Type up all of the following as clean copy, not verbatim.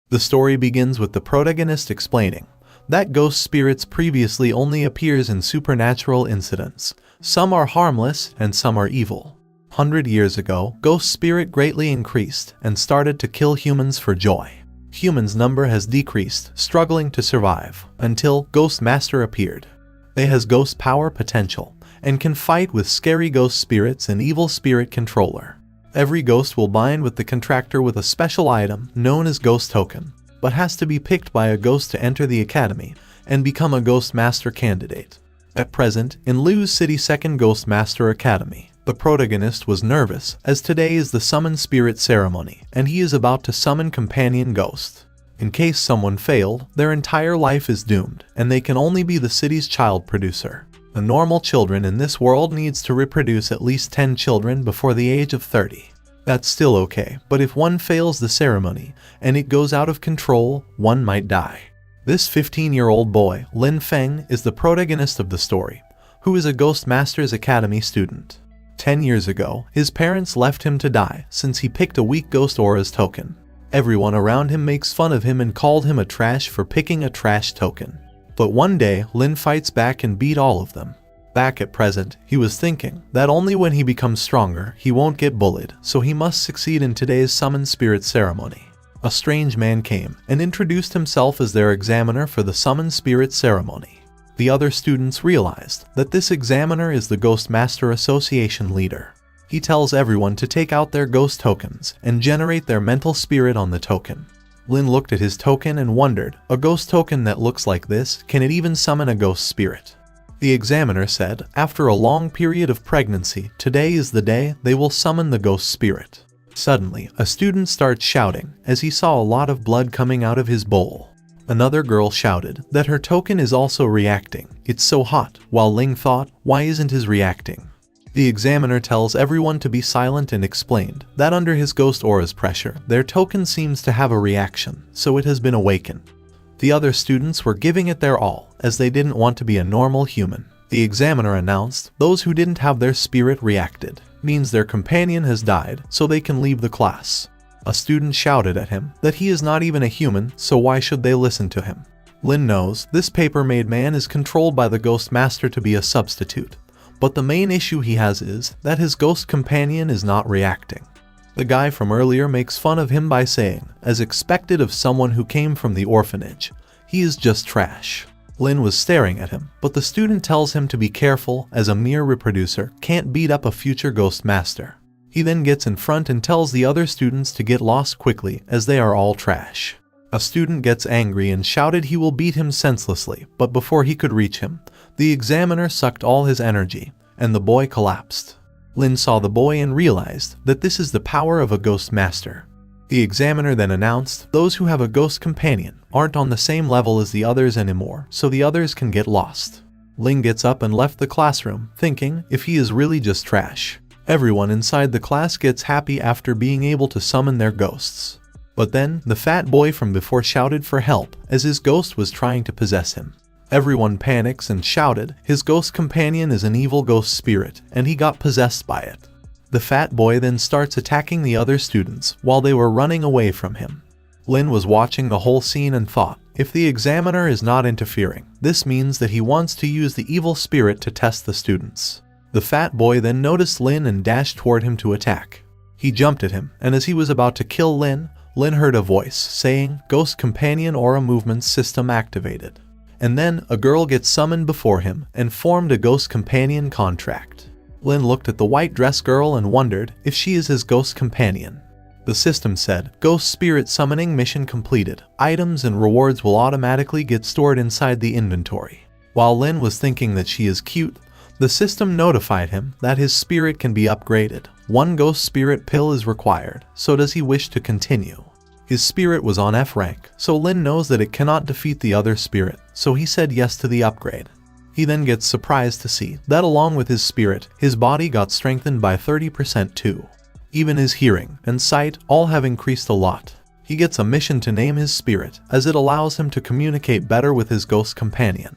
The story begins with the protagonist explaining that ghost spirits previously only appears in supernatural incidents. Some are harmless and some are evil. 100 years ago, ghost spirit greatly increased and started to kill humans for joy. Humans' number has decreased, struggling to survive, until Ghost Master appeared. They has ghost power potential and can fight with scary ghost spirits and evil spirit controller. Every ghost will bind with the contractor with a special item known as ghost token, but has to be picked by a ghost to enter the academy and become a Ghost Master candidate. At present, in Lu's City Second Ghost Master Academy, the protagonist was nervous as today is the Summon Spirit ceremony and he is about to summon companion ghost. In case someone failed, their entire life is doomed and they can only be the city's child producer. The normal children in this world needs to reproduce at least 10 children before the age of 30. That's still okay, but if one fails the ceremony and it goes out of control, one might die. This 15-year-old boy, Lin Feng, is the protagonist of the story, who is a Ghost Master's Academy student. 10 years ago, his parents left him to die since he picked a weak ghost aura's token. Everyone around him makes fun of him and called him a trash for picking a trash token. But one day, Lin fights back and beat all of them. Back at present, he was thinking that only when he becomes stronger, he won't get bullied, so he must succeed in today's Summon Spirit ceremony. A strange man came and introduced himself as their examiner for the Summon Spirit ceremony. The other students realized that this examiner is the Ghost Master Association leader. He tells everyone to take out their ghost tokens and generate their mental spirit on the token. Lin looked at his token and wondered, a ghost token that looks like this, can it even summon a ghost spirit? The examiner said, after a long period of pregnancy, today is the day they will summon the ghost spirit. Suddenly, a student starts shouting as he saw a lot of blood coming out of his bowl. Another girl shouted that her token is also reacting. It's so hot, while Ling thought, why isn't his reacting? The examiner tells everyone to be silent and explained that under his ghost aura's pressure, their token seems to have a reaction, so it has been awakened. The other students were giving it their all, as they didn't want to be a normal human. The examiner announced those who didn't have their spirit reacted, means their companion has died, so they can leave the class. A student shouted at him that he is not even a human, so why should they listen to him? Lin knows this paper-made man is controlled by the Ghost Master to be a substitute, but the main issue he has is that his ghost companion is not reacting. The guy from earlier makes fun of him by saying, as expected of someone who came from the orphanage, he is just trash. Lin was staring at him, but the student tells him to be careful as a mere reproducer can't beat up a future Ghost Master. He then gets in front and tells the other students to get lost quickly as they are all trash. A student gets angry and shouted he will beat him senselessly, but before he could reach him, the examiner sucked all his energy, and the boy collapsed. Lin saw the boy and realized that this is the power of a Ghost Master. The examiner then announced those who have a ghost companion aren't on the same level as the others anymore, so the others can get lost. Lin gets up and left the classroom, thinking if he is really just trash. Everyone inside the class gets happy after being able to summon their ghosts. But then, the fat boy from before shouted for help as his ghost was trying to possess him. Everyone panics and shouted his ghost companion is an evil ghost spirit and he got possessed by it. The fat boy then starts attacking the other students while they were running away from him. Lin was watching the whole scene and thought, if the examiner is not interfering, this means that he wants to use the evil spirit to test the students. The fat boy then noticed Lin and dashed toward him to attack. He jumped at him, and as he was about to kill Lin, Lin heard a voice saying, Ghost Companion Aura Movement System activated. And then, a girl gets summoned before him and formed a Ghost Companion contract. Lin looked at the white dress girl and wondered if she is his ghost companion. The system said, Ghost Spirit Summoning Mission completed. Items and rewards will automatically get stored inside the inventory. While Lin was thinking that she is cute, the system notified him that his spirit can be upgraded. One ghost spirit pill is required, so does he wish to continue? His spirit was on F rank, so Lin knows that it cannot defeat the other spirit, so he said yes to the upgrade. He then gets surprised to see that along with his spirit, his body got strengthened by 30% too. Even his hearing and sight all have increased a lot. He gets a mission to name his spirit, as it allows him to communicate better with his ghost companion.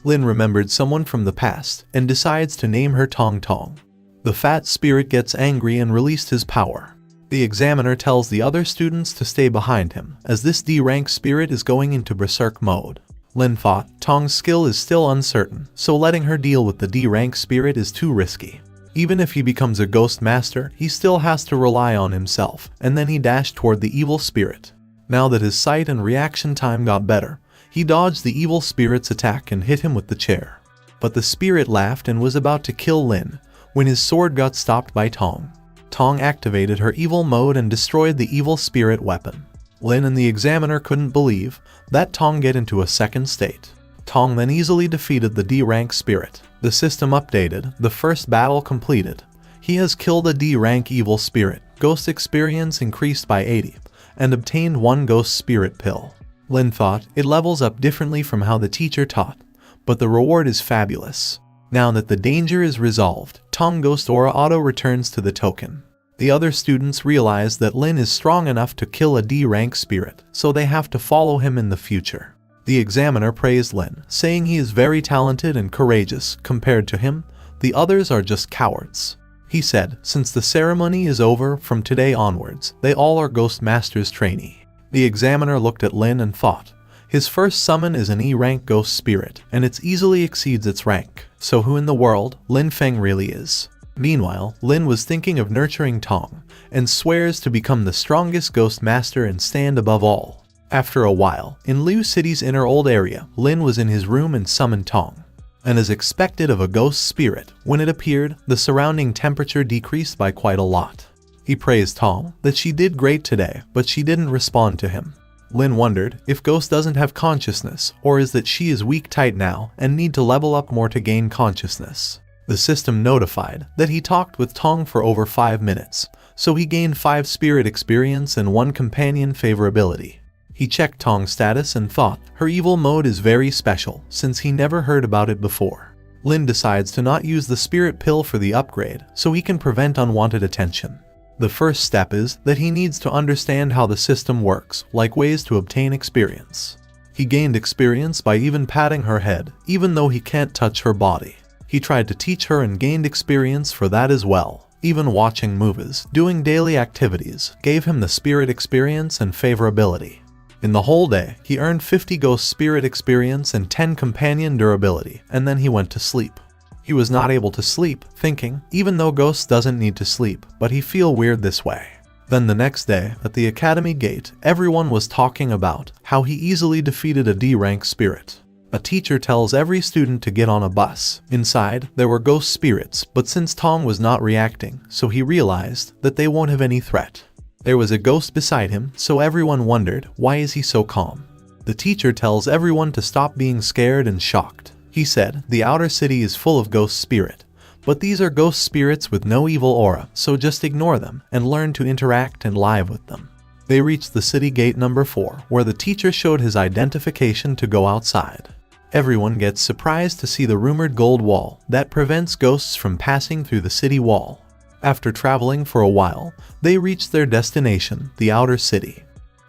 Lin remembered someone from the past and decides to name her Tong Tong. The fat spirit gets angry and released his power. The examiner tells the other students to stay behind him, as this D-rank spirit is going into berserk mode. Lin thought Tong's skill is still uncertain, so letting her deal with the D-rank spirit is too risky. Even if he becomes a ghost master, he still has to rely on himself, and then he dashed toward the evil spirit. Now that his sight and reaction time got better, he dodged the evil spirit's attack and hit him with the chair. But the spirit laughed and was about to kill Lin, when his sword got stopped by Tong. Tong activated her evil mode and destroyed the evil spirit weapon. Lin and the examiner couldn't believe that Tong get into a second state. Tong then easily defeated the D-rank spirit. The system updated, the first battle completed. He has killed a D-rank evil spirit, ghost experience increased by 80, and obtained 1 ghost spirit pill. Lin thought it levels up differently from how the teacher taught, but the reward is fabulous. Now that the danger is resolved, Tong Ghost Aura auto returns to the token. The other students realize that Lin is strong enough to kill a D-rank spirit, so they have to follow him in the future. The examiner praised Lin, saying he is very talented and courageous. Compared to him, the others are just cowards. He said, since the ceremony is over, from today onwards, they all are Ghost Master's trainee. The examiner looked at Lin and thought, his first summon is an E-rank ghost spirit, and it easily exceeds its rank, so who in the world Lin Feng really is? Meanwhile, Lin was thinking of nurturing Tong, and swears to become the strongest ghost master and stand above all. After a while, in Liu City's inner old area, Lin was in his room and summoned Tong. And as expected of a ghost spirit, when it appeared, the surrounding temperature decreased by quite a lot. He praised Tong that she did great today, but she didn't respond to him. Lin wondered if Ghost doesn't have consciousness, or is that she is weak tight now and need to level up more to gain consciousness. The system notified that he talked with Tong for over 5 minutes, so he gained 5 spirit experience and 1 companion favorability. He checked Tong's status and thought her evil mode is very special since he never heard about it before. Lin decides to not use the spirit pill for the upgrade so he can prevent unwanted attention. The first step is that he needs to understand how the system works, like ways to obtain experience. He gained experience by even patting her head, even though he can't touch her body. He tried to teach her and gained experience for that as well. Even watching movies, doing daily activities, gave him the spirit experience and favorability. In the whole day, he earned 50 ghost spirit experience and 10 companion durability, and then he went to sleep. He was not able to sleep, thinking, even though Ghost doesn't need to sleep, but he feel weird this way. Then the next day, at the academy gate, everyone was talking about how he easily defeated a D-rank spirit. A teacher tells every student to get on a bus. Inside, there were ghost spirits, but since Tong was not reacting, so he realized that they won't have any threat. There was a ghost beside him, so everyone wondered, why is he so calm? The teacher tells everyone to stop being scared and shocked. He said, the outer city is full of ghost spirit, but these are ghost spirits with no evil aura, so just ignore them and learn to interact and live with them. They reached the city gate number 4, where the teacher showed his identification to go outside. Everyone gets surprised to see the rumored gold wall that prevents ghosts from passing through the city wall. After traveling for a while, they reached their destination, the outer city.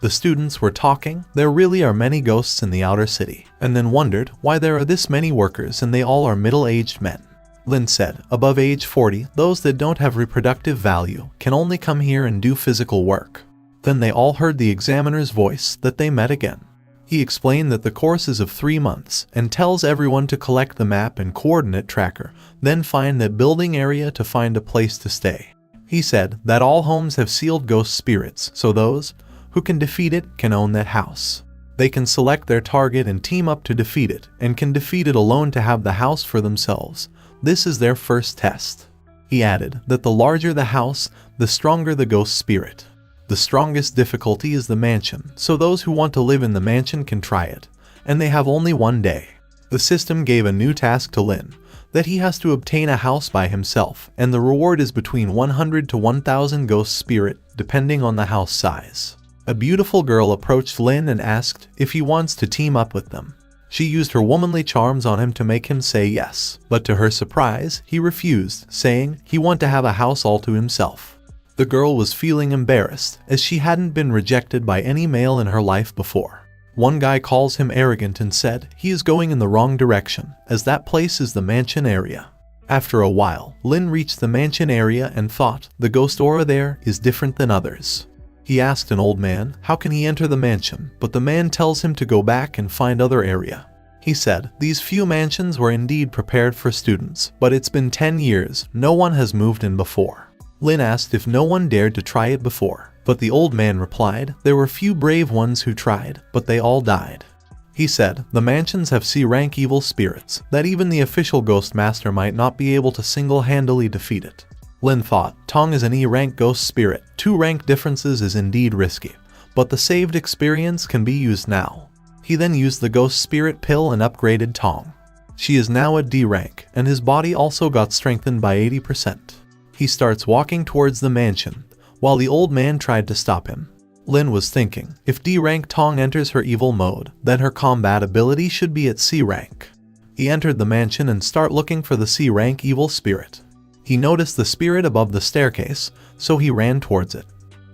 The students were talking, there really are many ghosts in the outer city, and then wondered why there are this many workers and they all are middle-aged men. Lin said, above age 40, those that don't have reproductive value can only come here and do physical work. Then they all heard the examiner's voice that they met again. He explained that the course is of 3 months and tells everyone to collect the map and coordinate tracker, then find that building area to find a place to stay. He said that all homes have sealed ghost spirits, so those who can defeat it can own that house. They can select their target and team up to defeat it, and can defeat it alone to have the house for themselves. This is their first test. He added that the larger the house, the stronger the ghost spirit. The strongest difficulty is the mansion, so those who want to live in the mansion can try it, and they have only 1 day. The system gave a new task to Lin, that he has to obtain a house by himself, and the reward is between 100 to 1000 ghost spirit, depending on the house size. A beautiful girl approached Lin and asked if he wants to team up with them. She used her womanly charms on him to make him say yes, but to her surprise, he refused, saying he wanted to have a house all to himself. The girl was feeling embarrassed, as she hadn't been rejected by any male in her life before. One guy calls him arrogant and said he is going in the wrong direction, as that place is the mansion area. After a while, Lin reached the mansion area and thought, the ghost aura there is different than others. He asked an old man, how can he enter the mansion, but the man tells him to go back and find other area. He said, these few mansions were indeed prepared for students, but it's been 10 years, no one has moved in before. Lin asked if no one dared to try it before, but the old man replied, there were few brave ones who tried, but they all died. He said, the mansions have C-rank evil spirits, that even the official ghost master might not be able to single-handedly defeat it. Lin thought, Tong is an E-rank ghost spirit, 2 rank differences is indeed risky, but the saved experience can be used now. He then used the ghost spirit pill and upgraded Tong. She is now at D rank, and his body also got strengthened by 80%. He starts walking towards the mansion, while the old man tried to stop him. Lin was thinking, if D rank Tong enters her evil mode, then her combat ability should be at C rank. He entered the mansion and start looking for the C rank evil spirit. He noticed the spirit above the staircase, so he ran towards it.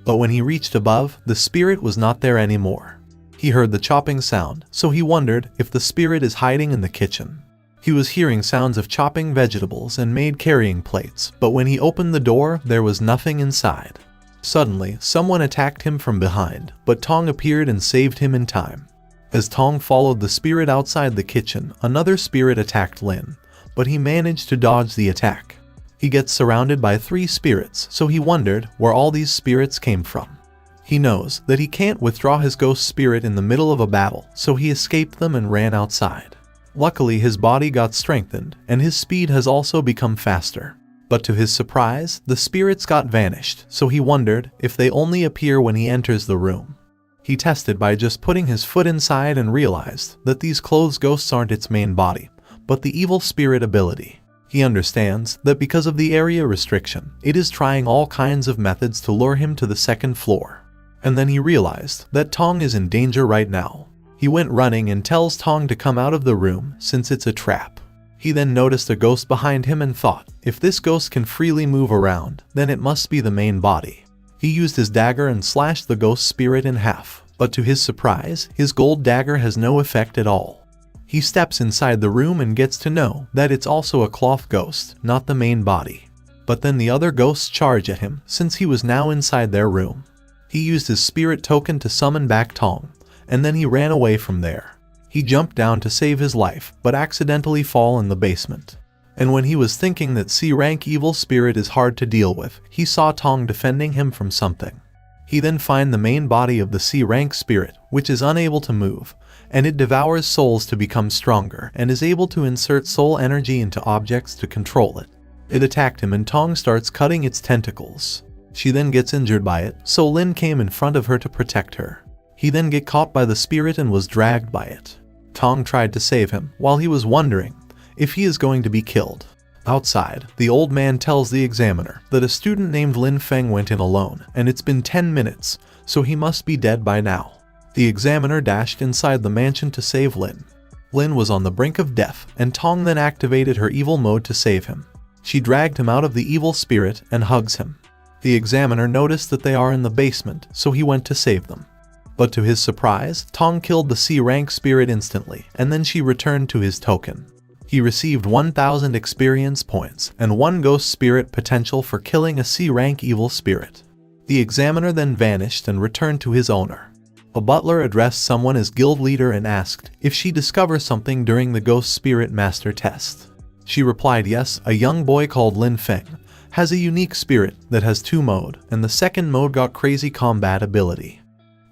But when he reached above, the spirit was not there anymore. He heard the chopping sound, so he wondered if the spirit is hiding in the kitchen. He was hearing sounds of chopping vegetables and maid carrying plates, but when he opened the door, there was nothing inside. Suddenly, someone attacked him from behind, but Tong appeared and saved him in time. As Tong followed the spirit outside the kitchen, another spirit attacked Lin, but he managed to dodge the attack. He gets surrounded by 3 spirits, so he wondered where all these spirits came from. He knows that he can't withdraw his ghost spirit in the middle of a battle, so he escaped them and ran outside. Luckily, his body got strengthened, and his speed has also become faster. But to his surprise, the spirits got vanished, so he wondered if they only appear when he enters the room. He tested by just putting his foot inside and realized that these clothes ghosts aren't its main body, but the evil spirit ability. He understands that because of the area restriction, it is trying all kinds of methods to lure him to the 2nd floor. And then he realized that Tong is in danger right now. He went running and tells Tong to come out of the room since it's a trap. He then noticed a ghost behind him and thought, if this ghost can freely move around, then it must be the main body. He used his dagger and slashed the ghost spirit in half, but to his surprise, his gold dagger has no effect at all. He steps inside the room and gets to know that it's also a cloth ghost, not the main body. But then the other ghosts charge at him since he was now inside their room. He used his spirit token to summon back Tong, and then he ran away from there. He jumped down to save his life, but accidentally fall in the basement. And when he was thinking that C-rank evil spirit is hard to deal with, he saw Tong defending him from something. He then finds the main body of the C-rank spirit, which is unable to move, and it devours souls to become stronger and is able to insert soul energy into objects to control it. It attacked him and Tong starts cutting its tentacles. She then gets injured by it, so Lin came in front of her to protect her. He then get caught by the spirit and was dragged by it. Tong tried to save him, while he was wondering if he is going to be killed. Outside, the old man tells the examiner that a student named Lin Feng went in alone, and it's been 10 minutes, so he must be dead by now. The examiner dashed inside the mansion to save Lin. Lin was on the brink of death, and Tong then activated her evil mode to save him. She dragged him out of the evil spirit and hugs him. The examiner noticed that they are in the basement, so he went to save them. But to his surprise, Tong killed the C-rank spirit instantly, and then she returned to his token. He received 1,000 experience points and 1 ghost spirit potential for killing a C-rank evil spirit. The examiner then vanished and returned to his owner. A butler addressed someone as guild leader and asked if she discovered something during the ghost spirit master test. She replied yes, a young boy called Lin Feng has a unique spirit that has 2 mode, and the 2nd mode got crazy combat ability.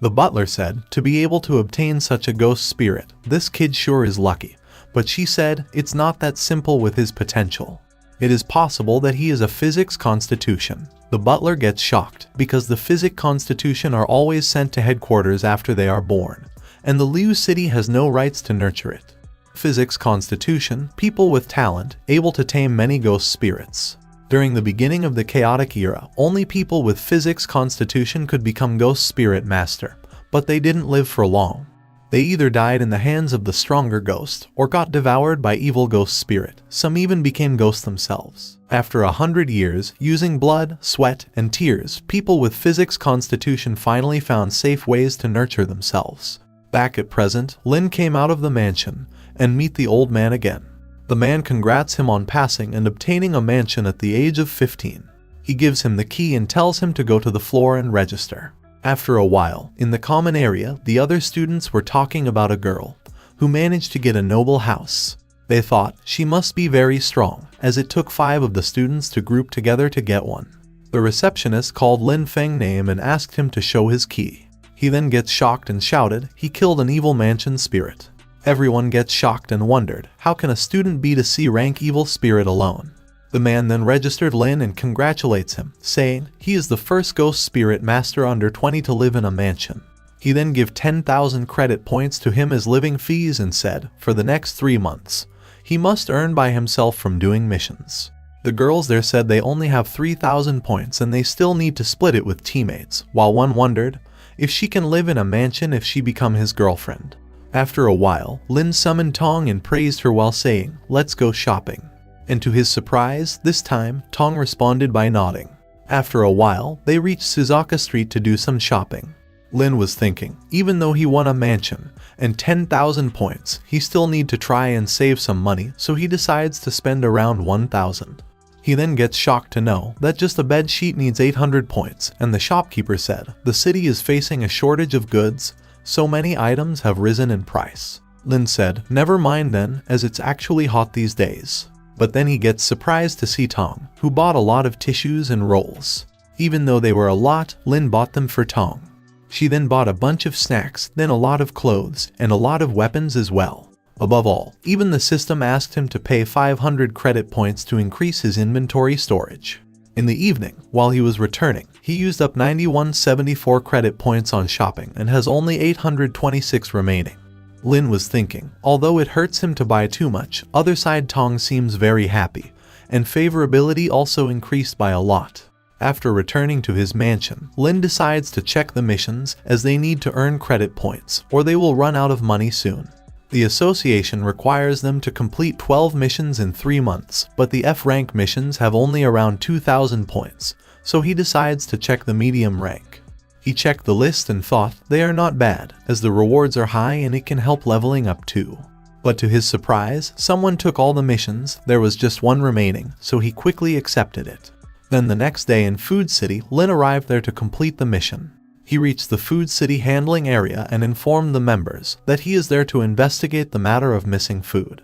The butler said, to be able to obtain such a ghost spirit, this kid sure is lucky, but she said it's not that simple with his potential. It is possible that he is a physics constitution. The butler gets shocked because the physic constitution are always sent to headquarters after they are born, and the Liu city has no rights to nurture it. Physics constitution, people with talent, able to tame many ghost spirits. During the beginning of the chaotic era, only people with physics constitution could become ghost spirit master, but they didn't live for long. They either died in the hands of the stronger ghost, or got devoured by evil ghost spirit. Some even became ghosts themselves. After 100 years, using blood, sweat, and tears, people with physics constitution finally found safe ways to nurture themselves. Back at present, Lin came out of the mansion and meet the old man again. The man congrats him on passing and obtaining a mansion at the age of 15. He gives him the key and tells him to go to the floor and register. After a while, in the common area, the other students were talking about a girl who managed to get a noble house. They thought she must be very strong, as it took 5 of the students to group together to get one. The receptionist called Lin Feng name and asked him to show his key. He then gets shocked and shouted he killed an evil mansion spirit. Everyone gets shocked and wondered, how can a student beat a C-rank evil spirit alone? The man then registered Lin and congratulates him, saying he is the first ghost spirit master under 20 to live in a mansion. He then gave 10,000 credit points to him as living fees and said, for the next 3 months, he must earn by himself from doing missions. The girls there said they only have 3,000 points and they still need to split it with teammates, while one wondered if she can live in a mansion if she become his girlfriend. After a while, Lin summoned Tong and praised her while saying, let's go shopping. And to his surprise, this time, Tong responded by nodding. After a while, they reached Suzuka Street to do some shopping. Lin was thinking, even though he won a mansion and 10,000 points, he still need to try and save some money, so he decides to spend around 1,000. He then gets shocked to know that just a bed sheet needs 800 points, and the shopkeeper said, the city is facing a shortage of goods, so many items have risen in price. Lin said, never mind then, as it's actually hot these days. But then he gets surprised to see Tong, who bought a lot of tissues and rolls. Even though they were a lot, Lin bought them for Tong. She then bought a bunch of snacks, then a lot of clothes, and a lot of weapons as well. Above all, even the system asked him to pay 500 credit points to increase his inventory storage. In the evening, while he was returning, he used up 9174 credit points on shopping and has only 826 remaining. Lin was thinking, although it hurts him to buy too much, other side Tong seems very happy, and favorability also increased by a lot. After returning to his mansion, Lin decides to check the missions as they need to earn credit points or they will run out of money soon. The association requires them to complete 12 missions in 3 months, but the F-rank missions have only around 2,000 points, so he decides to check the medium rank. He checked the list and thought they are not bad, as the rewards are high and it can help leveling up too. But to his surprise, someone took all the missions, there was just one remaining, so he quickly accepted it. Then the next day in Food City, Lin arrived there to complete the mission. He reached the Food City handling area and informed the members that he is there to investigate the matter of missing food.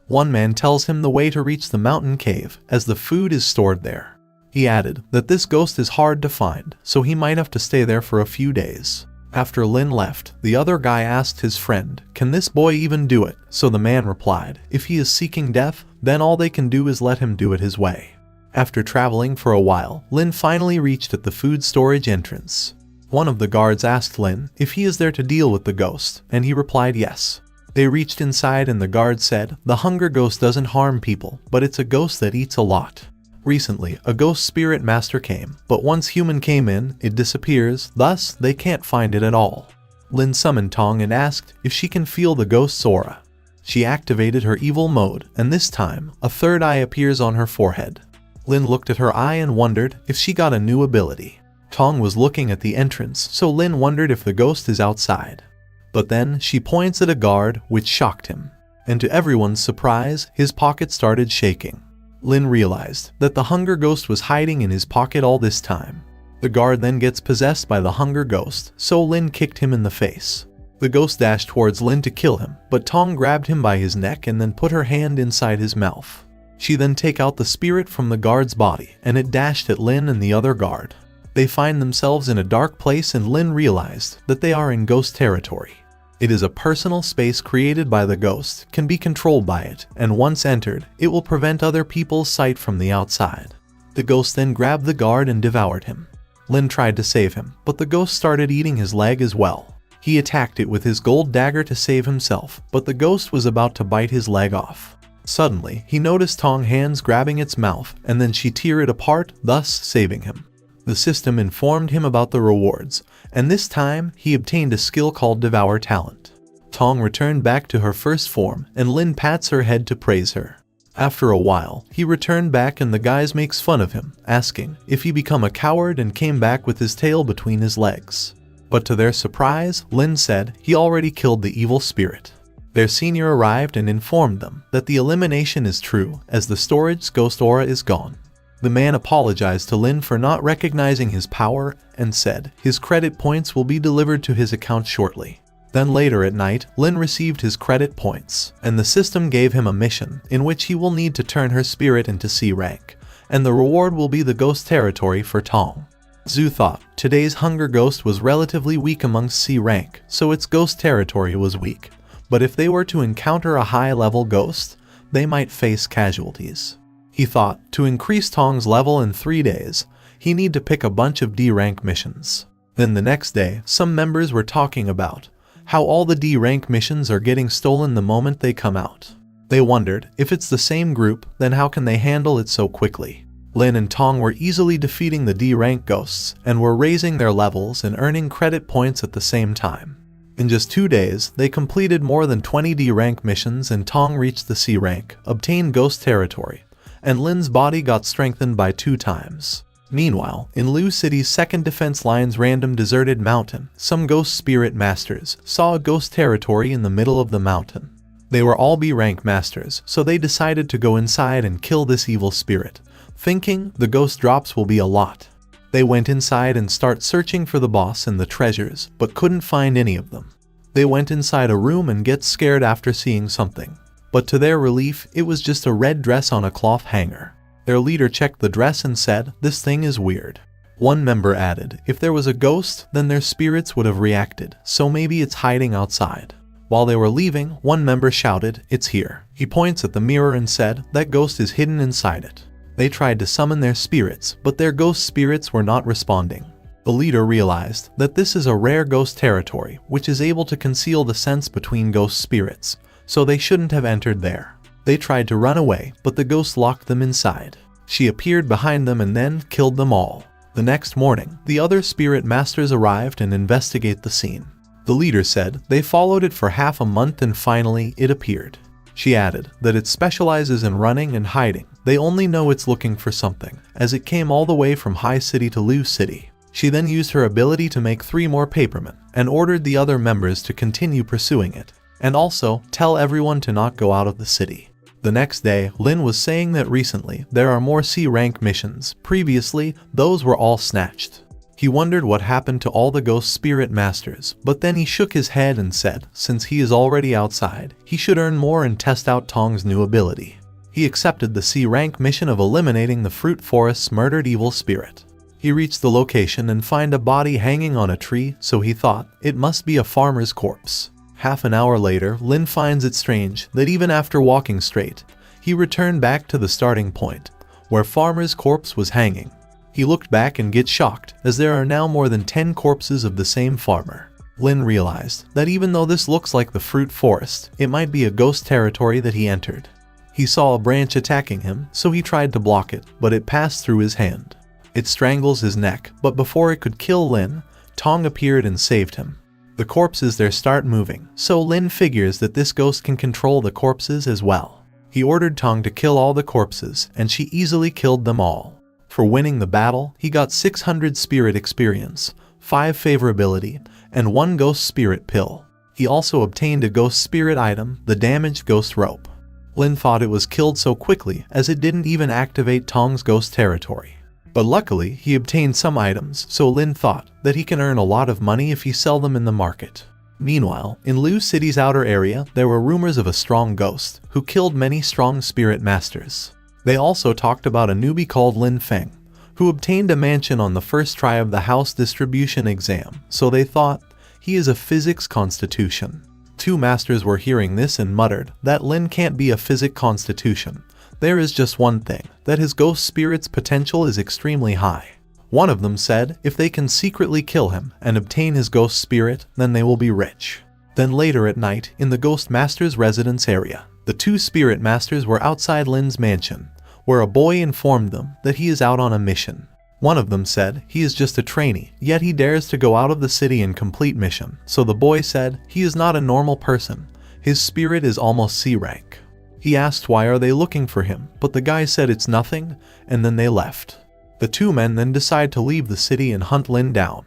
One man tells him the way to reach the mountain cave, as the food is stored there. He added that this ghost is hard to find, so he might have to stay there for a few days. After Lin left, the other guy asked his friend, "Can this boy even do it?" So the man replied, "If he is seeking death, then all they can do is let him do it his way." After traveling for a while, Lin finally reached at the food storage entrance. One of the guards asked Lin if he is there to deal with the ghost, and he replied yes. They reached inside and the guard said, "The hunger ghost doesn't harm people, but it's a ghost that eats a lot. Recently, a ghost spirit master came, but once human came in, it disappears, thus they can't find it at all." Lin summoned Tong and asked if she can feel the ghost's aura. She activated her evil mode, and this time, a third eye appears on her forehead. Lin looked at her eye and wondered if she got a new ability. Tong was looking at the entrance, so Lin wondered if the ghost is outside. But then she points at a guard, which shocked him. And to everyone's surprise, his pocket started shaking. Lin realized that the hunger ghost was hiding in his pocket all this time. The guard then gets possessed by the hunger ghost, so Lin kicked him in the face. The ghost dashed towards Lin to kill him, but Tong grabbed him by his neck and then put her hand inside his mouth. She then took out the spirit from the guard's body, and it dashed at Lin and the other guard. They find themselves in a dark place and Lin realized that they are in ghost territory. It is a personal space created by the ghost, can be controlled by it, and once entered, it will prevent other people's sight from the outside. The ghost then grabbed the guard and devoured him. Lin tried to save him, but the ghost started eating his leg as well. He attacked it with his gold dagger to save himself, but the ghost was about to bite his leg off. Suddenly, he noticed Tong's hands grabbing its mouth, and then she tear it apart, thus saving him. The system informed him about the rewards, and this time he obtained a skill called Devour Talent. Tong returned back to her first form, and Lin pats her head to praise her. After a while, he returned back and the guys makes fun of him, asking if he become a coward and came back with his tail between his legs. But to their surprise, Lin said he already killed the evil spirit. Their senior arrived and informed them that the elimination is true as the storage's ghost aura is gone. The man apologized to Lin for not recognizing his power and said his credit points will be delivered to his account shortly. Then later at night, Lin received his credit points, and the system gave him a mission in which he will need to turn her spirit into C rank, and the reward will be the ghost territory for Tong. Zhu thought today's hunger ghost was relatively weak amongst C rank, so its ghost territory was weak. But if they were to encounter a high-level ghost, they might face casualties. He thought to increase Tong's level in 3 days, he need to pick a bunch of D-rank missions. Then the next day, some members were talking about how all the D-rank missions are getting stolen the moment they come out. They wondered, if it's the same group, then how can they handle it so quickly? Lin and Tong were easily defeating the D-rank ghosts and were raising their levels and earning credit points at the same time. In just 2 days, they completed more than 20 D-rank missions and Tong reached the C rank, obtained ghost territory, and Lin's body got strengthened by 2 times. Meanwhile, in Lu City's second defense line's random deserted mountain, some ghost spirit masters saw a ghost territory in the middle of the mountain. They were all B-rank masters, so they decided to go inside and kill this evil spirit, thinking the ghost drops will be a lot. They went inside and start searching for the boss and the treasures, but couldn't find any of them. They went inside a room and get scared after seeing something. But to their relief, it was just a red dress on a cloth hanger. Their leader checked the dress and said, "This thing is weird." One member added, if there was a ghost, then their spirits would have reacted, so maybe it's hiding outside. While they were leaving, one member shouted, "It's here." He points at the mirror and said, "That ghost is hidden inside it." They tried to summon their spirits, but their ghost spirits were not responding. The leader realized that this is a rare ghost territory, which is able to conceal the sense between ghost spirits, so they shouldn't have entered there. They tried to run away, but the ghost locked them inside. She appeared behind them and then killed them all. The next morning, the other spirit masters arrived and investigate the scene. The leader said they followed it for half a month and finally it appeared. She added that it specializes in running and hiding. They only know it's looking for something, as it came all the way from High City to Lu City. She then used her ability to make 3 more papermen, and ordered the other members to continue pursuing it, and also tell everyone to not go out of the city. The next day, Lin was saying that recently there are more C-rank missions. Previously, those were all snatched. He wondered what happened to all the ghost spirit masters, but then he shook his head and said, since he is already outside, he should earn more and test out Tong's new ability. He accepted the C-rank mission of eliminating the fruit forest's murdered evil spirit. He reached the location and found a body hanging on a tree, so he thought it must be a farmer's corpse. Half an hour later, Lin finds it strange that even after walking straight, he returned back to the starting point, where farmer's corpse was hanging. He looked back and gets shocked, as there are now more than 10 corpses of the same farmer. Lin realized that even though this looks like the fruit forest, it might be a ghost territory that he entered. He saw a branch attacking him, so he tried to block it, but it passed through his hand. It strangles his neck, but before it could kill Lin, Tong appeared and saved him. The corpses there start moving, so Lin figures that this ghost can control the corpses as well. He ordered Tong to kill all the corpses, and she easily killed them all. For winning the battle, he got 600 spirit experience, 5 favorability, and 1 ghost spirit pill. He also obtained a ghost spirit item, the damaged ghost rope. Lin thought it was killed so quickly as it didn't even activate Tong's ghost territory. But luckily, he obtained some items, so Lin thought that he can earn a lot of money if he sell them in the market. Meanwhile, in Lu City's outer area, there were rumors of a strong ghost who killed many strong spirit masters. They also talked about a newbie called Lin Feng, who obtained a mansion on the first try of the house distribution exam, so they thought he is a physics constitution. 2 masters were hearing this and muttered that Lin can't be a physic constitution. There is just one thing, that his ghost spirit's potential is extremely high. One of them said if they can secretly kill him and obtain his ghost spirit, then they will be rich. Then later at night, in the ghost master's residence area, the 2 spirit masters were outside Lin's mansion, where a boy informed them that he is out on a mission. One of them said he is just a trainee, yet he dares to go out of the city and complete mission, so the boy said he is not a normal person, his spirit is almost C rank. He asked why are they looking for him, but the guy said it's nothing, and then they left. The 2 men then decide to leave the city and hunt Lin down.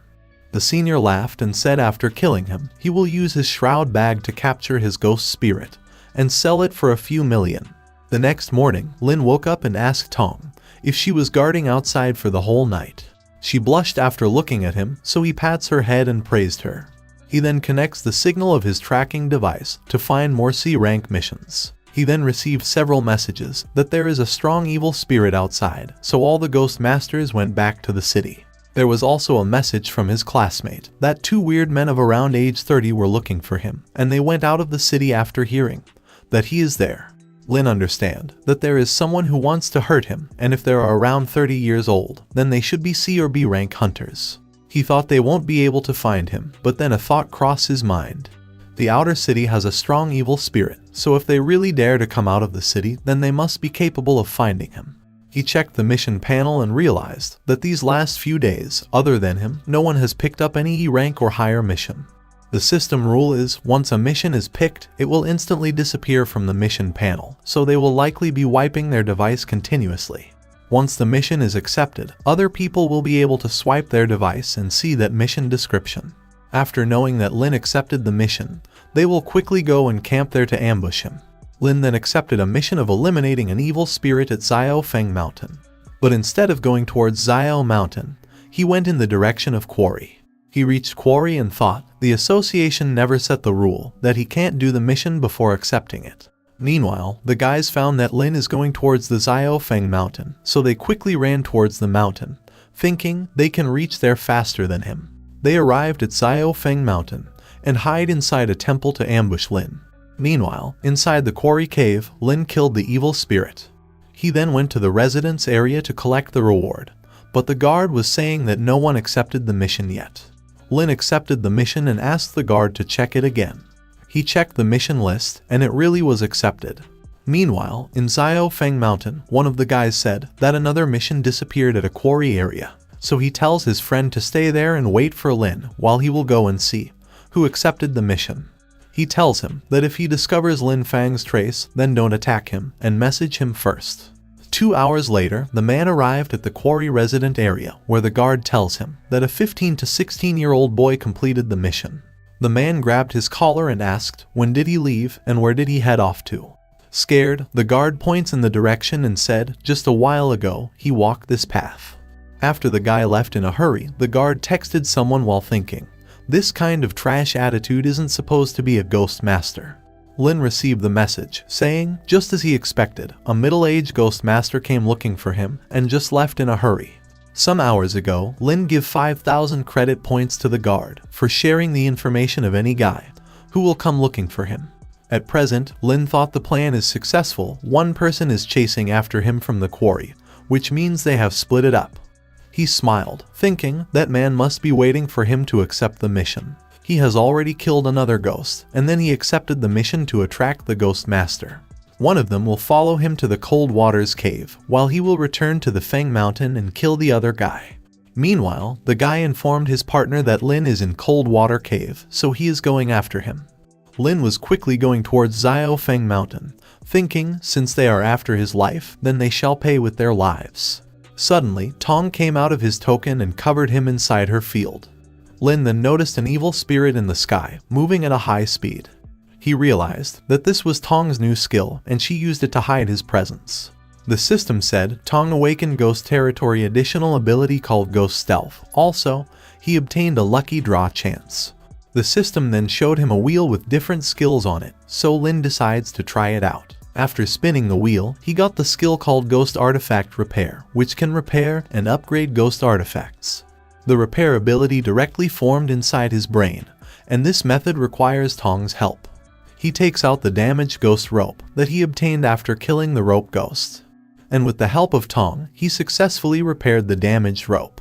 The senior laughed and said after killing him, he will use his shroud bag to capture his ghost spirit and sell it for a few million. The next morning, Lin woke up and asked Tong if she was guarding outside for the whole night. She blushed after looking at him, so he pats her head and praised her. He then connects the signal of his tracking device to find more C-rank missions. He then received several messages that there is a strong evil spirit outside, so all the ghost masters went back to the city. There was also a message from his classmate that 2 weird men of around age 30 were looking for him, and they went out of the city after hearing that he is there. Lin understand that there is someone who wants to hurt him, and if they are around 30 years old, then they should be C or B rank hunters. He thought they won't be able to find him, but then a thought crossed his mind. The outer city has a strong evil spirit, so if they really dare to come out of the city, then they must be capable of finding him. He checked the mission panel and realized that these last few days, other than him, no one has picked up any E rank or higher mission. The system rule is, once a mission is picked, it will instantly disappear from the mission panel, so they will likely be wiping their device continuously. Once the mission is accepted, other people will be able to swipe their device and see that mission description. After knowing that Lin accepted the mission, they will quickly go and camp there to ambush him. Lin then accepted a mission of eliminating an evil spirit at Xiao Feng Mountain. But instead of going towards Xiao Mountain, he went in the direction of Quarry. He reached Quarry and thought the association never set the rule that he can't do the mission before accepting it. Meanwhile, the guys found that Lin is going towards the Xiao Feng Mountain, so they quickly ran towards the mountain, thinking they can reach there faster than him. They arrived at Xiao Feng Mountain and hide inside a temple to ambush Lin. Meanwhile, inside the quarry cave, Lin killed the evil spirit. He then went to the residence area to collect the reward, but the guard was saying that no one accepted the mission yet. Lin accepted the mission and asked the guard to check it again. He checked the mission list, and it really was accepted. Meanwhile, in Xiao Feng Mountain, one of the guys said that another mission disappeared at a quarry area, so he tells his friend to stay there and wait for Lin while he will go and see who accepted the mission. He tells him that if he discovers Lin Feng's trace, then don't attack him and message him first. 2 hours later, the man arrived at the quarry resident area where the guard tells him that a 15 to 16-year-old boy completed the mission. The man grabbed his collar and asked when did he leave and where did he head off to. Scared, the guard points in the direction and said just a while ago he walked this path. After the guy left in a hurry, the guard texted someone while thinking, this kind of trash attitude isn't supposed to be a ghost master. Lin received the message, saying, just as he expected, a middle-aged ghost master came looking for him and just left in a hurry. Some hours ago, Lin gave 5,000 credit points to the guard for sharing the information of any guy who will come looking for him. At present, Lin thought the plan is successful. One person is chasing after him from the quarry, which means they have split it up. He smiled, thinking that man must be waiting for him to accept the mission. He has already killed another ghost, and then he accepted the mission to attract the ghost master. One of them will follow him to the Cold Waters cave, while he will return to the Feng Mountain and kill the other guy. Meanwhile, the guy informed his partner that Lin is in Cold Water Cave, so he is going after him. Lin was quickly going towards Xiao Feng Mountain, thinking since they are after his life, then they shall pay with their lives. Suddenly, Tong came out of his token and covered him inside her field. Lin then noticed an evil spirit in the sky, moving at a high speed. He realized that this was Tong's new skill, and she used it to hide his presence. The system said Tong awakened Ghost Territory additional ability called Ghost Stealth. Also, he obtained a lucky draw chance. The system then showed him a wheel with different skills on it, so Lin decides to try it out. After spinning the wheel, he got the skill called Ghost Artifact Repair, which can repair and upgrade ghost artifacts. The repair ability directly formed inside his brain, and this method requires Tong's help. He takes out the damaged ghost rope that he obtained after killing the rope ghost. And with the help of Tong, he successfully repaired the damaged rope.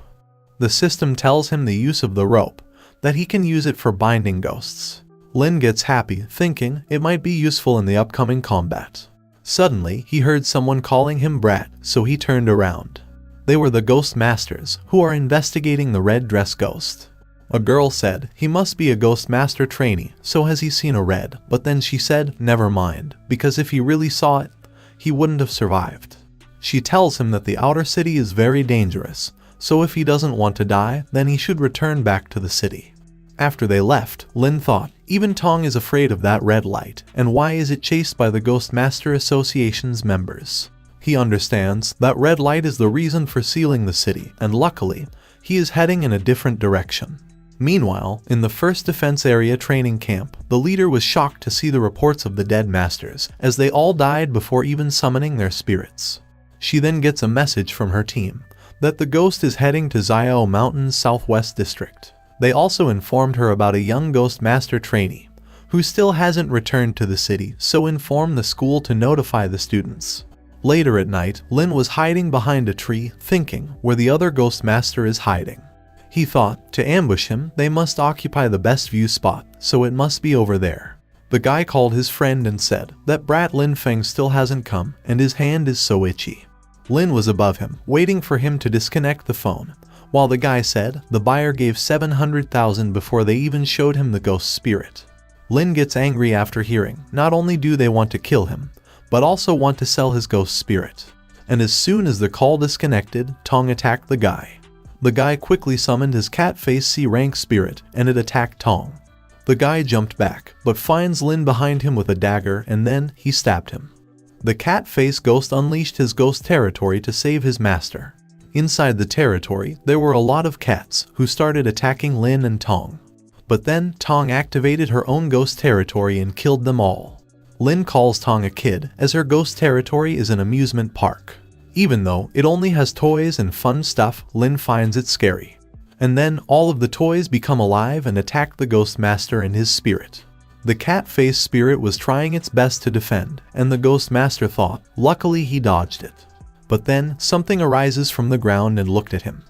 The system tells him the use of the rope, that he can use it for binding ghosts. Lin gets happy, thinking it might be useful in the upcoming combat. Suddenly, he heard someone calling him Brat, so he turned around. They were the ghost masters, who are investigating the red dress ghost. A girl said he must be a ghost master trainee, so has he seen a red, but then she said never mind, because if he really saw it, he wouldn't have survived. She tells him that the outer city is very dangerous, so if he doesn't want to die, then he should return back to the city. After they left, Lin thought, even Tong is afraid of that red light, and why is it chased by the Ghost Master Association's members? He understands that red light is the reason for sealing the city, and luckily, he is heading in a different direction. Meanwhile, in the 1st Defense Area training camp, the leader was shocked to see the reports of the dead masters, as they all died before even summoning their spirits. She then gets a message from her team that the ghost is heading to Xiao Mountain's southwest district. They also informed her about a young Ghost Master trainee, who still hasn't returned to the city, so informed the school to notify the students. Later at night, Lin was hiding behind a tree, thinking where the other Ghost Master is hiding. He thought, to ambush him, they must occupy the best view spot, so it must be over there. The guy called his friend and said that brat Lin Feng still hasn't come, and his hand is so itchy. Lin was above him, waiting for him to disconnect the phone, while the guy said the buyer gave 700,000 before they even showed him the ghost spirit. Lin gets angry after hearing, not only do they want to kill him, but also want to sell his ghost spirit. And as soon as the call disconnected, Tong attacked the guy. The guy quickly summoned his cat face C-rank spirit, and it attacked Tong. The guy jumped back, but finds Lin behind him with a dagger, and then he stabbed him. The cat face ghost unleashed his ghost territory to save his master. Inside the territory, there were a lot of cats who started attacking Lin and Tong. But then, Tong activated her own ghost territory and killed them all. Lin calls Tong a kid, as her ghost territory is an amusement park. Even though it only has toys and fun stuff, Lin finds it scary. And then, all of the toys become alive and attack the Ghost Master and his spirit. The cat face spirit was trying its best to defend, and the Ghost Master thought, luckily he dodged it. But then, something arises from the ground and looked at him.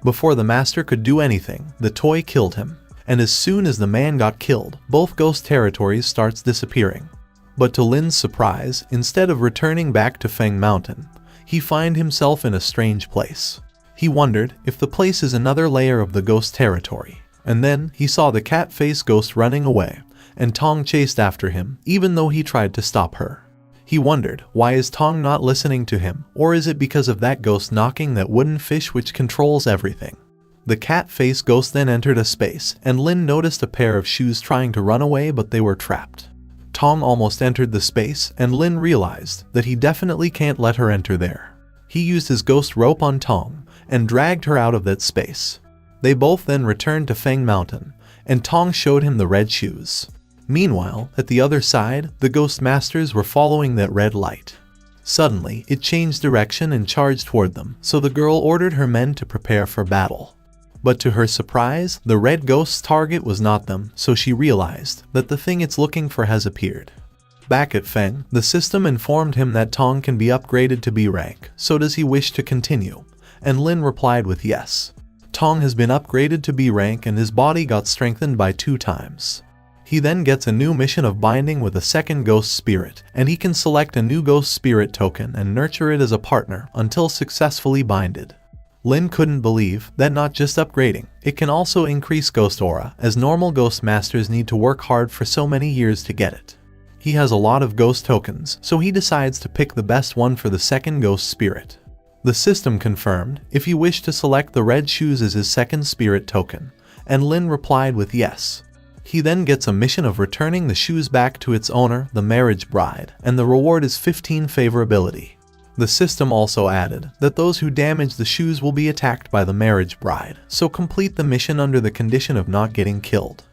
Before the master could do anything, the toy killed him. And as soon as the man got killed, both ghost territories starts disappearing. But to Lin's surprise, instead of returning back to Feng Mountain, he find himself in a strange place. He wondered if the place is another layer of the ghost territory. And then, he saw the cat face ghost running away, and Tong chased after him, even though he tried to stop her. He wondered, why is Tong not listening to him, or is it because of that ghost knocking that wooden fish which controls everything? The cat face ghost then entered a space, and Lin noticed a pair of shoes trying to run away, but they were trapped. Tong almost entered the space, and Lin realized that he definitely can't let her enter there. He used his ghost rope on Tong, and dragged her out of that space. They both then returned to Feng Mountain, and Tong showed him the red shoes. Meanwhile, at the other side, the Ghost Masters were following that red light. Suddenly, it changed direction and charged toward them, so the girl ordered her men to prepare for battle. But to her surprise, the red ghost's target was not them, so she realized that the thing it's looking for has appeared. Back at Feng, the system informed him that Tong can be upgraded to B rank, so does he wish to continue? And Lin replied with yes. Tong has been upgraded to B rank and his body got strengthened by 2 times. He then gets a new mission of binding with a second ghost spirit, and he can select a new ghost spirit token and nurture it as a partner until successfully binded. Lin couldn't believe that not just upgrading, it can also increase ghost aura, as normal ghost masters need to work hard for so many years to get it. He has a lot of ghost tokens, so he decides to pick the best one for the second ghost spirit. The system confirmed if he wished to select the red shoes as his second spirit token, and Lin replied with yes. He then gets a mission of returning the shoes back to its owner, the marriage bride, and the reward is 15 favorability. The system also added that those who damage the shoes will be attacked by the marriage bride, so complete the mission under the condition of not getting killed.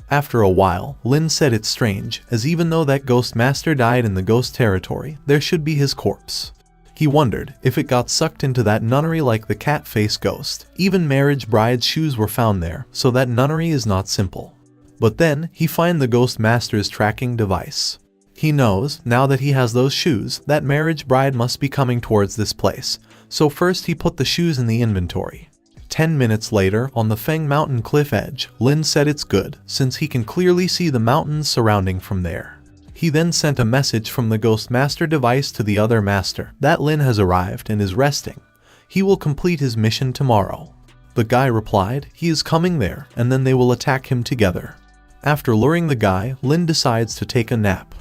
After a while, Lin said it's strange, as even though that ghost master died in the ghost territory, there should be his corpse. He wondered if it got sucked into that nunnery like the cat face ghost. Even marriage bride's shoes were found there, so that nunnery is not simple. But then, he finds the ghost master's tracking device. He knows, now that he has those shoes, that marriage bride must be coming towards this place, so first he put the shoes in the inventory. 10 minutes later, on the Feng Mountain cliff edge, Lin said it's good, since he can clearly see the mountains surrounding from there. He then sent a message from the ghost master device to the other master, that Lin has arrived and is resting. He will complete his mission tomorrow. The guy replied, he is coming there, and then they will attack him together. After luring the guy, Lin decides to take a nap.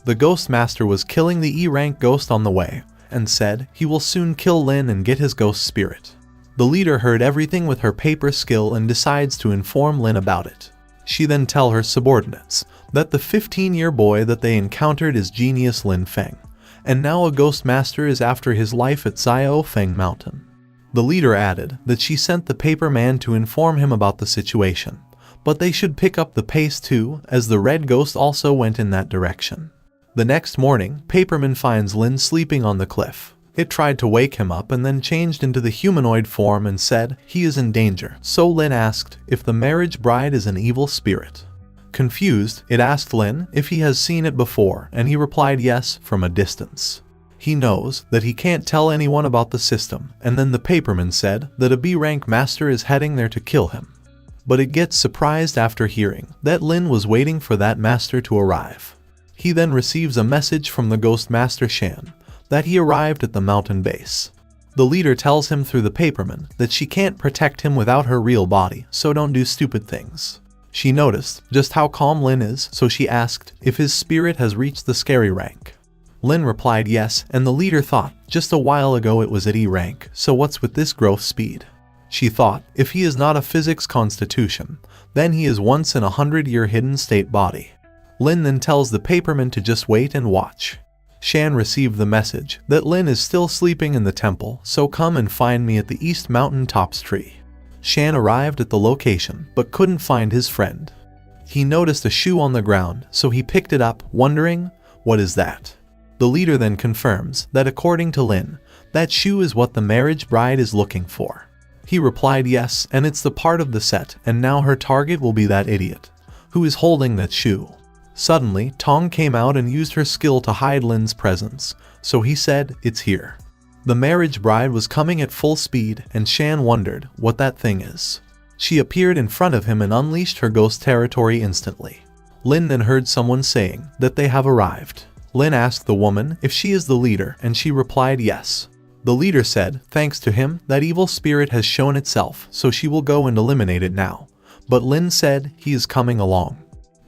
The Ghost Master was killing the E-rank ghost on the way, and said he will soon kill Lin and get his ghost spirit. The leader heard everything with her paper skill and decides to inform Lin about it. She then tells her subordinates that the 15-year boy that they encountered is genius Lin Feng, and now a ghost master is after his life at Feng Mountain. The leader added that she sent the paper man to inform him about the situation, but they should pick up the pace too, as the red ghost also went in that direction. The next morning, Paperman finds Lin sleeping on the cliff. It tried to wake him up and then changed into the humanoid form and said he is in danger, so Lin asked if the marriage bride is an evil spirit. Confused, it asked Lin if he has seen it before, and he replied yes from a distance. He knows that he can't tell anyone about the system, and then the Paperman said that a B-rank master is heading there to kill him. But it gets surprised after hearing that Lin was waiting for that master to arrive. He then receives a message from the ghost master Shan that he arrived at the mountain base. The leader tells him through the Paperman that she can't protect him without her real body, so don't do stupid things. She noticed just how calm Lin is, so she asked if his spirit has reached the scary rank. Lin replied yes, and the leader thought just a while ago it was at E rank, so what's with this growth speed? She thought if he is not a physics constitution, then he is once in a 100-year hidden state body. Lin then tells the Paperman to just wait and watch. Shan received the message that Lin is still sleeping in the temple, so come and find me at the East Mountain Tops tree. Shan arrived at the location but couldn't find his friend. He noticed a shoe on the ground, so he picked it up, wondering, what is that? The leader then confirms that according to Lin, that shoe is what the marriage bride is looking for. He replied yes, and it's the part of the set, and now her target will be that idiot who is holding that shoe. Suddenly, Tong came out and used her skill to hide Lin's presence, so he said, it's here. The marriage bride was coming at full speed, and Shan wondered what that thing is. She appeared in front of him and unleashed her ghost territory instantly. Lin then heard someone saying that they have arrived. Lin asked the woman if she is the leader, and she replied yes. The leader said, thanks to him, that evil spirit has shown itself, so she will go and eliminate it now. But Lin said he is coming along.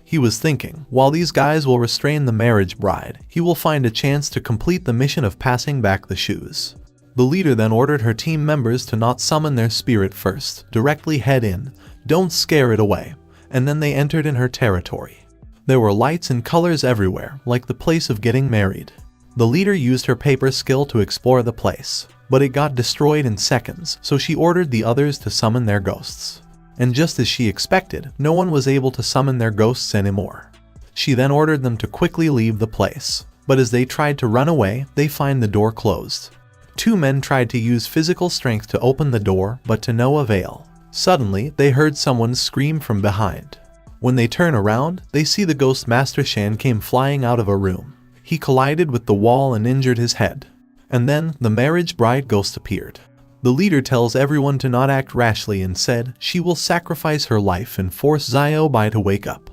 He was thinking, while these guys will restrain the marriage bride, he will find a chance to complete the mission of passing back the shoes. The leader then ordered her team members to not summon their spirit first, directly head in, don't scare it away, and then they entered in her territory. There were lights and colors everywhere, like the place of getting married. The leader used her paper skill to explore the place, but it got destroyed in seconds, so she ordered the others to summon their ghosts. And just as she expected, no one was able to summon their ghosts anymore. She then ordered them to quickly leave the place, but as they tried to run away, they find the door closed. Two men tried to use physical strength to open the door, but to no avail. Suddenly, they heard someone scream from behind. When they turn around, they see the ghost master Shan came flying out of a room. He collided with the wall and injured his head. And then, the marriage bride ghost appeared. The leader tells everyone to not act rashly and said she will sacrifice her life and force Bai to wake up.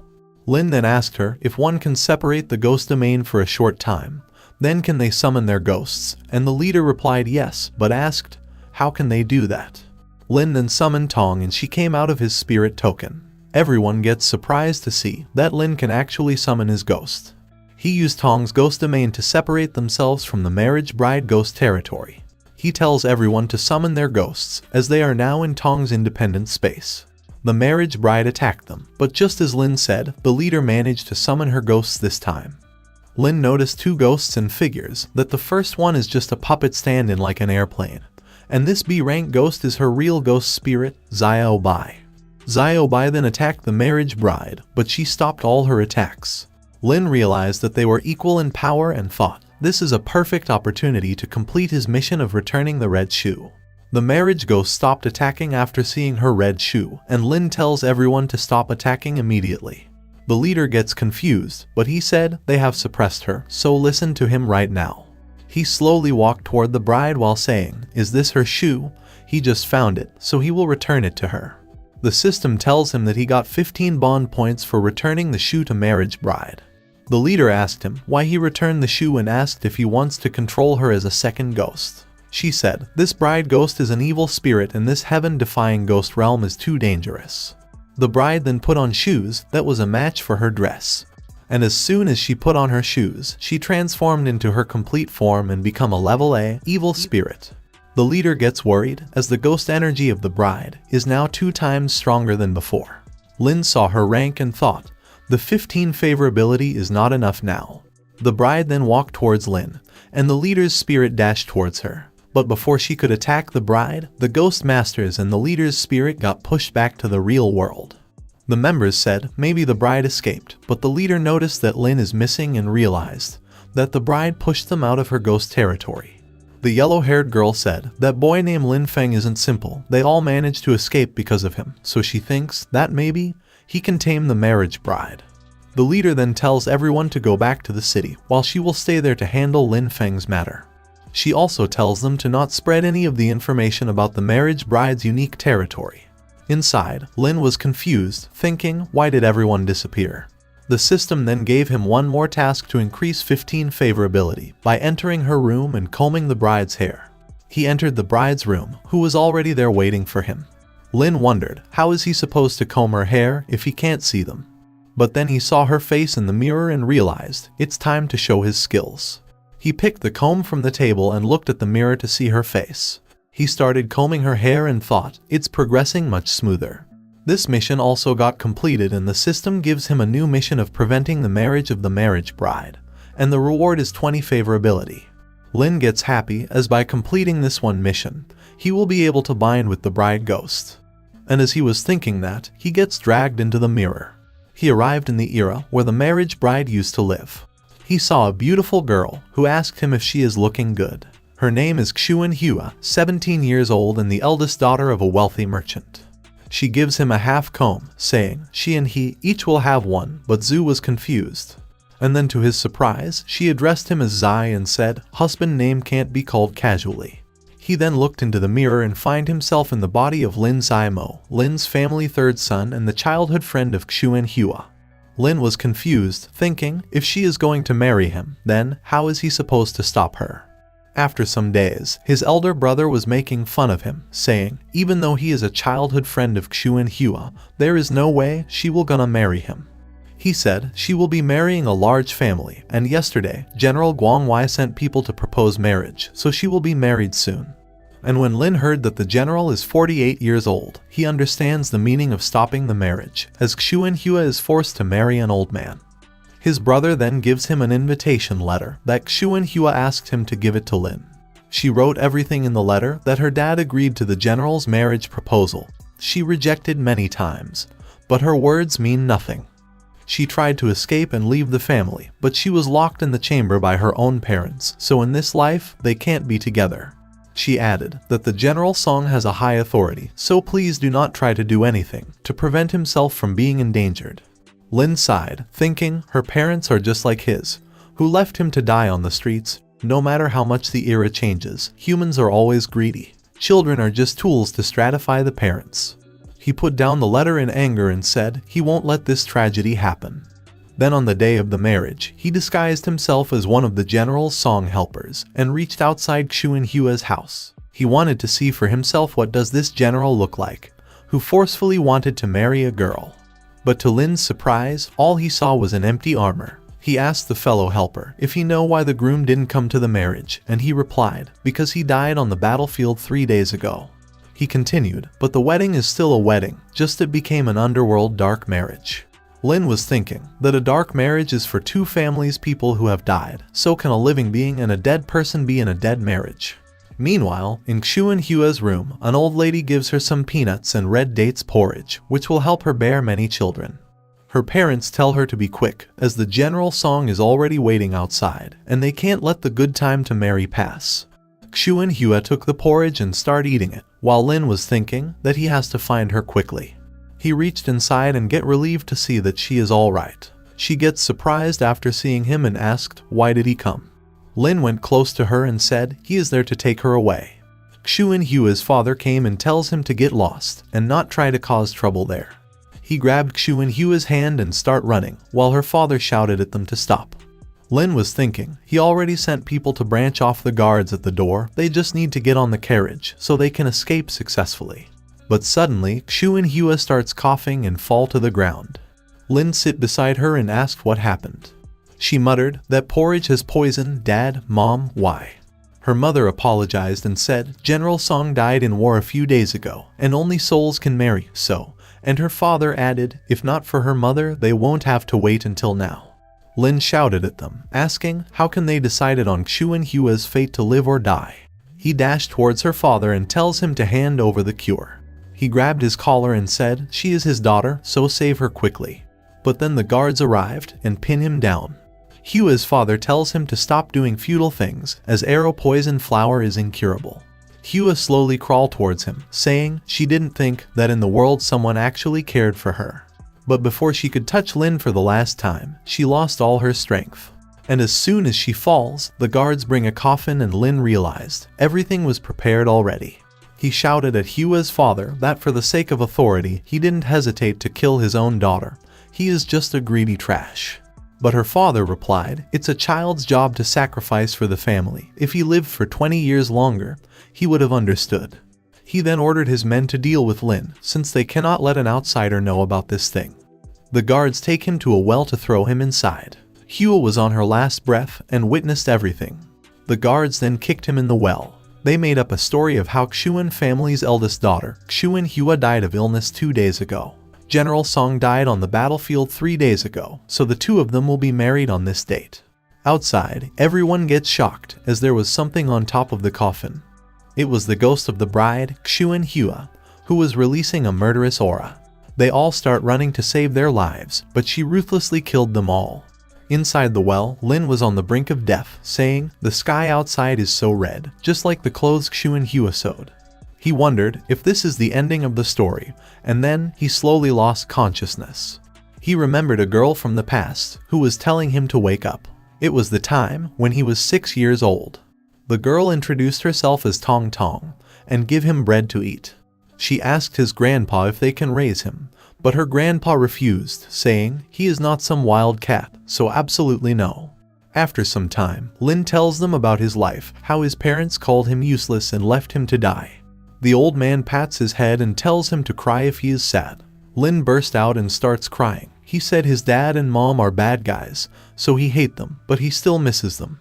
Lin then asked her if one can separate the ghost domain for a short time, then can they summon their ghosts, and the leader replied yes, but asked, how can they do that? Lin then summoned Tong and she came out of his spirit token. Everyone gets surprised to see that Lin can actually summon his ghost. He used Tong's ghost domain to separate themselves from the marriage bride ghost territory. He tells everyone to summon their ghosts, as they are now in Tong's independent space. The marriage bride attacked them, but just as Lin said, the leader managed to summon her ghosts this time. Lin noticed two ghosts and figures that the first one is just a puppet stand-in like an airplane, and this B-rank ghost is her real ghost spirit, Bai. Bai then attacked the marriage bride, but she stopped all her attacks. Lin realized that they were equal in power and thought, this is a perfect opportunity to complete his mission of returning the red shoe. The marriage ghost stopped attacking after seeing her red shoe, and Lin tells everyone to stop attacking immediately. The leader gets confused, but he said they have suppressed her, so listen to him right now. He slowly walked toward the bride while saying, is this her shoe? He just found it, so he will return it to her. The system tells him that he got 15 bond points for returning the shoe to marriage bride. The leader asked him why he returned the shoe and asked if he wants to control her as a second ghost. She said, this bride ghost is an evil spirit and this heaven-defying ghost realm is too dangerous. The bride then put on shoes that was a match for her dress. And as soon as she put on her shoes, she transformed into her complete form and become a level A evil spirit. The leader gets worried as the ghost energy of the bride is now 2 times stronger than before. Lin saw her rank and thought, the 15 favorability is not enough now. The bride then walked towards Lin, and the leader's spirit dashed towards her. But before she could attack the bride, the ghost masters and the leader's spirit got pushed back to the real world. The members said maybe the bride escaped, but the leader noticed that Lin is missing and realized that the bride pushed them out of her ghost territory. The yellow-haired girl said that boy named Lin Feng isn't simple, they all managed to escape because of him, so she thinks that maybe he can tame the marriage bride. The leader then tells everyone to go back to the city, while she will stay there to handle Lin Feng's matter. She also tells them to not spread any of the information about the marriage bride's unique territory. Inside, Lin was confused, thinking, why did everyone disappear? The system then gave him one more task to increase 15 favorability by entering her room and combing the bride's hair. He entered the bride's room, who was already there waiting for him. Lin wondered, how is he supposed to comb her hair if he can't see them? But then he saw her face in the mirror and realized, it's time to show his skills. He picked the comb from the table and looked at the mirror to see her face. He started combing her hair and thought, it's progressing much smoother. This mission also got completed and the system gives him a new mission of preventing the marriage of the marriage bride, and the reward is 20 favorability. Lin gets happy as by completing this one mission, he will be able to bind with the bride ghost. And as he was thinking that, he gets dragged into the mirror. He arrived in the era where the marriage bride used to live. He saw a beautiful girl who asked him if she is looking good. Her name is Xuan Hua, 17 years old and the eldest daughter of a wealthy merchant. She gives him a half comb, saying she and he each will have one, but Zhu was confused. And then to his surprise, she addressed him as Zai and said, husband name can't be called casually. He then looked into the mirror and find himself in the body of Lin Zaimo, Lin's family third son and the childhood friend of Xuan Hua. Lin was confused, thinking, if she is going to marry him, then how is he supposed to stop her? After some days, his elder brother was making fun of him, saying, even though he is a childhood friend of Xuan Hua, there is no way she will gonna marry him. He said she will be marrying a large family, and yesterday, General Guangwei sent people to propose marriage, so she will be married soon. And when Lin heard that the general is 48 years old, he understands the meaning of stopping the marriage, as Xuan Hua is forced to marry an old man. His brother then gives him an invitation letter that Xuan Hua asked him to give it to Lin. She wrote everything in the letter that her dad agreed to the general's marriage proposal. She rejected many times, but her words mean nothing. She tried to escape and leave the family, but she was locked in the chamber by her own parents, so in this life, they can't be together. She added that the general Song has a high authority, so please do not try to do anything to prevent himself from being endangered. Lin sighed, thinking her parents are just like his, who left him to die on the streets. No matter how much the era changes, humans are always greedy. Children are just tools to stratify the parents. He put down the letter in anger and said he won't let this tragedy happen. Then on the day of the marriage, he disguised himself as one of the general's Song helpers and reached outside Xuan Hua's house. He wanted to see for himself what does this general look like, who forcefully wanted to marry a girl. But to Lin's surprise, all he saw was an empty armor. He asked the fellow helper if he know why the groom didn't come to the marriage, and he replied, because he died on the battlefield 3 days ago. He continued, but the wedding is still a wedding, just it became an underworld dark marriage. Lin was thinking that a dark marriage is for two families people who have died, so can a living being and a dead person be in a dead marriage? Meanwhile, in Xuan Hua's room, an old lady gives her some peanuts and red dates porridge, which will help her bear many children. Her parents tell her to be quick, as the general Song is already waiting outside, and they can't let the good time to marry pass. Xuan Hua took the porridge and started eating it, while Lin was thinking that he has to find her quickly. He reached inside and get relieved to see that she is alright. She gets surprised after seeing him and asked, why did he come? Lin went close to her and said he is there to take her away. Xuan Hua's father came and tells him to get lost and not try to cause trouble there. He grabbed Xuan Hua's hand and start running, while her father shouted at them to stop. Lin was thinking he already sent people to branch off the guards at the door, they just need to get on the carriage so they can escape successfully. But suddenly, Xuan Hua starts coughing and fall to the ground. Lin sit beside her and asked what happened. She muttered that porridge has poisoned Dad, Mom, why? Her mother apologized and said, General Song died in war a few days ago, and only souls can marry, so. And her father added, if not for her mother, they won't have to wait until now. Lin shouted at them, asking, how can they decided on Xu and Hua's fate to live or die? He dashed towards her father and tells him to hand over the cure. He grabbed his collar and said, she is his daughter, so save her quickly. But then the guards arrived and pin him down. Hua's father tells him to stop doing futile things, as arrow poison flower is incurable. Hua slowly crawled towards him, saying she didn't think that in the world someone actually cared for her. But before she could touch Lin for the last time, she lost all her strength. And as soon as she falls, the guards bring a coffin and Lin realized everything was prepared already. He shouted at Hua's father that for the sake of authority, he didn't hesitate to kill his own daughter. He is just a greedy trash. But her father replied, it's a child's job to sacrifice for the family. If he lived for 20 years longer, he would have understood. He then ordered his men to deal with Lin, since they cannot let an outsider know about this thing. The guards take him to a well to throw him inside. Hua was on her last breath and witnessed everything. The guards then kicked him in the well. They made up a story of how Xuan family's eldest daughter, Xuan Hua, died of illness 2 days ago. General Song died on the battlefield 3 days ago, so the two of them will be married on this date. Outside, everyone gets shocked as there was something on top of the coffin. It was the ghost of the bride, Xuan Hua, who was releasing a murderous aura. They all start running to save their lives, but she ruthlessly killed them all. Inside the well, Lin was on the brink of death, saying, the sky outside is so red, just like the clothes Xuan Hua sewed. He wondered if this is the ending of the story, and then he slowly lost consciousness. He remembered a girl from the past who was telling him to wake up. It was the time when he was 6 years old. The girl introduced herself as Tong Tong and give him bread to eat. She asked his grandpa if they can raise him, but her grandpa refused, saying he is not some wild cat, so absolutely no. After some time, Lin tells them about his life, how his parents called him useless and left him to die. The old man pats his head and tells him to cry if he is sad. Lin bursts out and starts crying. He said his dad and mom are bad guys, so he hates them, but he still misses them.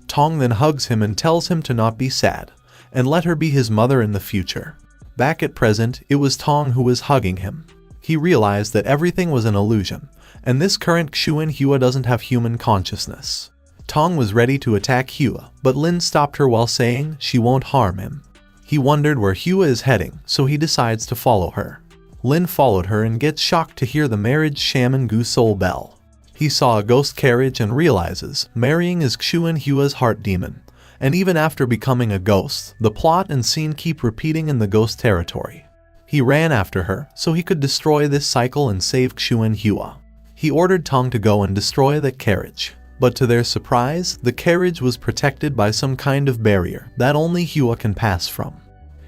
Tong then hugs him and tells him to not be sad, and let her be his mother in the future. Back at present, it was Tong who was hugging him. He realized that everything was an illusion, and this current Xuan Hua doesn't have human consciousness. Tong was ready to attack Hua, but Lin stopped her while saying she won't harm him. He wondered where Hua is heading, so he decides to follow her. Lin followed her and gets shocked to hear the marriage shaman Gu Soul bell. He saw a ghost carriage and realizes marrying is Xuan Hua's heart demon, and even after becoming a ghost, the plot and scene keep repeating in the ghost territory. He ran after her so he could destroy this cycle and save Xuan Hua. He ordered Tong to go and destroy that carriage. But to their surprise, the carriage was protected by some kind of barrier that only Hua can pass from.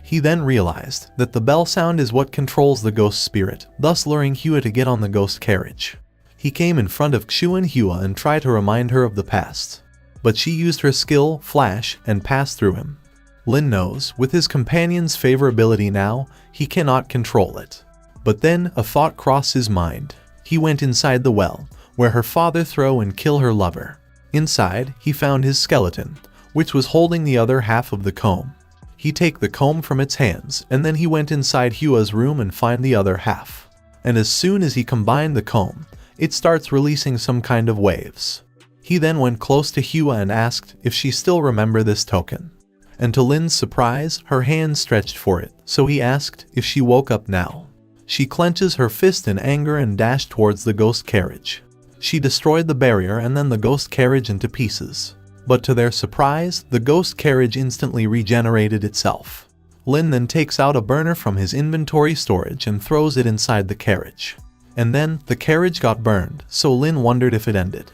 He then realized that the bell sound is what controls the ghost spirit, thus luring Hua to get on the ghost carriage. He came in front of Xuan Hua and tried to remind her of the past. But she used her skill, Flash, and passed through him. Lin knows, with his companion's favorability now, he cannot control it. But then a thought crossed his mind. He went inside the well, where her father throw and kill her lover. Inside, he found his skeleton, which was holding the other half of the comb. He take the comb from its hands, and then he went inside Hua's room and find the other half. And as soon as he combined the comb, it starts releasing some kind of waves. He then went close to Hua and asked if she still remember this token. And to Lin's surprise, her hand stretched for it, so he asked if she woke up now. She clenches her fist in anger and dashed towards the ghost carriage. She destroyed the barrier and then the ghost carriage into pieces. But to their surprise, the ghost carriage instantly regenerated itself. Lin then takes out a burner from his inventory storage and throws it inside the carriage. And then, the carriage got burned, so Lin wondered if it ended.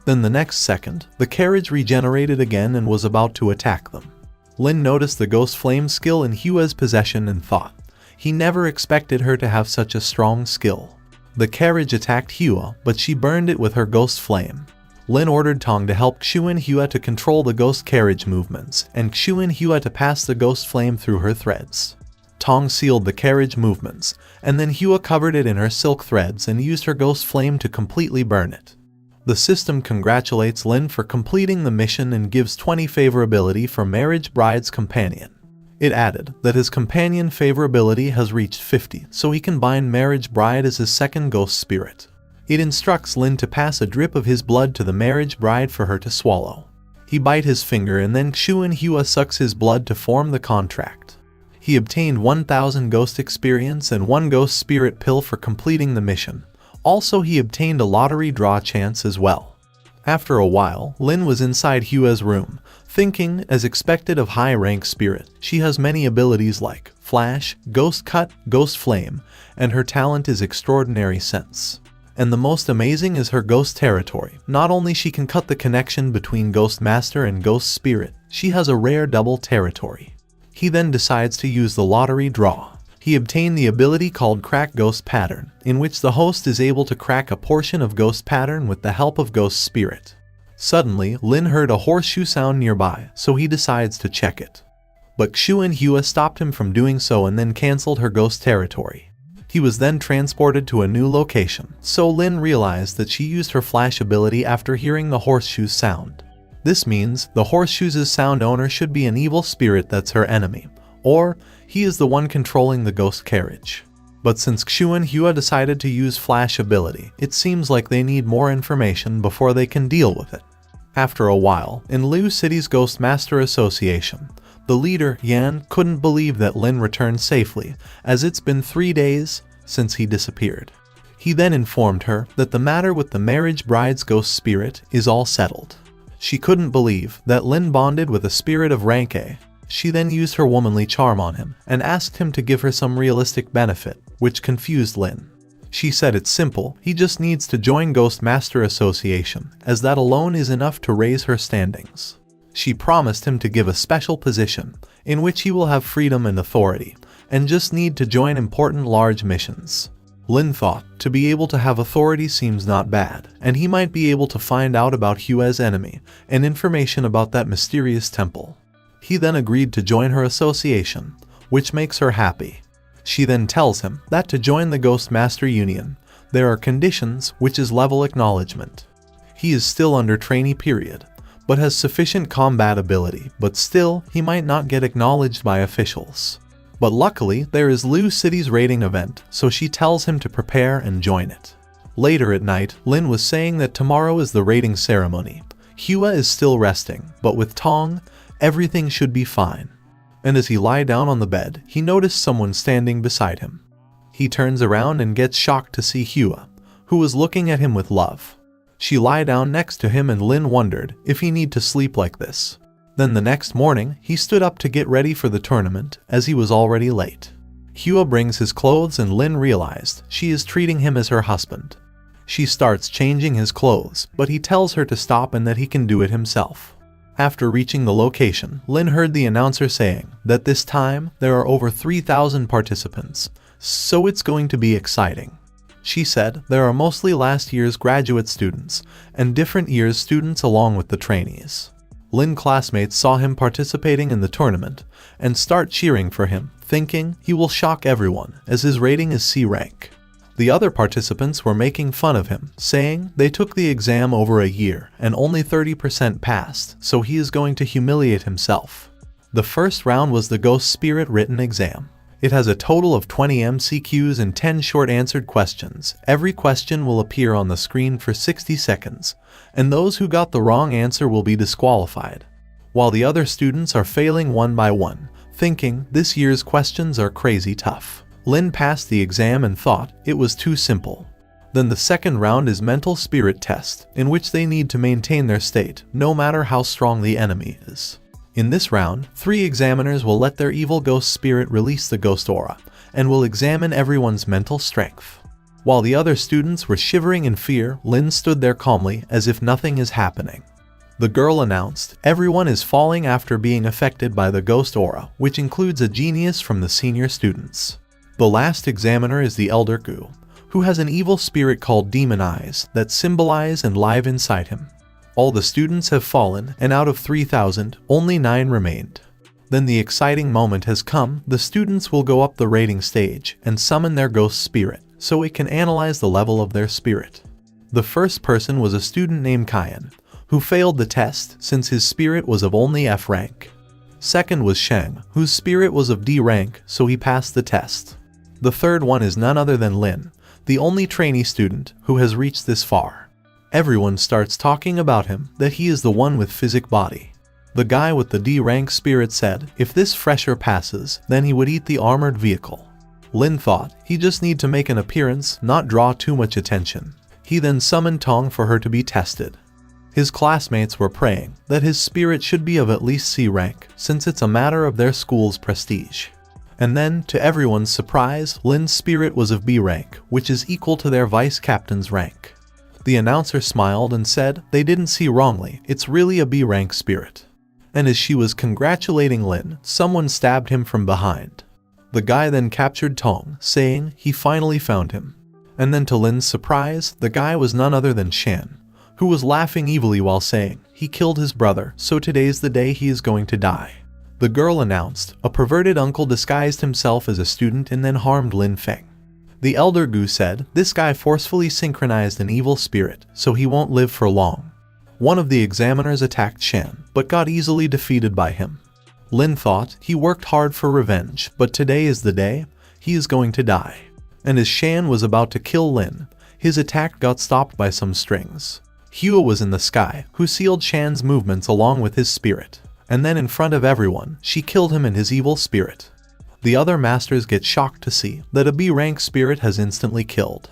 Then the next second, the carriage regenerated again and was about to attack them. Lin noticed the ghost flame skill in Hua's possession and thought, he never expected her to have such a strong skill. The carriage attacked Hua, but she burned it with her ghost flame. Lin ordered Tong to help Xuan Hua to control the ghost carriage movements, and Xuan Hua to pass the ghost flame through her threads. Tong sealed the carriage movements, and then Hua covered it in her silk threads and used her ghost flame to completely burn it. The system congratulates Lin for completing the mission and gives 20 favorability for marriage bride's companion. It added that his companion favorability has reached 50, so he can bind marriage bride as his second ghost spirit. It instructs Lin to pass a drip of his blood to the marriage bride for her to swallow. He bite his finger and then Xuan Hua sucks his blood to form the contract. He obtained 1000 ghost experience and 1 ghost spirit pill for completing the mission. Also, he obtained a lottery draw chance as well. After a while, Lin was inside Hua's room, thinking, as expected of high-rank spirit, she has many abilities like Flash, Ghost Cut, Ghost Flame, and her talent is Extraordinary Sense. And the most amazing is her ghost territory. Not only she can cut the connection between Ghost Master and Ghost Spirit, she has a rare double territory. He then decides to use the lottery draw. He obtained the ability called Crack Ghost Pattern, in which the host is able to crack a portion of Ghost Pattern with the help of Ghost Spirit. Suddenly, Lin heard a horseshoe sound nearby, so he decides to check it. But Xuan Hua stopped him from doing so and then cancelled her ghost territory. He was then transported to a new location, so Lin realized that she used her flash ability after hearing the horseshoe's sound. This means the horseshoe's sound owner should be an evil spirit that's her enemy, or he is the one controlling the ghost carriage. But since Xuan Hua decided to use flash ability, it seems like they need more information before they can deal with it. After a while, in Liu City's Ghost Master Association, the leader, Yan, couldn't believe that Lin returned safely, as it's been 3 days since he disappeared. He then informed her that the matter with the marriage bride's ghost spirit is all settled. She couldn't believe that Lin bonded with a spirit of rank A. She then used her womanly charm on him and asked him to give her some realistic benefit, which confused Lin. She said it's simple, he just needs to join Ghost Master Association, as that alone is enough to raise her standings. She promised him to give a special position, in which he will have freedom and authority, and just need to join important large missions. Lin thought to be able to have authority seems not bad, and he might be able to find out about Hua's enemy and information about that mysterious temple. He then agreed to join her association, which makes her happy. She then tells him that to join the Ghost Master Union, there are conditions, which is level acknowledgement. He is still under trainee period, but has sufficient combat ability, but still, he might not get acknowledged by officials. But luckily, there is Liu City's raiding event, so she tells him to prepare and join it. Later at night, Lin was saying that tomorrow is the raiding ceremony. Hua is still resting, but with Tong, everything should be fine. And as he lie down on the bed, he noticed someone standing beside him. He turns around and gets shocked to see Hua, who was looking at him with love. She lie down next to him and Lin wondered if he need to sleep like this. Then the next morning, he stood up to get ready for the tournament, as he was already late. Hua brings his clothes and Lin realized she is treating him as her husband. She starts changing his clothes, but he tells her to stop and that he can do it himself. After reaching the location, Lin heard the announcer saying that this time there are over 3,000 participants, so it's going to be exciting. She said there are mostly last year's graduate students and different year's students along with the trainees. Lin classmates saw him participating in the tournament and start cheering for him, thinking he will shock everyone as his rating is C rank. The other participants were making fun of him, saying they took the exam over a year and only 30% passed, so he is going to humiliate himself. The first round was the Ghost Spirit written exam. It has a total of 20 MCQs and 10 short answered questions. Every question will appear on the screen for 60 seconds, and those who got the wrong answer will be disqualified, while the other students are failing one by one, thinking this year's questions are crazy tough. Lin passed the exam and thought it was too simple. Then the second round is mental spirit test, in which they need to maintain their state, no matter how strong the enemy is. In this round, 3 examiners will let their evil ghost spirit release the ghost aura, and will examine everyone's mental strength. While the other students were shivering in fear, Lin stood there calmly as if nothing is happening. The girl announced, everyone is falling after being affected by the ghost aura, which includes a genius from the senior students. The last examiner is the Elder Gu, who has an evil spirit called Demon Eyes that symbolize and live inside him. All the students have fallen, and out of 3,000, only 9 remained. Then the exciting moment has come. The students will go up the rating stage and summon their ghost spirit, so it can analyze the level of their spirit. The first person was a student named Kyan, who failed the test since his spirit was of only F rank. Second was Sheng, whose spirit was of D rank, so he passed the test. The third one is none other than Lin, the only trainee student who has reached this far. Everyone starts talking about him, that he is the one with physic body. The guy with the D rank spirit said if this fresher passes, then he would eat the armored vehicle. Lin thought he just need to make an appearance, not draw too much attention. He then summoned Tong for her to be tested. His classmates were praying that his spirit should be of at least C rank, since it's a matter of their school's prestige. And then, to everyone's surprise, Lin's spirit was of B rank, which is equal to their vice captain's rank. The announcer smiled and said they didn't see wrongly, it's really a B rank spirit. And as she was congratulating Lin, someone stabbed him from behind. The guy then captured Tong, saying he finally found him. And then to Lin's surprise, the guy was none other than Shan, who was laughing evilly while saying he killed his brother, so today's the day he is going to die. The girl announced a perverted uncle disguised himself as a student and then harmed Lin Feng. The elder Gu said this guy forcefully synchronized an evil spirit, so he won't live for long. One of the examiners attacked Shan, but got easily defeated by him. Lin thought he worked hard for revenge, but today is the day he is going to die. And as Shan was about to kill Lin, his attack got stopped by some strings. Hua was in the sky, who sealed Shan's movements along with his spirit. And then in front of everyone, she killed him and his evil spirit. The other masters get shocked to see that a B-rank spirit has instantly killed.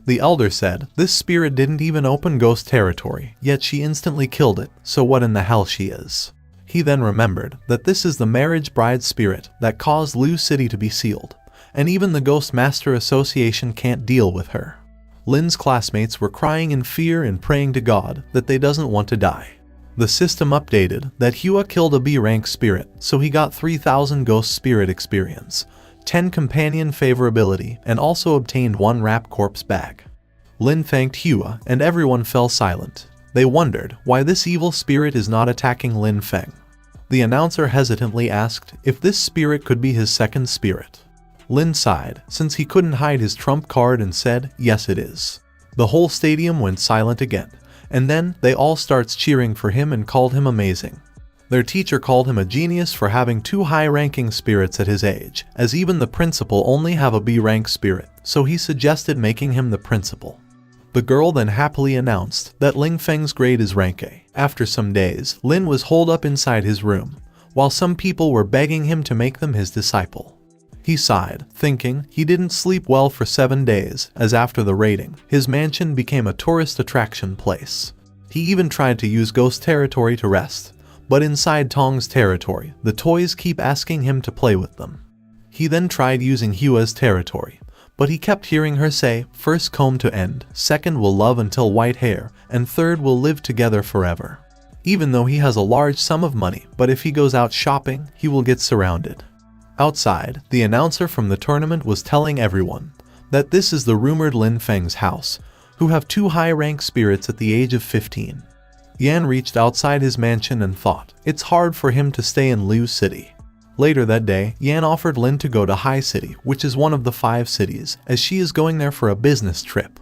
The elder said this spirit didn't even open ghost territory, yet she instantly killed it, so what in the hell she is. He then remembered that this is the marriage bride spirit that caused Lu City to be sealed, and even the Ghost Master Association can't deal with her. Lin's classmates were crying in fear and praying to God that they doesn't want to die. The system updated that Hua killed a B-rank spirit, so he got 3000 ghost spirit experience, 10 companion favorability, and also obtained 1 wrap corpse bag. Lin thanked Hua and everyone fell silent. They wondered why this evil spirit is not attacking Lin Feng. The announcer hesitantly asked if this spirit could be his second spirit. Lin sighed, since he couldn't hide his trump card, and said, yes it is. The whole stadium went silent again, and then they all starts cheering for him and called him amazing. Their teacher called him a genius for having 2 high-ranking spirits at his age, as even the principal only have a B-rank spirit, so he suggested making him the principal. The girl then happily announced that Lin Feng's grade is rank A. After some days, Lin was holed up inside his room, while some people were begging him to make them his disciple. He sighed, thinking he didn't sleep well for 7 days, as after the raiding, his mansion became a tourist attraction place. He even tried to use ghost territory to rest, but inside Tong's territory, the toys keep asking him to play with them. He then tried using Hua's territory, but he kept hearing her say, first comb to end, second will love until white hair, and third will live together forever. Even though he has a large sum of money, but if he goes out shopping, he will get surrounded. Outside, the announcer from the tournament was telling everyone that this is the rumored Lin Feng's house, who have 2 high-rank spirits at the age of 15. Yan reached outside his mansion and thought it's hard for him to stay in Lu City. Later that day, Yan offered Lin to go to High City, which is one of the 5 cities, as she is going there for a business trip.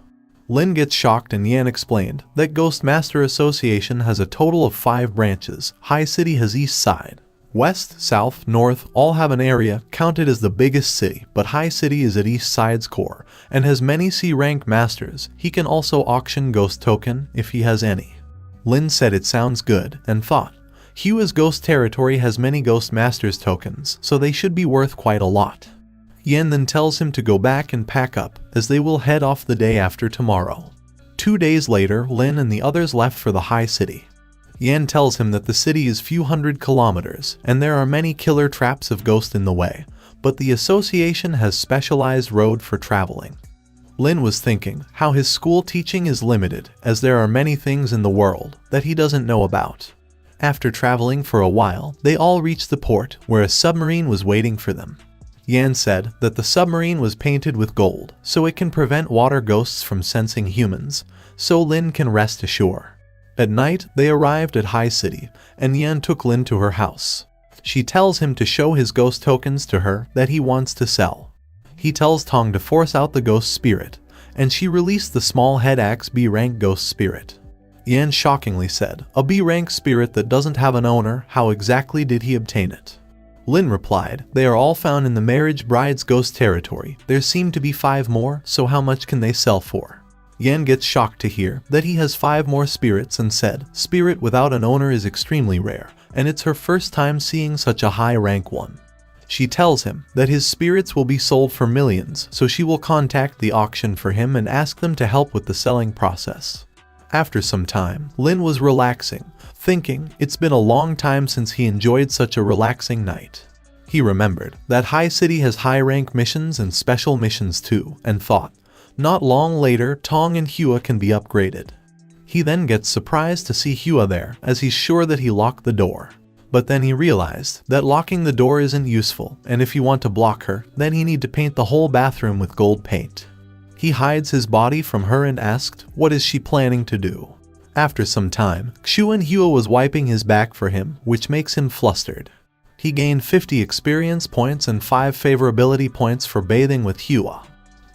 Lin gets shocked and Yan explained that Ghost Master Association has a total of 5 branches. High City has east side. West, south, north all have an area counted as the biggest city, but High City is at east side's core and has many C-rank masters. He can also auction ghost token if he has any. Lin said it sounds good and thought Hua's ghost territory has many ghost masters tokens, so they should be worth quite a lot. Yan then tells him to go back and pack up, as they will head off the day after tomorrow. 2 days later, Lin and the others left for the High City. Yan tells him that the city is few hundred kilometers, and there are many killer traps of ghosts in the way, but the association has specialized road for traveling. Lin was thinking how his school teaching is limited, as there are many things in the world that he doesn't know about. After traveling for a while, they all reached the port, where a submarine was waiting for them. Yan said that the submarine was painted with gold, so it can prevent water ghosts from sensing humans, so Lin can rest ashore. At night, they arrived at High City, and Yan took Lin to her house. She tells him to show his ghost tokens to her that he wants to sell. He tells Tong to force out the ghost spirit, and she released the small head axe B-rank ghost spirit. Yan shockingly said, "A B-rank spirit that doesn't have an owner, how exactly did he obtain it?" Lin replied, "They are all found in the marriage bride's ghost territory. There seem to be 5 more, so how much can they sell for?" Yan gets shocked to hear that he has 5 more spirits and said, "Spirit without an owner is extremely rare, and it's her first time seeing such a high rank one." She tells him that his spirits will be sold for millions, so she will contact the auction for him and ask them to help with the selling process. After some time, Lin was relaxing, thinking it's been a long time since he enjoyed such a relaxing night. He remembered that High City has high-rank missions and special missions too, and thought, not long later Tong and Hua can be upgraded. He then gets surprised to see Hua there, as he's sure that he locked the door. But then he realized that locking the door isn't useful, and if you want to block her, then he need to paint the whole bathroom with gold paint. He hides his body from her and asked, what is she planning to do? After some time, Xuan Hua was wiping his back for him, which makes him flustered. He gained 50 experience points and 5 favorability points for bathing with Hua.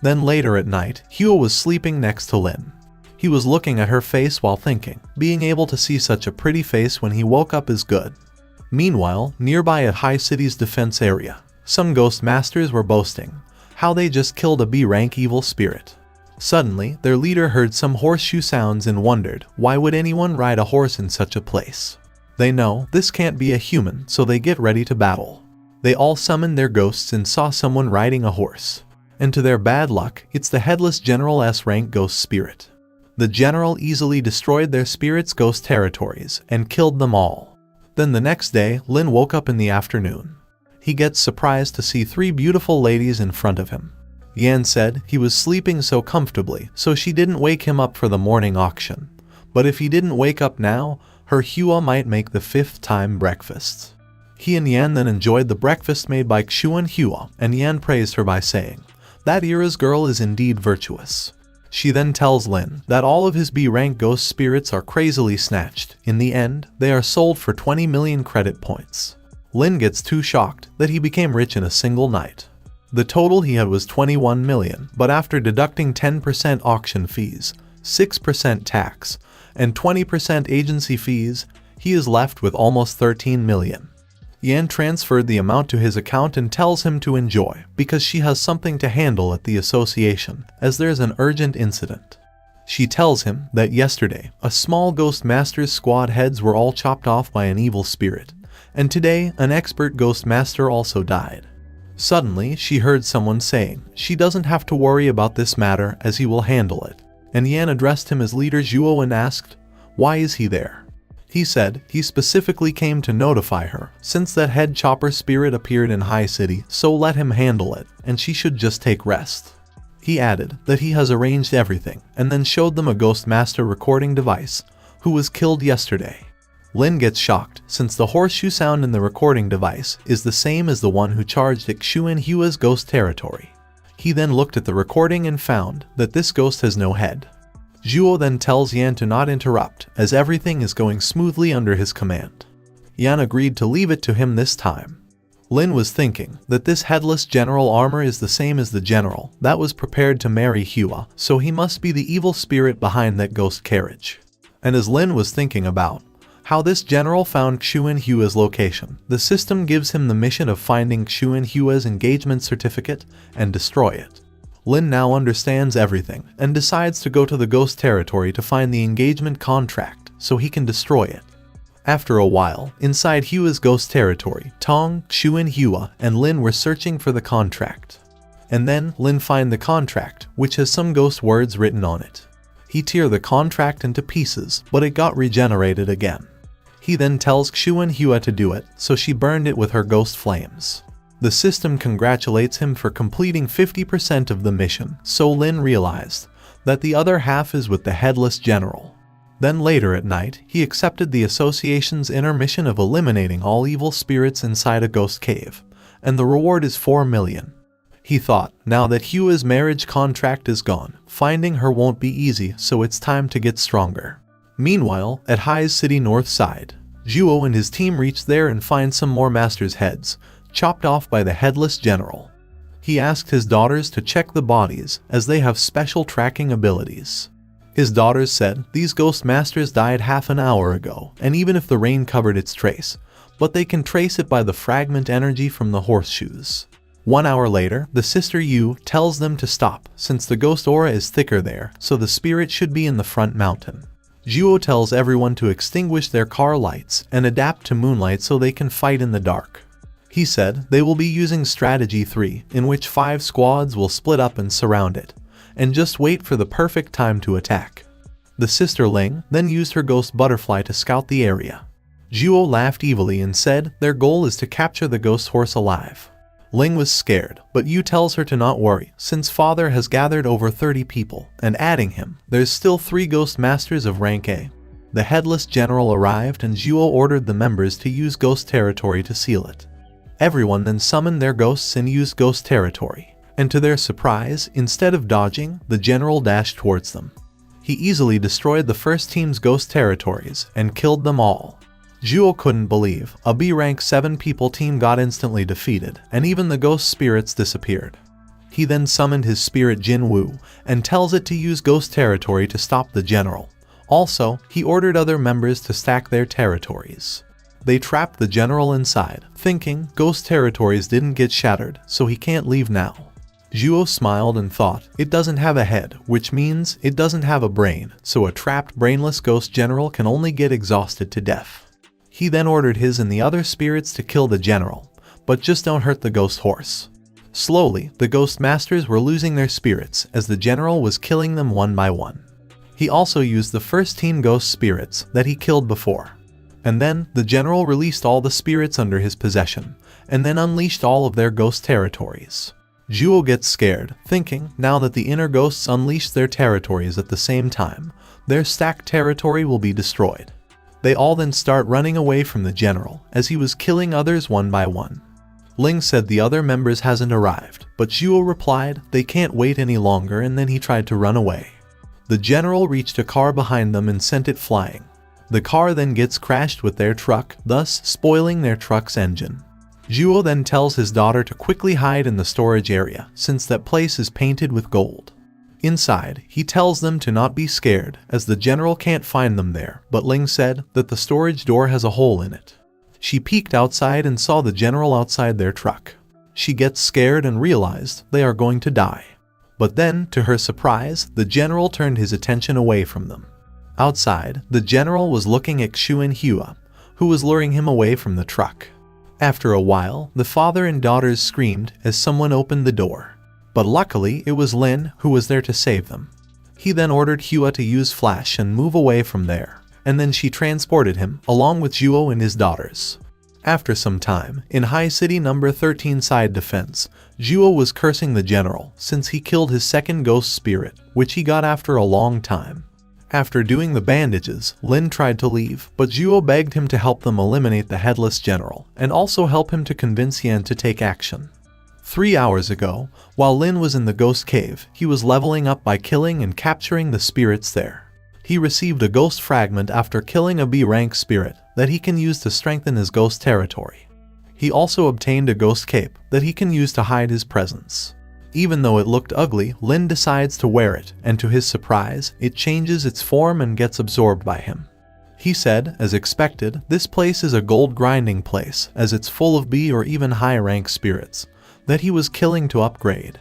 Then later at night, Hua was sleeping next to Lin. He was looking at her face while thinking, being able to see such a pretty face when he woke up is good. Meanwhile, nearby at High City's defense area, some ghost masters were boasting how they just killed a B-rank evil spirit. Suddenly, their leader heard some horseshoe sounds and wondered, why would anyone ride a horse in such a place? They know this can't be a human, so they get ready to battle. They all summoned their ghosts and saw someone riding a horse. And to their bad luck, it's the headless General S-rank ghost spirit. The general easily destroyed their spirit's ghost territories and killed them all. Then the next day, Lin woke up in the afternoon. He gets surprised to see 3 beautiful ladies in front of him. Yan said he was sleeping so comfortably, so she didn't wake him up for the morning auction. But if he didn't wake up now, her Hua might make the 5th time breakfast. He and Yan then enjoyed the breakfast made by Xuan Hua, and Yan praised her by saying, "That era's girl is indeed virtuous." She then tells Lin that all of his B-rank ghost spirits are crazily snatched. In the end, they are sold for 20 million credit points. Lin gets too shocked that he became rich in a single night. The total he had was 21 million, but after deducting 10% auction fees, 6% tax, and 20% agency fees, he is left with almost 13 million. Yan transferred the amount to his account and tells him to enjoy, because she has something to handle at the association, as there's an urgent incident. She tells him that yesterday, a small ghost master's squad heads were all chopped off by an evil spirit, and today an expert ghost master also died. Suddenly, she heard someone saying she doesn't have to worry about this matter as he will handle it, and Yan addressed him as Leader Zhuo and asked, why is he there? He said he specifically came to notify her, since that head chopper spirit appeared in High City, so let him handle it, and she should just take rest. He added that he has arranged everything, and then showed them a ghost master recording device, who was killed yesterday. Lin gets shocked, since the horseshoe sound in the recording device is the same as the one who charged at Xuan Hua's ghost territory. He then looked at the recording and found that this ghost has no head. Zhuo then tells Yan to not interrupt, as everything is going smoothly under his command. Yan agreed to leave it to him this time. Lin was thinking that this headless general armor is the same as the general that was prepared to marry Hua, so he must be the evil spirit behind that ghost carriage. And as Lin was thinking about how this general found Xuan Hua's location, the system gives him the mission of finding Xuan Hua's engagement certificate and destroy it. Lin now understands everything and decides to go to the ghost territory to find the engagement contract so he can destroy it. After a while, inside Hua's ghost territory, Tong, Xuan Hua, and Lin were searching for the contract. And then Lin finds the contract, which has some ghost words written on it. He tear the contract into pieces, but it got regenerated again. He then tells Xuan Hua to do it, so she burned it with her ghost flames. The system congratulates him for completing 50% of the mission, so Lin realized that the other half is with the headless general. Then later at night, he accepted the association's inner mission of eliminating all evil spirits inside a ghost cave, and the reward is 4 million. He thought, now that Hua's marriage contract is gone, finding her won't be easy, so it's time to get stronger. Meanwhile, at Hai's City North Side, Zhuo and his team reach there and find some more masters' heads, chopped off by the headless general. He asked his daughters to check the bodies as they have special tracking abilities. His daughters said these ghost masters died half an hour ago, and even if the rain covered its trace, but they can trace it by the fragment energy from the horseshoes. 1 hour later, the sister Yu tells them to stop since the ghost aura is thicker there, so the spirit should be in the front mountain. Zhuo tells everyone to extinguish their car lights and adapt to moonlight so they can fight in the dark. He said they will be using strategy 3, in which 5 squads will split up and surround it, and just wait for the perfect time to attack. The sister Ling then used her ghost butterfly to scout the area. Zhuo laughed evilly and said their goal is to capture the ghost horse alive. Ling was scared, but Yu tells her to not worry since father has gathered over 30 people, and adding him, there's still 3 ghost masters of rank A. The headless general arrived and Zhuo ordered the members to use ghost territory to seal it. Everyone then summoned their ghosts and used ghost territory, and to their surprise, instead of dodging, the general dashed towards them. He easily destroyed the first team's ghost territories and killed them all. Zhuo couldn't believe a B rank 7 people team got instantly defeated, and even the ghost spirits disappeared. He then summoned his spirit Jin Wu and tells it to use ghost territory to stop the general. Also, he ordered other members to stack their territories. They trapped the general inside, thinking ghost territories didn't get shattered, so he can't leave now. Zhuo smiled and thought, it doesn't have a head, which means it doesn't have a brain, so a trapped brainless ghost general can only get exhausted to death. He then ordered his and the other spirits to kill the general, but just don't hurt the ghost horse. Slowly, the ghost masters were losing their spirits as the general was killing them one by one. He also used the first team ghost spirits that he killed before. And then, the general released all the spirits under his possession, and then unleashed all of their ghost territories. Zhuo gets scared, thinking now that the inner ghosts unleashed their territories at the same time, their stacked territory will be destroyed. They all then start running away from the general, as he was killing others one by one. Ling said the other members hasn't arrived, but Zhuo replied they can't wait any longer, and then he tried to run away. The general reached a car behind them and sent it flying. The car then gets crashed with their truck, thus spoiling their truck's engine. Zhuo then tells his daughter to quickly hide in the storage area, since that place is painted with gold. Inside, he tells them to not be scared, as the general can't find them there, but Ling said that the storage door has a hole in it. She peeked outside and saw the general outside their truck. She gets scared and realized they are going to die. But then, to her surprise, the general turned his attention away from them. Outside, the general was looking at Xu and Hua, who was luring him away from the truck. After a while, the father and daughters screamed as someone opened the door. But luckily, it was Lin who was there to save them. He then ordered Hua to use flash and move away from there, and then she transported him along with Zhuo and his daughters. After some time, in High City number 13 side defense, Zhuo was cursing the general since he killed his second ghost spirit, which he got after a long time. After doing the bandages, Lin tried to leave, but Zhuo begged him to help them eliminate the headless general, and also help him to convince Yan to take action. 3 hours ago, while Lin was in the ghost cave, he was leveling up by killing and capturing the spirits there. He received a ghost fragment after killing a B rank spirit that he can use to strengthen his ghost territory. He also obtained a ghost cape that he can use to hide his presence. Even though it looked ugly, Lin decides to wear it, and to his surprise, it changes its form and gets absorbed by him. He said, as expected, this place is a gold grinding place, as it's full of B or even high rank spirits that he was killing to upgrade.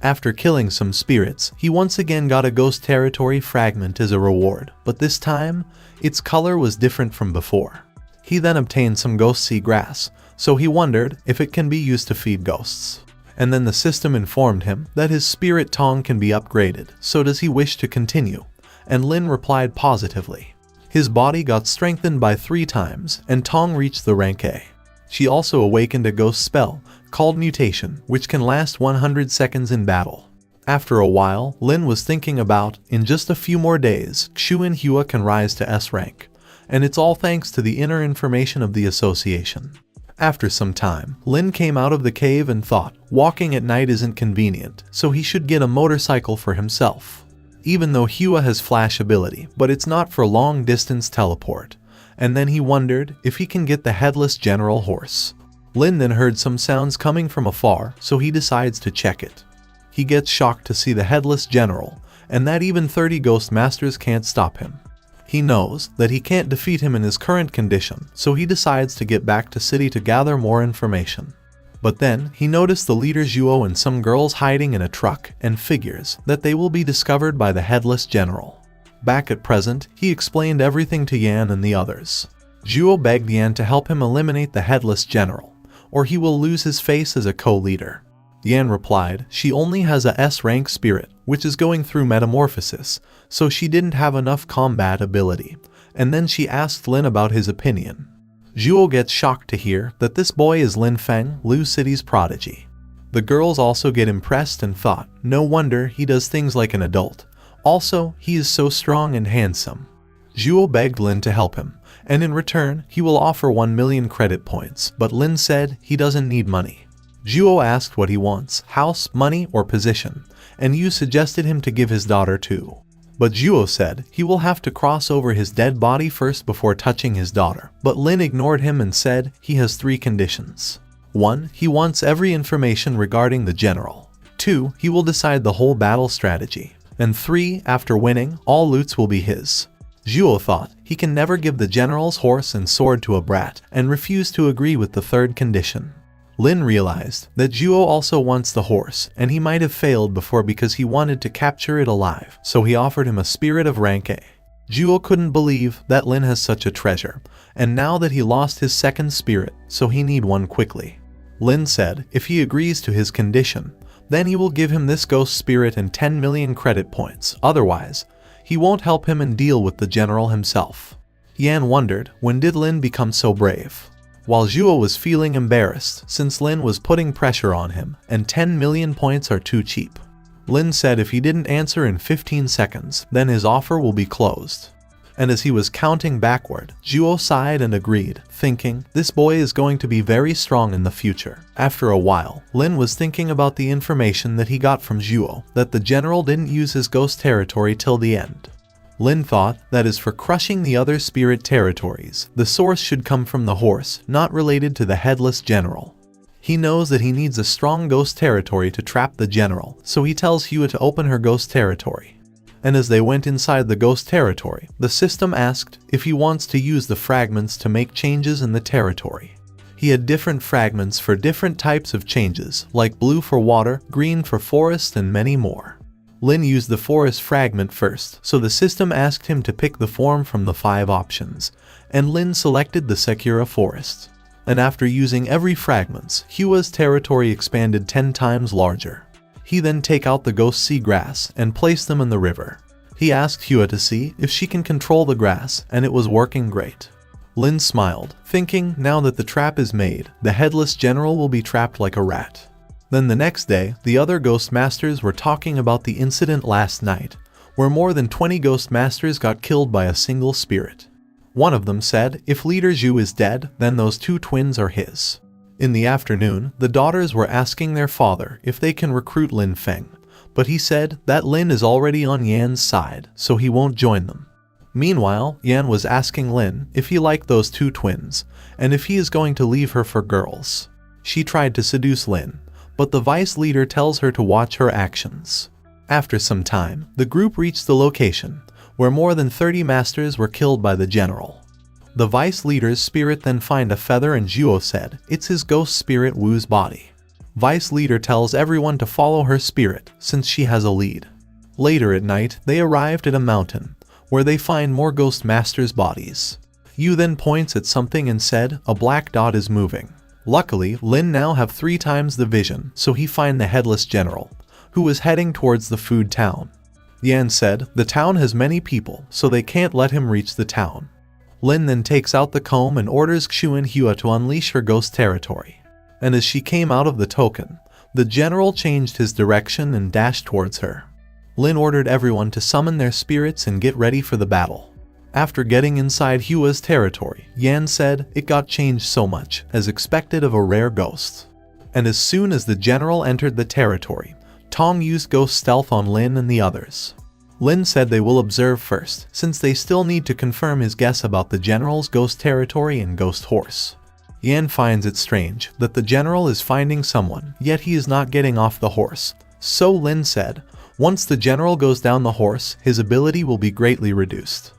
After killing some spirits, he once again got a ghost territory fragment as a reward, but this time, its color was different from before. He then obtained some ghost sea grass, so he wondered if it can be used to feed ghosts. And then the system informed him that his spirit Tong can be upgraded, so does he wish to continue? And Lin replied positively. His body got strengthened by 3 times, and Tong reached the rank A. She also awakened a ghost spell, called Mutation, which can last 100 seconds in battle. After a while, Lin was thinking about, in just a few more days, Xu and Hua can rise to S rank, and it's all thanks to the inner information of the association. After some time, Lin came out of the cave and thought, walking at night isn't convenient, so he should get a motorcycle for himself. Even though Hua has flash ability, but it's not for long distance teleport. And then he wondered if he can get the headless general horse. Lin then heard some sounds coming from afar, so he decides to check it. He gets shocked to see the headless general, and that even 30 ghost masters can't stop him. He knows that he can't defeat him in his current condition, so he decides to get back to city to gather more information. But then, he noticed the leader Zhuo and some girls hiding in a truck and figures that they will be discovered by the headless general. Back at present, he explained everything to Yan and the others. Zhuo begged Yan to help him eliminate the headless general, or he will lose his face as a co-leader. Yan replied she only has a S-rank spirit, which is going through metamorphosis, so she didn't have enough combat ability, and then she asked Lin about his opinion. Zhuo gets shocked to hear that this boy is Lin Feng, Lu City's prodigy. The girls also get impressed and thought, no wonder he does things like an adult. Also, he is so strong and handsome. Zhuo begged Lin to help him, and in return, he will offer 1 million credit points, but Lin said he doesn't need money. Zhuo asked what he wants, house, money, or position, and Yu suggested him to give his daughter too. But Zhuo said he will have to cross over his dead body first before touching his daughter, but Lin ignored him and said he has 3 conditions. 1. He wants every information regarding the general. 2. He will decide the whole battle strategy. And 3. After winning, all loots will be his. Zhuo thought he can never give the general's horse and sword to a brat, and refused to agree with the 3rd condition. Lin realized that Zhuo also wants the horse, and he might have failed before because he wanted to capture it alive, so he offered him a spirit of rank A. Zhuo couldn't believe that Lin has such a treasure, and now that he lost his 2nd spirit, so he need one quickly. Lin said if he agrees to his condition, then he will give him this ghost spirit and 10 million credit points, otherwise, he won't help him and deal with the general himself. Yan wondered, when did Lin become so brave? While Zhuo was feeling embarrassed since Lin was putting pressure on him, and 10 million points are too cheap. Lin said if he didn't answer in 15 seconds, then his offer will be closed. And as he was counting backward, Zhuo sighed and agreed, thinking, this boy is going to be very strong in the future. After a while, Lin was thinking about the information that he got from Zhuo, that the general didn't use his ghost territory till the end. Lin thought that as for crushing the other spirit territories, the source should come from the horse, not related to the headless general. He knows that he needs a strong ghost territory to trap the general, so he tells Hua to open her ghost territory. And as they went inside the ghost territory, the system asked if he wants to use the fragments to make changes in the territory. He had different fragments for different types of changes, like blue for water, green for forest, and many more. Lin used the forest fragment first, so the system asked him to pick the form from the 5 options, and Lin selected the Sakura forest. And after using every fragments, Hua's territory expanded 10 times larger. He then take out the ghost sea grass and place them in the river. He asked Hua to see if she can control the grass, and it was working great. Lin smiled, thinking now that the trap is made, the headless general will be trapped like a rat. Then the next day, the other ghost masters were talking about the incident last night, where more than 20 ghost masters got killed by a single spirit. One of them said if leader Zhu is dead, then those 2 twins are his. In the afternoon, the daughters were asking their father if they can recruit Lin Feng, but he said that Lin is already on Yan's side, so he won't join them. Meanwhile, Yan was asking Lin if he liked those 2 twins, and if he is going to leave her for girls. She tried to seduce Lin, but the vice leader tells her to watch her actions. After some time, the group reached the location, where more than 30 masters were killed by the general. The vice leader's spirit then find a feather, and Zhuo said it's his ghost spirit Wu's body. Vice leader tells everyone to follow her spirit, since she has a lead. Later at night, they arrived at a mountain, where they find more ghost masters' bodies. Yu then points at something and said a black dot is moving. Luckily, Lin now have 3 times the vision, so he find the headless general, who was heading towards the food town. Yan said the town has many people, so they can't let him reach the town. Lin then takes out the comb and orders Xu and Hua to unleash her ghost territory. And as she came out of the token, the general changed his direction and dashed towards her. Lin ordered everyone to summon their spirits and get ready for the battle. After getting inside Hua's territory, Yan said it got changed so much, as expected of a rare ghost. And as soon as the general entered the territory, Tong used ghost stealth on Lin and the others. Lin said they will observe first, since they still need to confirm his guess about the general's ghost territory and ghost horse. Yan finds it strange that the general is finding someone, yet he is not getting off the horse. So Lin said, once the general goes down the horse, his ability will be greatly reduced.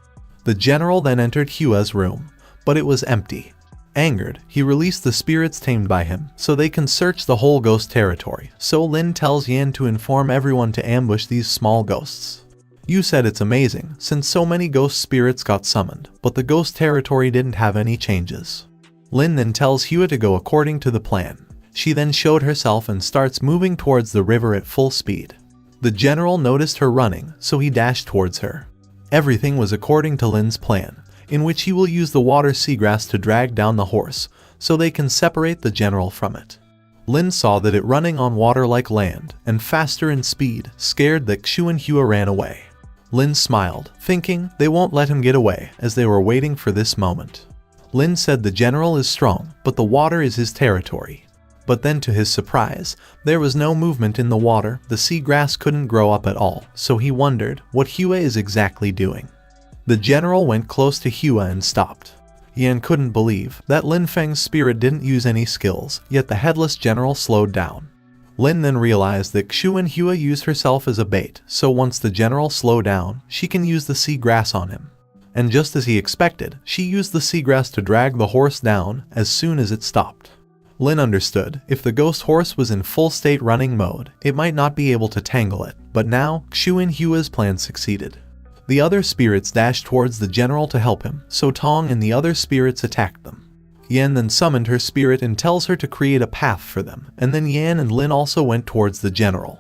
The general then entered Hua's room, but it was empty. Angered, he released the spirits tamed by him, so they can search the whole ghost territory. So Lin tells Yan to inform everyone to ambush these small ghosts. Yu said it's amazing, since so many ghost spirits got summoned, but the ghost territory didn't have any changes. Lin then tells Hua to go according to the plan. She then showed herself and starts moving towards the river at full speed. The general noticed her running, so he dashed towards her. Everything was according to Lin's plan, in which he will use the water seagrass to drag down the horse, so they can separate the general from it. Lin saw that it running on water like land, and faster in speed, scared that Xu and Hua ran away. Lin smiled, thinking they won't let him get away, as they were waiting for this moment. Lin said the general is strong, but the water is his territory. But then to his surprise, there was no movement in the water, the seagrass couldn't grow up at all, so he wondered what Hua is exactly doing. The general went close to Hua and stopped. Yan couldn't believe that Lin Feng's spirit didn't use any skills, yet the headless general slowed down. Lin then realized that Xu and Hua used herself as a bait, so once the general slowed down, she can use the seagrass on him. And just as he expected, she used the seagrass to drag the horse down as soon as it stopped. Lin understood if the ghost horse was in full state running mode, it might not be able to tangle it, but now Xu and Hua's plan succeeded. The other spirits dashed towards the general to help him, so Tong and the other spirits attacked them. Yan then summoned her spirit and tells her to create a path for them, and then Yan and Lin also went towards the general.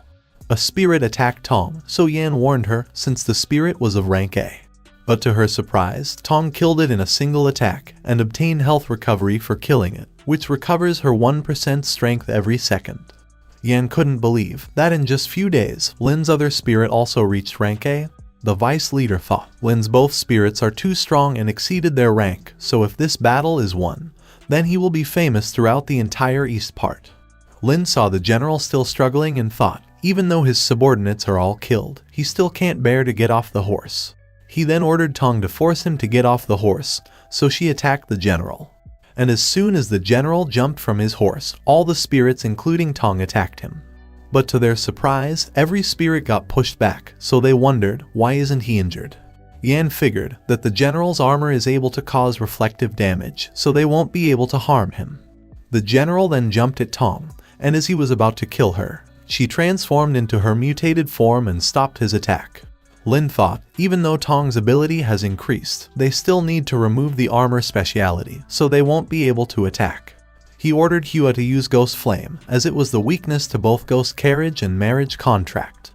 A spirit attacked Tong, so Yan warned her since the spirit was of rank A. But to her surprise, Tong killed it in a single attack and obtained health recovery for killing it, which recovers her 1% strength every second. Yan couldn't believe that in just few days, Lin's other spirit also reached rank A. The vice leader thought Lin's both spirits are too strong and exceeded their rank, so if this battle is won, then he will be famous throughout the entire east part. Lin saw the general still struggling and thought, even though his subordinates are all killed, he still can't bear to get off the horse. He then ordered Tong to force him to get off the horse, so she attacked the general. And as soon as the general jumped from his horse, all the spirits including Tong attacked him. But to their surprise, every spirit got pushed back, so they wondered, why isn't he injured? Yan figured that the general's armor is able to cause reflective damage, so they won't be able to harm him. The general then jumped at Tong, and as he was about to kill her, she transformed into her mutated form and stopped his attack. Lin thought, even though Tong's ability has increased, they still need to remove the armor speciality, so they won't be able to attack. He ordered Hua to use Ghost Flame, as it was the weakness to both Ghost Carriage and Marriage Contract.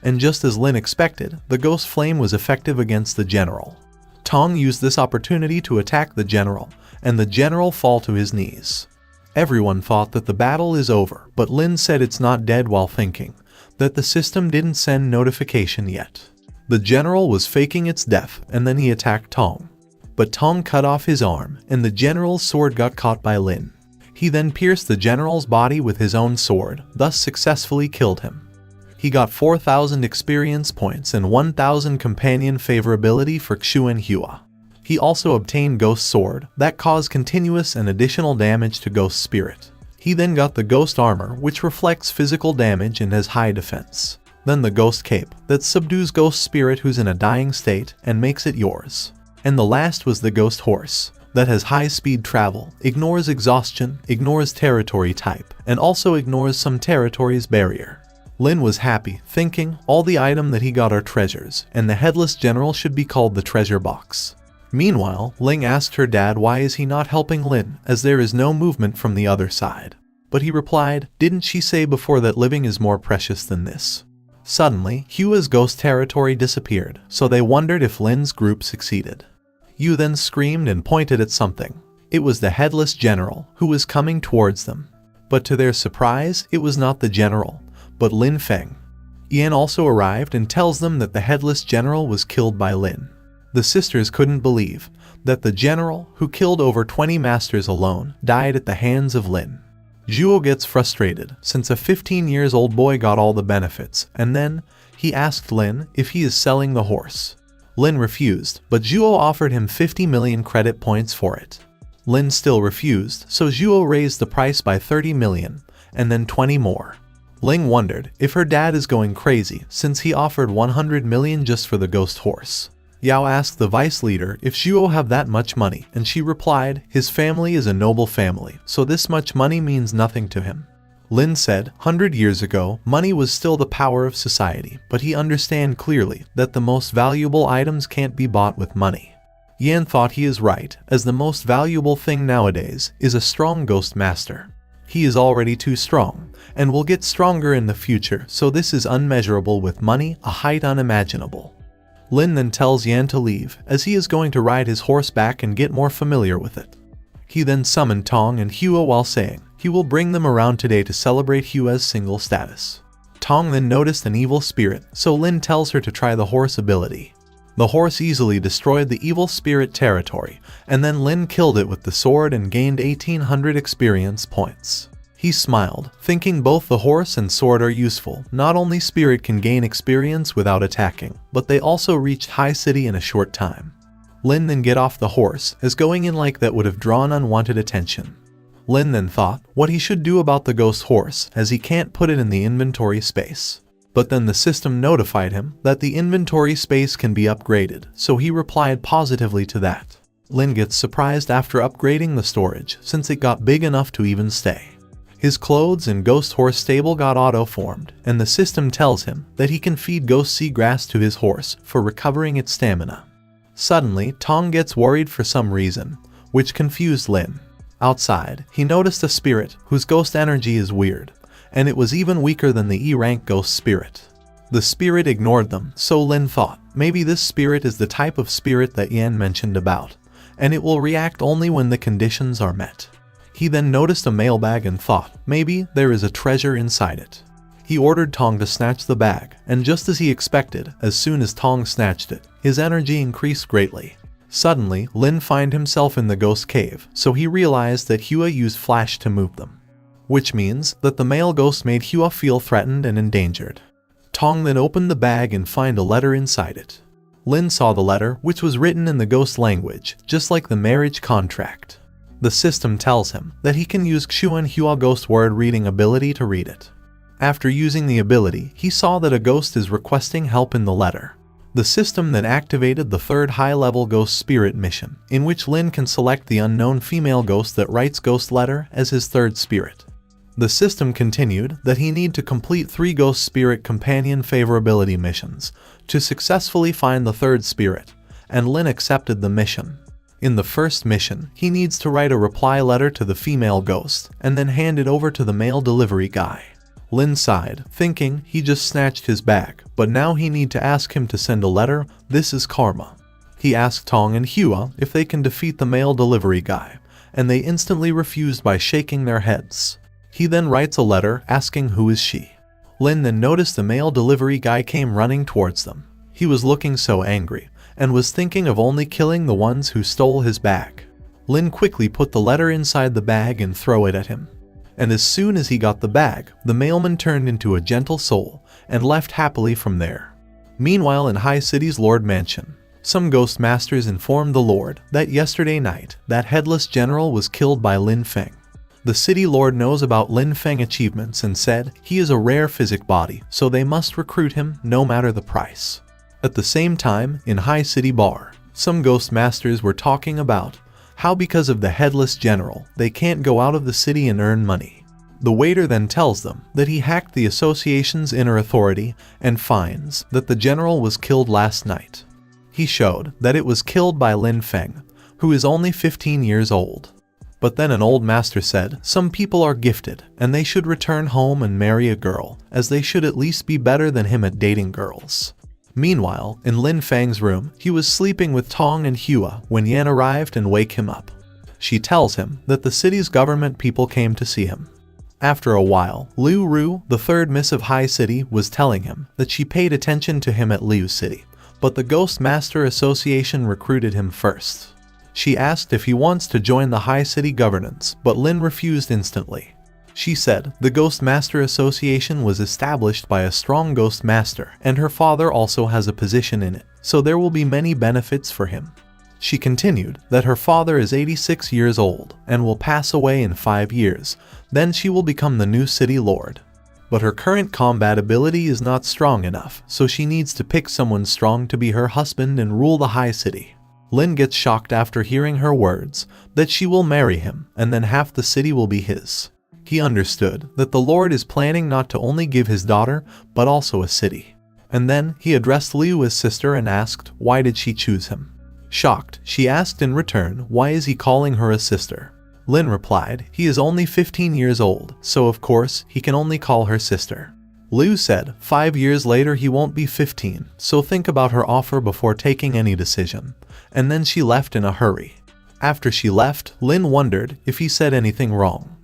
And just as Lin expected, the Ghost Flame was effective against the general. Tong used this opportunity to attack the general, and the general fall to his knees. Everyone thought that the battle is over, but Lin said it's not dead while thinking that the system didn't send notification yet. The general was faking its death, and then he attacked Tong. But Tong cut off his arm, and the general's sword got caught by Lin. He then pierced the general's body with his own sword, thus successfully killed him. He got 4,000 experience points and 1,000 companion favorability for Xu and Hua. He also obtained Ghost Sword, that caused continuous and additional damage to Ghost Spirit. He then got the Ghost Armor, which reflects physical damage and has high defense. Then the Ghost Cape, that subdues Ghost Spirit who's in a dying state and makes it yours. And the last was the Ghost Horse, that has high speed travel, ignores exhaustion, ignores territory type, and also ignores some territory's barrier. Lin was happy, thinking all the item that he got are treasures, and the headless general should be called the treasure box. Meanwhile, Ling asked her dad why is he not helping Lin, as there is no movement from the other side. But he replied, didn't she say before that living is more precious than this? Suddenly, Hua's ghost territory disappeared, so they wondered if Lin's group succeeded. Yu then screamed and pointed at something. It was the headless general, who was coming towards them. But to their surprise, it was not the general, but Lin Feng. Yan also arrived and tells them that the headless general was killed by Lin. The sisters couldn't believe that the general, who killed over 20 masters alone, died at the hands of Lin. Zhuo gets frustrated, since a 15-year-old boy got all the benefits, and then he asked Lin if he is selling the horse. Lin refused, but Zhuo offered him 50 million credit points for it. Lin still refused, so Zhuo raised the price by 30 million, and then 20 more. Ling wondered if her dad is going crazy since he offered 100 million just for the ghost horse. Yao asked the vice leader if Zhuo have that much money, and she replied, his family is a noble family, so this much money means nothing to him. Lin said, 100 years ago, money was still the power of society, but he understand clearly that the most valuable items can't be bought with money. Yan thought he is right, as the most valuable thing nowadays is a strong ghost master. He is already too strong, and will get stronger in the future, so this is unmeasurable with money, a height unimaginable. Lin then tells Yan to leave, as he is going to ride his horse back and get more familiar with it. He then summoned Tong and Hua while saying he will bring them around today to celebrate Hua's single status. Tong then noticed an evil spirit, so Lin tells her to try the horse ability. The horse easily destroyed the evil spirit territory, and then Lin killed it with the sword and gained 1800 experience points. He smiled, thinking both the horse and sword are useful. Not only spirit can gain experience without attacking, but they also reached High City in a short time. Lin then get off the horse, as going in like that would have drawn unwanted attention. Lin then thought what he should do about the ghost horse, as he can't put it in the inventory space. But then the system notified him that the inventory space can be upgraded, so he replied positively to that. Lin gets surprised after upgrading the storage, since it got big enough to even stay. His clothes and ghost horse stable got auto-formed, and the system tells him that he can feed ghost seagrass to his horse for recovering its stamina. Suddenly, Tong gets worried for some reason, which confused Lin. Outside, he noticed a spirit whose ghost energy is weird, and it was even weaker than the E-rank ghost spirit. The spirit ignored them, so Lin thought maybe this spirit is the type of spirit that Yan mentioned about, and it will react only when the conditions are met. He then noticed a mailbag and thought maybe there is a treasure inside it. He ordered Tong to snatch the bag, and just as he expected, as soon as Tong snatched it, his energy increased greatly. Suddenly, Lin found himself in the ghost cave, so he realized that Hua used flash to move them. Which means that the male ghost made Hua feel threatened and endangered. Tong then opened the bag and found a letter inside it. Lin saw the letter, which was written in the ghost language, just like the marriage contract. The system tells him that he can use Xuan Hua ghost word reading ability to read it. After using the ability, he saw that a ghost is requesting help in the letter. The system then activated the third high-level ghost spirit mission, in which Lin can select the unknown female ghost that writes ghost letter as his third spirit. The system continued that he need to complete 3 ghost spirit companion favorability missions to successfully find the third spirit, and Lin accepted the mission. In the first mission, he needs to write a reply letter to the female ghost, and then hand it over to the mail delivery guy. Lin sighed, thinking he just snatched his bag, but now he need to ask him to send a letter. This is karma. He asked Tong and Hua if they can defeat the mail delivery guy, and they instantly refused by shaking their heads. He then writes a letter asking who is she. Lin then noticed the mail delivery guy came running towards them. He was looking so angry, and was thinking of only killing the ones who stole his bag. Lin quickly put the letter inside the bag and threw it at him. And as soon as he got the bag, the mailman turned into a gentle soul and left happily from there. Meanwhile, in High City's Lord Mansion, some ghost masters informed the Lord that yesterday night, that headless general was killed by Lin Feng. The city lord knows about Lin Feng achievements and said he is a rare physic body, so they must recruit him no matter the price. At the same time, in High City Bar, some ghost masters were talking about how because of the headless general, they can't go out of the city and earn money. The waiter then tells them that he hacked the association's inner authority and finds that the general was killed last night. He showed that it was killed by Lin Feng, who is only 15 years old. But then an old master said some people are gifted and they should return home and marry a girl, as they should at least be better than him at dating girls. Meanwhile, in Lin Feng's room, he was sleeping with Tong and Hua when Yan arrived and wake him up. She tells him that the city's government people came to see him. After a while, Liu Ru, the third miss of High City, was telling him that she paid attention to him at Liu City, but the Ghost Master Association recruited him first. She asked if he wants to join the High City governance, but Lin refused instantly. She said the Ghost Master Association was established by a strong Ghost Master, and her father also has a position in it, so there will be many benefits for him. She continued that her father is 86 years old and will pass away in 5 years, then she will become the new city lord. But her current combat ability is not strong enough, so she needs to pick someone strong to be her husband and rule the high city. Lin gets shocked after hearing her words, that she will marry him and then half the city will be his. He understood that the Lord is planning not to only give his daughter, but also a city. And then he addressed Liu as sister and asked why did she choose him. Shocked, she asked in return why is he calling her a sister. Lin replied he is only 15 years old, so of course he can only call her sister. Liu said 5 years later he won't be 15, so think about her offer before taking any decision. And then she left in a hurry. After she left, Lin wondered if he said anything wrong.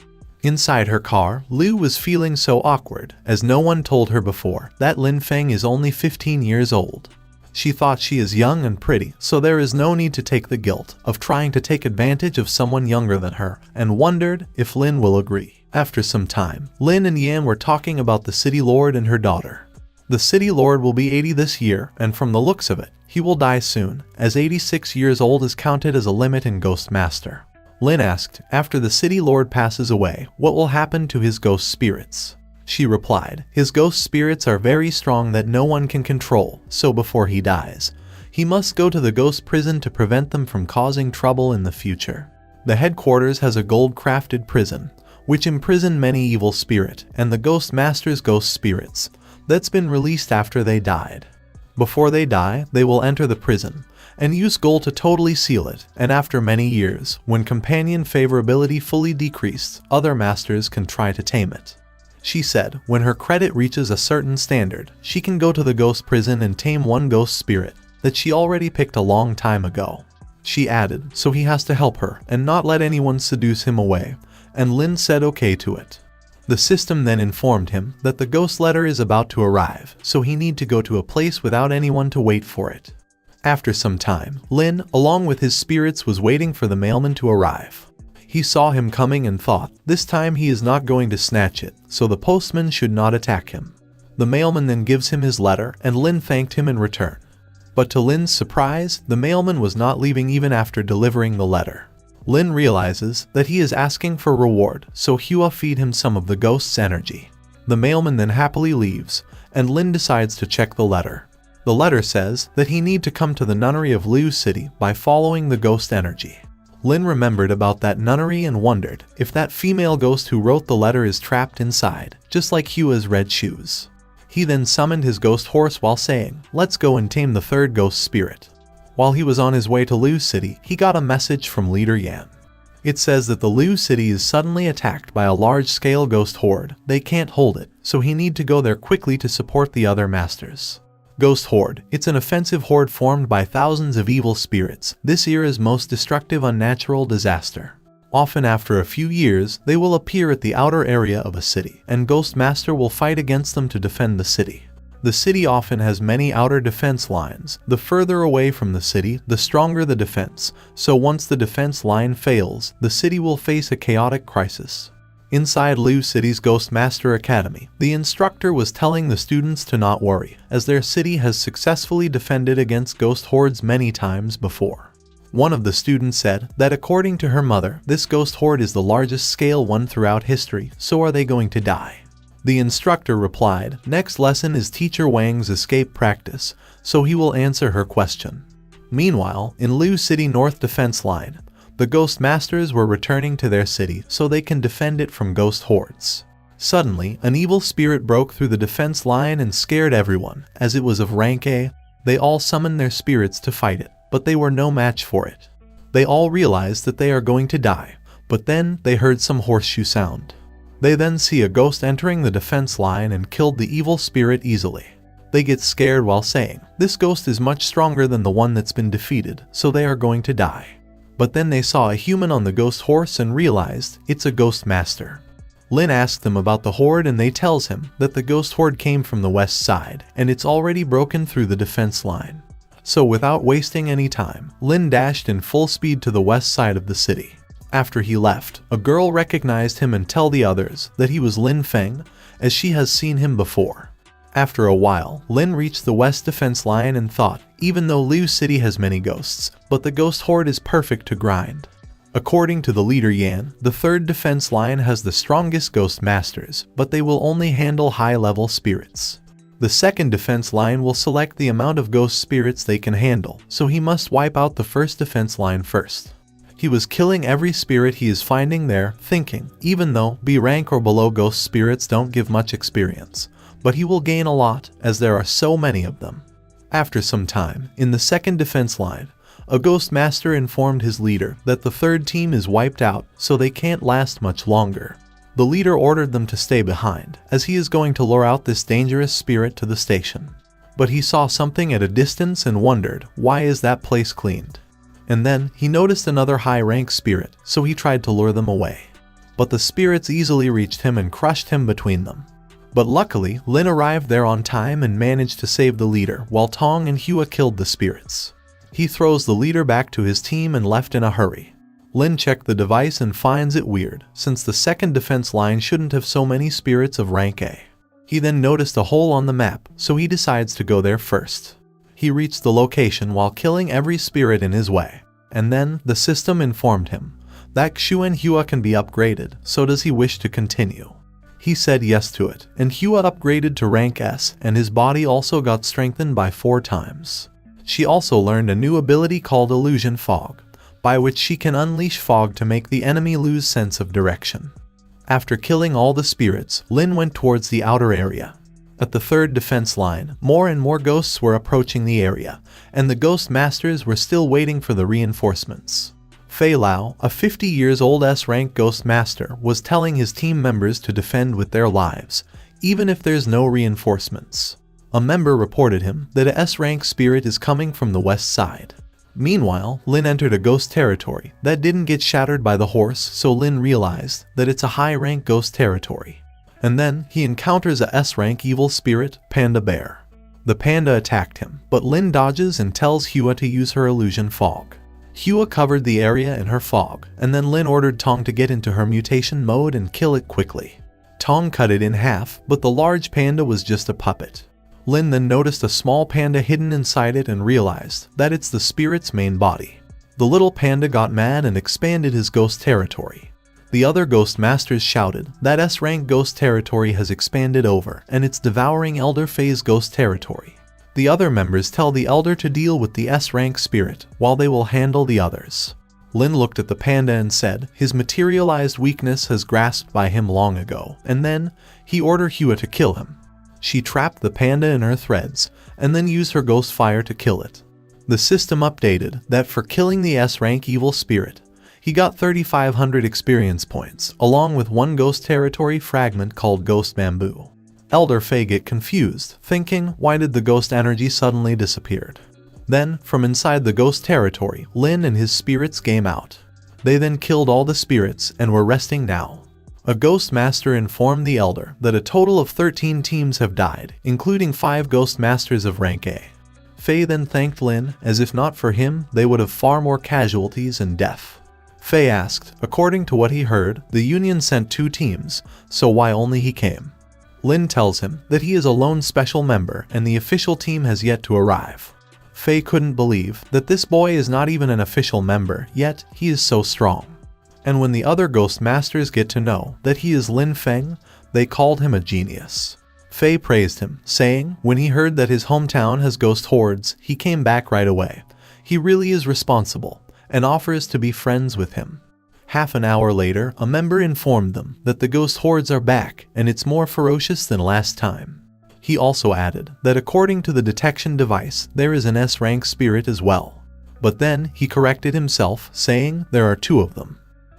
Inside her car, Liu was feeling so awkward, as no one told her before that Lin Feng is only 15 years old. She thought she is young and pretty, so there is no need to take the guilt of trying to take advantage of someone younger than her, and wondered if Lin will agree. After some time, Lin and Yan were talking about the city lord and her daughter. The city lord will be 80 this year, and from the looks of it, he will die soon, as 86 years old is counted as a limit in Ghost Master. Lin asked, after the city lord passes away, what will happen to his ghost spirits? She replied, his ghost spirits are very strong that no one can control, so before he dies, he must go to the ghost prison to prevent them from causing trouble in the future. The headquarters has a gold-crafted prison, which imprison many evil spirit and the ghost master's ghost spirits, that's been released after they died. Before they die, they will enter the prison and use gold to totally seal it, and after many years, when companion favorability fully decreased, other masters can try to tame it. She said when her credit reaches a certain standard, she can go to the ghost prison and tame one ghost spirit that she already picked a long time ago. She added, so he has to help her and not let anyone seduce him away, and Lin said okay to it. The system then informed him that the ghost letter is about to arrive, so he need to go to a place without anyone to wait for it. After some time, Lin, along with his spirits, was waiting for the mailman to arrive. He saw him coming and thought, this time he is not going to snatch it, so the postman should not attack him. The mailman then gives him his letter, and Lin thanked him in return. But to Lin's surprise, the mailman was not leaving even after delivering the letter. Lin realizes that he is asking for reward, so Hua feed him some of the ghost's energy. The mailman then happily leaves, and Lin decides to check the letter. The letter says that he need to come to the nunnery of Liu City by following the ghost energy. Lin remembered about that nunnery and wondered if that female ghost who wrote the letter is trapped inside, just like Hua's red shoes. He then summoned his ghost horse while saying, let's go and tame the third ghost spirit. While he was on his way to Liu City, he got a message from Leader Yan. It says that the Liu City is suddenly attacked by a large-scale ghost horde. They can't hold it, so he need to go there quickly to support the other masters. Ghost Horde. It's an offensive horde formed by thousands of evil spirits, this era's most destructive unnatural disaster. Often after a few years, they will appear at the outer area of a city, and Ghost Master will fight against them to defend the city. The city often has many outer defense lines. The further away from the city, the stronger the defense, so once the defense line fails, the city will face a chaotic crisis. Inside Liu City's Ghost Master Academy, the instructor was telling the students to not worry, as their city has successfully defended against ghost hordes many times before. One of the students said that according to her mother, this ghost horde is the largest scale one throughout history, so are they going to die? The instructor replied, next lesson is Teacher Wang's escape practice, so he will answer her question. Meanwhile, in Liu City North Defense Line, the Ghost Masters were returning to their city so they can defend it from ghost hordes. Suddenly, an evil spirit broke through the defense line and scared everyone. As it was of rank A, they all summoned their spirits to fight it, but they were no match for it. They all realized that they are going to die, but then they heard some horseshoe sound. They then see a ghost entering the defense line and killed the evil spirit easily. They get scared while saying, this ghost is much stronger than the one that's been defeated, so they are going to die. But then they saw a human on the ghost horse and realized it's a ghost master. Lin asked them about the horde and they tells him that the ghost horde came from the west side and it's already broken through the defense line. So without wasting any time, Lin dashed in full speed to the west side of the city. After he left, a girl recognized him and tell the others that he was Lin Feng, as she has seen him before. After a while, Lin reached the west defense line and thought, even though Liu City has many ghosts, but the ghost horde is perfect to grind. According to the leader Yan, the third defense line has the strongest ghost masters, but they will only handle high-level spirits. The second defense line will select the amount of ghost spirits they can handle, so he must wipe out the first defense line first. He was killing every spirit he is finding there, thinking, even though B rank or below ghost spirits don't give much experience, but he will gain a lot as there are so many of them. After some time, in the second defense line, a ghost master informed his leader that the third team is wiped out, so they can't last much longer. The leader ordered them to stay behind, as he is going to lure out this dangerous spirit to the station. But he saw something at a distance and wondered, why is that place cleaned? And then, he noticed another high-rank spirit, so he tried to lure them away. But the spirits easily reached him and crushed him between them. But luckily, Lin arrived there on time and managed to save the leader, while Tong and Hua killed the spirits. He throws the leader back to his team and left in a hurry. Lin checked the device and finds it weird, since the second defense line shouldn't have so many spirits of rank A. He then noticed a hole on the map, so he decides to go there first. He reached the location while killing every spirit in his way. And then, the system informed him that Xu and Hua can be upgraded, so does he wish to continue? He said yes to it, and Hua upgraded to rank S, and his body also got strengthened by 4 times. She also learned a new ability called Illusion Fog, by which she can unleash fog to make the enemy lose sense of direction. After killing all the spirits, Lin went towards the outer area. At the third defense line, more and more ghosts were approaching the area, and the ghost masters were still waiting for the reinforcements. Fei Lao, a 50-years-old S-rank ghost master, was telling his team members to defend with their lives, even if there's no reinforcements. A member reported him that a S-rank spirit is coming from the west side. Meanwhile, Lin entered a ghost territory that didn't get shattered by the horse, so Lin realized that it's a high-rank ghost territory. And then, he encounters a S-rank evil spirit, Panda Bear. The panda attacked him, but Lin dodges and tells Hua to use her illusion fog. Hua covered the area in her fog, and then Lin ordered Tong to get into her mutation mode and kill it quickly. Tong cut it in half, but the large panda was just a puppet. Lin then noticed a small panda hidden inside it and realized that it's the spirit's main body. The little panda got mad and expanded his ghost territory. The other ghost masters shouted that S-rank ghost territory has expanded over and it's devouring Elder Fei's ghost territory. The other members tell the Elder to deal with the S-rank spirit while they will handle the others. Lin looked at the panda and said his materialized weakness has grasped by him long ago, and then he ordered Hua to kill him. She trapped the panda in her threads and then used her ghost fire to kill it. The system updated that for killing the S-rank evil spirit, he got 3,500 experience points, along with 1 ghost territory fragment called Ghost Bamboo. Elder Fei get confused, thinking, why did the ghost energy suddenly disappeared? Then, from inside the ghost territory, Lin and his spirits came out. They then killed all the spirits and were resting now. A ghost master informed the Elder that a total of 13 teams have died, including 5 ghost masters of rank A. Fei then thanked Lin, as if not for him, they would have far more casualties and death. Fei asked, according to what he heard, the Union sent 2 teams, so why only he came? Lin tells him that he is a lone special member and the official team has yet to arrive. Fei couldn't believe that this boy is not even an official member, yet he is so strong. And when the other ghost masters get to know that he is Lin Feng, they called him a genius. Fei praised him, saying when he heard that his hometown has ghost hordes, he came back right away. He really is responsible, and offers to be friends with him. Half an hour later, a member informed them that the ghost hordes are back and it's more ferocious than last time. He also added that according to the detection device, there is an S-rank spirit as well. But then he corrected himself, saying there are 2 of them.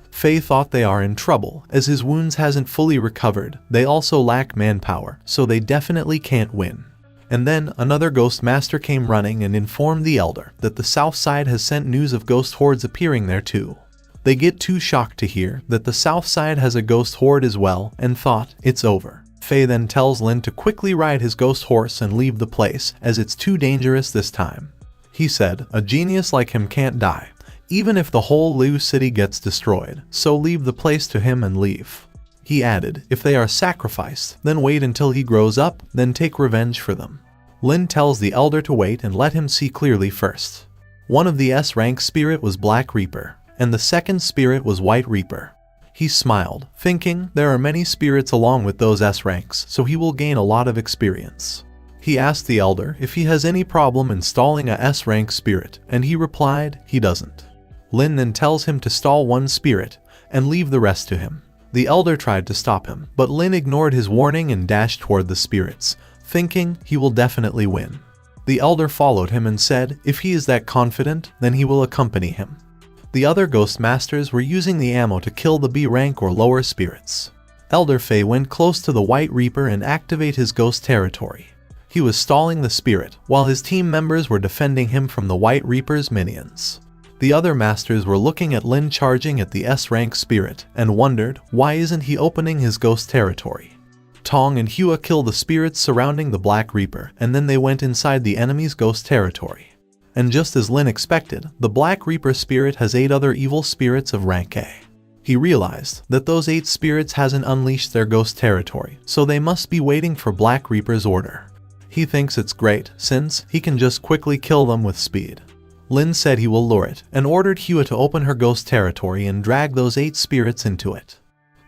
Fei thought they are in trouble, as his wounds hasn't fully recovered. They also lack manpower, so they definitely can't win. And then another ghost master came running and informed the Elder that the south side has sent news of ghost hordes appearing there too. They get too shocked to hear that the south side has a ghost horde as well and thought it's over. Fei then tells Lin to quickly ride his ghost horse and leave the place as it's too dangerous this time. He said a genius like him can't die, even if the whole Liu city gets destroyed, so leave the place to him and leave. He added, if they are sacrificed, then wait until he grows up, then take revenge for them. Lin tells the elder to wait and let him see clearly first. One of the S-rank spirit was Black Reaper, and the second spirit was White Reaper. He smiled, thinking, there are many spirits along with those S-ranks, so he will gain a lot of experience. He asked the elder if he has any problem installing a S-rank spirit, and he replied, he doesn't. Lin then tells him to stall one spirit, and leave the rest to him. The elder tried to stop him, but Lin ignored his warning and dashed toward the spirits, thinking he will definitely win. The elder followed him and said, if he is that confident, then he will accompany him. The other ghost masters were using the ammo to kill the B rank or lower spirits. Elder Fei went close to the White Reaper and activate his ghost territory. He was stalling the spirit, while his team members were defending him from the White Reaper's minions. The other masters were looking at Lin charging at the S-rank spirit, and wondered, why isn't he opening his ghost territory? Tong and Hua killed the spirits surrounding the Black Reaper, and then they went inside the enemy's ghost territory. And just as Lin expected, the Black Reaper spirit has 8 other evil spirits of rank A. He realized that those 8 spirits hasn't unleashed their ghost territory, so they must be waiting for Black Reaper's order. He thinks it's great, since he can just quickly kill them with speed. Lin said he will lure it, and ordered Hua to open her ghost territory and drag those 8 spirits into it.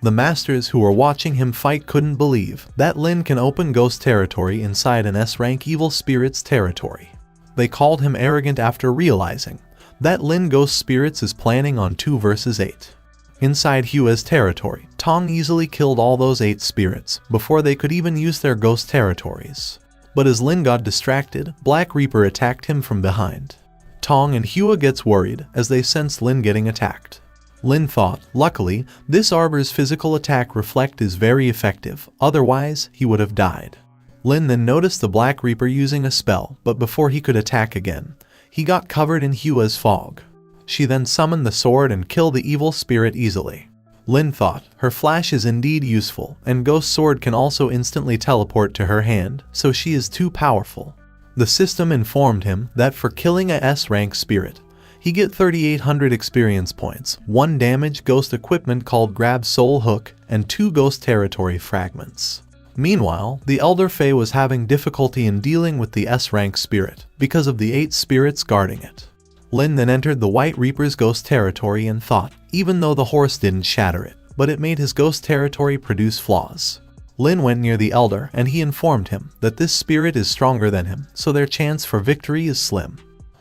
The masters who were watching him fight couldn't believe that Lin can open ghost territory inside an S-rank evil spirit's territory. They called him arrogant after realizing that Lin Ghost Spirits is planning on 2 versus 8. Inside Hua's territory, Tong easily killed all those 8 spirits before they could even use their ghost territories. But as Lin got distracted, Black Reaper attacked him from behind. Tong and Hua gets worried as they sense Lin getting attacked. Lin thought, luckily, this arbor's physical attack reflect is very effective, otherwise he would have died. Lin then noticed the Black Reaper using a spell, but before he could attack again, he got covered in Hua's fog. She then summoned the sword and killed the evil spirit easily. Lin thought, her flash is indeed useful, and Ghost Sword can also instantly teleport to her hand, so she is too powerful. The system informed him that for killing a S-rank spirit, he get 3,800 experience points, 1 damage ghost equipment called Grab Soul Hook, and 2 ghost territory fragments. Meanwhile, the Elder Fei was having difficulty in dealing with the S-rank spirit because of the 8 spirits guarding it. Lin then entered the White Reaper's ghost territory and thought, even though the horse didn't shatter it, but it made his ghost territory produce flaws. Lin went near the Elder and he informed him that this spirit is stronger than him, so their chance for victory is slim.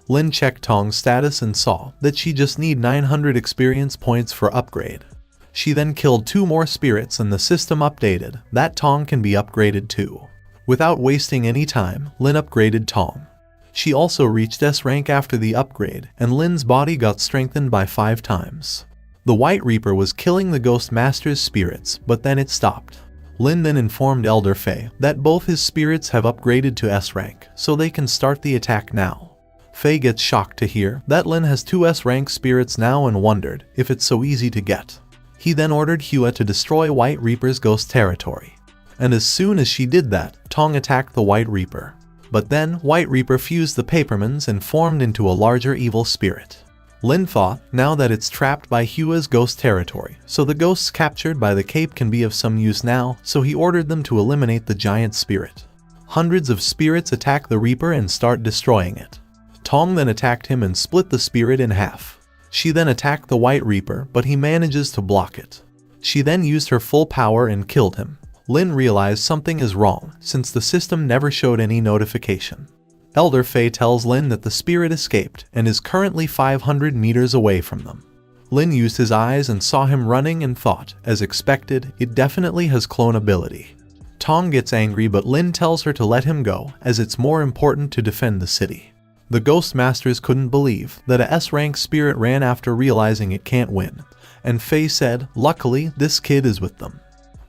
Lin checked Tong's status and saw that she just need 900 experience points for upgrade. She then killed 2 more spirits and the system updated that Tong can be upgraded too. Without wasting any time, Lin upgraded Tong. She also reached S rank after the upgrade, and Lin's body got strengthened by 5 times. The White Reaper was killing the Ghost Master's spirits, but then it stopped. Lin then informed Elder Fei that both his spirits have upgraded to S rank, so they can start the attack now. Fei gets shocked to hear that Lin has 2 S rank spirits now and wondered if it's so easy to get. He then ordered Hua to destroy White Reaper's ghost territory. And as soon as she did that, Tong attacked the White Reaper. But then, White Reaper fused the Papermans and formed into a larger evil spirit. Lin thought, now that it's trapped by Hua's ghost territory, so the ghosts captured by the cape can be of some use now, so he ordered them to eliminate the giant spirit. Hundreds of spirits attack the Reaper and start destroying it. Tong then attacked him and split the spirit in half. She then attacked the White Reaper, but he manages to block it. She then used her full power and killed him. Lin realized something is wrong, since the system never showed any notification. Elder Fei tells Lin that the spirit escaped and is currently 500 meters away from them. Lin used his eyes and saw him running and thought, as expected, it definitely has clone ability. Tong gets angry, but Lin tells her to let him go, as it's more important to defend the city. The Ghost Masters couldn't believe that a S-rank spirit ran after realizing it can't win, and Fei said, luckily, this kid is with them.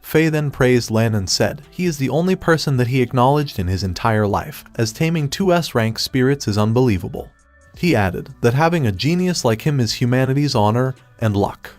Fei then praised Lin and said he is the only person that he acknowledged in his entire life, as taming 2 S-rank spirits is unbelievable. He added that having a genius like him is humanity's honor and luck.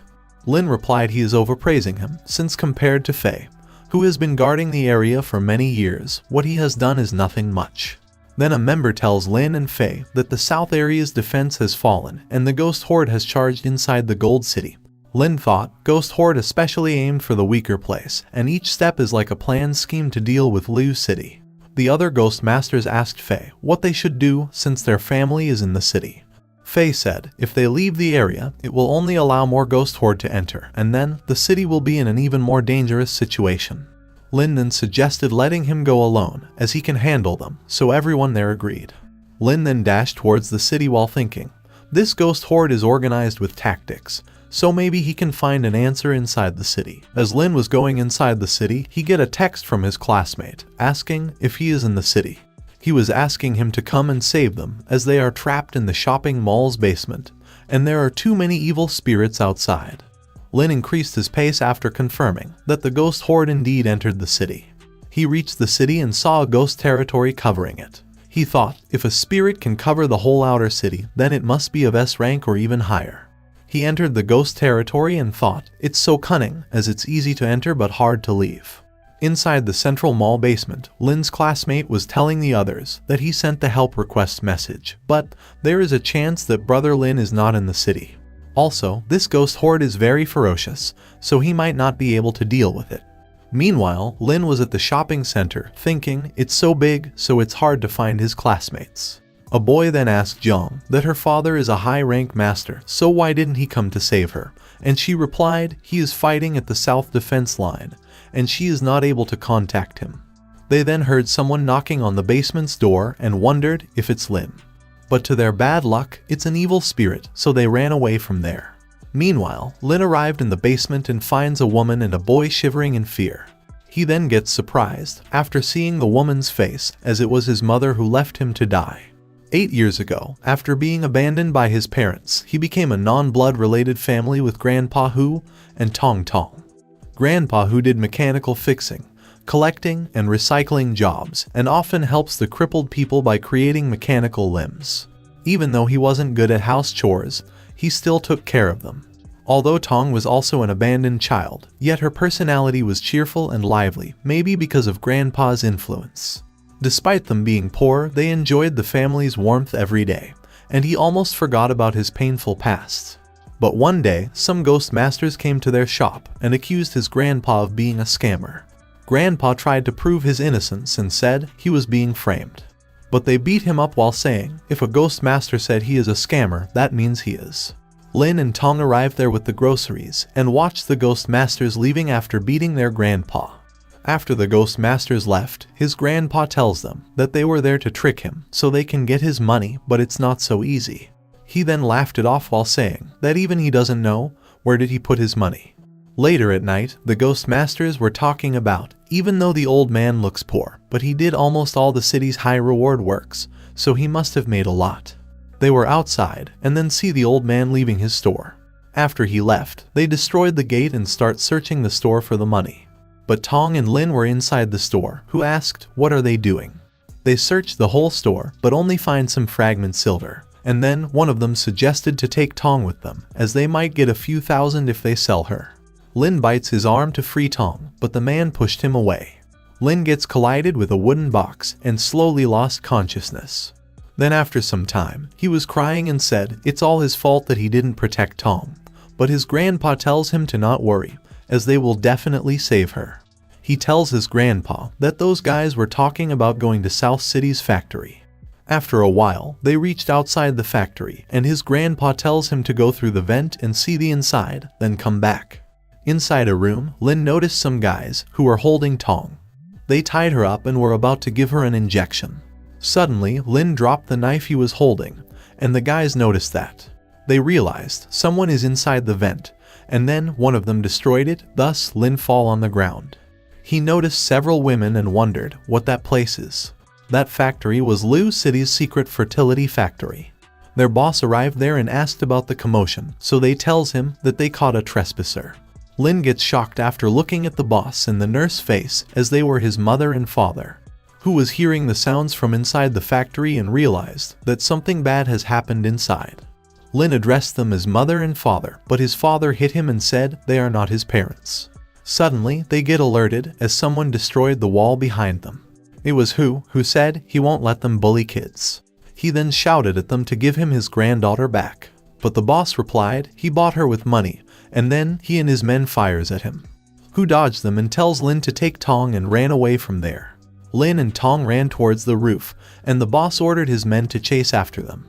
Lin replied he is overpraising him, since compared to Fei, who has been guarding the area for many years, what he has done is nothing much. Then a member tells Lin and Fei that the south area's defense has fallen and the ghost horde has charged inside the Gold City. Lin thought, ghost horde especially aimed for the weaker place, and each step is like a planned scheme to deal with Liu City. The other ghost masters asked Fei what they should do since their family is in the city. Fei said, if they leave the area, it will only allow more ghost horde to enter, and then the city will be in an even more dangerous situation. Lin then suggested letting him go alone, as he can handle them, so everyone there agreed. Lin then dashed towards the city while thinking, this ghost horde is organized with tactics, so maybe he can find an answer inside the city. As Lin was going inside the city, he get a text from his classmate, asking if he is in the city. He was asking him to come and save them, as they are trapped in the shopping mall's basement, and there are too many evil spirits outside. Lin increased his pace after confirming that the ghost horde indeed entered the city. He reached the city and saw a ghost territory covering it. He thought, if a spirit can cover the whole outer city, then it must be of S rank or even higher. He entered the ghost territory and thought, it's so cunning, as it's easy to enter but hard to leave. Inside the central mall basement, Lin's classmate was telling the others that he sent the help request message, but there is a chance that brother Lin is not in the city. Also, this ghost horde is very ferocious, so he might not be able to deal with it. Meanwhile, Lin was at the shopping center, thinking, it's so big, so it's hard to find his classmates. A boy then asked Zhang that her father is a high-rank master, so why didn't he come to save her? And she replied, he is fighting at the south defense line, and she is not able to contact him. They then heard someone knocking on the basement's door and wondered if it's Lin. But to their bad luck, it's an evil spirit, so they ran away from there. Meanwhile, Lin arrived in the basement and finds a woman and a boy shivering in fear. He then gets surprised after seeing the woman's face, as it was his mother who left him to die. 8 years ago, after being abandoned by his parents, he became a non-blood related family with Grandpa Hu and Tong Tong. Grandpa Hu did mechanical fixing, collecting and recycling jobs, and often helps the crippled people by creating mechanical limbs. Even though he wasn't good at house chores, he still took care of them. Although Tong was also an abandoned child, yet her personality was cheerful and lively, maybe because of Grandpa's influence. Despite them being poor, they enjoyed the family's warmth every day, and he almost forgot about his painful past. But one day, some ghost masters came to their shop and accused his grandpa of being a scammer. Grandpa tried to prove his innocence and said he was being framed. But they beat him up while saying, if a ghost master said he is a scammer, that means he is. Lin and Tong arrived there with the groceries and watched the ghost masters leaving after beating their grandpa. After the ghost masters left, his grandpa tells them that they were there to trick him so they can get his money, but it's not so easy. He then laughed it off while saying that even he doesn't know where did he put his money. Later at night, the ghost masters were talking about, even though the old man looks poor, but he did almost all the city's high reward works, so he must have made a lot. They were outside and then see the old man leaving his store. After he left, they destroyed the gate and start searching the store for the money. But Tong and Lin were inside the store, who asked, what are they doing? They searched the whole store, but only find some fragment silver. And then one of them suggested to take Tong with them, as they might get a few thousand if they sell her. Lin bites his arm to free Tong, but the man pushed him away. Lin gets collided with a wooden box and slowly lost consciousness. Then after some time, he was crying and said it's all his fault that he didn't protect Tong. But his grandpa tells him to not worry, as they will definitely save her. He tells his grandpa that those guys were talking about going to South City's factory. After a while, they reached outside the factory, and his grandpa tells him to go through the vent and see the inside, then come back. Inside a room, Lin noticed some guys who were holding Tong. They tied her up and were about to give her an injection. Suddenly, Lin dropped the knife he was holding, and the guys noticed that. They realized someone is inside the vent, and then one of them destroyed it, thus Lin fall on the ground. He noticed several women and wondered what that place is. That factory was Liu City's secret fertility factory. Their boss arrived there and asked about the commotion, so they tells him that they caught a trespasser. Lin gets shocked after looking at the boss and the nurse face, as they were his mother and father, who was hearing the sounds from inside the factory and realized that something bad has happened inside. Lin addressed them as mother and father, but his father hit him and said they are not his parents. Suddenly, they get alerted as someone destroyed the wall behind them. It was who said he won't let them bully kids. He then shouted at them to give him his granddaughter back. But the boss replied he bought her with money, and then he and his men fires at him, who dodged them and tells Lin to take Tong and ran away from there. Lin and Tong ran towards the roof, and the boss ordered his men to chase after them.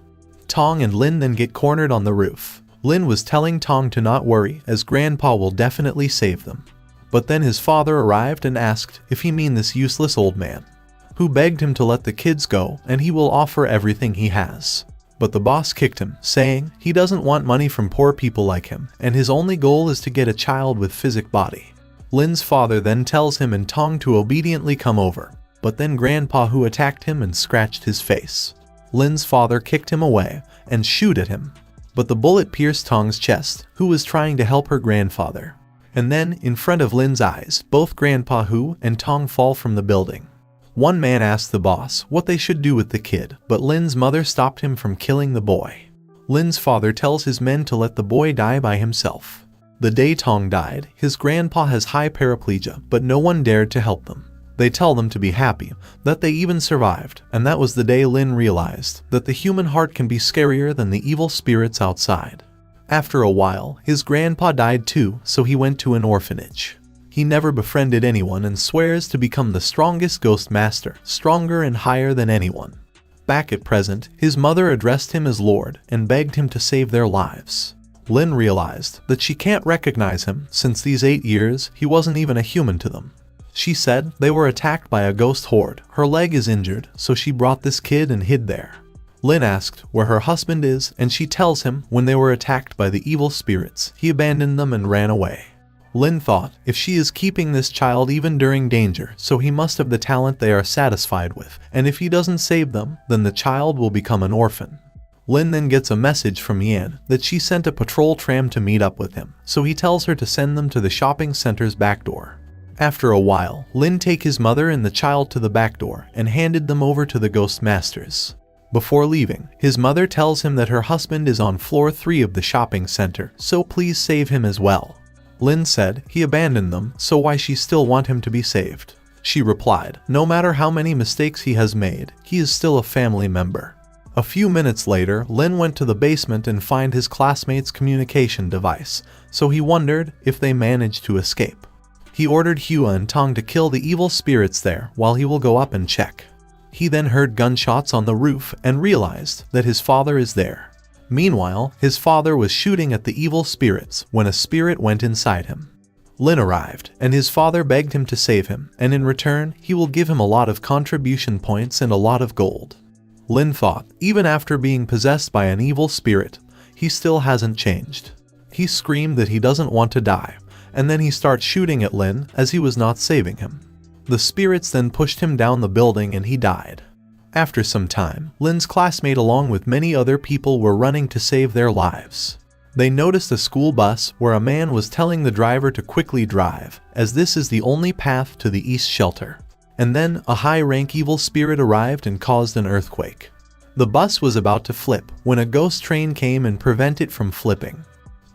Tong and Lin then get cornered on the roof. Lin was telling Tong to not worry, as Grandpa will definitely save them. But then his father arrived and asked if he mean this useless old man, who begged him to let the kids go and he will offer everything he has. But the boss kicked him, saying he doesn't want money from poor people like him, and his only goal is to get a child with physic body. Lin's father then tells him and Tong to obediently come over, but then Grandpa who attacked him and scratched his face. Lin's father kicked him away and shoot at him, but the bullet pierced Tong's chest, who was trying to help her grandfather. And then, in front of Lin's eyes, both Grandpa Hu and Tong fall from the building. One man asked the boss what they should do with the kid, but Lin's mother stopped him from killing the boy. Lin's father tells his men to let the boy die by himself. The day Tong died, his grandpa has high paraplegia, but no one dared to help them. They tell them to be happy, that they even survived, and that was the day Lin realized that the human heart can be scarier than the evil spirits outside. After a while, his grandpa died too, so he went to an orphanage. He never befriended anyone and swears to become the strongest ghost master, stronger and higher than anyone. Back at present, his mother addressed him as Lord and begged him to save their lives. Lin realized that she can't recognize him since these 8 years he wasn't even a human to them. She said they were attacked by a ghost horde. Her leg is injured, so she brought this kid and hid there. Lin asked where her husband is, and she tells him when they were attacked by the evil spirits, he abandoned them and ran away. Lin thought if she is keeping this child even during danger, so he must have the talent they are satisfied with, and if he doesn't save them, then the child will become an orphan. Lin then gets a message from Yan that she sent a patrol tram to meet up with him, so he tells her to send them to the shopping center's back door. After a while, Lin take his mother and the child to the back door and handed them over to the ghost masters. Before leaving, his mother tells him that her husband is on floor 3 of the shopping center, so please save him as well. Lin said he abandoned them, so why she still want him to be saved? She replied, no matter how many mistakes he has made, he is still a family member. A few minutes later, Lin went to the basement and find his classmate's communication device, so he wondered if they managed to escape. He ordered Hua and Tong to kill the evil spirits there while he will go up and check. He then heard gunshots on the roof and realized that his father is there. Meanwhile, his father was shooting at the evil spirits when a spirit went inside him. Lin arrived, and his father begged him to save him, and in return, he will give him a lot of contribution points and a lot of gold. Lin thought, even after being possessed by an evil spirit, he still hasn't changed. He screamed that he doesn't want to die, and then he starts shooting at Lin as he was not saving him. The spirits then pushed him down the building and he died. After some time, Lin's classmate along with many other people were running to save their lives. They noticed a school bus where a man was telling the driver to quickly drive, as this is the only path to the east shelter. And then a high-rank evil spirit arrived and caused an earthquake. The bus was about to flip when a ghost train came and prevented it from flipping.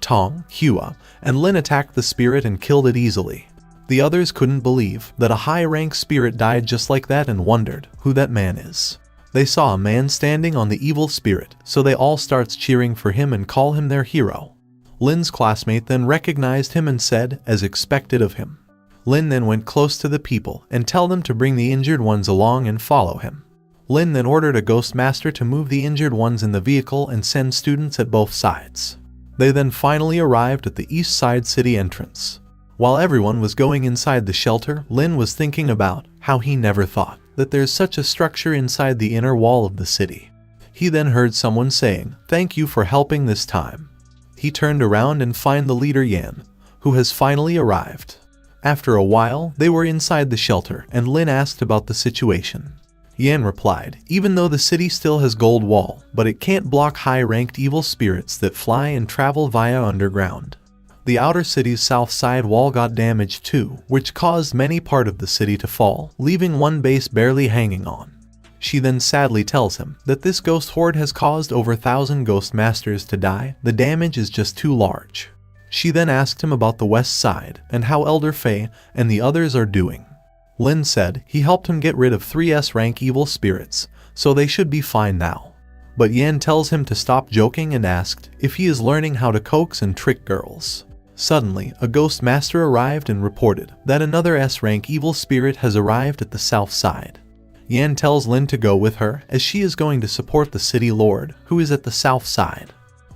Tong, Hua, and Lin attacked the spirit and killed it easily. The others couldn't believe that a high-rank spirit died just like that and wondered who that man is. They saw a man standing on the evil spirit, so they all starts cheering for him and call him their hero. Lin's classmate then recognized him and said, as expected of him. Lin then went close to the people and tell them to bring the injured ones along and follow him. Lin then ordered a ghost master to move the injured ones in the vehicle and send students at both sides. They then finally arrived at the east side city entrance. While everyone was going inside the shelter, Lin was thinking about how he never thought that there's such a structure inside the inner wall of the city. He then heard someone saying, "Thank you for helping this time." He turned around and found the leader Yan, who has finally arrived. After a while, they were inside the shelter and Lin asked about the situation. Yan replied, even though the city still has gold wall, but it can't block high-ranked evil spirits that fly and travel via underground. The outer city's south side wall got damaged too, which caused many part of the city to fall, leaving one base barely hanging on. She then sadly tells him that this ghost horde has caused over 1,000 ghost masters to die. The damage is just too large. She then asked him about the west side and how Elder Fei and the others are doing. Lin said he helped him get rid of 3S rank evil spirits, so they should be fine now. But Yan tells him to stop joking and asked if he is learning how to coax and trick girls. Suddenly, a ghost master arrived and reported that another S-rank evil spirit has arrived at the south side. Yan tells Lin to go with her as she is going to support the city lord, who is at the south side.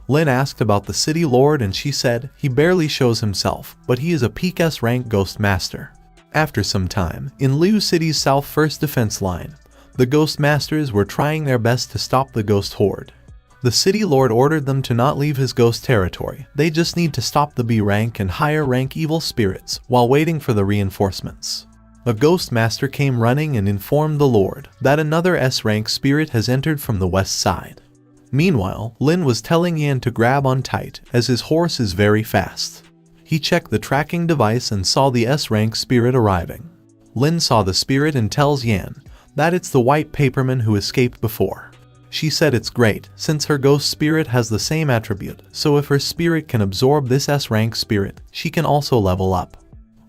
Lin asked about the city lord and she said he barely shows himself, but he is a peak S-rank ghost master. After some time, in Liu City's south first defense line, the ghost masters were trying their best to stop the ghost horde. The city lord ordered them to not leave his ghost territory, they just need to stop the B-rank and higher rank evil spirits while waiting for the reinforcements. A ghost master came running and informed the lord that another S-rank spirit has entered from the west side. Meanwhile, Lin was telling Yan to grab on tight as his horse is very fast. He checked the tracking device and saw the S-rank spirit arriving. Lin saw the spirit and tells Yan that it's the white paperman who escaped before. She said it's great since her ghost spirit has the same attribute, so if her spirit can absorb this S-rank spirit, she can also level up.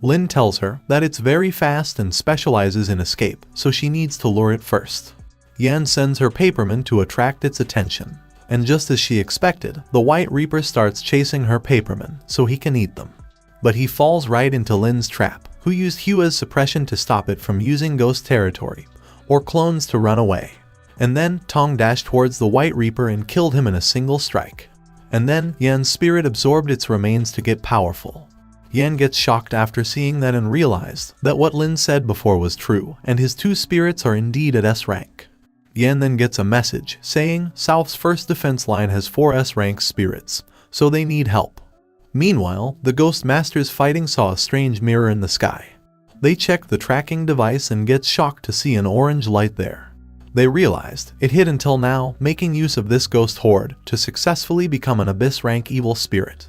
Lin tells her that it's very fast and specializes in escape, so she needs to lure it first. Yan sends her paperman to attract its attention, and just as she expected, the White Reaper starts chasing her paperman so he can eat them. But he falls right into Lin's trap, who used Hua's suppression to stop it from using ghost territory, or clones to run away. And then Tong dashed towards the White Reaper and killed him in a single strike. And then Yan's spirit absorbed its remains to get powerful. Yan gets shocked after seeing that and realized that what Lin said before was true, and his two spirits are indeed at S-rank. Yan then gets a message saying South's first defense line has 4 S-rank spirits, so they need help. Meanwhile, the ghost masters fighting saw a strange mirror in the sky. They check the tracking device and get shocked to see an orange light there. They realized it hid until now, making use of this ghost horde to successfully become an abyss-rank evil spirit.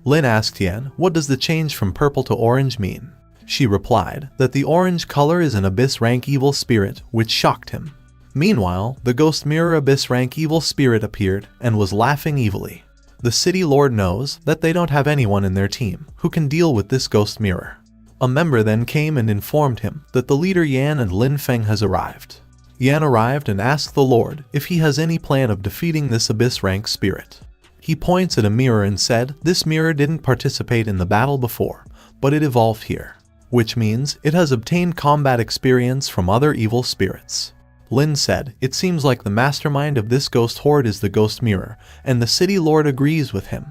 Lin asked Yan, what does the change from purple to orange mean? She replied that the orange color is an abyss-rank evil spirit, which shocked him. Meanwhile, the ghost mirror abyss-rank evil spirit appeared and was laughing evilly. The city lord knows that they don't have anyone in their team who can deal with this ghost mirror. A member then came and informed him that the leader Yan and Lin Feng has arrived. Yan arrived and asked the lord if he has any plan of defeating this abyss-rank spirit. He points at a mirror and said this mirror didn't participate in the battle before, but it evolved here, which means it has obtained combat experience from other evil spirits. Lin said it seems like the mastermind of this ghost horde is the ghost mirror, and the city lord agrees with him.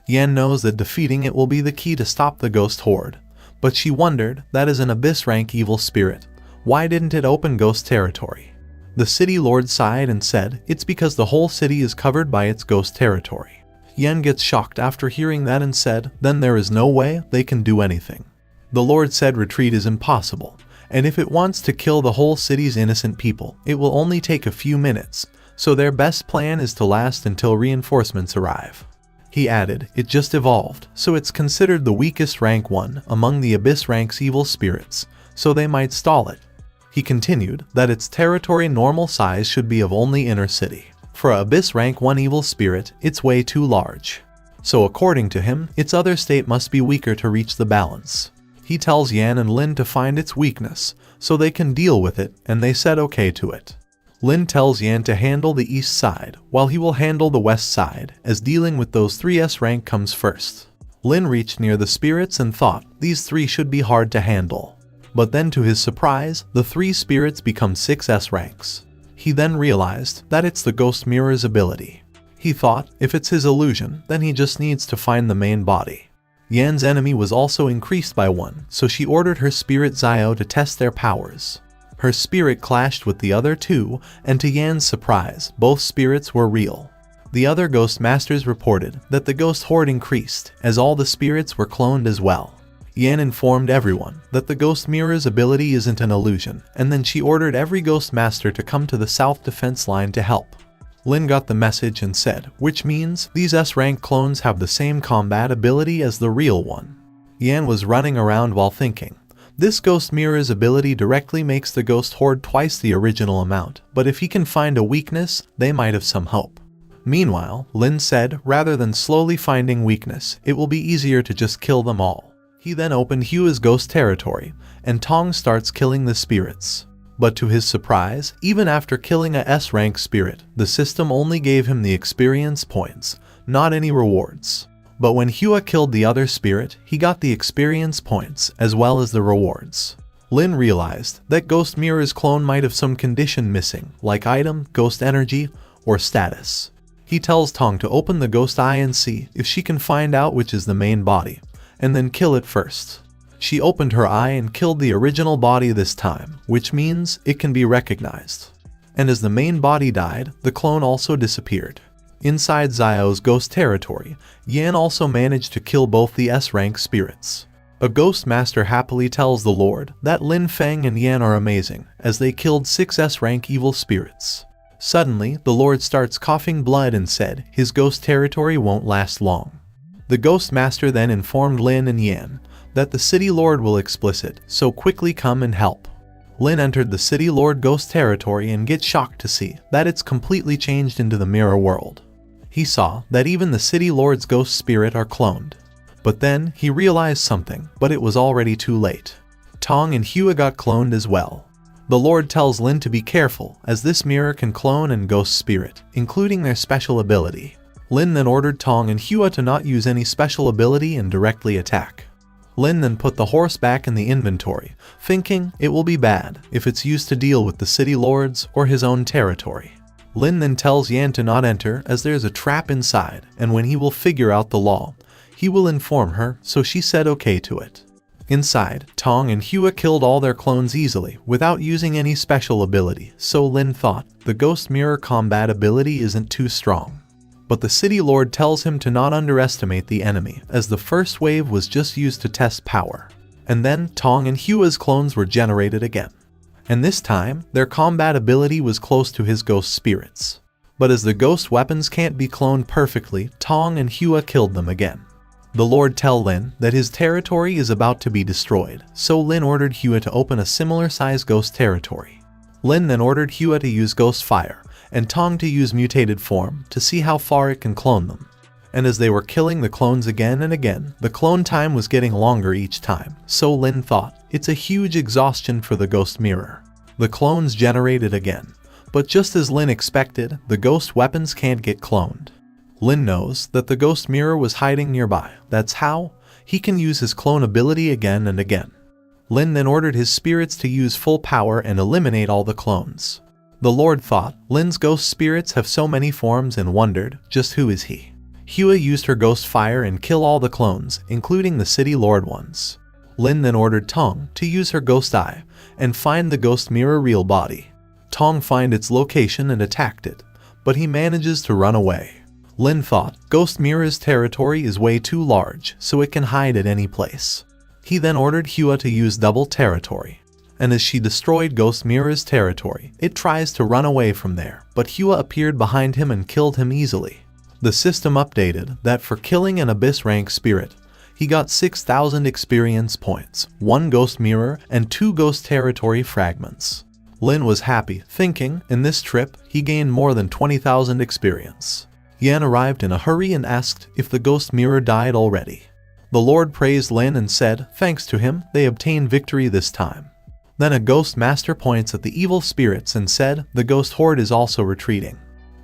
Yan knows that defeating it will be the key to stop the ghost horde, but she wondered that as an abyss-rank evil spirit, why didn't it open ghost territory? The city lord sighed and said it's because the whole city is covered by its ghost territory. Yan gets shocked after hearing that and said then there is no way they can do anything. The lord said retreat is impossible, and if it wants to kill the whole city's innocent people, it will only take a few minutes, so their best plan is to last until reinforcements arrive. He added, it just evolved, so it's considered the weakest rank one among the Abyss rank's evil spirits, so they might stall it. He continued that its territory normal size should be of only inner city. For a Abyss rank 1 evil spirit, it's way too large. So according to him, its other state must be weaker to reach the balance. He tells Yan and Lin to find its weakness, so they can deal with it, and they said okay to it. Lin tells Yan to handle the east side, while he will handle the west side, as dealing with those 3 S rank comes first. Lin reached near the spirits and thought these 3 should be hard to handle. But then to his surprise, the 3 spirits become 6 S ranks. He then realized that it's the ghost mirror's ability. He thought if it's his illusion, then he just needs to find the main body. Yan's enemy was also increased by 1, so she ordered her spirit Zio to test their powers. Her spirit clashed with the other 2, and to Yan's surprise, both spirits were real. The other ghost masters reported that the ghost horde increased, as all the spirits were cloned as well. Yan informed everyone that the ghost mirror's ability isn't an illusion, and then she ordered every ghost master to come to the south defense line to help. Lin got the message and said, which means these S-rank clones have the same combat ability as the real one. Yan was running around while thinking, this ghost mirror's ability directly makes the ghost horde twice the original amount, but if he can find a weakness, they might have some hope. Meanwhile, Lin said rather than slowly finding weakness, it will be easier to just kill them all. He then opened Hua's ghost territory, and Tong starts killing the spirits. But to his surprise, even after killing a S-rank spirit, the system only gave him the experience points, not any rewards. But when Hua killed the other spirit, he got the experience points as well as the rewards. Lin realized that Ghost Mirror's clone might have some condition missing, like item, ghost energy, or status. He tells Tong to open the ghost eye and see if she can find out which is the main body, and then kill it first. She opened her eye and killed the original body this time, which means it can be recognized. And as the main body died, the clone also disappeared. Inside Xiao's ghost territory, Yan also managed to kill both the S-rank spirits. A ghost master happily tells the Lord that Lin Feng and Yan are amazing, as they killed 6 S-rank evil spirits. Suddenly, the Lord starts coughing blood and said his ghost territory won't last long. The ghost master then informed Lin and Yan that the city lord will explicit, so quickly come and help. Lin entered the city lord ghost territory and gets shocked to see that it's completely changed into the mirror world. He saw that even the city lord's ghost spirit are cloned. But then he realized something, but it was already too late. Tong and Hua got cloned as well. The Lord tells Lin to be careful, as this mirror can clone and ghost spirit, including their special ability. Lin then ordered Tong and Hua to not use any special ability and directly attack. Lin then put the horse back in the inventory, thinking it will be bad if it's used to deal with the city lords or his own territory. Lin then tells Yan to not enter as there's a trap inside, and when he will figure out the law, he will inform her, so she said okay to it. Inside, Tong and Hua killed all their clones easily without using any special ability, so Lin thought the ghost mirror combat ability isn't too strong. But the city lord tells him to not underestimate the enemy, as the first wave was just used to test power. And then Tong and Hua's clones were generated again. And this time, their combat ability was close to his ghost spirits. But as the ghost weapons can't be cloned perfectly, Tong and Hua killed them again. The Lord tell Lin that his territory is about to be destroyed, so Lin ordered Hua to open a similar-sized ghost territory. Lin then ordered Hua to use ghost fire, and Tong to use mutated form to see how far it can clone them. And as they were killing the clones again and again, the clone time was getting longer each time, so Lin thought it's a huge exhaustion for the ghost mirror. The clones generated again, but just as Lin expected, the ghost weapons can't get cloned. Lin knows that the ghost mirror was hiding nearby. That's how he can use his clone ability again and again. Lin then ordered his spirits to use full power and eliminate all the clones. The Lord thought Lin's ghost spirits have so many forms and wondered just who is he. Hua used her ghost fire and kill all the clones, including the city lord ones. Lin then ordered Tong to use her ghost eye and find the ghost mirror real body. Tong find its location and attacked it, but he manages to run away. Lin thought Ghost Mirror's territory is way too large, so it can hide at any place. He then ordered Hua to use double territory, and as she destroyed Ghost Mirror's territory, it tries to run away from there, but Hua appeared behind him and killed him easily. The system updated that for killing an Abyss rank spirit, he got 6,000 experience points, 1 Ghost Mirror, and 2 Ghost Territory fragments. Lin was happy, thinking in this trip he gained more than 20,000 experience. Yan arrived in a hurry and asked if the ghost mirror died already. The Lord praised Lin and said, thanks to him, they obtained victory this time. Then a ghost master points at the evil spirits and said, the ghost horde is also retreating.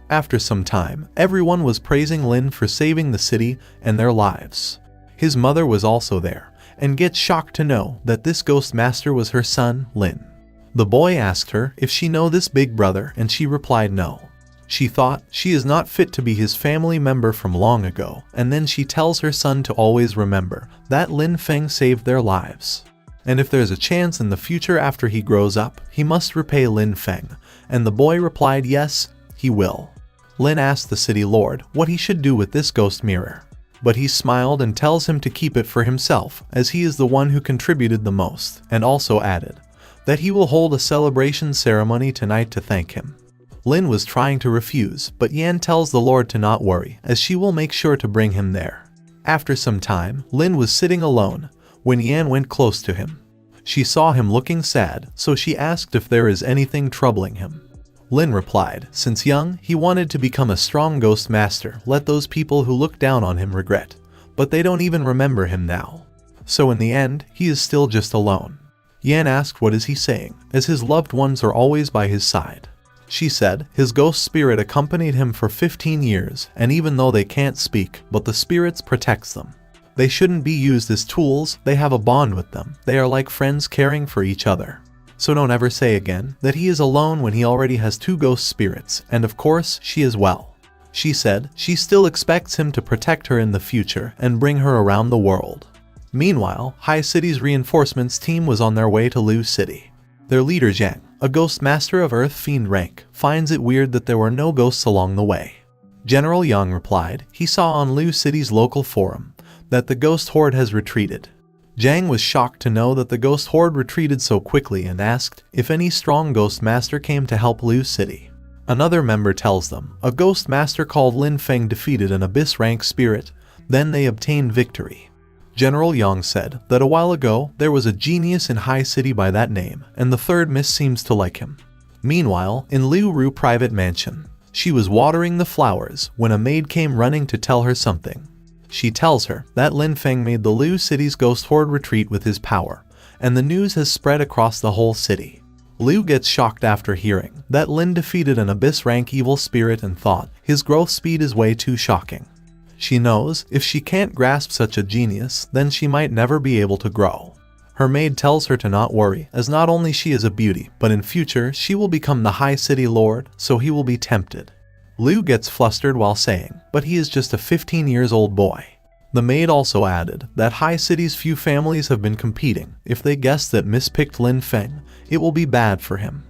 After some time, everyone was praising Lin for saving the city and their lives. His mother was also there, and gets shocked to know that this ghost master was her son, Lin. The boy asked her if she know this big brother, and she replied no. She thought she is not fit to be his family member from long ago, and then she tells her son to always remember that Lin Feng saved their lives. And if there's a chance in the future after he grows up, he must repay Lin Feng, and the boy replied yes, he will. Lin asked the city lord what he should do with this ghost mirror, but he smiled and tells him to keep it for himself, as he is the one who contributed the most, and also added that he will hold a celebration ceremony tonight to thank him. Lin was trying to refuse, but Yan tells the Lord to not worry, as she will make sure to bring him there. After some time, Lin was sitting alone when Yan went close to him. She saw him looking sad, so she asked if there is anything troubling him. Lin replied, since young, he wanted to become a strong ghost master. Let those people who look down on him regret, but they don't even remember him now. So in the end, he is still just alone. Yan asked what is he saying, as his loved ones are always by his side. She said his ghost spirit accompanied him for 15 years, and even though they can't speak, but the spirits protects them. They shouldn't be used as tools, they have a bond with them. They are like friends caring for each other. So don't ever say again that he is alone when he already has 2 ghost spirits, and of course, she as well. She said she still expects him to protect her in the future and bring her around the world. Meanwhile, High City's reinforcements team was on their way to Lu City. Their leader Zhang, a ghost master of Earth Fiend rank, finds it weird that there were no ghosts along the way. General Yang replied he saw on Lu City's local forum that the ghost horde has retreated. Zhang was shocked to know that the ghost horde retreated so quickly and asked if any strong ghost master came to help Lu City. Another member tells them a ghost master called Lin Feng defeated an abyss rank spirit, then they obtained victory. General Yang said that a while ago there was a genius in High City by that name, and the third miss seems to like him. Meanwhile, in Liu Ru private mansion, she was watering the flowers when a maid came running to tell her something. She tells her that Lin Feng made the Lu City's ghost horde retreat with his power, and the news has spread across the whole city. Liu gets shocked after hearing that Lin defeated an abyss rank evil spirit and thought his growth speed is way too shocking. She knows if she can't grasp such a genius, then she might never be able to grow. Her maid tells her to not worry, as not only she is a beauty, but in future she will become the High City Lord, so he will be tempted. Liu gets flustered while saying, but he is just a 15-year-old boy. The maid also added that High City's few families have been competing. If they guess that mispicked Lin Feng, it will be bad for him.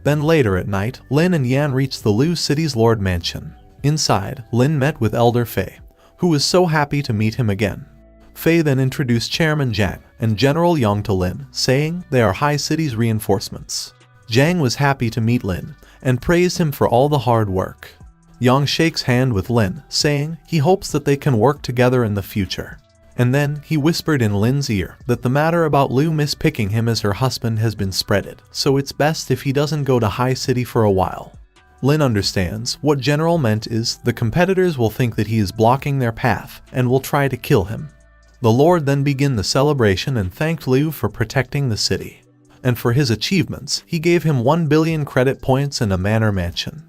Then later at night, Lin and Yan reached the Lu City's Lord Mansion. Inside, Lin met with Elder Fei, who was so happy to meet him again. Fei then introduced Chairman Zhang and General Yang to Lin, saying they are High City's reinforcements. Zhang was happy to meet Lin and praised him for all the hard work. Yang shakes hand with Lin, saying he hopes that they can work together in the future. And then he whispered in Lin's ear that the matter about Liu mispicking him as her husband has been spreaded, so it's best if he doesn't go to High City for a while. Lin understands what General meant is the competitors will think that he is blocking their path and will try to kill him. The Lord then began the celebration and thanked Liu for protecting the city. And for his achievements, he gave him 1 billion credit points and a manor mansion.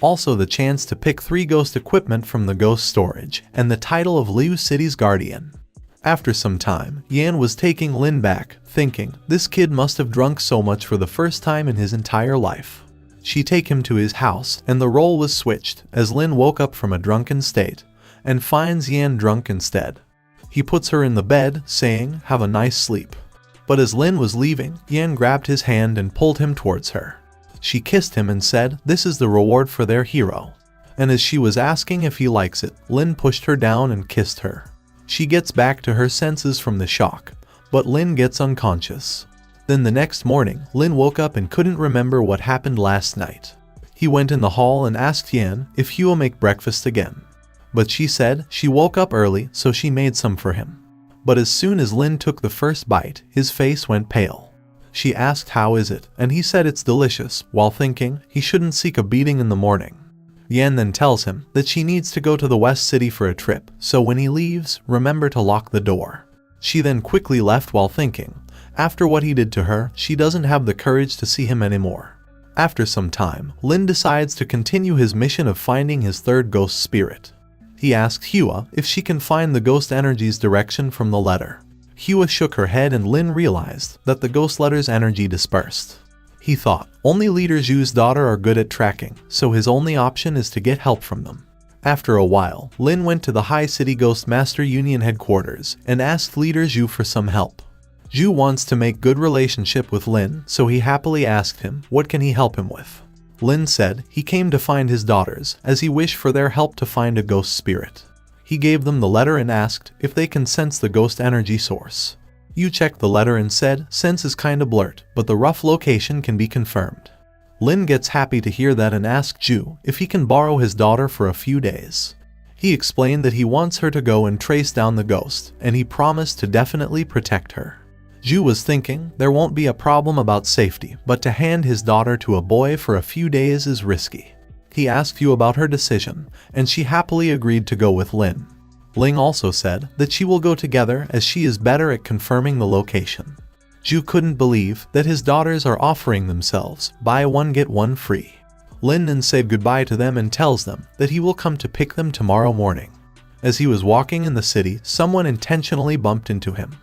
Also the chance to pick 3 ghost equipment from the ghost storage, and the title of Liu City's guardian. After some time, Yan was taking Lin back, thinking, this kid must have drunk so much for the first time in his entire life. She take him to his house, and the role was switched, as Lin woke up from a drunken state, and finds Yan drunk instead. He puts her in the bed, saying, have a nice sleep. But as Lin was leaving, Yan grabbed his hand and pulled him towards her. She kissed him and said, this is the reward for their hero. And as she was asking if he likes it, Lin pushed her down and kissed her. She gets back to her senses from the shock, but Lin gets unconscious. Then the next morning, Lin woke up and couldn't remember what happened last night. He went in the hall and asked Yan if he will make breakfast again. But she said she woke up early, so she made some for him. But as soon as Lin took the first bite, his face went pale. She asked how is it, and he said it's delicious, while thinking he shouldn't seek a beating in the morning. Yan then tells him that she needs to go to the West City for a trip, so when he leaves, remember to lock the door. She then quickly left while thinking, after what he did to her, she doesn't have the courage to see him anymore. After some time, Lin decides to continue his mission of finding his third ghost spirit. He asked Hua if she can find the ghost energy's direction from the letter. Hua shook her head and Lin realized that the ghost letter's energy dispersed. He thought only Leader Zhu's daughter are good at tracking, so his only option is to get help from them. After a while, Lin went to the High City Ghost Master Union headquarters and asked Leader Zhu for some help. Zhu wants to make good relationship with Lin, so he happily asked him what can he help him with. Lin said he came to find his daughters, as he wished for their help to find a ghost spirit. He gave them the letter and asked if they can sense the ghost energy source. Yu checked the letter and said sense is kinda blurred, but the rough location can be confirmed. Lin gets happy to hear that and asks Zhu if he can borrow his daughter for a few days. He explained that he wants her to go and trace down the ghost, and he promised to definitely protect her. Zhu was thinking there won't be a problem about safety, but to hand his daughter to a boy for a few days is risky. He asked Yu about her decision, and she happily agreed to go with Lin. Ling also said that she will go together as she is better at confirming the location. Zhu couldn't believe that his daughters are offering themselves, buy one get one free. Lin then said goodbye to them and tells them that he will come to pick them tomorrow morning. As he was walking in the city, someone intentionally bumped into him.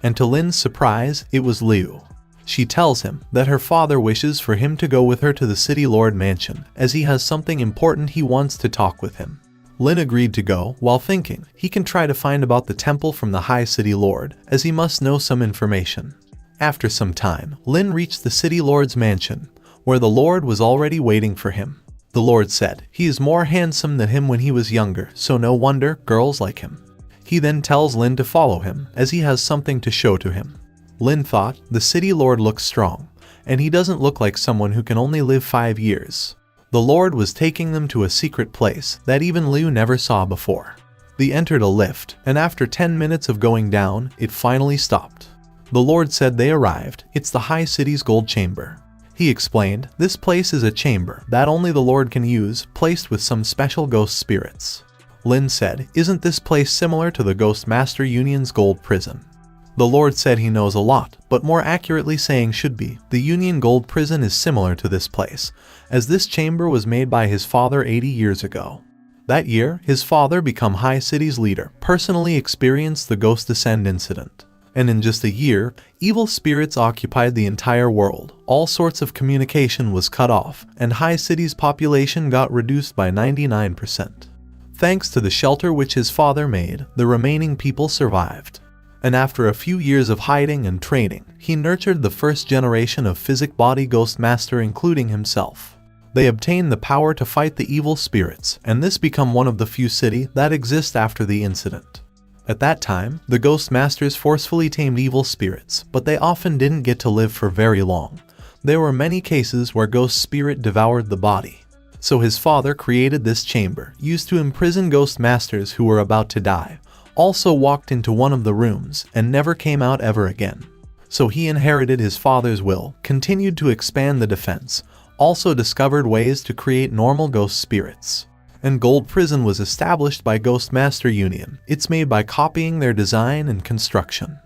And to Lin's surprise, it was Liu. She tells him that her father wishes for him to go with her to the city lord mansion, as he has something important he wants to talk with him. Lin agreed to go, while thinking he can try to find about the temple from the high city lord, as he must know some information. After some time, Lin reached the city lord's mansion, where the lord was already waiting for him. The lord said he is more handsome than him when he was younger, so no wonder girls like him. He then tells Lin to follow him, as he has something to show to him. Lin thought the city lord looks strong, and he doesn't look like someone who can only live 5 years. The lord was taking them to a secret place that even Liu never saw before. They entered a lift, and after 10 minutes of going down, it finally stopped. The lord said they arrived. It's the high city's gold chamber. He explained, this place is a chamber that only the lord can use, placed with some special ghost spirits. Lin said, isn't this place similar to the Ghost Master Union's gold prison? The lord said he knows a lot, but more accurately saying should be, the Union Gold Prison is similar to this place, as this chamber was made by his father 80 years ago. That year, his father, become High City's leader, personally experienced the Ghost Descent incident. And in just a year, evil spirits occupied the entire world. All sorts of communication was cut off, and High City's population got reduced by 99%. Thanks to the shelter which his father made, the remaining people survived. And after a few years of hiding and training, he nurtured the first generation of physic body ghost master, including himself. They obtained the power to fight the evil spirits, and this become one of the few cities that exist after the incident. At that time, the ghost masters forcefully tamed evil spirits, but they often didn't get to live for very long. There were many cases where ghost spirit devoured the body. So his father created this chamber, used to imprison ghost masters who were about to die. Also walked into one of the rooms and never came out ever again. So he inherited his father's will, continued to expand the defense, also discovered ways to create normal ghost spirits. And Gold Prison was established by Ghost Master Union. It's made by copying their design and construction.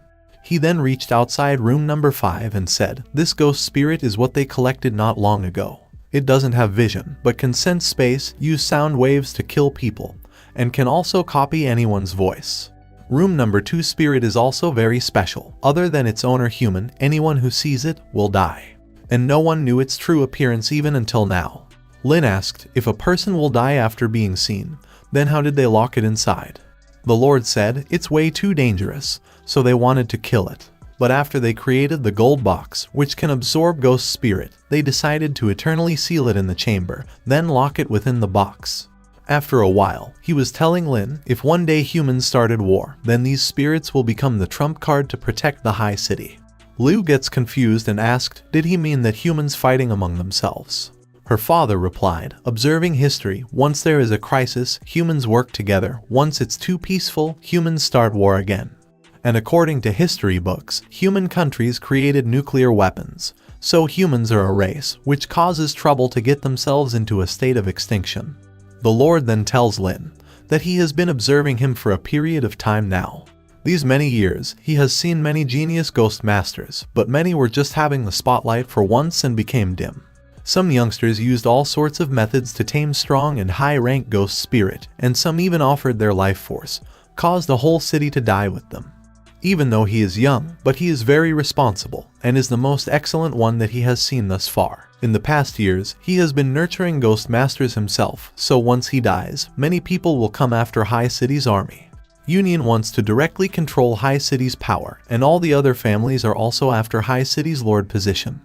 He then reached outside room number 5 and said, this ghost spirit is what they collected not long ago. It doesn't have vision, but can sense space, use sound waves to kill people, and can also copy anyone's voice. Room number 2 spirit is also very special. Other than its owner human, anyone who sees it will die. And no one knew its true appearance even until now. Lin asked, if a person will die after being seen, then how did they lock it inside? The lord said, it's way too dangerous, so they wanted to kill it. But after they created the gold box, which can absorb ghost spirit, they decided to eternally seal it in the chamber, then lock it within the box. After a while, he was telling Lin, if one day humans started war, then these spirits will become the trump card to protect the high city. Liu gets confused and asked, did he mean that humans fighting among themselves? Her father replied, observing history, once there is a crisis, humans work together. Once it's too peaceful, humans start war again. And according to history books, human countries created nuclear weapons. So humans are a race, which causes trouble to get themselves into a state of extinction. The Lord then tells Lin that he has been observing him for a period of time now. These many years, he has seen many genius ghost masters, but many were just having the spotlight for once and became dim. Some youngsters used all sorts of methods to tame strong and high-rank ghost spirit, and some even offered their life force, caused the whole city to die with them. Even though he is young, but he is very responsible, and is the most excellent one that he has seen thus far. In the past years, he has been nurturing ghost masters himself, so once he dies, many people will come after High City's army. Union wants to directly control High City's power, and all the other families are also after High City's lord position.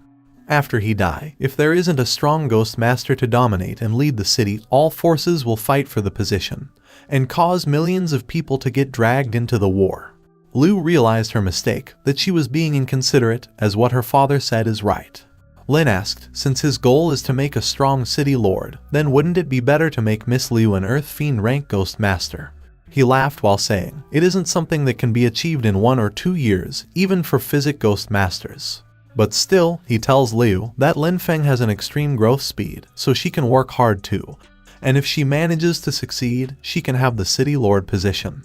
After he die, if there isn't a strong ghost master to dominate and lead the city, all forces will fight for the position, and cause millions of people to get dragged into the war. Liu realized her mistake, that she was being inconsiderate, as what her father said is right. Lin asked, since his goal is to make a strong city lord, then wouldn't it be better to make Miss Liu an Earth Fiend rank ghost master? He laughed while saying, it isn't something that can be achieved in 1 or 2 years, even for physic ghost masters. But still, he tells Liu that Lin Feng has an extreme growth speed, so she can work hard too. And if she manages to succeed, she can have the city lord position.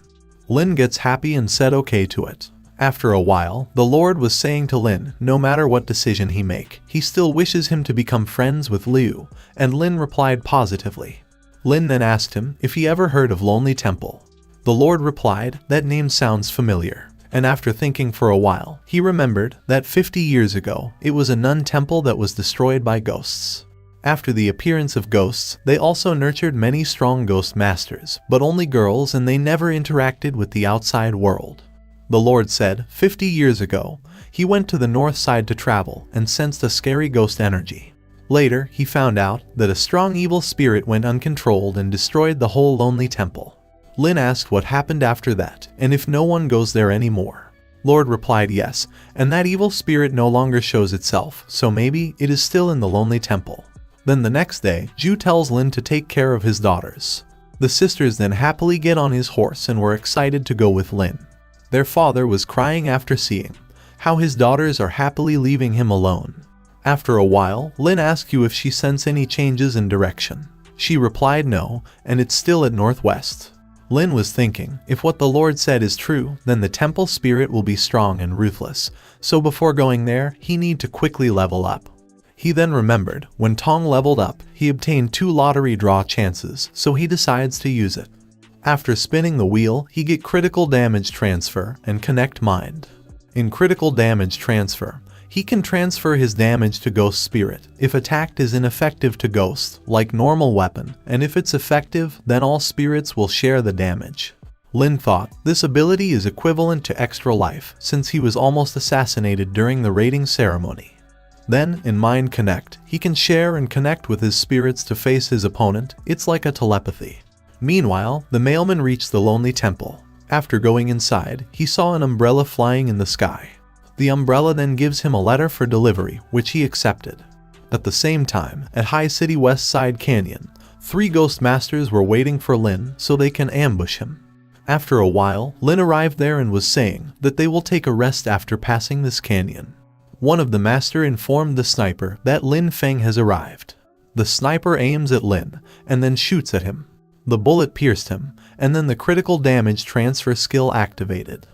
Lin gets happy and said okay to it. After a while, the Lord was saying to Lin, no matter what decision he make, he still wishes him to become friends with Liu, and Lin replied positively. Lin then asked him if he ever heard of Lonely Temple. The Lord replied, that name sounds familiar, and after thinking for a while, he remembered that 50 years ago, it was a nun temple that was destroyed by ghosts. After the appearance of ghosts, they also nurtured many strong ghost masters, but only girls, and they never interacted with the outside world. The Lord said, 50 years ago, he went to the north side to travel and sensed a scary ghost energy. Later, he found out that a strong evil spirit went uncontrolled and destroyed the whole Lonely Temple. Lin asked what happened after that, and if no one goes there anymore. Lord replied yes, and that evil spirit no longer shows itself, so maybe it is still in the Lonely Temple. Then the next day, Zhu tells Lin to take care of his daughters. The sisters then happily get on his horse and were excited to go with Lin. Their father was crying after seeing how his daughters are happily leaving him alone. After a while, Lin asked Yu if she sensed any changes in direction. She replied no, and it's still at northwest. Lin was thinking, if what the Lord said is true, then the temple spirit will be strong and ruthless, so before going there, he need to quickly level up. He then remembered, when Tong leveled up, he obtained 2 lottery draw chances, so he decides to use it. After spinning the wheel, he get critical damage transfer and connect mind. In critical damage transfer, he can transfer his damage to Ghost Spirit if attacked is ineffective to Ghost, like normal weapon, and if it's effective, then all spirits will share the damage. Lin thought this ability is equivalent to extra life since he was almost assassinated during the raiding ceremony. Then, in Mind Connect, he can share and connect with his spirits to face his opponent. It's like a telepathy. Meanwhile, the mailman reached the Lonely Temple. After going inside, he saw an umbrella flying in the sky. The umbrella then gives him a letter for delivery, which he accepted. At the same time, at High City West Side Canyon, 3 ghost masters were waiting for Lin so they can ambush him. After a while, Lin arrived there and was saying that they will take a rest after passing this canyon. One of the master informed the sniper that Lin Feng has arrived. The sniper aims at Lin and then shoots at him. The bullet pierced him, and then the critical damage transfer skill activated.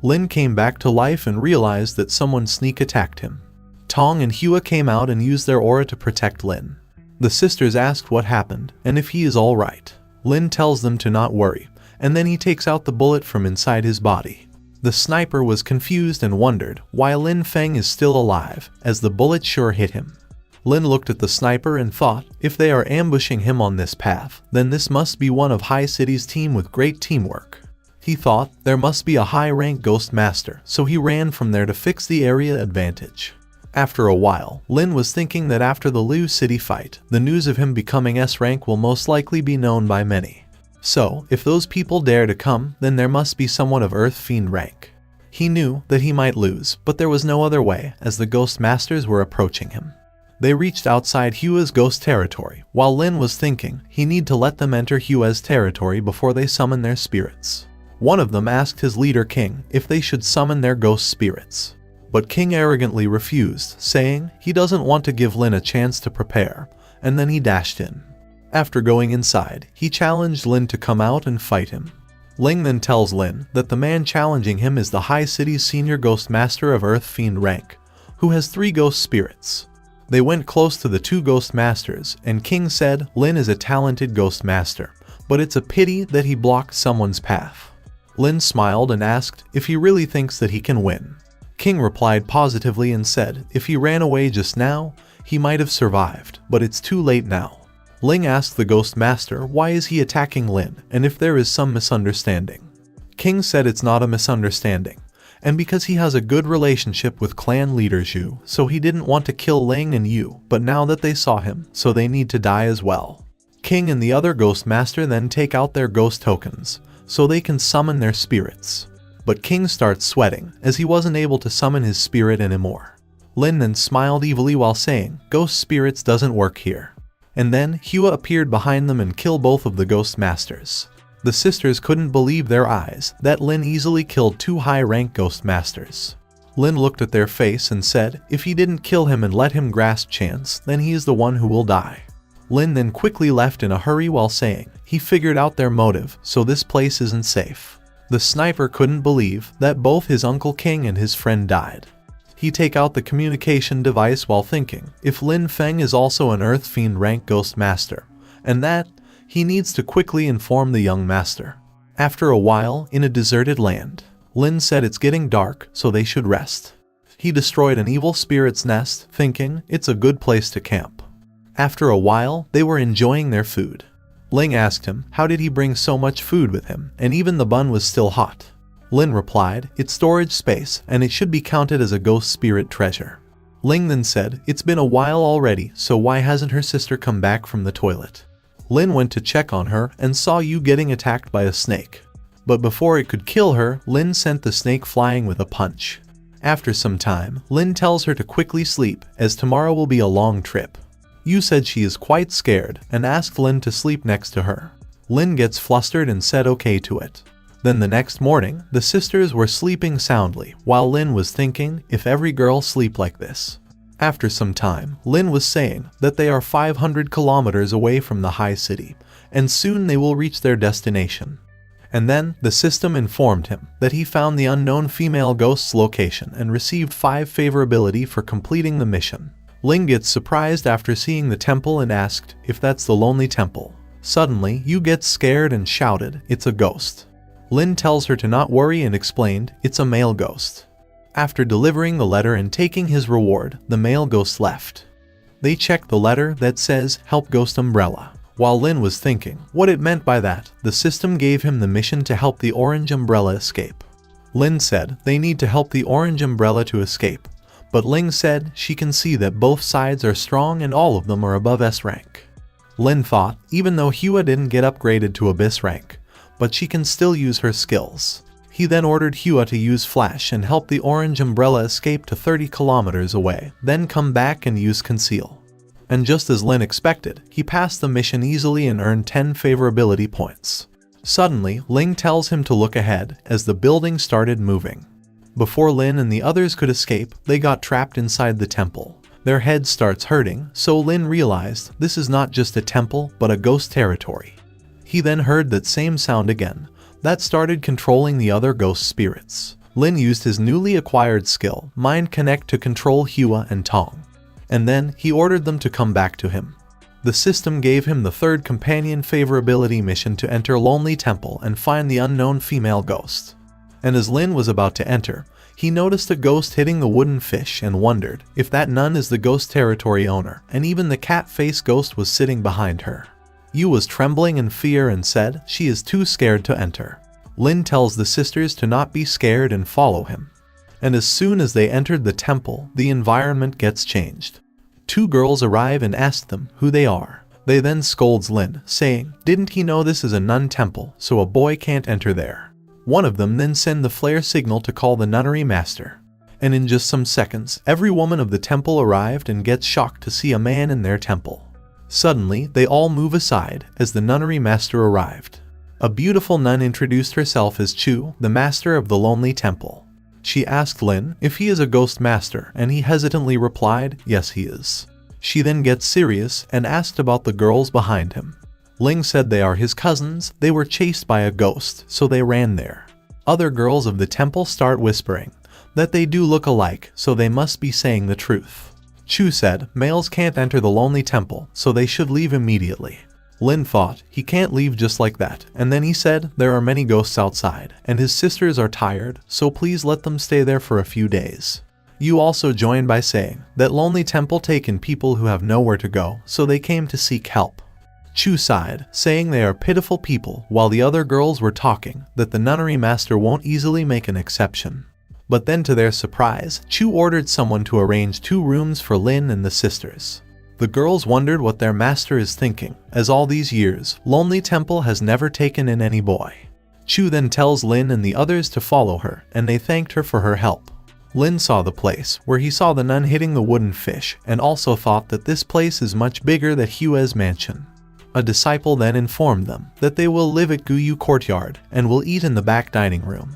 Lin came back to life and realized that someone sneak attacked him. Tong and Hua came out and used their aura to protect Lin. The sisters asked what happened and if he is alright. Lin tells them to not worry, and then he takes out the bullet from inside his body. The sniper was confused and wondered why Lin Feng is still alive, as the bullet sure hit him. Lin looked at the sniper and thought, if they are ambushing him on this path, then this must be one of High City's team with great teamwork. He thought there must be a high-rank ghost master, so he ran from there to fix the area advantage. After a while, Lin was thinking that after the Liu City fight, the news of him becoming S-rank will most likely be known by many. So, if those people dare to come, then there must be someone of Earth Fiend rank. He knew that he might lose, but there was no other way, as the ghost masters were approaching him. They reached outside Hua's ghost territory, while Lin was thinking he need to let them enter Hua's territory before they summon their spirits. One of them asked his leader King if they should summon their ghost spirits. But King arrogantly refused, saying he doesn't want to give Lin a chance to prepare, and then he dashed in. After going inside, he challenged Lin to come out and fight him. Ling then tells Lin that the man challenging him is the High City's senior ghost master of Earth Fiend rank, who has 3 ghost spirits. They went close to the 2 ghost masters, and King said Lin is a talented ghost master, but it's a pity that he blocked someone's path. Lin smiled and asked if he really thinks that he can win. King replied positively and said if he ran away just now, he might have survived, but it's too late now. Ling asked the ghost master why is he attacking Lin and if there is some misunderstanding. King said it's not a misunderstanding, and because he has a good relationship with clan leader Zhu, so he didn't want to kill Ling and Yu, but now that they saw him, so they need to die as well. King and the other ghost master then take out their ghost tokens, so they can summon their spirits. But King starts sweating, as he wasn't able to summon his spirit anymore. Lin then smiled evilly while saying, ghost spirits doesn't work here. And then, Hua appeared behind them and killed both of the ghost masters. The sisters couldn't believe their eyes, that Lin easily killed 2 high-rank ghost masters. Lin looked at their face and said, if he didn't kill him and let him grasp chance, then he is the one who will die. Lin then quickly left in a hurry while saying, he figured out their motive, so this place isn't safe. The sniper couldn't believe that both his Uncle King and his friend died. He take out the communication device while thinking if Lin Feng is also an Earth Fiend rank Ghost Master, and that he needs to quickly inform the young master. After a while, in a deserted land, Lin said it's getting dark, so they should rest. He destroyed an evil spirit's nest, thinking it's a good place to camp. After a while, they were enjoying their food. Ling asked him how did he bring so much food with him, and even the bun was still hot. Lin replied, it's storage space, and it should be counted as a ghost spirit treasure. Ling then said, it's been a while already, so why hasn't her sister come back from the toilet? Lin went to check on her and saw you getting attacked by a snake. But before it could kill her, Lin sent the snake flying with a punch. After some time, Lin tells her to quickly sleep, as tomorrow will be a long trip. Yu said she is quite scared and asked Lin to sleep next to her. Lin gets flustered and said okay to it. Then the next morning, the sisters were sleeping soundly, while Lin was thinking if every girl sleep like this. After some time, Lin was saying that they are 500 kilometers away from the high city, and soon they will reach their destination. And then, the system informed him that he found the unknown female ghost's location and received 5 favorability for completing the mission. Ling gets surprised after seeing the temple and asked if that's the lonely temple. Suddenly, Yu gets scared and shouted, it's a ghost. Lin tells her to not worry and explained, it's a male ghost. After delivering the letter and taking his reward, the male ghost left. They checked the letter that says, help Ghost Umbrella. While Lin was thinking what it meant by that, the system gave him the mission to help the Orange Umbrella escape. Lin said they need to help the Orange Umbrella to escape, but Ling said she can see that both sides are strong and all of them are above S rank. Lin thought even though Hua didn't get upgraded to Abyss rank, but she can still use her skills. He then ordered Hua to use Flash and help the Orange Umbrella escape to 30 kilometers away, then come back and use Conceal. And just as Lin expected, he passed the mission easily and earned 10 favorability points. Suddenly, Ling tells him to look ahead as the building started moving. Before Lin and the others could escape, they got trapped inside the temple. Their head starts hurting, so Lin realized this is not just a temple but a ghost territory. He then heard that same sound again, that started controlling the other ghost spirits. Lin used his newly acquired skill, Mind Connect, to control Hua and Tong. And then, he ordered them to come back to him. The system gave him the 3rd companion favorability mission to enter Lonely Temple and find the unknown female ghost. And as Lin was about to enter, he noticed a ghost hitting the wooden fish and wondered if that nun is the ghost territory owner, and even the cat-face ghost was sitting behind her. Yu was trembling in fear and said she is too scared to enter. Lin tells the sisters to not be scared and follow him. And as soon as they entered the temple, the environment gets changed. 2 girls arrive and ask them who they are. They then scolds Lin, saying, didn't he know this is a nun temple, so a boy can't enter there? One of them then send the flare signal to call the nunnery master. And in just some seconds, every woman of the temple arrived and gets shocked to see a man in their temple. Suddenly, they all move aside as the nunnery master arrived. A beautiful nun introduced herself as Chu, the master of the Lonely Temple. She asked Lin if he is a ghost master, and he hesitantly replied, yes he is. She then gets serious and asked about the girls behind him. Ling said they are his cousins, they were chased by a ghost, so they ran there. Other girls of the temple start whispering that they do look alike, so they must be saying the truth. Chu said males can't enter the Lonely Temple, so they should leave immediately. Lin thought he can't leave just like that, and then he said there are many ghosts outside, and his sisters are tired, so please let them stay there for a few days. Yu also joined by saying that Lonely Temple taken people who have nowhere to go, so they came to seek help. Chu sighed, saying they are pitiful people, while the other girls were talking that the nunnery master won't easily make an exception. But then to their surprise, Chu ordered someone to arrange 2 rooms for Lin and the sisters. The girls wondered what their master is thinking, as all these years, Lonely Temple has never taken in any boy. Chu then tells Lin and the others to follow her, and they thanked her for her help. Lin saw the place where he saw the nun hitting the wooden fish, and also thought that this place is much bigger than Hua's mansion. A disciple then informed them that they will live at Guyu Courtyard and will eat in the back dining room.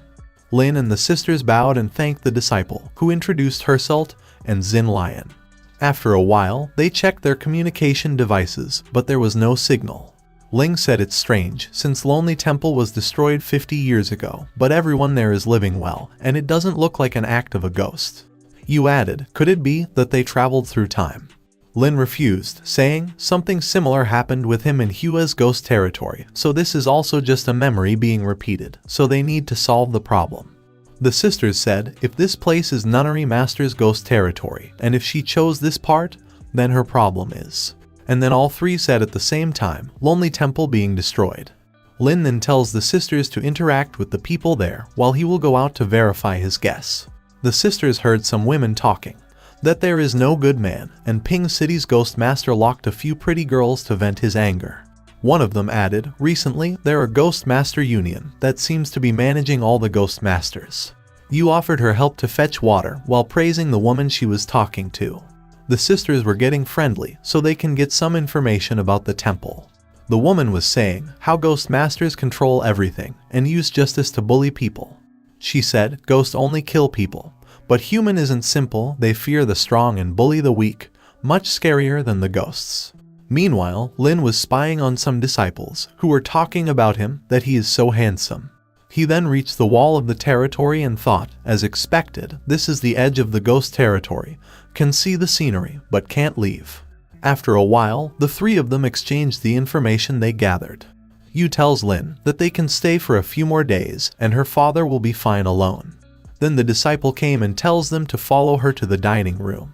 Lin and the sisters bowed and thanked the disciple, who introduced Herselt and Xin Lion. After a while, they checked their communication devices, but there was no signal. Ling said it's strange, since Lonely Temple was destroyed 50 years ago, but everyone there is living well, and it doesn't look like an act of a ghost. Yu added, could it be that they traveled through time? Lin refused, saying something similar happened with him in Hua's ghost territory, so this is also just a memory being repeated, so they need to solve the problem. The sisters said, if this place is Nunnery Master's ghost territory, and if she chose this part, then her problem is. And then all three said at the same time, Lonely Temple being destroyed. Lin then tells the sisters to interact with the people there while he will go out to verify his guess. The sisters heard some women talking, that there is no good man, and Ping City's ghost master locked a few pretty girls to vent his anger. One of them added, recently there are ghost master union that seems to be managing all the ghost masters. Yu offered her help to fetch water while praising the woman she was talking to. The sisters were getting friendly so they can get some information about the temple. The woman was saying how ghost masters control everything and use justice to bully people. She said ghosts only kill people, but human isn't simple, they fear the strong and bully the weak, much scarier than the ghosts. Meanwhile, Lin was spying on some disciples who were talking about him that he is so handsome. He then reached the wall of the territory and thought, as expected, this is the edge of the ghost territory, can see the scenery, but can't leave. After a while, the three of them exchanged the information they gathered. Yu tells Lin that they can stay for a few more days and her father will be fine alone. Then the disciple came and tells them to follow her to the dining room.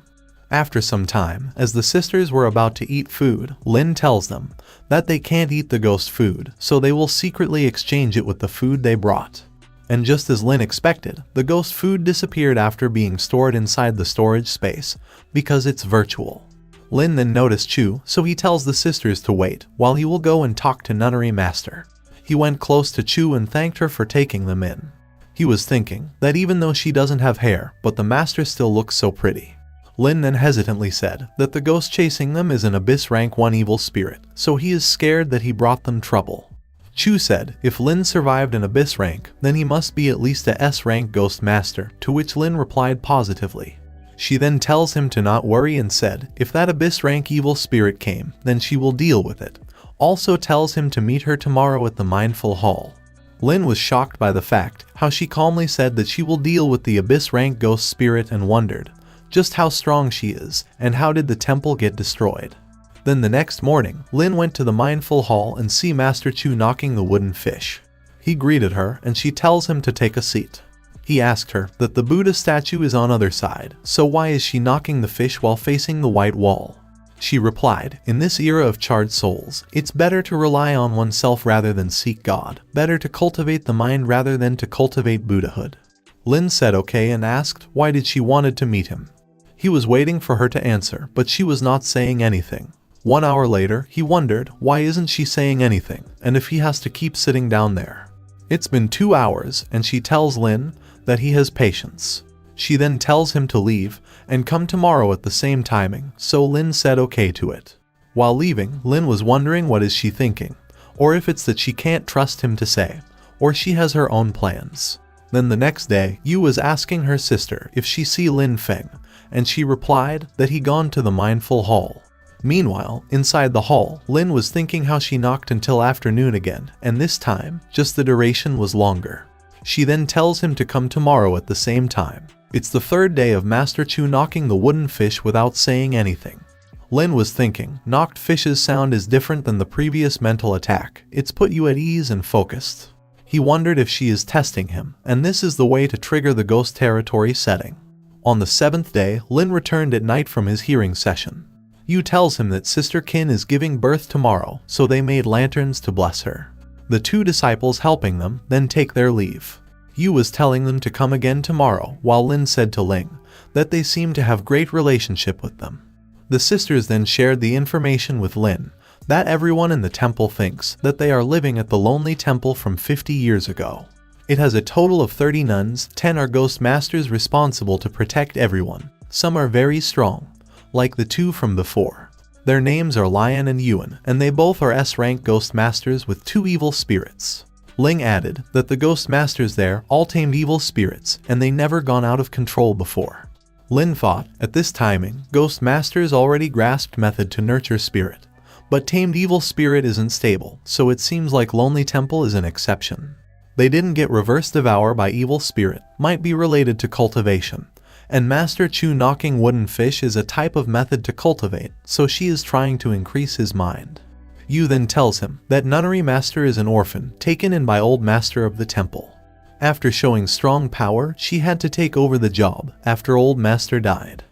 After some time, as the sisters were about to eat food, Lin tells them that they can't eat the ghost food, so they will secretly exchange it with the food they brought. And just as Lin expected, the ghost food disappeared after being stored inside the storage space, because it's virtual. Lin then noticed Chu, so he tells the sisters to wait, while he will go and talk to Nunnery Master. He went close to Chu and thanked her for taking them in. He was thinking that even though she doesn't have hair, but the master still looks so pretty. Lin then hesitantly said that the ghost chasing them is an Abyss Rank 1 evil spirit, so he is scared that he brought them trouble. Chu said if Lin survived an Abyss Rank, then he must be at least a S Rank Ghost Master, to which Lin replied positively. She then tells him to not worry and said if that Abyss Rank evil spirit came, then she will deal with it. Also tells him to meet her tomorrow at the Mindful Hall. Lin was shocked by the fact how she calmly said that she will deal with the Abyss Rank Ghost Spirit and wondered just how strong she is, and how did the temple get destroyed. Then the next morning, Lin went to the Mindful Hall and see Master Chu knocking the wooden fish. He greeted her and she tells him to take a seat. He asked her that the Buddha statue is on other side, so why is she knocking the fish while facing the white wall? She replied, in this era of charred souls, it's better to rely on oneself rather than seek God, better to cultivate the mind rather than to cultivate Buddhahood. Lin said okay and asked why did she wanted to meet him. He was waiting for her to answer, but she was not saying anything. 1 hour later, he wondered why isn't she saying anything, and if he has to keep sitting down there. It's been 2 hours, and she tells Lin that he has patience. She then tells him to leave and come tomorrow at the same timing, so Lin said okay to it. While leaving, Lin was wondering what is she thinking, or if it's that she can't trust him to say, or she has her own plans. Then the next day, Yu was asking her sister if she see Lin Feng, and she replied that he gone to the Mindful Hall. Meanwhile, inside the hall, Lin was thinking how she knocked until afternoon again, and this time, just the duration was longer. She then tells him to come tomorrow at the same time. It's the third day of Master Chu knocking the wooden fish without saying anything. Lin was thinking, knocked fish's sound is different than the previous mental attack, it's put you at ease and focused. He wondered if she is testing him, and this is the way to trigger the ghost territory setting. On the 7th day, Lin returned at night from his hearing session. Yu tells him that Sister Qin is giving birth tomorrow, so they made lanterns to bless her. The 2 disciples helping them then take their leave. Yu was telling them to come again tomorrow, while Lin said to Ling that they seem to have great relationship with them. The sisters then shared the information with Lin that everyone in the temple thinks that they are living at the Lonely Temple from 50 years ago. It has a total of 30 nuns, 10 are ghost masters responsible to protect everyone. Some are very strong, like the 2 from before. Their names are Lion and Yuan, and they both are S-rank ghost masters with 2 evil spirits. Ling added that the ghost masters there all tamed evil spirits, and they never gone out of control before. Lin thought, at this timing, ghost masters already grasped method to nurture spirit, But tamed evil spirit isn't stable, so it seems like Lonely Temple is an exception. They didn't get reverse devour by evil spirit, might be related to cultivation. And Master Chu knocking wooden fish is a type of method to cultivate, so she is trying to increase his mind. Yu then tells him that Nunnery Master is an orphan taken in by old Master of the temple. After showing strong power, she had to take over the job after old Master died.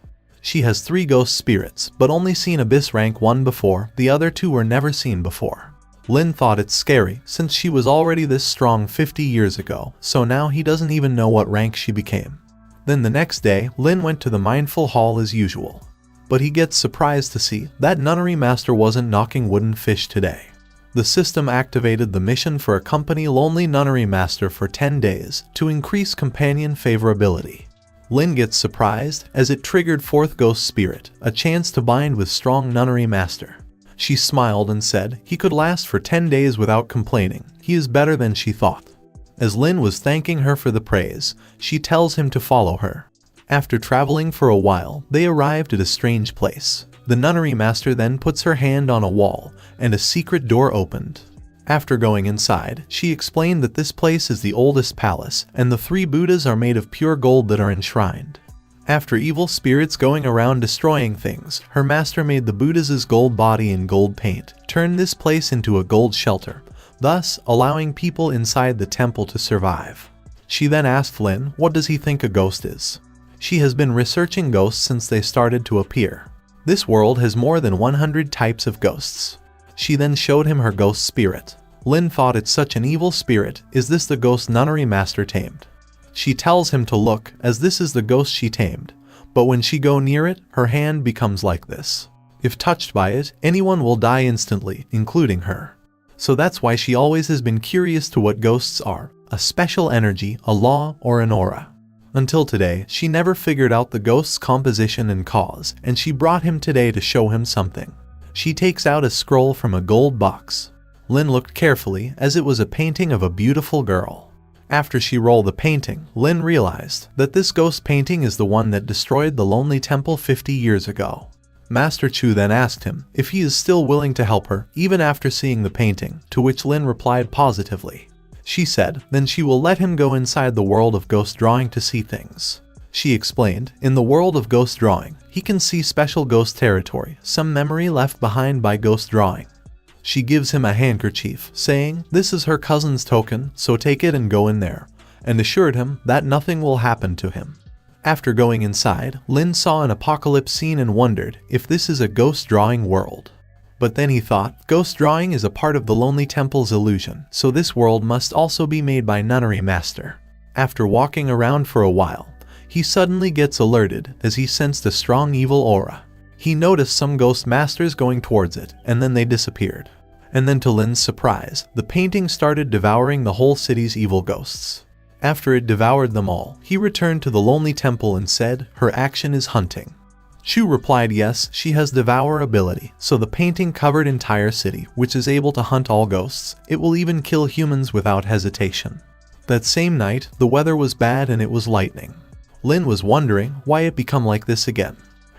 She has 3 ghost spirits, but only seen Abyss rank 1 before, the other 2 were never seen before. Lin thought it's scary since she was already this strong 50 years ago, so now he doesn't even know what rank she became. Then the next day, Lin went to the Mindful Hall as usual. But he gets surprised to see that Nunnery Master wasn't knocking wooden fish today. The system activated the mission for accompany Lonely Nunnery Master for 10 days to increase companion favorability. Lin gets surprised as it triggered 4th Ghost Spirit, a chance to bind with strong Nunnery Master. She smiled and said he could last for 10 days without complaining. He is better than she thought. As Lin was thanking her for the praise, she tells him to follow her. After traveling for a while, they arrived at a strange place. The Nunnery Master then puts her hand on a wall, and a secret door opened. After going inside, she explained that this place is the oldest palace, and the 3 Buddhas are made of pure gold that are enshrined. After evil spirits going around destroying things, her master made the Buddhas' gold body in gold paint, turned this place into a gold shelter, thus allowing people inside the temple to survive. She then asked Lin what does he think a ghost is. She has been researching ghosts since they started to appear. This world has more than 100 types of ghosts. She then showed him her ghost spirit. Lin thought it's such an evil spirit, is this the ghost Nunnery Master tamed? She tells him to look, as this is the ghost she tamed, but when she go near it, her hand becomes like this. If touched by it, anyone will die instantly, including her. So that's why she always has been curious to what ghosts are, a special energy, a law, or an aura. Until today, she never figured out the ghost's composition and cause, and she brought him today to show him something. She takes out a scroll from a gold box. Lin looked carefully as it was a painting of a beautiful girl. After she rolled the painting, Lin realized that this ghost painting is the one that destroyed the Lonely Temple 50 years ago. Master Chu then asked him if he is still willing to help her, even after seeing the painting, to which Lin replied positively. She said then she will let him go inside the world of ghost drawing to see things. She explained, in the world of ghost drawing, he can see special ghost territory, some memory left behind by ghost drawing. She gives him a handkerchief, saying this is her cousin's token, so take it and go in there, and assured him that nothing will happen to him. After going inside, Lin saw an apocalypse scene and wondered if this is a ghost drawing world. But then he thought, ghost drawing is a part of the Lonely Temple's illusion, so this world must also be made by Nunnery Master. After walking around for a while, he suddenly gets alerted as he sensed a strong evil aura. He noticed some ghost masters going towards it, and then they disappeared. And then to Lin's surprise, the painting started devouring the whole city's evil ghosts. After it devoured them all, he returned to the Lonely Temple and said, her action is hunting. Chu replied yes, she has devour ability, so the painting covered entire city, which is able to hunt all ghosts. It will even kill humans without hesitation. That same night, the weather was bad and it was lightning. Lin was wondering why it become like this again.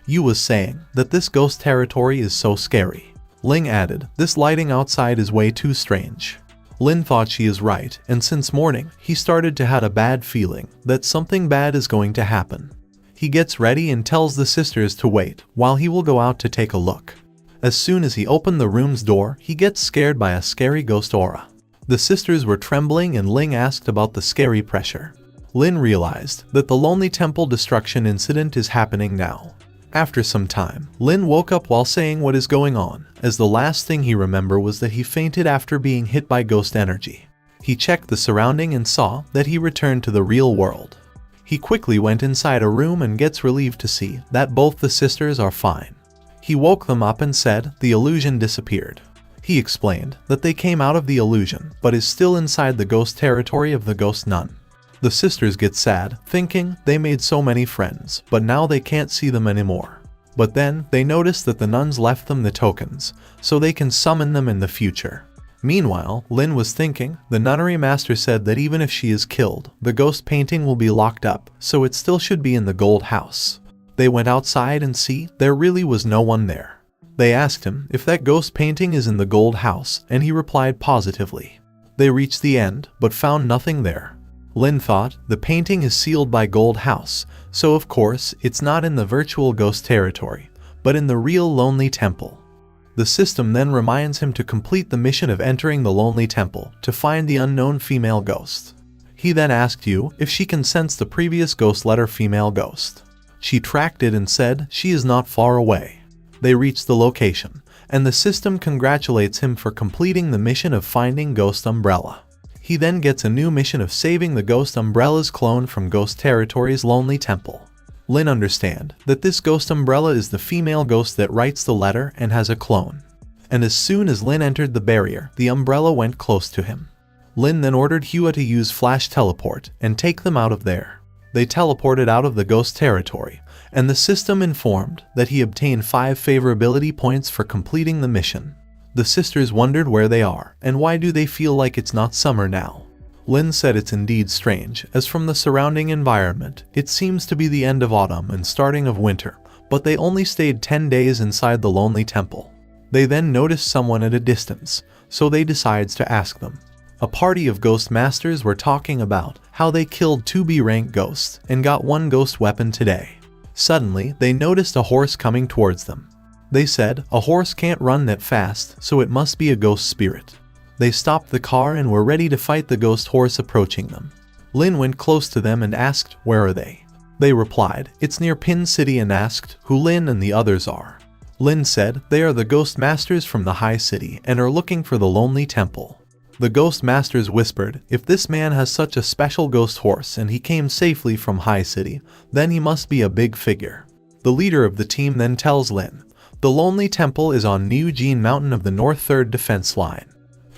Yu was saying that this ghost territory is so scary. Ling added, this lighting outside is way too strange. Lin thought she is right, and since morning, he started to have a bad feeling that something bad is going to happen. He gets ready and tells the sisters to wait while he will go out to take a look. As soon as he opened the room's door, he gets scared by a scary ghost aura. The sisters were trembling and Ling asked about the scary pressure. Lin realized that the Lonely Temple destruction incident is happening now. After some time, Lin woke up while saying what is going on, as the last thing he remembered was that he fainted after being hit by ghost energy. He checked the surrounding and saw that he returned to the real world. He quickly went inside a room and gets relieved to see that both the sisters are fine. He woke them up and said the illusion disappeared. He explained that they came out of the illusion but is still inside the ghost territory of the ghost nun. The sisters get sad, thinking they made so many friends, but now they can't see them anymore. But then they notice that the nuns left them the tokens, so they can summon them in the future. Meanwhile, Lin was thinking, the Nunnery Master said that even if she is killed, the ghost painting will be locked up, so it still should be in the gold house. They went outside and see, there really was no one there. They asked him if that ghost painting is in the gold house, and he replied positively. They reached the end, but found nothing there. Lin thought the painting is sealed by gold house, so of course it's not in the virtual ghost territory, but in the real lonely temple. The system then reminds him to complete the mission of entering the lonely temple to find the unknown female ghost. He then asked Yu if she can sense the previous ghost letter female ghost. She tracked it and said she is not far away. They reached the location, and the system congratulates him for completing the mission of finding Ghost Umbrella. He then gets a new mission of saving the Ghost Umbrella's clone from Ghost Territory's lonely temple. Lin understands that this Ghost Umbrella is the female ghost that writes the letter and has a clone. And as soon as Lin entered the barrier, the umbrella went close to him. Lin then ordered Hua to use flash teleport and take them out of there. They teleported out of the ghost territory, and the system informed that he obtained 5 favorability points for completing the mission. The sisters wondered where they are, and why do they feel like it's not summer now. Lin said it's indeed strange, as from the surrounding environment, it seems to be the end of autumn and starting of winter, but they only stayed 10 days inside the lonely temple. They then noticed someone at a distance, so they decides to ask them. A party of ghost masters were talking about how they killed 2 B-rank ghosts and got 1 ghost weapon today. Suddenly, they noticed a horse coming towards them. They said a horse can't run that fast, so it must be a ghost spirit. They stopped the car and were ready to fight the ghost horse approaching them. Lin went close to them and asked, "Where are they?" They replied, "It's near Pin City," and asked who Lin and the others are. Lin said they are the ghost masters from the high city and are looking for the lonely temple. The ghost masters whispered, if this man has such a special ghost horse and he came safely from high city, then he must be a big figure. The leader of the team then tells Lin, the lonely temple is on New Jean Mountain of the North 3rd Defense Line.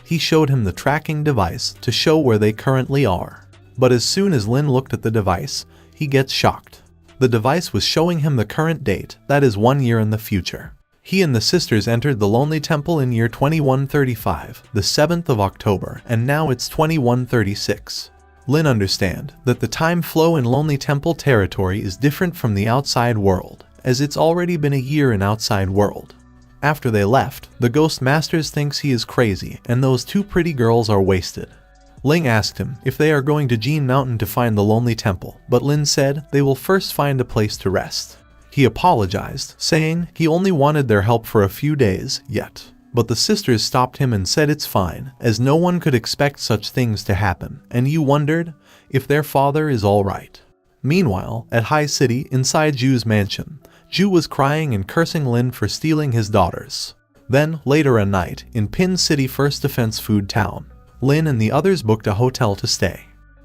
He showed him the tracking device to show where they currently are. But as soon as Lin looked at the device, he gets shocked. The device was showing him the current date, that is 1 year in the future. He and the sisters entered the lonely temple in year 2135, the 7th of October, and now it's 2136. Lin understand that the time flow in lonely temple territory is different from the outside world, as it's already been a year in outside world. After they left, the ghost masters thinks he is crazy and those 2 pretty girls are wasted. Ling asked him if they are going to Jean Mountain to find the lonely temple, but Lin said they will first find a place to rest. He apologized, saying he only wanted their help for a few days, yet. But the sisters stopped him and said it's fine, as no one could expect such things to happen, and you wondered if their father is alright. Meanwhile, at High City, inside Ju's mansion, Ju was crying and cursing Lin for stealing his daughters. Then, later at night, in Pin City 1st Defense Food Town, Lin and the others booked a hotel to stay.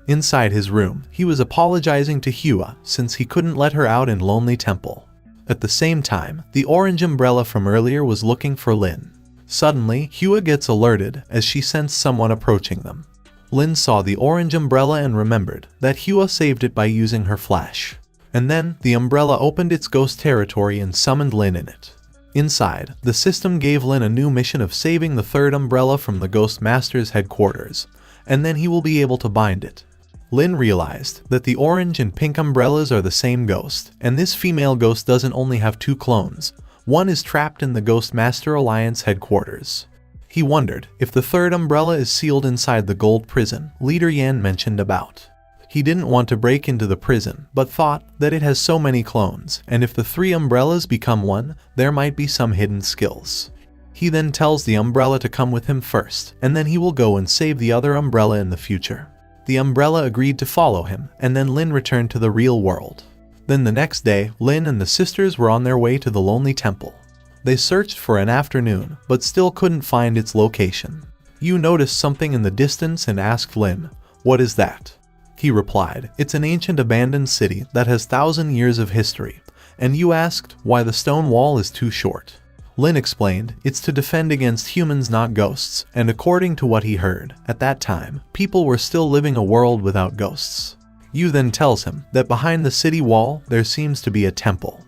Inside his room, he was apologizing to Hua since he couldn't let her out in Lonely Temple. At the same time, the orange umbrella from earlier was looking for Lin. Suddenly, Hua gets alerted as she sensed someone approaching them. Lin saw the orange umbrella and remembered that Hua saved it by using her flash. And then, the umbrella opened its ghost territory and summoned Lin in it. Inside, the system gave Lin a new mission of saving the 3rd umbrella from the Ghost Master's headquarters, and then he will be able to bind it. Lin realized that the orange and pink umbrellas are the same ghost, and this female ghost doesn't only have 2 clones. One is trapped in the Ghost Master Alliance headquarters. He wondered if the 3rd umbrella is sealed inside the gold prison Leader Yan mentioned about. He didn't want to break into the prison, but thought that it has so many clones, and if the 3 umbrellas become one, there might be some hidden skills. He then tells the umbrella to come with him first, and then he will go and save the other umbrella in the future. The umbrella agreed to follow him, and then Lin returned to the real world. Then the next day, Lin and the sisters were on their way to the Lonely Temple. They searched for an afternoon, but still couldn't find its location. Yu noticed something in the distance and asked Lin, "What is that?" He replied, "It's an ancient abandoned city that has 1,000 years of history," and Yu asked why the stone wall is too short. Lin explained it's to defend against humans, not ghosts, and according to what he heard, at that time, people were still living a world without ghosts. Yu then tells him that behind the city wall there seems to be a temple.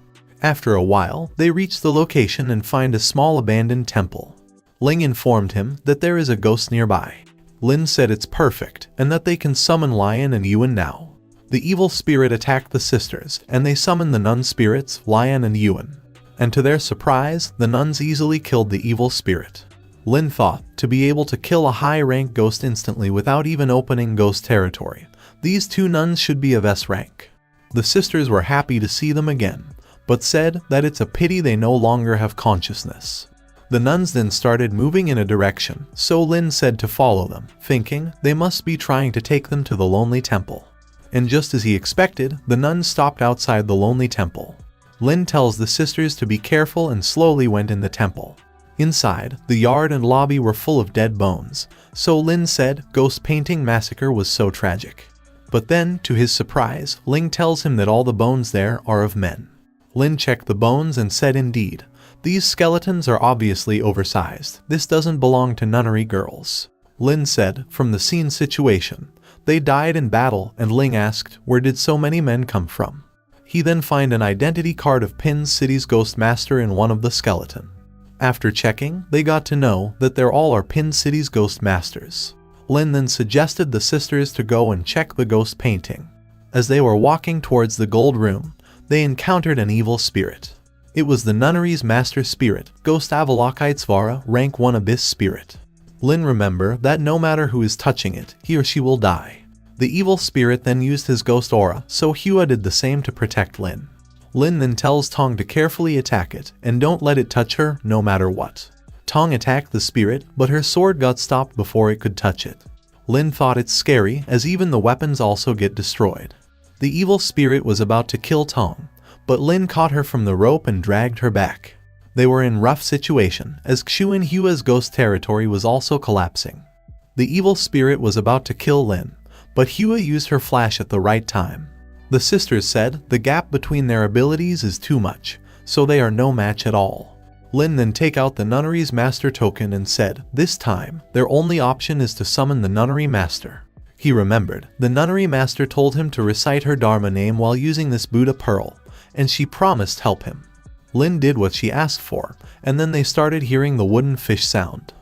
After a while, they reach the location and find a small abandoned temple. Ling informed him that there is a ghost nearby. Lin said it's perfect, and that they can summon Lion and Yuan now. The evil spirit attacked the sisters, and they summoned the nun spirits, Lion and Yuan. And to their surprise, the nuns easily killed the evil spirit. Lin thought to be able to kill a high-rank ghost instantly without even opening ghost territory. These two nuns should be of S rank. The sisters were happy to see them again, but said that it's a pity they no longer have consciousness. The nuns then started moving in a direction, so Lin said to follow them, thinking they must be trying to take them to the lonely temple. And just as he expected, the nuns stopped outside the lonely temple. Lin tells the sisters to be careful and slowly went in the temple. Inside, the yard and lobby were full of dead bones, so Lin said ghost painting massacre was so tragic. But then, to his surprise, Ling tells him that all the bones there are of men. Lin checked the bones and said indeed, these skeletons are obviously oversized. This doesn't belong to nunnery girls. Lin said, from the scene situation, they died in battle, and Ling asked, where did so many men come from? He then found an identity card of Pin City's ghost master in one of the skeleton. After checking, they got to know that they all are Pin City's ghost masters. Lin then suggested the sisters to go and check the ghost painting. As they were walking towards the gold room, they encountered an evil spirit. It was the nunnery's master spirit, Ghost Avalokitesvara, rank 1 abyss spirit. Lin remembered that no matter who is touching it, he or she will die. The evil spirit then used his ghost aura, so Hua did the same to protect Lin. Lin then tells Tong to carefully attack it, and don't let it touch her, no matter what. Tong attacked the spirit, but her sword got stopped before it could touch it. Lin thought it's scary, as even the weapons also get destroyed. The evil spirit was about to kill Tong, but Lin caught her from the rope and dragged her back. They were in rough situation, as Xu and Hua's ghost territory was also collapsing. The evil spirit was about to kill Lin, but Hua used her flash at the right time. The sisters said the gap between their abilities is too much, so they are no match at all. Lin then take out the nunnery's master token and said, this time, their only option is to summon the nunnery master. He remembered, the nunnery master told him to recite her Dharma name while using this Buddha pearl, and she promised help him. Lin did what she asked for, and then they started hearing the wooden fish sound.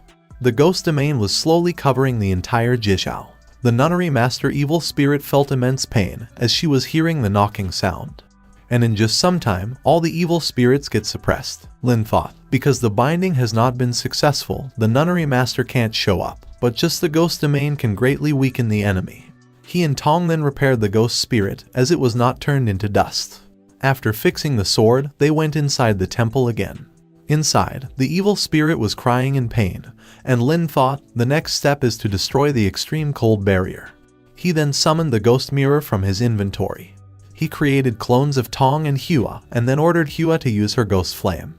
The ghost domain was slowly covering the entire Jizhao. The nunnery master evil spirit felt immense pain as she was hearing the knocking sound. And in just some time, all the evil spirits get suppressed. Lin thought, because the binding has not been successful, the nunnery master can't show up, but just the ghost domain can greatly weaken the enemy. He and Tong then repaired the ghost spirit as it was not turned into dust. After fixing the sword, they went inside the temple again. Inside, the evil spirit was crying in pain, and Lin thought the next step is to destroy the extreme cold barrier. He then summoned the ghost mirror from his inventory. He created clones of Tong and Hua, and then ordered Hua to use her ghost flame.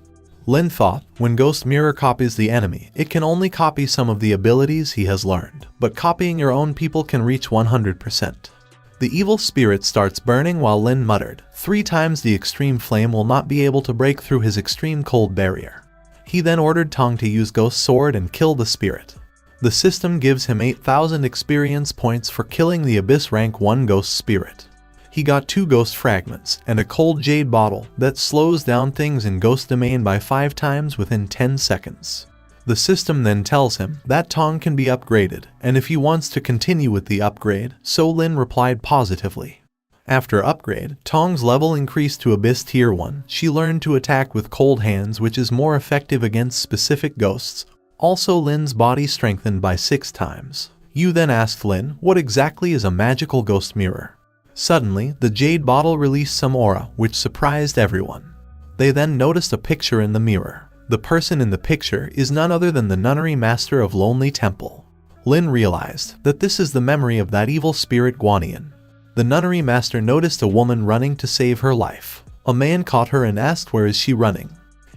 Lin thought, when ghost mirror copies the enemy, it can only copy some of the abilities he has learned, but copying your own people can reach 100%. The evil spirit starts burning while Lin muttered, 3 times the extreme flame will not be able to break through his extreme cold barrier. He then ordered Tong to use ghost sword and kill the spirit. The system gives him 8,000 experience points for killing the abyss rank 1 ghost spirit. He got 2 ghost fragments and a cold jade bottle that slows down things in ghost domain by 5 times within 10 seconds. The system then tells him that Tong can be upgraded, and if he wants to continue with the upgrade, so Lin replied positively. After upgrade, Tong's level increased to Abyss Tier 1. She learned to attack with cold hands, which is more effective against specific ghosts. Also, Lin's body strengthened by 6 times. Yu then asked Lin, what exactly is a magical ghost mirror? Suddenly, the jade bottle released some aura, which surprised everyone. They then noticed a picture in the mirror. The person in the picture is none other than the nunnery master of Lonely Temple. Lin realized that this is the memory of that evil spirit Guanyin. The nunnery master noticed a woman running to save her life. A man caught her and asked where is she running.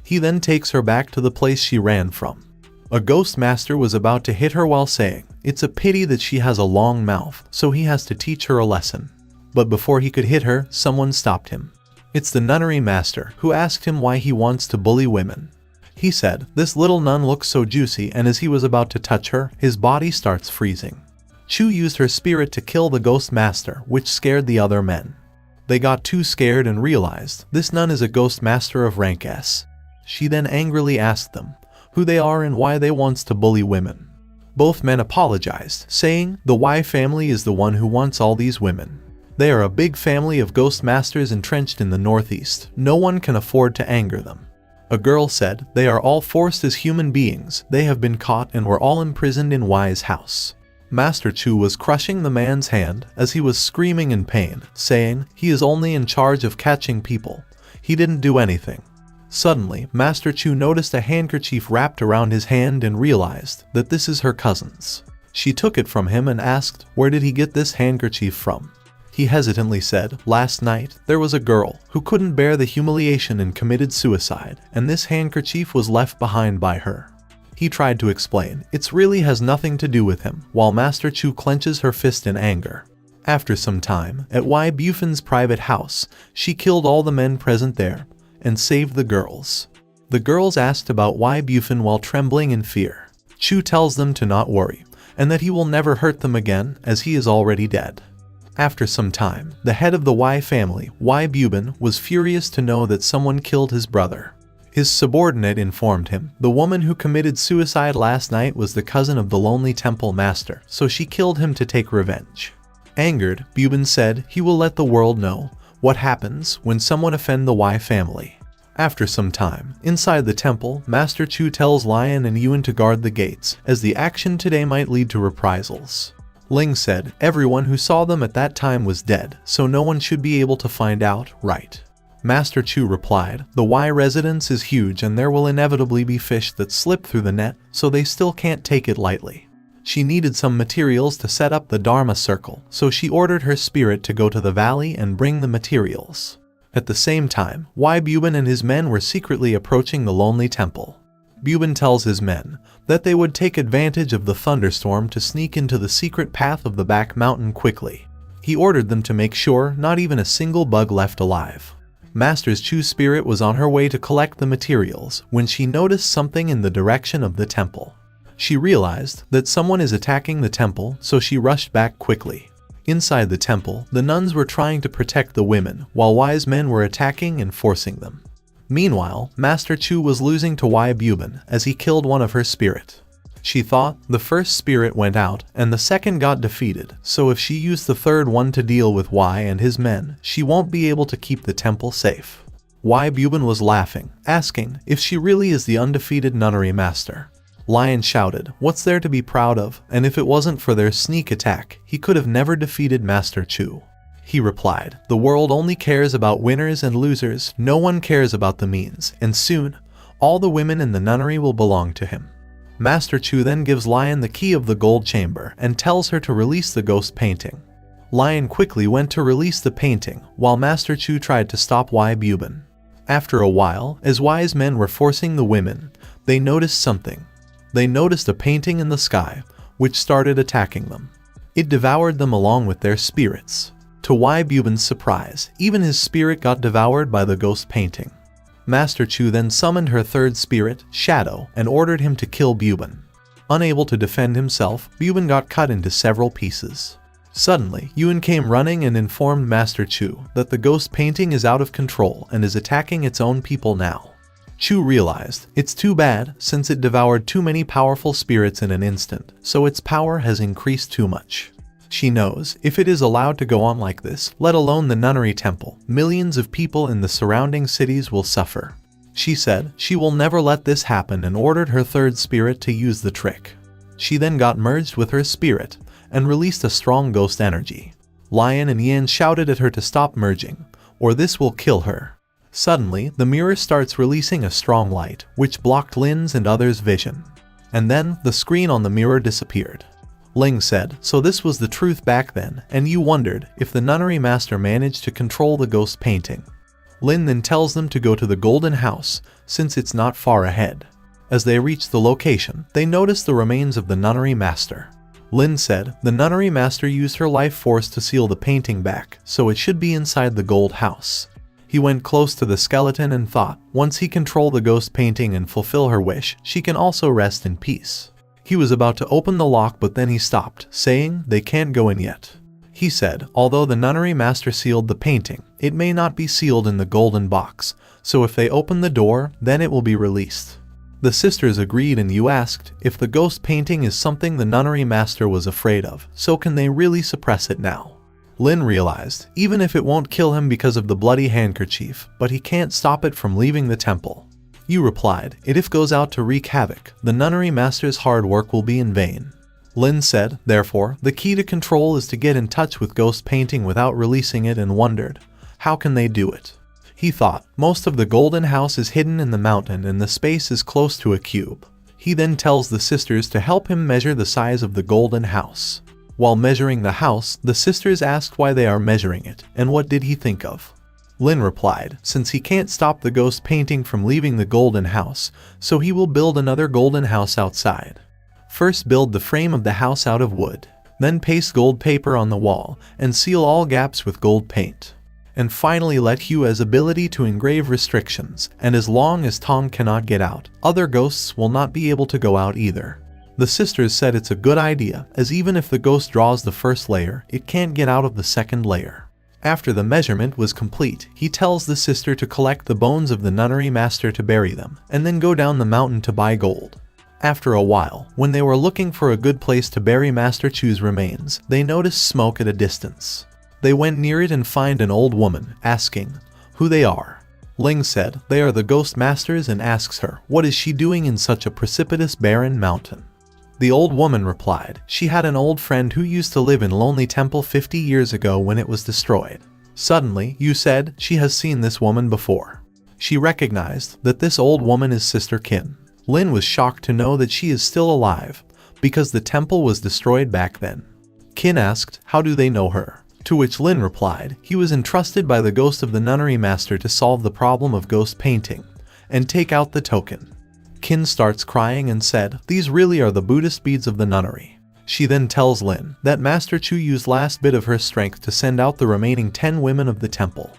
He then takes her back to the place she ran from. A ghost master was about to hit her while saying, it's a pity that she has a long mouth, so he has to teach her a lesson. But before he could hit her, someone stopped him. It's the nunnery master, who asked him why he wants to bully women. He said, this little nun looks so juicy, and as he was about to touch her, his body starts freezing. Chu used her spirit to kill the ghost master, which scared the other men. They got too scared and realized this nun is a ghost master of rank S. She then angrily asked them who they are and why they wants to bully women. Both men apologized, saying the Y family is the one who wants all these women. They are a big family of ghost masters entrenched in the northeast. No one can afford to anger them. A girl said, "They are all forced as human beings, they have been caught and were all imprisoned in Y's house." Master Chu was crushing the man's hand as he was screaming in pain, saying, "He is only in charge of catching people. He didn't do anything." Suddenly, Master Chu noticed a handkerchief wrapped around his hand and realized that this is her cousin's. She took it from him and asked, "Where did he get this handkerchief from?" He hesitantly said, "Last night, there was a girl who couldn't bear the humiliation and committed suicide, and this handkerchief was left behind by her." He tried to explain, "It really has nothing to do with him," while Master Chu clenches her fist in anger. After some time, at Y. Bufen's private house, she killed all the men present there and saved the girls. The girls asked about Y. Bufen while trembling in fear. Chu tells them to not worry, and that he will never hurt them again as he is already dead. After some time, the head of the Y family, Y. Buben, was furious to know that someone killed his brother. His subordinate informed him, "The woman who committed suicide last night was the cousin of the lonely temple master, so she killed him to take revenge." Angered, Buben said he will let the world know what happens when someone offends the Y family. After some time, inside the temple, Master Chu tells Lion and Yuan to guard the gates, as the action today might lead to reprisals. Ling said, "Everyone who saw them at that time was dead, so no one should be able to find out, right?" Master Chu replied, "The Y residence is huge and there will inevitably be fish that slip through the net, so they still can't take it lightly." She needed some materials to set up the Dharma circle, so she ordered her spirit to go to the valley and bring the materials. At the same time, Y. Buben and his men were secretly approaching the lonely temple. Buben tells his men that they would take advantage of the thunderstorm to sneak into the secret path of the back mountain quickly. He ordered them to make sure not even a single bug left alive. Master Chu's spirit was on her way to collect the materials when she noticed something in the direction of the temple. She realized that someone is attacking the temple, so she rushed back quickly. Inside the temple, the nuns were trying to protect the women, while wise men were attacking and forcing them. Meanwhile, Master Chu was losing to Y. Buben as he killed one of her spirit. She thought the first spirit went out and the second got defeated, so if she used the third one to deal with Y and his men, she won't be able to keep the temple safe. Y. Buben was laughing, asking if she really is the undefeated nunnery master. Lion shouted, "What's there to be proud of? And if it wasn't for their sneak attack, he could have never defeated Master Chu." He replied, "The world only cares about winners and losers, no one cares about the means, and soon, all the women in the nunnery will belong to him." Master Chu then gives Lion the key of the gold chamber and tells her to release the ghost painting. Lion quickly went to release the painting, while Master Chu tried to stop Y. Buben. After a while, as wise men were forcing the women, they noticed something. They noticed a painting in the sky, which started attacking them. It devoured them along with their spirits. To Y. Buben's surprise, even his spirit got devoured by the ghost painting. Master Chu then summoned her third spirit, Shadow, and ordered him to kill Buben. Unable to defend himself, Buben got cut into several pieces. Suddenly, Yuan came running and informed Master Chu that the ghost painting is out of control and is attacking its own people now. Chu realized it's too bad since it devoured too many powerful spirits in an instant, so its power has increased too much. She knows if it is allowed to go on like this, let alone the nunnery temple, millions of people in the surrounding cities will suffer. She said she will never let this happen and ordered her third spirit to use the trick. She then got merged with her spirit and released a strong ghost energy. Lion and Yan shouted at her to stop merging, or this will kill her. Suddenly, the mirror starts releasing a strong light, which blocked Lin's and others' vision. And then, the screen on the mirror disappeared. Ling said, "So this was the truth back then, and you wondered if the nunnery master managed to control the ghost painting." Lin then tells them to go to the golden house, since it's not far ahead. As they reach the location, they notice the remains of the nunnery master. Lin said, "The nunnery master used her life force to seal the painting back, so it should be inside the gold house." He went close to the skeleton and thought, once he control the ghost painting and fulfill her wish, she can also rest in peace. He was about to open the lock, but then he stopped, saying they can't go in yet. He said, although the nunnery master sealed the painting, it may not be sealed in the golden box, so if they open the door, then it will be released. The sisters agreed, and you asked if the ghost painting is something the nunnery master was afraid of, so can they really suppress it now? Lin realized, even if it won't kill him because of the bloody handkerchief, but he can't stop it from leaving the temple. Yu replied, "It if goes out to wreak havoc, the nunnery master's hard work will be in vain." Lin said, "Therefore, the key to control is to get in touch with ghost painting without releasing it," and wondered, how can they do it? He thought, most of the golden house is hidden in the mountain and the space is close to a cube. He then tells the sisters to help him measure the size of the golden house. While measuring the house, the sisters asked why they are measuring it, and what did he think of. Lin replied, since he can't stop the ghost painting from leaving the golden house, so he will build another golden house outside. First build the frame of the house out of wood, then paste gold paper on the wall, and seal all gaps with gold paint. And finally let Hugh has ability to engrave restrictions, and as long as Tom cannot get out, other ghosts will not be able to go out either. The sisters said it's a good idea, as even if the ghost draws the first layer, it can't get out of the second layer. After the measurement was complete, he tells the sister to collect the bones of the nunnery master to bury them, and then go down the mountain to buy gold. After a while, when they were looking for a good place to bury Master Chu's remains, they noticed smoke at a distance. They went near it and find an old woman, asking who they are. Ling said they are the ghost masters and asks her what is she doing in such a precipitous barren mountain. The old woman replied she had an old friend who used to live in Lonely Temple 50 years ago when it was destroyed. Suddenly, Yu said she has seen this woman before. She recognized that this old woman is Sister Qin. Lin was shocked to know that she is still alive, because the temple was destroyed back then. Qin asked how do they know her, to which Lin replied he was entrusted by the ghost of the nunnery master to solve the problem of ghost painting, and take out the token. Qin starts crying and said these really are the Buddhist beads of the nunnery. She then tells Lin that Master Chu used last bit of her strength to send out the remaining 10 women of the temple.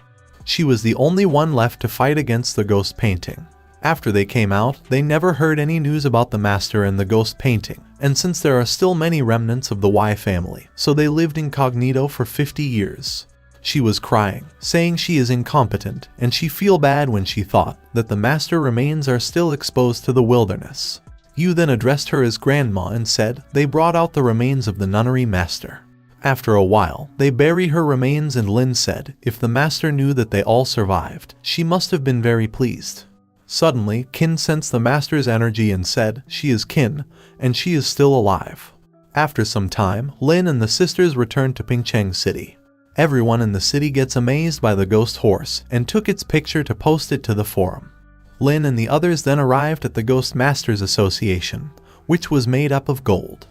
She was the only one left to fight against the ghost painting. After they came out, they never heard any news about the master and the ghost painting, and since there are still many remnants of the Y family, so they lived incognito for 50 years. She was crying, saying she is incompetent, and she feel bad when she thought that the master remains are still exposed to the wilderness. Yu then addressed her as grandma and said they brought out the remains of the nunnery master. After a while, they bury her remains and Lin said if the master knew that they all survived, she must have been very pleased. Suddenly, Qin sensed the master's energy and said she is Qin, and she is still alive. After some time, Lin and the sisters returned to Pingcheng City. Everyone in the city gets amazed by the ghost horse and took its picture to post it to the forum. Lin and the others then arrived at the Ghost Masters Association, which was made up of gold.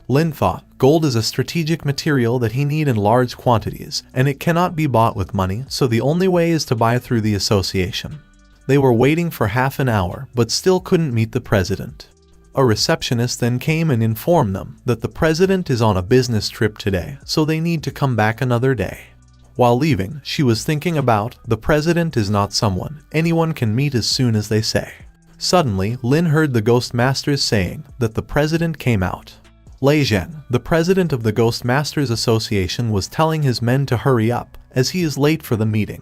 Lin thought gold is a strategic material that he need in large quantities, and it cannot be bought with money, so the only way is to buy through the association. They were waiting for half an hour, but still couldn't meet the president. A receptionist then came and informed them that the president is on a business trip today, so they need to come back another day. While leaving, she was thinking about, the president is not someone anyone can meet as soon as they say. Suddenly, Lin heard the Ghost Masters saying that the president came out. Lei Zheng, the president of the Ghost Masters Association, was telling his men to hurry up, as he is late for the meeting.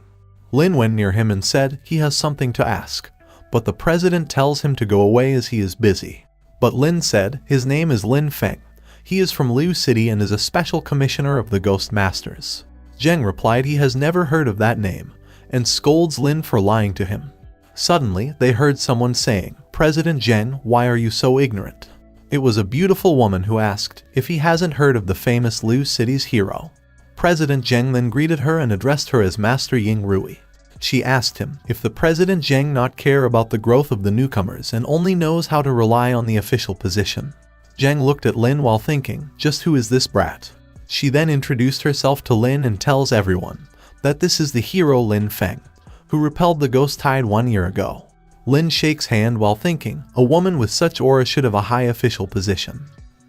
Lin went near him and said he has something to ask, but the president tells him to go away as he is busy. But Lin said his name is Lin Feng. He is from Liu City and is a special commissioner of the Ghost Masters. Zheng replied he has never heard of that name, and scolds Lin for lying to him. Suddenly, they heard someone saying, "President Zheng, why are you so ignorant?" It was a beautiful woman who asked if he hasn't heard of the famous Liu City's hero. President Zheng then greeted her and addressed her as Master Ying Rui. She asked him if the President Zheng not care about the growth of the newcomers and only knows how to rely on the official position. Zheng looked at Lin while thinking, just who is this brat? She then introduced herself to Lin and tells everyone that this is the hero Lin Feng, who repelled the ghost tide 1 year ago. Lin shakes hand while thinking, a woman with such aura should have a high official position.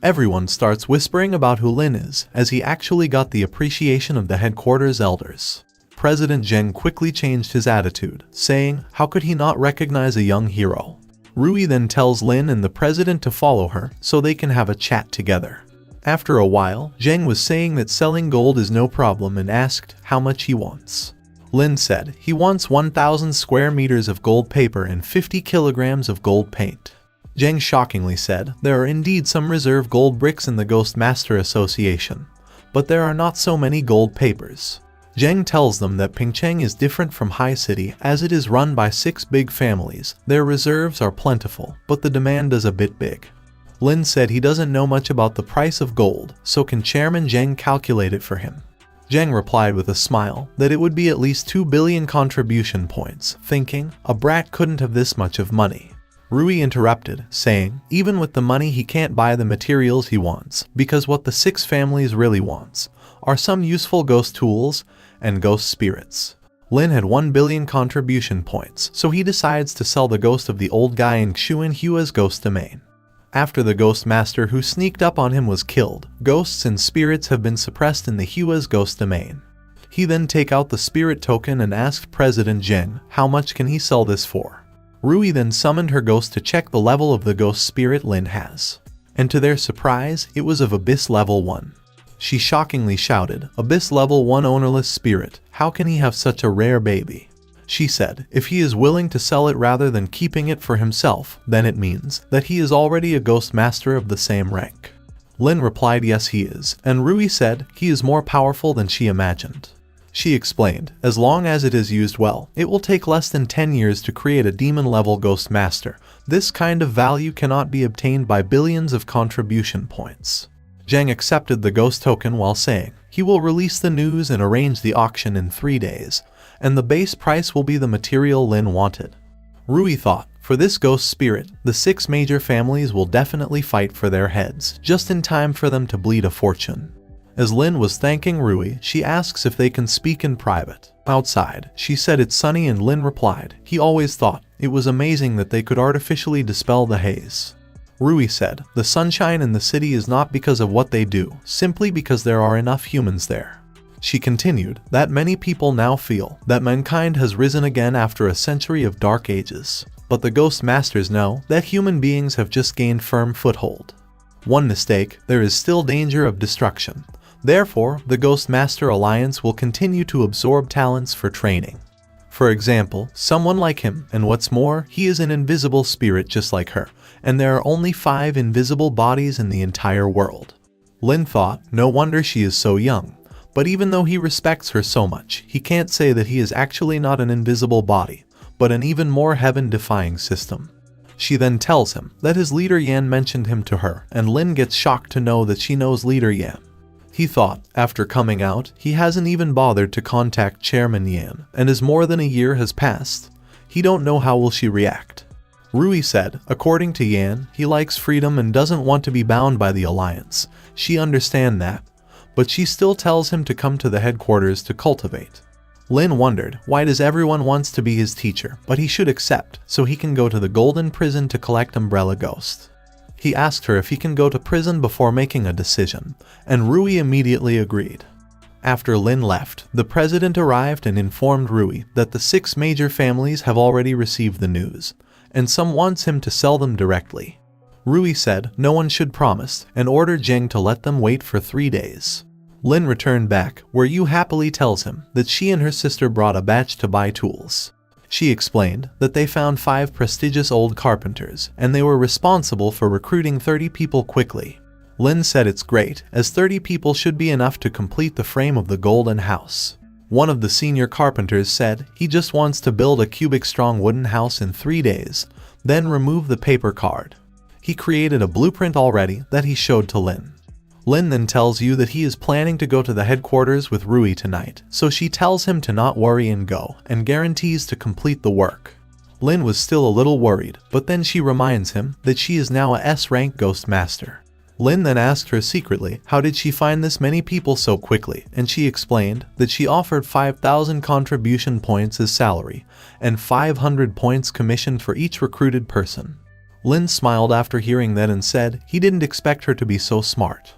Everyone starts whispering about who Lin is, as he actually got the appreciation of the headquarters elders. President Zheng quickly changed his attitude, saying, how could he not recognize a young hero? Rui then tells Lin and the president to follow her, so they can have a chat together. After a while, Zheng was saying that selling gold is no problem and asked how much he wants. Lin said he wants 1,000 square meters of gold paper and 50 kilograms of gold paint. Zheng shockingly said there are indeed some reserve gold bricks in the Ghost Master Association, but there are not so many gold papers. Zheng tells them that Pingcheng is different from High City as it is run by 6 big families. Their reserves are plentiful, but the demand is a bit big. Lin said he doesn't know much about the price of gold, so can Chairman Zheng calculate it for him? Zheng replied with a smile that it would be at least 2 billion contribution points, thinking, a brat couldn't have this much of money. Rui interrupted, saying, even with the money he can't buy the materials he wants, because what the 6 families really wants are some useful ghost tools and ghost spirits. Lin had 1 billion contribution points, so he decides to sell the ghost of the old guy in Xuan Hua's ghost domain. After the ghost master who sneaked up on him was killed, ghosts and spirits have been suppressed in the Hua's ghost domain. He then take out the spirit token and asked President Zheng how much can he sell this for. Rui then summoned her ghost to check the level of the ghost spirit Lin has. And to their surprise, it was of Abyss level 1. She shockingly shouted, Abyss level 1 ownerless spirit, how can he have such a rare baby? She said, if he is willing to sell it rather than keeping it for himself, then it means that he is already a ghost master of the same rank. Lin replied yes he is, and Rui said he is more powerful than she imagined. She explained, as long as it is used well, it will take less than 10 years to create a demon-level ghost master. This kind of value cannot be obtained by billions of contribution points. Zheng accepted the ghost token while saying, he will release the news and arrange the auction in 3 days, and the base price will be the material Lin wanted. Rui thought, for this ghost spirit, the 6 major families will definitely fight for their heads, just in time for them to bleed a fortune. As Lin was thanking Rui, she asks if they can speak in private. Outside, she said it's sunny and Lin replied, he always thought it was amazing that they could artificially dispel the haze. Rui said, the sunshine in the city is not because of what they do, simply because there are enough humans there. She continued that many people now feel that mankind has risen again after a century of dark ages, but the ghost masters know that human beings have just gained firm foothold. One mistake, there is still danger of destruction. Therefore, the Ghost Master Alliance will continue to absorb talents for training. For example, someone like him, and what's more, he is an invisible spirit just like her, and there are only 5 invisible bodies in the entire world. Lin thought, no wonder she is so young. But even though he respects her so much, he can't say that he is actually not an invisible body, but an even more heaven-defying system. She then tells him that his leader Yan mentioned him to her, and Lin gets shocked to know that she knows leader Yan. He thought, after coming out, he hasn't even bothered to contact Chairman Yan, and as more than a year has passed, he don't know how will she react. Rui said, according to Yan, he likes freedom and doesn't want to be bound by the alliance. She understands that, but she still tells him to come to the headquarters to cultivate. Lin wondered, why does everyone wants to be his teacher, but he should accept, so he can go to the Golden Prison to collect Umbrella Ghost. He asked her if he can go to prison before making a decision, and Rui immediately agreed. After Lin left, the president arrived and informed Rui that the 6 major families have already received the news, and some wants him to sell them directly. Rui said no one should promise, and ordered Zheng to let them wait for 3 days. Lin returned back, where Yu happily tells him that she and her sister brought a batch to buy tools. She explained that they found 5 prestigious old carpenters, and they were responsible for recruiting 30 people quickly. Lin said it's great, as 30 people should be enough to complete the frame of the golden house. One of the senior carpenters said he just wants to build a cubic-strong wooden house in 3 days, then remove the paper card. He created a blueprint already that he showed to Lin. Lin then tells Yu that he is planning to go to the headquarters with Rui tonight, so she tells him to not worry and go, and guarantees to complete the work. Lin was still a little worried, but then she reminds him that she is now a S-rank Ghost Master. Lin then asked her secretly how did she find this many people so quickly, and she explained that she offered 5,000 contribution points as salary, and 500 points commission for each recruited person. Lin smiled after hearing that and said he didn't expect her to be so smart.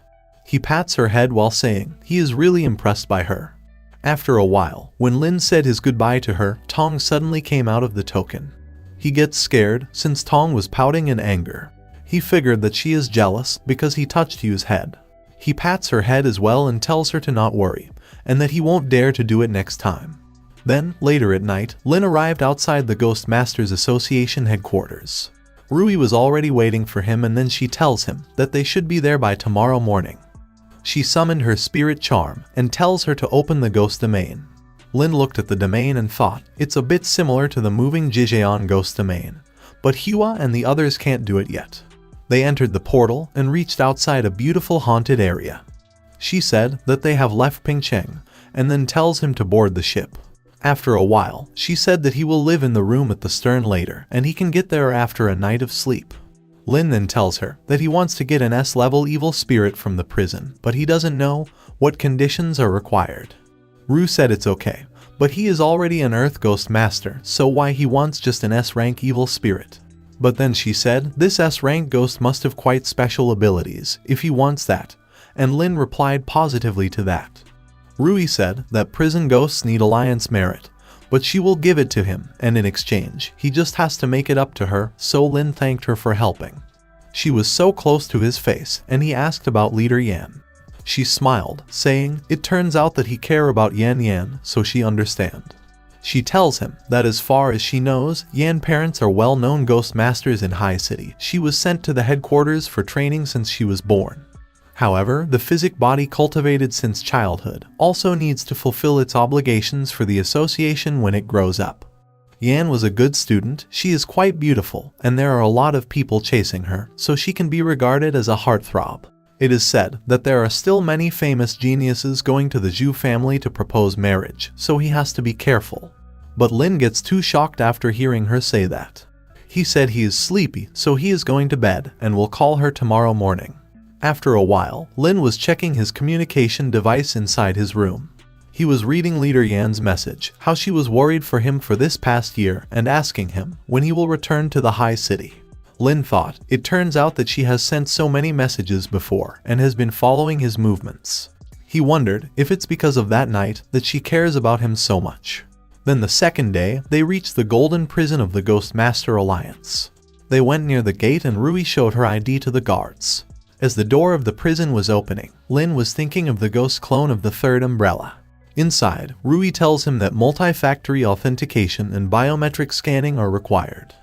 He pats her head while saying he is really impressed by her. After a while, when Lin said his goodbye to her, Tong suddenly came out of the token. He gets scared since Tong was pouting in anger. He figured that she is jealous because he touched Yu's head. He pats her head as well and tells her to not worry, and that he won't dare to do it next time. Then, later at night, Lin arrived outside the Ghost Masters Association headquarters. Rui was already waiting for him, and then she tells him that they should be there by tomorrow morning. She summoned her spirit charm and tells her to open the ghost domain. Lin looked at the domain and thought, it's a bit similar to the moving Jijeon ghost domain, but Hua and the others can't do it yet. They entered the portal and reached outside a beautiful haunted area. She said that they have left Pingcheng, and then tells him to board the ship. After a while, she said that he will live in the room at the stern later and he can get there after a night of sleep. Lin then tells her that he wants to get an S-level evil spirit from the prison, but he doesn't know what conditions are required. Ru said it's okay, but he is already an Earth Ghost Master, so why he wants just an S-rank evil spirit. But then she said this S-rank ghost must have quite special abilities if he wants that, and Lin replied positively to that. Rui said that prison ghosts need alliance merit, but she will give it to him, and in exchange, he just has to make it up to her, so Lin thanked her for helping. She was so close to his face, and he asked about Leader Yan. She smiled, saying, it turns out that he cares about Yan, so she understands. She tells him that as far as she knows, Yan parents are well-known ghost masters in High City. She was sent to the headquarters for training since she was born. However, the physic body cultivated since childhood also needs to fulfill its obligations for the association when it grows up. Yan was a good student, she is quite beautiful, and there are a lot of people chasing her, so she can be regarded as a heartthrob. It is said that there are still many famous geniuses going to the Zhu family to propose marriage, so he has to be careful. But Lin gets too shocked after hearing her say that. He said he is sleepy, so he is going to bed and will call her tomorrow morning. After a while, Lin was checking his communication device inside his room. He was reading Leader Yan's message, how she was worried for him for this past year and asking him when he will return to the High City. Lin thought, it turns out that she has sent so many messages before and has been following his movements. He wondered if it's because of that night that she cares about him so much. Then the second day, they reached the golden prison of the Ghost Master Alliance. They went near the gate and Rui showed her ID to the guards. As the door of the prison was opening, Lin was thinking of the ghost clone of the third umbrella. Inside, Rui tells him that multi-factory authentication and biometric scanning are required.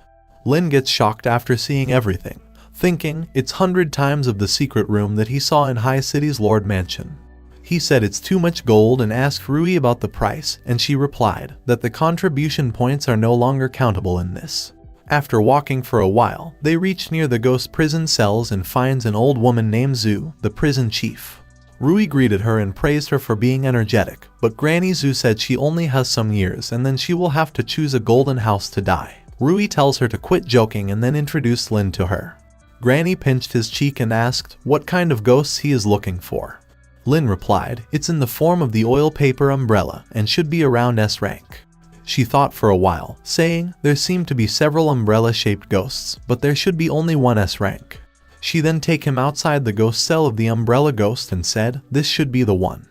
Lin gets shocked after seeing everything, thinking it's 100 times of the secret room that he saw in High City's Lord Mansion. He said it's too much gold and asked Rui about the price, and she replied that the contribution points are no longer countable in this. After walking for a while, they reach near the ghost prison cells and finds an old woman named Zhu, the prison chief. Rui greeted her and praised her for being energetic, but Granny Zhu said she only has some years and then she will have to choose a golden house to die. Rui tells her to quit joking and then introduced Lin to her. Granny pinched his cheek and asked what kind of ghosts he is looking for. Lin replied, it's in the form of the oil paper umbrella and should be around S rank. She thought for a while, saying there seem to be several umbrella-shaped ghosts, but there should be only one S rank. She then take him outside the ghost cell of the umbrella ghost and said, this should be the one.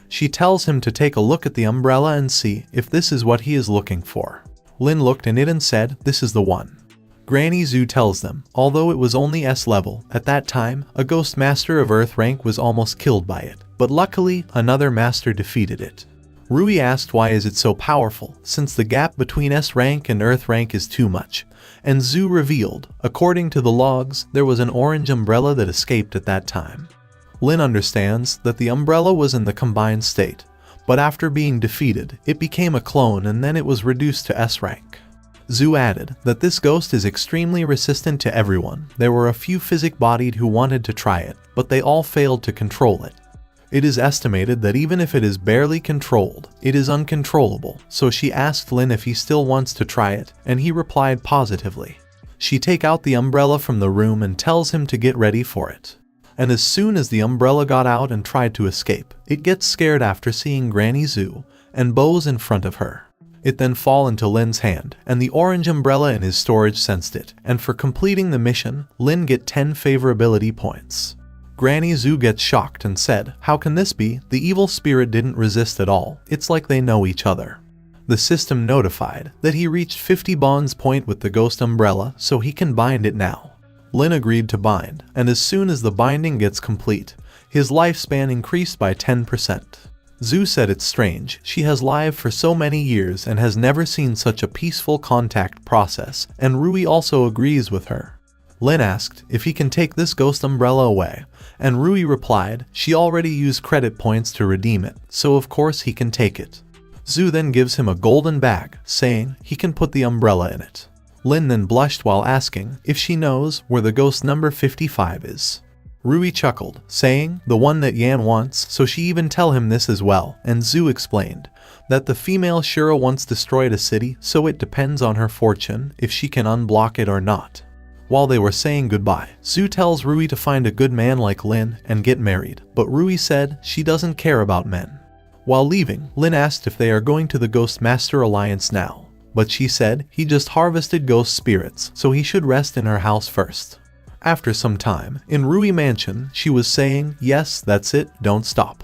She tells him to take a look at the umbrella and see if this is what he is looking for. Lin looked in it and said, this is the one. Granny Zhu tells them, although it was only S level, at that time, a ghost master of Earth rank was almost killed by it, but luckily, another master defeated it. Rui asked why is it so powerful, since the gap between S rank and Earth rank is too much, and Zhu revealed, according to the logs, there was an orange umbrella that escaped at that time. Lin understands that the umbrella was in the combined state, but after being defeated, it became a clone and then it was reduced to S rank. Zhu added that this ghost is extremely resistant to everyone. There were a few physic-bodied who wanted to try it, but they all failed to control it. It is estimated that even if it is barely controlled, it is uncontrollable, so she asked Lin if he still wants to try it, and he replied positively. She takes out the umbrella from the room and tells him to get ready for it. And as soon as the umbrella got out and tried to escape, it gets scared after seeing Granny Zhu, and bows in front of her. It then fall into Lin's hand, and the orange umbrella in his storage sensed it, and for completing the mission, Lin get 10 favorability points. Granny Zhu gets shocked and said, how can this be? The evil spirit didn't resist at all, it's like they know each other. The system notified that he reached 50 bonds point with the ghost umbrella, so he can bind it now. Lin agreed to bind, and as soon as the binding gets complete, his lifespan increased by 10%. Zhu said it's strange, she has lived for so many years and has never seen such a peaceful contact process, and Rui also agrees with her. Lin asked if he can take this ghost umbrella away, and Rui replied she already used credit points to redeem it, so of course he can take it. Zhu then gives him a golden bag, saying he can put the umbrella in it. Lin then blushed while asking if she knows where the ghost number 55 is. Rui chuckled, saying the one that Yan wants, so she even tell him this as well, and Zhu explained that the female Shura once destroyed a city, so it depends on her fortune if she can unblock it or not. While they were saying goodbye, Zhu tells Rui to find a good man like Lin and get married, but Rui said she doesn't care about men. While leaving, Lin asked if they are going to the Ghost Master Alliance now, but she said he just harvested ghost spirits, so he should rest in her house first. After some time, in Rui Mansion, she was saying, yes, that's it, don't stop.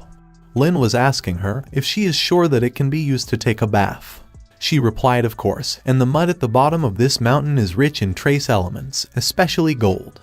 Lin was asking her if she is sure that it can be used to take a bath. She replied of course, and the mud at the bottom of this mountain is rich in trace elements, especially gold.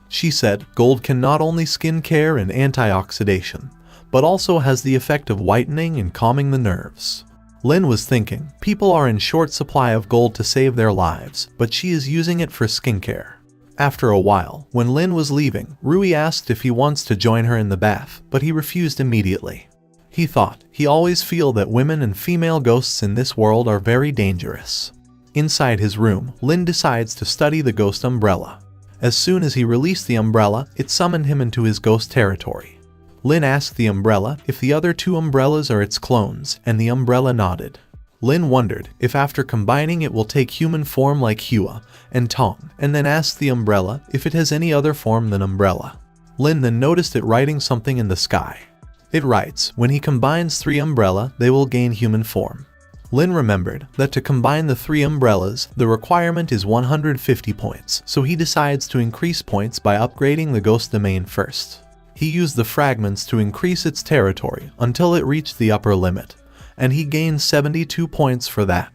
She said gold can not only skin care and antioxidation, but also has the effect of whitening and calming the nerves. Lin was thinking people are in short supply of gold to save their lives, but she is using it for skincare. After a while, when Lin was leaving, Rui asked if he wants to join her in the bath, but he refused immediately. He thought he always feel that women and female ghosts in this world are very dangerous. Inside his room, Lin decides to study the ghost umbrella. As soon as he released the umbrella, it summoned him into his ghost territory. Lin asked the umbrella if the other two umbrellas are its clones, and the umbrella nodded. Lin wondered if after combining it will take human form like Hua and Tong, and then asked the umbrella if it has any other form than umbrella. Lin then noticed it writing something in the sky. It writes, when he combines 3 umbrella, they will gain human form. Lin remembered that to combine the 3 umbrellas, the requirement is 150 points, so he decides to increase points by upgrading the ghost domain first. He used the fragments to increase its territory until it reached the upper limit, and he gained 72 points for that.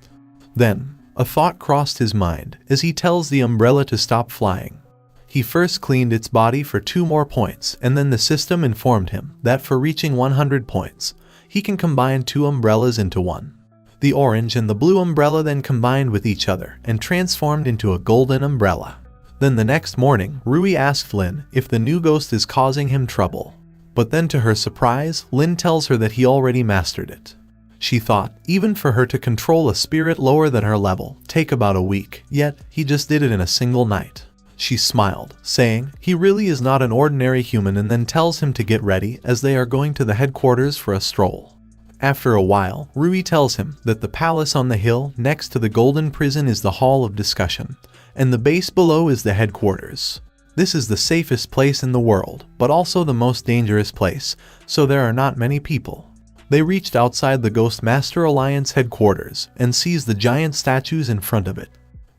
Then, a thought crossed his mind as he tells the umbrella to stop flying. He first cleaned its body for 2 more points, and then the system informed him that for reaching 100 points, he can combine 2 umbrellas into one. The orange and the blue umbrella then combined with each other and transformed into a golden umbrella. Then the next morning, Rui asked Lin if the new ghost is causing him trouble. But then to her surprise, Lin tells her that he already mastered it. She thought, even for her to control a spirit lower than her level, take about a week, yet he just did it in a single night. She smiled, saying he really is not an ordinary human, and then tells him to get ready as they are going to the headquarters for a stroll. After a while, Rui tells him that the palace on the hill next to the golden prison is the hall of discussion, and the base below is the headquarters. This is the safest place in the world, but also the most dangerous place, so there are not many people. They reached outside the Ghost Master Alliance headquarters and seized the giant statues in front of it.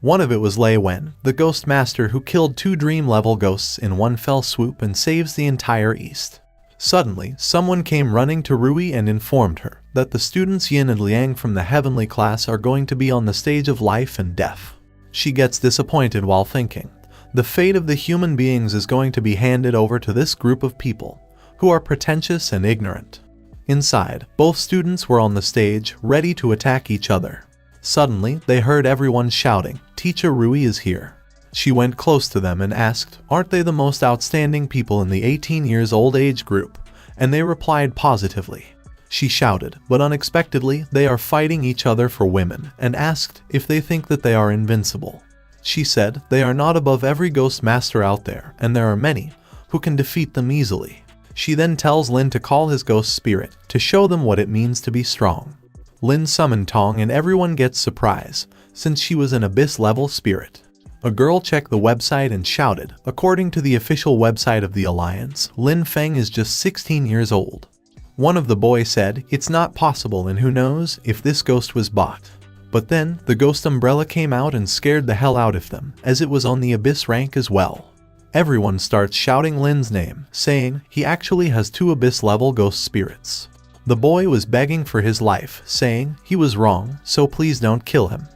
One of it was Lei Wen, the Ghost Master who killed 2 dream-level ghosts in one fell swoop and saves the entire East. Suddenly, someone came running to Rui and informed her that the students Yin and Liang from the heavenly class are going to be on the stage of life and death. She gets disappointed while thinking, the fate of the human beings is going to be handed over to this group of people, who are pretentious and ignorant. Inside, both students were on the stage, ready to attack each other. Suddenly, they heard everyone shouting, "Teacher Rui is here." She went close to them and asked, aren't they the most outstanding people in the 18 years old age group? And they replied positively. She shouted, but unexpectedly, they are fighting each other for women, and asked if they think that they are invincible. She said they are not above every ghost master out there, and there are many who can defeat them easily. She then tells Lin to call his ghost spirit to show them what it means to be strong. Lin summoned Tong and everyone gets surprised, since she was an abyss-level spirit. A girl checked the website and shouted, according to the official website of the Alliance, Lin Feng is just 16 years old. One of the boys said, it's not possible, and who knows if this ghost was bought. But then, the ghost umbrella came out and scared the hell out of them, as it was on the abyss rank as well. Everyone starts shouting Lin's name, saying he actually has 2 abyss-level ghost spirits. The boy was begging for his life, saying he was wrong, so please don't kill him.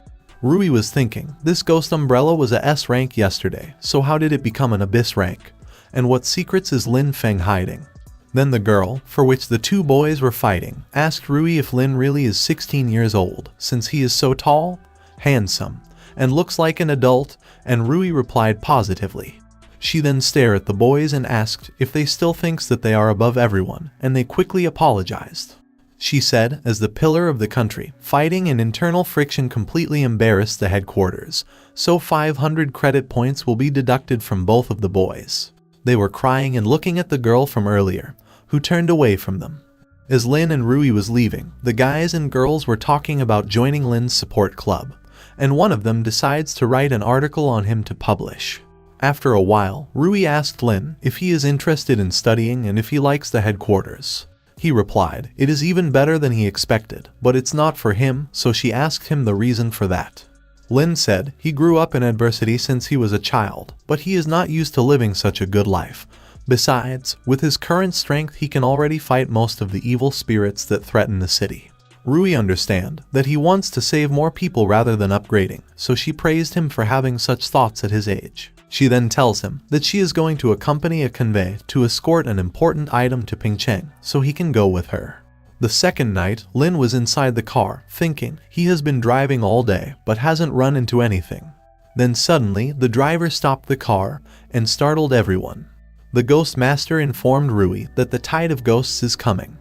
Rui was thinking, this ghost umbrella was a S rank yesterday, so how did it become an abyss rank? And what secrets is Lin Feng hiding? Then the girl, for which the 2 boys were fighting, asked Rui if Lin really is 16 years old, since he is so tall, handsome, and looks like an adult, and Rui replied positively. She then stared at the boys and asked if they still thinks that they are above everyone, and they quickly apologized. She said, as the pillar of the country, fighting and internal friction completely embarrassed the headquarters, so 500 credit points will be deducted from both of the boys. They were crying and looking at the girl from earlier, who turned away from them. As Lin and Rui was leaving, the guys and girls were talking about joining Lin's support club, and one of them decides to write an article on him to publish. After a while, Rui asked Lin if he is interested in studying and if he likes the headquarters. He replied, it is even better than he expected, but it's not for him, so she asked him the reason for that. Lin said he grew up in adversity since he was a child, but he is not used to living such a good life. Besides, with his current strength he can already fight most of the evil spirits that threaten the city. Rui understand that he wants to save more people rather than upgrading, so she praised him for having such thoughts at his age. She then tells him that she is going to accompany a convey to escort an important item to Pingcheng so he can go with her. The second night, Lin was inside the car, thinking he has been driving all day but hasn't run into anything. Then suddenly, the driver stopped the car and startled everyone. The Ghost Master informed Rui that the tide of ghosts is coming.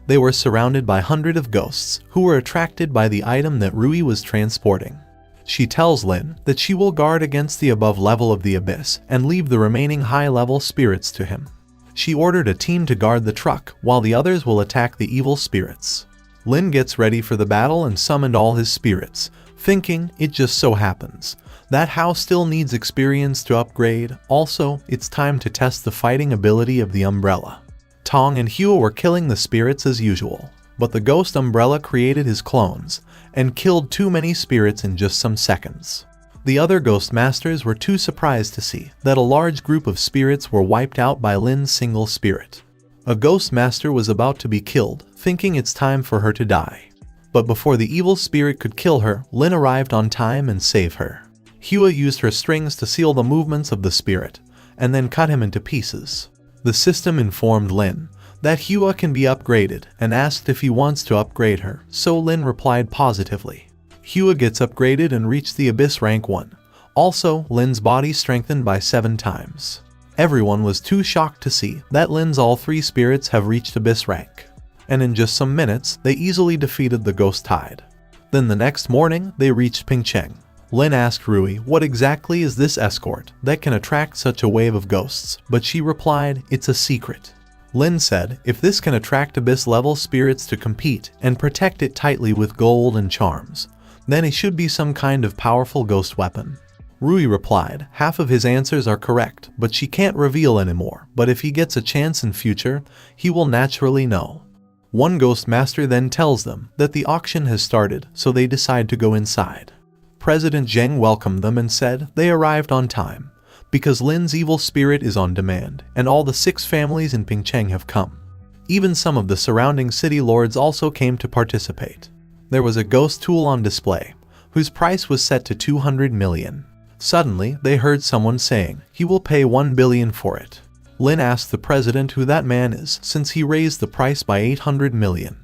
They were surrounded by hundreds of ghosts who were attracted by the item that Rui was transporting. She tells Lin that she will guard against the above level of the abyss and leave the remaining high-level spirits to him. She ordered a team to guard the truck while the others will attack the evil spirits. Lin gets ready for the battle and summoned all his spirits, thinking it just so happens that house still needs experience to upgrade. Also, it's time to test the fighting ability of the umbrella. Tong and Hua were killing the spirits as usual, but the ghost umbrella created his clones and killed too many spirits in just some seconds. The other ghost masters were too surprised to see that a large group of spirits were wiped out by Lin's single spirit. A ghost master was about to be killed, thinking it's time for her to die. But before the evil spirit could kill her, Lin arrived on time and saved her. Hua used her strings to seal the movements of the spirit, and then cut him into pieces. The system informed Lin that Hua can be upgraded and asked if he wants to upgrade her, so Lin replied positively. Hua gets upgraded and reached the Abyss rank 1. Also, Lin's body strengthened by 7 times. Everyone was too shocked to see that Lin's all 3 spirits have reached Abyss rank. And in just some minutes, they easily defeated the Ghost Tide. Then the next morning, they reached Pingcheng. Lin asked Rui what exactly is this escort that can attract such a wave of ghosts, but she replied, it's a secret. Lin said if this can attract abyss-level spirits to compete and protect it tightly with gold and charms, then it should be some kind of powerful ghost weapon. Rui replied half of his answers are correct, but she can't reveal anymore, but if he gets a chance in future, he will naturally know. One ghost master then tells them that the auction has started, so they decide to go inside. President Zheng welcomed them and said they arrived on time, because Lin's evil spirit is on demand, and all the 6 families in Pingcheng have come. Even some of the surrounding city lords also came to participate. There was a ghost tool on display, whose price was set to 200 million. Suddenly, they heard someone saying he will pay 1 billion for it. Lin asked the president who that man is, since he raised the price by 800 million.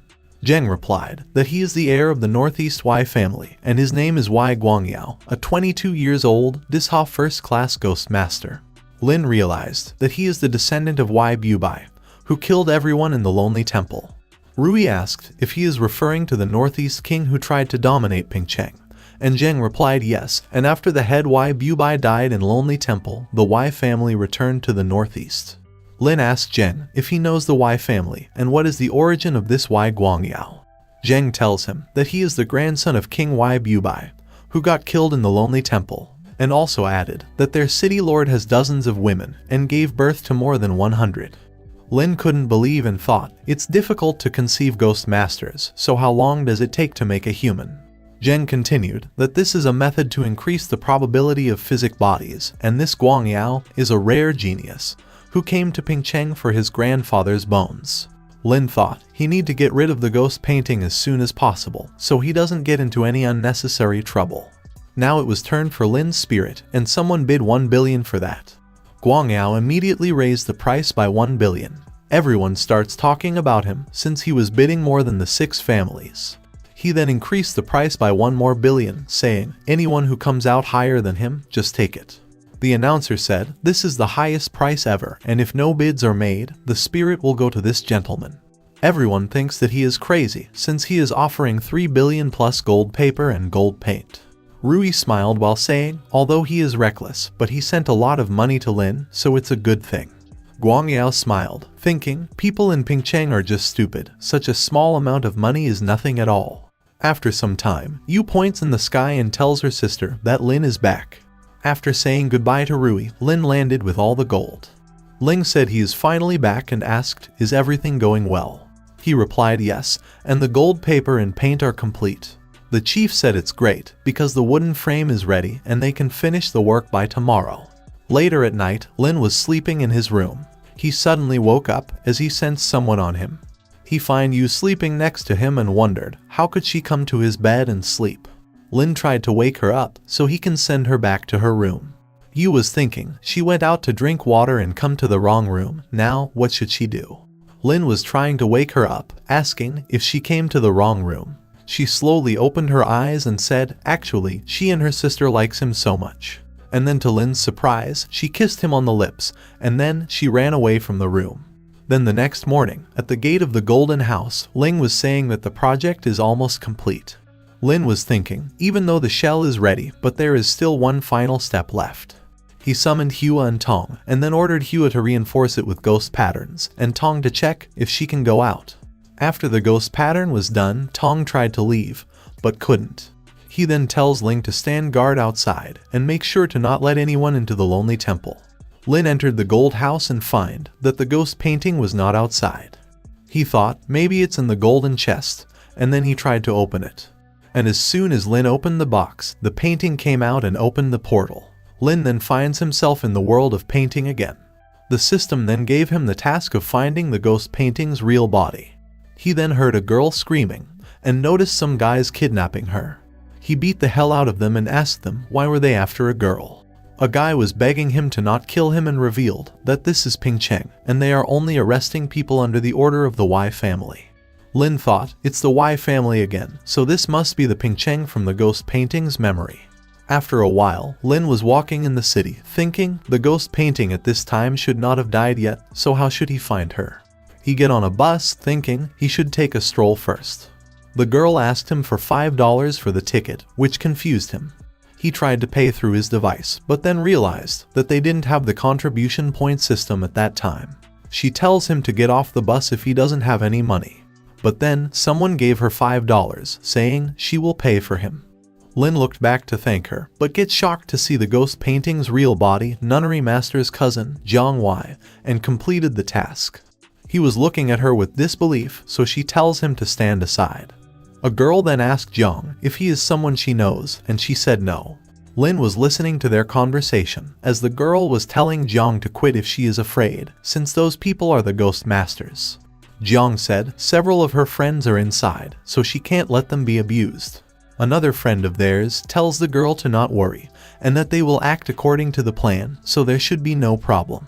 Zheng replied that he is the heir of the Northeast Y family, and his name is Y Guangyao, a 22 years old, Disha first-class ghost master. Lin realized that he is the descendant of Y Bubai, who killed everyone in the Lonely Temple. Rui asked if he is referring to the Northeast king who tried to dominate Pingcheng, and Zheng replied yes, and after the head Y Bubai died in Lonely Temple, the Y family returned to the Northeast. Lin asked Zheng if he knows the Y family and what is the origin of this Y Guangyao. Zheng tells him that he is the grandson of King Y Bubai, who got killed in the Lonely Temple, and also added that their city lord has dozens of women and gave birth to more than 100. Lin couldn't believe and thought, it's difficult to conceive ghost masters, so how long does it take to make a human? Zheng continued that this is a method to increase the probability of physic bodies, and this Guangyao is a rare genius, who came to Pingcheng for his grandfather's bones. Lin thought he need to get rid of the ghost painting as soon as possible, so he doesn't get into any unnecessary trouble. Now it was turned for Lin's spirit, and someone bid 1 billion for that. Guangyao immediately raised the price by 1 billion. Everyone starts talking about him since he was bidding more than the 6 families. He then increased the price by 1 more billion, saying, anyone who comes out higher than him, just take it. The announcer said, "This is the highest price ever, and if no bids are made, the spirit will go to this gentleman." Everyone thinks that he is crazy, since he is offering 3 billion plus gold paper and gold paint. Rui smiled while saying, although he is reckless, but he sent a lot of money to Lin, so it's a good thing. Guangyao smiled, thinking, people in Pingcheng are just stupid, such a small amount of money is nothing at all. After some time, Yu points in the sky and tells her sister that Lin is back. After saying goodbye to Rui, Lin landed with all the gold. Ling said he is finally back and asked, is everything going well? He replied yes, and the gold paper and paint are complete. The chief said it's great, because the wooden frame is ready and they can finish the work by tomorrow. Later at night, Lin was sleeping in his room. He suddenly woke up as he sensed someone on him. He found Yu sleeping next to him and wondered, how could she come to his bed and sleep? Lin tried to wake her up so he can send her back to her room. Yu was thinking, she went out to drink water and come to the wrong room, now what should she do? Lin was trying to wake her up, asking if she came to the wrong room. She slowly opened her eyes and said, actually, she and her sister likes him so much. And then to Lin's surprise, she kissed him on the lips, and then she ran away from the room. Then the next morning, at the gate of the Golden House, Ling was saying that the project is almost complete. Lin was thinking, even though the shell is ready, but there is still one final step left. He summoned Hua and Tong, and then ordered Hua to reinforce it with ghost patterns, and Tong to check if she can go out. After the ghost pattern was done, Tong tried to leave, but couldn't. He then tells Ling to stand guard outside, and make sure to not let anyone into the lonely temple. Lin entered the gold house and find that the ghost painting was not outside. He thought maybe it's in the golden chest, and then he tried to open it. And as soon as Lin opened the box, the painting came out and opened the portal. Lin then finds himself in the world of painting again. The system then gave him the task of finding the ghost painting's real body. He then heard a girl screaming, and noticed some guys kidnapping her. He beat the hell out of them and asked them why were they after a girl. A guy was begging him to not kill him and revealed that this is Pingcheng, and they are only arresting people under the order of the Y family. Lin thought, it's the Y family again, so this must be the Pingcheng from the ghost painting's memory. After a while, Lin was walking in the city, thinking the ghost painting at this time should not have died yet, so how should he find her? He get on a bus, thinking he should take a stroll first. The girl asked him for $5 for the ticket, which confused him. He tried to pay through his device, but then realized that they didn't have the contribution point system at that time. She tells him to get off the bus if he doesn't have any money. But then, someone gave her $5, saying she will pay for him. Lin looked back to thank her, but gets shocked to see the ghost painting's real body, Nunnery Master's cousin, Jiang Wei, and completed the task. He was looking at her with disbelief, so she tells him to stand aside. A girl then asked Jiang if he is someone she knows, and she said no. Lin was listening to their conversation, as the girl was telling Jiang to quit if she is afraid, since those people are the ghost masters. Jiang said several of her friends are inside, so she can't let them be abused. Another friend of theirs tells the girl to not worry, and that they will act according to the plan, so there should be no problem.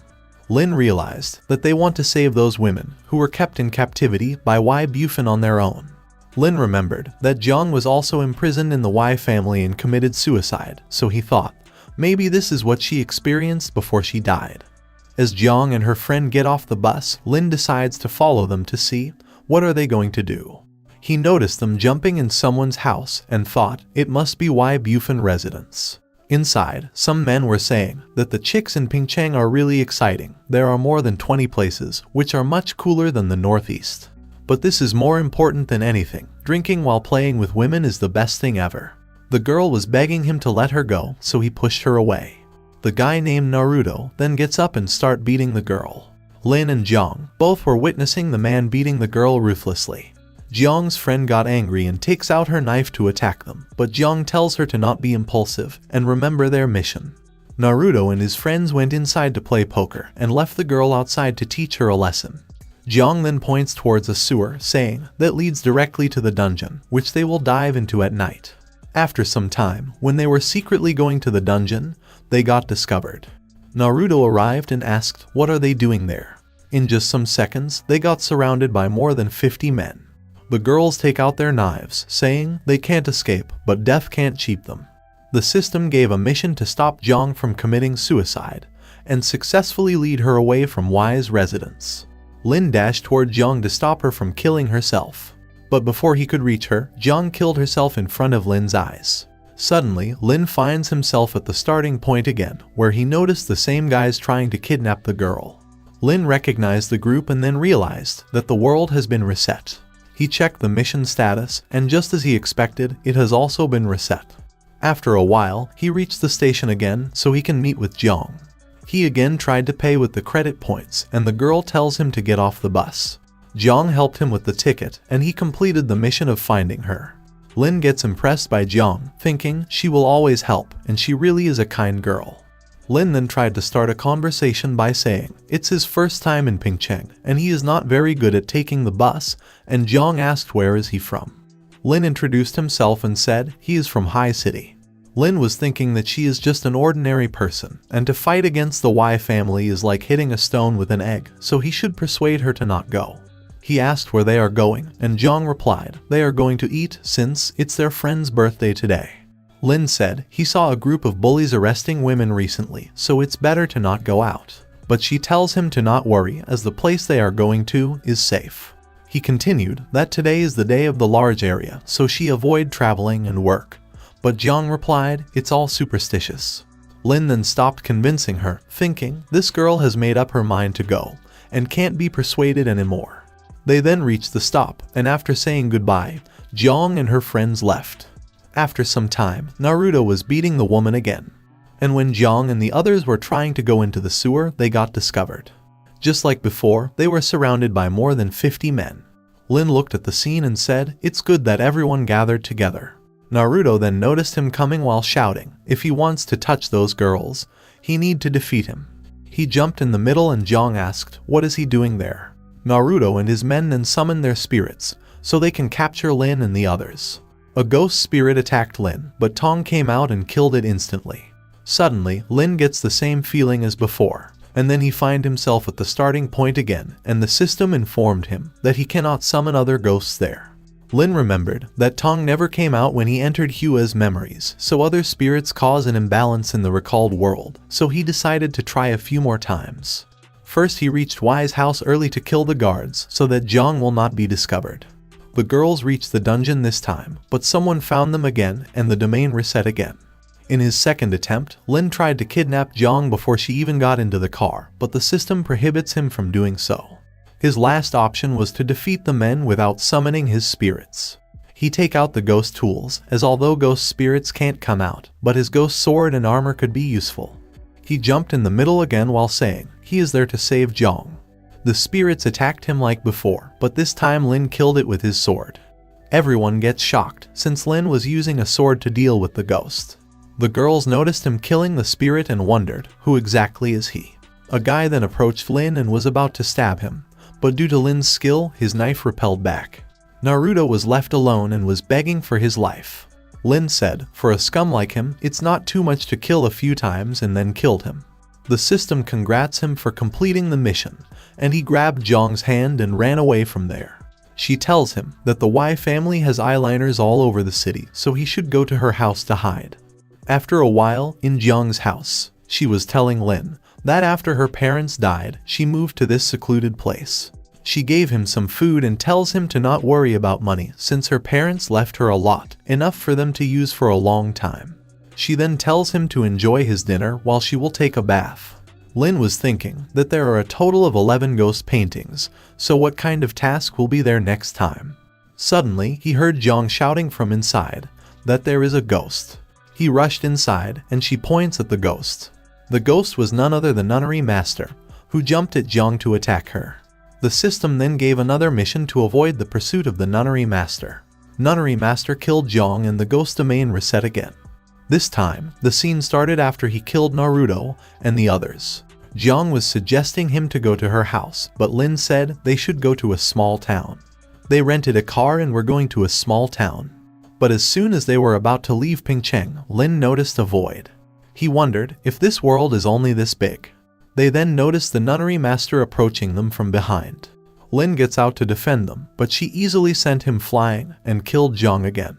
Lin realized that they want to save those women who were kept in captivity by Y Bufin on their own. Lin remembered that Jiang was also imprisoned in the Y family and committed suicide, so he thought, maybe this is what she experienced before she died. As Jiang and her friend get off the bus, Lin decides to follow them to see what are they going to do. He noticed them jumping in someone's house and thought it must be Y Bufin residence. Inside, some men were saying that the chicks in Pingcheng are really exciting. There are more than 20 places, which are much cooler than the northeast. But this is more important than anything. Drinking while playing with women is the best thing ever. The girl was begging him to let her go, so he pushed her away. The guy named Naruto then gets up and start beating the girl. Lin and Jiang both were witnessing the man beating the girl ruthlessly. Jiang's friend got angry and takes out her knife to attack them, but Jiang tells her to not be impulsive and remember their mission. Naruto and his friends went inside to play poker and left the girl outside to teach her a lesson. Jiang then points towards a sewer, saying that leads directly to the dungeon, which they will dive into at night. After some time, when they were secretly going to the dungeon, they got discovered. Naruto arrived and asked what are they doing there. In just some seconds, they got surrounded by more than 50 men. The girls take out their knives, saying they can't escape, but death can't cheat them. The system gave a mission to stop Jiang from committing suicide and successfully lead her away from Y's residence. Lin dashed toward Jiang to stop her from killing herself. But before he could reach her, Jiang killed herself in front of Lin's eyes. Suddenly, Lin finds himself at the starting point again, where he noticed the same guys trying to kidnap the girl. Lin recognized the group and then realized that the world has been reset. He checked the mission status, and just as he expected, it has also been reset. After a while, he reached the station again so he can meet with Jiang. He again tried to pay with the credit points, and the girl tells him to get off the bus. Jiang helped him with the ticket, and he completed the mission of finding her. Lin gets impressed by Jiang, thinking she will always help, and she really is a kind girl. Lin then tried to start a conversation by saying it's his first time in Pingcheng, and he is not very good at taking the bus, and Jiang asked where is he from. Lin introduced himself and said he is from High City. Lin was thinking that she is just an ordinary person, and to fight against the Y family is like hitting a stone with an egg, so he should persuade her to not go. He asked where they are going, and Jiang replied they are going to eat since it's their friend's birthday today. Lin said he saw a group of bullies arresting women recently, so it's better to not go out. But she tells him to not worry as the place they are going to is safe. He continued that today is the day of the large area, so she avoid traveling and work. But Jiang replied it's all superstitious. Lin then stopped convincing her, thinking this girl has made up her mind to go and can't be persuaded anymore. They then reached the stop, and after saying goodbye, Jiang and her friends left. After some time, Naruto was beating the woman again. And when Jiang and the others were trying to go into the sewer, they got discovered. Just like before, they were surrounded by more than 50 men. Lin looked at the scene and said, it's good that everyone gathered together. Naruto then noticed him coming while shouting, if he wants to touch those girls, he need to defeat him. He jumped in the middle and Jiang asked, what is he doing there? Naruto and his men then summoned their spirits, so they can capture Lin and the others. A ghost spirit attacked Lin, but Tong came out and killed it instantly. Suddenly, Lin gets the same feeling as before, and then he finds himself at the starting point again, and the system informed him that he cannot summon other ghosts there. Lin remembered that Tong never came out when he entered Hua's memories, so other spirits cause an imbalance in the recalled world, so he decided to try a few more times. First he reached Y's house early to kill the guards so that Jiang will not be discovered. The girls reached the dungeon this time, but someone found them again and the domain reset again. In his second attempt, Lin tried to kidnap Jiang before she even got into the car, but the system prohibits him from doing so. His last option was to defeat the men without summoning his spirits. He take out the ghost tools, as although ghost spirits can't come out, but his ghost sword and armor could be useful. He jumped in the middle again while saying he is there to save Jiang. The spirits attacked him like before, but this time Lin killed it with his sword. Everyone gets shocked, since Lin was using a sword to deal with the ghost. The girls noticed him killing the spirit and wondered, who exactly is he? A guy then approached Lin and was about to stab him, but due to Lin's skill, his knife repelled back. Naruto was left alone and was begging for his life. Lin said, for a scum like him, it's not too much to kill a few times and then killed him. The system congrats him for completing the mission, and he grabbed Jiang's hand and ran away from there. She tells him that the Y family has eyeliners all over the city, so he should go to her house to hide. After a while, in Jiang's house, she was telling Lin that after her parents died, she moved to this secluded place. She gave him some food and tells him to not worry about money since her parents left her a lot, enough for them to use for a long time. She then tells him to enjoy his dinner while she will take a bath. Lin was thinking that there are a total of 11 ghost paintings, so what kind of task will be there next time? Suddenly, he heard Jiang shouting from inside that there is a ghost. He rushed inside and she points at the ghost. The ghost was none other than Nunnery Master, who jumped at Jiang to attack her. The system then gave another mission to avoid the pursuit of the Nunnery Master. Nunnery Master killed Jiang and the ghost domain reset again. This time, the scene started after he killed Naruto and the others. Jiang was suggesting him to go to her house, but Lin said they should go to a small town. They rented a car and were going to a small town. But as soon as they were about to leave Pingcheng, Lin noticed a void. He wondered if this world is only this big. They then noticed the Nunnery Master approaching them from behind. Lin gets out to defend them, but she easily sent him flying and killed Jiang again.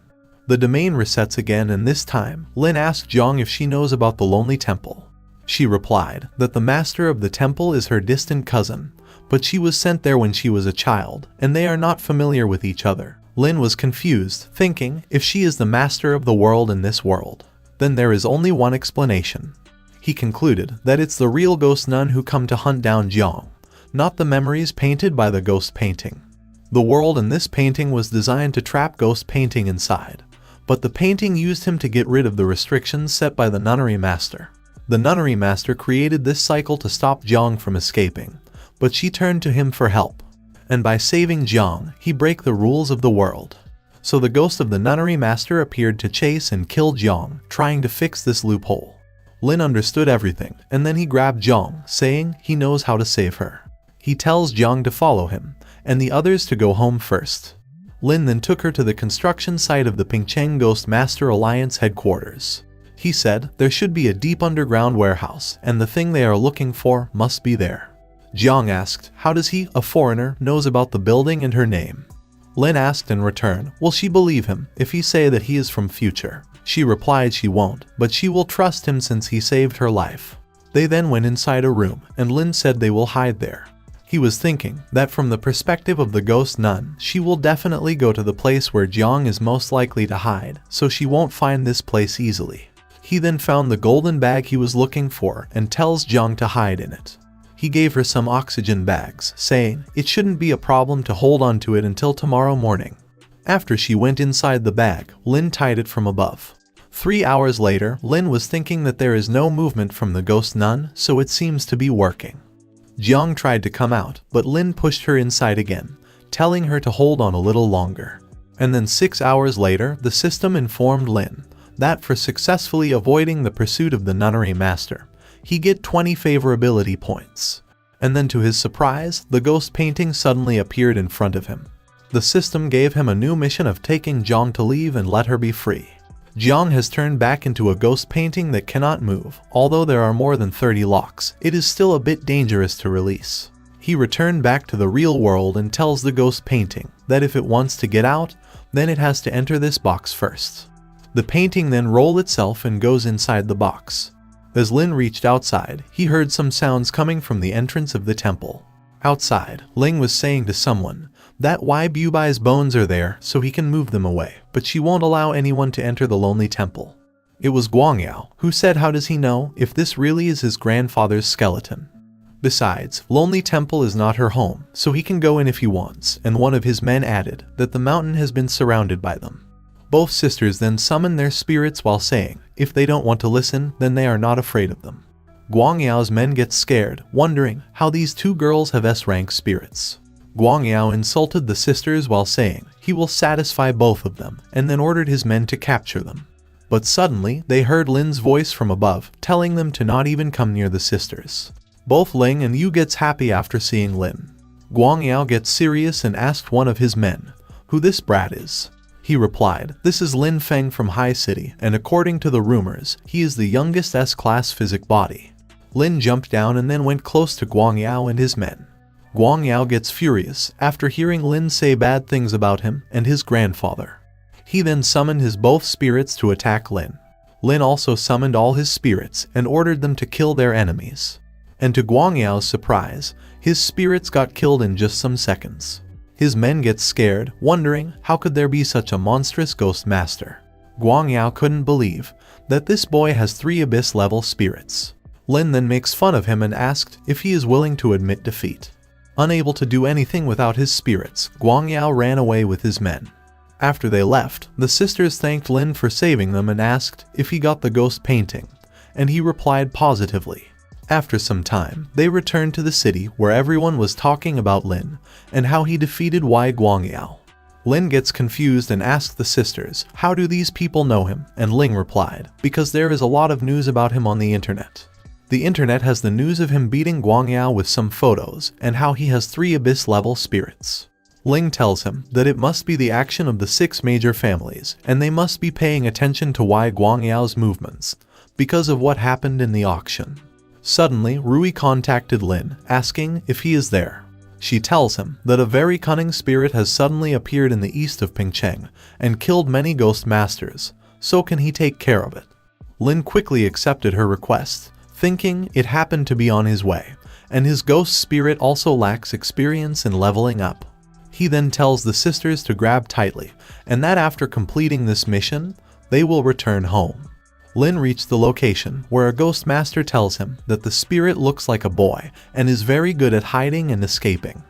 The domain resets again, and this time, Lin asked Jiang if she knows about the Lonely Temple. She replied that the master of the temple is her distant cousin, but she was sent there when she was a child, and they are not familiar with each other. Lin was confused, thinking, if she is the master of the world in this world, then there is only one explanation. He concluded that it's the real ghost nun who come to hunt down Jiang, not the memories painted by the ghost painting. The world in this painting was designed to trap ghost painting inside, but the painting used him to get rid of the restrictions set by the nunnery master. The nunnery master created this cycle to stop Jiang from escaping, but she turned to him for help. And by saving Jiang, he broke the rules of the world. So the ghost of the nunnery master appeared to chase and kill Jiang, trying to fix this loophole. Lin understood everything, and then he grabbed Jiang, saying he knows how to save her. He tells Jiang to follow him, and the others to go home first. Lin then took her to the construction site of the Pingcheng Ghost Master Alliance headquarters. He said there should be a deep underground warehouse, and the thing they are looking for must be there. Jiang asked, how does he, a foreigner, knows about the building and her name? Lin asked in return, will she believe him if he say that he is from future? She replied she won't, but she will trust him since he saved her life. They then went inside a room, and Lin said they will hide there. He was thinking that from the perspective of the ghost nun, she will definitely go to the place where Jiang is most likely to hide, so she won't find this place easily. He then found the golden bag he was looking for and tells Jiang to hide in it. He gave her some oxygen bags, saying it shouldn't be a problem to hold onto it until tomorrow morning. After she went inside the bag, Lin tied it from above. 3 hours later, Lin was thinking that there is no movement from the ghost nun, so it seems to be working. Jiang tried to come out, but Lin pushed her inside again, telling her to hold on a little longer. And then 6 hours later, the system informed Lin that for successfully avoiding the pursuit of the nunnery master, he get 20 favorability points. And then to his surprise, the ghost painting suddenly appeared in front of him. The system gave him a new mission of taking Jiang to leave and let her be free. Jiang has turned back into a ghost painting that cannot move. Although there are more than 30 locks, it is still a bit dangerous to release. He returned back to the real world and tells the ghost painting that if it wants to get out, then it has to enter this box first. The painting then rolls itself and goes inside the box. As Lin reached outside, he heard some sounds coming from the entrance of the temple. Outside, Ling was saying to someone that Wai Bubai's bones are there so he can move them away, but she won't allow anyone to enter the Lonely Temple. It was Guangyao who said how does he know if this really is his grandfather's skeleton. Besides, Lonely Temple is not her home, so he can go in if he wants, and one of his men added that the mountain has been surrounded by them. Both sisters then summoned their spirits while saying if they don't want to listen, then they are not afraid of them. Guangyao's men get scared, wondering how these two girls have S-rank spirits. Guangyao insulted the sisters while saying he will satisfy both of them, and then ordered his men to capture them. But suddenly, they heard Lin's voice from above, telling them to not even come near the sisters. Both Ling and Yu gets happy after seeing Lin. Guangyao gets serious and asked one of his men who this brat is. He replied, this is Lin Feng from High City, and according to the rumors, he is the youngest S-class physic body. Lin jumped down and then went close to Guangyao and his men. Guangyao gets furious after hearing Lin say bad things about him and his grandfather. He then summoned his both spirits to attack Lin. Lin also summoned all his spirits and ordered them to kill their enemies. And to Guangyao's surprise, his spirits got killed in just some seconds. His men get scared, wondering how could there be such a monstrous ghost master. Guangyao couldn't believe that this boy has 3 abyss-level spirits. Lin then makes fun of him and asked if he is willing to admit defeat. Unable to do anything without his spirits, Guangyao ran away with his men. After they left, the sisters thanked Lin for saving them and asked if he got the ghost painting, and he replied positively. After some time, they returned to the city where everyone was talking about Lin and how he defeated Wai Guangyao. Lin gets confused and asks the sisters, how do these people know him? And Ling replied, because there is a lot of news about him on the internet. The internet has the news of him beating Guangyao with some photos and how he has 3 abyss-level spirits. Ling tells him that it must be the action of the 6 major families and they must be paying attention to Wai Guangyao's movements because of what happened in the auction. Suddenly, Rui contacted Lin, asking if he is there. She tells him that a very cunning spirit has suddenly appeared in the east of Pingcheng and killed many ghost masters, so can he take care of it? Lin quickly accepted her request, thinking it happened to be on his way, and his ghost spirit also lacks experience in leveling up. He then tells the sisters to grab tightly, and that after completing this mission, they will return home. Lin reached the location where a ghost master tells him that the spirit looks like a boy and is very good at hiding and escaping.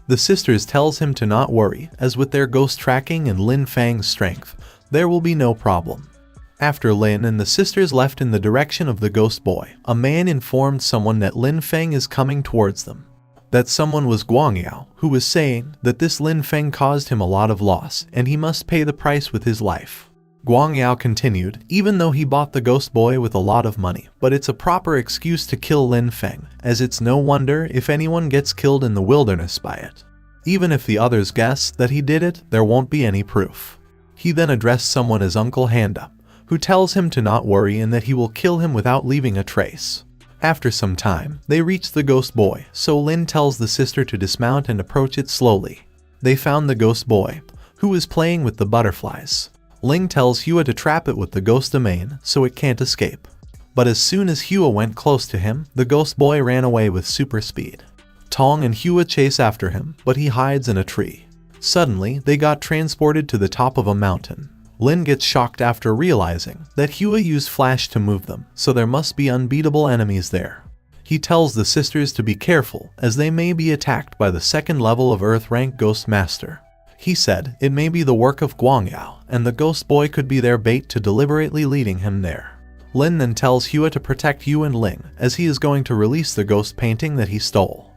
The sisters tells him to not worry, as with their ghost tracking and Lin Feng's strength, there will be no problem. After Lin and the sisters left in the direction of the ghost boy, a man informed someone that Lin Feng is coming towards them. That someone was Guangyao, who was saying that this Lin Feng caused him a lot of loss and he must pay the price with his life. Guangyao continued, even though he bought the ghost boy with a lot of money, but it's a proper excuse to kill Lin Feng, as it's no wonder if anyone gets killed in the wilderness by it. Even if the others guess that he did it, there won't be any proof. He then addressed someone as Uncle Handa, who tells him to not worry and that he will kill him without leaving a trace. After some time, they reach the ghost boy, so Lin tells the sister to dismount and approach it slowly. They found the ghost boy, who was playing with the butterflies. Ling tells Hua to trap it with the ghost domain so it can't escape. But as soon as Hua went close to him, the ghost boy ran away with super speed. Tong and Hua chase after him, but he hides in a tree. Suddenly, they got transported to the top of a mountain. Lin gets shocked after realizing that Hua used flash to move them, so there must be unbeatable enemies there. He tells the sisters to be careful, as they may be attacked by the second level of Earth rank Ghost Master. He said it may be the work of Guangyao, and the ghost boy could be their bait to deliberately leading him there. Lin then tells Hua to protect Yu and Ling, as he is going to release the ghost painting that he stole.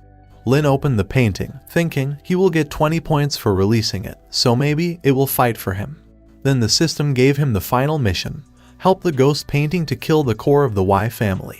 Lin opened the painting, thinking he will get 20 points for releasing it, so maybe it will fight for him. Then the system gave him the final mission, help the ghost painting to kill the core of the Y family.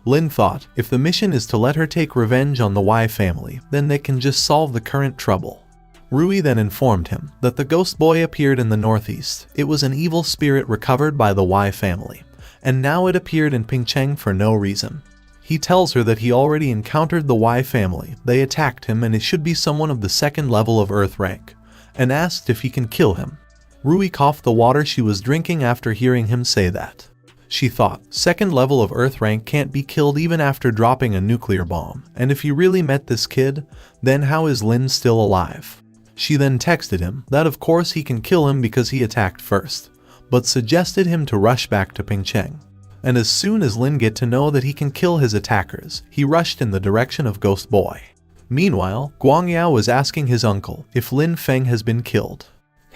Lin thought if the mission is to let her take revenge on the Y family, then they can just solve the current trouble. Rui then informed him that the ghost boy appeared in the northeast. It was an evil spirit recovered by the Y family, and now it appeared in Pingcheng for no reason. He tells her that he already encountered the Y family, they attacked him and it should be someone of the second level of Earth rank, and asked if he can kill him. Rui coughed the water she was drinking after hearing him say that. She thought, second level of Earth rank can't be killed even after dropping a nuclear bomb, and if he really met this kid, then how is Lin still alive? She then texted him that of course he can kill him because he attacked first, but suggested him to rush back to Pingcheng. And as soon as Lin get to know that he can kill his attackers, he rushed in the direction of Ghost Boy. Meanwhile, Guangyao was asking his uncle if Lin Feng has been killed.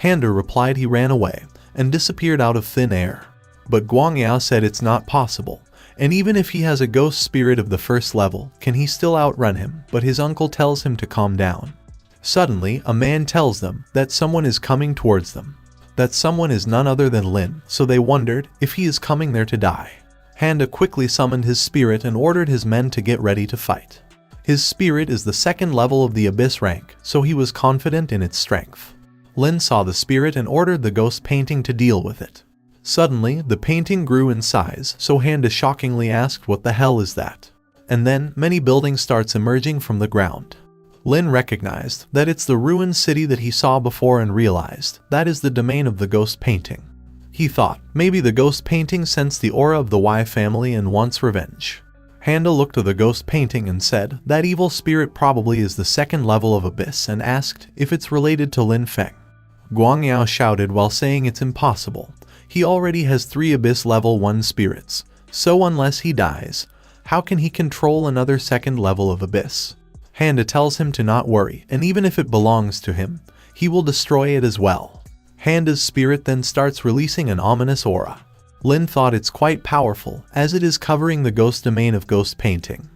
Handa replied he ran away and disappeared out of thin air. But Guangyao said it's not possible, and even if he has a ghost spirit of the first level, can he still outrun him? But his uncle tells him to calm down. Suddenly, a man tells them that someone is coming towards them. That someone is none other than Lin, so they wondered if he is coming there to die. Handa quickly summoned his spirit and ordered his men to get ready to fight. His spirit is the second level of the Abyss rank, so he was confident in its strength. Lin saw the spirit and ordered the ghost painting to deal with it. Suddenly, the painting grew in size, so Handa shockingly asked what the hell is that? And then, many buildings starts emerging from the ground. Lin recognized that it's the ruined city that he saw before and realized that is the domain of the ghost painting. He thought maybe the ghost painting sensed the aura of the Y family and wants revenge. Handa looked at the ghost painting and said that evil spirit probably is the second level of Abyss and asked if it's related to Lin Feng. Guangyao shouted while saying it's impossible. He already has 3 Abyss level 1 spirits, so unless he dies, how can he control another second level of Abyss? Handa tells him to not worry, and even if it belongs to him, he will destroy it as well. Handa's spirit then starts releasing an ominous aura. Lin thought it's quite powerful, as it is covering the ghost domain of ghost painting.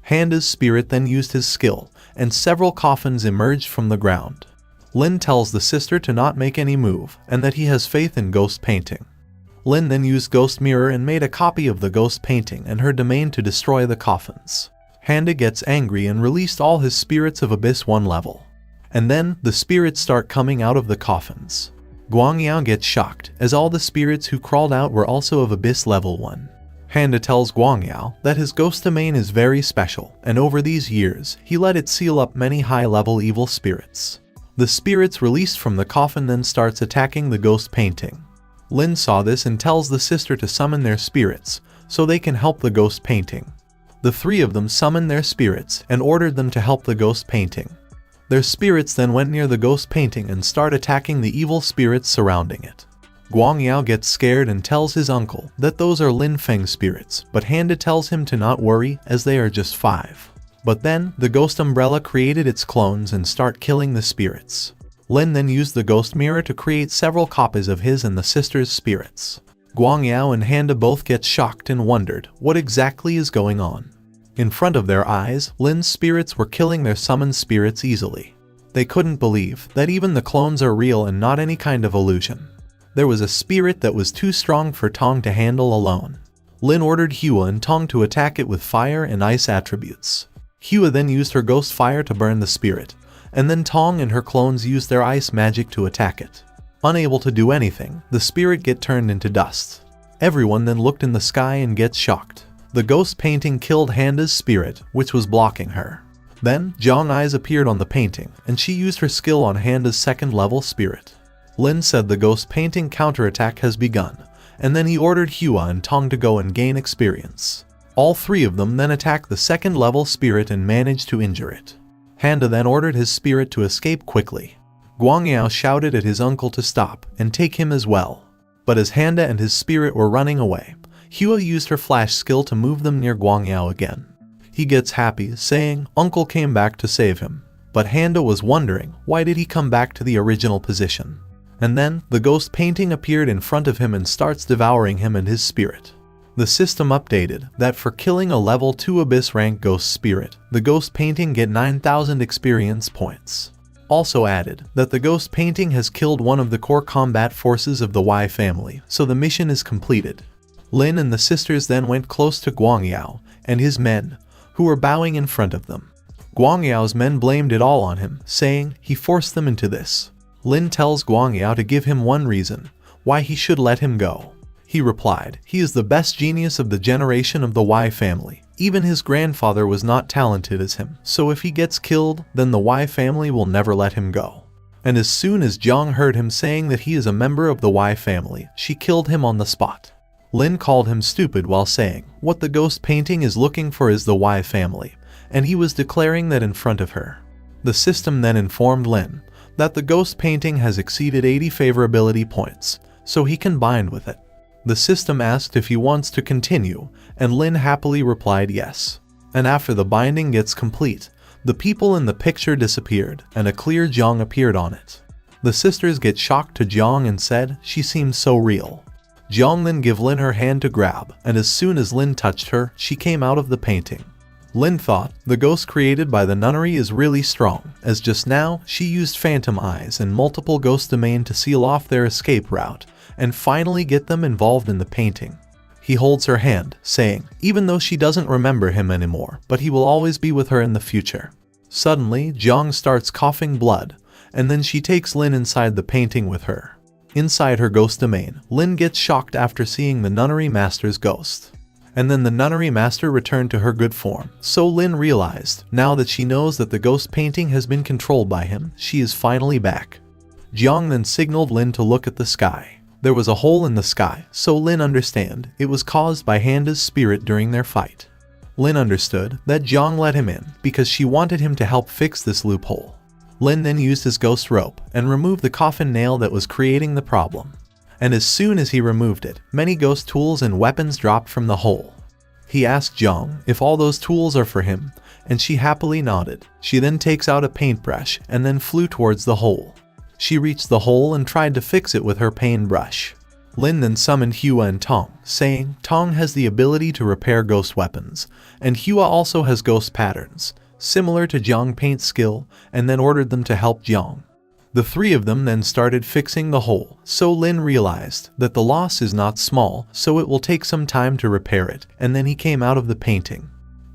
Handa's spirit then used his skill, and several coffins emerged from the ground. Lin tells the sister to not make any move, and that he has faith in ghost painting. Lin then used Ghost Mirror and made a copy of the ghost painting and her domain to destroy the coffins. Handa gets angry and released all his spirits of Abyss 1 level. And then, the spirits start coming out of the coffins. Guangyao gets shocked, as all the spirits who crawled out were also of Abyss level 1. Handa tells Guangyao that his ghost domain is very special, and over these years, he let it seal up many high-level evil spirits. The spirits released from the coffin then starts attacking the ghost painting. Lin saw this and tells the sister to summon their spirits, so they can help the ghost painting. The three of them summoned their spirits and ordered them to help the ghost painting. Their spirits then went near the ghost painting and start attacking the evil spirits surrounding it. Guangyao gets scared and tells his uncle that those are Lin Feng spirits, but Handa tells him to not worry as they are just 5. But then, the ghost umbrella created its clones and start killing the spirits. Lin then used the ghost mirror to create several copies of his and the sister's spirits. Guangyao and Handa both get shocked and wondered what exactly is going on. In front of their eyes, Lin's spirits were killing their summoned spirits easily. They couldn't believe that even the clones are real and not any kind of illusion. There was a spirit that was too strong for Tong to handle alone. Lin ordered Hua and Tong to attack it with fire and ice attributes. Hua then used her ghost fire to burn the spirit, and then Tong and her clones used their ice magic to attack it. Unable to do anything, the spirit get turned into dust. Everyone then looked in the sky and gets shocked. The ghost painting killed Handa's spirit, which was blocking her. Then, Zhang eyes appeared on the painting, and she used her skill on Handa's second-level spirit. Lin said the ghost painting counterattack has begun, and then he ordered Hua and Tong to go and gain experience. All three of them then attacked the second-level spirit and managed to injure it. Handa then ordered his spirit to escape quickly. Guangyao shouted at his uncle to stop and take him as well. But as Handa and his spirit were running away, Hua used her flash skill to move them near Guangyao again. He gets happy, saying Uncle came back to save him. But Handa was wondering why did he come back to the original position. And then, the ghost painting appeared in front of him and starts devouring him and his spirit. The system updated that for killing a level 2 abyss rank ghost spirit, the ghost painting get 9,000 experience points. Also added that the ghost painting has killed one of the core combat forces of the Y family, so the mission is completed. Lin and the sisters then went close to Guangyao and his men, who were bowing in front of them. Guangyao's men blamed it all on him, saying he forced them into this. Lin tells Guangyao to give him one reason why he should let him go. He replied, he is the best genius of the generation of the Y family. Even his grandfather was not talented as him, so if he gets killed, then the Y family will never let him go. And as soon as Zhang heard him saying that he is a member of the Y family, she killed him on the spot. Lin called him stupid while saying, what the ghost painting is looking for is the Y family, and he was declaring that in front of her. The system then informed Lin that the ghost painting has exceeded 80 favorability points, so he can bind with it. The system asked if he wants to continue, and Lin happily replied yes. And after the binding gets complete, the people in the picture disappeared, and a clear Zhang appeared on it. The sisters get shocked to Zhang and said she seems so real. Zhang then gave Lin her hand to grab, and as soon as Lin touched her, she came out of the painting. Lin thought the ghost created by the nunnery is really strong, as just now she used phantom eyes and multiple ghost domain to seal off their escape route, and finally get them involved in the painting. He holds her hand, saying, even though she doesn't remember him anymore, but he will always be with her in the future. Suddenly, Zhang starts coughing blood, and then she takes Lin inside the painting with her. Inside her ghost domain, Lin gets shocked after seeing the nunnery master's ghost. And then the nunnery master returned to her good form, so Lin realized, now that she knows that the ghost painting has been controlled by him, she is finally back. Zhang then signaled Lin to look at the sky. There was a hole in the sky, so Lin understood it was caused by Handa's spirit during their fight. Lin understood that Zhang let him in because she wanted him to help fix this loophole. Lin then used his ghost rope and removed the coffin nail that was creating the problem. And as soon as he removed it, many ghost tools and weapons dropped from the hole. He asked Zhang if all those tools are for him, and she happily nodded. She then takes out a paintbrush and then flew towards the hole. She reached the hole and tried to fix it with her paintbrush. Lin then summoned Hua and Tong, saying Tong has the ability to repair ghost weapons, and Hua also has ghost patterns, similar to Zhang Paint's skill, and then ordered them to help Zhang. The three of them then started fixing the hole, so Lin realized that the loss is not small, so it will take some time to repair it, and then he came out of the painting.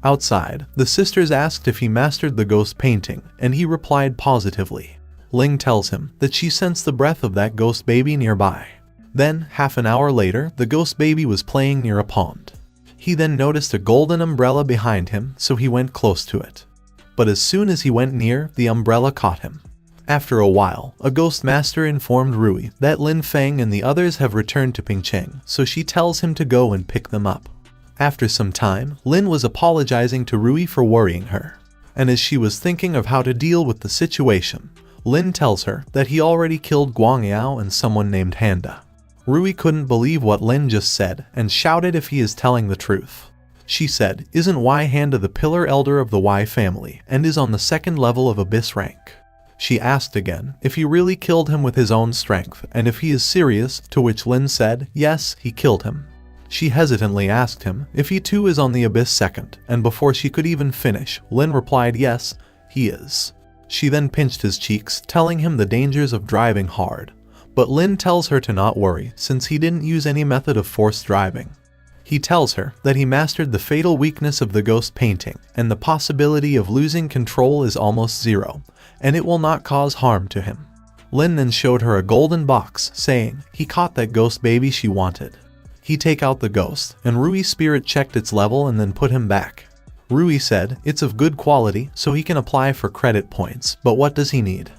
Outside, the sisters asked if he mastered the ghost painting, and he replied positively. Ling tells him that she sensed the breath of that ghost baby nearby. Then, half an hour later, the ghost baby was playing near a pond. He then noticed a golden umbrella behind him, so he went close to it. But as soon as he went near, the umbrella caught him. After a while, a ghost master informed Rui that Lin Feng and the others have returned to Pingcheng, so she tells him to go and pick them up. After some time, Lin was apologizing to Rui for worrying her. And as she was thinking of how to deal with the situation, Lin tells her that he already killed Guangyao and someone named Handa. Rui couldn't believe what Lin just said and shouted if he is telling the truth. She said, "Isn't Y Handa the pillar elder of the Y family and is on the second level of abyss rank?" She asked again if he really killed him with his own strength and if he is serious, to which Lin said, yes, he killed him. She hesitantly asked him if he too is on the abyss second, and before she could even finish, Lin replied yes, he is. She then pinched his cheeks, telling him the dangers of driving hard. But Lin tells her to not worry since he didn't use any method of forced driving. He tells her that he mastered the fatal weakness of the ghost painting and the possibility of losing control is almost zero, and it will not cause harm to him. Lin then showed her a golden box, saying he caught that ghost baby she wanted. He take out the ghost, and Rui's spirit checked its level and then put him back. Rui said it's of good quality so he can apply for credit points, but what does he need?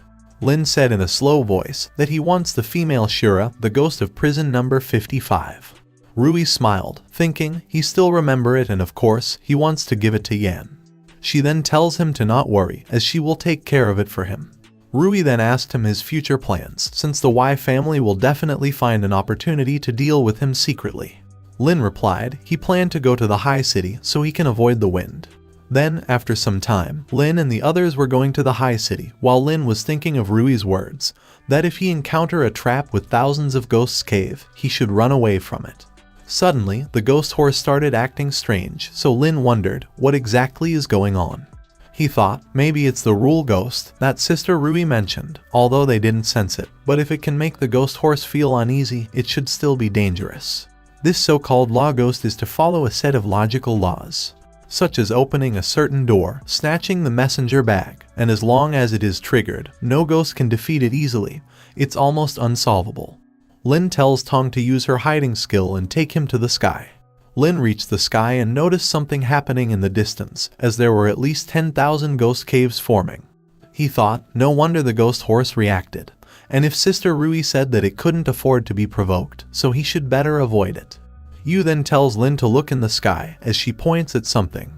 Lin said in a slow voice that he wants the female Shura, the ghost of prison number 55. Rui smiled, thinking he still remember it and of course he wants to give it to Yan. She then tells him to not worry as she will take care of it for him. Rui then asked him his future plans since the Y family will definitely find an opportunity to deal with him secretly. Lin replied he planned to go to the high city so he can avoid the wind. Then, after some time, Lin and the others were going to the high city while Lin was thinking of Rui's words, that if he encounter a trap with thousands of ghosts cave, he should run away from it. Suddenly, the ghost horse started acting strange, so Lin wondered what exactly is going on. He thought maybe it's the rule ghost that Sister Rui mentioned, although they didn't sense it, but if it can make the ghost horse feel uneasy, it should still be dangerous. This so-called law ghost is to follow a set of logical laws, such as opening a certain door, snatching the messenger bag, and as long as it is triggered, no ghost can defeat it easily. It's almost unsolvable. Lin tells Tong to use her hiding skill and take him to the sky. Lin reached the sky and noticed something happening in the distance, as there were at least 10,000 ghost caves forming. He thought, no wonder the ghost horse reacted, and if Sister Rui said that it couldn't afford to be provoked, so he should better avoid it. Yu then tells Lin to look in the sky as she points at something.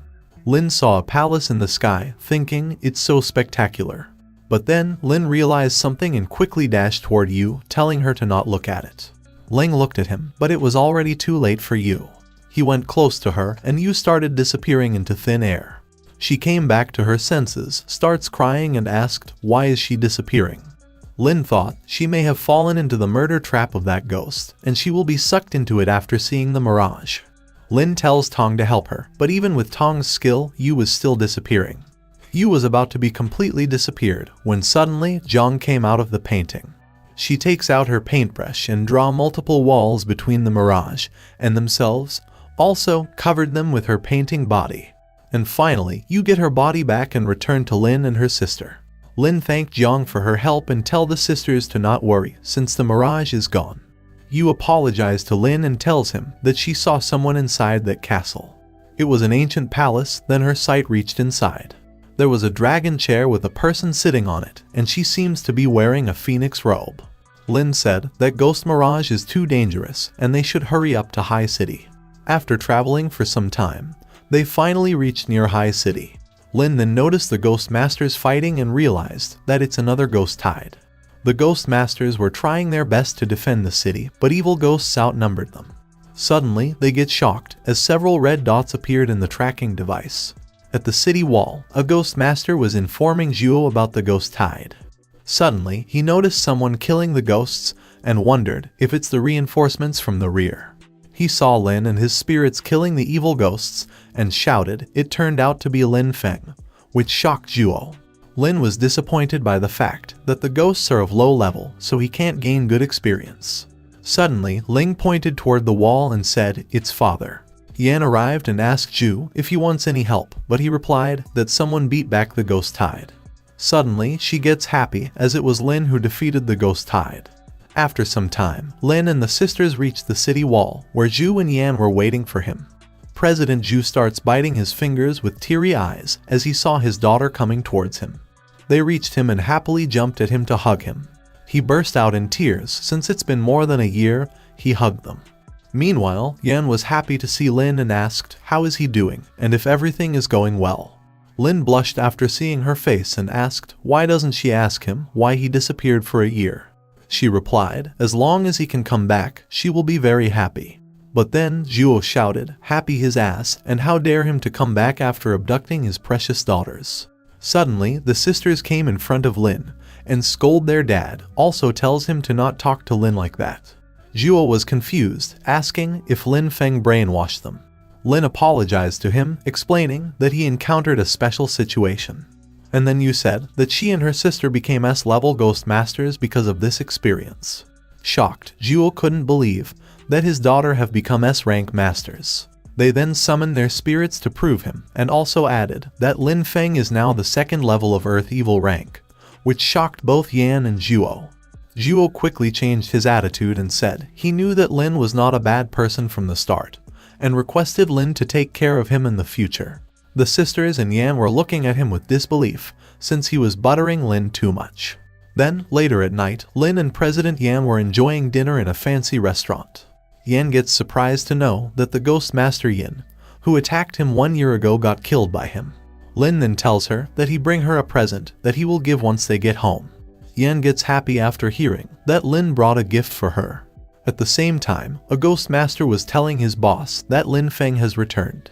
Lin saw a palace in the sky, thinking it's so spectacular. But then, Lin realized something and quickly dashed toward Yu, telling her to not look at it. Ling looked at him, but it was already too late for Yu. He went close to her, and Yu started disappearing into thin air. She came back to her senses, starts crying and asked, why is she disappearing? Lin thought she may have fallen into the murder trap of that ghost, and she will be sucked into it after seeing the mirage. Lin tells Tong to help her, but even with Tong's skill, Yu was still disappearing. Yu was about to be completely disappeared, when suddenly, Zhang came out of the painting. She takes out her paintbrush and draw multiple walls between the mirage and themselves, also covered them with her painting body. And finally, Yu get her body back and return to Lin and her sister. Lin thanked Zhang for her help and tell the sisters to not worry since the mirage is gone. Yu apologized to Lin and tells him that she saw someone inside that castle. It was an ancient palace, then her sight reached inside. There was a dragon chair with a person sitting on it, and she seems to be wearing a phoenix robe. Lin said that Ghost Mirage is too dangerous and they should hurry up to High City. After traveling for some time, they finally reached near High City. Lin then noticed the Ghost Masters fighting and realized that it's another ghost tide. The Ghost Masters were trying their best to defend the city, but evil ghosts outnumbered them. Suddenly, they get shocked as several red dots appeared in the tracking device. At the city wall, a Ghost Master was informing Zhuo about the ghost tide. Suddenly, he noticed someone killing the ghosts and wondered if it's the reinforcements from the rear. He saw Lin and his spirits killing the evil ghosts and shouted it turned out to be Lin Feng, which shocked Zhuo. Lin was disappointed by the fact that the ghosts are of low level, so he can't gain good experience. Suddenly, Ling pointed toward the wall and said, it's father. Yan arrived and asked Zhu if he wants any help, but he replied that someone beat back the ghost tide. Suddenly, she gets happy as it was Lin who defeated the ghost tide. After some time, Lin and the sisters reached the city wall, where Zhu and Yan were waiting for him. President Zhu starts biting his fingers with teary eyes as he saw his daughter coming towards him. They reached him and happily jumped at him to hug him. He burst out in tears since it's been more than a year. He hugged them. Meanwhile, Yan was happy to see Lin and asked how is he doing and if everything is going well. Lin blushed after seeing her face and asked why doesn't she ask him why he disappeared for a year. She replied, as long as he can come back, she will be very happy. But then Zhuo shouted, happy his ass, and how dare him to come back after abducting his precious daughters. Suddenly, the sisters came in front of Lin and scold their dad, also tells him to not talk to Lin like that. Zhuo was confused, asking if Lin Feng brainwashed them. Lin apologized to him, explaining that he encountered a special situation. And then you said that she and her sister became S-level ghost masters because of this experience. Shocked, Zhuo couldn't believe that his daughter have become S-rank masters. They then summoned their spirits to prove him, and also added that Lin Feng is now the second level of Earth Evil rank, which shocked both Yan and Zhuo. Zhuo quickly changed his attitude and said he knew that Lin was not a bad person from the start, and requested Lin to take care of him in the future. The sisters and Yan were looking at him with disbelief, since he was buttering Lin too much. Then, later at night, Lin and President Yan were enjoying dinner in a fancy restaurant. Yan gets surprised to know that the Ghost Master Yin, who attacked him 1 year ago, got killed by him. Lin then tells her that he bring her a present that he will give once they get home. Yan gets happy after hearing that Lin brought a gift for her. At the same time, a Ghost Master was telling his boss that Lin Feng has returned.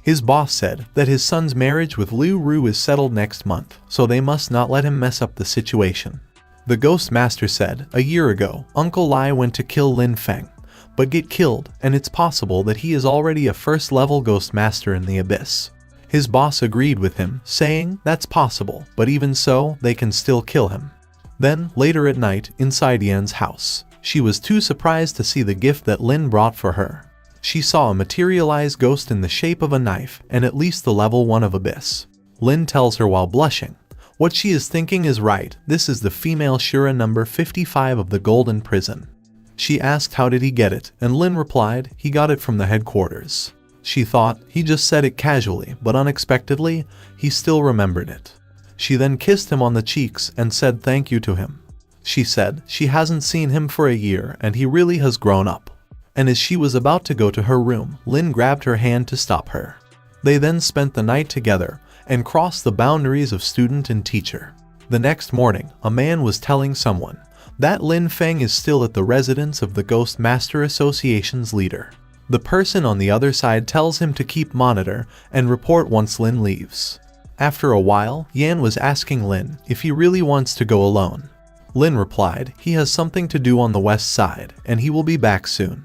His boss said that his son's marriage with Liu Ru is settled next month, so they must not let him mess up the situation. The Ghost Master said, a year ago, Uncle Lai went to kill Lin Feng, but get killed, and it's possible that he is already a first-level Ghost Master in the Abyss. His boss agreed with him, saying that's possible, but even so, they can still kill him. Then, later at night, inside Yan's house, she was too surprised to see the gift that Lin brought for her. She saw a materialized ghost in the shape of a knife and at least the level 1 of Abyss. Lin tells her while blushing, what she is thinking is right, this is the female Shura number 55 of the Golden Prison. She asked how did he get it, and Lin replied, he got it from the headquarters. She thought he just said it casually, but unexpectedly, he still remembered it. She then kissed him on the cheeks and said thank you to him. She said she hasn't seen him for a year and he really has grown up. And as she was about to go to her room, Lin grabbed her hand to stop her. They then spent the night together and crossed the boundaries of student and teacher. The next morning, a man was telling someone that Lin Feng is still at the residence of the Ghost Master Association's leader. The person on the other side tells him to keep monitor and report once Lin leaves. After a while, Yan was asking Lin if he really wants to go alone. Lin replied he has something to do on the west side and he will be back soon.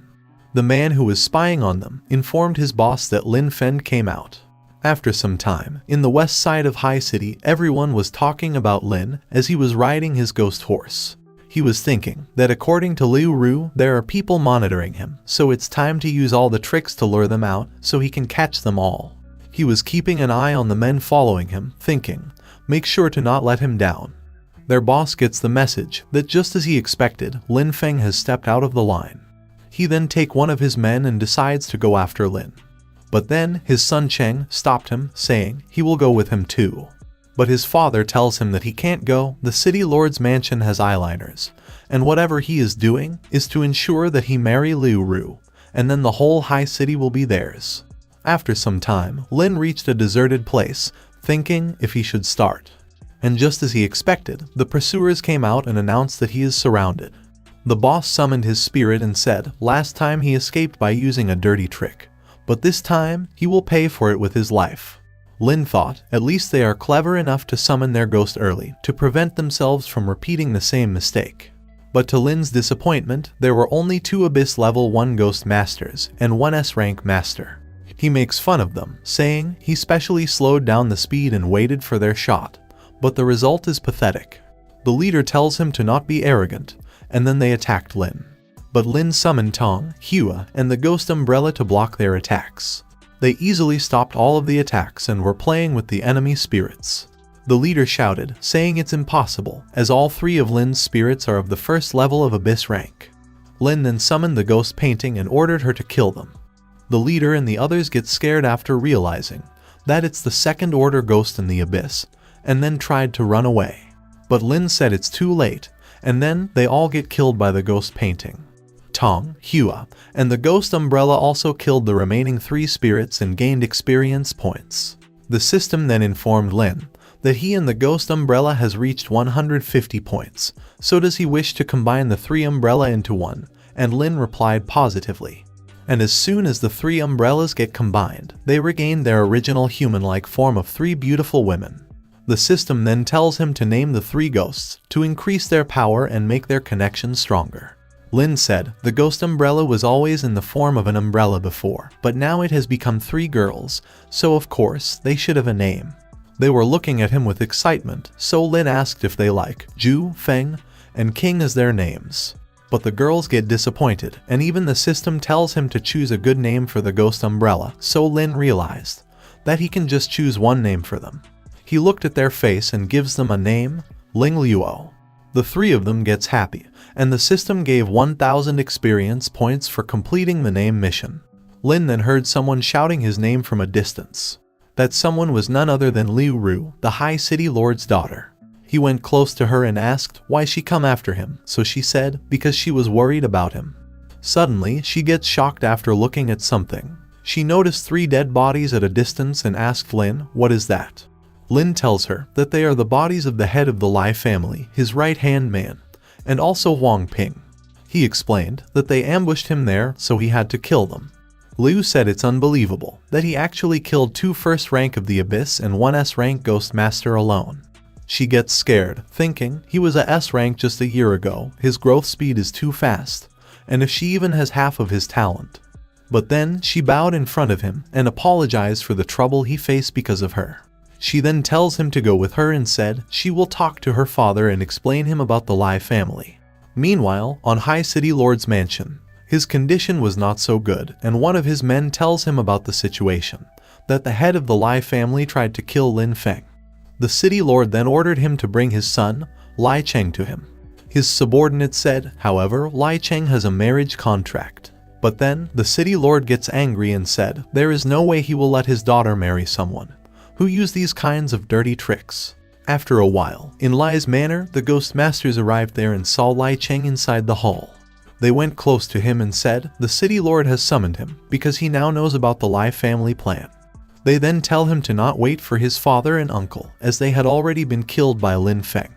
The man who was spying on them informed his boss that Lin Feng came out. After some time, in the west side of High City, everyone was talking about Lin as he was riding his ghost horse. He was thinking that according to Liu Ru, there are people monitoring him, so it's time to use all the tricks to lure them out so he can catch them all. He was keeping an eye on the men following him, thinking, make sure to not let him down. Their boss gets the message that just as he expected, Lin Feng has stepped out of the line. He then takes one of his men and decides to go after Lin. But then his son Cheng stopped him, saying he will go with him too. But his father tells him that he can't go, the city lord's mansion has eyeliners, and whatever he is doing is to ensure that he marry Liu Ru, and then the whole high city will be theirs. After some time, Lin reached a deserted place, thinking if he should start. And just as he expected, the pursuers came out and announced that he is surrounded. The boss summoned his spirit and said last time he escaped by using a dirty trick, but this time he will pay for it with his life. Lin thought at least they are clever enough to summon their ghost early to prevent themselves from repeating the same mistake. But to Lin's disappointment, there were only 2 Abyss level 1 ghost masters and 1 S-rank master. He makes fun of them, saying he specially slowed down the speed and waited for their shot, but the result is pathetic. The leader tells him to not be arrogant, and then they attacked Lin. But Lin summoned Tong, Hua, and the Ghost Umbrella to block their attacks. They easily stopped all of the attacks and were playing with the enemy spirits. The leader shouted, saying it's impossible, as all 3 of Lin's spirits are of the first level of Abyss rank. Lin then summoned the ghost painting and ordered her to kill them. The leader and the others get scared after realizing that it's the second order ghost in the abyss, and then tried to run away. But Lin said it's too late, and then they all get killed by the ghost painting. Tong, Hua, and the ghost umbrella also killed the remaining 3 spirits and gained experience points. The system then informed Lin that he and the ghost umbrella has reached 150 points, so does he wish to combine the 3 umbrella into one, and Lin replied positively. And as soon as the 3 umbrellas get combined, they regain their original human-like form of 3 beautiful women. The system then tells him to name the 3 ghosts to increase their power and make their connection stronger. Lin said the ghost umbrella was always in the form of an umbrella before, but now it has become 3 girls, so of course they should have a name. They were looking at him with excitement, so Lin asked if they like Ju, Feng, and King as their names. But the girls get disappointed, and even the system tells him to choose a good name for the ghost umbrella, so Lin realized that he can just choose one name for them. He looked at their face and gives them a name, Ling Luo. The 3 of them gets happy, and the system gave 1,000 experience points for completing the name mission. Lin then heard someone shouting his name from a distance. That someone was none other than Liu Ru, the High City Lord's daughter. He went close to her and asked why she come after him, so she said because she was worried about him. Suddenly, she gets shocked after looking at something. She noticed 3 dead bodies at a distance and asked Lin, "What is that?" Lin tells her that they are the bodies of the head of the Lai family, his right-hand man, and also Huang Ping. He explained that they ambushed him there, so he had to kill them. Liu said it's unbelievable that he actually killed 2 first rank of the Abyss and 1 S rank Ghost Master alone. She gets scared, thinking he was a S rank just a year ago, his growth speed is too fast, and if she even has half of his talent. But then she bowed in front of him and apologized for the trouble he faced because of her. She then tells him to go with her and said she will talk to her father and explain him about the Lai family. Meanwhile, on High City Lord's mansion, his condition was not so good, and one of his men tells him about the situation, that the head of the Lai family tried to kill Lin Feng. The city lord then ordered him to bring his son, Lai Cheng, to him. His subordinate said, however, Lai Cheng has a marriage contract. But then, the city lord gets angry and said there is no way he will let his daughter marry someone who used these kinds of dirty tricks. After a while, in Lai's manor, the ghost masters arrived there and saw Lai Cheng inside the hall. They went close to him and said the city lord has summoned him because he now knows about the Lai family plan. They then tell him to not wait for his father and uncle, as they had already been killed by Lin Feng.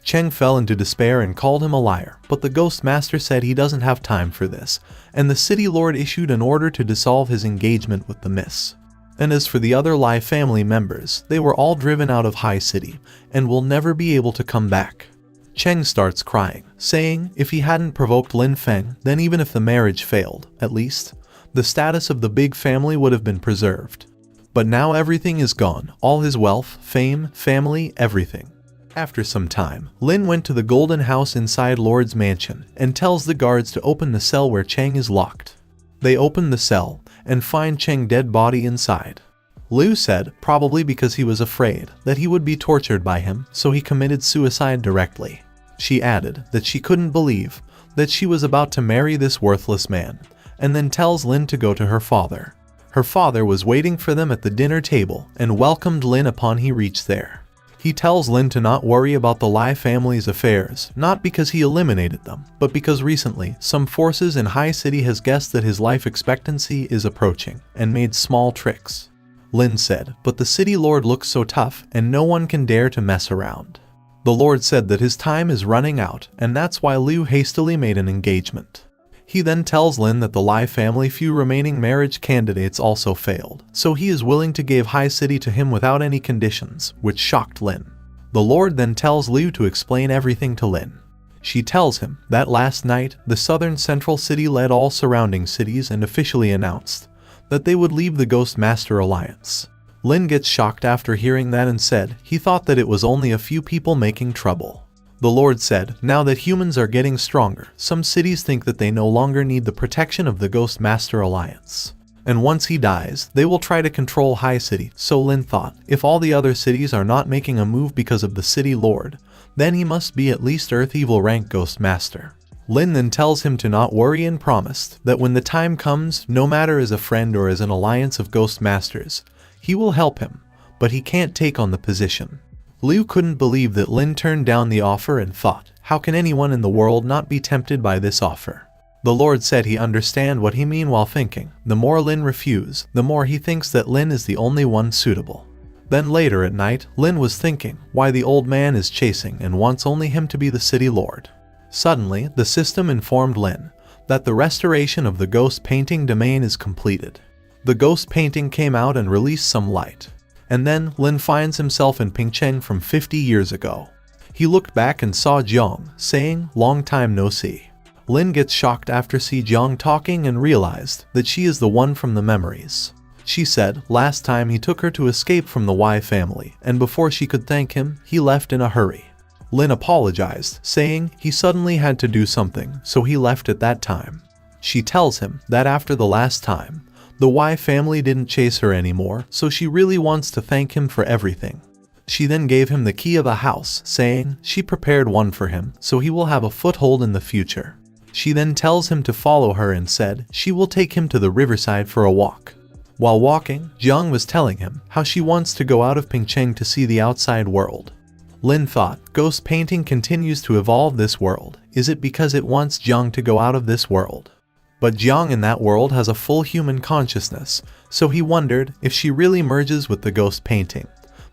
Cheng fell into despair and called him a liar, but the ghost master said he doesn't have time for this, and the city lord issued an order to dissolve his engagement with the miss. And as for the other Lai family members, they were all driven out of High City and will never be able to come back. Cheng starts crying, saying if he hadn't provoked Lin Feng, then even if the marriage failed, at least, the status of the big family would have been preserved. But now everything is gone, all his wealth, fame, family, everything. After some time, Lin went to the golden house inside Lord's mansion and tells the guards to open the cell where Cheng is locked. They open the cell and find Cheng's dead body inside. Liu said probably because he was afraid that he would be tortured by him, so he committed suicide directly. She added that she couldn't believe that she was about to marry this worthless man, and then tells Lin to go to her father. Her father was waiting for them at the dinner table and welcomed Lin upon he reached there. He tells Lin to not worry about the Lai family's affairs, not because he eliminated them, but because recently some forces in High City has guessed that his life expectancy is approaching and made small tricks. Lin said, but the city lord looks so tough and no one can dare to mess around. The lord said that his time is running out, and that's why Liu hastily made an engagement. He then tells Lin that the Lai family few remaining marriage candidates also failed, so he is willing to give High City to him without any conditions, which shocked Lin. The lord then tells Liu to explain everything to Lin. She tells him that last night, the southern central city led all surrounding cities and officially announced that they would leave the Ghost Master Alliance. Lin gets shocked after hearing that and said he thought that it was only a few people making trouble. The Lord said, now that humans are getting stronger, some cities think that they no longer need the protection of the Ghost Master Alliance. And once he dies, they will try to control High City, so Lin thought, if all the other cities are not making a move because of the City Lord, then he must be at least Earth Evil rank Ghost Master. Lin then tells him to not worry and promised that when the time comes, no matter as a friend or as an alliance of ghost masters, he will help him, but he can't take on the position. Liu couldn't believe that Lin turned down the offer and thought, how can anyone in the world not be tempted by this offer? The Lord said he understand what he mean while thinking. The more Lin refuse, the more he thinks that Lin is the only one suitable. Then later at night, Lin was thinking why the old man is chasing and wants only him to be the city lord. Suddenly, the system informed Lin that the restoration of the ghost painting domain is completed. The ghost painting came out and released some light. And then Lin finds himself in Pingcheng from 50 years ago. He looked back and saw Jiang, saying, long time no see. Lin gets shocked after see Jiang talking and realized that she is the one from the memories. She said last time he took her to escape from the Y family, and before she could thank him, he left in a hurry. Lin apologized, saying he suddenly had to do something, so he left at that time. She tells him that after the last time, the Y family didn't chase her anymore, so she really wants to thank him for everything. She then gave him the key of a house, saying she prepared one for him, so he will have a foothold in the future. She then tells him to follow her and said she will take him to the riverside for a walk. While walking, Jiang was telling him how she wants to go out of Pingcheng to see the outside world. Lin thought, ghost painting continues to evolve this world. Is it because it wants Jiang to go out of this world? But Jiang in that world has a full human consciousness, so he wondered if she really merges with the ghost painting.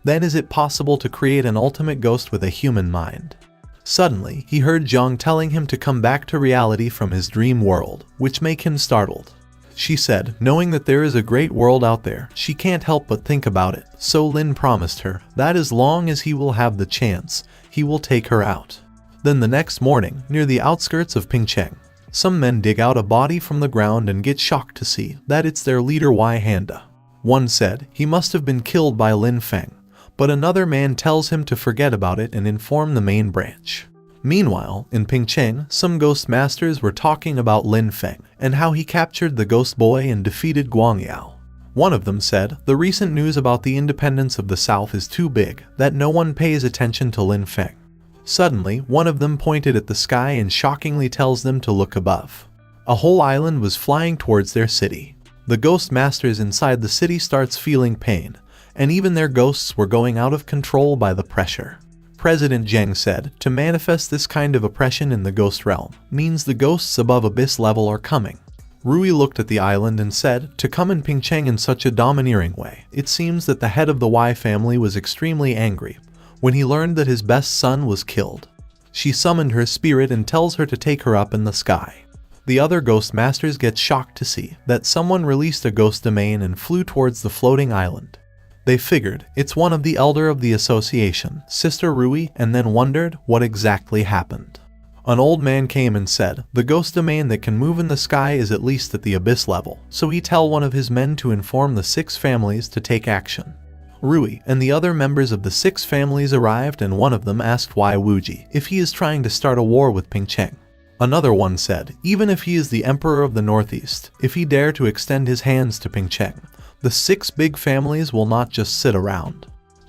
Then is it possible to create an ultimate ghost with a human mind? Suddenly, he heard Jiang telling him to come back to reality from his dream world, which made him startled. She said, knowing that there is a great world out there, she can't help but think about it, so Lin promised her that as long as he will have the chance, he will take her out. Then the next morning, near the outskirts of Pingcheng, some men dig out a body from the ground and get shocked to see that it's their leader Y Handa. One said he must have been killed by Lin Feng, but another man tells him to forget about it and inform the main branch. Meanwhile, in Pingcheng, some ghost masters were talking about Lin Feng and how he captured the ghost boy and defeated Guangyao. One of them said, the recent news about the independence of the South is too big that no one pays attention to Lin Feng. Suddenly, one of them pointed at the sky and shockingly tells them to look above. A whole island was flying towards their city. The ghost masters inside the city starts feeling pain, and even their ghosts were going out of control by the pressure. President Zheng said, to manifest this kind of oppression in the ghost realm means the ghosts above abyss level are coming. Rui looked at the island and said, to come in Pingcheng in such a domineering way, it seems that the head of the Y family was extremely angry when he learned that his best son was killed. She summoned her spirit and tells her to take her up in the sky. The other ghost masters get shocked to see that someone released a ghost domain and flew towards the floating island. They figured it's one of the elder of the association, Sister Rui, and then wondered what exactly happened. An old man came and said, the ghost domain that can move in the sky is at least at the abyss level, so he tell one of his men to inform the 6 families to take action. Rui and the other members of the 6 families arrived, and one of them asked Wai Wuji if he is trying to start a war with Pingcheng. Another one said, even if he is the emperor of the northeast, if he dare to extend his hands to Pingcheng, the 6 big families will not just sit around.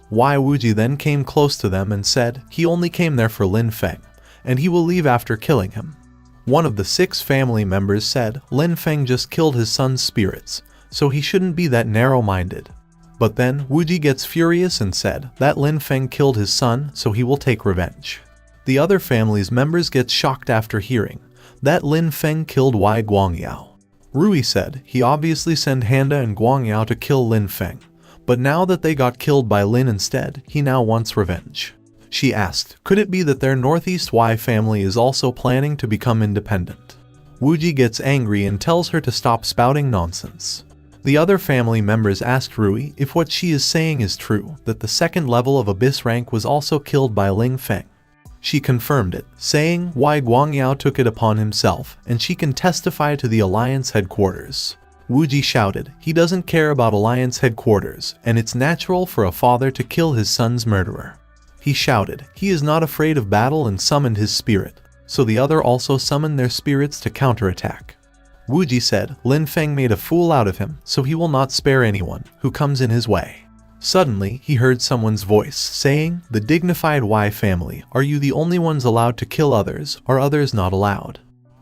Wai Wuji then came close to them and said he only came there for Lin Feng, and he will leave after killing him. One of the 6 family members said Lin Feng just killed his son's spirits, so he shouldn't be that narrow-minded. But then Wuji gets furious and said that Lin Feng killed his son, so he will take revenge. The other family's members get shocked after hearing that Lin Feng killed Wai Guangyao. Rui said he obviously sent Handa and Guangyao to kill Lin Feng, but now that they got killed by Lin instead, he now wants revenge. She asked, could it be that their Northeast Y family is also planning to become independent? Wuji gets angry and tells her to stop spouting nonsense. The other family members asked Rui if what she is saying is true, that the 2nd level of abyss rank was also killed by Lin Feng. She confirmed it, saying why Guangyao took it upon himself, and she can testify to the Alliance headquarters. Wuji shouted, he doesn't care about Alliance headquarters, and it's natural for a father to kill his son's murderer. He shouted, he is not afraid of battle, and summoned his spirit, so the other also summoned their spirits to counterattack. Wuji said, Lin Feng made a fool out of him, so he will not spare anyone who comes in his way. Suddenly, he heard someone's voice saying, the dignified Y family, are you the only ones allowed to kill others, or others not allowed?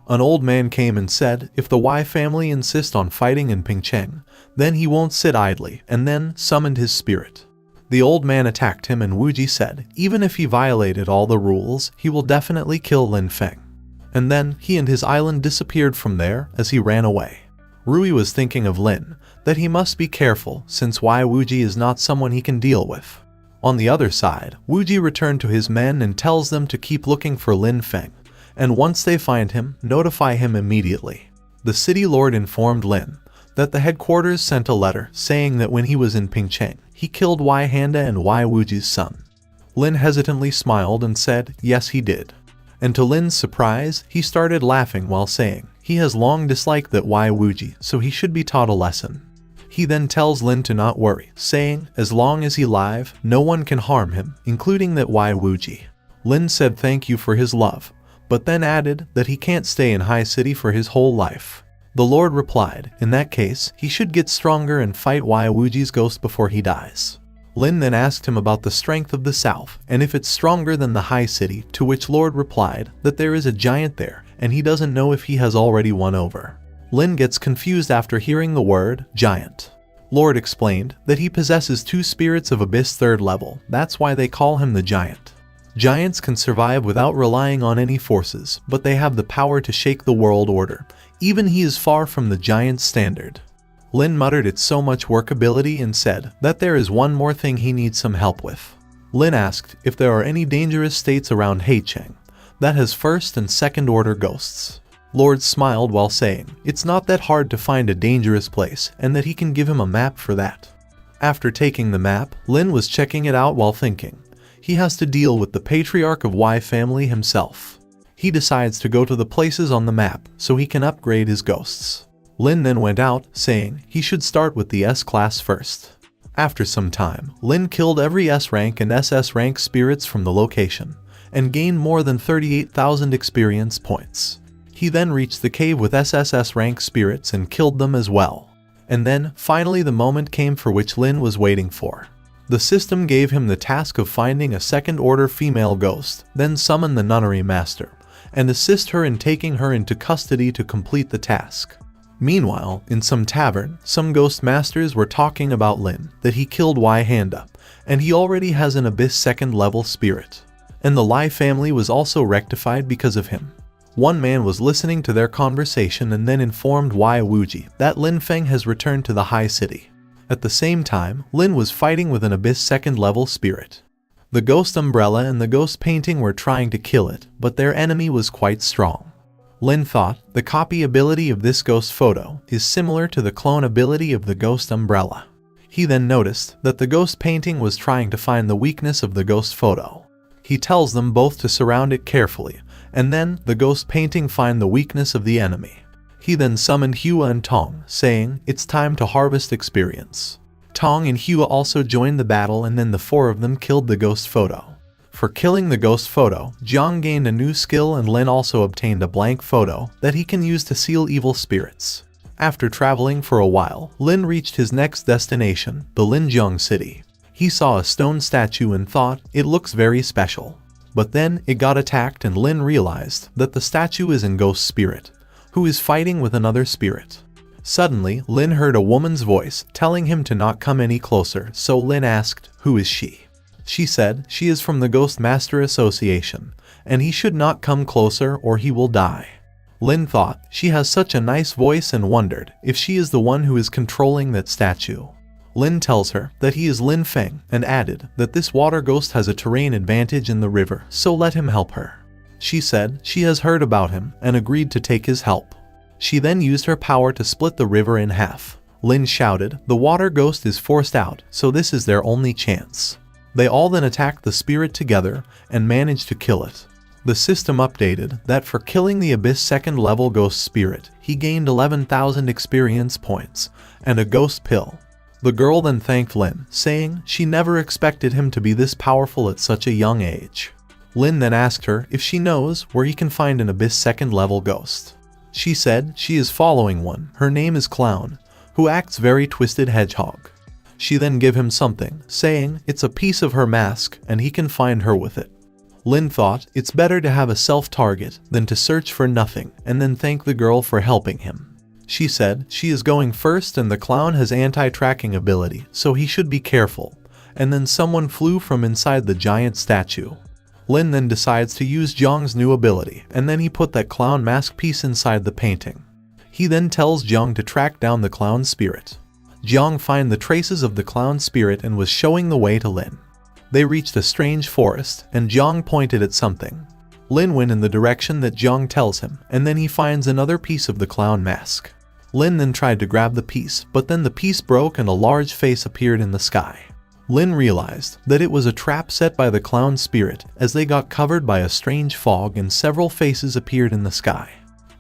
An old man came and said if the Y family insist on fighting in Pingcheng, then he won't sit idly, and then summoned his spirit. The old man attacked him, and Wuji said even if he violated all the rules, he will definitely kill Lin Feng. And then he and his island disappeared from there as he ran away. Rui was thinking of Lin, that he must be careful since Y Wuji is not someone he can deal with. On the other side, Wuji returned to his men and tells them to keep looking for Lin Feng, and once they find him, notify him immediately. The city lord informed Lin that the headquarters sent a letter saying that when he was in Pingcheng, he killed Y Handa and Y Wuji's son. Lin hesitantly smiled and said yes he did. And to Lin's surprise, he started laughing while saying he has long disliked that Y Wuji, so he should be taught a lesson. He then tells Lin to not worry, saying as long as he's alive, no one can harm him, including that Y Wuji. Lin said thank you for his love, but then added that he can't stay in High City for his whole life. The Lord replied, in that case, he should get stronger and fight Y Wuji's ghost before he dies. Lin then asked him about the strength of the South, and if it's stronger than the High City, to which Lord replied that there is a giant there, and he doesn't know if he has already won over. Lin gets confused after hearing the word giant. Lord explained that he possesses 2 spirits of Abyss 3rd level, that's why they call him the giant. Giants can survive without relying on any forces, but they have the power to shake the world order. Even he is far from the giant's standard. Lin muttered it's so much workability and said that there is one more thing he needs some help with. Lin asked if there are any dangerous states around Heicheng that has 1st and 2nd order ghosts. Lord smiled while saying it's not that hard to find a dangerous place and that he can give him a map for that. After taking the map, Lin was checking it out while thinking he has to deal with the patriarch of Y family himself. He decides to go to the places on the map so he can upgrade his ghosts. Lin then went out, saying he should start with the S-class first. After some time, Lin killed every S-rank and SS-rank spirits from the location, and gained more than 38,000 experience points. He then reached the cave with SSS-rank spirits and killed them as well. And then, finally the moment came for which Lin was waiting for. The system gave him the task of finding a 2nd-order female ghost, then summon the nunnery master, and assist her in taking her into custody to complete the task. Meanwhile, in some tavern, some ghost masters were talking about Lin, that he killed Y Handa, and he already has an Abyss 2nd level spirit. And the Lai family was also rectified because of him. One man was listening to their conversation and then informed Y Wuji that Lin Feng has returned to the High City. At the same time, Lin was fighting with an Abyss 2nd level spirit. The ghost umbrella and the ghost painting were trying to kill it, but their enemy was quite strong. Lin thought the copy ability of this ghost photo is similar to the clone ability of the ghost umbrella. He then noticed that the ghost painting was trying to find the weakness of the ghost photo. He tells them both to surround it carefully, and then the ghost painting find the weakness of the enemy. He then summoned Hua and Tong, saying it's time to harvest experience. Tong and Hua also joined the battle, and then the 4 of them killed the ghost photo. For killing the ghost photo, Jiang gained a new skill, and Lin also obtained a blank photo that he can use to seal evil spirits. After traveling for a while, Lin reached his next destination, the Linjiang city. He saw a stone statue and thought it looks very special. But then it got attacked, and Lin realized that the statue is in ghost spirit, who is fighting with another spirit. Suddenly, Lin heard a woman's voice telling him to not come any closer, so Lin asked, who is she? She said she is from the Ghost Master Association, and he should not come closer or he will die. Lin thought she has such a nice voice and wondered if she is the one who is controlling that statue. Lin tells her that he is Lin Feng and added that this water ghost has a terrain advantage in the river, so let him help her. She said she has heard about him and agreed to take his help. She then used her power to split the river in half. Lin shouted, the water ghost is forced out, so this is their only chance. They all then attacked the spirit together and managed to kill it. The system updated that for killing the Abyss 2nd level ghost spirit, he gained 11,000 experience points and a ghost pill. The girl then thanked Lin, saying she never expected him to be this powerful at such a young age. Lin then asked her if she knows where he can find an Abyss 2nd level ghost. She said she is following one, her name is Clown, who acts very twisted hedgehog. She then gave him something, saying it's a piece of her mask and he can find her with it. Lin thought it's better to have a self-target than to search for nothing and then thank the girl for helping him. She said she is going first and the clown has anti-tracking ability, so he should be careful. And then someone flew from inside the giant statue. Lin then decides to use Zhang's new ability, and then he put that clown mask piece inside the painting. He then tells Zhang to track down the clown spirit. Zhang found the traces of the clown spirit and was showing the way to Lin. They reached a strange forest, and Zhang pointed at something. Lin went in the direction that Zhang tells him, and then he finds another piece of the clown mask. Lin then tried to grab the piece, but then the piece broke and a large face appeared in the sky. Lin realized that it was a trap set by the clown spirit as they got covered by a strange fog and several faces appeared in the sky.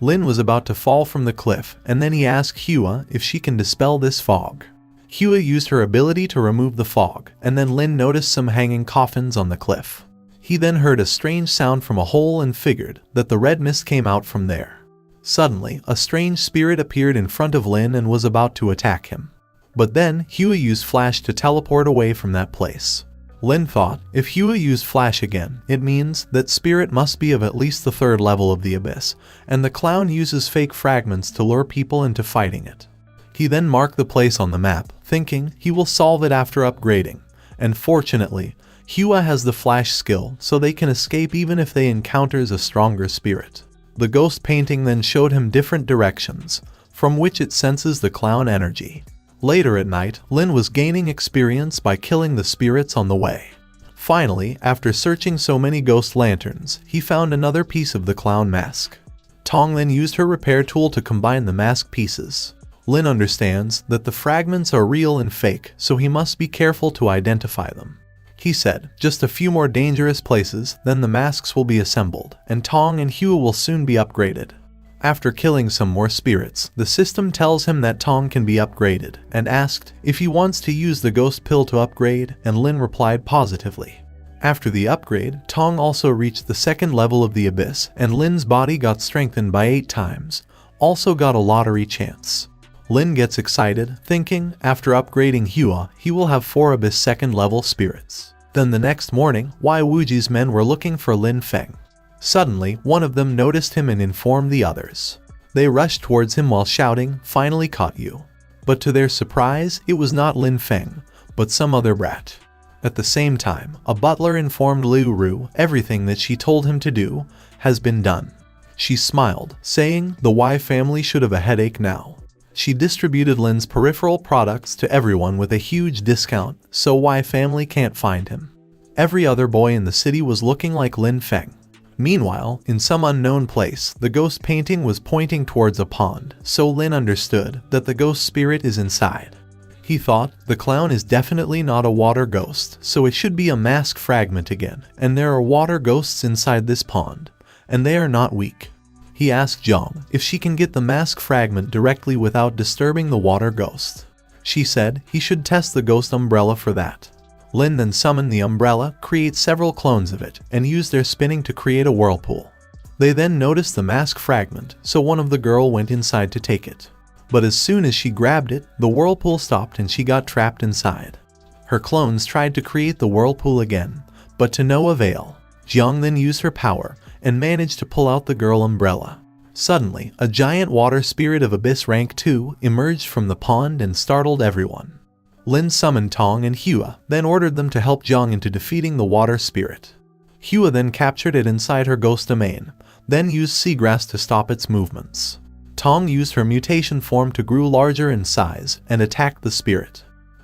Lin was about to fall from the cliff, and then he asked Hua if she can dispel this fog. Hua used her ability to remove the fog, and then Lin noticed some hanging coffins on the cliff. He then heard a strange sound from a hole and figured that the red mist came out from there. Suddenly, a strange spirit appeared in front of Lin and was about to attack him. But then, Hua used Flash to teleport away from that place. Lin thought, if Hua used Flash again, it means that spirit must be of at least the 3rd level of the abyss, and the clown uses fake fragments to lure people into fighting it. He then marked the place on the map, thinking he will solve it after upgrading, and fortunately, Hua has the Flash skill so they can escape even if they encounters a stronger spirit. The ghost painting then showed him different directions, from which it senses the clown energy. Later at night, Lin was gaining experience by killing the spirits on the way. Finally, after searching so many ghost lanterns, he found another piece of the clown mask. Tong then used her repair tool to combine the mask pieces. Lin understands that the fragments are real and fake, so he must be careful to identify them. He said, just a few more dangerous places, then the masks will be assembled, and Tong and Hua will soon be upgraded. After killing some more spirits, the system tells him that Tong can be upgraded, and asked if he wants to use the ghost pill to upgrade, and Lin replied positively. After the upgrade, Tong also reached the 2nd level of the abyss, and Lin's body got strengthened by 8 times, also got a lottery chance. Lin gets excited, thinking after upgrading Hua, he will have 4 abyss 2nd level spirits. Then the next morning, Wai Wuji's men were looking for Lin Feng. Suddenly, one of them noticed him and informed the others. They rushed towards him while shouting, "Finally caught you." But to their surprise, it was not Lin Feng, but some other brat. At the same time, a butler informed Liu Ru everything that she told him to do has been done. She smiled, saying the Wai family should have a headache now. She distributed Lin's peripheral products to everyone with a huge discount, so Wai family can't find him. Every other boy in the city was looking like Lin Feng. Meanwhile, in some unknown place, the ghost painting was pointing towards a pond, so Lin understood that the ghost spirit is inside. He thought the clown is definitely not a water ghost, so it should be a mask fragment again, and there are water ghosts inside this pond, and they are not weak. He asked Zhang if she can get the mask fragment directly without disturbing the water ghost. She said he should test the ghost umbrella for that. Lin then summoned the umbrella, create several clones of it, and used their spinning to create a whirlpool. They then noticed the mask fragment, so one of the girl went inside to take it. But as soon as she grabbed it, the whirlpool stopped and she got trapped inside. Her clones tried to create the whirlpool again, but to no avail. Zhang then used her power and managed to pull out the girl umbrella. Suddenly, a giant water spirit of Abyss Rank 2 emerged from the pond and startled everyone. Lin summoned Tong and Hua, then ordered them to help Zhang into defeating the water spirit. Hua then captured it inside her ghost domain, then used seagrass to stop its movements. Tong used her mutation form to grow larger in size and attacked the spirit.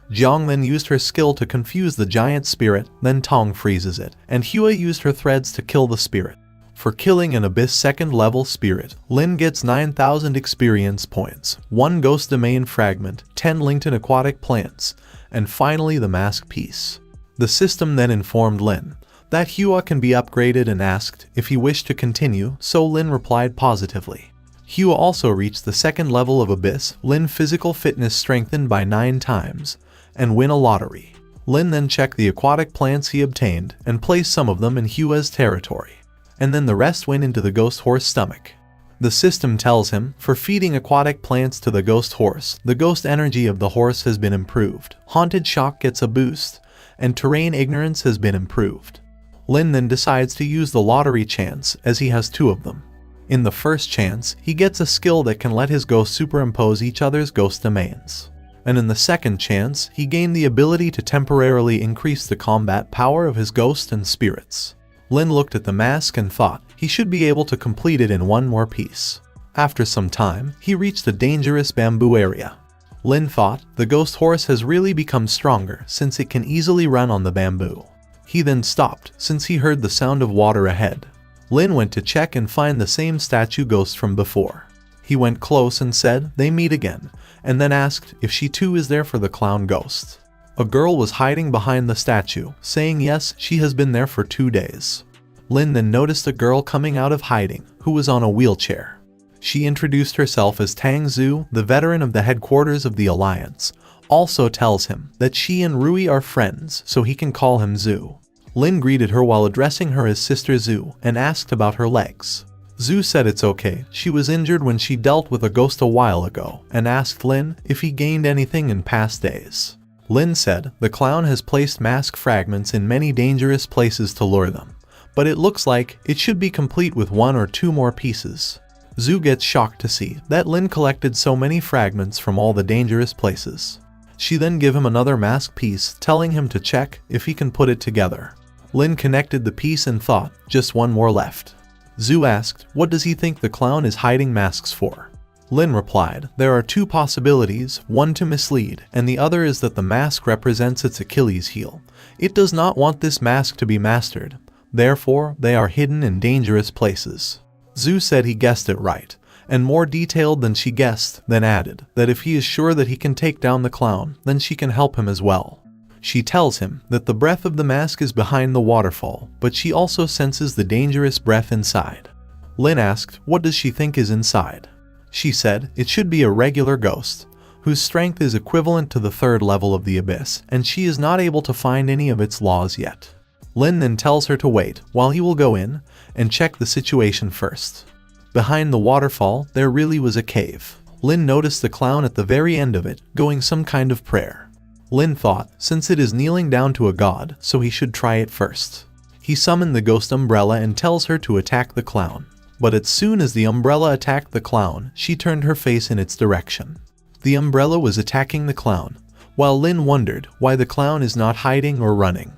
Zhang then used her skill to confuse the giant spirit, then Tong freezes it, and Hua used her threads to kill the spirit. For killing an Abyss 2nd level spirit, Lin gets 9,000 experience points, 1 ghost domain fragment, 10 linked in aquatic plants, and finally the mask piece. The system then informed Lin that Hua can be upgraded and asked if he wished to continue, so Lin replied positively. Hua also reached the 2nd level of Abyss, Lin physical fitness strengthened by 9 times, and win a lottery. Lin then checked the aquatic plants he obtained and placed some of them in Hua's territory, and then the rest went into the ghost horse stomach. The system tells him, for feeding aquatic plants to the ghost horse, the ghost energy of the horse has been improved, haunted shock gets a boost, and terrain ignorance has been improved. Lin then decides to use the lottery chance as he has 2 of them. In the first chance, he gets a skill that can let his ghosts superimpose each other's ghost domains. And in the second chance, he gained the ability to temporarily increase the combat power of his ghost and spirits. Lin looked at the mask and thought he should be able to complete it in 1 more piece. After some time, he reached the dangerous bamboo area. Lin thought the ghost horse has really become stronger since it can easily run on the bamboo. He then stopped since he heard the sound of water ahead. Lin went to check and find the same statue ghost from before. He went close and said they meet again, and then asked if she too is there for the clown ghost. A girl was hiding behind the statue, saying yes, she has been there for 2 days. Lin then noticed a girl coming out of hiding, who was on a wheelchair. She introduced herself as Tang Zhu, the veteran of the headquarters of the Alliance, also tells him that she and Rui are friends, so he can call him Zhu. Lin greeted her while addressing her as Sister Zhu and asked about her legs. Zhu said it's okay, she was injured when she dealt with a ghost a while ago, and asked Lin if he gained anything in past days. Lin said the clown has placed mask fragments in many dangerous places to lure them, but it looks like it should be complete with 1 or 2 more pieces. Zhu gets shocked to see that Lin collected so many fragments from all the dangerous places. She then gave him another mask piece, telling him to check if he can put it together. Lin connected the piece and thought just 1 more left. Zhu asked what does he think the clown is hiding masks for. Lin replied there are 2 possibilities, one to mislead, and the other is that the mask represents its Achilles heel. It does not want this mask to be mastered, therefore they are hidden in dangerous places. Zhu said he guessed it right, and more detailed than she guessed, then added that if he is sure that he can take down the clown, then she can help him as well. She tells him that the breath of the mask is behind the waterfall, but she also senses the dangerous breath inside. Lin asked what does she think is inside. She said it should be a regular ghost, whose strength is equivalent to the 3rd level of the abyss, and she is not able to find any of its laws yet. Lin then tells her to wait while he will go in and check the situation first. Behind the waterfall, there really was a cave. Lin noticed the clown at the very end of it, going some kind of prayer. Lin thought, since it is kneeling down to a god, so he should try it first. He summoned the ghost umbrella and tells her to attack the clown. But as soon as the umbrella attacked the clown, she turned her face in its direction. The umbrella was attacking the clown, while Lin wondered why the clown is not hiding or running.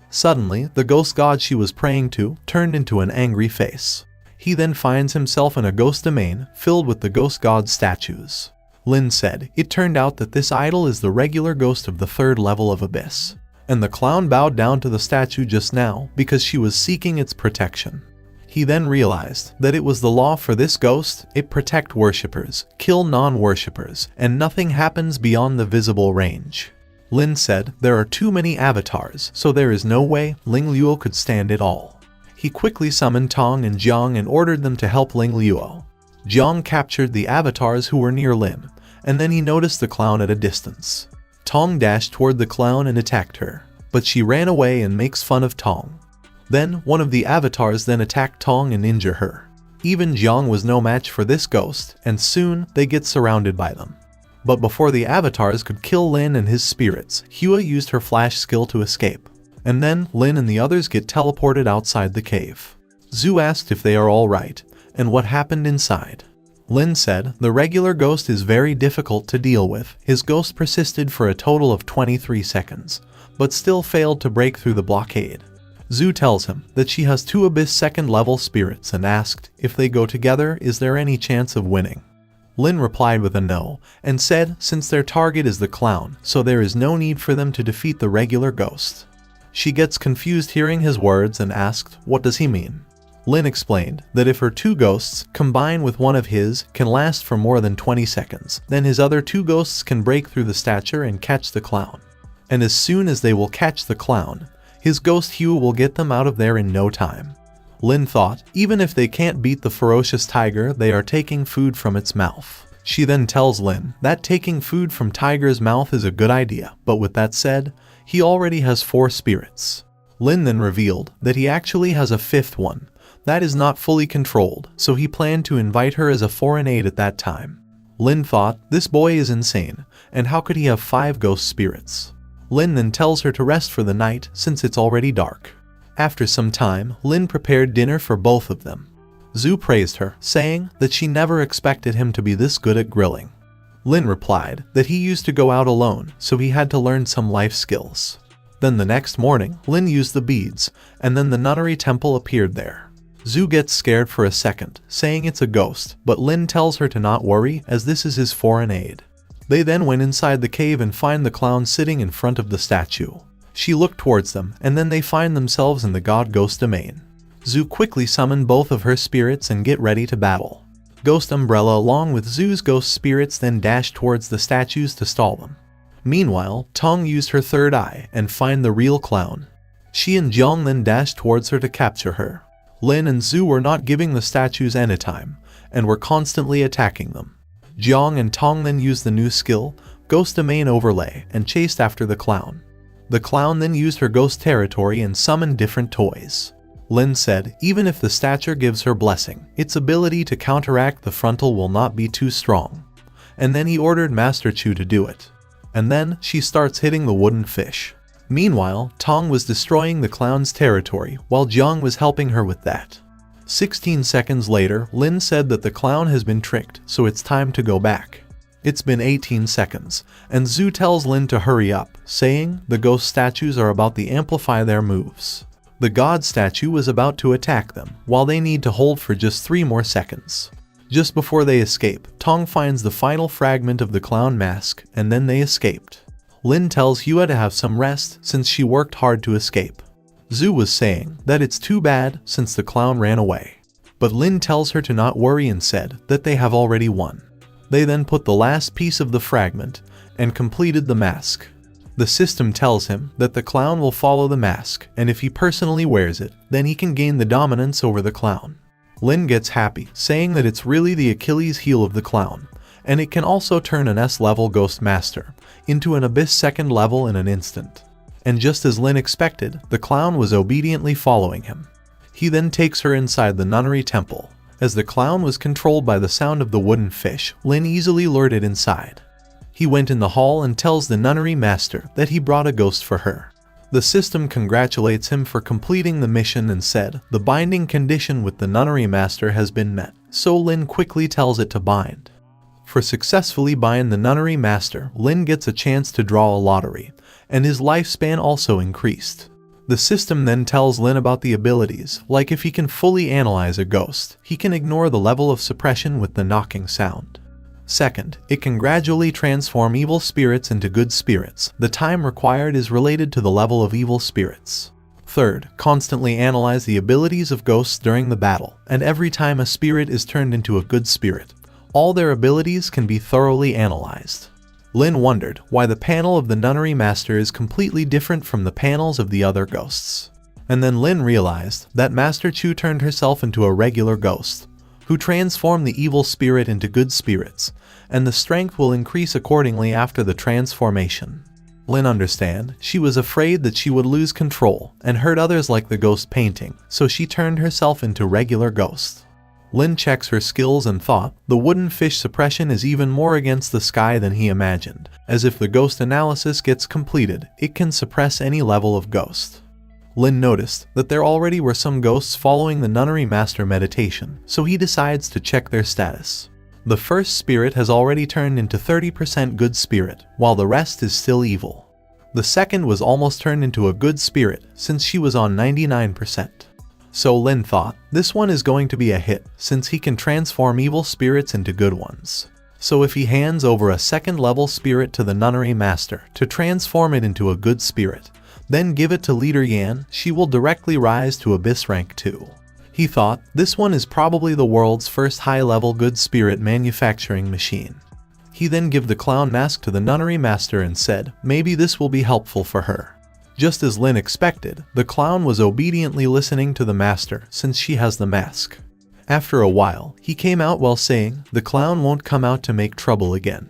Suddenly, the ghost god she was praying to turned into an angry face. He then finds himself in a ghost domain filled with the ghost god's statues. Lin said it turned out that this idol is the regular ghost of the 3rd level of abyss, and the clown bowed down to the statue just now because she was seeking its protection. He then realized that it was the law for this ghost, it protect worshippers, kill non-worshippers, and nothing happens beyond the visible range. Lin said there are too many avatars, so there is no way Ling Luo could stand it all. He quickly summoned Tong and Jiang and ordered them to help Ling Luo. Jiang captured the avatars who were near Lin, and then he noticed the clown at a distance. Tong dashed toward the clown and attacked her, but she ran away and makes fun of Tong. Then one of the avatars then attacked Tong and injured her. Even Jiang was no match for this ghost, and soon they get surrounded by them. But before the avatars could kill Lin and his spirits, Hua used her flash skill to escape. And then Lin and the others get teleported outside the cave. Zhu asked if they are all right, and what happened inside. Lin said the regular ghost is very difficult to deal with. His ghost persisted for a total of 23 seconds, but still failed to break through the blockade. Zhu tells him that she has 2 abyss 2nd level spirits and asked if they go together is there any chance of winning. Lin replied with a no, and said since their target is the clown, so there is no need for them to defeat the regular ghost. She gets confused hearing his words and asked what does he mean. Lin explained that if her 2 ghosts combine with one of his can last for more than 20 seconds, then his other 2 ghosts can break through the stature and catch the clown. And as soon as they will catch the clown, his ghost Hue will get them out of there in no time. Lin thought even if they can't beat the ferocious tiger, they are taking food from its mouth. She then tells Lin that taking food from tiger's mouth is a good idea, but with that said, he already has 4 spirits. Lin then revealed that he actually has a 5th one that is not fully controlled, so he planned to invite her as a foreign aid at that time. Lin thought this boy is insane, and how could he have 5 ghost spirits? Lin then tells her to rest for the night since it's already dark. After some time, Lin prepared dinner for both of them. Zhu praised her, saying that she never expected him to be this good at grilling. Lin replied that he used to go out alone, so he had to learn some life skills. Then the next morning, Lin used the beads, and then the nunnery temple appeared there. Zhu gets scared for a second, saying it's a ghost, but Lin tells her to not worry as this is his foreign aid. They then went inside the cave and find the clown sitting in front of the statue. She looked towards them, and then they find themselves in the god-ghost domain. Zhu quickly summoned both of her spirits and get ready to battle. Ghost Umbrella along with Zhu's ghost spirits then dashed towards the statues to stall them. Meanwhile, Tong used her third eye and find the real clown. She and Jiang then dashed towards her to capture her. Lin and Zhu were not giving the statues any time, and were constantly attacking them. Jiang and Tong then used the new skill, Ghost Domain Overlay, and chased after the clown. The clown then used her ghost territory and summoned different toys. Lin said even if the statue gives her blessing, its ability to counteract the frontal will not be too strong. And then he ordered Master Chu to do it. And then she starts hitting the wooden fish. Meanwhile, Tong was destroying the clown's territory while Jiang was helping her with that. 16 seconds later, Lin said that the clown has been tricked, so it's time to go back. It's been 18 seconds, and Zhu tells Lin to hurry up, saying the ghost statues are about to amplify their moves. The god statue was about to attack them, while they need to hold for just 3 more seconds. Just before they escape, Tong finds the final fragment of the clown mask, and then they escaped. Lin tells Hua to have some rest since she worked hard to escape. Zhu was saying that it's too bad since the clown ran away. But Lin tells her to not worry and said that they have already won. They then put the last piece of the fragment and completed the mask. The system tells him that the clown will follow the mask, and if he personally wears it, then he can gain the dominance over the clown. Lin gets happy, saying that it's really the Achilles heel of the clown, and it can also turn an S-level Ghost Master into an Abyss 2nd level in an instant. And just as Lin expected, the clown was obediently following him. He then takes her inside the nunnery temple. As the clown was controlled by the sound of the wooden fish, Lin easily lured it inside. He went in the hall and tells the nunnery master that he brought a ghost for her. The system congratulates him for completing the mission and said the binding condition with the nunnery master has been met, so Lin quickly tells it to bind. For successfully bind the nunnery master, Lin gets a chance to draw a lottery, and his lifespan also increased. The system then tells Lin about the abilities, like if he can fully analyze a ghost, he can ignore the level of suppression with the knocking sound. Second, it can gradually transform evil spirits into good spirits. The time required is related to the level of evil spirits. Third, constantly analyze the abilities of ghosts during the battle, and every time a spirit is turned into a good spirit, all their abilities can be thoroughly analyzed. Lin wondered why the panel of the nunnery master is completely different from the panels of the other ghosts. And then Lin realized that Master Chu turned herself into a regular ghost, who transformed the evil spirit into good spirits, and the strength will increase accordingly after the transformation. Lin understood she was afraid that she would lose control and hurt others like the ghost painting, so she turned herself into regular ghost. Lin checks her skills and thought the wooden fish suppression is even more against the sky than he imagined, as if the ghost analysis gets completed, it can suppress any level of ghost. Lin noticed that there already were some ghosts following the nunnery master meditation, so he decides to check their status. The first spirit has already turned into 30% good spirit, while the rest is still evil. The second was almost turned into a good spirit, since she was on 99%. So Lin thought, this one is going to be a hit, since he can transform evil spirits into good ones. So if he hands over a 2nd level spirit to the nunnery master to transform it into a good spirit, then give it to Leader Yan, she will directly rise to Abyss Rank 2. He thought, this one is probably the world's first high-level good spirit manufacturing machine. He then gave the clown mask to the nunnery master and said, maybe this will be helpful for her. Just as Lin expected, the clown was obediently listening to the master since she has the mask. After a while, he came out while saying, the clown won't come out to make trouble again.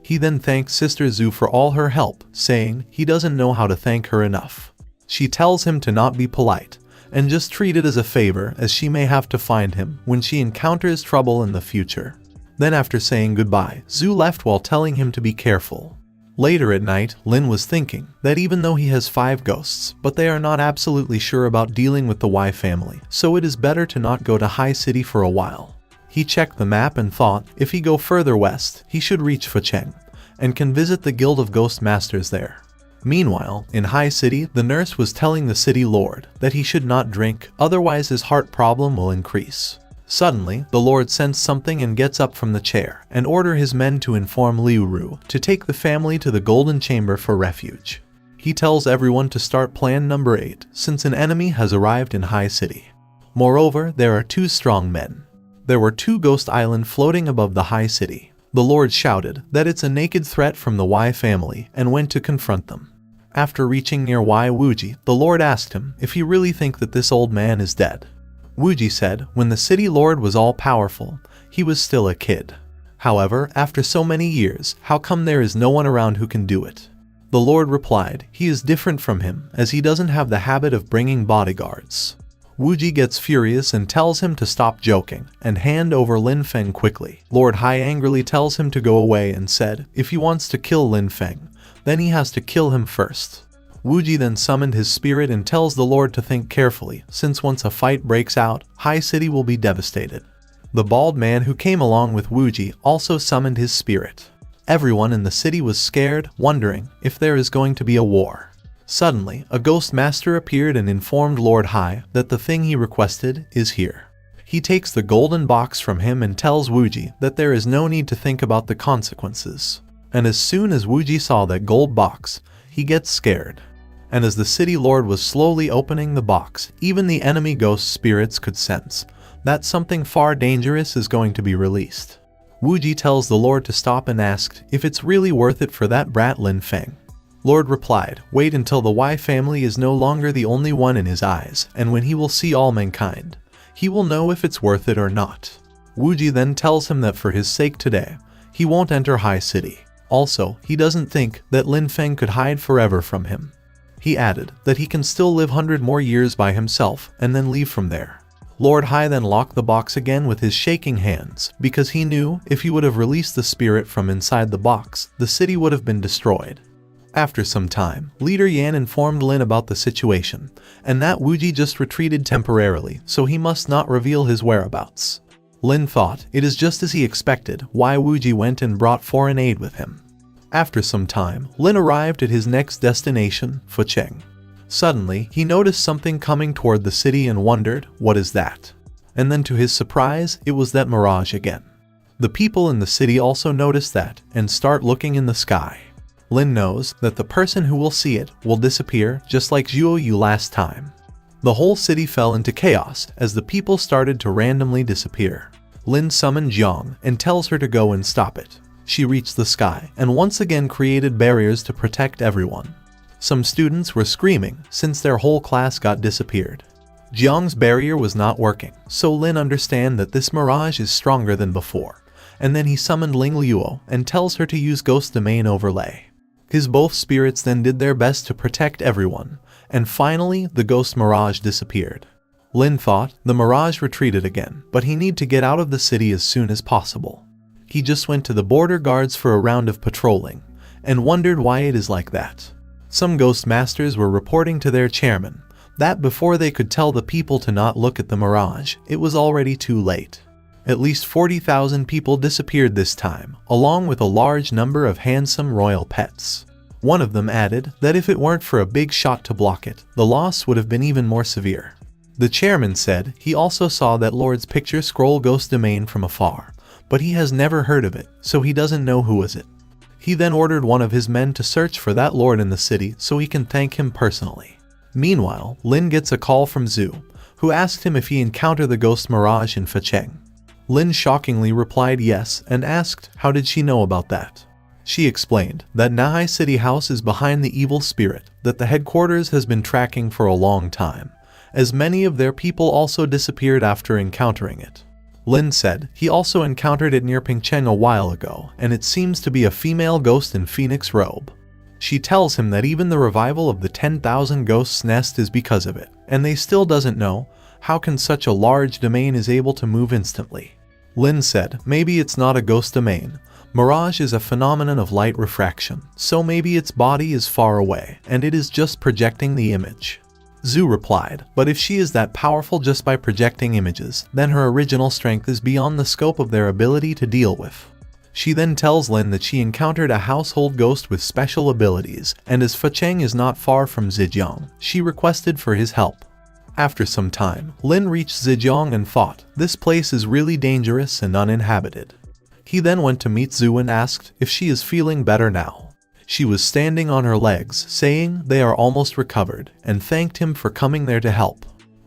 He then thanked Sister Zhu for all her help, saying he doesn't know how to thank her enough. She tells him to not be polite, and just treat it as a favor as she may have to find him when she encounters trouble in the future. Then after saying goodbye, Zhu left while telling him to be careful. Later at night, Lin was thinking that even though he has 5 ghosts, but they are not absolutely sure about dealing with the Y family, so it is better to not go to High City for a while. He checked the map and thought if he go further west, he should reach Fucheng, and can visit the Guild of Ghost Masters there. Meanwhile, in High City, the nurse was telling the city lord that he should not drink, otherwise his heart problem will increase. Suddenly, the lord sensed something and gets up from the chair and order his men to inform Liu Ru to take the family to the Golden Chamber for refuge. He tells everyone to start plan number 8 since an enemy has arrived in High City. Moreover, there are 2 strong men. There were 2 ghost islands floating above the High City. The lord shouted that it's a naked threat from the Y family and went to confront them. After reaching near Y Wuji, the lord asked him if he really think that this old man is dead. Wuji said when the city lord was all-powerful, he was still a kid. However, after so many years, how come there is no one around who can do it? The lord replied he is different from him as he doesn't have the habit of bringing bodyguards. Wuji gets furious and tells him to stop joking and hand over Lin Feng quickly. Lord Hai angrily tells him to go away and said if he wants to kill Lin Feng, then he has to kill him first. Wuji then summoned his spirit and tells the lord to think carefully, since once a fight breaks out, High City will be devastated. The bald man who came along with Wuji also summoned his spirit. Everyone in the city was scared, wondering if there is going to be a war. Suddenly, a ghost master appeared and informed Lord Hai that the thing he requested is here. He takes the golden box from him and tells Wuji that there is no need to think about the consequences. And as soon as Wuji saw that gold box, he gets scared. And as the city lord was slowly opening the box, even the enemy ghost spirits could sense that something far dangerous is going to be released. Wuji tells the lord to stop and asked if it's really worth it for that brat Lin Feng. Lord replied, wait until the Y family is no longer the only one in his eyes, and when he will see all mankind, he will know if it's worth it or not. Wuji then tells him that for his sake today, he won't enter High City. Also, he doesn't think that Lin Feng could hide forever from him. He added that he can still live 100 more years by himself and then leave from there. Lord Hai then locked the box again with his shaking hands because he knew if he would have released the spirit from inside the box, the city would have been destroyed. After some time, Leader Yan informed Lin about the situation and that Wuji just retreated temporarily, so he must not reveal his whereabouts. Lin thought it is just as he expected why Wuji went and brought foreign aid with him. After some time, Lin arrived at his next destination, Fucheng. Suddenly, he noticed something coming toward the city and wondered, what is that? And then to his surprise, it was that mirage again. The people in the city also noticed that and start looking in the sky. Lin knows that the person who will see it will disappear just like Zhuo Yu last time. The whole city fell into chaos as the people started to randomly disappear. Lin summoned Jiang and tells her to go and stop it. She reached the sky and once again created barriers to protect everyone. Some students were screaming since their whole class got disappeared. Jiang's barrier was not working, so Lin understands that this mirage is stronger than before, and then he summoned Ling Luo and tells her to use Ghost Domain Overlay. His both spirits then did their best to protect everyone, and finally the ghost mirage disappeared. Lin thought the mirage retreated again, but he needed to get out of the city as soon as possible. He just went to the border guards for a round of patrolling, and wondered why it is like that. Some ghost masters were reporting to their chairman that before they could tell the people to not look at the mirage, it was already too late. At least 40,000 people disappeared this time, along with a large number of handsome royal pets. One of them added that if it weren't for a big shot to block it, the loss would have been even more severe. The chairman said he also saw that Lord's picture scroll Ghost Domain from afar, but he has never heard of it, so he doesn't know who is it. He then ordered one of his men to search for that lord in the city so he can thank him personally. Meanwhile, Lin gets a call from Zhu, who asked him if he encountered the ghost mirage in Fucheng. Lin shockingly replied yes and asked how did she know about that. She explained that Nahai City House is behind the evil spirit that the headquarters has been tracking for a long time, as many of their people also disappeared after encountering it. Lin said he also encountered it near Pingcheng a while ago, and it seems to be a female ghost in phoenix robe. She tells him that even the revival of the 10,000 ghosts nest is because of it, and they still doesn't know how can such a large domain is able to move instantly. Lin said maybe it's not a ghost domain, Mirage is a phenomenon of light refraction, so maybe its body is far away, and it is just projecting the image. Zhu replied, but if she is that powerful just by projecting images, then her original strength is beyond the scope of their ability to deal with. She then tells Lin that she encountered a household ghost with special abilities, and as Fecheng is not far from Zhejiang, she requested for his help. After some time, Lin reached Zhejiang and thought, this place is really dangerous and uninhabited. He then went to meet Zhu and asked if she is feeling better now. She was standing on her legs, saying they are almost recovered, and thanked him for coming there to help.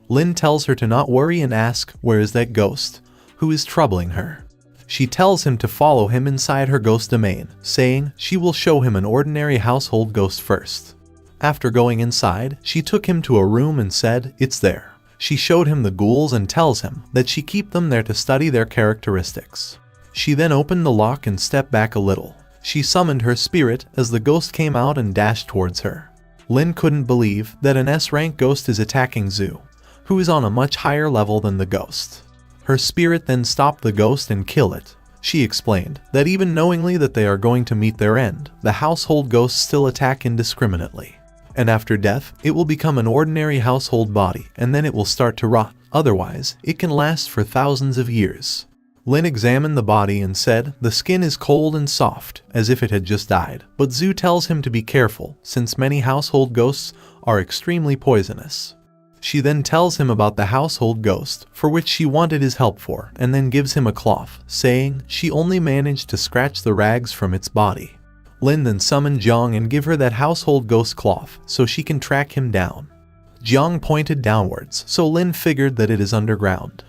Lin tells her to not worry and ask where is that ghost, who is troubling her. She tells him to follow him inside her ghost domain, saying she will show him an ordinary household ghost first. After going inside, she took him to a room and said, it's there. She showed him the ghouls and tells him that she keep them there to study their characteristics. She then opened the lock and stepped back a little. She summoned her spirit as the ghost came out and dashed towards her. Lin couldn't believe that an S-rank ghost is attacking Zhu, who is on a much higher level than the ghost. Her spirit then stopped the ghost and killed it. She explained that even knowingly that they are going to meet their end, the household ghosts still attack indiscriminately. And after death, it will become an ordinary household body, and then it will start to rot. Otherwise, it can last for thousands of years. Lin examined the body and said the skin is cold and soft, as if it had just died. But Zhu tells him to be careful, since many household ghosts are extremely poisonous. She then tells him about the household ghost, for which she wanted his help for, and then gives him a cloth, saying she only managed to scratch the rags from its body. Lin then summoned Jiang and give her that household ghost cloth, so she can track him down. Jiang pointed downwards, so Lin figured that it is underground.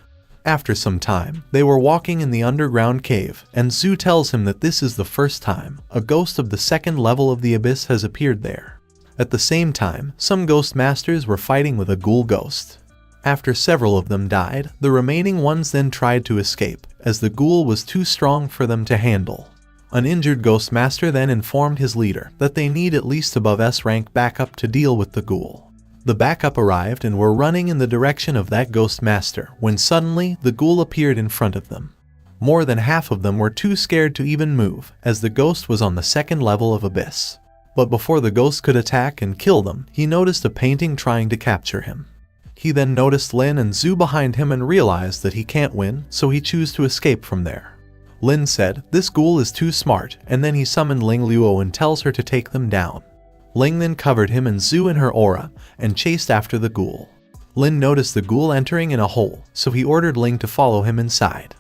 After some time, they were walking in the underground cave, and Zhu tells him that this is the first time a ghost of the second level of the abyss has appeared there. At the same time, some ghost masters were fighting with a ghoul ghost. After several of them died, the remaining ones then tried to escape, as the ghoul was too strong for them to handle. An injured ghost master then informed his leader that they need at least above S-rank backup to deal with the ghoul. The backup arrived and were running in the direction of that ghost master, when suddenly the ghoul appeared in front of them. More than half of them were too scared to even move, as the ghost was on the second level of abyss. But before the ghost could attack and kill them, he noticed a painting trying to capture him. He then noticed Lin and Zhu behind him and realized that he can't win, so he chose to escape from there. Lin said, this ghoul is too smart, and then he summoned Ling Luo and tells her to take them down. Ling then covered him and Zhu in her aura, and chased after the ghoul. Lin noticed the ghoul entering in a hole, so he ordered Ling to follow him inside.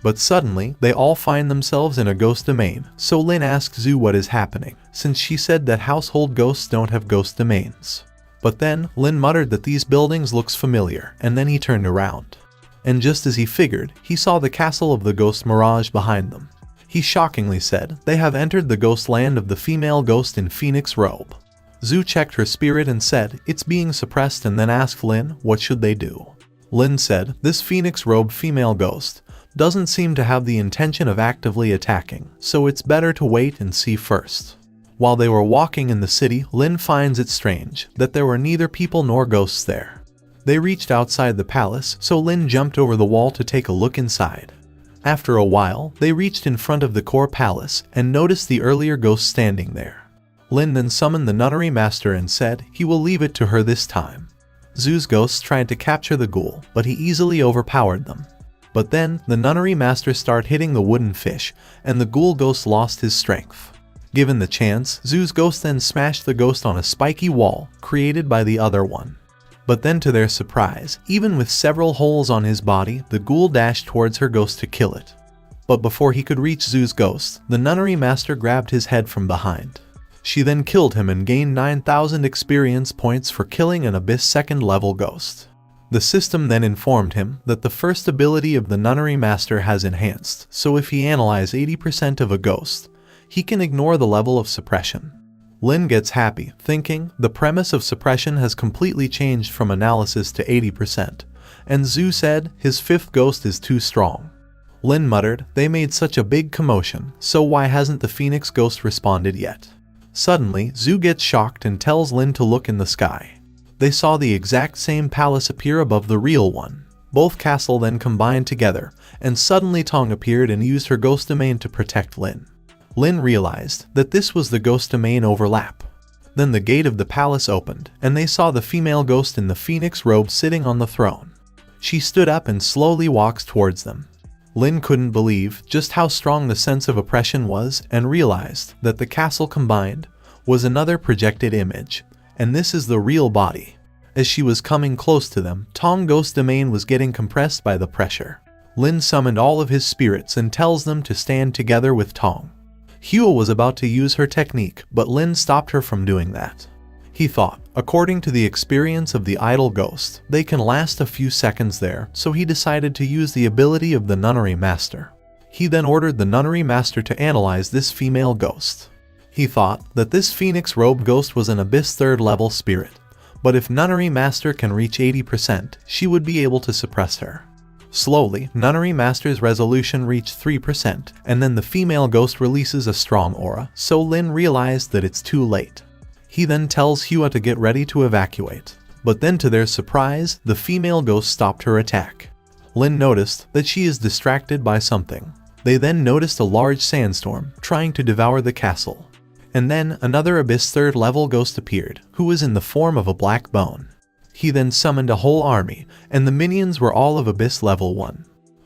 But suddenly, they all find themselves in a ghost domain, so Lin asked Zhu what is happening, since she said that household ghosts don't have ghost domains. But then, Lin muttered that these buildings looks familiar, and then he turned around. And just as he figured, he saw the castle of the ghost Mirage behind them. He shockingly said, they have entered the ghost land of the female ghost in Phoenix robe. Zhu checked her spirit and said, it's being suppressed, and then asked Lin, what should they do? Lin said, this Phoenix robe female ghost doesn't seem to have the intention of actively attacking, so it's better to wait and see first. While they were walking in the city, Lin finds it strange that there were neither people nor ghosts there. They reached outside the palace, so Lin jumped over the wall to take a look inside. After a while, they reached in front of the core palace and noticed the earlier ghost standing there. Lin then summoned the nunnery master and said he will leave it to her this time. Zhu's ghosts tried to capture the ghoul, but he easily overpowered them. But then, the nunnery master started hitting the wooden fish, and the ghoul ghost lost his strength. Given the chance, Zhu's ghost then smashed the ghost on a spiky wall created by the other one. But then to their surprise, even with several holes on his body, the ghoul dashed towards her ghost to kill it. But before he could reach Zhu's ghost, the nunnery master grabbed his head from behind. She then killed him and gained 9,000 experience points for killing an abyss second level ghost. The system then informed him that the first ability of the nunnery master has enhanced, so if he analyzes 80% of a ghost, he can ignore the level of suppression. Lin gets happy, thinking the premise of suppression has completely changed from analysis to 80%, and Zhu said his fifth ghost is too strong. Lin muttered, they made such a big commotion, so why hasn't the Phoenix ghost responded yet? Suddenly, Zhu gets shocked and tells Lin to look in the sky. They saw the exact same palace appear above the real one. Both castles then combined together, and suddenly Tong appeared and used her ghost domain to protect Lin. Lin realized that this was the ghost domain overlap. Then the gate of the palace opened, and they saw the female ghost in the phoenix robe sitting on the throne. She stood up and slowly walks towards them. Lin couldn't believe just how strong the sense of oppression was and realized that the castle combined was another projected image, and this is the real body. As she was coming close to them, Tong Ghost Domain was getting compressed by the pressure. Lin summoned all of his spirits and tells them to stand together with Tong. Hua was about to use her technique, but Lin stopped her from doing that. He thought, according to the experience of the idol ghost, they can last a few seconds there, so he decided to use the ability of the nunnery master. He then ordered the nunnery master to analyze this female ghost. He thought that this phoenix robe ghost was an abyss 3rd level spirit, but if nunnery master can reach 80%, she would be able to suppress her. Slowly, nunnery master's resolution reached 3%, and then the female ghost releases a strong aura, so Lin realized that it's too late. He then tells Hua to get ready to evacuate, but then to their surprise, the female ghost stopped her attack. Lin noticed that she is distracted by something. They then noticed a large sandstorm trying to devour the castle. And then another abyss 3rd level ghost appeared, who was in the form of a black bone. He then summoned a whole army, and the minions were all of abyss level 1.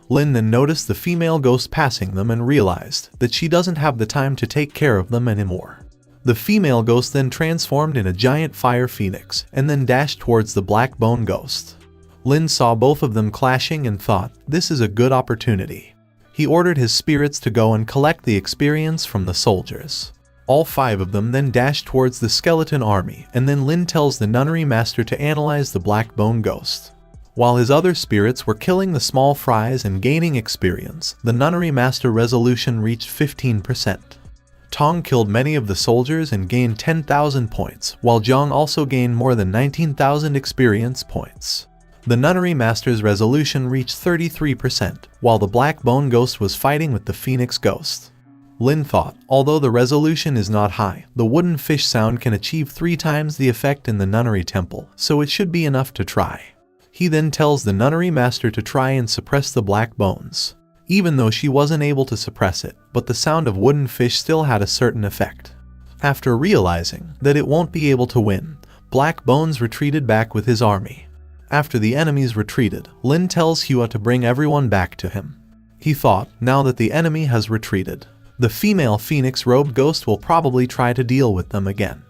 Lin then noticed the female ghost passing them and realized that she doesn't have the time to take care of them anymore. The female ghost then transformed in a giant fire phoenix and then dashed towards the black bone ghost. Lin saw both of them clashing and thought, this is a good opportunity. He ordered his spirits to go and collect the experience from the soldiers. All 5 of them then dashed towards the skeleton army, and then Lin tells the nunnery master to analyze the black bone ghost. While his other spirits were killing the small fries and gaining experience, the nunnery master resolution reached 15%. Tong killed many of the soldiers and gained 10,000 points, while Zhang also gained more than 19,000 experience points. The nunnery master's resolution reached 33%, while the black bone ghost was fighting with the phoenix ghost. Lin thought, although the resolution is not high, the wooden fish sound can achieve 3 times the effect in the nunnery temple, so it should be enough to try. He then tells the nunnery master to try and suppress the black bones. Even though she wasn't able to suppress it, but the sound of wooden fish still had a certain effect. After realizing that it won't be able to win, Black Bones retreated back with his army. After the enemies retreated, Lin tells Hua to bring everyone back to him. He thought, now that the enemy has retreated, the female phoenix robed ghost will probably try to deal with them again.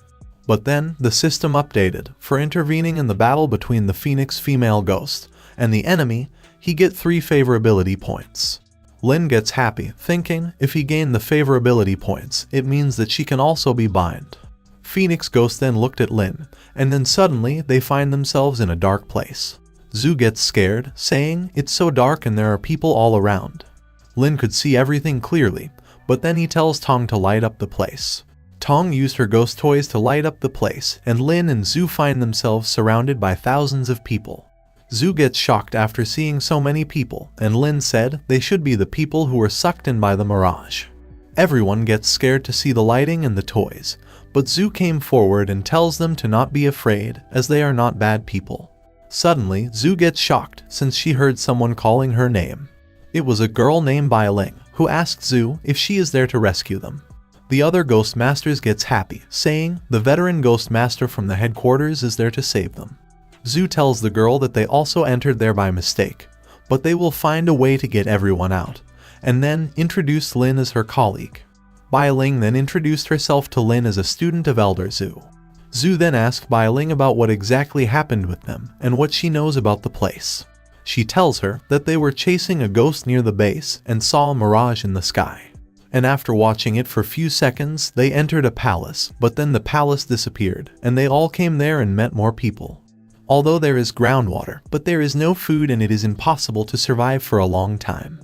But then, the system updated. For intervening in the battle between the phoenix female ghost and the enemy, he get 3 favorability points. Lin gets happy, thinking if he gained the favorability points, it means that she can also be bind. Phoenix Ghost then looked at Lin, and then suddenly they find themselves in a dark place. Zhu gets scared, saying, "It's so dark and there are people all around." Lin could see everything clearly, but then he tells Tong to light up the place. Tong used her ghost toys to light up the place, and Lin and Zhu find themselves surrounded by thousands of people. Zhu gets shocked after seeing so many people, and Lin said they should be the people who were sucked in by the mirage. Everyone gets scared to see the lighting and the toys, but Zhu came forward and tells them to not be afraid, as they are not bad people. Suddenly, Zhu gets shocked since she heard someone calling her name. It was a girl named Bailing, who asked Zhu if she is there to rescue them. The other Ghost Masters gets happy, saying the veteran Ghost Master from the headquarters is there to save them. Zhu tells the girl that they also entered there by mistake, but they will find a way to get everyone out, and then introduced Lin as her colleague. Bailing then introduced herself to Lin as a student of Elder Zhu. Zhu then asked Bailing about what exactly happened with them and what she knows about the place. She tells her that they were chasing a ghost near the base and saw a mirage in the sky. And after watching it for a few seconds, they entered a palace, but then the palace disappeared, and they all came there and met more people. Although there is groundwater, but there is no food and it is impossible to survive for a long time.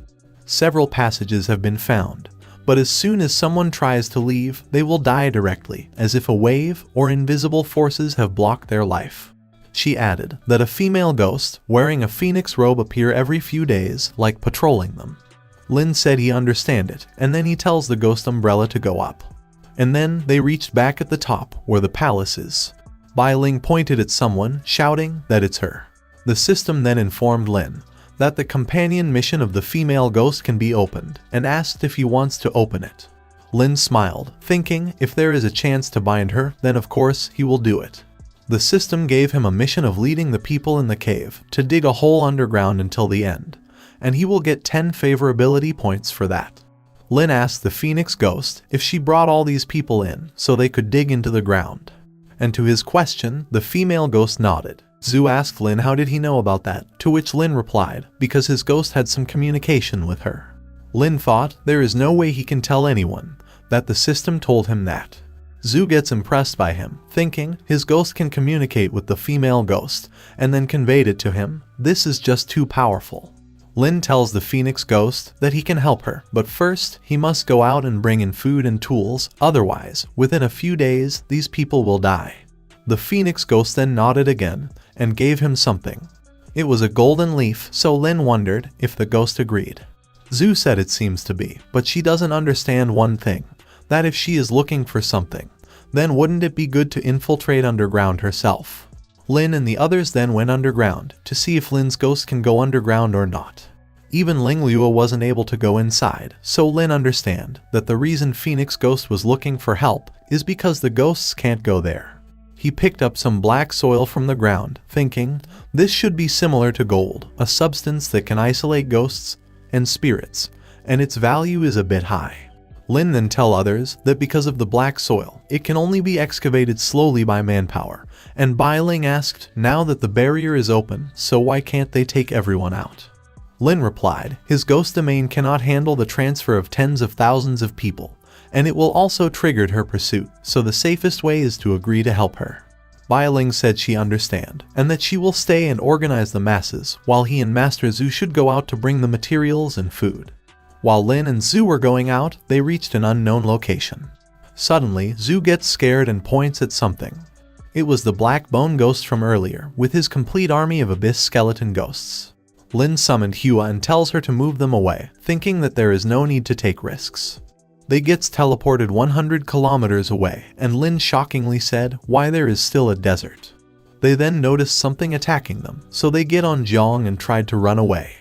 Several passages have been found, but as soon as someone tries to leave, they will die directly, as if a wave or invisible forces have blocked their life. She added that a female ghost wearing a phoenix robe appear every few days, like patrolling them. Lin said he understand it, and then he tells the ghost umbrella to go up. And then they reached back at the top, where the palace is. Bailing pointed at someone, shouting that it's her. The system then informed Lin that the companion mission of the female ghost can be opened, and asked if he wants to open it. Lin smiled, thinking if there is a chance to bind her, then of course he will do it. The system gave him a mission of leading the people in the cave to dig a hole underground until the end, and he will get 10 favorability points for that. Lin asked the Phoenix Ghost if she brought all these people in so they could dig into the ground. And to his question, the female ghost nodded. Zhu asked Lin how did he know about that, to which Lin replied, because his ghost had some communication with her. Lin thought there is no way he can tell anyone that the system told him that. Zhu gets impressed by him, thinking his ghost can communicate with the female ghost and then conveyed it to him. This is just too powerful. Lin tells the Phoenix Ghost that he can help her, but first he must go out and bring in food and tools, otherwise, within a few days, these people will die. The Phoenix Ghost then nodded again and gave him something. It was a golden leaf, so Lin wondered if the ghost agreed. Zhu said it seems to be, but she doesn't understand one thing, that if she is looking for something, then wouldn't it be good to infiltrate underground herself? Lin and the others then went underground to see if Lin's ghost can go underground or not. Even Ling Liu wasn't able to go inside, so Lin understand that the reason Phoenix Ghost was looking for help is because the ghosts can't go there. He picked up some black soil from the ground, thinking this should be similar to gold, a substance that can isolate ghosts and spirits, and its value is a bit high. Lin then tell others that because of the black soil, it can only be excavated slowly by manpower, and Bai Ling asked, now that the barrier is open, so why can't they take everyone out? Lin replied, his ghost domain cannot handle the transfer of tens of thousands of people, and it will also trigger her pursuit, so the safest way is to agree to help her. Bai Ling said she understand, and that she will stay and organize the masses, while he and Master Zhu should go out to bring the materials and food. While Lin and Zhu were going out, they reached an unknown location. Suddenly, Zhu gets scared and points at something. It was the Black Bone Ghost from earlier, with his complete army of abyss skeleton ghosts. Lin summoned Hua and tells her to move them away, thinking that there is no need to take risks. They gets teleported 100 kilometers away, and Lin shockingly said why there is still a desert. They then noticed something attacking them, so they get on Zhang and tried to run away.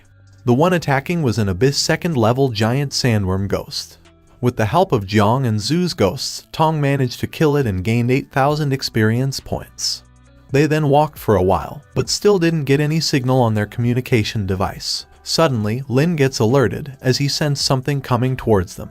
The one attacking was an abyss second-level giant sandworm ghost. With the help of Zhang and Zhu's ghosts, Tong managed to kill it and gained 8,000 experience points. They then walked for a while, but still didn't get any signal on their communication device. Suddenly, Lin gets alerted as he sensed something coming towards them.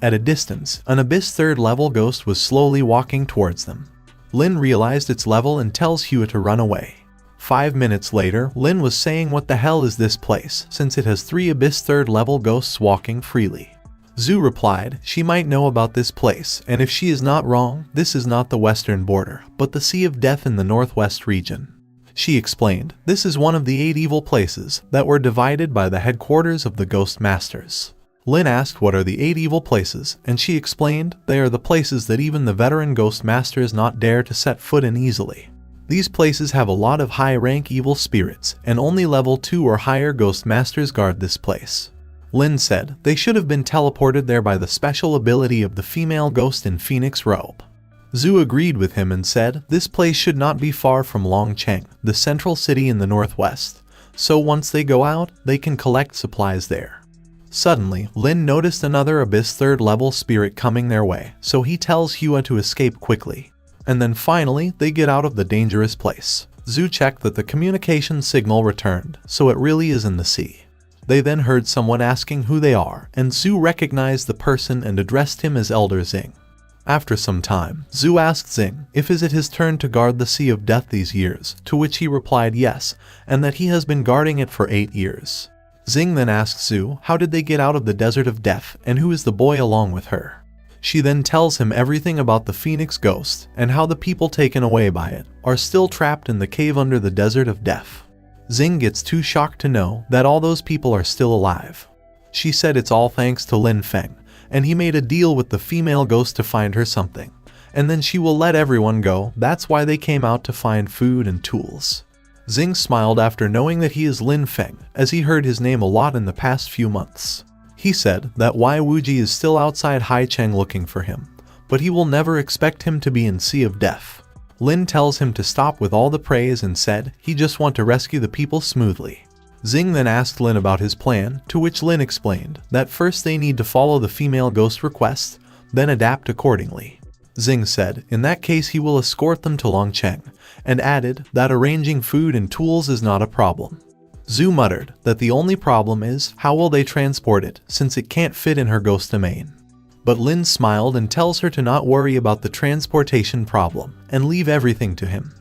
At a distance, an abyss third-level ghost was slowly walking towards them. Lin realized its level and tells Hua to run away. 5 minutes later, Lin was saying what the hell is this place, since it has 3 abyss third-level ghosts walking freely. Zhu replied she might know about this place, and if she is not wrong, this is not the western border, but the Sea of Death in the northwest region. She explained, this is one of the 8 evil places that were divided by the headquarters of the Ghost Masters. Lin asked what are the 8 evil places, and she explained they are the places that even the veteran Ghost Masters not dare to set foot in easily. These places have a lot of high-rank evil spirits, and only level 2 or higher Ghost Masters guard this place. Lin said they should have been teleported there by the special ability of the female ghost in Phoenix Robe. Zhu agreed with him and said this place should not be far from Longcheng, the central city in the northwest, so once they go out, they can collect supplies there. Suddenly, Lin noticed another abyss third-level spirit coming their way, so he tells Hua to escape quickly. And then finally, they get out of the dangerous place. Zhu checked that the communication signal returned, so it really is in the sea. They then heard someone asking who they are, and Zhu recognized the person and addressed him as Elder Xing. After some time, Zhu asked Xing if is it his turn to guard the Sea of Death these years, to which he replied yes, and that he has been guarding it for 8 years. Xing then asked Zhu how did they get out of the Desert of Death and who is the boy along with her. She then tells him everything about the Phoenix Ghost and how the people taken away by it are still trapped in the cave under the Desert of Death. Xing gets too shocked to know that all those people are still alive. She said it's all thanks to Lin Feng, and he made a deal with the female ghost to find her something, and then she will let everyone go. That's why they came out to find food and tools. Xing smiled after knowing that he is Lin Feng, as he heard his name a lot in the past few months. He said that Wei Wuji is still outside Haicheng looking for him, but he will never expect him to be in Sea of Death. Lin tells him to stop with all the praise and said he just want to rescue the people smoothly. Xing then asked Lin about his plan, to which Lin explained that first they need to follow the female ghost request, then adapt accordingly. Xing said in that case he will escort them to Longcheng, and added that arranging food and tools is not a problem. Zhu muttered that the only problem is how will they transport it since it can't fit in her ghost domain. But Lin smiled and tells her to not worry about the transportation problem and leave everything to him.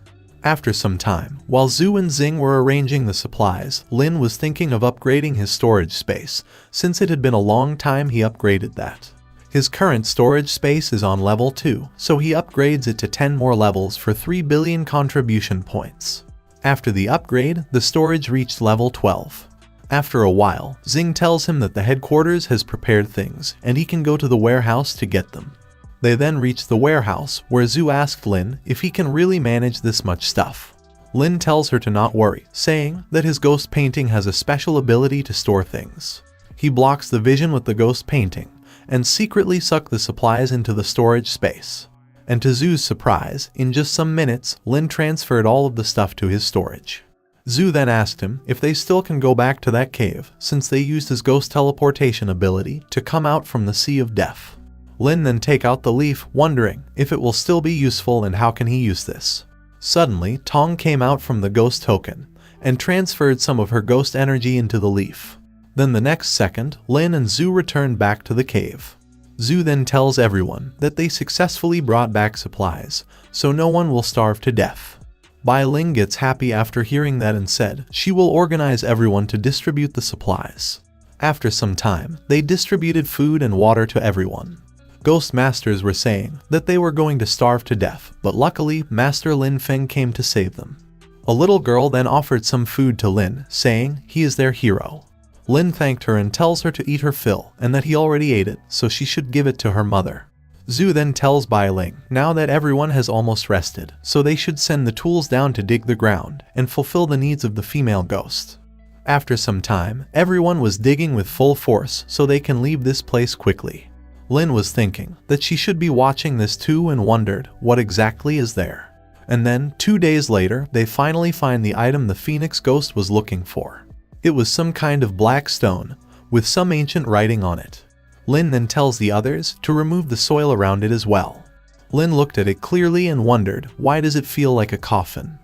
After some time, while Zhu and Xing were arranging the supplies, Lin was thinking of upgrading his storage space, since it had been a long time he upgraded that. His current storage space is on level 2, so he upgrades it to 10 more levels for 3 billion contribution points. After the upgrade, the storage reached level 12. After a while, Xing tells him that the headquarters has prepared things, and he can go to the warehouse to get them. They then reach the warehouse, where Zhu asked Lin if he can really manage this much stuff. Lin tells her to not worry, saying that his ghost painting has a special ability to store things. He blocks the vision with the ghost painting, and secretly sucks the supplies into the storage space. And to Zhu's surprise, in just some minutes, Lin transferred all of the stuff to his storage. Zhu then asked him if they still can go back to that cave, since they used his ghost teleportation ability to come out from the Sea of Death. Lin then take out the leaf, wondering if it will still be useful and how can he use this. Suddenly, Tong came out from the ghost token, and transferred some of her ghost energy into the leaf. Then the next second, Lin and Zhu returned back to the cave. Zhu then tells everyone that they successfully brought back supplies, so no one will starve to death. Bai Ling gets happy after hearing that and said she will organize everyone to distribute the supplies. After some time, they distributed food and water to everyone. Ghost Masters were saying that they were going to starve to death, but luckily Master Lin Feng came to save them. A little girl then offered some food to Lin, saying he is their hero. Lin thanked her and tells her to eat her fill and that he already ate it, so she should give it to her mother. Zhu then tells Bai Ling now that everyone has almost rested, so they should send the tools down to dig the ground and fulfill the needs of the female ghost. After some time, everyone was digging with full force so they can leave this place quickly. Lin was thinking that she should be watching this too and wondered what exactly is there. And then, 2 days later, they finally find the item the Phoenix Ghost was looking for. It was some kind of black stone, with some ancient writing on it. Lin then tells the others to remove the soil around it as well. Lin looked at it clearly and wondered why does it feel like a coffin.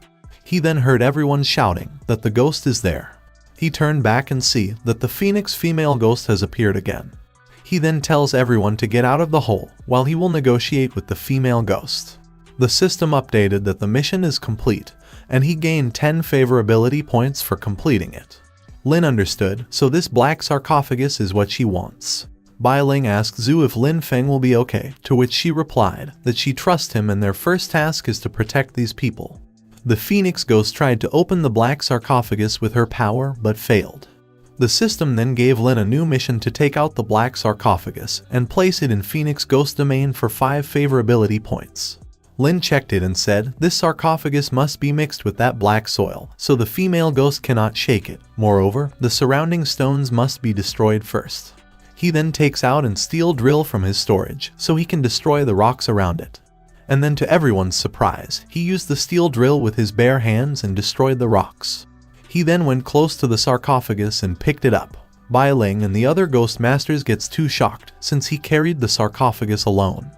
He then heard everyone shouting that the ghost is there. He turned back and see that the Phoenix female ghost has appeared again. He then tells everyone to get out of the hole while he will negotiate with the female ghost. The system updated that the mission is complete, and he gained 10 favorability points for completing it. Lin understood, so this black sarcophagus is what she wants. Bai Ling asked Zhu if Lin Feng will be okay, to which she replied that she trusts him and their first task is to protect these people. The Phoenix Ghost tried to open the black sarcophagus with her power but failed. The system then gave Lin a new mission to take out the black sarcophagus and place it in Phoenix Ghost domain for 5 favorability points. Lin checked it and said this sarcophagus must be mixed with that black soil, so the female ghost cannot shake it. Moreover, the surrounding stones must be destroyed first. He then takes out a steel drill from his storage, so he can destroy the rocks around it. And then to everyone's surprise, he used the steel drill with his bare hands and destroyed the rocks. He then went close to the sarcophagus and picked it up. Bai Ling and the other Ghost Masters gets too shocked since he carried the sarcophagus alone.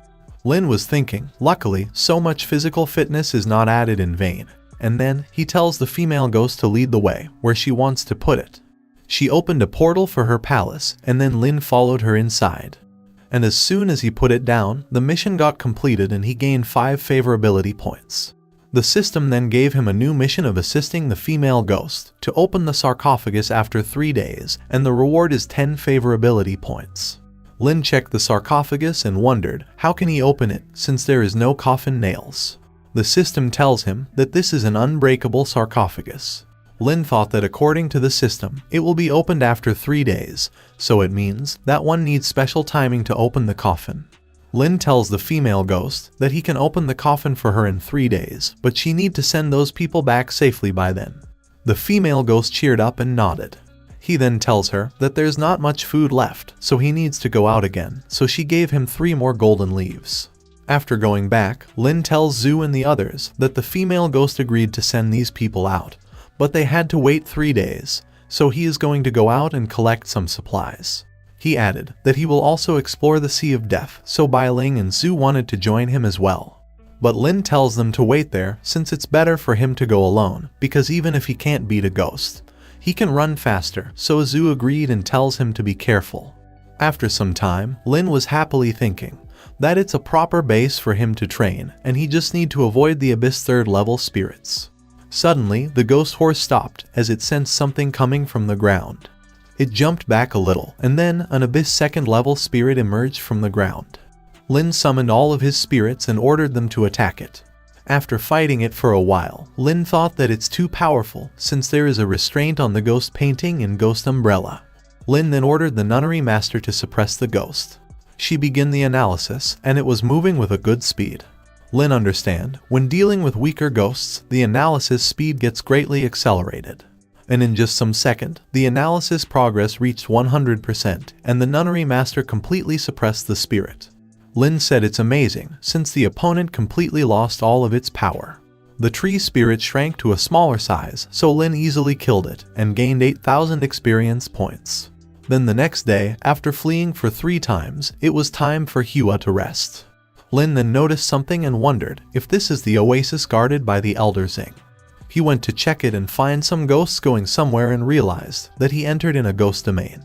Lin was thinking, luckily, so much physical fitness is not added in vain. And then, he tells the female ghost to lead the way, where she wants to put it. She opened a portal for her palace, and then Lin followed her inside. And as soon as he put it down, the mission got completed and he gained 5 favorability points. The system then gave him a new mission of assisting the female ghost to open the sarcophagus after 3 days, and the reward is 10 favorability points. Lin checked the sarcophagus and wondered how can he open it since there is no coffin nails. The system tells him that this is an unbreakable sarcophagus. Lin thought that according to the system, it will be opened after 3 days, so it means that one needs special timing to open the coffin. Lin tells the female ghost that he can open the coffin for her in 3 days, but she need to send those people back safely by then. The female ghost cheered up and nodded. He then tells her that there's not much food left, so he needs to go out again, so she gave him 3 more golden leaves. After going back, Lin tells Zhu and the others that the female ghost agreed to send these people out, but they had to wait 3 days, so he is going to go out and collect some supplies. He added that he will also explore the Sea of Death, so Bai Ling and Zhu wanted to join him as well. But Lin tells them to wait there since it's better for him to go alone, because even if he can't beat a ghost, he can run faster, so Zhu agreed and tells him to be careful. After some time, Lin was happily thinking that it's a proper base for him to train and he just need to avoid the Abyss 3rd level spirits. Suddenly, the ghost horse stopped as it sensed something coming from the ground. It jumped back a little, and then an Abyss 2nd level spirit emerged from the ground. Lin summoned all of his spirits and ordered them to attack it. After fighting it for a while, Lin thought that it's too powerful since there is a restraint on the ghost painting and ghost umbrella. Lin then ordered the nunnery master to suppress the ghost. She began the analysis, and it was moving with a good speed. Lin understand, when dealing with weaker ghosts, the analysis speed gets greatly accelerated. And in just some second, the analysis progress reached 100%, and the nunnery master completely suppressed the spirit. Lin said it's amazing, since the opponent completely lost all of its power. The tree spirit shrank to a smaller size, so Lin easily killed it, and gained 8,000 experience points. Then the next day, after fleeing for 3 times, it was time for Hua to rest. Lin then noticed something and wondered if this is the oasis guarded by the Elder Zing. He went to check it and find some ghosts going somewhere and realized that he entered in a ghost domain.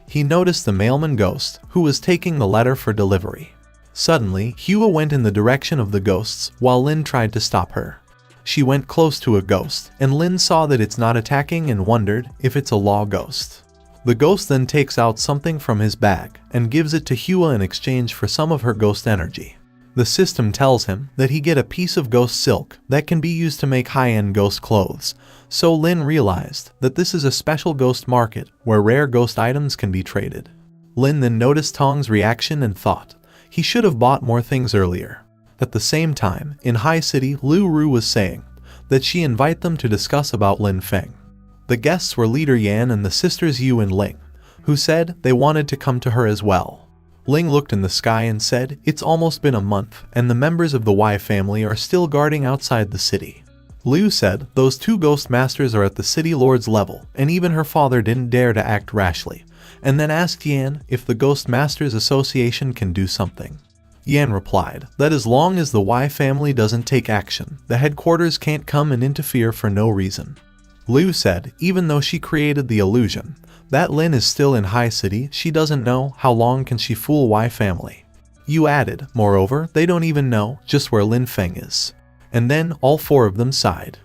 He noticed the mailman ghost, who was taking the letter for delivery. Suddenly, Hua went in the direction of the ghosts while Lin tried to stop her. She went close to a ghost, and Lin saw that it's not attacking and wondered if it's a law ghost. The ghost then takes out something from his bag and gives it to Hua in exchange for some of her ghost energy. The system tells him that he get a piece of ghost silk that can be used to make high-end ghost clothes, so Lin realized that this is a special ghost market where rare ghost items can be traded. Lin then noticed Tong's reaction and thought he should have bought more things earlier. At the same time, in High City, Lu Ru was saying that she invite them to discuss about Lin Feng. The guests were Leader Yan and the sisters Yu and Ling, who said they wanted to come to her as well. Ling looked in the sky and said, "It's almost been a month, and the members of the Y family are still guarding outside the city." Liu said, "Those 2 ghost masters are at the city lord's level, and even her father didn't dare to act rashly," and then asked Yan if the Ghost Masters Association can do something. Yan replied that as long as the Y family doesn't take action, the headquarters can't come and interfere for no reason. Liu said, even though she created the illusion that Lin is still in High City, she doesn't know how long can she fool Y family. Yu added, moreover, they don't even know just where Lin Feng is. And then all 4 of them sighed.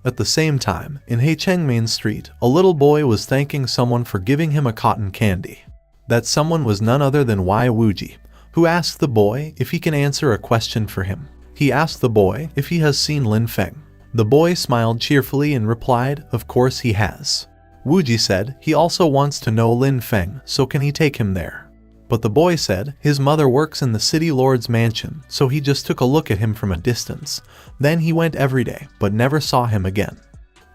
At the same time, in Heicheng Main Street, a little boy was thanking someone for giving him a cotton candy. That someone was none other than Y Wuji, who asked the boy if he can answer a question for him. He asked the boy if he has seen Lin Feng. The boy smiled cheerfully and replied, of course he has. Wuji said he also wants to know Lin Feng, so can he take him there? But the boy said his mother works in the city lord's mansion, so he just took a look at him from a distance. Then he went every day, but never saw him again.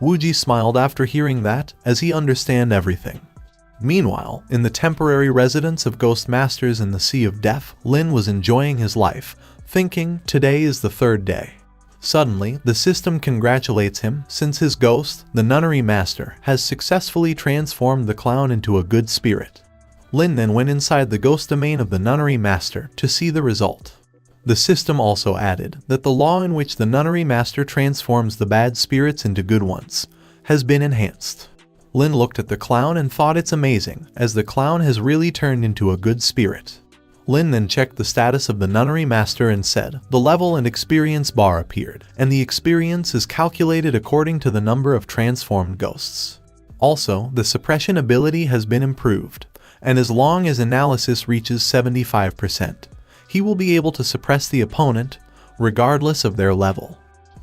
Wuji smiled after hearing that, as he understand everything. Meanwhile, in the temporary residence of Ghost Masters in the Sea of Death, Lin was enjoying his life, thinking today is the 3rd day. Suddenly, the system congratulates him since his ghost, the nunnery master, has successfully transformed the clown into a good spirit. Lin then went inside the ghost domain of the nunnery master to see the result. The system also added that the law in which the nunnery master transforms the bad spirits into good ones has been enhanced. Lin looked at the clown and thought it's amazing, as the clown has really turned into a good spirit. Lin then checked the status of the nunnery master and said the level and experience bar appeared, and the experience is calculated according to the number of transformed ghosts. Also, the suppression ability has been improved, and as long as analysis reaches 75%, he will be able to suppress the opponent, regardless of their level.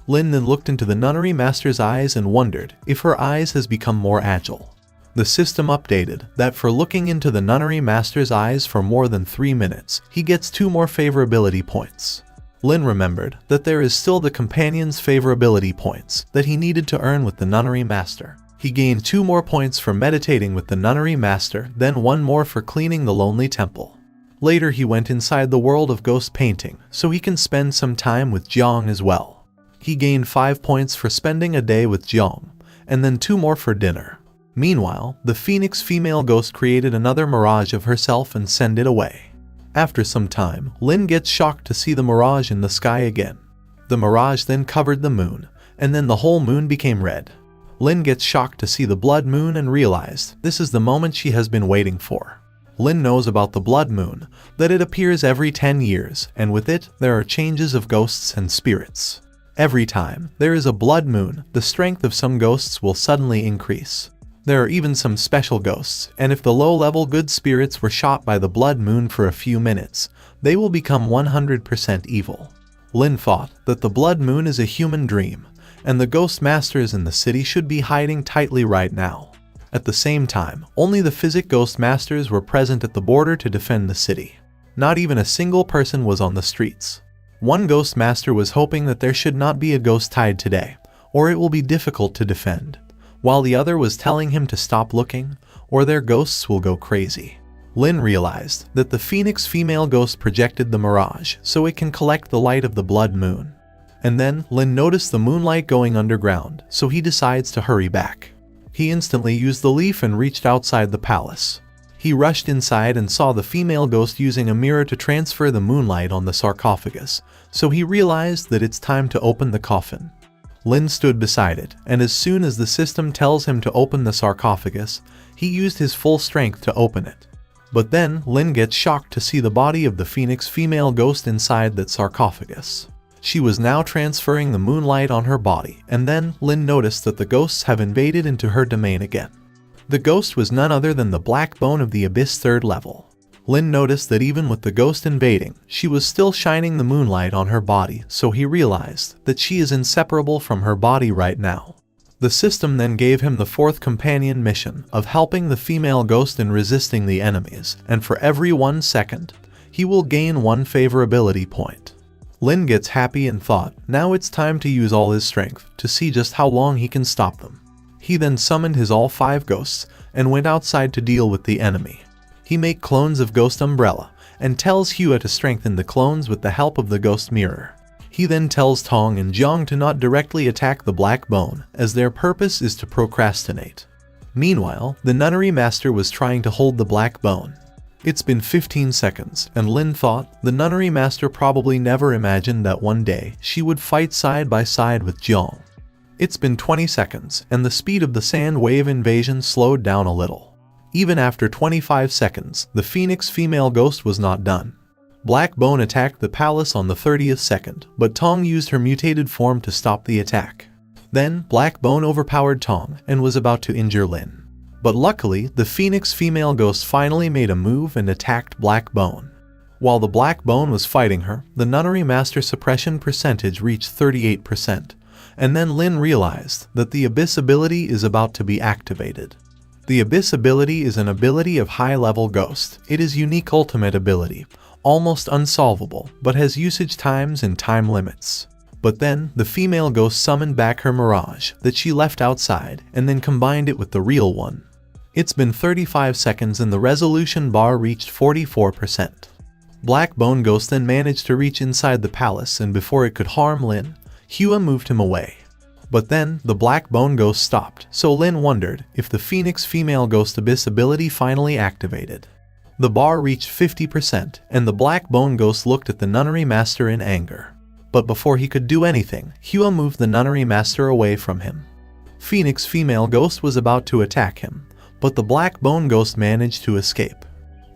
Lin then looked into the nunnery master's eyes and wondered if her eyes has become more agile. The system updated that for looking into the nunnery master's eyes for more than 3 minutes, he gets 2 more favorability points. Lin remembered that there is still the companion's favorability points that he needed to earn with the nunnery master. He gained 2 more points for meditating with the nunnery master, then 1 more for cleaning the lonely temple. Later he went inside the world of ghost painting so he can spend some time with Jiang as well. He gained 5 points for spending a day with Jiang, and then 2 more for dinner. Meanwhile, the Phoenix female ghost created another mirage of herself and sent it away. After some time, Lin gets shocked to see the mirage in the sky again. The mirage then covered the moon, and then the whole moon became red. Lin gets shocked to see the blood moon and realized this is the moment she has been waiting for. Lin knows about the blood moon, that it appears every 10 years, and with it, there are changes of ghosts and spirits. Every time there is a blood moon, the strength of some ghosts will suddenly increase. There are even some special ghosts, and if the low-level good spirits were shot by the blood moon for a few minutes, they will become 100% evil. Lin thought that the blood moon is a human dream, and the ghost masters in the city should be hiding tightly right now. At the same time, only the physic ghost masters were present at the border to defend the city. Not even a single person was on the streets. One ghost master was hoping that there should not be a ghost tide today, or it will be difficult to defend, while the other was telling him to stop looking, or their ghosts will go crazy. Lin realized that the Phoenix female ghost projected the mirage so it can collect the light of the blood moon. And then Lin noticed the moonlight going underground, so he decides to hurry back. He instantly used the leaf and reached outside the palace. He rushed inside and saw the female ghost using a mirror to transfer the moonlight on the sarcophagus, so he realized that it's time to open the coffin. Lin stood beside it, and as soon as the system tells him to open the sarcophagus, he used his full strength to open it. But then Lin gets shocked to see the body of the Phoenix female ghost inside that sarcophagus. She was now transferring the moonlight on her body, and then Lin noticed that the ghosts have invaded into her domain again. The ghost was none other than the black bone of the abyss 3rd level. Lin noticed that even with the ghost invading, she was still shining the moonlight on her body, so he realized that she is inseparable from her body right now. The system then gave him the 4th companion mission of helping the female ghost in resisting the enemies, and for every 1 second, he will gain 1 favorability point. Lin gets happy and thought, now it's time to use all his strength to see just how long he can stop them. He then summoned his all 5 ghosts and went outside to deal with the enemy. He made clones of Ghost Umbrella and tells Hua to strengthen the clones with the help of the Ghost Mirror. He then tells Tong and Jiang to not directly attack the Black Bone, as their purpose is to procrastinate. Meanwhile, the Nunnery Master was trying to hold the Black Bone. It's been 15 seconds, and Lin thought the Nunnery Master probably never imagined that one day she would fight side by side with Jiang. It's been 20 seconds, and the speed of the sand wave invasion slowed down a little. Even after 25 seconds, the Phoenix female ghost was not done. Black Bone attacked the palace on the 30th second, but Tong used her mutated form to stop the attack. Then, Black Bone overpowered Tong and was about to injure Lin. But luckily, the Phoenix female ghost finally made a move and attacked Black Bone. While the Black Bone was fighting her, the Nunnery Master suppression percentage reached 38%, and then Lin realized that the Abyss ability is about to be activated. The Abyss ability is an ability of high-level ghost. It is unique ultimate ability, almost unsolvable, but has usage times and time limits. But then, the female ghost summoned back her mirage that she left outside and then combined it with the real one. It's been 35 seconds and the resolution bar reached 44%. Black Bone Ghost then managed to reach inside the palace, and before it could harm Lin, Hua moved him away. But then, the Black Bone Ghost stopped, so Lin wondered if the Phoenix female ghost Abyss ability finally activated. The bar reached 50%, and the Black Bone Ghost looked at the Nunnery Master in anger. But before he could do anything, Hua moved the Nunnery Master away from him. Phoenix female ghost was about to attack him, but the Black Bone Ghost managed to escape.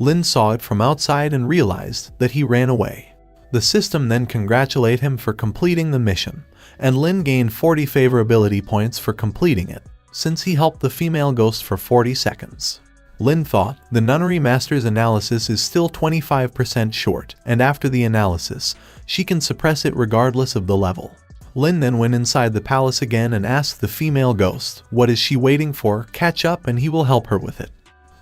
Lin saw it from outside and realized that he ran away. The system then congratulated him for completing the mission, and Lin gained 40 favorability points for completing it, since he helped the female ghost for 40 seconds. Lin thought the Nunnery Master's analysis is still 25% short, and after the analysis, she can suppress it regardless of the level. Lin then went inside the palace again and asked the female ghost, what is she waiting for? Catch up and he will help her with it.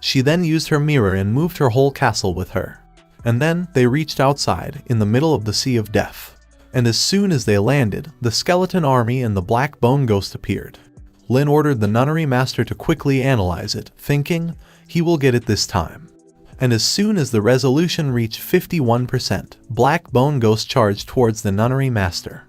She then used her mirror and moved her whole castle with her. And then they reached outside, in the middle of the Sea of Death. And as soon as they landed, the skeleton army and the Black Bone Ghost appeared. Lin ordered the Nunnery Master to quickly analyze it, thinking, he will get it this time. And as soon as the resolution reached 51%, Black Bone Ghost charged towards the Nunnery Master.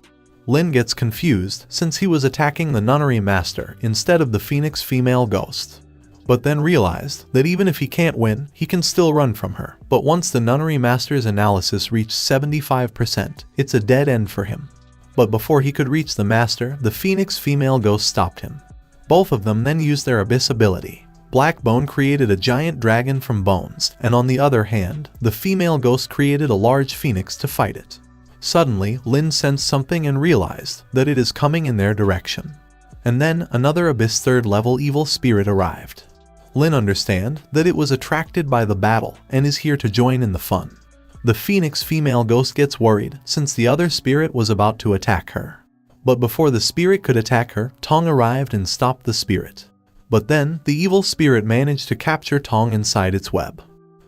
Lin gets confused since he was attacking the Nunnery Master instead of the Phoenix female ghost. but then realized that even if he can't win, he can still run from her. But once the nunnery master's analysis reached 75%, it's a dead end for him. But before he could reach the master, the Phoenix female ghost stopped him. Both of them then used their abyss ability. Black Bone created a giant dragon from bones, and on the other hand, the female ghost created a large phoenix to fight it. Suddenly, Lin sensed something and realized that it is coming in their direction. And then another abyss 3rd level evil spirit arrived. Lin understand that it was attracted by the battle and is here to join in the fun. The Phoenix female ghost gets worried since the other spirit was about to attack her. But before the spirit could attack her, Tong arrived and stopped the spirit. But then, the evil spirit managed to capture Tong inside its web.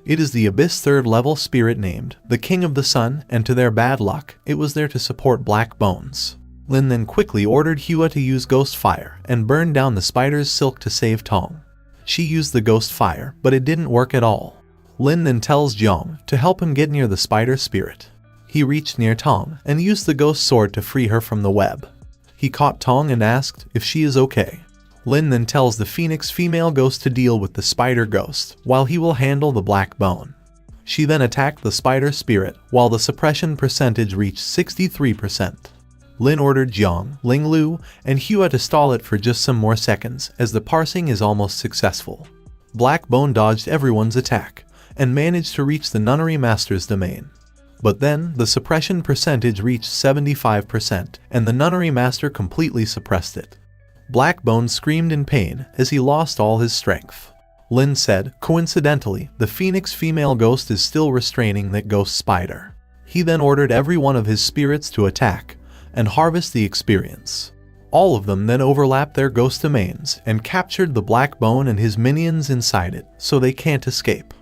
It is the abyss 3rd level spirit named the King of the Sun, and to their bad luck, it was there to support Black Bones. Lin then quickly ordered Hua to use Ghost Fire and burn down the spider's silk to save Tong. She used the Ghost Fire, but it didn't work at all. Lin then tells Jiang to help him get near the spider spirit. He reached near Tong and used the ghost sword to free her from the web. He caught Tong and asked if she is okay. Lin then tells the Phoenix female ghost to deal with the spider ghost, while he will handle the Black Bone. She then attacked the spider spirit, while the suppression percentage reached 63%. Lin ordered Jiang, Ling Lu, and Hua to stall it for just some more seconds, as the parsing is almost successful. Black Bone dodged everyone's attack, and managed to reach the nunnery master's domain. But then, the suppression percentage reached 75%, and the nunnery master completely suppressed it. Black Bone screamed in pain as he lost all his strength. Lin said, coincidentally, the Phoenix female ghost is still restraining that ghost spider. He then ordered every one of his spirits to attack and harvest the experience. All of them then overlapped their ghost domains and captured the Black Bone and his minions inside it, so they can't escape.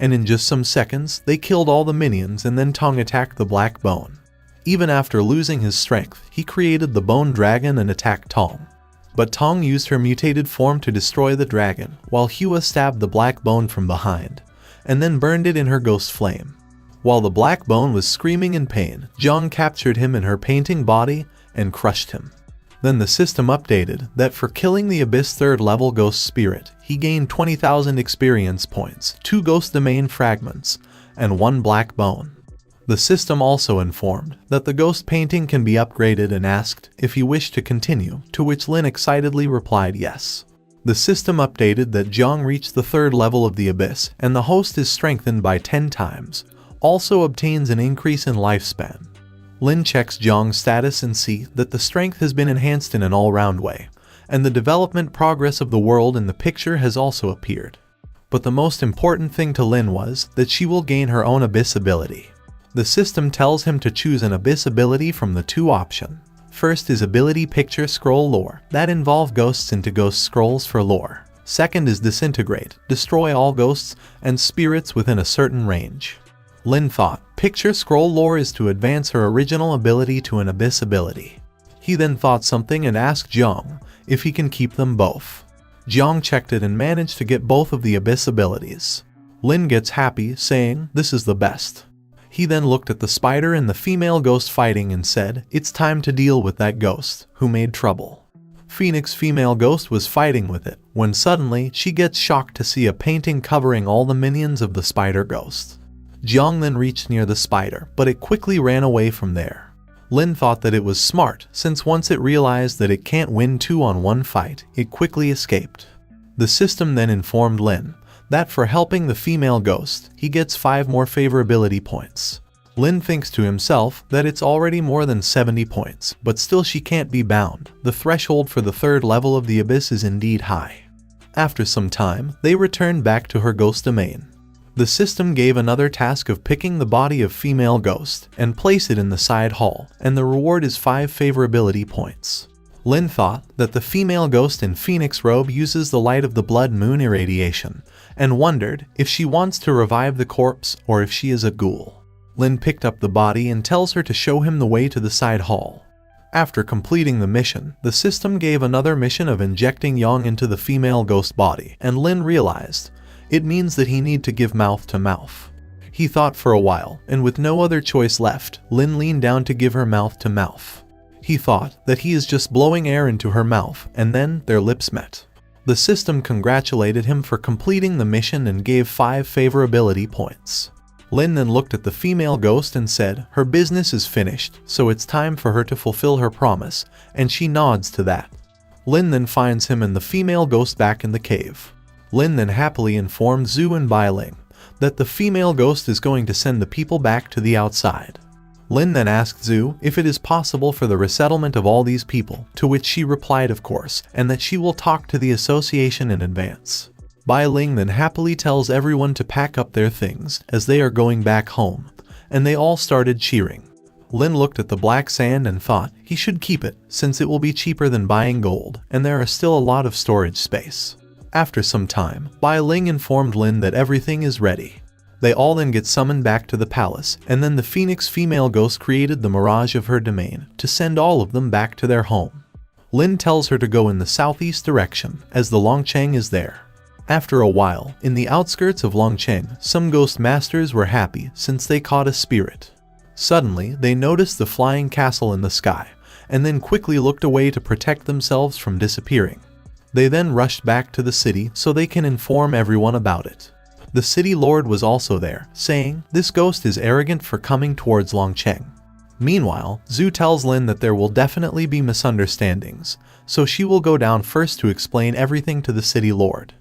And in just some seconds, they killed all the minions, and then Tong attacked the Black Bone. Even after losing his strength, he created the Bone Dragon and attacked Tong. But Tong used her mutated form to destroy the dragon, while Hua stabbed the Black Bone from behind, and then burned it in her ghost flame. While the Black Bone was screaming in pain, Jiang captured him in her painting body and crushed him. Then the system updated that for killing the Abyss 3rd level ghost spirit, he gained 20,000 experience points, 2 ghost domain fragments, and 1 Black Bone. The system also informed that the ghost painting can be upgraded and asked if he wished to continue, to which Lin excitedly replied yes. The system updated that Jiang reached the 3rd level of the Abyss, and the host is strengthened by 10 times, also obtains an increase in lifespan. Lin checks Jiang's status and see that the strength has been enhanced in an all-round way, and the development progress of the world in the picture has also appeared. But the most important thing to Lin was that she will gain her own Abyss ability. The system tells him to choose an Abyss ability from the 2 options. First is Ability Picture Scroll Lore, that involve ghosts into ghost scrolls for lore. Second is Disintegrate, destroy all ghosts and spirits within a certain range. Lin thought Picture Scroll Lore is to advance her original ability to an Abyss ability. He then thought something and asked Jiang if he can keep them both. Jiang checked it and managed to get both of the Abyss abilities. Lin gets happy, saying, "This is the best." He then looked at the spider and the female ghost fighting and said, "It's time to deal with that ghost who made trouble." Phoenix female ghost was fighting with it, when suddenly she gets shocked to see a painting covering all the minions of the spider ghost. Jiang then reached near the spider, but it quickly ran away from there. Lin thought that it was smart, since once it realized that it can't win 2-on-1 fight, it quickly escaped. The system then informed Lin that for helping the female ghost, he gets 5 more favorability points. Lin thinks to himself that it's already more than 70 points, but still she can't be bound. The threshold for the 3rd level of the Abyss is indeed high. After some time, they returned back to her ghost domain. The system gave another task of picking the body of female ghost and place it in the side hall, and the reward is 5 favorability points. Lin thought that the female ghost in Phoenix robe uses the light of the blood moon irradiation, and wondered if she wants to revive the corpse or if she is a ghoul. Lin picked up the body and tells her to show him the way to the side hall. After completing the mission, the system gave another mission of injecting yang into the female ghost body, and Lin realized it means that he need to give mouth to mouth. He thought for a while, and with no other choice left, Lin leaned down to give her mouth to mouth. He thought that he is just blowing air into her mouth, and then their lips met. The system congratulated him for completing the mission and gave 5 favorability points. Lin then looked at the female ghost and said, her business is finished, so it's time for her to fulfill her promise, and she nods to that. Lin then finds him and the female ghost back in the cave. Lin then happily informed Zhu and Bai Ling that the female ghost is going to send the people back to the outside. Lin then asked Zhu if it is possible for the resettlement of all these people, to which she replied of course, and that she will talk to the association in advance. Bai Ling then happily tells everyone to pack up their things, as they are going back home, and they all started cheering. Lin looked at the black sand and thought he should keep it, since it will be cheaper than buying gold, and there are still a lot of storage space. After some time, Bai Ling informed Lin that everything is ready. They all then get summoned back to the palace, and then the Phoenix female ghost created the mirage of her domain to send all of them back to their home. Lin tells her to go in the southeast direction, as the Longcheng is there. After a while, in the outskirts of Longcheng, some ghost masters were happy since they caught a spirit. Suddenly, they noticed the flying castle in the sky, and then quickly looked away to protect themselves from disappearing. They then rushed back to the city so they can inform everyone about it. The city lord was also there, saying, this ghost is arrogant for coming towards Longcheng. Meanwhile, Zhu tells Lin that there will definitely be misunderstandings, so she will go down first to explain everything to the city lord.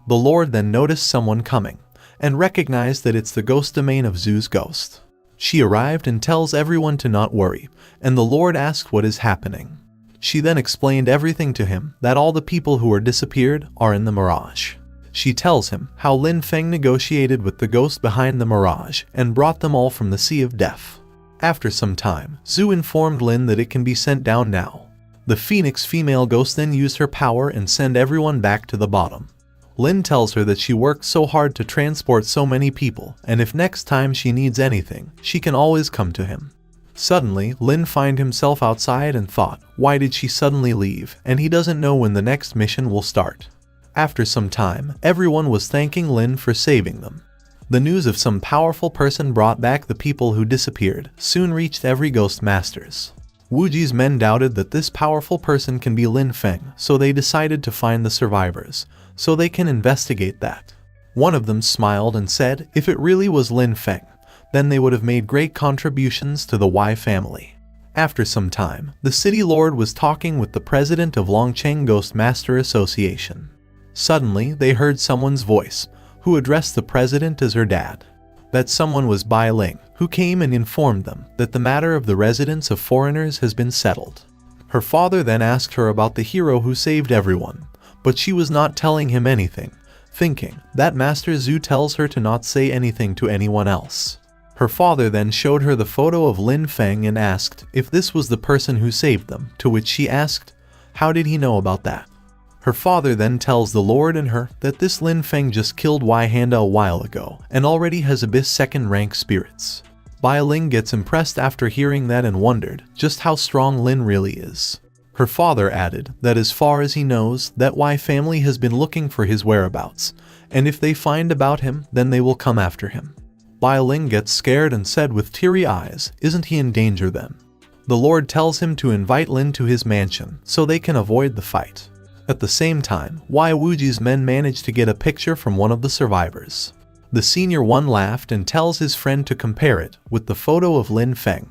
The lord then noticed someone coming, and recognized that it's the ghost domain of Zhu's ghost. She arrived and tells everyone to not worry, and the lord asked what is happening. She then explained everything to him, that all the people who were disappeared are in the mirage. She tells him how Lin Feng negotiated with the ghost behind the mirage and brought them all from the Sea of Death. After some time, Zhu informed Lin that it can be sent down now. The Phoenix female ghost then used her power and sent everyone back to the bottom. Lin tells her that she worked so hard to transport so many people, and if next time she needs anything, she can always come to him. Suddenly, Lin finds himself outside and thought, why did she suddenly leave, and he doesn't know when the next mission will start. After some time, everyone was thanking Lin for saving them. The news of some powerful person brought back the people who disappeared soon reached every ghost masters. Wuji's men doubted that this powerful person can be Lin Feng, so they decided to find the survivors, so they can investigate that. One of them smiled and said if it really was Lin Feng, then they would have made great contributions to the Y family. After some time, the city lord was talking with the president of Longcheng Ghost Master Association. Suddenly, they heard someone's voice, who addressed the president as her dad. That someone was Bai Ling, who came and informed them that the matter of the residence of foreigners has been settled. Her father then asked her about the hero who saved everyone, but she was not telling him anything, thinking that Master Zhu tells her to not say anything to anyone else. Her father then showed her the photo of Lin Feng and asked if this was the person who saved them, to which she asked, how did he know about that? Her father then tells the lord and her that this Lin Feng just killed Wei Handa a while ago and already has Abyss 2nd rank spirits. Bai Ling gets impressed after hearing that and wondered just how strong Lin really is. Her father added that as far as he knows, that Wei family has been looking for his whereabouts, and if they find about him, then they will come after him. Bai Ling gets scared and said with teary eyes, isn't he in danger then? The lord tells him to invite Lin to his mansion so they can avoid the fight. At the same time, Wei Wuji's men manage to get a picture from one of the survivors. The senior one laughed and tells his friend to compare it with the photo of Lin Feng.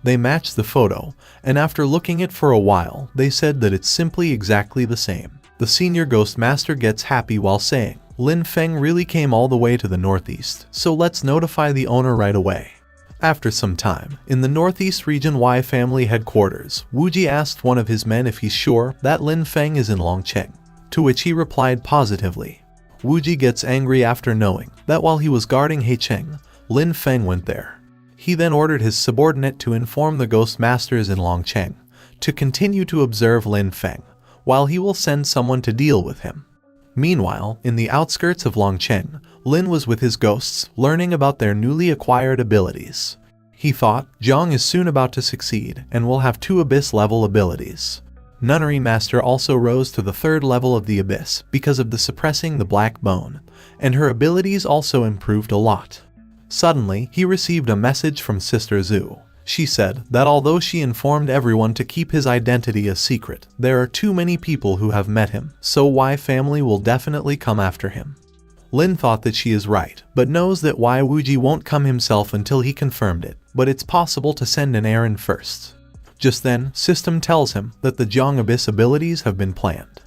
They match the photo, and after looking at it for a while, they said that it's simply exactly the same. The senior ghost master gets happy while saying, Lin Feng really came all the way to the northeast, so let's notify the owner right away. After some time, in the northeast region Y family headquarters, Wuji asked one of his men if he's sure that Lin Feng is in Longcheng, to which he replied positively. Wuji gets angry after knowing that while he was guarding Heicheng, Lin Feng went there. He then ordered his subordinate to inform the ghost masters in Longcheng to continue to observe Lin Feng, while he will send someone to deal with him. Meanwhile, in the outskirts of Longcheng, Lin was with his ghosts, learning about their newly acquired abilities. He thought, Zhang is soon about to succeed, and will have 2 Abyss-level abilities. Nunnery Master also rose to the 3rd level of the Abyss because of the suppressing the Black Bone, and her abilities also improved a lot. Suddenly, he received a message from Sister Zhu. She said that although she informed everyone to keep his identity a secret, there are too many people who have met him, so Wei family will definitely come after him. Lin thought that she is right, but knows that Wei Wuji won't come himself until he confirmed it, but it's possible to send an errand first. Just then, System tells him that the Jiang Abyss abilities have been planned.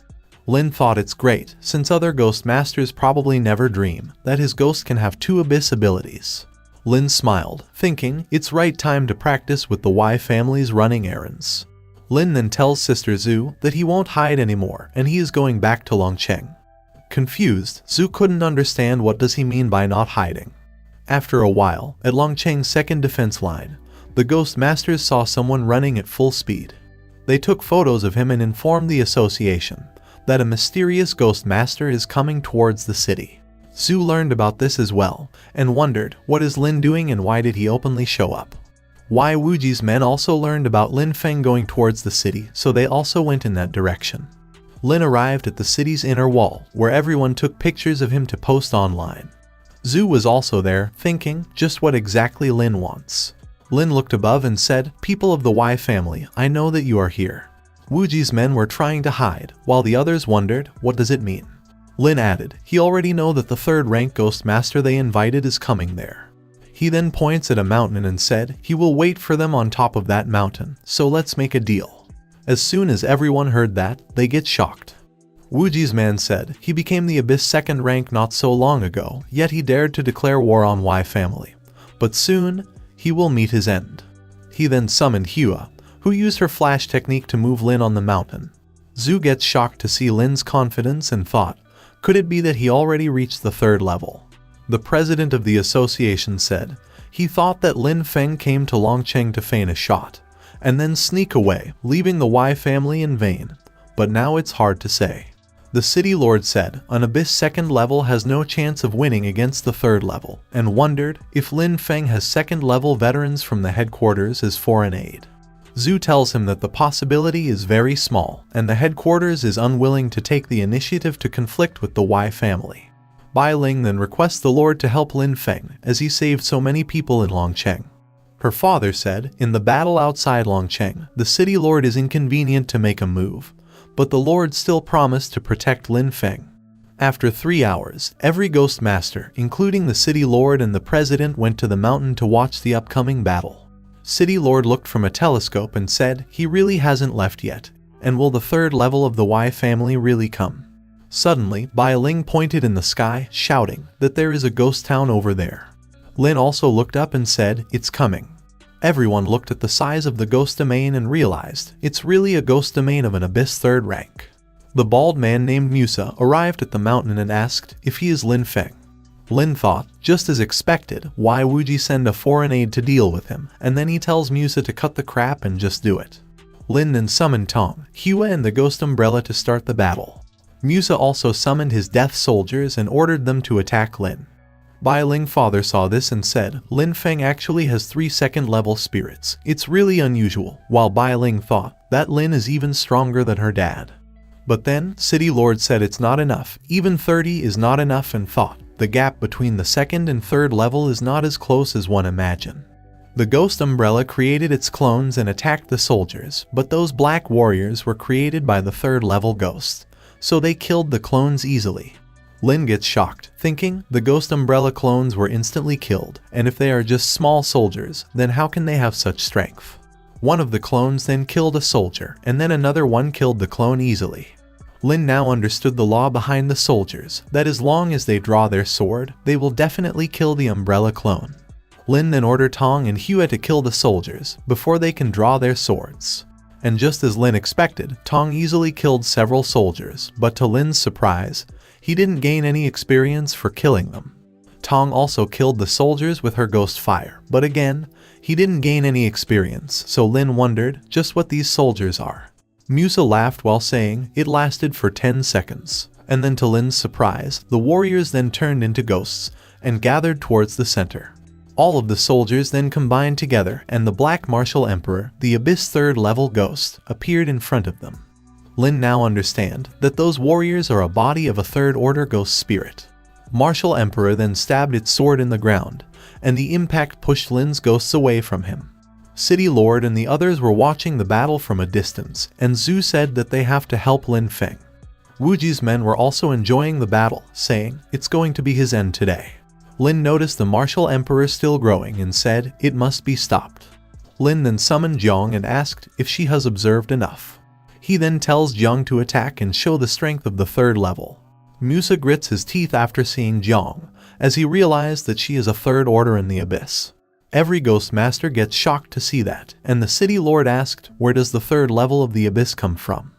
Lin thought it's great, since other Ghost Masters probably never dream that his ghost can have 2 Abyss abilities. Lin smiled, thinking it's right time to practice with the Wei family's running errands. Lin then tells Sister Zhu that he won't hide anymore and he is going back to Longcheng. Confused, Zhu couldn't understand what does he mean by not hiding. After a while, at Longcheng's second defense line, the Ghost Masters saw someone running at full speed. They took photos of him and informed the association that a mysterious Ghost Master is coming towards the city. Zhu learned about this as well, and wondered what is Lin doing and why did he openly show up. Wei Wuji's men also learned about Lin Feng going towards the city, so they also went in that direction. Lin arrived at the city's inner wall, where everyone took pictures of him to post online. Zhu was also there, thinking just what exactly Lin wants. Lin looked above and said, "People of the Wei family, I know that you are here." Wuji's men were trying to hide, while the others wondered, what does it mean? Lin added, he already know that the 3rd rank Ghost Master they invited is coming there. He then points at a mountain and said, he will wait for them on top of that mountain, so let's make a deal. As soon as everyone heard that, they get shocked. Wuji's man said he became the Abyss 2nd rank not so long ago, yet he dared to declare war on Wei family. But soon, he will meet his end. He then summoned Hua, who used her flash technique to move Lin on the mountain. Zhu gets shocked to see Lin's confidence and thought, could it be that he already reached the 3rd level? The president of the association said he thought that Lin Feng came to Longcheng to feign a shot, and then sneak away, leaving the Wei family in vain, but now it's hard to say. The city lord said an Abyss 2nd level has no chance of winning against the 3rd level, and wondered if Lin Feng has 2nd level veterans from the headquarters as foreign aid. Zhu tells him that the possibility is very small, and the headquarters is unwilling to take the initiative to conflict with the Wei family. Bai Ling then requests the lord to help Lin Feng, as he saved so many people in Longcheng. Her father said, in the battle outside Longcheng, the city lord is inconvenient to make a move, but the lord still promised to protect Lin Feng. After 3 hours, every Ghost Master, including the city lord and the president, went to the mountain to watch the upcoming battle. City lord looked from a telescope and said he really hasn't left yet, and will the 3rd level of the Wei family really come? Suddenly, Bai Ling pointed in the sky, shouting that there is a ghost town over there. Lin also looked up and said, it's coming. Everyone looked at the size of the ghost domain and realized it's really a ghost domain of an Abyss 3rd rank. The bald man named Musa arrived at the mountain and asked if he is Lin Feng. Lin thought, just as expected, why Wuji send a foreign aide to deal with him, and then he tells Musa to cut the crap and just do it. Lin then summoned Tong, Hua and the Ghost Umbrella to start the battle. Musa also summoned his death soldiers and ordered them to attack Lin. Bai Ling father saw this and said, Lin Feng actually has 3 2nd level spirits. It's really unusual, while Bai Ling thought that Lin is even stronger than her dad. But then, City Lord said it's not enough, even 30 is not enough, and thought the gap between the 2nd and 3rd level is not as close as one imagined. The Ghost Umbrella created its clones and attacked the soldiers, but those black warriors were created by the 3rd level ghosts, so they killed the clones easily. Lin gets shocked, thinking the Ghost Umbrella clones were instantly killed, and if they are just small soldiers, then how can they have such strength? One of the clones then killed a soldier, and then another one killed the clone easily. Lin now understood the law behind the soldiers, that as long as they draw their sword, they will definitely kill the Umbrella clone. Lin then ordered Tong and Hua to kill the soldiers before they can draw their swords. And just as Lin expected, Tong easily killed several soldiers, but to Lin's surprise, he didn't gain any experience for killing them. Tong also killed the soldiers with her ghost fire, but again, he didn't gain any experience, so Lin wondered just what these soldiers are. Musa laughed while saying it lasted for 10 seconds, and then to Lin's surprise, the warriors then turned into ghosts and gathered towards the center. All of the soldiers then combined together, and the Black Martial Emperor, the Abyss 3rd level ghost, appeared in front of them. Lin now understand that those warriors are a body of a 3rd order ghost spirit. Martial Emperor then stabbed its sword in the ground, and the impact pushed Lin's ghosts away from him. City Lord and the others were watching the battle from a distance, and Zhu said that they have to help Lin Feng. Wuji's men were also enjoying the battle, saying, "It's going to be his end today." Lin noticed the martial emperor still growing and said, "It must be stopped." Lin then summoned Jiang and asked if she has observed enough. He then tells Jiang to attack and show the strength of the third level. Musa grits his teeth after seeing Jiang, as he realized that she is a third order in the abyss. Every ghost master gets shocked to see that, and the city lord asked, "Where does the third level of the abyss come from?"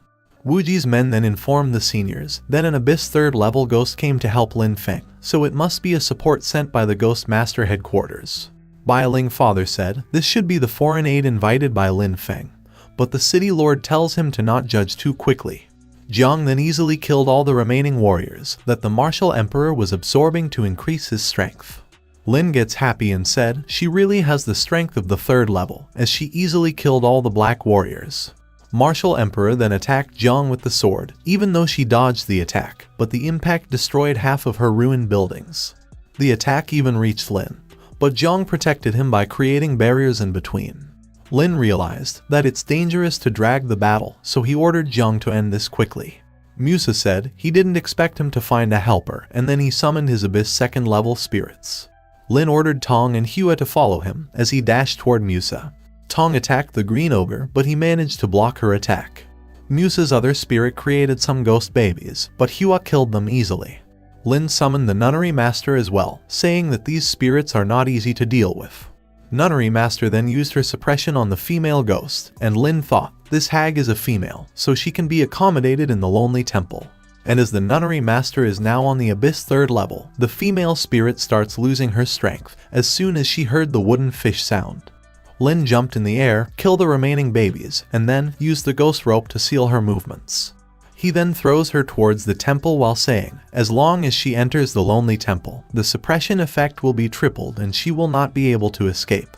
Wuji's men then informed the seniors that an abyss third level ghost came to help Lin Feng, so it must be a support sent by the ghost master headquarters. Bai Ling father said this should be the foreign aid invited by Lin Feng, but the city lord tells him to not judge too quickly. Jiang then easily killed all the remaining warriors that the martial emperor was absorbing to increase his strength. Lin gets happy and said she really has the strength of the third level, as she easily killed all the black warriors. Martial Emperor then attacked Jiang with the sword, even though she dodged the attack, but the impact destroyed half of her ruined buildings. The attack even reached Lin, but Jiang protected him by creating barriers in between. Lin realized that it's dangerous to drag the battle, so he ordered Jiang to end this quickly. Musa said he didn't expect him to find a helper, and then he summoned his abyss second level spirits. Lin ordered Tong and Hua to follow him as he dashed toward Musa. Tong attacked the green ogre, but he managed to block her attack. Musa's other spirit created some ghost babies, but Hua killed them easily. Lin summoned the nunnery master as well, saying that these spirits are not easy to deal with. Nunnery master then used her suppression on the female ghost, and Lin thought this hag is a female, so she can be accommodated in the lonely temple. And as the nunnery master is now on the abyss third level, the female spirit starts losing her strength as soon as she heard the wooden fish sound. Lin jumped in the air, killed the remaining babies, and then used the ghost rope to seal her movements. He then throws her towards the temple while saying, as long as she enters the lonely temple, the suppression effect will be tripled and she will not be able to escape.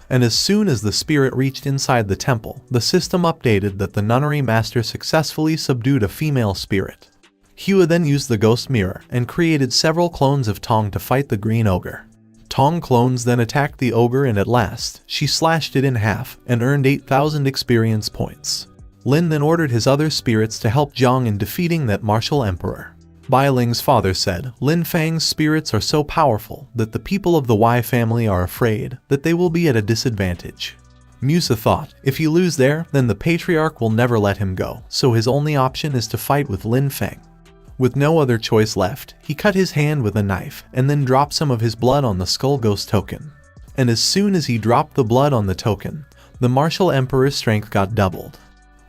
And as soon as the spirit reached inside the temple, the system updated that the nunnery master successfully subdued a female spirit. Hua then used the ghost mirror and created several clones of Tong to fight the green ogre. Tong clones then attacked the ogre and at last, she slashed it in half and earned 8,000 experience points. Lin then ordered his other spirits to help Jiang in defeating that martial emperor. Bai Ling's father said, Lin Feng's spirits are so powerful that the people of the Wei family are afraid that they will be at a disadvantage. Musa thought, if he loses there, then the patriarch will never let him go, so his only option is to fight with Lin Feng. With no other choice left, he cut his hand with a knife and then dropped some of his blood on the skull ghost token. And as soon as he dropped the blood on the token, the martial emperor's strength got doubled.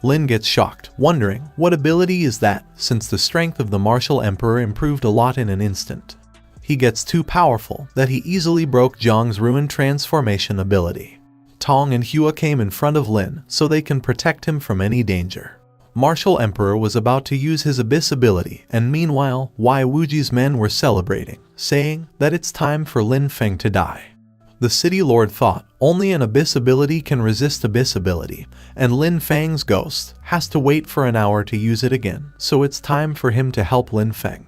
Lin gets shocked, wondering what ability is that, since the strength of the martial emperor improved a lot in an instant. He gets too powerful that he easily broke Jiang's ruined transformation ability. Tong and Hua came in front of Lin so they can protect him from any danger. Martial Emperor was about to use his abyss ability, and meanwhile, Wei Wuji's men were celebrating, saying that it's time for Lin Feng to die. The city lord thought only an abyss ability can resist abyss ability, and Lin Feng's ghost has to wait for an hour to use it again, so it's time for him to help Lin Feng.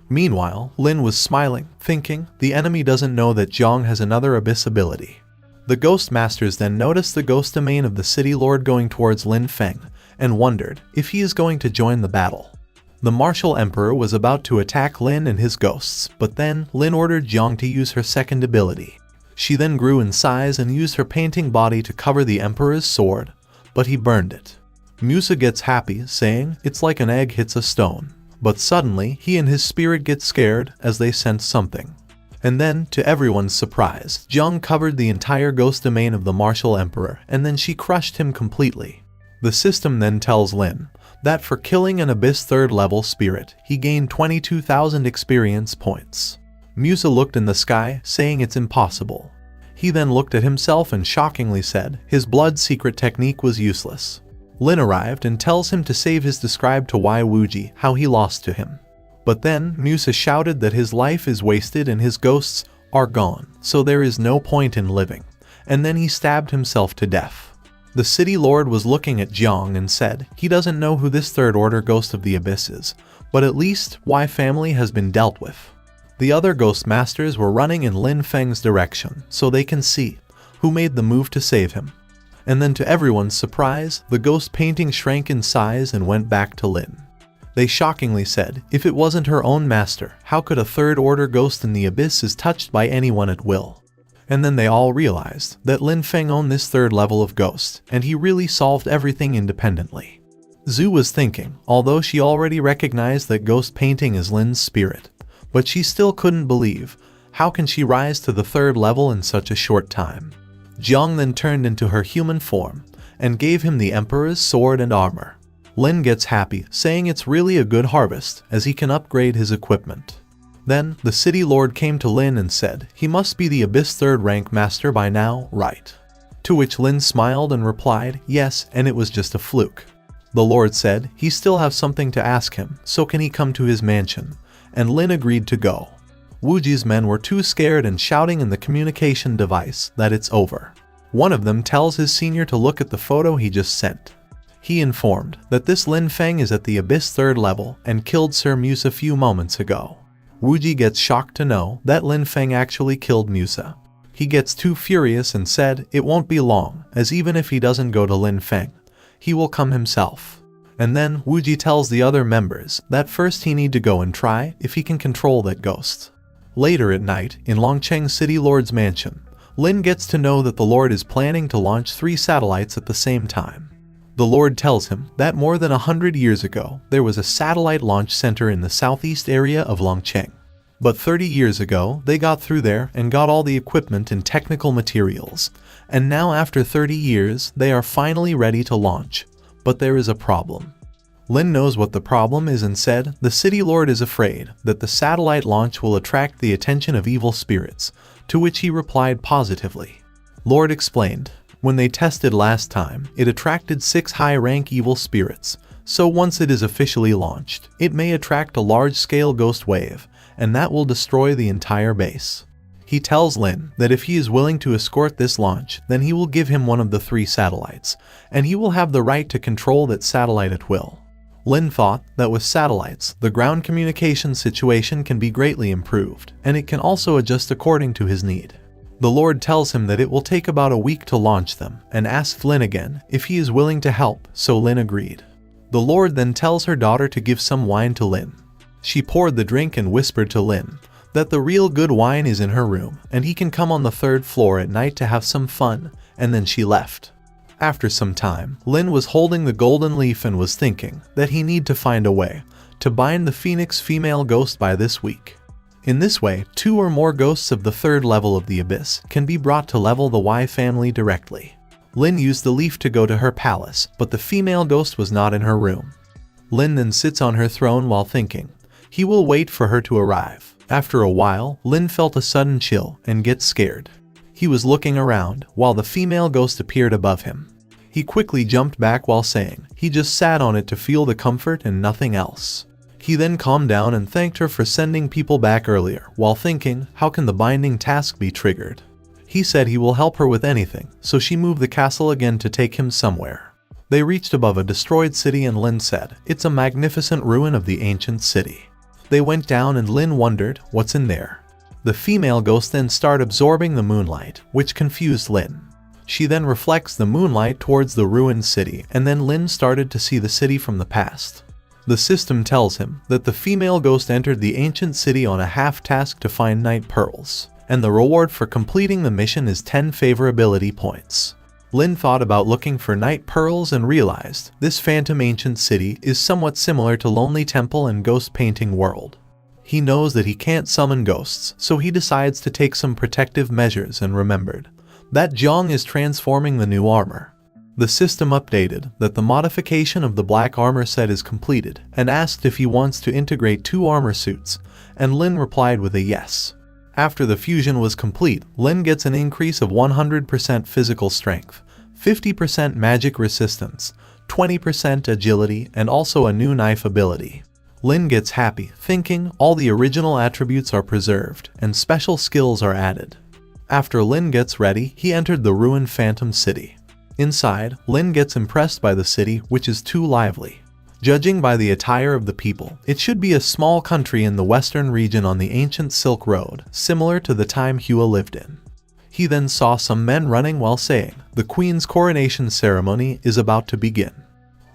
Meanwhile, Lin was smiling, thinking the enemy doesn't know that Jiang has another abyss ability. The ghost masters then noticed the ghost domain of the city lord going towards Lin Feng, and wondered if he is going to join the battle. The martial emperor was about to attack Lin and his ghosts, but then Lin ordered Jiang to use her second ability. She then grew in size and used her painting body to cover the emperor's sword, but he burned it. Musa gets happy, saying it's like an egg hits a stone. But suddenly, he and his spirit get scared as they sense something. And then, to everyone's surprise, Jiang covered the entire ghost domain of the martial emperor, and then she crushed him completely. The system then tells Lin that for killing an abyss third level spirit, he gained 22,000 experience points. Musa looked in the sky, saying it's impossible. He then looked at himself and shockingly said his blood secret technique was useless. Lin arrived and tells him to save his describe to Wei Wuji how he lost to him. But then Musa shouted that his life is wasted and his ghosts are gone, so there is no point in living, and then he stabbed himself to death. The city lord was looking at Jiang and said he doesn't know who this third order ghost of the abyss is, but at least Wei family has been dealt with. The other ghost masters were running in Lin Feng's direction so they can see who made the move to save him. And then to everyone's surprise, the ghost painting shrank in size and went back to Lin. They shockingly said, if it wasn't her own master, how could a third-order ghost in the abyss is touched by anyone at will? And then they all realized that Lin Feng owned this third level of ghost, and he really solved everything independently. Zhu was thinking, although she already recognized that ghost painting is Lin's spirit, but she still couldn't believe, how can she rise to the third level in such a short time? Jiang then turned into her human form, and gave him the Emperor's sword and armor. Lin gets happy, saying it's really a good harvest, as he can upgrade his equipment. Then, the city lord came to Lin and said, he must be the Abyss 3rd rank master by now, right? To which Lin smiled and replied, yes, and it was just a fluke. The lord said, he still has something to ask him, so can he come to his mansion? And Lin agreed to go. Wuji's men were too scared and shouting in the communication device that it's over. One of them tells his senior to look at the photo he just sent. He informed that this Lin Feng is at the Abyss 3rd level and killed Sir Muse a few moments ago. Wuji gets shocked to know that Lin Feng actually killed Musa. He gets too furious and said it won't be long, as even if he doesn't go to Lin Feng, he will come himself. And then Wuji tells the other members that first he need to go and try if he can control that ghost. Later at night, in Longcheng City Lord's mansion, Lin gets to know that the Lord is planning to launch 3 satellites at the same time. The Lord tells him that more than 100 years ago, there was a satellite launch center in the southeast area of Longcheng. But 30 years ago, they got through there and got all the equipment and technical materials. And now after 30 years, they are finally ready to launch. But there is a problem. Lin knows what the problem is and said, the city lord is afraid that the satellite launch will attract the attention of evil spirits, to which he replied positively. Lord explained, when they tested last time, it attracted 6 high-rank evil spirits, so once it is officially launched, it may attract a large-scale ghost wave, and that will destroy the entire base. He tells Lin that if he is willing to escort this launch, then he will give him one of the 3 satellites, and he will have the right to control that satellite at will. Lin thought that with satellites, the ground communication situation can be greatly improved, and it can also adjust according to his need. The Lord tells him that it will take about a week to launch them, and asks Lin again if he is willing to help, so Lin agreed. The Lord then tells her daughter to give some wine to Lin. She poured the drink and whispered to Lin that the real good wine is in her room, and he can come on the 3rd floor at night to have some fun, and then she left. After some time, Lin was holding the golden leaf and was thinking that he need to find a way to bind the Phoenix female ghost by this week. In this way, 2 or more ghosts of the 3rd level of the Abyss can be brought to level the Y family directly. Lin used the leaf to go to her palace, but the female ghost was not in her room. Lin then sits on her throne while thinking. He will wait for her to arrive. After a while, Lin felt a sudden chill and gets scared. He was looking around while the female ghost appeared above him. He quickly jumped back while saying he just sat on it to feel the comfort and nothing else. He then calmed down and thanked her for sending people back earlier while thinking, how can the binding task be triggered? He said he will help her with anything, so she moved the castle again to take him somewhere. They reached above a destroyed city and Lin said, it's a magnificent ruin of the ancient city. They went down and Lin wondered, what's in there? The female ghost then started absorbing the moonlight, which confused Lin. She then reflects the moonlight towards the ruined city, and then Lin started to see the city from the past. The system tells him that the female ghost entered the ancient city on a half-task to find night pearls, and the reward for completing the mission is 10 favorability points. Lin thought about looking for night pearls and realized this phantom ancient city is somewhat similar to Lonely Temple and Ghost Painting World. He knows that he can't summon ghosts, so he decides to take some protective measures and remembered that Zhang is transforming the new armor. The system updated that the modification of the black armor set is completed and asked if he wants to integrate 2 armor suits, and Lin replied with a yes. After the fusion was complete, Lin gets an increase of 100% physical strength, 50% magic resistance, 20% agility, and also a new knife ability. Lin gets happy, thinking all the original attributes are preserved and special skills are added. After Lin gets ready, he entered the ruined Phantom City. Inside, Lin gets impressed by the city, which is too lively. Judging by the attire of the people, it should be a small country in the western region on the ancient Silk Road, similar to the time Hua lived in. He then saw some men running while saying, "The Queen's coronation ceremony is about to begin."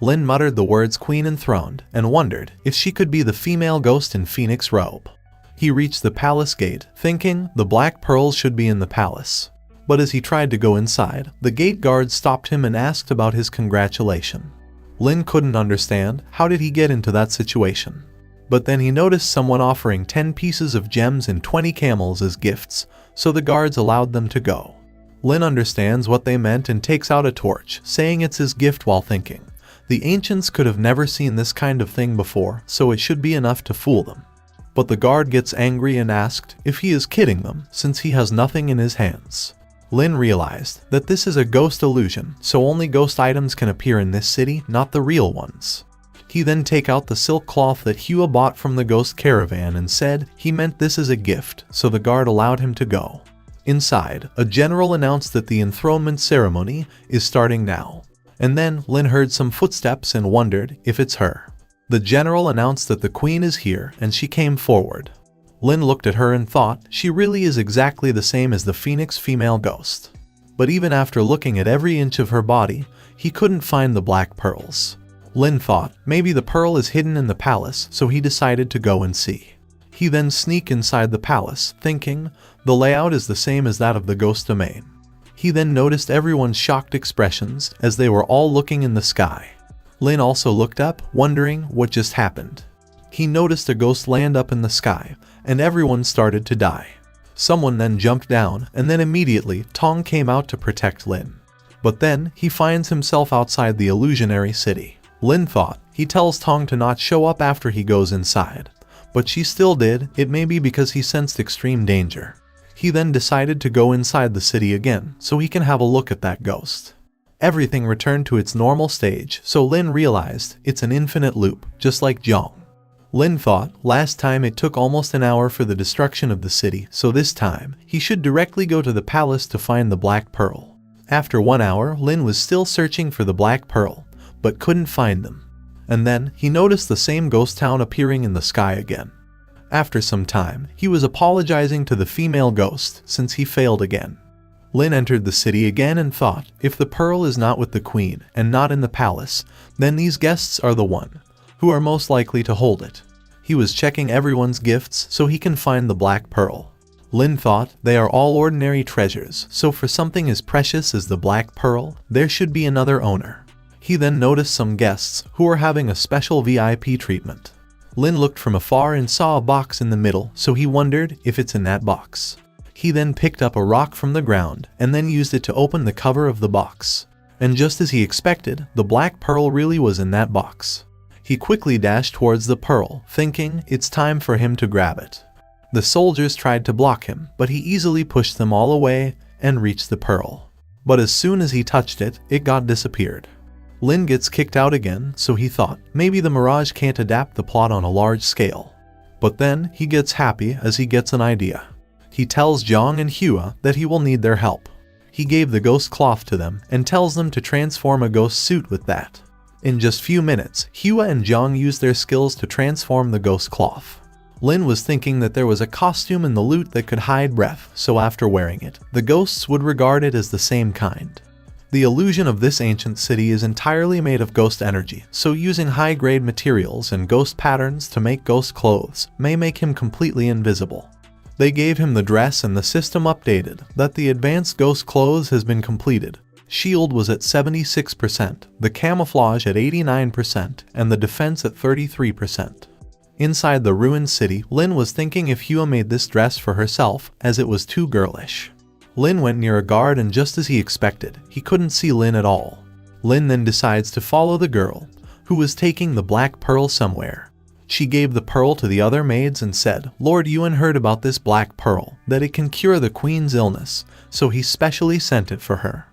Lin muttered the words "Queen enthroned" and wondered if she could be the female ghost in phoenix robe. He reached the palace gate, thinking the black pearls should be in the palace. But as he tried to go inside, the gate guard stopped him and asked about his congratulation. Lin couldn't understand how did he get into that situation. But then he noticed someone offering 10 pieces of gems and 20 camels as gifts, so the guards allowed them to go. Lin understands what they meant and takes out a torch, saying it's his gift while thinking, the ancients could have never seen this kind of thing before, so it should be enough to fool them. But the guard gets angry and asked if he is kidding them since he has nothing in his hands. Lin realized that this is a ghost illusion, so only ghost items can appear in this city, not the real ones. He then take out the silk cloth that Hua bought from the ghost caravan and said he meant this as a gift, so the guard allowed him to go. Inside, a general announced that the enthronement ceremony is starting now. And then Lin heard some footsteps and wondered if it's her. The general announced that the queen is here and she came forward. Lin looked at her and thought she really is exactly the same as the phoenix female ghost. But even after looking at every inch of her body, he couldn't find the black pearls. Lin thought maybe the pearl is hidden in the palace, so he decided to go and see. He then sneaked inside the palace, thinking the layout is the same as that of the ghost domain. He then noticed everyone's shocked expressions as they were all looking in the sky. Lin also looked up, wondering what just happened. He noticed a ghost land up in the sky, and everyone started to die. Someone then jumped down, and then immediately Tong came out to protect Lin. But then he finds himself outside the illusionary city. Lin thought he tells Tong to not show up after he goes inside, but she still did. It may be because he sensed extreme danger. He then decided to go inside the city again so he can have a look at that ghost. Everything returned to its normal stage, so Lin realized it's an infinite loop, just like Zhong. Lin thought last time it took almost an hour for the destruction of the city, so this time he should directly go to the palace to find the black pearl. After 1 hour, Lin was still searching for the black pearl, but couldn't find them. And then he noticed the same ghost town appearing in the sky again. After some time, he was apologizing to the female ghost since he failed again. Lin entered the city again and thought, if the pearl is not with the queen and not in the palace, then these guests are the one who are most likely to hold it. He was checking everyone's gifts so he can find the black pearl. Lin thought they are all ordinary treasures, so for something as precious as the black pearl, there should be another owner. He then noticed some guests who were having a special VIP treatment. Lin looked from afar and saw a box in the middle, so he wondered if it's in that box. He then picked up a rock from the ground and then used it to open the cover of the box. And just as he expected, the black pearl really was in that box. He quickly dashed towards the pearl, thinking it's time for him to grab it. The soldiers tried to block him, but he easily pushed them all away and reached the pearl. But as soon as he touched it, it disappeared. Lin gets kicked out again, so he thought maybe the Mirage can't adapt the plot on a large scale. But then he gets happy as he gets an idea. He tells Zhong and Hua that he will need their help. He gave the ghost cloth to them and tells them to transform a ghost suit with that. In just few minutes, Hua and Zhong used their skills to transform the ghost cloth. Lin was thinking that there was a costume in the loot that could hide breath, so after wearing it, the ghosts would regard it as the same kind. The illusion of this ancient city is entirely made of ghost energy, so using high-grade materials and ghost patterns to make ghost clothes may make him completely invisible. They gave him the dress and the system updated that the advanced ghost clothes has been completed. Shield was at 76%, the camouflage at 89%, and the defense at 33%. Inside the ruined city, Lin was thinking if Hua made this dress for herself, as it was too girlish. Lin went near a guard and just as he expected, he couldn't see Lin at all. Lin then decides to follow the girl, who was taking the black pearl somewhere. She gave the pearl to the other maids and said, Lord Yuan heard about this black pearl, that it can cure the queen's illness, so he specially sent it for her.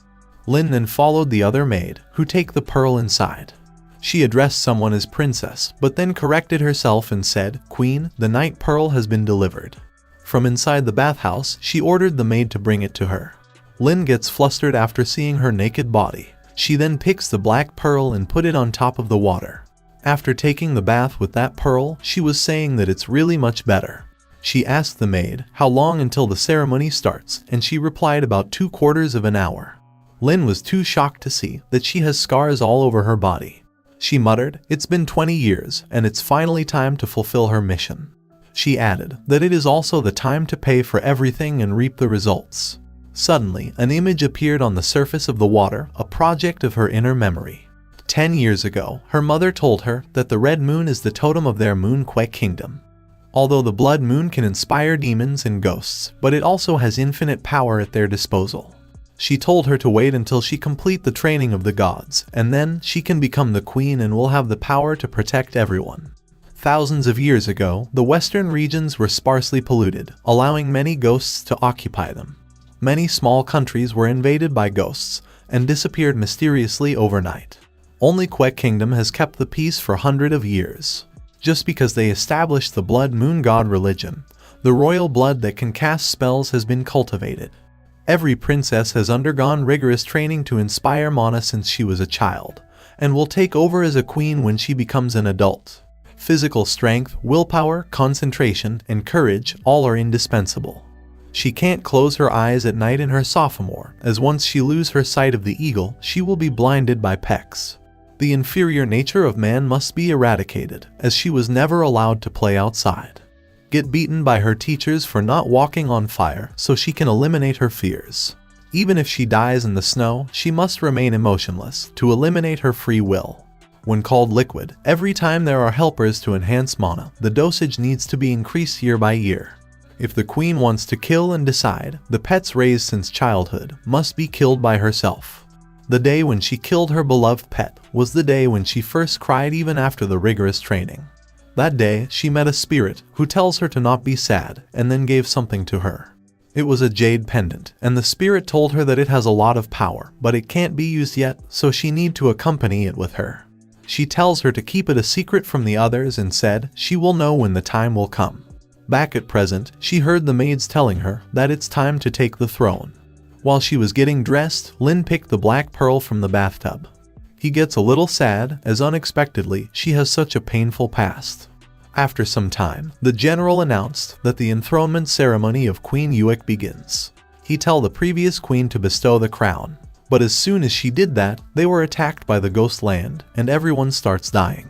Lin then followed the other maid, who take the pearl inside. She addressed someone as princess, but then corrected herself and said, Queen, the night pearl has been delivered. From inside the bathhouse, she ordered the maid to bring it to her. Lin gets flustered after seeing her naked body. She then picks the black pearl and put it on top of the water. After taking the bath with that pearl, she was saying that it's really much better. She asked the maid how long until the ceremony starts, and she replied about 2/4 of an hour. Lin was too shocked to see that she has scars all over her body. She muttered, "It's been 20 years, and it's finally time to fulfill her mission." She added that it is also the time to pay for everything and reap the results. Suddenly, an image appeared on the surface of the water, a project of her inner memory. 10 years ago, her mother told her that the red moon is the totem of their moon Quake kingdom. Although the blood moon can inspire demons and ghosts, but it also has infinite power at their disposal. She told her to wait until she complete the training of the gods, and then she can become the queen and will have the power to protect everyone. Thousands of years ago, the western regions were sparsely polluted, allowing many ghosts to occupy them. Many small countries were invaded by ghosts and disappeared mysteriously overnight. Only Quake Kingdom has kept the peace for hundreds of years. Just because they established the blood moon god religion, the royal blood that can cast spells has been cultivated. Every princess has undergone rigorous training to inspire mana since she was a child, and will take over as a queen when she becomes an adult. Physical strength, willpower, concentration, and courage all are indispensable. She can't close her eyes at night in her sophomore, as once she loses her sight of the eagle, she will be blinded by pecs. The inferior nature of man must be eradicated, as she was never allowed to play outside. Get beaten by her teachers for not walking on fire so she can eliminate her fears. Even if she dies in the snow, she must remain emotionless to eliminate her free will. When called liquid, every time there are helpers to enhance mana, the dosage needs to be increased year by year. If the queen wants to kill and decide, the pets raised since childhood must be killed by herself. The day when she killed her beloved pet was the day when she first cried even after the rigorous training. That day, she met a spirit who tells her to not be sad and then gave something to her. It was a jade pendant, and the spirit told her that it has a lot of power, but it can't be used yet, so she need to accompany it with her. She tells her to keep it a secret from the others and said she will know when the time will come. Back at present, she heard the maids telling her that it's time to take the throne. While she was getting dressed, Lin picked the black pearl from the bathtub. He gets a little sad, as unexpectedly, she has such a painful past. After some time, the general announced that the enthronement ceremony of Queen Yuek begins. He told the previous queen to bestow the crown, but as soon as she did that, they were attacked by the ghost land, and everyone starts dying.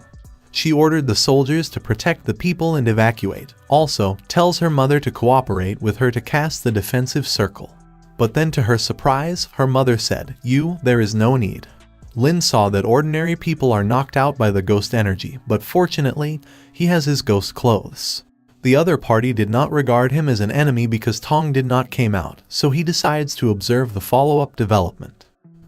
She ordered the soldiers to protect the people and evacuate, also tells her mother to cooperate with her to cast the defensive circle. But then to her surprise, her mother said, there is no need. Lin saw that ordinary people are knocked out by the ghost energy, but fortunately, he has his ghost clothes. The other party did not regard him as an enemy because Tong did not came out, so he decides to observe the follow-up development.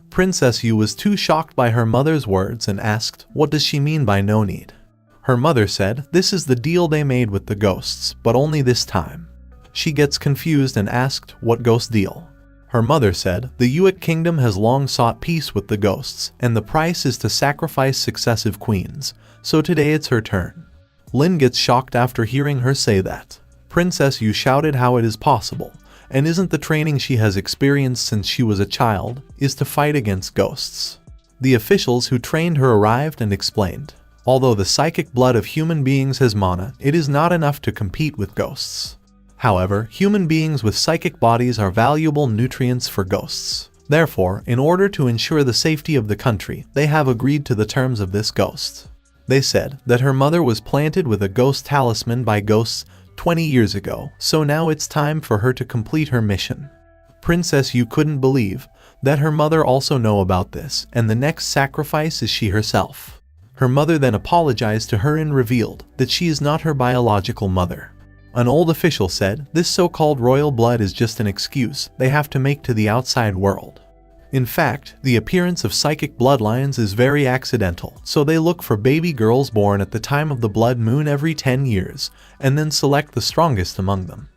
Princess Yu was too shocked by her mother's words and asked, what does she mean by no need? Her mother said, this is the deal they made with the ghosts, but only this time. She gets confused and asked, what ghost deal? Her mother said, the Yuek kingdom has long sought peace with the ghosts, and the price is to sacrifice successive queens, so today it's her turn. Lin gets shocked after hearing her say that. Princess Yu shouted how it is possible, and isn't the training she has experienced since she was a child, is to fight against ghosts. The officials who trained her arrived and explained, although the psychic blood of human beings has mana, it is not enough to compete with ghosts. However, human beings with psychic bodies are valuable nutrients for ghosts. Therefore, in order to ensure the safety of the country, they have agreed to the terms of this ghost. They said that her mother was planted with a ghost talisman by ghosts 20 years ago, so now it's time for her to complete her mission. Princess Yu couldn't believe that her mother also know about this, and the next sacrifice is she herself. Her mother then apologized to her and revealed that she is not her biological mother. An old official said, this so-called royal blood is just an excuse they have to make to the outside world. In fact, the appearance of psychic bloodlines is very accidental, so they look for baby girls born at the time of the blood moon every 10 years, and then select the strongest among them.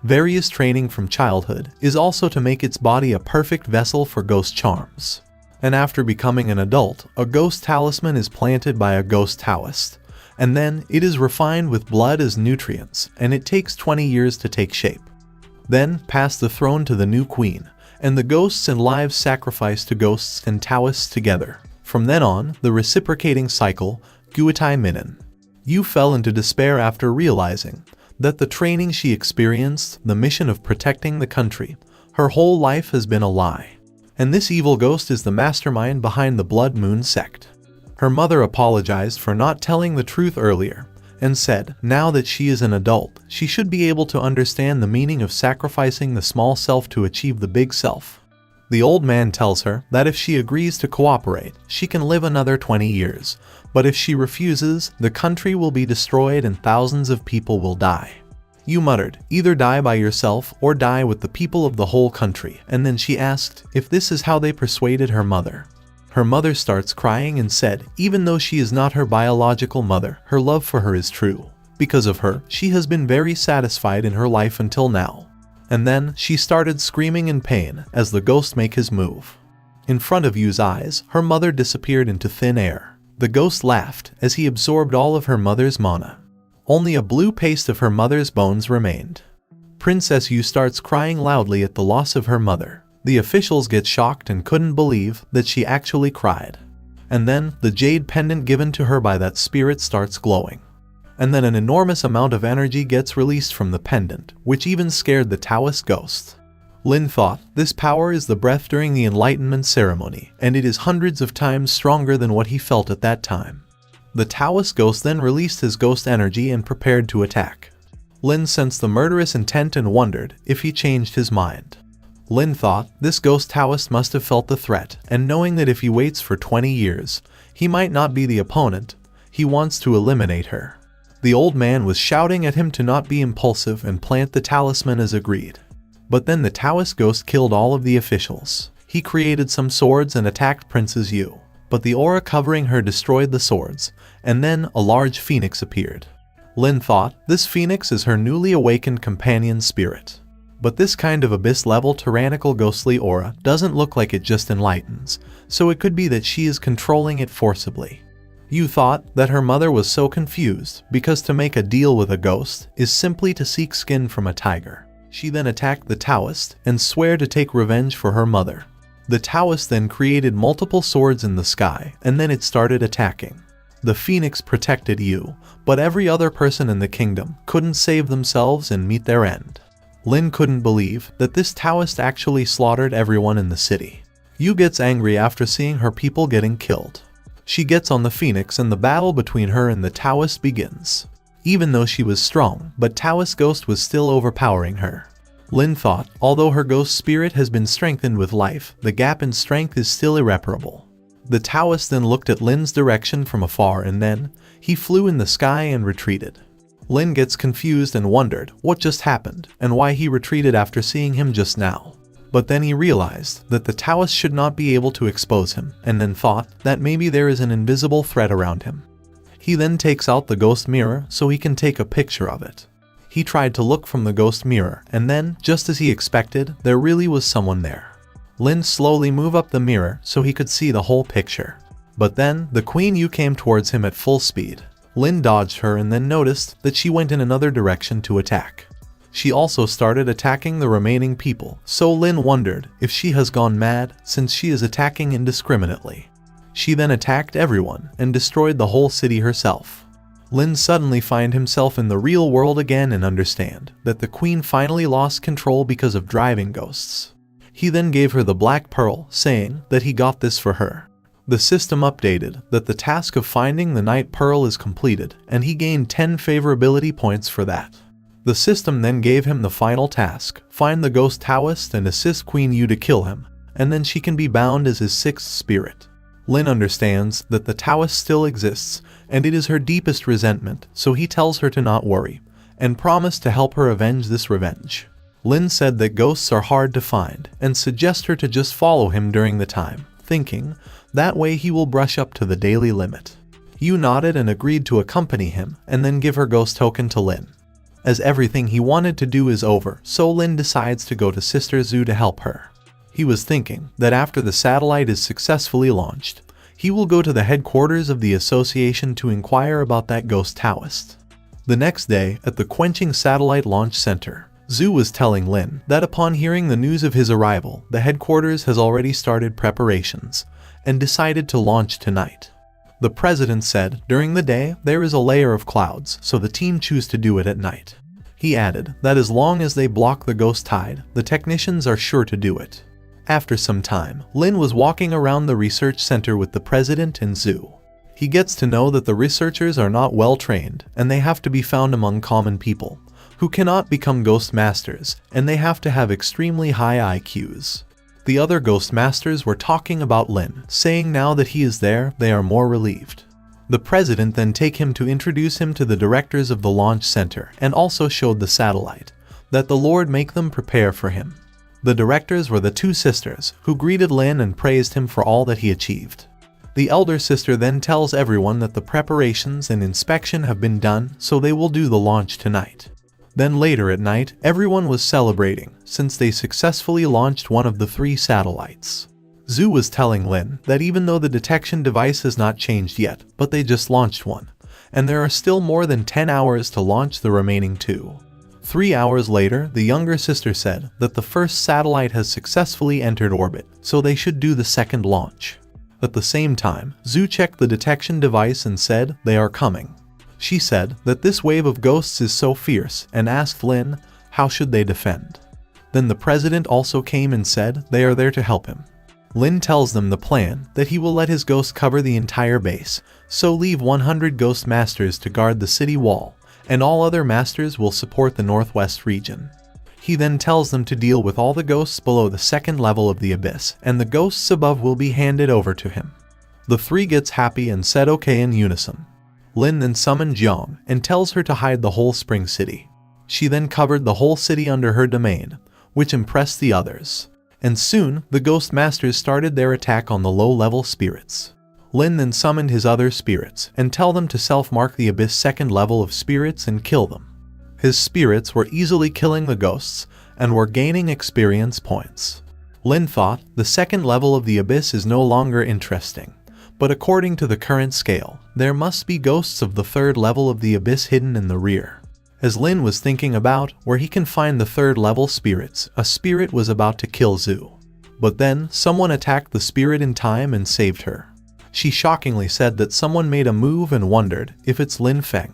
Various training from childhood is also to make its body a perfect vessel for ghost charms. And after becoming an adult, a ghost talisman is planted by a ghost Taoist. And then it is refined with blood as nutrients, and it takes 20 years to take shape. Then pass the throne to the new queen, and the ghosts and lives sacrifice to ghosts and Taoists together. From then on, the reciprocating cycle, Guitai Minen. Yu fell into despair after realizing that the training she experienced, the mission of protecting the country, her whole life has been a lie. And this evil ghost is the mastermind behind the Blood Moon sect. Her mother apologized for not telling the truth earlier, and said, now that she is an adult, she should be able to understand the meaning of sacrificing the small self to achieve the big self. The old man tells her that if she agrees to cooperate, she can live another 20 years, but if she refuses, the country will be destroyed and thousands of people will die. You muttered, either die by yourself or die with the people of the whole country, and then she asked if this is how they persuaded her mother. Her mother starts crying and said, even though she is not her biological mother, her love for her is true. Because of her, she has been very satisfied in her life until now. And then she started screaming in pain as the ghost make his move. In front of Yu's eyes, her mother disappeared into thin air. The ghost laughed as he absorbed all of her mother's mana. Only a blue paste of her mother's bones remained. Princess Yu starts crying loudly at the loss of her mother. The officials get shocked and couldn't believe that she actually cried. And then, the jade pendant given to her by that spirit starts glowing. And then an enormous amount of energy gets released from the pendant, which even scared the Taoist ghost. Lin thought, this power is the breath during the enlightenment ceremony, and it is hundreds of times stronger than what he felt at that time. The Taoist ghost then released his ghost energy and prepared to attack. Lin sensed the murderous intent and wondered if he changed his mind. Lin thought this ghost Taoist must have felt the threat, and knowing that if he waits for 20 years, he might not be the opponent, he wants to eliminate her. The old man was shouting at him to not be impulsive and plant the talisman as agreed. But then the Taoist ghost killed all of the officials. He created some swords and attacked Princess Yu. But the aura covering her destroyed the swords, and then a large phoenix appeared. Lin thought this phoenix is her newly awakened companion spirit. But this kind of abyss-level tyrannical ghostly aura doesn't look like it just enlightens, so it could be that she is controlling it forcibly. Yu thought that her mother was so confused because to make a deal with a ghost is simply to seek skin from a tiger. She then attacked the Taoist and swore to take revenge for her mother. The Taoist then created multiple swords in the sky, and then it started attacking. The phoenix protected Yu, but every other person in the kingdom couldn't save themselves and meet their end. Lin couldn't believe that this Taoist actually slaughtered everyone in the city. Yu gets angry after seeing her people getting killed. She gets on the phoenix and the battle between her and the Taoist begins. Even though she was strong, but Taoist ghost was still overpowering her. Lin thought, although her ghost spirit has been strengthened with life, the gap in strength is still irreparable. The Taoist then looked at Lin's direction from afar and then, he flew in the sky and retreated. Lin gets confused and wondered what just happened and why he retreated after seeing him just now. But then he realized that the Taoist should not be able to expose him, and then thought that maybe there is an invisible threat around him. He then takes out the ghost mirror so he can take a picture of it. He tried to look from the ghost mirror, and then, just as he expected, there really was someone there. Lin slowly moved up the mirror so he could see the whole picture. But then, the Queen Yu came towards him at full speed. Lin dodged her and then noticed that she went in another direction to attack. She also started attacking the remaining people, so Lin wondered if she has gone mad since she is attacking indiscriminately. She then attacked everyone and destroyed the whole city herself. Lin suddenly find himself in the real world again and understand that the queen finally lost control because of driving ghosts. He then gave her the black pearl, saying that he got this for her. The system updated that the task of finding the night pearl is completed, and he gained 10 favorability points for that. The system then gave him the final task, find the ghost Taoist and assist Queen Yu to kill him, and then she can be bound as his sixth spirit. Lin understands that the Taoist still exists, and it is her deepest resentment, so he tells her to not worry, and promised to help her avenge this revenge. Lin said that ghosts are hard to find, and suggests her to just follow him during the time, thinking, that way he will brush up to the daily limit. Yu nodded and agreed to accompany him, and then give her ghost token to Lin. As everything he wanted to do is over, so Lin decides to go to Sister Zhu to help her. He was thinking that after the satellite is successfully launched, he will go to the headquarters of the association to inquire about that ghost Taoist. The next day, at the Quenching Satellite Launch Center, Zhu was telling Lin that upon hearing the news of his arrival, the headquarters has already started preparations, and decided to launch tonight. The president said during the day there is a layer of clouds, so the team choose to do it at night. He added that as long as they block the ghost tide, the technicians are sure to do it. After some time, Lin was walking around the research center with the president and Zhu. He gets to know that the researchers are not well trained and they have to be found among common people, who cannot become ghost masters, and they have to have extremely high IQs. The other ghost masters were talking about Lin, saying now that he is there, they are more relieved. The president then take him to introduce him to the directors of the launch center and also showed the satellite, that the Lord make them prepare for him. The directors were the two sisters, who greeted Lin and praised him for all that he achieved. The elder sister then tells everyone that the preparations and inspection have been done, so they will do the launch tonight. Then later at night, everyone was celebrating, since they successfully launched one of the 3 satellites. Zhu was telling Lin that even though the detection device has not changed yet, but they just launched one, and there are still more than 10 hours to launch the remaining 2. 3 hours later, the younger sister said that the first satellite has successfully entered orbit, so they should do the second launch. At the same time, Zhu checked the detection device and said they are coming. She said that this wave of ghosts is so fierce and asked Lin how should they defend. Then the president also came and said they are there to help him. Lin tells them the plan that he will let his ghosts cover the entire base, so leave 100 ghost masters to guard the city wall, and all other masters will support the northwest region. He then tells them to deal with all the ghosts below the 2nd level of the abyss, and the ghosts above will be handed over to him. The 3 gets happy and said okay in unison. Lin then summoned Jiang and tells her to hide the whole spring city. She then covered the whole city under her domain, which impressed the others. And soon, the ghost masters started their attack on the low-level spirits. Lin then summoned his other spirits and tell them to self-mark the abyss 2nd level of spirits and kill them. His spirits were easily killing the ghosts and were gaining experience points. Lin thought the 2nd level of the abyss is no longer interesting, but according to the current scale, there must be ghosts of the 3rd level of the abyss hidden in the rear. As Lin was thinking about where he can find the 3rd level spirits, a spirit was about to kill Zhu. But then, someone attacked the spirit in time and saved her. She shockingly said that someone made a move and wondered if it's Lin Feng.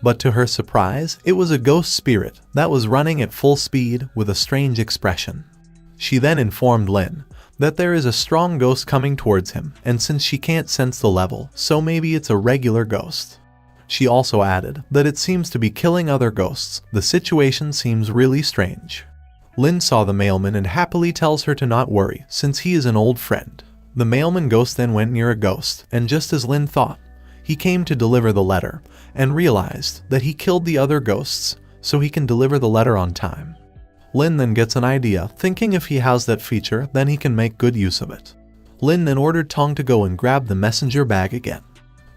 But to her surprise, it was a ghost spirit that was running at full speed with a strange expression. She then informed Lin that there is a strong ghost coming towards him, and since she can't sense the level, so maybe it's a regular ghost. She also added that it seems to be killing other ghosts. The situation seems really strange. Lin saw the mailman and happily tells her to not worry, since he is an old friend. The mailman ghost then went near a ghost, and just as Lin thought, he came to deliver the letter, and realized that he killed the other ghosts, so he can deliver the letter on time. Lin then gets an idea, thinking if he has that feature, then he can make good use of it. Lin then ordered Tong to go and grab the messenger bag again.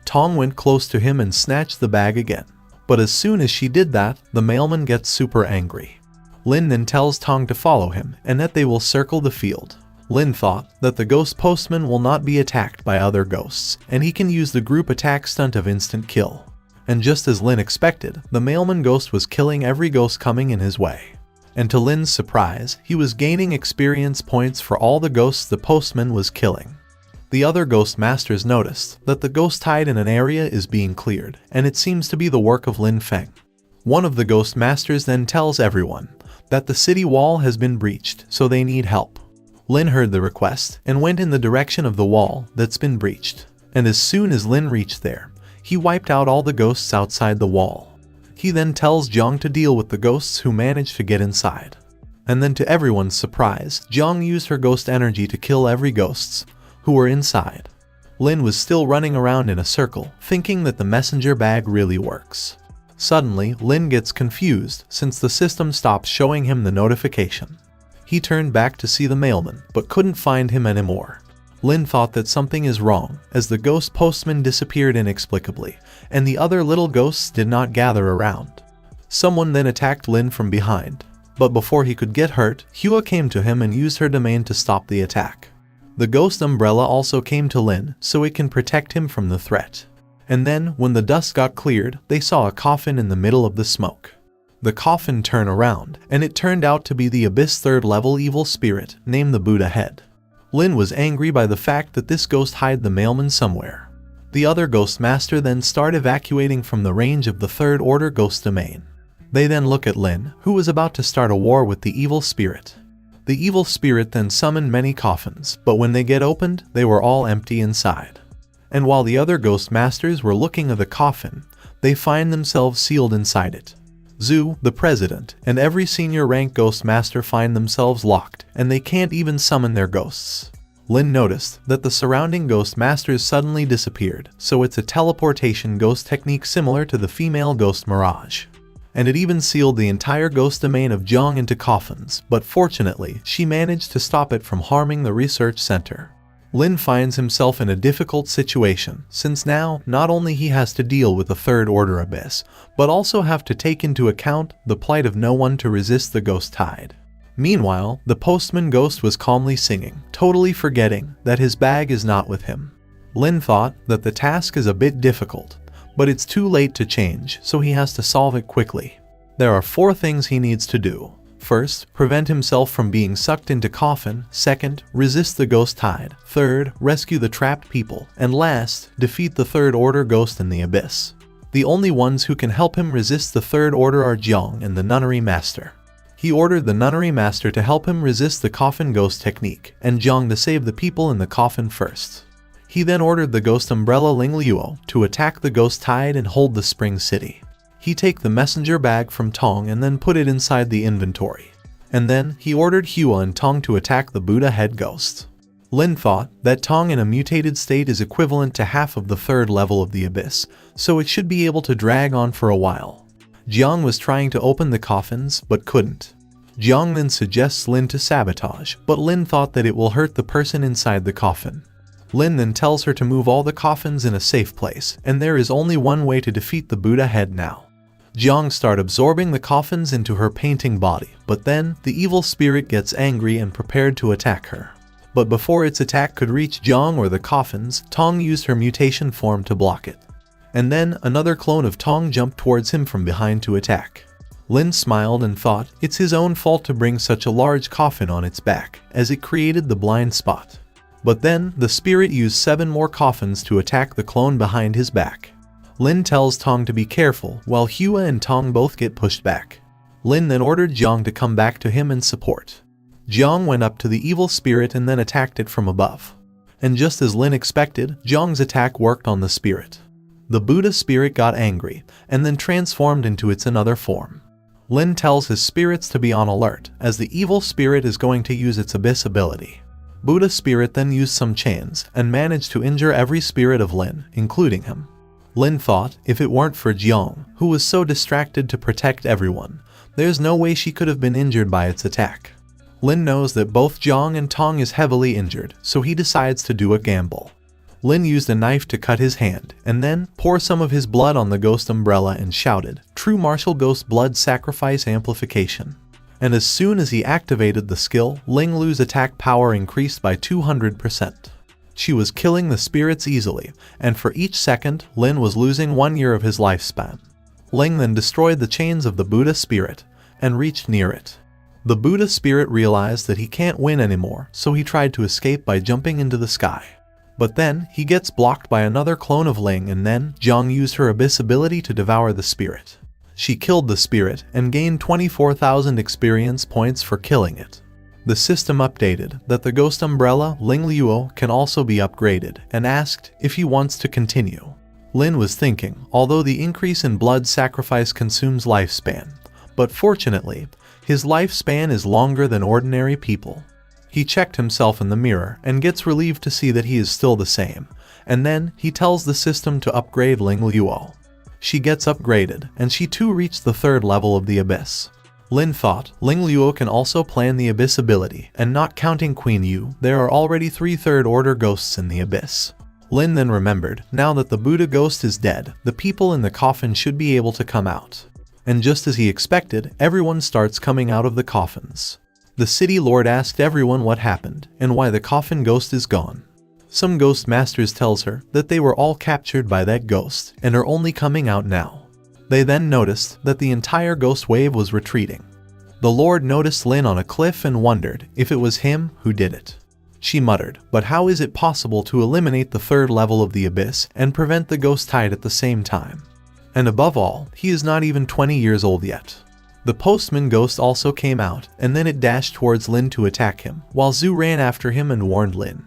Tong went close to him and snatched the bag again. But as soon as she did that, the mailman gets super angry. Lin then tells Tong to follow him, and that they will circle the field. Lin thought that the ghost postman will not be attacked by other ghosts, and he can use the group attack stunt of instant kill. And just as Lin expected, the mailman ghost was killing every ghost coming in his way. And to Lin's surprise, he was gaining experience points for all the ghosts the postman was killing. The other ghost masters noticed that the ghost tide in an area is being cleared, and it seems to be the work of Lin Feng. One of the ghost masters then tells everyone that the city wall has been breached, so they need help. Lin heard the request and went in the direction of the wall that's been breached. And as soon as Lin reached there, he wiped out all the ghosts outside the wall. He then tells Jiang to deal with the ghosts who managed to get inside. And then to everyone's surprise, Jiang used her ghost energy to kill every ghosts who were inside. Lin was still running around in a circle, thinking that the messenger bag really works. Suddenly, Lin gets confused since the system stops showing him the notification. He turned back to see the mailman, but couldn't find him anymore. Lin thought that something is wrong, as the ghost postman disappeared inexplicably, and the other little ghosts did not gather around. Someone then attacked Lin from behind, but before he could get hurt, Hua came to him and used her domain to stop the attack. The ghost umbrella also came to Lin, so it can protect him from the threat. And then, when the dust got cleared, they saw a coffin in the middle of the smoke. The coffin turned around, and it turned out to be the Abyss 3rd level evil spirit, named the Buddha Head. Lin was angry by the fact that this ghost hid the mailman somewhere. The other ghost master then started evacuating from the range of the 3rd order ghost domain. They then look at Lin, who was about to start a war with the evil spirit. The evil spirit then summoned many coffins, but when they get opened, they were all empty inside. And while the other ghost masters were looking at the coffin, they find themselves sealed inside it. Zhu, the president, and every senior rank ghost master find themselves locked, and they can't even summon their ghosts. Lin noticed that the surrounding ghost masters suddenly disappeared, so it's a teleportation ghost technique similar to the female ghost Mirage. And it even sealed the entire ghost domain of Jiang into coffins, but fortunately, she managed to stop it from harming the research center. Lin finds himself in a difficult situation, since now not only he has to deal with the Third Order Abyss, but also have to take into account the plight of no one to resist the ghost tide. Meanwhile, the postman ghost was calmly singing, totally forgetting that his bag is not with him. Lin thought that the task is a bit difficult, but it's too late to change, so he has to solve it quickly. There are 4 things he needs to do. First, prevent himself from being sucked into coffin. Second, resist the ghost tide. Third, rescue the trapped people. And last, defeat the Third Order ghost in the abyss. The only ones who can help him resist the Third Order are Jiang and the Nunnery Master. He ordered the Nunnery Master to help him resist the coffin ghost technique, and Jiang to save the people in the coffin first. He then ordered the ghost umbrella Ling Luo to attack the ghost tide and hold the spring city. He take the messenger bag from Tong and then put it inside the inventory. And then he ordered Hua and Tong to attack the Buddha head ghost. Lin thought that Tong in a mutated state is equivalent to half of the 3rd level of the abyss, so it should be able to drag on for a while. Jiang was trying to open the coffins, but couldn't. Jiang then suggests Lin to sabotage, but Lin thought that it will hurt the person inside the coffin. Lin then tells her to move all the coffins in a safe place, and there is only one way to defeat the Buddha head now. Jiang starts absorbing the coffins into her painting body, but then the evil spirit gets angry and prepared to attack her. But before its attack could reach Jiang or the coffins, Tong used her mutation form to block it. And then another clone of Tong jumped towards him from behind to attack. Lin smiled and thought it's his own fault to bring such a large coffin on its back, as it created the blind spot. But then the spirit used 7 more coffins to attack the clone behind his back. Lin tells Tong to be careful, while Hua and Tong both get pushed back. Lin then ordered Jiang to come back to him in support. Jiang went up to the evil spirit and then attacked it from above. And just as Lin expected, Jiang's attack worked on the spirit. The Buddha spirit got angry, and then transformed into its another form. Lin tells his spirits to be on alert, as the evil spirit is going to use its abyss ability. Buddha spirit then used some chains, and managed to injure every spirit of Lin, including him. Lin thought if it weren't for Jiang, who was so distracted to protect everyone, there's no way she could have been injured by its attack. Lin knows that both Jiang and Tong is heavily injured, so he decides to do a gamble. Lin used a knife to cut his hand, and then pour some of his blood on the ghost umbrella and shouted, "True martial ghost blood sacrifice amplification." And as soon as he activated the skill, Ling Lu's attack power increased by 200%. She was killing the spirits easily, and for each second, Lin was losing 1 year of his lifespan. Ling then destroyed the chains of the Buddha spirit, and reached near it. The Buddha spirit realized that he can't win anymore, so he tried to escape by jumping into the sky. But then, he gets blocked by another clone of Ling, and then, Jiang used her abyss ability to devour the spirit. She killed the spirit, and gained 24,000 experience points for killing it. The system updated that the ghost umbrella, Ling Luo, can also be upgraded, and asked if he wants to continue. Lin was thinking, although the increase in blood sacrifice consumes lifespan, but fortunately, his lifespan is longer than ordinary people. He checked himself in the mirror, and gets relieved to see that he is still the same, and then he tells the system to upgrade Ling Luo. She gets upgraded, and she too reached the 3rd level of the abyss. Lin thought Ling Luo can also plan the abyss ability, and not counting Queen Yu, there are already 3 Third Order ghosts in the abyss. Lin then remembered, now that the Buddha ghost is dead, the people in the coffin should be able to come out. And just as he expected, everyone starts coming out of the coffins. The city lord asked everyone what happened, and why the coffin ghost is gone. Some ghost masters tells her that they were all captured by that ghost, and are only coming out now. They then noticed that the entire ghost wave was retreating. The Lord noticed Lin on a cliff and wondered if it was him who did it. She muttered, but how is it possible to eliminate the 3rd level of the abyss and prevent the ghost tide at the same time? And above all, he is not even 20 years old yet. The postman ghost also came out, and then it dashed towards Lin to attack him, while Zhu ran after him and warned Lin.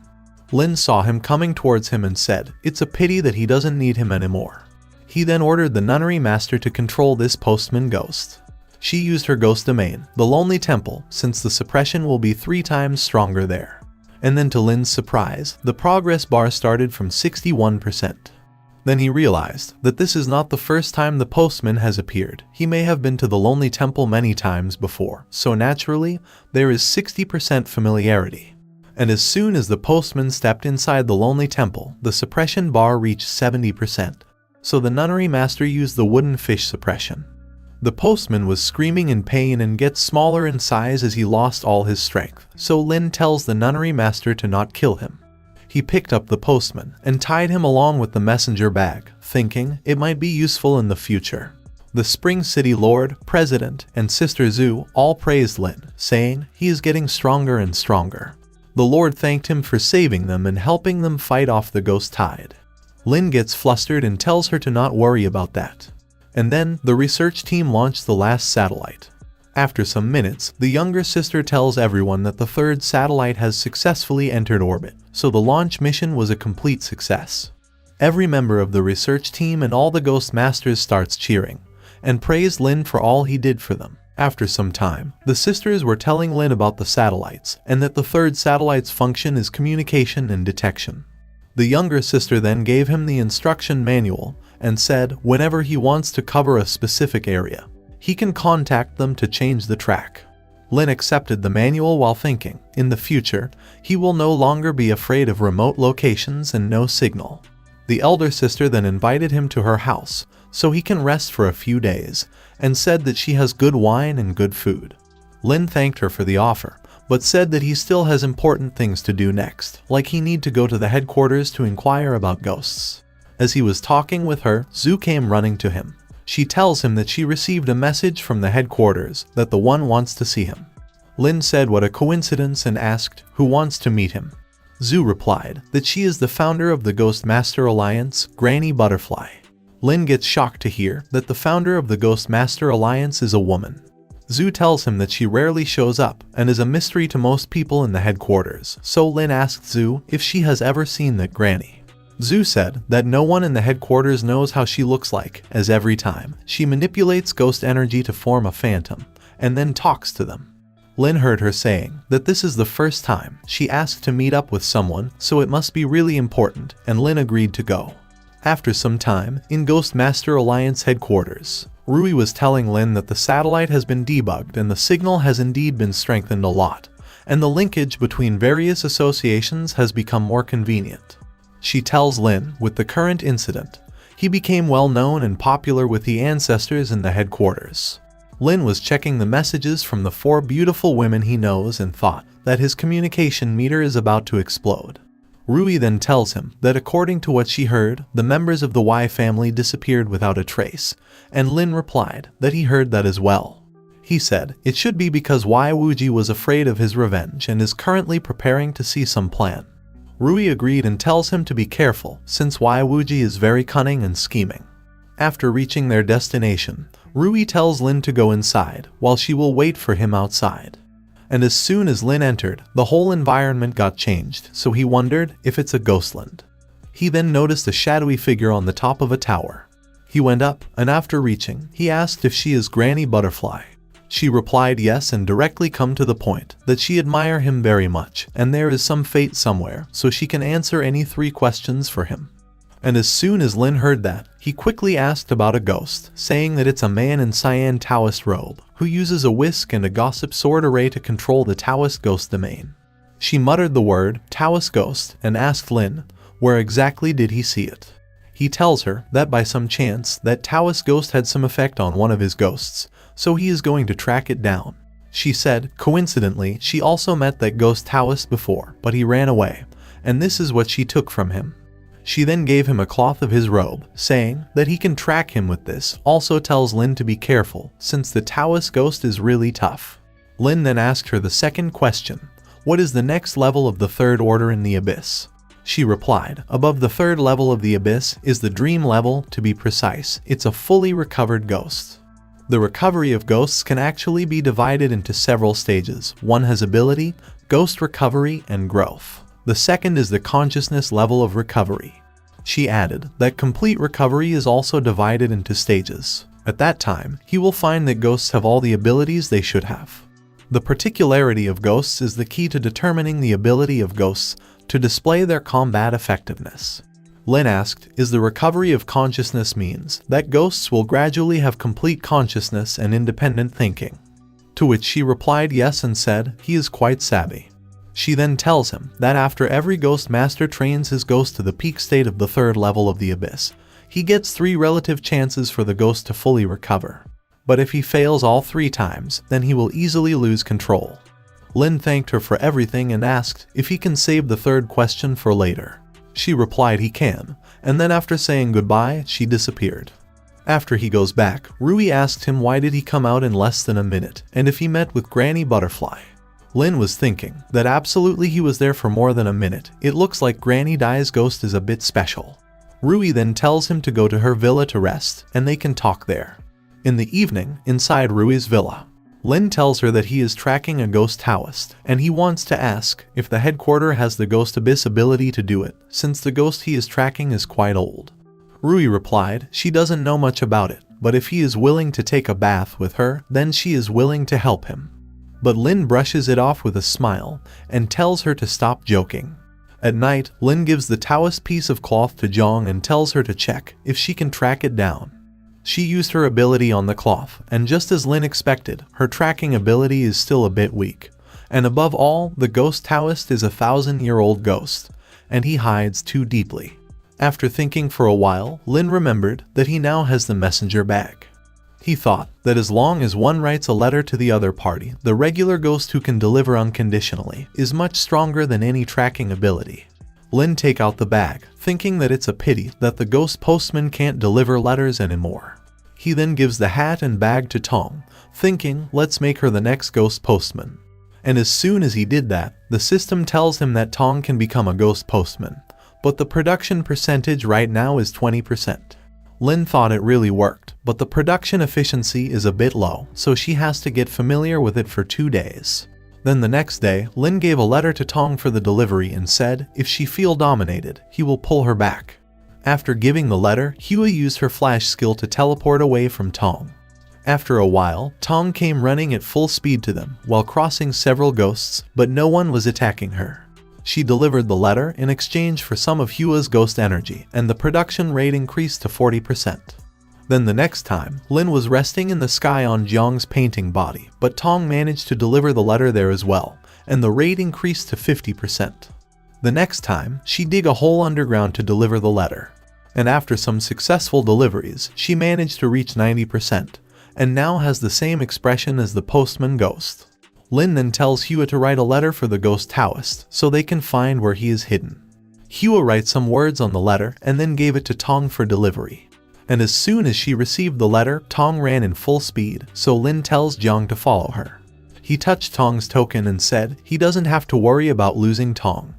Lin saw him coming towards him and said, "It's a pity that he doesn't need him anymore." He then ordered the nunnery master to control this postman ghost. She used her ghost domain, the Lonely Temple, since the suppression will be 3 times stronger there. And then to Lin's surprise, the progress bar started from 61%. Then he realized that this is not the first time the postman has appeared. He may have been to the Lonely Temple many times before, so naturally, there is 60% familiarity. And as soon as the postman stepped inside the Lonely Temple, the suppression bar reached 70%. So the nunnery master used the wooden fish suppression. The postman was screaming in pain and gets smaller in size as he lost all his strength, so Lin tells the nunnery master to not kill him. He picked up the postman and tied him along with the messenger bag, thinking it might be useful in the future. The Spring City Lord, President, and Sister Zhu all praised Lin, saying he is getting stronger and stronger. The Lord thanked him for saving them and helping them fight off the ghost tide. Lin gets flustered and tells her to not worry about that. And then, the research team launched the last satellite. After some minutes, the younger sister tells everyone that the 3rd satellite has successfully entered orbit, so the launch mission was a complete success. Every member of the research team and all the Ghost Masters starts cheering, and praised Lin for all he did for them. After some time, the sisters were telling Lin about the satellites, and that the 3rd satellite's function is communication and detection. The younger sister then gave him the instruction manual, and said whenever he wants to cover a specific area, he can contact them to change the track. Lin accepted the manual while thinking, in the future, he will no longer be afraid of remote locations and no signal. The elder sister then invited him to her house, so he can rest for a few days, and said that she has good wine and good food. Lin thanked her for the offer, but said that he still has important things to do next, like he need to go to the headquarters to inquire about ghosts. As he was talking with her, Zhu came running to him. She tells him that she received a message from the headquarters that the one wants to see him. Lin said what a coincidence and asked who wants to meet him. Zhu replied that she is the founder of the Ghost Master Alliance, Granny Butterfly. Lin gets shocked to hear that the founder of the Ghost Master Alliance is a woman. Zhu tells him that she rarely shows up and is a mystery to most people in the headquarters, so Lin asks Zhu if she has ever seen that granny. Zhu said that no one in the headquarters knows how she looks like, as every time, she manipulates ghost energy to form a phantom, and then talks to them. Lin heard her saying that this is the first time she asked to meet up with someone, so it must be really important, and Lin agreed to go. After some time, in Ghost Master Alliance headquarters, Rui was telling Lin that the satellite has been debugged and the signal has indeed been strengthened a lot, and the linkage between various associations has become more convenient. She tells Lin, with the current incident, he became well known and popular with the ancestors in the headquarters. Lin was checking the messages from the 4 beautiful women he knows and thought that his communication meter is about to explode. Rui then tells him that according to what she heard, the members of the Y family disappeared without a trace, and Lin replied that he heard that as well. He said it should be because Y Wuji was afraid of his revenge and is currently preparing to see some plan. Rui agreed and tells him to be careful, since Y Wuji is very cunning and scheming. After reaching their destination, Rui tells Lin to go inside, while she will wait for him outside. And as soon as Lin entered, the whole environment got changed, so he wondered if it's a ghostland. He then noticed a shadowy figure on the top of a tower. He went up, and after reaching, he asked if she is Granny Butterfly. She replied yes and directly come to the point that she admire him very much, and there is some fate somewhere, so she can answer any 3 questions for him. And as soon as Lin heard that, he quickly asked about a ghost, saying that it's a man in cyan Taoist robe, who uses a whisk and a gossip sword array to control the Taoist ghost domain. She muttered the word, Taoist ghost, and asked Lin, where exactly did he see it? He tells her that by some chance, that Taoist ghost had some effect on one of his ghosts, so he is going to track it down. She said, coincidentally, she also met that ghost Taoist before, but he ran away, and this is what she took from him. She then gave him a cloth of his robe, saying that he can track him with this, also tells Lin to be careful, since the Taoist ghost is really tough. Lin then asked her the second question, what is the next level of the 3rd order in the abyss? She replied, above the third level of the abyss is the dream level, to be precise. It's a fully recovered ghost. The recovery of ghosts can actually be divided into several stages. One has ability, ghost recovery, and growth. The second is the consciousness level of recovery. She added that complete recovery is also divided into stages. At that time, he will find that ghosts have all the abilities they should have. The particularity of ghosts is the key to determining the ability of ghosts to display their combat effectiveness. Lin asked, is the recovery of consciousness means that ghosts will gradually have complete consciousness and independent thinking? To which she replied yes and said, he is quite savvy. She then tells him that after every ghost master trains his ghost to the peak state of the third level of the abyss, he gets 3 relative chances for the ghost to fully recover. But if he fails all 3 times, then he will easily lose control. Lin thanked her for everything and asked if he can save the third question for later. She replied he can, and then after saying goodbye, she disappeared. After he goes back, Rui asked him why did he come out in less than a minute, and if he met with Granny Butterfly. Lin was thinking that absolutely he was there for more than a minute. It looks like Granny Dai's ghost is a bit special. Rui then tells him to go to her villa to rest, and they can talk there. In the evening, inside Rui's villa, Lin tells her that he is tracking a ghost Taoist, and he wants to ask if the headquarter has the ghost abyss ability to do it, since the ghost he is tracking is quite old. Rui replied she doesn't know much about it, but if he is willing to take a bath with her, then she is willing to help him. But Lin brushes it off with a smile and tells her to stop joking. At night, Lin gives the Taoist piece of cloth to Zhang and tells her to check if she can track it down. She used her ability on the cloth, and just as Lin expected, her tracking ability is still a bit weak. And above all, the ghost Taoist is a 1,000-year-old ghost, and he hides too deeply. After thinking for a while, Lin remembered that he now has the messenger bag. He thought that as long as one writes a letter to the other party, the regular ghost who can deliver unconditionally is much stronger than any tracking ability. Lin take out the bag, thinking that it's a pity that the ghost postman can't deliver letters anymore. He then gives the hat and bag to Tong, thinking, let's make her the next ghost postman. And as soon as he did that, the system tells him that Tong can become a ghost postman, but the production percentage right now is 20%. Lin thought it really worked, but the production efficiency is a bit low, so she has to get familiar with it for 2 days. Then the next day, Lin gave a letter to Tong for the delivery and said if she feel dominated, he will pull her back. After giving the letter, Hua used her flash skill to teleport away from Tong. After a while, Tong came running at full speed to them while crossing several ghosts, but no one was attacking her. She delivered the letter in exchange for some of Hua's ghost energy, and the production rate increased to 40%. Then the next time, Lin was resting in the sky on Zhang's painting body, but Tong managed to deliver the letter there as well, and the rate increased to 50%. The next time, she dug a hole underground to deliver the letter. And after some successful deliveries, she managed to reach 90%, and now has the same expression as the postman ghost. Lin then tells Hua to write a letter for the ghost Taoist, so they can find where he is hidden. Hua writes some words on the letter and then gave it to Tong for delivery. And as soon as she received the letter, Tong ran in full speed, so Lin tells Zhang to follow her. He touched Tong's token and said he doesn't have to worry about losing Tong.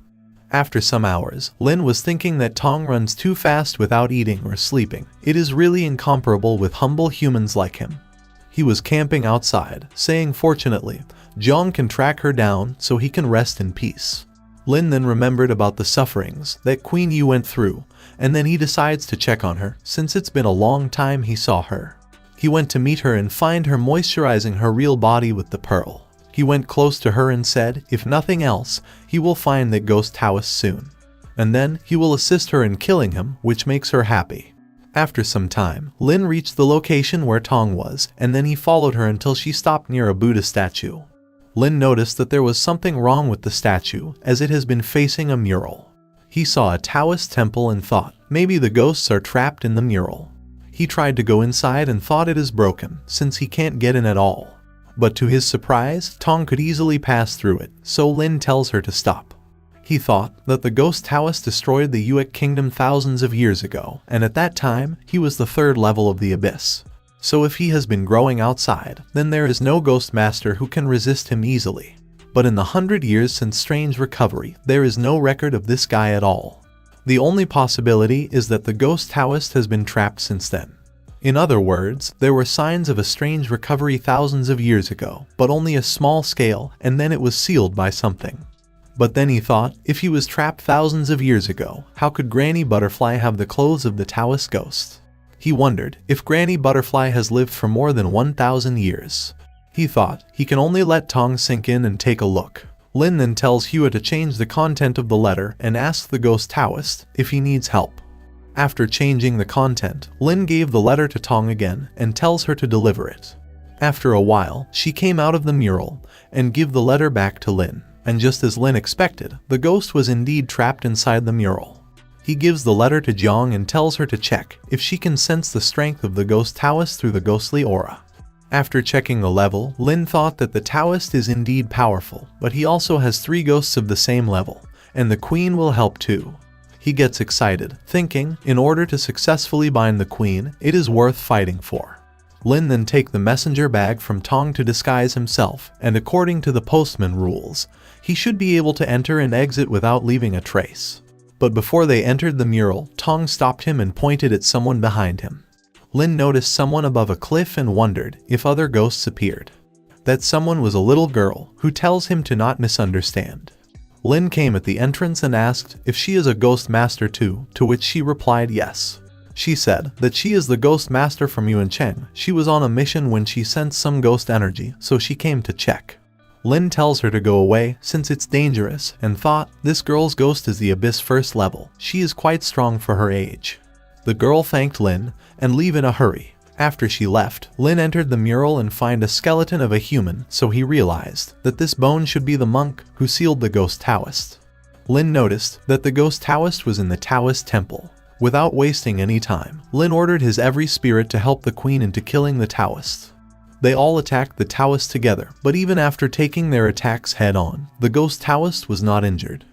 After some hours, Lin was thinking that Tong runs too fast without eating or sleeping. It is really incomparable with humble humans like him. He was camping outside, saying fortunately, Zhang can track her down so he can rest in peace. Lin then remembered about the sufferings that Queen Yu went through, and then he decides to check on her since it's been a long time he saw her. He went to meet her and find her moisturizing her real body with the pearl. He went close to her and said, if nothing else, he will find that ghost Taoist soon. And then, he will assist her in killing him, which makes her happy. After some time, Lin reached the location where Tong was, and then he followed her until she stopped near a Buddha statue. Lin noticed that there was something wrong with the statue, as it has been facing a mural. He saw a Taoist temple and thought, maybe the ghosts are trapped in the mural. He tried to go inside and thought it is broken, since he can't get in at all. But to his surprise, Tong could easily pass through it, so Lin tells her to stop. He thought that the ghost Taoist destroyed the Yuek kingdom thousands of years ago, and at that time, he was the 3rd level of the abyss. So if he has been growing outside, then there is no ghost master who can resist him easily. but in the 100 years since Strange recovery, there is no record of this guy at all. The only possibility is that the ghost Taoist has been trapped since then. In other words, there were signs of a Strange recovery thousands of years ago, but only a small scale, and then it was sealed by something. But then he thought, if he was trapped thousands of years ago, how could Granny Butterfly have the clothes of the Taoist ghost? He wondered if Granny Butterfly has lived for more than 1,000 years. He thought he can only let Tong sink in and take a look. Lin then tells Hua to change the content of the letter and asks the ghost Taoist if he needs help. After changing the content, Lin gave the letter to Tong again and tells her to deliver it. After a while, she came out of the mural and gave the letter back to Lin, and just as Lin expected, the ghost was indeed trapped inside the mural. He gives the letter to Jiang and tells her to check if she can sense the strength of the ghost Taoist through the ghostly aura. After checking the level, Lin thought that the Taoist is indeed powerful, but he also has 3 ghosts of the same level, and the queen will help too. He gets excited, thinking, in order to successfully bind the queen, it is worth fighting for. Lin then takes the messenger bag from Tong to disguise himself, and according to the postman rules, he should be able to enter and exit without leaving a trace. But before they entered the mural, Tong stopped him and pointed at someone behind him. Lin noticed someone above a cliff and wondered if other ghosts appeared. That someone was a little girl, who tells him to not misunderstand. Lin came at the entrance and asked if she is a ghost master too, to which she replied yes. She said that she is the ghost master from Yuancheng. She was on a mission when she sensed some ghost energy, so she came to check. Lin tells her to go away since it's dangerous and thought this girl's ghost is the Abyss first level. She is quite strong for her age. The girl thanked Lin and leave in a hurry. After she left, Lin entered the mural and find a skeleton of a human, so he realized that this bone should be the monk who sealed the ghost Taoist. Lin noticed that the ghost Taoist was in the Taoist temple. Without wasting any time, Lin ordered his every spirit to help the queen into killing the Taoist. They all attacked the Taoist together, but even after taking their attacks head-on, the ghost Taoist was not injured.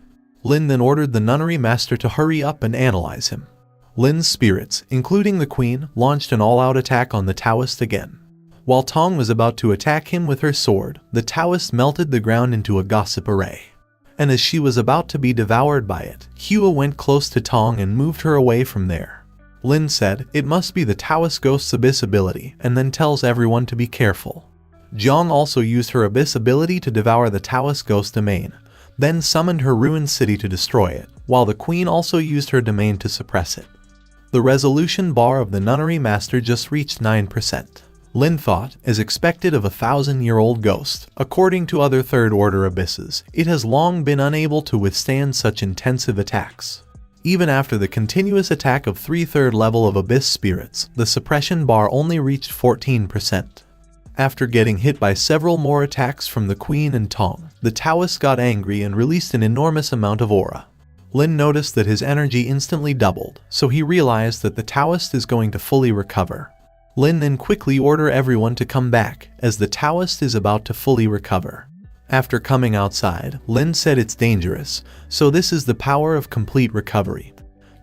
Lin then ordered the nunnery master to hurry up and analyze him. Lin's spirits, including the queen, launched an all-out attack on the Taoist again. While Tong was about to attack him with her sword, the Taoist melted the ground into a gossip array. And as she was about to be devoured by it, Hua went close to Tong and moved her away from there. Lin said it must be the Taoist ghost's abyss ability and then tells everyone to be careful. Jiang also used her abyss ability to devour the Taoist ghost domain, then summoned her ruined city to destroy it, while the queen also used her domain to suppress it. The resolution bar of the nunnery master just reached 9%. Lin thought, as expected of a 1,000-year-old ghost, according to other third-order abysses, it has long been unable to withstand such intensive attacks. Even after the continuous attack of 3 third-level of abyss spirits, the suppression bar only reached 14%. After getting hit by several more attacks from the queen and Tong, the Taoist got angry and released an enormous amount of aura. Lin noticed that his energy instantly doubled, so he realized that the Taoist is going to fully recover. Lin then quickly ordered everyone to come back, as the Taoist is about to fully recover. After coming outside, Lin said it's dangerous, so this is the power of complete recovery.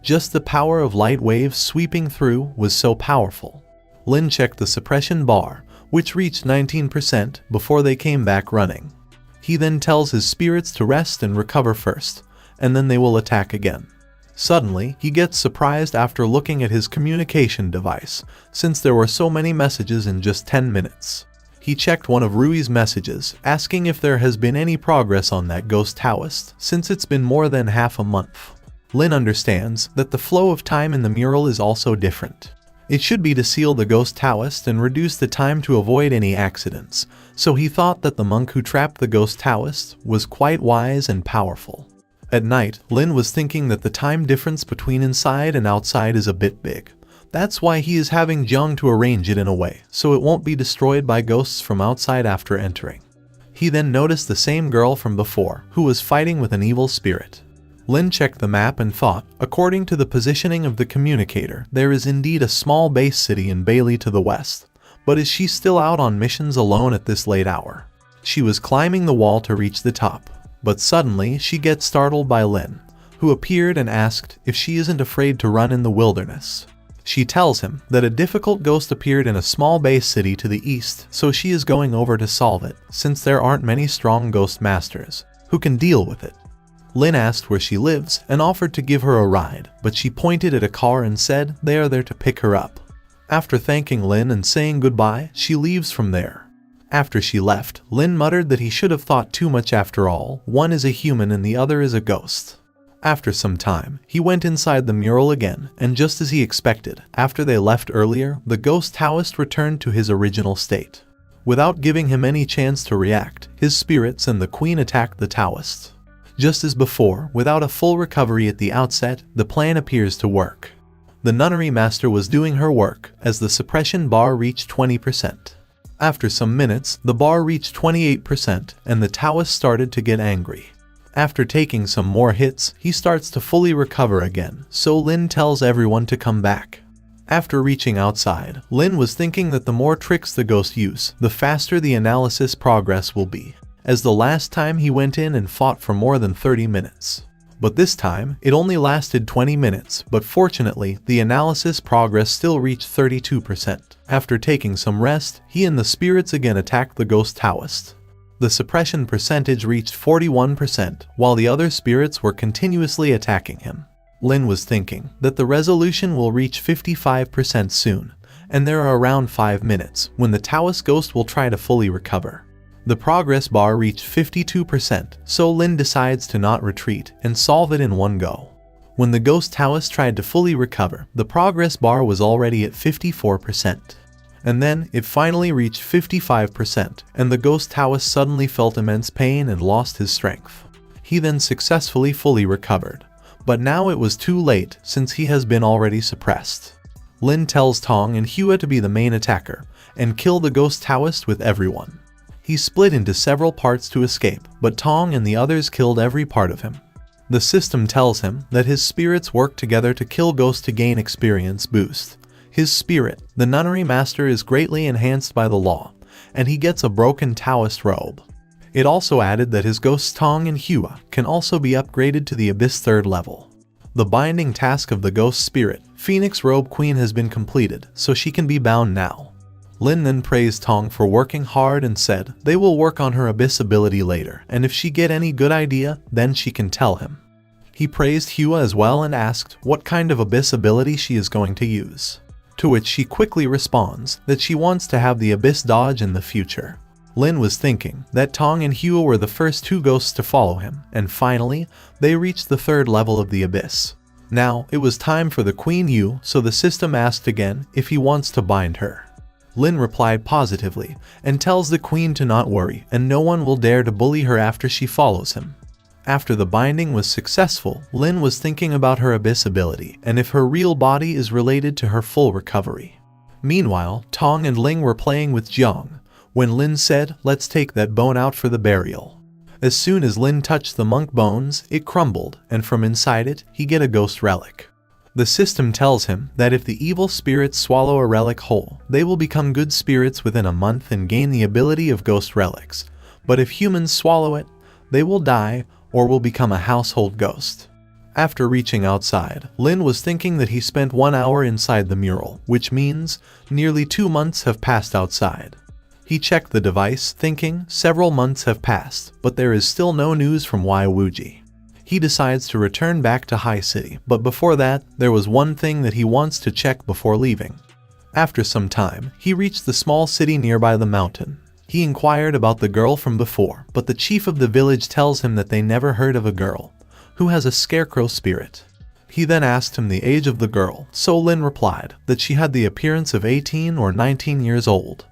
Just the power of light waves sweeping through was so powerful. Lin checked the suppression bar, which reached 19% before they came back running. He then tells his spirits to rest and recover first, and then they will attack again. Suddenly, he gets surprised after looking at his communication device, since there were so many messages in just 10 minutes. He checked one of Rui's messages, asking if there has been any progress on that ghost Taoist, since it's been more than half a month. Lin understands that the flow of time in the mural is also different. It should be to seal the ghost Taoist and reduce the time to avoid any accidents, so he thought that the monk who trapped the ghost Taoist was quite wise and powerful. At night, Lin was thinking that the time difference between inside and outside is a bit big. That's why he is having Jiang to arrange it in a way, so it won't be destroyed by ghosts from outside after entering. He then noticed the same girl from before, who was fighting with an evil spirit. Lin checked the map and thought, according to the positioning of the communicator, there is indeed a small base city in Bailey to the west. But is she still out on missions alone at this late hour? She was climbing the wall to reach the top. But suddenly, she gets startled by Lin, who appeared and asked if she isn't afraid to run in the wilderness. She tells him that a difficult ghost appeared in a small base city to the east, so she is going over to solve it, since there aren't many strong ghost masters who can deal with it. Lin asked where she lives and offered to give her a ride, but she pointed at a car and said they are there to pick her up. After thanking Lin and saying goodbye, she leaves from there. After she left, Lin muttered that he should have thought too much after all. One is a human and the other is a ghost. After some time, he went inside the mural again, and just as he expected, after they left earlier, the ghost Taoist returned to his original state. Without giving him any chance to react, his spirits and the queen attacked the Taoist. Just as before, without a full recovery at the outset, the plan appears to work. The nunnery master was doing her work, as the suppression bar reached 20%. After some minutes, the bar reached 28%, and the Taoist started to get angry. After taking some more hits, he starts to fully recover again, so Lin tells everyone to come back. After reaching outside, Lin was thinking that the more tricks the ghost use, the faster the analysis progress will be, as the last time he went in and fought for more than 30 minutes. But this time, it only lasted 20 minutes, but fortunately, the analysis progress still reached 32%. After taking some rest, he and the spirits again attacked the ghost Taoist. The suppression percentage reached 41%, while the other spirits were continuously attacking him. Lin was thinking that the resolution will reach 55% soon, and there are around 5 minutes when the Taoist ghost will try to fully recover. The progress bar reached 52%, so Lin decides to not retreat and solve it in one go. When the ghost Taoist tried to fully recover, the progress bar was already at 54%. And then, it finally reached 55%, and the ghost Taoist suddenly felt immense pain and lost his strength. He then successfully fully recovered. But now it was too late, since he has been already suppressed. Lin tells Tong and Hua to be the main attacker, and kill the ghost Taoist with everyone. He split into several parts to escape, but Tong and the others killed every part of him. The system tells him that his spirits work together to kill ghosts to gain experience boost. His spirit, the nunnery master, is greatly enhanced by the law, and he gets a broken Taoist robe. It also added that his ghosts Tong and Hua can also be upgraded to the Abyss 3rd level. The binding task of the ghost spirit, Phoenix Robe Queen, has been completed, so she can be bound now. Lin then praised Tong for working hard and said they will work on her Abyss ability later, and if she get any good idea, then she can tell him. He praised Hua as well and asked what kind of Abyss ability she is going to use. To which she quickly responds that she wants to have the Abyss dodge in the future. Lin was thinking that Tong and Hua were the first 2 ghosts to follow him, and finally, they reached the 3rd level of the Abyss. Now, it was time for the Queen Yu, so the system asked again if he wants to bind her. Lin replied positively, and tells the queen to not worry, and no one will dare to bully her after she follows him. After the binding was successful, Lin was thinking about her Abyss ability, and if her real body is related to her full recovery. Meanwhile, Tong and Ling were playing with Jiang, when Lin said, "Let's take that bone out for the burial." As soon as Lin touched the monk bones, it crumbled, and from inside it, he get a ghost relic. The system tells him that if the evil spirits swallow a relic whole, they will become good spirits within a month and gain the ability of ghost relics. But if humans swallow it, they will die or will become a household ghost. After reaching outside, Lin was thinking that he spent 1 hour inside the mural, which means nearly 2 months have passed outside. He checked the device, thinking several months have passed, but there is still no news from Wai Wuji. He decides to return back to High City, but before that, there was one thing that he wants to check before leaving. After some time, he reached the small city nearby the mountain. He inquired about the girl from before, but the chief of the village tells him that they never heard of a girl who has a scarecrow spirit. He then asked him the age of the girl, so Lin replied that she had the appearance of 18 or 19 years old.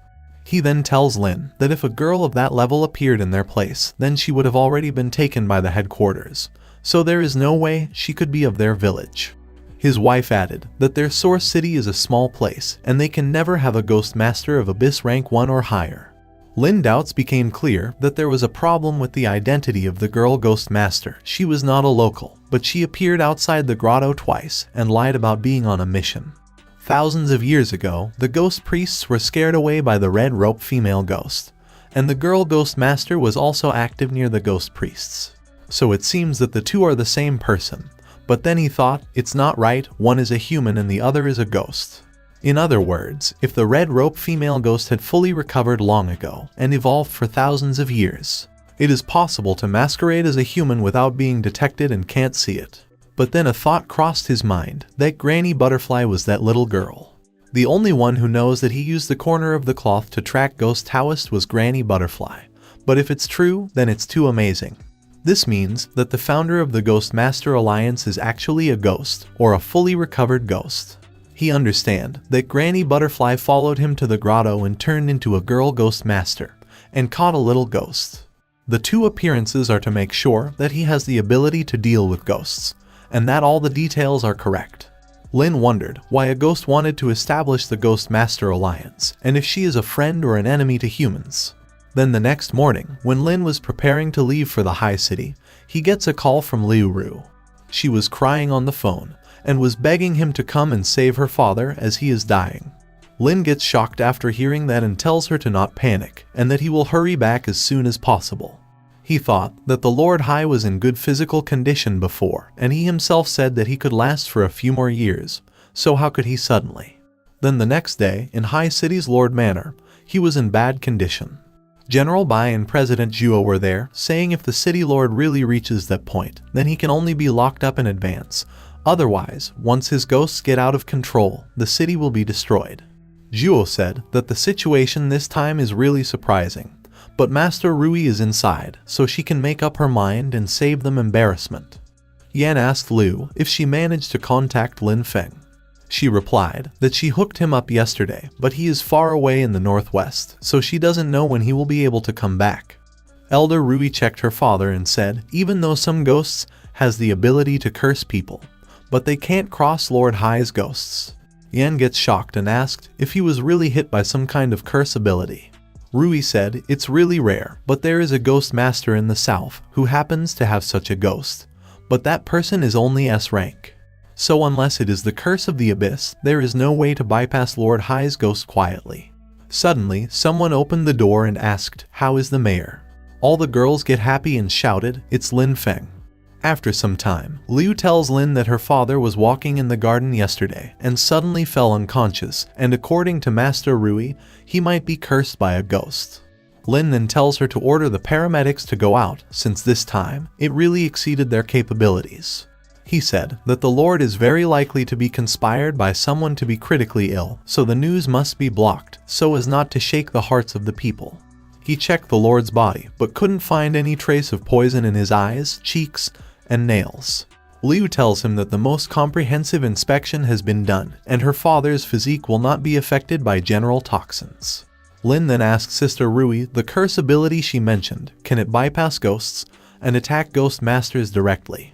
He then tells Lin that if a girl of that level appeared in their place, then she would have already been taken by the headquarters, so there is no way she could be of their village. His wife added that their source city is a small place, and they can never have a ghost master of Abyss rank 1 or higher. Lin's doubts became clear that there was a problem with the identity of the girl ghost master. She was not a local, but she appeared outside the grotto twice and lied about being on a mission. Thousands of years ago, the ghost priests were scared away by the red rope female ghost, and the girl ghost master was also active near the ghost priests. So it seems that the two are the same person, But then he thought, it's not right, one is a human and the other is a ghost. In other words, if the red rope female ghost had fully recovered long ago and evolved for thousands of years, it is possible to masquerade as a human without being detected and can't see it. But then a thought crossed his mind, that Granny Butterfly was that little girl. The only one who knows that he used the corner of the cloth to track Ghost Taoist was Granny Butterfly. But if it's true, then it's too amazing. This means that the founder of the Ghost Master Alliance is actually a ghost, or a fully recovered ghost. He understands that Granny Butterfly followed him to the grotto and turned into a girl Ghost Master, and caught a little ghost. The two appearances are to make sure that he has the ability to deal with ghosts, and that all the details are correct. Lin wondered why a ghost wanted to establish the Ghost Master Alliance, and if she is a friend or an enemy to humans. Then the next morning, when Lin was preparing to leave for the high city, he gets a call from Liu Ru. She was crying on the phone, and was begging him to come and save her father as he is dying. Lin gets shocked after hearing that and tells her to not panic, and that he will hurry back as soon as possible. He thought that the Lord High was in good physical condition before, and he himself said that he could last for a few more years, so how could he suddenly? Then the next day, in High City's Lord Manor, he was in bad condition. General Bai and President Zhuo were there, saying if the City Lord really reaches that point, then he can only be locked up in advance. Otherwise, once his ghosts get out of control, the city will be destroyed. Zhuo said that the situation this time is really surprising, but Master Rui is inside, so she can make up her mind and save them embarrassment. Yan asked Liu if she managed to contact Lin Feng. She replied that she hooked him up yesterday, but he is far away in the northwest, so she doesn't know when he will be able to come back. Elder Rui checked her father and said, even though some ghosts has the ability to curse people, but they can't cross Lord High's ghosts. Yan gets shocked and asked if he was really hit by some kind of curse ability. Rui said it's really rare, but there is a ghost master in the south who happens to have such a ghost, but that person is only S rank. So unless it is the curse of the abyss, there is no way to bypass Lord High's ghost quietly. Suddenly, someone opened the door and asked, how is the mayor? All the girls get happy and shouted, it's Lin Feng. After some time, Liu tells Lin that her father was walking in the garden yesterday and suddenly fell unconscious, and according to Master Rui, he might be cursed by a ghost. Lin then tells her to order the paramedics to go out, since this time, it really exceeded their capabilities. He said that the Lord is very likely to be conspired by someone to be critically ill, so the news must be blocked, so as not to shake the hearts of the people. He checked the Lord's body, but couldn't find any trace of poison in his eyes, cheeks, and nails. Liu tells him that the most comprehensive inspection has been done, and her father's physique will not be affected by general toxins. Lin then asks Sister Rui the curse ability she mentioned, can it bypass ghosts and attack ghost masters directly?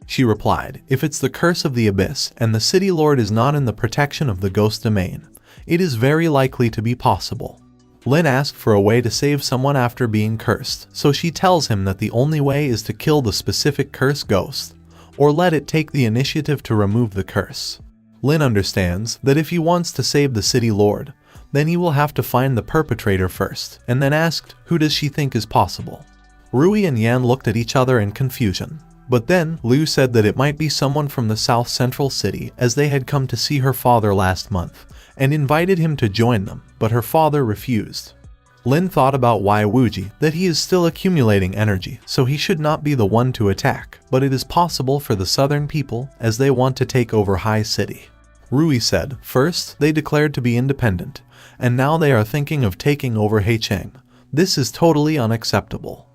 She replied, if it's the curse of the abyss and the city lord is not in the protection of the ghost domain, it is very likely to be possible. Lin asked for a way to save someone after being cursed, so she tells him that the only way is to kill the specific cursed ghost, or let it take the initiative to remove the curse. Lin understands that if he wants to save the city lord, then he will have to find the perpetrator first, and then asked, who does she think is possible? Rui and Yan looked at each other in confusion, but then Liu said that it might be someone from the south central city, as they had come to see her father last month, and invited him to join them, but her father refused. Lin thought about Wai Wuji, that he is still accumulating energy, so he should not be the one to attack, but it is possible for the southern people, as they want to take over High City. Rui said, first, they declared to be independent, and now they are thinking of taking over Heicheng. This is totally unacceptable.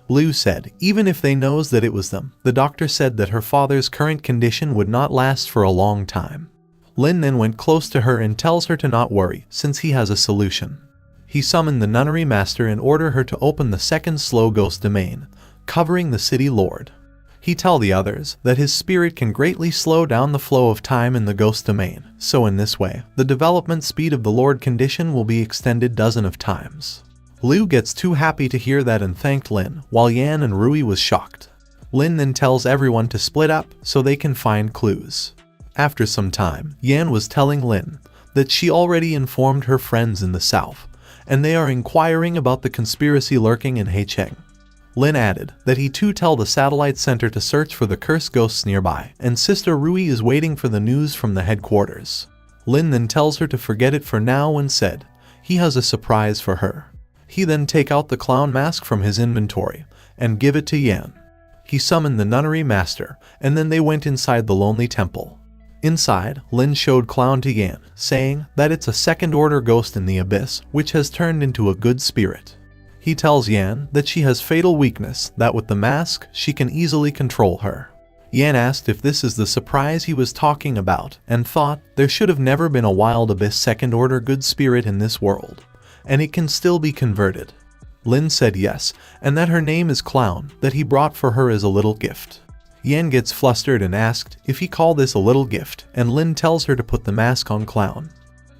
Liu said, even if they knows that it was them, the doctor said that her father's current condition would not last for a long time. Lin then went close to her and tells her to not worry, since he has a solution. He summoned the nunnery master and ordered her to open the second slow ghost domain, covering the city lord. He tell the others that his spirit can greatly slow down the flow of time in the ghost domain, so in this way, the development speed of the lord condition will be extended dozens of times. Liu gets too happy to hear that and thanked Lin, while Yan and Rui was shocked. Lin then tells everyone to split up so they can find clues. After some time, Yan was telling Lin that she already informed her friends in the south, and they are inquiring about the conspiracy lurking in Heicheng. Lin added that he too tell the satellite center to search for the cursed ghosts nearby, and Sister Rui is waiting for the news from the headquarters. Lin then tells her to forget it for now and said he has a surprise for her. He then take out the clown mask from his inventory and give it to Yan. He summoned the nunnery master, and then they went inside the lonely temple. Inside, Lin showed Clown to Yan, saying that it's a second-order ghost in the abyss which has turned into a good spirit. He tells Yan that she has fatal weakness, that with the mask, she can easily control her. Yan asked if this is the surprise he was talking about, and thought there should have never been a wild abyss second-order good spirit in this world, and it can still be converted. Lin said yes, and that her name is Clown, that he brought for her as a little gift. Yan gets flustered and asked if he call this a little gift, and Lin tells her to put the mask on Clown.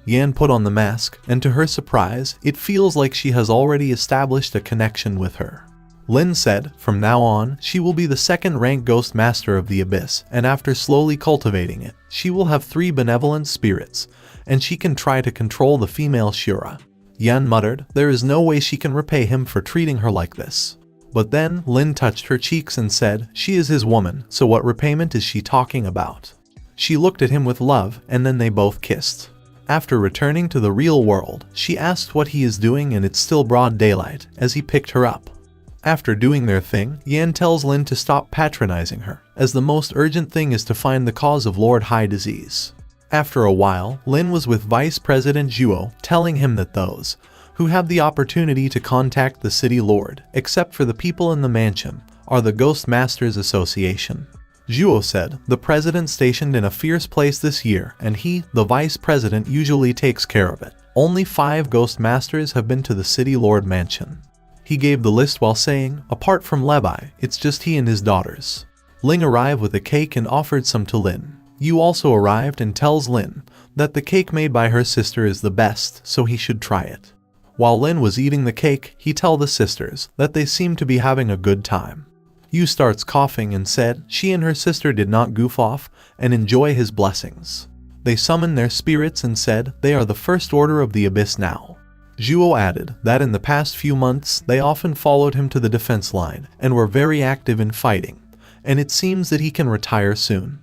Yan put on the mask, and to her surprise, it feels like she has already established a connection with her. Lin said, from now on, she will be the second-rank ghost master of the abyss, and after slowly cultivating it, she will have 3 benevolent spirits, and she can try to control the female Shura. Yan muttered, there is no way she can repay him for treating her like this. But then, Lin touched her cheeks and said, she is his woman, so what repayment is she talking about? She looked at him with love, and then they both kissed. After returning to the real world, she asked what he is doing, and it's still broad daylight, as he picked her up. After doing their thing, Yan tells Lin to stop patronizing her, as the most urgent thing is to find the cause of Lord High disease. After a while, Lin was with Vice President Zhuo, telling him that those who have the opportunity to contact the city lord, except for the people in the mansion, are the Ghost Masters Association. Zhuo said, the president stationed in a fierce place this year, and he, the vice president, usually takes care of it. Only 5 ghost masters have been to the city lord mansion. He gave the list while saying, apart from Levi, it's just he and his daughters. Ling arrived with a cake and offered some to Lin. Yu also arrived and tells Lin that the cake made by her sister is the best, so he should try it. While Lin was eating the cake, he told the sisters that they seemed to be having a good time. Yu starts coughing and said she and her sister did not goof off and enjoy his blessings. They summoned their spirits and said they are the first order of the abyss now. Zhuo added that in the past few months they often followed him to the defense line and were very active in fighting, and it seems that he can retire soon.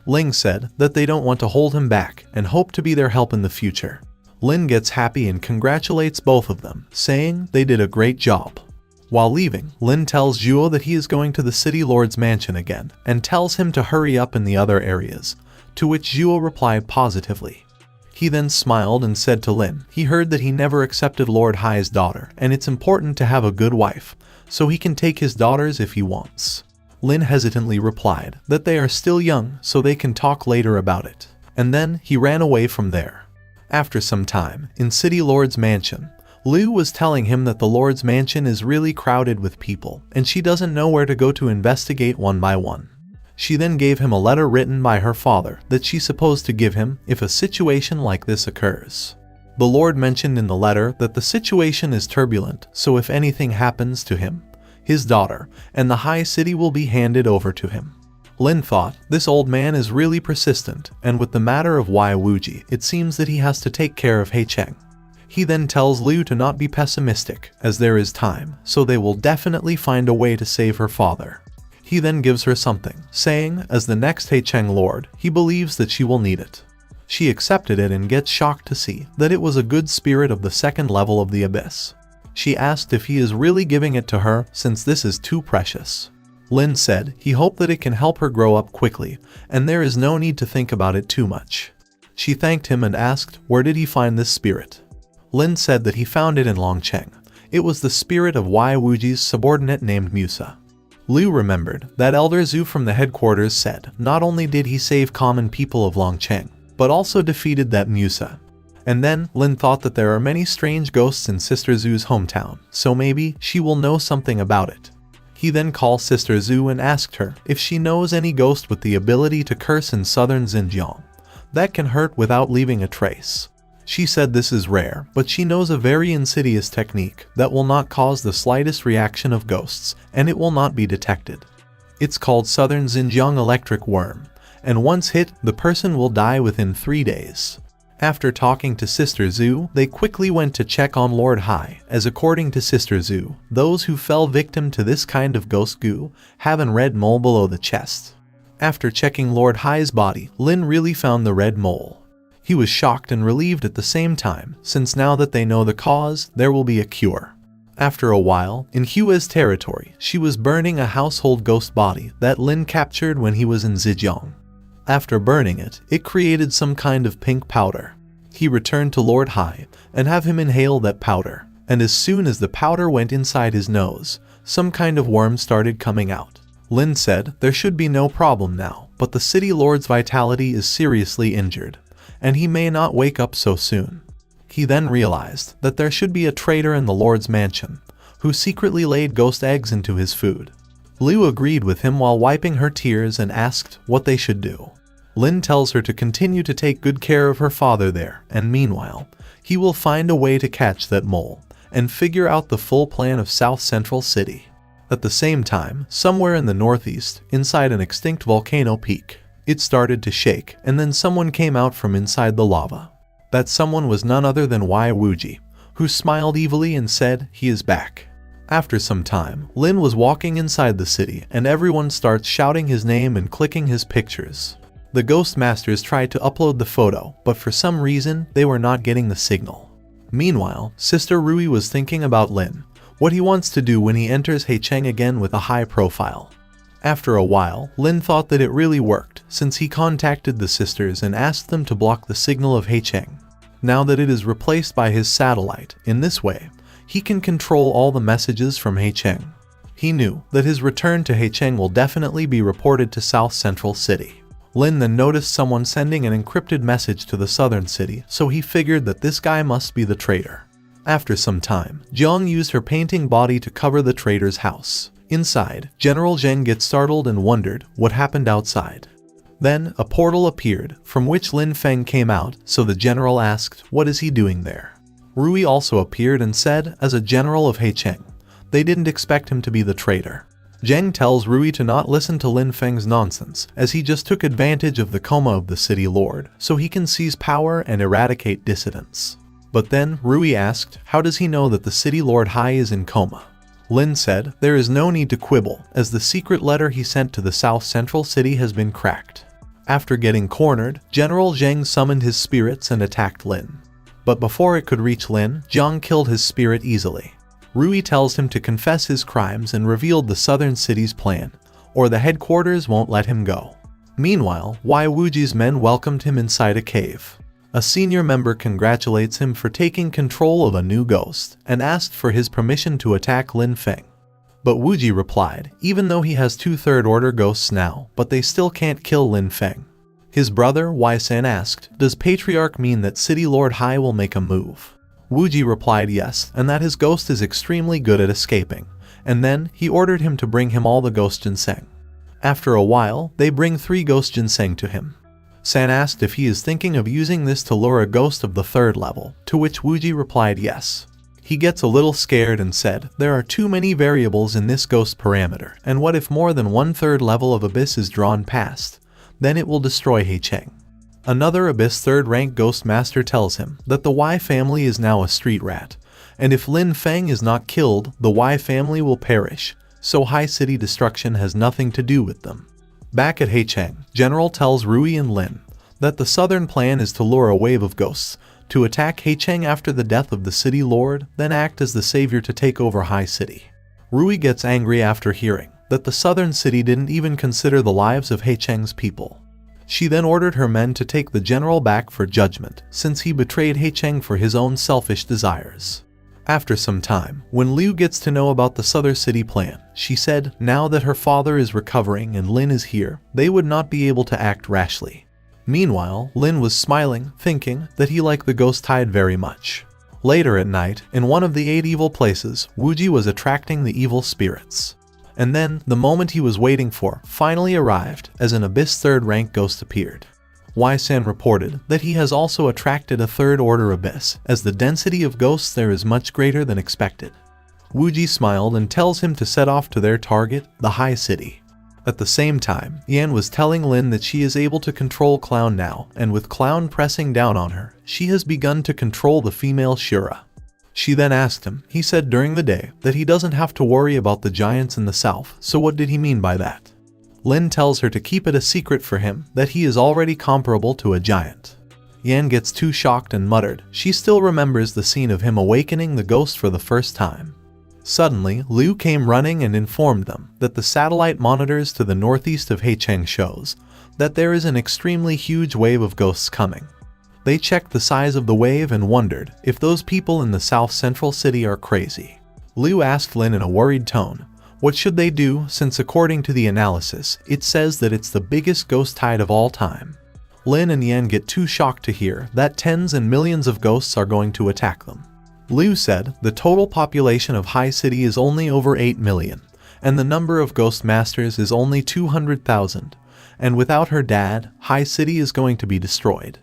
Ling said that they don't want to hold him back and hope to be their help in the future. Lin gets happy and congratulates both of them, saying they did a great job. While leaving, Lin tells Zhuo that he is going to the city lord's mansion again and tells him to hurry up in the other areas, to which Zhuo replied positively. He then smiled and said to Lin he heard that he never accepted Lord Hai's daughter and it's important to have a good wife, so he can take his daughters if he wants. Lin hesitantly replied that they are still young so they can talk later about it, and then he ran away from there. After some time, in City Lord's mansion, Liu was telling him that the Lord's mansion is really crowded with people, and she doesn't know where to go to investigate one by one. She then gave him a letter written by her father that she's supposed to give him if a situation like this occurs. The Lord mentioned in the letter that the situation is turbulent, so if anything happens to him, his daughter, and the high city will be handed over to him. Lin thought this old man is really persistent, and with the matter of Wai Wuji, it seems that he has to take care of He Cheng. He then tells Liu to not be pessimistic, as there is time, so they will definitely find a way to save her father. He then gives her something, saying, as the next He Cheng Lord, he believes that she will need it. She accepted it and gets shocked to see that it was a good spirit of the second level of the abyss. She asked if he is really giving it to her since this is too precious. Lin said he hoped that it can help her grow up quickly, and there is no need to think about it too much. She thanked him and asked where did he find this spirit. Lin said that he found it in Longcheng. It was the spirit of Wai Wuji's subordinate named Musa. Liu remembered that Elder Zhu from the headquarters said not only did he save common people of Longcheng, but also defeated that Musa. And then Lin thought that there are many strange ghosts in Sister Zhu's hometown, so maybe she will know something about it. He then called Sister Zhu and asked her if she knows any ghost with the ability to curse in southern Xinjiang that can hurt without leaving a trace. She said this is rare, but she knows a very insidious technique that will not cause the slightest reaction of ghosts, and it will not be detected. It's called Southern Xinjiang Electric Worm, and once hit, the person will die within 3 days. After talking to Sister Zhu, they quickly went to check on Lord Hai, as according to Sister Zhu, those who fell victim to this kind of ghost goo have a red mole below the chest. After checking Lord Hai's body, Lin really found the red mole. He was shocked and relieved at the same time, since now that they know the cause, there will be a cure. After a while, in Hua's territory, she was burning a household ghost body that Lin captured when he was in Zhejiang. After burning it, it created some kind of pink powder. He returned to Lord Hai and have him inhale that powder, and as soon as the powder went inside his nose, some kind of worm started coming out. Lin said there should be no problem now, but the city lord's vitality is seriously injured, and he may not wake up so soon. He then realized that there should be a traitor in the lord's mansion, who secretly laid ghost eggs into his food. Liu agreed with him while wiping her tears and asked what they should do. Lin tells her to continue to take good care of her father there, and meanwhile, he will find a way to catch that mole and figure out the full plan of South Central City. At the same time, somewhere in the northeast, inside an extinct volcano peak, it started to shake, and then someone came out from inside the lava. That someone was none other than Wei Wuji, who smiled evilly and said he is back. After some time, Lin was walking inside the city and everyone starts shouting his name and clicking his pictures. The ghost masters tried to upload the photo, but for some reason, they were not getting the signal. Meanwhile, Sister Rui was thinking about Lin, what he wants to do when he enters Heicheng again with a high profile. After a while, Lin thought that it really worked, since he contacted the sisters and asked them to block the signal of Heicheng. Now that it is replaced by his satellite, in this way, he can control all the messages from Heicheng. He knew that his return to Heicheng will definitely be reported to South Central City. Lin then noticed someone sending an encrypted message to the southern city, so he figured that this guy must be the traitor. After some time, Jiang used her painting body to cover the traitor's house. Inside, General Zheng gets startled and wondered what happened outside. Then, a portal appeared, from which Lin Feng came out, so the general asked, what is he doing there? Rui also appeared and said, as a general of Heicheng, they didn't expect him to be the traitor. Zheng tells Rui to not listen to Lin Feng's nonsense, as he just took advantage of the coma of the city lord, so he can seize power and eradicate dissidents. But then, Rui asked, how does he know that the city lord Hai is in coma? Lin said, there is no need to quibble, as the secret letter he sent to the South Central City has been cracked. After getting cornered, General Zheng summoned his spirits and attacked Lin. But before it could reach Lin, Jiang killed his spirit easily. Rui tells him to confess his crimes and revealed the southern city's plan, or the headquarters won't let him go. Meanwhile, Wei Wuji's men welcomed him inside a cave. A senior member congratulates him for taking control of a new ghost, and asked for his permission to attack Lin Feng. But Wuji replied, even though he has 2 third-order ghosts now, but they still can't kill Lin Feng. His brother, Wei San, asked, does Patriarch mean that City Lord Hai will make a move? Wuji replied yes, and that his ghost is extremely good at escaping, and then he ordered him to bring him all the ghost ginseng. After a while, they bring 3 ghost ginseng to him. San asked if he is thinking of using this to lure a ghost of the 3rd level, to which Wuji replied yes. He gets a little scared and said, there are too many variables in this ghost parameter, and what if more than 1/3 level of abyss is drawn past? Then it will destroy Heicheng. Another Abyss 3rd rank Ghost Master tells him that the Wei family is now a street rat, and if Lin Feng is not killed, the Wei family will perish, so High City destruction has nothing to do with them. Back at Heicheng, General tells Rui and Lin that the southern plan is to lure a wave of ghosts to attack Heicheng after the death of the city lord, then act as the savior to take over High City. Rui gets angry after hearing that the southern city didn't even consider the lives of Heicheng's people. She then ordered her men to take the general back for judgment, since he betrayed Heicheng for his own selfish desires. After some time, when Liu gets to know about the southern city plan, she said now that her father is recovering and Lin is here, they would not be able to act rashly. Meanwhile, Lin was smiling, thinking that he liked the ghost tide very much. Later at night, in one of the 8 evil places, Wuji was attracting the evil spirits. And then, the moment he was waiting for finally arrived, as an Abyss 3rd rank ghost appeared. Wei San reported that he has also attracted a 3rd order Abyss, as the density of ghosts there is much greater than expected. Wuji smiled and tells him to set off to their target, the High City. At the same time, Yan was telling Lin that she is able to control Clown now, and with Clown pressing down on her, she has begun to control the female Shura. She then asked him, he said during the day, that he doesn't have to worry about the giants in the south, so what did he mean by that? Lin tells her to keep it a secret for him, that he is already comparable to a giant. Yan gets too shocked and muttered, she still remembers the scene of him awakening the ghost for the first time. Suddenly, Liu came running and informed them that the satellite monitors to the northeast of Heicheng shows that there is an extremely huge wave of ghosts coming. They checked the size of the wave and wondered if those people in the south central city are crazy. Liu asked Lin in a worried tone, what should they do, since according to the analysis, it says that it's the biggest ghost tide of all time. Lin and Yan get too shocked to hear that tens and millions of ghosts are going to attack them. Liu said the total population of High City is only over 8 million, and the number of ghost masters is only 200,000, and without her dad, High City is going to be destroyed.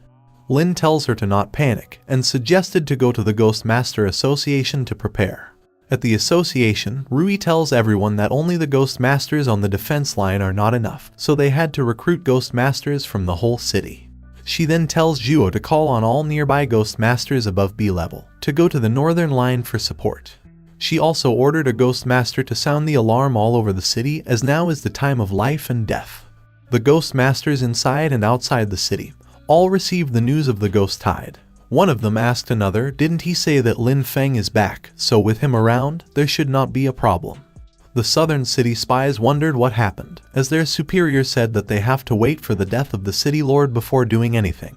Lin tells her to not panic, and suggested to go to the Ghost Master Association to prepare. At the association, Rui tells everyone that only the Ghost Masters on the defense line are not enough, so they had to recruit Ghost Masters from the whole city. She then tells Zhuo to call on all nearby Ghost Masters above B level to go to the northern line for support. She also ordered a Ghost Master to sound the alarm all over the city, as now is the time of life and death. The Ghost Masters inside and outside the city all received the news of the ghost tide. One of them asked another, didn't he say that Lin Feng is back, so with him around, there should not be a problem. The southern city spies wondered what happened, as their superior said that they have to wait for the death of the city lord before doing anything.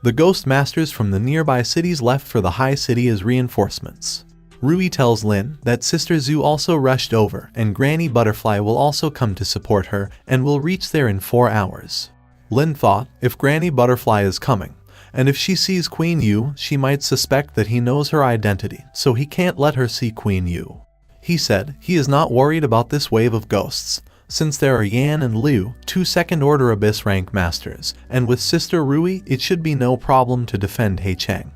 The ghost masters from the nearby cities left for the high city as reinforcements. Rui tells Lin that Sister Zhu also rushed over, and Granny Butterfly will also come to support her, and will reach there in 4 hours. Lin thought, if Granny Butterfly is coming, and if she sees Queen Yu, she might suspect that he knows her identity, so he can't let her see Queen Yu. He said he is not worried about this wave of ghosts, since there are Yan and Liu, 2 second-order Abyss rank masters, and with Sister Rui, it should be no problem to defend Heicheng.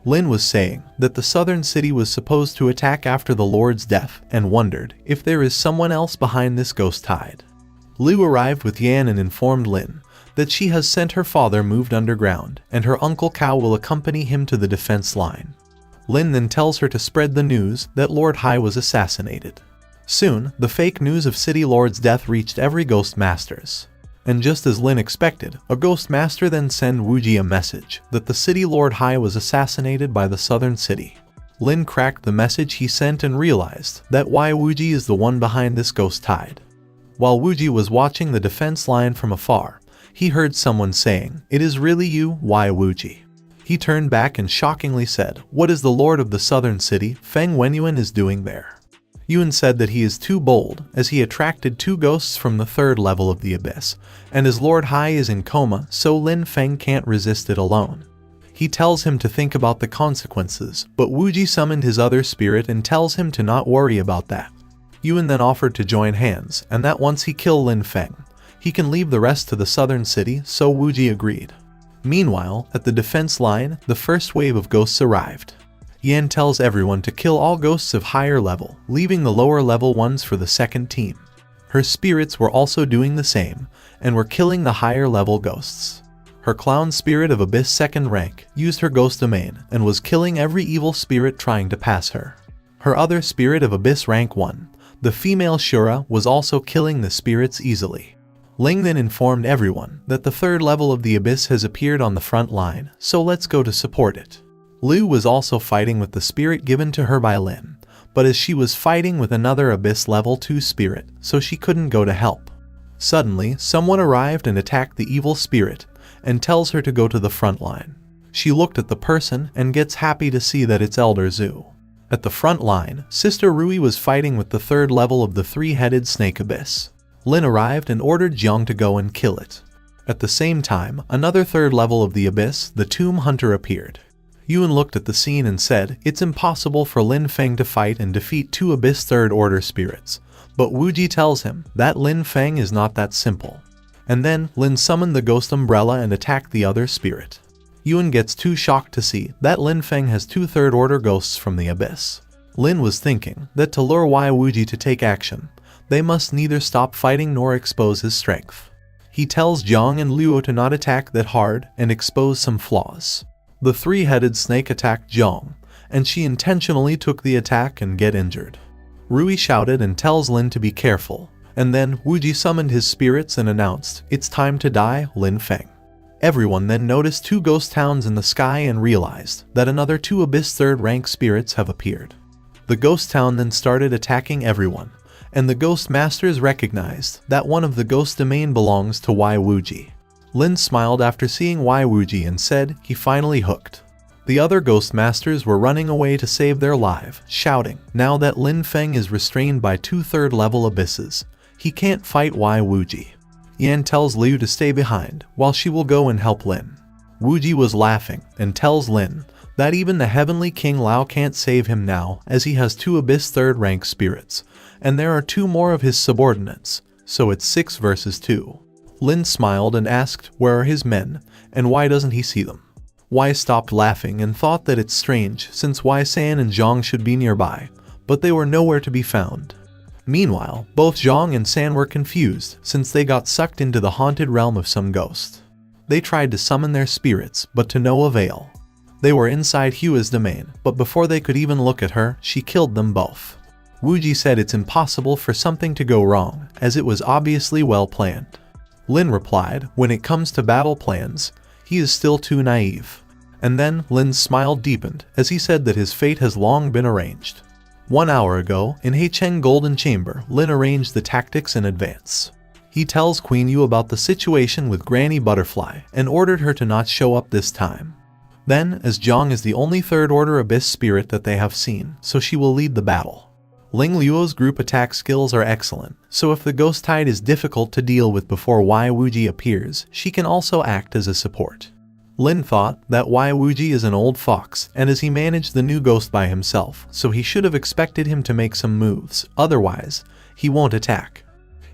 Lin was saying that the southern city was supposed to attack after the Lord's death, and wondered if there is someone else behind this ghost tide. Liu arrived with Yan and informed Lin that she has sent her father moved underground, and her Uncle Cao will accompany him to the defense line. Lin then tells her to spread the news that Lord Hai was assassinated. Soon, the fake news of City Lord's death reached every Ghost Masters. And just as Lin expected, a Ghost Master then sent Wuji a message that the City Lord Hai was assassinated by the southern city. Lin cracked the message he sent and realized that Wei Wuji is the one behind this ghost tide. While Wuji was watching the defense line from afar, he heard someone saying, "It is really you, Wei Wuji." He turned back and shockingly said, "What is the lord of the southern city, Feng Wenyuan, is doing there?" Yuan said that he is too bold, as he attracted 2 ghosts from the 3rd level of the abyss, and as Lord Hai is in coma, so Lin Feng can't resist it alone. He tells him to think about the consequences, but Wuji summoned his other spirit and tells him to not worry about that. Yuan then offered to join hands, and that once he kill Lin Feng, he can leave the rest to the southern city, so Wuji agreed. Meanwhile, at the defense line, the first wave of ghosts arrived. Yan tells everyone to kill all ghosts of higher level, leaving the lower level ones for the second team. Her spirits were also doing the same, and were killing the higher level ghosts. Her clown spirit of Abyss 2nd rank used her ghost domain, and was killing every evil spirit trying to pass her. Her other spirit of Abyss rank 1, the female Shura, was also killing the spirits easily. Ling then informed everyone that the 3rd level of the Abyss has appeared on the front line, so let's go to support it. Liu was also fighting with the spirit given to her by Lin, but as she was fighting with another Abyss level 2 spirit, so she couldn't go to help. Suddenly, someone arrived and attacked the evil spirit, and tells her to go to the front line. She looked at the person and gets happy to see that it's Elder Zhu. At the front line, Sister Rui was fighting with the 3rd level of the 3-headed snake Abyss. Lin arrived and ordered Jiang to go and kill it. At the same time, another 3rd level of the Abyss, the Tomb Hunter, appeared. Yuan looked at the scene and said, it's impossible for Lin Feng to fight and defeat 2 Abyss 3rd order spirits. But Wuji tells him that Lin Feng is not that simple. And then, Lin summoned the Ghost Umbrella and attacked the other spirit. Yuan gets too shocked to see that Lin Feng has 2 3rd order ghosts from the Abyss. Lin was thinking that to lure Wei Wuji to take action, They must neither stop fighting nor expose his strength. He tells Jiang and Luo to not attack that hard and expose some flaws. The three-headed snake attacked Jiang, and she intentionally took the attack and get injured. Rui shouted and tells Lin to be careful, and then Wuji summoned his spirits and announced, "It's time to die, Lin Feng." Everyone then noticed two ghost towns in the sky and realized that another two Abyss third-rank spirits have appeared. The ghost town then started attacking everyone, and the ghost masters recognized that one of the ghost domain belongs to Wai Wuji. Lin smiled after seeing Wai Wuji and said he finally hooked. The other ghost masters were running away to save their life, shouting, now that Lin Feng is restrained by two third-level abysses, he can't fight Wai Wuji. Yan tells Liu to stay behind, while she will go and help Lin. Wuji was laughing, and tells Lin that even the heavenly King Lao can't save him now, as he has two Abyss third-rank spirits, and there are two more of his subordinates, so it's 6 versus 2. Lin smiled and asked where are his men, and why doesn't he see them? Wai stopped laughing and thought that it's strange since Wai San and Zhang should be nearby, but they were nowhere to be found. Meanwhile, both Zhang and San were confused since they got sucked into the haunted realm of some ghost. They tried to summon their spirits, but to no avail. They were inside Hua's domain, but before they could even look at her, she killed them both. Wuji said it's impossible for something to go wrong, as it was obviously well planned. Lin replied, when it comes to battle plans, he is still too naive. And then Lin's smile deepened as he said that his fate has long been arranged. 1 hour ago, in Heicheng Golden Chamber, Lin arranged the tactics in advance. He tells Queen Yu about the situation with Granny Butterfly and ordered her to not show up this time. Then, as Zhang is the only third-order Abyss spirit that they have seen, so she will lead the battle. Ling Luo's group attack skills are excellent, so if the ghost tide is difficult to deal with before Wai Wuji appears, she can also act as a support. Lin thought that Wai Wuji is an old fox, and as he managed the new ghost by himself, so he should have expected him to make some moves, otherwise, he won't attack.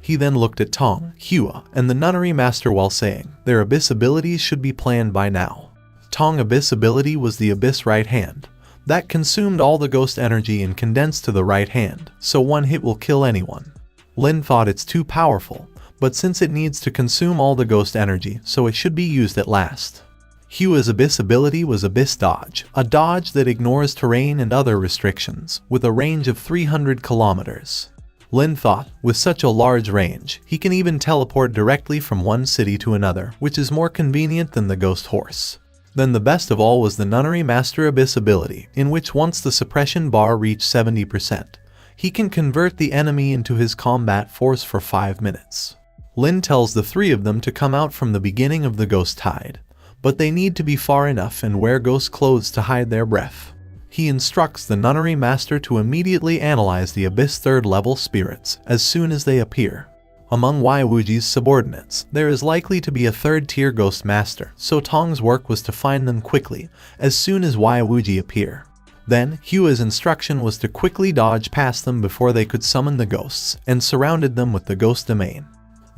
He then looked at Tong, Hua, and the nunnery master while saying, their Abyss abilities should be planned by now. Tong Abyss ability was the Abyss right hand. That consumed all the ghost energy and condensed to the right hand, so one hit will kill anyone. Lin thought it's too powerful, but since it needs to consume all the ghost energy, so it should be used at last. Hua's Abyss ability was Abyss Dodge, a dodge that ignores terrain and other restrictions, with a range of 300 kilometers. Lin thought, with such a large range, he can even teleport directly from one city to another, which is more convenient than the ghost horse. Then the best of all was the Nunnery Master Abyss ability, in which once the suppression bar reached 70%, he can convert the enemy into his combat force for 5 minutes. Lin tells the three of them to come out from the beginning of the ghost tide, but they need to be far enough and wear ghost clothes to hide their breath. He instructs the Nunnery Master to immediately analyze the Abyss third-level spirits as soon as they appear. Among Wai Wuji's subordinates, there is likely to be a third-tier ghost master, so Tong's work was to find them quickly, as soon as Wai Wuji appear. Then, Hua's instruction was to quickly dodge past them before they could summon the ghosts, and surrounded them with the ghost domain.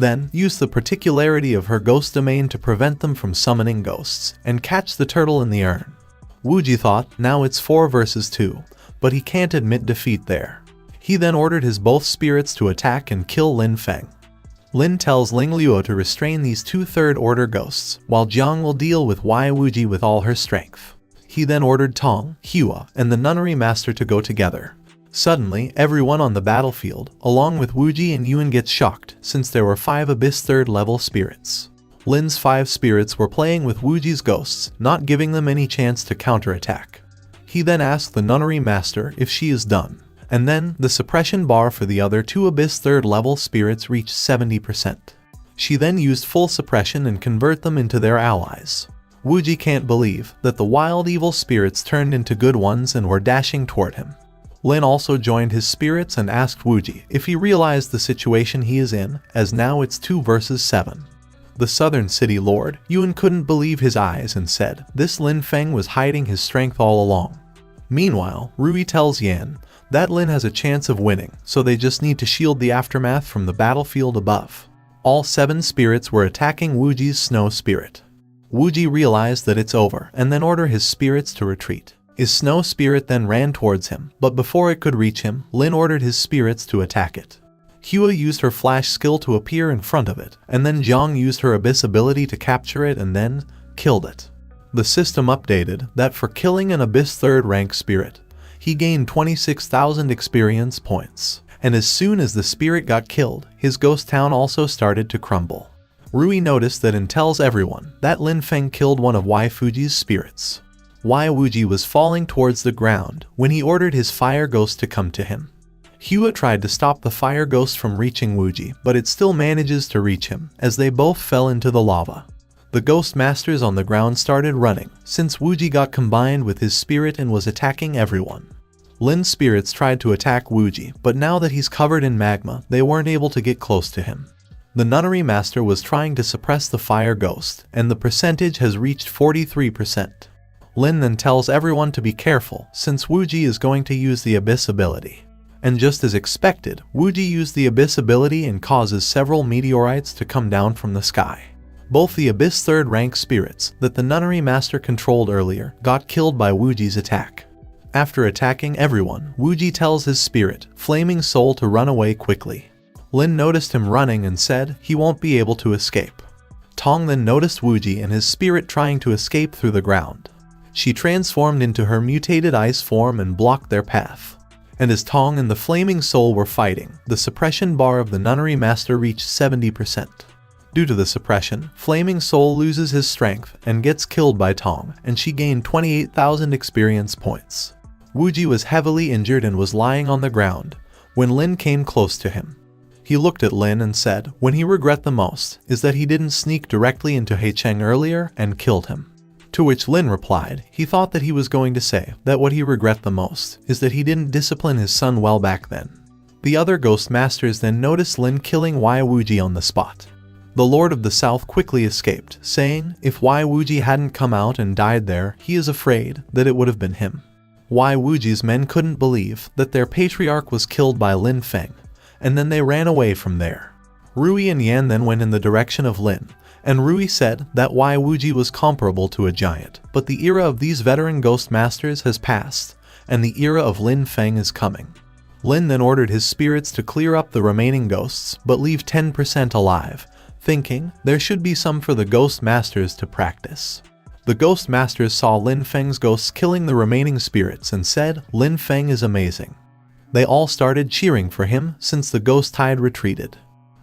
Then, use the particularity of her ghost domain to prevent them from summoning ghosts, and catch the turtle in the urn. Wuji thought, now it's 4 versus 2, but he can't admit defeat there. He then ordered his both spirits to attack and kill Lin Feng. Lin tells Ling Luo to restrain these two third-order ghosts, while Jiang will deal with Wai Wuji with all her strength. He then ordered Tong, Hua, and the Nunnery Master to go together. Suddenly, everyone on the battlefield, along with Wuji and Yuan, gets shocked, since there were 5 Abyss third-level spirits. Lin's 5 spirits were playing with Wuji's ghosts, not giving them any chance to counterattack. He then asked the Nunnery Master if she is done. And then, the suppression bar for the other 2 Abyss third-level spirits reached 70%. She then used full suppression and convert them into their allies. Wuji can't believe that the wild evil spirits turned into good ones and were dashing toward him. Lin also joined his spirits and asked Wuji if he realized the situation he is in, as now it's 2 versus 7. The southern city lord, Yuan, couldn't believe his eyes and said, this Lin Feng was hiding his strength all along. Meanwhile, Rui tells Yan that Lin has a chance of winning, so they just need to shield the aftermath from the battlefield above. All 7 spirits were attacking Wuji's snow spirit. Wuji realized that it's over and then ordered his spirits to retreat. His snow spirit then ran towards him, but before it could reach him, Lin ordered his spirits to attack it. Hua used her flash skill to appear in front of it, and then Jiang used her abyss ability to capture it and then killed it. The system updated that for killing an abyss 3rd rank spirit, he gained 26,000 experience points. And as soon as the spirit got killed, his ghost town also started to crumble. Rui noticed that and tells everyone that Lin Feng killed one of Wai Fuji's spirits. Wai Wuji was falling towards the ground when he ordered his fire ghost to come to him. Hua tried to stop the fire ghost from reaching Wuji, but it still manages to reach him, as they both fell into the lava. The ghost masters on the ground started running, since Wuji got combined with his spirit and was attacking everyone. Lin's spirits tried to attack Wuji, but now that he's covered in magma, they weren't able to get close to him. The nunnery master was trying to suppress the fire ghost, and the percentage has reached 43%. Lin then tells everyone to be careful, since Wuji is going to use the abyss ability. And just as expected, Wuji used the abyss ability and causes several meteorites to come down from the sky. Both the abyss 3rd rank spirits that the nunnery master controlled earlier got killed by Wuji's attack. After attacking everyone, Wuji tells his spirit, Flaming Soul, to run away quickly. Lin noticed him running and said he won't be able to escape. Tong then noticed Wuji and his spirit trying to escape through the ground. She transformed into her mutated ice form and blocked their path. And as Tong and the Flaming Soul were fighting, the suppression bar of the nunnery master reached 70%. Due to the suppression, Flaming Soul loses his strength and gets killed by Tong, and she gained 28,000 experience points. Wuji was heavily injured and was lying on the ground when Lin came close to him. He looked at Lin and said when he regret the most is that he didn't sneak directly into He Cheng earlier and killed him. To which Lin replied he thought that he was going to say that what he regret the most is that he didn't discipline his son well back then. The other ghost masters then noticed Lin killing Wai Wuji on the spot. The Lord of the South quickly escaped, saying if Wai Wuji hadn't come out and died there, he is afraid that it would have been him. Wai Wuji's men couldn't believe that their patriarch was killed by Lin Feng, and then they ran away from there. Rui and Yan then went in the direction of Lin, and Rui said that Wai Wuji was comparable to a giant, but the era of these veteran ghost masters has passed, and the era of Lin Feng is coming. Lin then ordered his spirits to clear up the remaining ghosts, but leave 10% alive, thinking there should be some for the ghost masters to practice. The ghost masters saw Lin Feng's ghosts killing the remaining spirits and said Lin Feng is amazing. They all started cheering for him since the ghost tide retreated.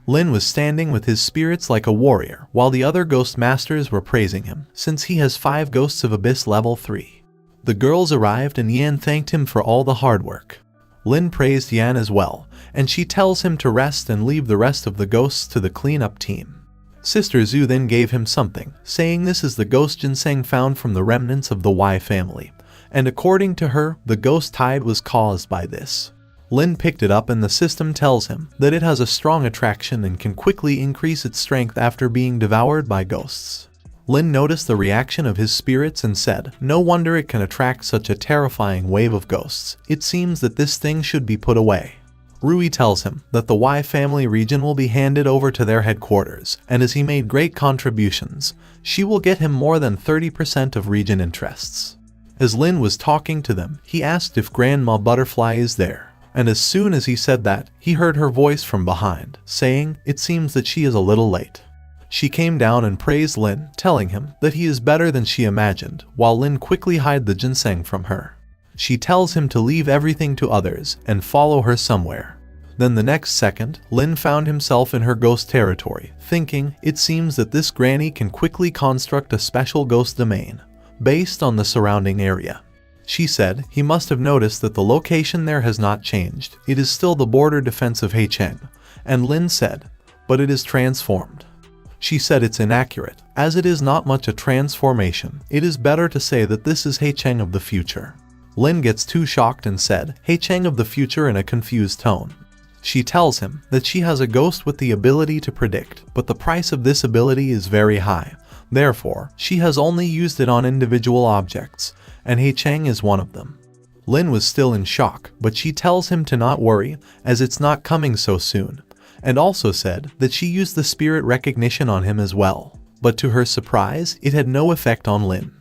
Lin was standing with his spirits like a warrior, while the other ghost masters were praising him, since he has 5 ghosts of Abyss level 3. The girls arrived and Yan thanked him for all the hard work. Lin praised Yan as well, and she tells him to rest and leave the rest of the ghosts to the cleanup team. Sister Zhu then gave him something, saying this is the ghost ginseng found from the remnants of the Wai family, and according to her, the ghost tide was caused by this. Lin picked it up and the system tells him that it has a strong attraction and can quickly increase its strength after being devoured by ghosts. Lin noticed the reaction of his spirits and said, no wonder it can attract such a terrifying wave of ghosts. It seems that this thing should be put away. Rui tells him that the Wai family region will be handed over to their headquarters, and as he made great contributions, she will get him more than 30% of region interests. As Lin was talking to them, he asked if Grandma Butterfly is there. And as soon as he said that, he heard her voice from behind, saying, it seems that she is a little late. She came down and praised Lin, telling him that he is better than she imagined, while Lin quickly hid the ginseng from her. She tells him to leave everything to others and follow her somewhere. Then the next second, Lin found himself in her ghost territory, thinking, it seems that this granny can quickly construct a special ghost domain, based on the surrounding area. She said he must have noticed that the location there has not changed. It is still the border defense of He Cheng. And Lin said, but it is transformed. She said it's inaccurate, as it is not much a transformation. It is better to say that this is He Cheng of the future. Lin gets too shocked and said, He Cheng of the future in a confused tone. She tells him that she has a ghost with the ability to predict, but the price of this ability is very high. Therefore, she has only used it on individual objects, and He Cheng is one of them. Lin was still in shock, but she tells him to not worry, as it's not coming so soon, and also said that she used the spirit recognition on him as well. But to her surprise, it had no effect on Lin.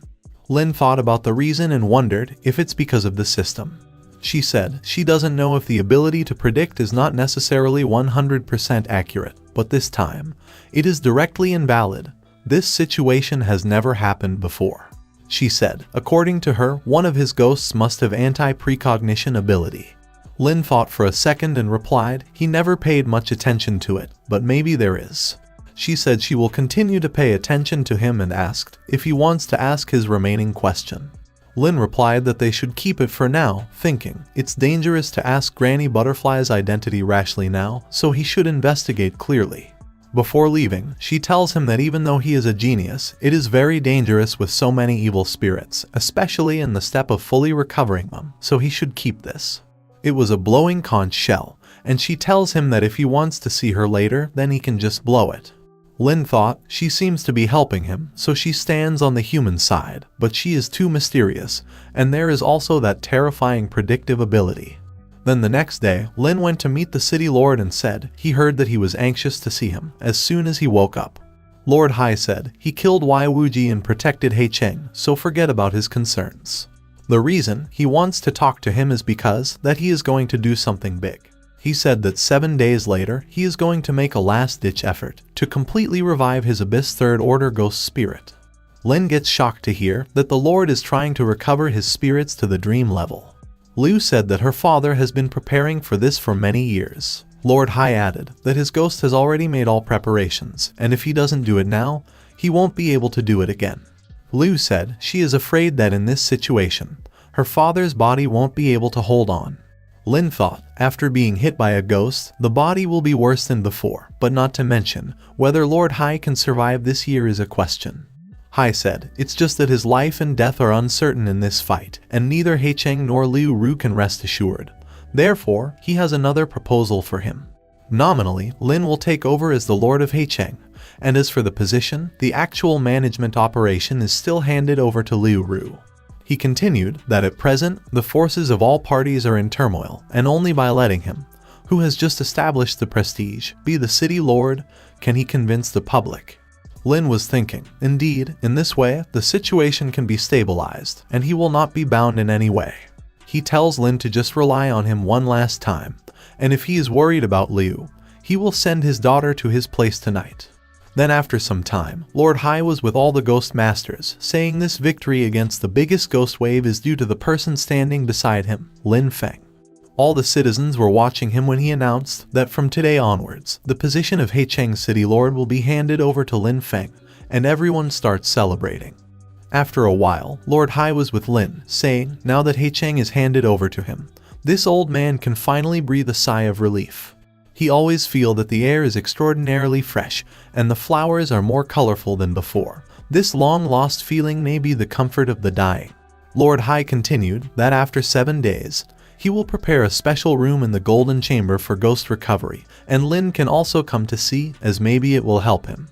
Lin thought about the reason and wondered if it's because of the system. She said she doesn't know if the ability to predict is not necessarily 100% accurate, but this time, it is directly invalid. This situation has never happened before. She said, according to her, one of his ghosts must have anti-precognition ability. Lin thought for a second and replied he never paid much attention to it, but maybe there is. She said she will continue to pay attention to him and asked if he wants to ask his remaining question. Lin replied that they should keep it for now, thinking it's dangerous to ask Granny Butterfly's identity rashly now, so he should investigate clearly. Before leaving, she tells him that even though he is a genius, it is very dangerous with so many evil spirits, especially in the step of fully recovering them, so he should keep this. It was a blowing conch shell, and she tells him that if he wants to see her later, then he can just blow it. Lin thought she seems to be helping him, so she stands on the human side, but she is too mysterious, and there is also that terrifying predictive ability. Then the next day, Lin went to meet the city lord and said he heard that he was anxious to see him as soon as he woke up. Lord Hai said he killed Wei Wuji and protected He Cheng, so forget about his concerns. The reason he wants to talk to him is because that he is going to do something big. He said that 7 days later, he is going to make a last-ditch effort to completely revive his Abyss Third Order ghost spirit. Lin gets shocked to hear that the Lord is trying to recover his spirits to the dream level. Liu said that her father has been preparing for this for many years. Lord Hai added that his ghost has already made all preparations, and if he doesn't do it now, he won't be able to do it again. Liu said she is afraid that in this situation, her father's body won't be able to hold on. Lin thought, after being hit by a ghost, the body will be worse than before, but not to mention, whether Lord Hai can survive this year is a question. Hai said, it's just that his life and death are uncertain in this fight, and neither He Cheng nor Liu Ru can rest assured. Therefore, he has another proposal for him. Nominally, Lin will take over as the Lord of He Cheng, and as for the position, the actual management operation is still handed over to Liu Ru. He continued that at present, the forces of all parties are in turmoil, and only by letting him, who has just established the prestige, be the city lord, can he convince the public. Lin was thinking, indeed, in this way, the situation can be stabilized, and he will not be bound in any way. He tells Lin to just rely on him one last time, and if he is worried about Liu, he will send his daughter to his place tonight. Then after some time, Lord Hai was with all the ghost masters, saying this victory against the biggest ghost wave is due to the person standing beside him, Lin Feng. All the citizens were watching him when he announced that from today onwards, the position of He Cheng City Lord will be handed over to Lin Feng, and everyone starts celebrating. After a while, Lord Hai was with Lin, saying, now that He Cheng is handed over to him, this old man can finally breathe a sigh of relief. He always feels that the air is extraordinarily fresh, and the flowers are more colorful than before. This long-lost feeling may be the comfort of the dying. Lord Hai continued that after 7 days, he will prepare a special room in the Golden Chamber for ghost recovery, and Lin can also come to see, as maybe it will help him.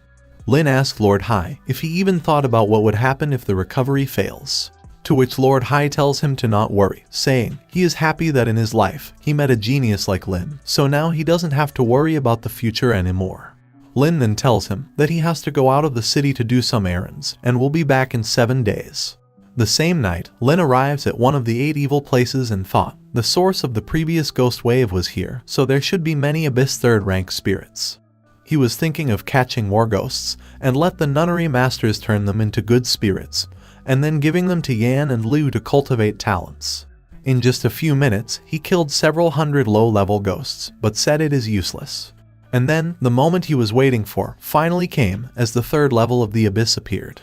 Lin asked Lord Hai if he even thought about what would happen if the recovery fails. To which Lord Hai tells him to not worry, saying he is happy that in his life he met a genius like Lin, so now he doesn't have to worry about the future anymore. Lin then tells him that he has to go out of the city to do some errands, and will be back in 7 days. The same night, Lin arrives at one of the 8 evil places and thought the source of the previous ghost wave was here, so there should be many Abyss Third rank spirits. He was thinking of catching more ghosts, and let the nunnery masters turn them into good spirits, and then giving them to Yan and Liu to cultivate talents. In just a few minutes, he killed several hundred low-level ghosts, but said it is useless. And then, the moment he was waiting for finally came as the 3rd level of the abyss appeared.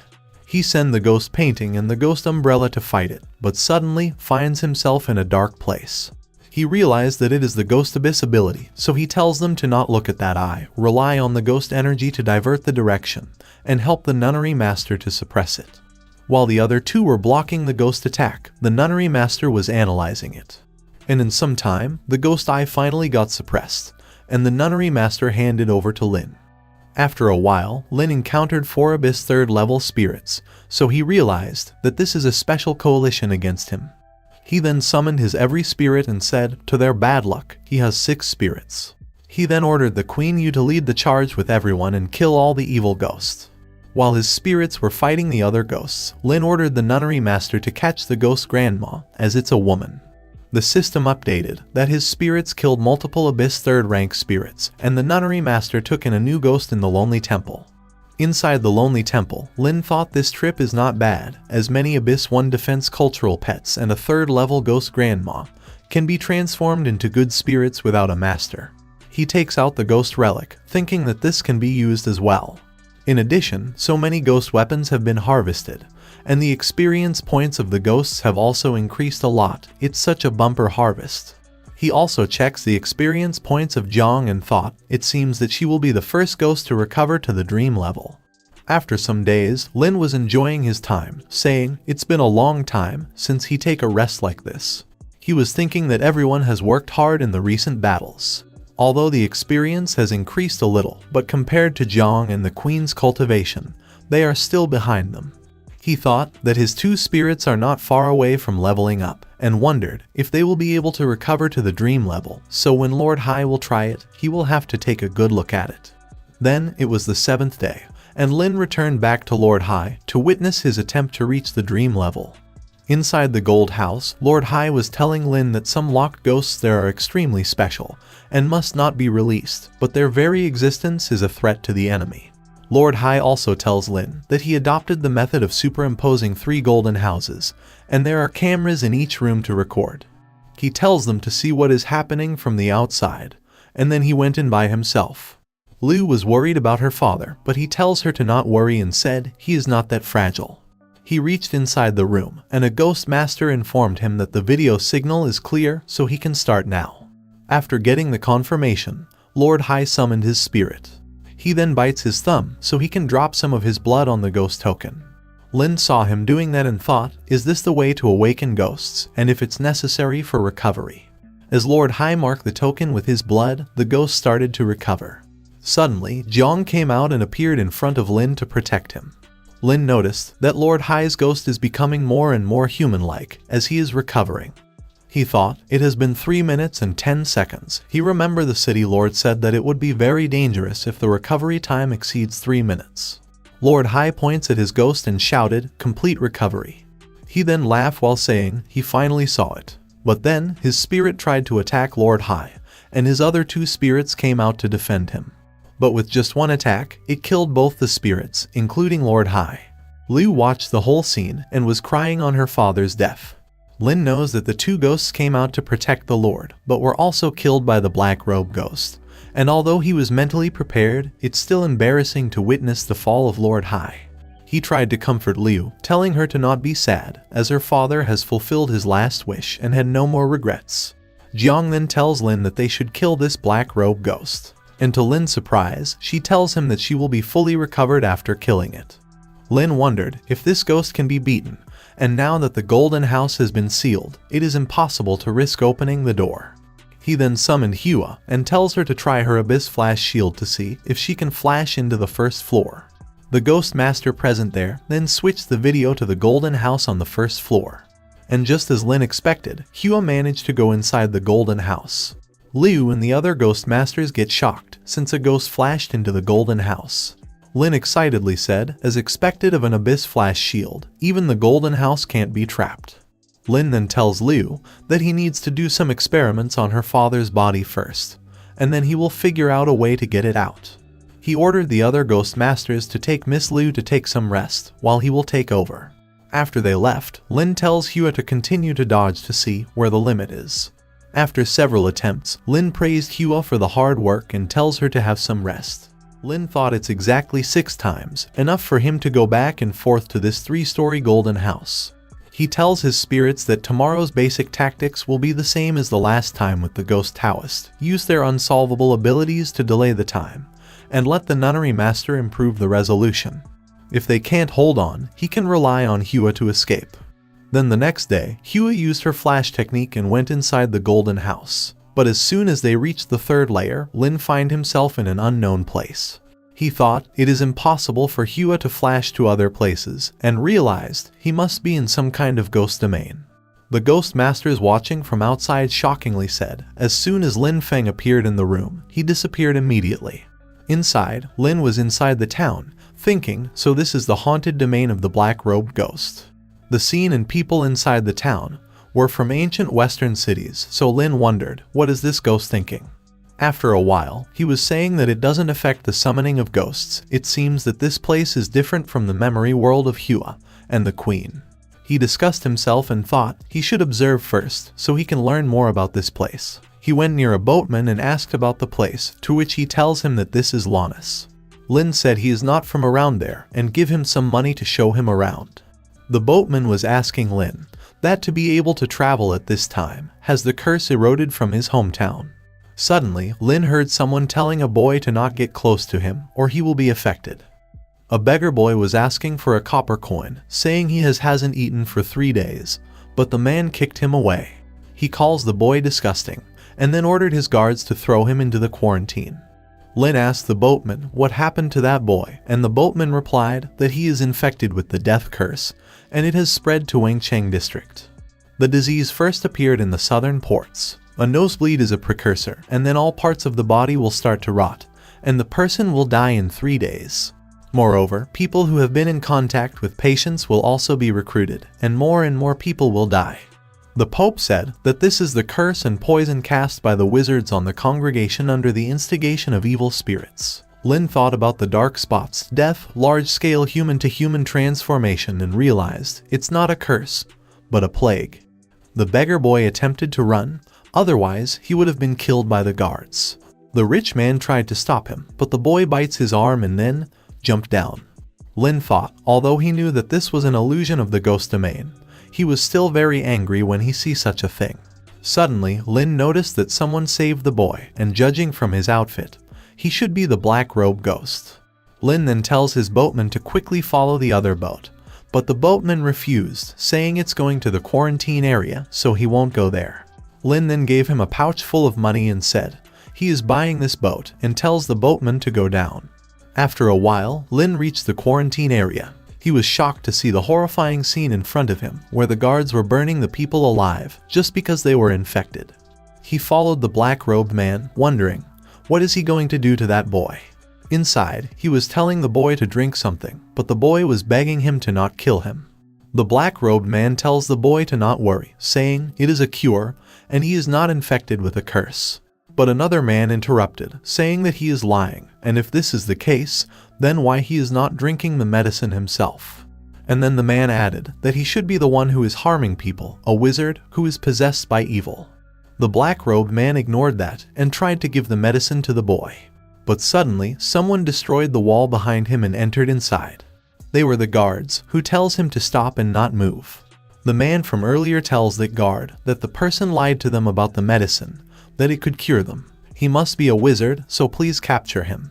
He sent the ghost painting and the ghost umbrella to fight it, but suddenly finds himself in a dark place. He realized that it is the ghost abyss ability, so he tells them to not look at that eye, rely on the ghost energy to divert the direction, and help the nunnery master to suppress it. While the other 2 were blocking the ghost attack, the nunnery master was analyzing it. And in some time, the ghost eye finally got suppressed, and the nunnery master handed over to Lin. After a while, Lin encountered 4 Abyss 3rd level spirits, so he realized that this is a special coalition against him. He then summoned his every spirit and said, to their bad luck, he has 6 spirits. He then ordered the Queen Yu to lead the charge with everyone and kill all the evil ghosts. While his spirits were fighting the other ghosts, Lin ordered the nunnery master to catch the ghost grandma, as it's a woman. The system updated that his spirits killed multiple Abyss 3rd rank spirits, and the nunnery master took in a new ghost in the Lonely Temple. Inside the Lonely Temple, Lin thought this trip is not bad, as many Abyss 1 defense cultural pets and a 3rd level ghost grandma can be transformed into good spirits without a master. He takes out the ghost relic, thinking that this can be used as well. In addition, so many ghost weapons have been harvested, and the experience points of the ghosts have also increased a lot. It's such a bumper harvest. He also checks the experience points of Jiang and thought it seems that she will be the first ghost to recover to the dream level. After some days, Lin was enjoying his time, saying it's been a long time since he take a rest like this. He was thinking that everyone has worked hard in the recent battles. Although the experience has increased a little, but compared to Jiang and the Queen's cultivation, they are still behind them. He thought that his 2 spirits are not far away from leveling up, and wondered if they will be able to recover to the dream level, so when Lord Hai will try it, he will have to take a good look at it. Then it was the 7th day, and Lin returned back to Lord Hai to witness his attempt to reach the dream level. Inside the gold house, Lord Hai was telling Lin that some locked ghosts there are extremely special, and must not be released, but their very existence is a threat to the enemy. Lord Hai also tells Lin that he adopted the method of superimposing 3 golden houses, and there are cameras in each room to record. He tells them to see what is happening from the outside, and then he went in by himself. Liu was worried about her father, but he tells her to not worry and said he is not that fragile. He reached inside the room, and a ghost master informed him that the video signal is clear, so he can start now. After getting the confirmation, Lord Hai summoned his spirit. He then bites his thumb so he can drop some of his blood on the ghost token. Lin saw him doing that and thought, is this the way to awaken ghosts, and if it's necessary for recovery? As Lord Hai marked the token with his blood, the ghost started to recover. Suddenly, Jiang came out and appeared in front of Lin to protect him. Lin noticed that Lord Hai's ghost is becoming more and more human-like as he is recovering. He thought, it has been 3 minutes and 10 seconds. He remembered the city lord said that it would be very dangerous if the recovery time exceeds 3 minutes. Lord Hai points at his ghost and shouted, complete recovery. He then laughed while saying he finally saw it. But then, his spirit tried to attack Lord Hai, and his other 2 spirits came out to defend him. But with just 1 attack, it killed both the spirits, including Lord Hai. Liu watched the whole scene and was crying on her father's death. Lin knows that the 2 ghosts came out to protect the Lord, but were also killed by the Black Robe Ghost. And although he was mentally prepared, it's still embarrassing to witness the fall of Lord Hai. He tried to comfort Liu, telling her to not be sad, as her father has fulfilled his last wish and had no more regrets. Jiang then tells Lin that they should kill this Black Robe Ghost. And to Lin's surprise, she tells him that she will be fully recovered after killing it. Lin wondered if this ghost can be beaten, and now that the golden house has been sealed, it is impossible to risk opening the door. He then summoned Hua and tells her to try her Abyss Flash shield to see if she can flash into the 1st floor. The ghost master present there then switched the video to the golden house on the 1st floor. And just as Lin expected, Hua managed to go inside the golden house. Liu and the other ghost masters get shocked since a ghost flashed into the golden house. Lin excitedly said, as expected of an Abyss Flash shield, even the golden house can't be trapped. Lin then tells Liu that he needs to do some experiments on her father's body first, and then he will figure out a way to get it out. He ordered the other ghost masters to take Miss Liu to take some rest while he will take over. After they left, Lin tells Hua to continue to dodge to see where the limit is. After several attempts, Lin praised Hua for the hard work and tells her to have some rest. Lin thought it's exactly 6 times, enough for him to go back and forth to this 3-story golden house. He tells his spirits that tomorrow's basic tactics will be the same as the last time with the Ghost Taoist, use their unsolvable abilities to delay the time, and let the nunnery master improve the resolution. If they can't hold on, he can rely on Hua to escape. Then the next day, Hua used her flash technique and went inside the golden house. But as soon as they reached the 3rd layer, Lin found himself in an unknown place. He thought it is impossible for Hua to flash to other places, and realized he must be in some kind of ghost domain. The ghost masters watching from outside shockingly said, as soon as Lin Feng appeared in the room, he disappeared immediately. Inside, Lin was inside the town, thinking, so this is the haunted domain of the Black Robed Ghost. The scene and people inside the town were from ancient Western cities, so Lin wondered, what is this ghost thinking? After a while, he was saying that it doesn't affect the summoning of ghosts. It seems that this place is different from the memory world of Hua and the Queen. He discussed himself and thought he should observe first so he can learn more about this place. He went near a boatman and asked about the place, to which he tells him that this is Lannis. Lin said he is not from around there and give him some money to show him around. The boatman was asking Lin that to be able to travel at this time, has the curse eroded from his hometown? Suddenly, Lin heard someone telling a boy to not get close to him or he will be affected. A beggar boy was asking for a copper coin, saying he hasn't eaten for 3 days, but the man kicked him away. He calls the boy disgusting, and then ordered his guards to throw him into the quarantine. Lin asked the boatman what happened to that boy, and the boatman replied that he is infected with the death curse, and it has spread to Wangcheng district. The disease first appeared in the southern ports. A nosebleed is a precursor, and then all parts of the body will start to rot, and the person will die in 3 days. Moreover, people who have been in contact with patients will also be recruited, and more people will die. The Pope said that this is the curse and poison cast by the wizards on the congregation under the instigation of evil spirits. Lin thought about the dark spots, death, large-scale human-to-human transformation and realized it's not a curse, but a plague. The beggar boy attempted to run, otherwise he would have been killed by the guards. The rich man tried to stop him, but the boy bites his arm and then jumped down. Lin thought, although he knew that this was an illusion of the ghost domain, he was still very angry when he sees such a thing. Suddenly, Lin noticed that someone saved the boy, and judging from his outfit, he should be the black robe ghost. Lin then tells his boatman to quickly follow the other boat, but the boatman refused, saying it's going to the quarantine area, so he won't go there. Lin then gave him a pouch full of money and said he is buying this boat, and tells the boatman to go down. After a while, Lin reached the quarantine area. He was shocked to see the horrifying scene in front of him, where the guards were burning the people alive just because they were infected. He followed the black-robed man, wondering, what is he going to do to that boy? Inside, he was telling the boy to drink something, but the boy was begging him to not kill him. The black-robed man tells the boy to not worry, saying it is a cure, and he is not infected with a curse. But another man interrupted, saying that he is lying, and if this is the case, then why he is not drinking the medicine himself. And then the man added that he should be the one who is harming people, a wizard who is possessed by evil. The black-robed man ignored that and tried to give the medicine to the boy. But suddenly, someone destroyed the wall behind him and entered inside. They were the guards, who tells him to stop and not move. The man from earlier tells that guard that the person lied to them about the medicine, that it could cure them. He must be a wizard, so please capture him.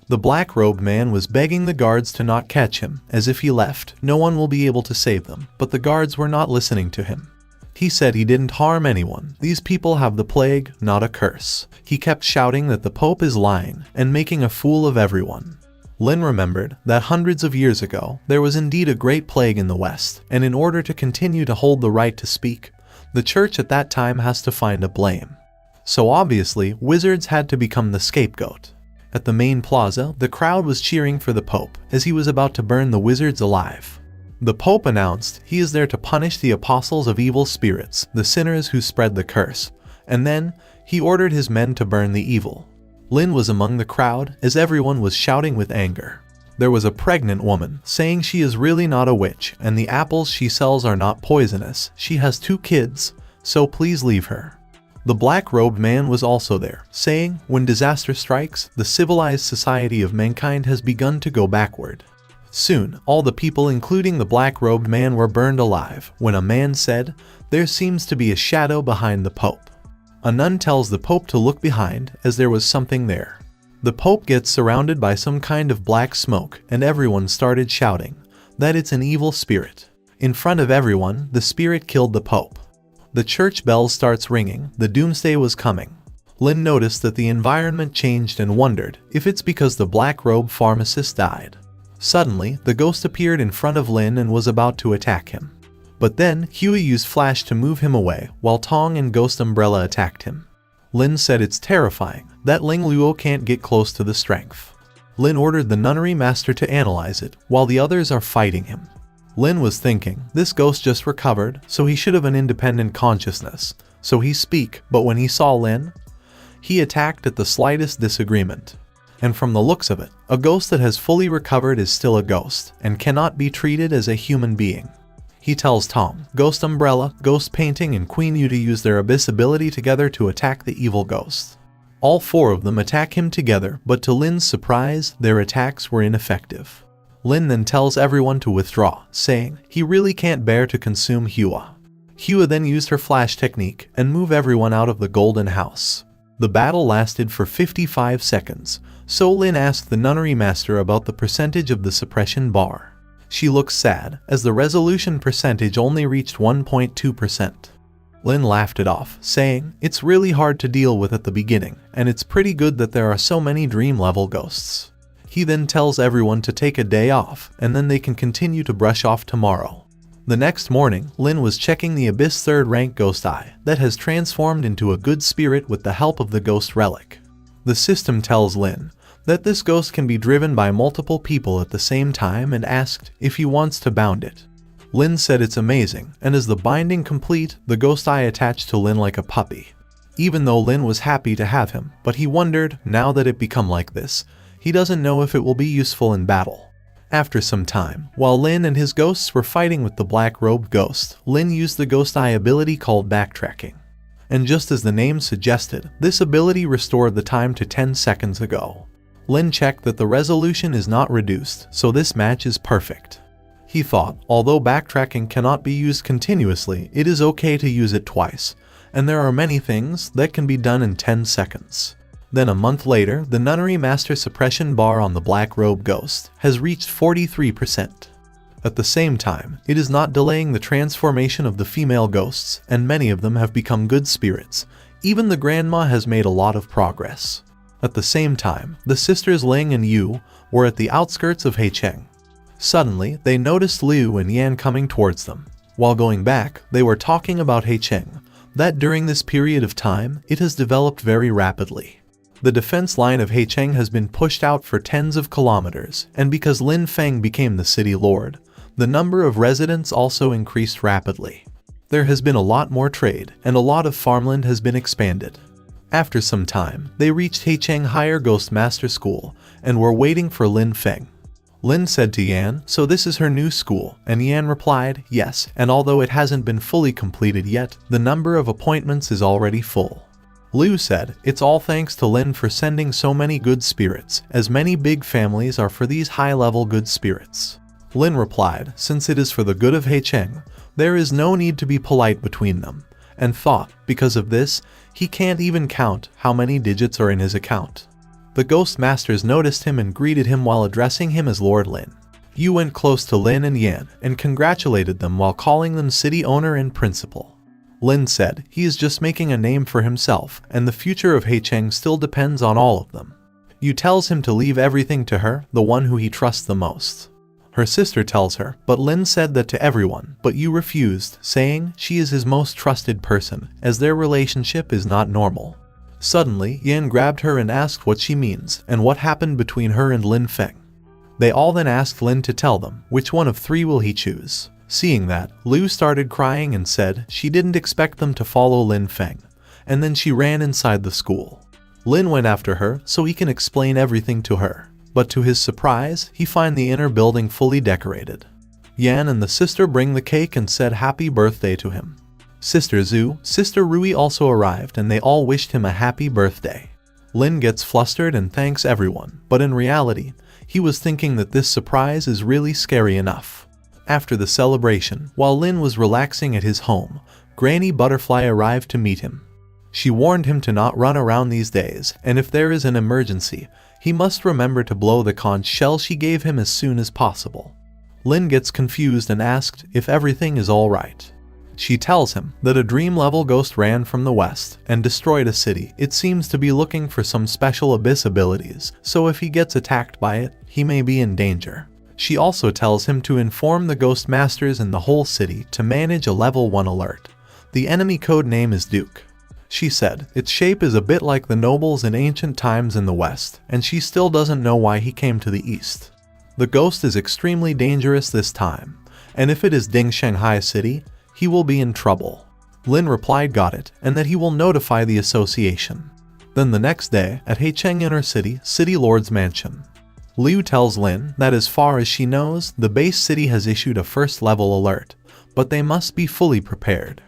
The black-robed man was begging the guards to not catch him, as if he left, no one will be able to save them, but the guards were not listening to him. He said he didn't harm anyone. These people have the plague, not a curse. He kept shouting that the Pope is lying and making a fool of everyone. Lin remembered that hundreds of years ago, there was indeed a great plague in the West, and in order to continue to hold the right to speak, the church at that time has to find a blame. So obviously, wizards had to become the scapegoat. At the main plaza, the crowd was cheering for the Pope, as he was about to burn the wizards alive. The Pope announced he is there to punish the apostles of evil spirits, the sinners who spread the curse, and then he ordered his men to burn the evil. Lin was among the crowd, as everyone was shouting with anger. There was a pregnant woman, saying she is really not a witch, and the apples she sells are not poisonous. She has 2 kids, so please leave her. The black-robed man was also there, saying, when disaster strikes, the civilized society of mankind has begun to go backward. Soon, all the people including the black-robed man were burned alive, when a man said, there seems to be a shadow behind the Pope. A nun tells the Pope to look behind, as there was something there. The Pope gets surrounded by some kind of black smoke, and everyone started shouting that it's an evil spirit. In front of everyone, the spirit killed the Pope. The church bell starts ringing, the doomsday was coming. Lin noticed that the environment changed and wondered if it's because the black-robe pharmacist died. Suddenly, the ghost appeared in front of Lin and was about to attack him. But then, Huey used flash to move him away, while Tong and Ghost Umbrella attacked him. Lin said it's terrifying that Ling Luo can't get close to the strength. Lin ordered the nunnery master to analyze it, while the others are fighting him. Lin was thinking, this ghost just recovered, so he should have an independent consciousness. So he speak, but when he saw Lin, he attacked at the slightest disagreement. And from the looks of it, a ghost that has fully recovered is still a ghost, and cannot be treated as a human being. He tells Tom, Ghost Umbrella, Ghost Painting, and Queen Yu to use their abyss ability together to attack the evil ghost. All four of them attack him together, but to Lin's surprise, their attacks were ineffective. Lin then tells everyone to withdraw, saying he really can't bear to consume Hua. Hua then used her flash technique and move everyone out of the golden house. The battle lasted for 55 seconds, so Lin asked the nunnery master about the percentage of the suppression bar. She looks sad, as the resolution percentage only reached 1.2%. Lin laughed it off, saying, it's really hard to deal with at the beginning, and it's pretty good that there are so many dream-level ghosts. He then tells everyone to take a day off, and then they can continue to brush off tomorrow. The next morning, Lin was checking the Abyss 3rd rank ghost eye that has transformed into a good spirit with the help of the ghost relic. The system tells Lin that this ghost can be driven by multiple people at the same time and asked if he wants to bound it. Lin said it's amazing, and as the binding complete, the ghost eye attached to Lin like a puppy. Even though Lin was happy to have him, but he wondered, now that it become like this, he doesn't know if it will be useful in battle. After some time, while Lin and his ghosts were fighting with the black-robed ghost, Lin used the ghost eye ability called backtracking. And just as the name suggested, this ability restored the time to 10 seconds ago. Lin checked that the resolution is not reduced, so this match is perfect. He thought, although backtracking cannot be used continuously, it is okay to use it twice, and there are many things that can be done in 10 seconds. Then a month later, the nunnery master suppression bar on the black robe ghost has reached 43%. At the same time, it is not delaying the transformation of the female ghosts, and many of them have become good spirits. Even the grandma has made a lot of progress. At the same time, the sisters Ling and Yu were at the outskirts of Heicheng. Suddenly, they noticed Liu and Yan coming towards them. While going back, they were talking about Heicheng, that during this period of time, it has developed very rapidly. The defense line of Heicheng has been pushed out for tens of kilometers, and because Lin Feng became the city lord, the number of residents also increased rapidly. There has been a lot more trade, and a lot of farmland has been expanded. After some time, they reached Heicheng Higher Ghost Master School, and were waiting for Lin Feng. Lin said to Yan, so this is her new school, and Yan replied, yes, and although it hasn't been fully completed yet, the number of appointments is already full. Liu said, it's all thanks to Lin for sending so many good spirits, as many big families are for these high-level good spirits. Lin replied, since it is for the good of Heicheng, there is no need to be polite between them, and thought, because of this, he can't even count how many digits are in his account. The ghost masters noticed him and greeted him while addressing him as Lord Lin. Yu went close to Lin and Yan and congratulated them while calling them city owner and principal. Lin said he is just making a name for himself, and the future of Heicheng still depends on all of them. Yu tells him to leave everything to her, the one who he trusts the most. Her sister tells her, but Lin said that to everyone, but Yu refused, saying she is his most trusted person, as their relationship is not normal. Suddenly, Yan grabbed her and asked what she means, and what happened between her and Lin Feng. They all then asked Lin to tell them, which one of three will he choose. Seeing that, Liu started crying and said she didn't expect them to follow Lin Feng, and then she ran inside the school. Lin went after her so he can explain everything to her, but to his surprise, he finds the inner building fully decorated. Yan and the sister bring the cake and said happy birthday to him. Sister Zhu, Sister Rui also arrived and they all wished him a happy birthday. Lin gets flustered and thanks everyone, but in reality, he was thinking that this surprise is really scary enough. After the celebration, while Lin was relaxing at his home, Granny Butterfly arrived to meet him. She warned him to not run around these days, and if there is an emergency, he must remember to blow the conch shell she gave him as soon as possible. Lin gets confused and asked if everything is alright. She tells him that a dream-level ghost ran from the west and destroyed a city. It seems to be looking for some special abyss abilities, so if he gets attacked by it, he may be in danger. She also tells him to inform the ghost masters in the whole city to manage a level 1 alert. The enemy code name is Duke. She said its shape is a bit like the nobles in ancient times in the west, and she still doesn't know why he came to the east. The ghost is extremely dangerous this time, and if it is Ding Shanghai City, he will be in trouble. Lin replied got it, and that he will notify the association. Then the next day, at Haicheng Inner City, City Lord's Mansion, Liu tells Lin that as far as she knows, the base city has issued a first-level alert, but they must be fully prepared.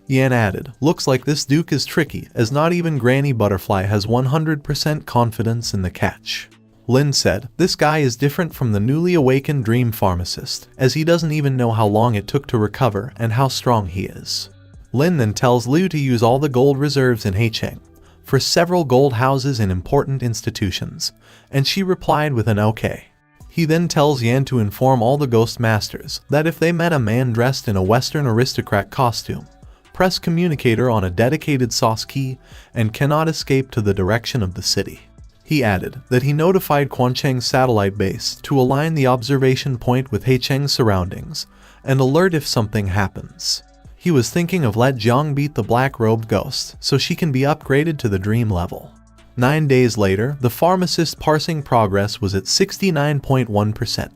Yan added, looks like this Duke is tricky, as not even Granny Butterfly has 100% confidence in the catch. Lin said, this guy is different from the newly awakened dream pharmacist, as he doesn't even know how long it took to recover and how strong he is. Lin then tells Liu to use all the gold reserves in Haicheng for several gold houses in important institutions, and she replied with an okay. He then tells Yan to inform all the ghost masters that if they met a man dressed in a Western aristocrat costume, press communicator on a dedicated sauce key and cannot escape to the direction of the city. He added that he notified Quancheng's satellite base to align the observation point with Haicheng's surroundings and alert if something happens. He was thinking of let Jiang beat the black-robed ghost so she can be upgraded to the dream level. 9 days later, the pharmacist's parsing progress was at 69.1%.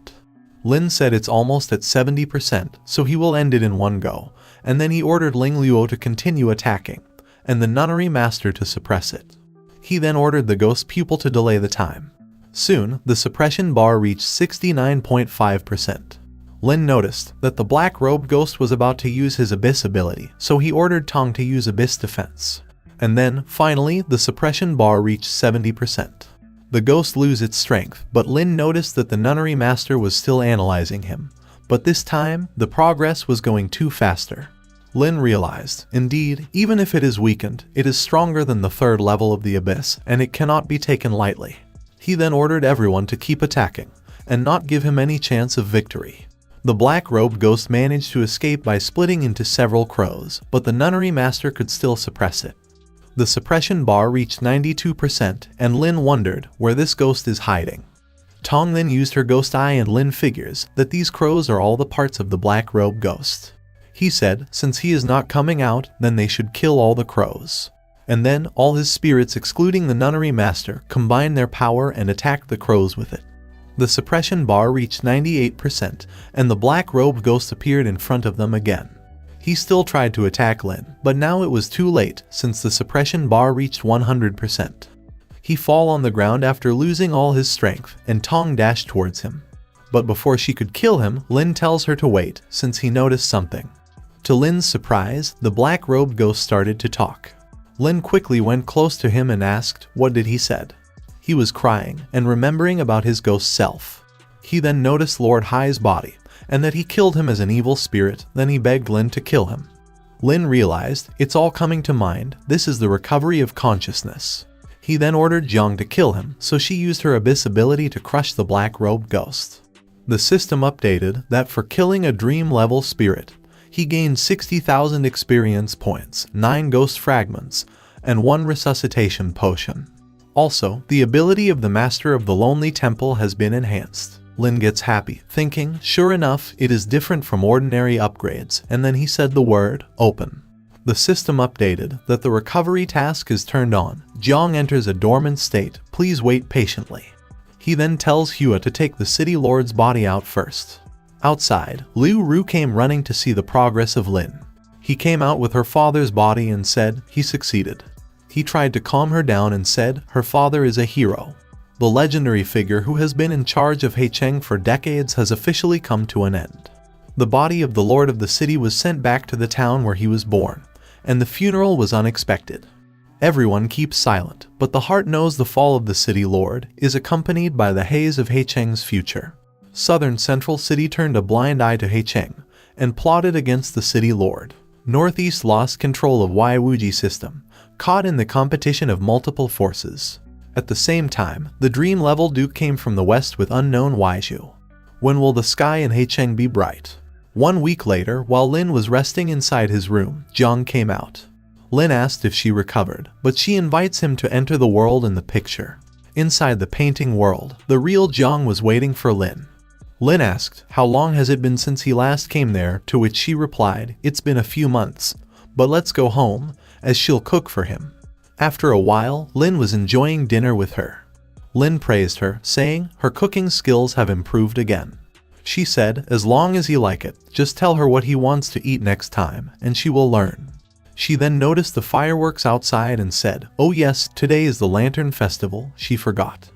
Lin said it's almost at 70%, so he will end it in one go, and then he ordered Ling Luo to continue attacking, and the nunnery master to suppress it. He then ordered the ghost pupil to delay the time. Soon, the suppression bar reached 69.5%. Lin noticed that the black-robed ghost was about to use his Abyss ability, so he ordered Tong to use Abyss defense. And then, finally, the suppression bar reached 70%. The ghost lose its strength, but Lin noticed that the nunnery master was still analyzing him. But this time, the progress was going too faster. Lin realized, indeed, even if it is weakened, it is stronger than the third level of the Abyss, and it cannot be taken lightly. He then ordered everyone to keep attacking, and not give him any chance of victory. The black-robed ghost managed to escape by splitting into several crows, but the nunnery master could still suppress it. The suppression bar reached 92%, and Lin wondered where this ghost is hiding. Tong then used her ghost eye, and Lin figures that these crows are all the parts of the black-robed ghost. He said, since he is not coming out, then they should kill all the crows. And then, all his spirits excluding the nunnery master combined their power and attacked the crows with it. The suppression bar reached 98%, and the black-robed ghost appeared in front of them again. He still tried to attack Lin, but now it was too late since the suppression bar reached 100%. He fell on the ground after losing all his strength, and Tong dashed towards him. But before she could kill him, Lin tells her to wait since he noticed something. To Lin's surprise, the black-robed ghost started to talk. Lin quickly went close to him and asked, what did he said? He was crying and remembering about his ghost self. He then noticed Lord Hai's body, and that he killed him as an evil spirit, then he begged Lin to kill him. Lin realized, it's all coming to mind, this is the recovery of consciousness. He then ordered Jiang to kill him, so she used her Abyss ability to crush the black-robed ghost. The system updated that for killing a dream-level spirit, he gained 60,000 experience points, 9 ghost fragments, and 1 resuscitation potion. Also, the ability of the Master of the Lonely Temple has been enhanced. Lin gets happy, thinking, sure enough, it is different from ordinary upgrades, and then he said the word, open. The system updated that the recovery task is turned on. Jiang enters a dormant state, please wait patiently. He then tells Hua to take the city lord's body out first. Outside, Liu Ru came running to see the progress of Lin. He came out with her father's body and said, he succeeded. He tried to calm her down and said, her father is a hero. The legendary figure who has been in charge of Haicheng for decades has officially come to an end. The body of the lord of the city was sent back to the town where he was born, and the funeral was unexpected. Everyone keeps silent, but the heart knows the fall of the city lord is accompanied by the haze of Haicheng's future. Southern Central City turned a blind eye to Haicheng and plotted against the city lord. Northeast lost control of Waiwuji system, caught in the competition of multiple forces. At the same time, the dream-level Duke came from the west with unknown Waiju. When will the sky in Haicheng be bright? 1 week later, while Lin was resting inside his room, Jiang came out. Lin asked if she recovered, but she invites him to enter the world in the picture. Inside the painting world, the real Jiang was waiting for Lin. Lin asked, how long has it been since he last came there, to which she replied, it's been a few months, but let's go home, as she'll cook for him. After a while, Lin was enjoying dinner with her. Lin praised her, saying, her cooking skills have improved again. She said, as long as you like it, just tell her what he wants to eat next time, and she will learn. She then noticed the fireworks outside and said, oh yes, today is the Lantern Festival, she forgot.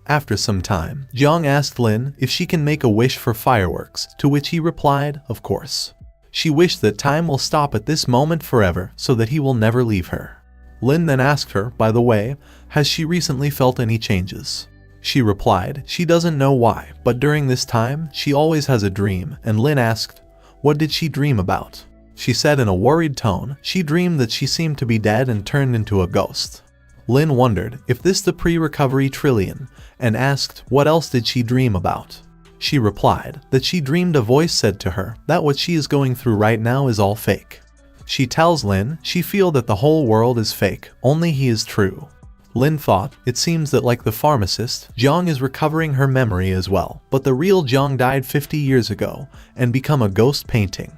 After some time, Jiang asked Lin if she can make a wish for fireworks, to which he replied, of course. She wished that time will stop at this moment forever so that he will never leave her. Lin then asked her, by the way, has she recently felt any changes? She replied, she doesn't know why, but during this time, she always has a dream, and Lin asked, what did she dream about? She said in a worried tone, she dreamed that she seemed to be dead and turned into a ghost. Lin wondered if this the pre-recovery trillion, and asked what else did she dream about. She replied that she dreamed a voice said to her that what she is going through right now is all fake. She tells Lin she feels that the whole world is fake, only he is true. Lin thought, it seems that like the pharmacist, Jiang is recovering her memory as well, but the real Jiang died 50 years ago and become a ghost painting.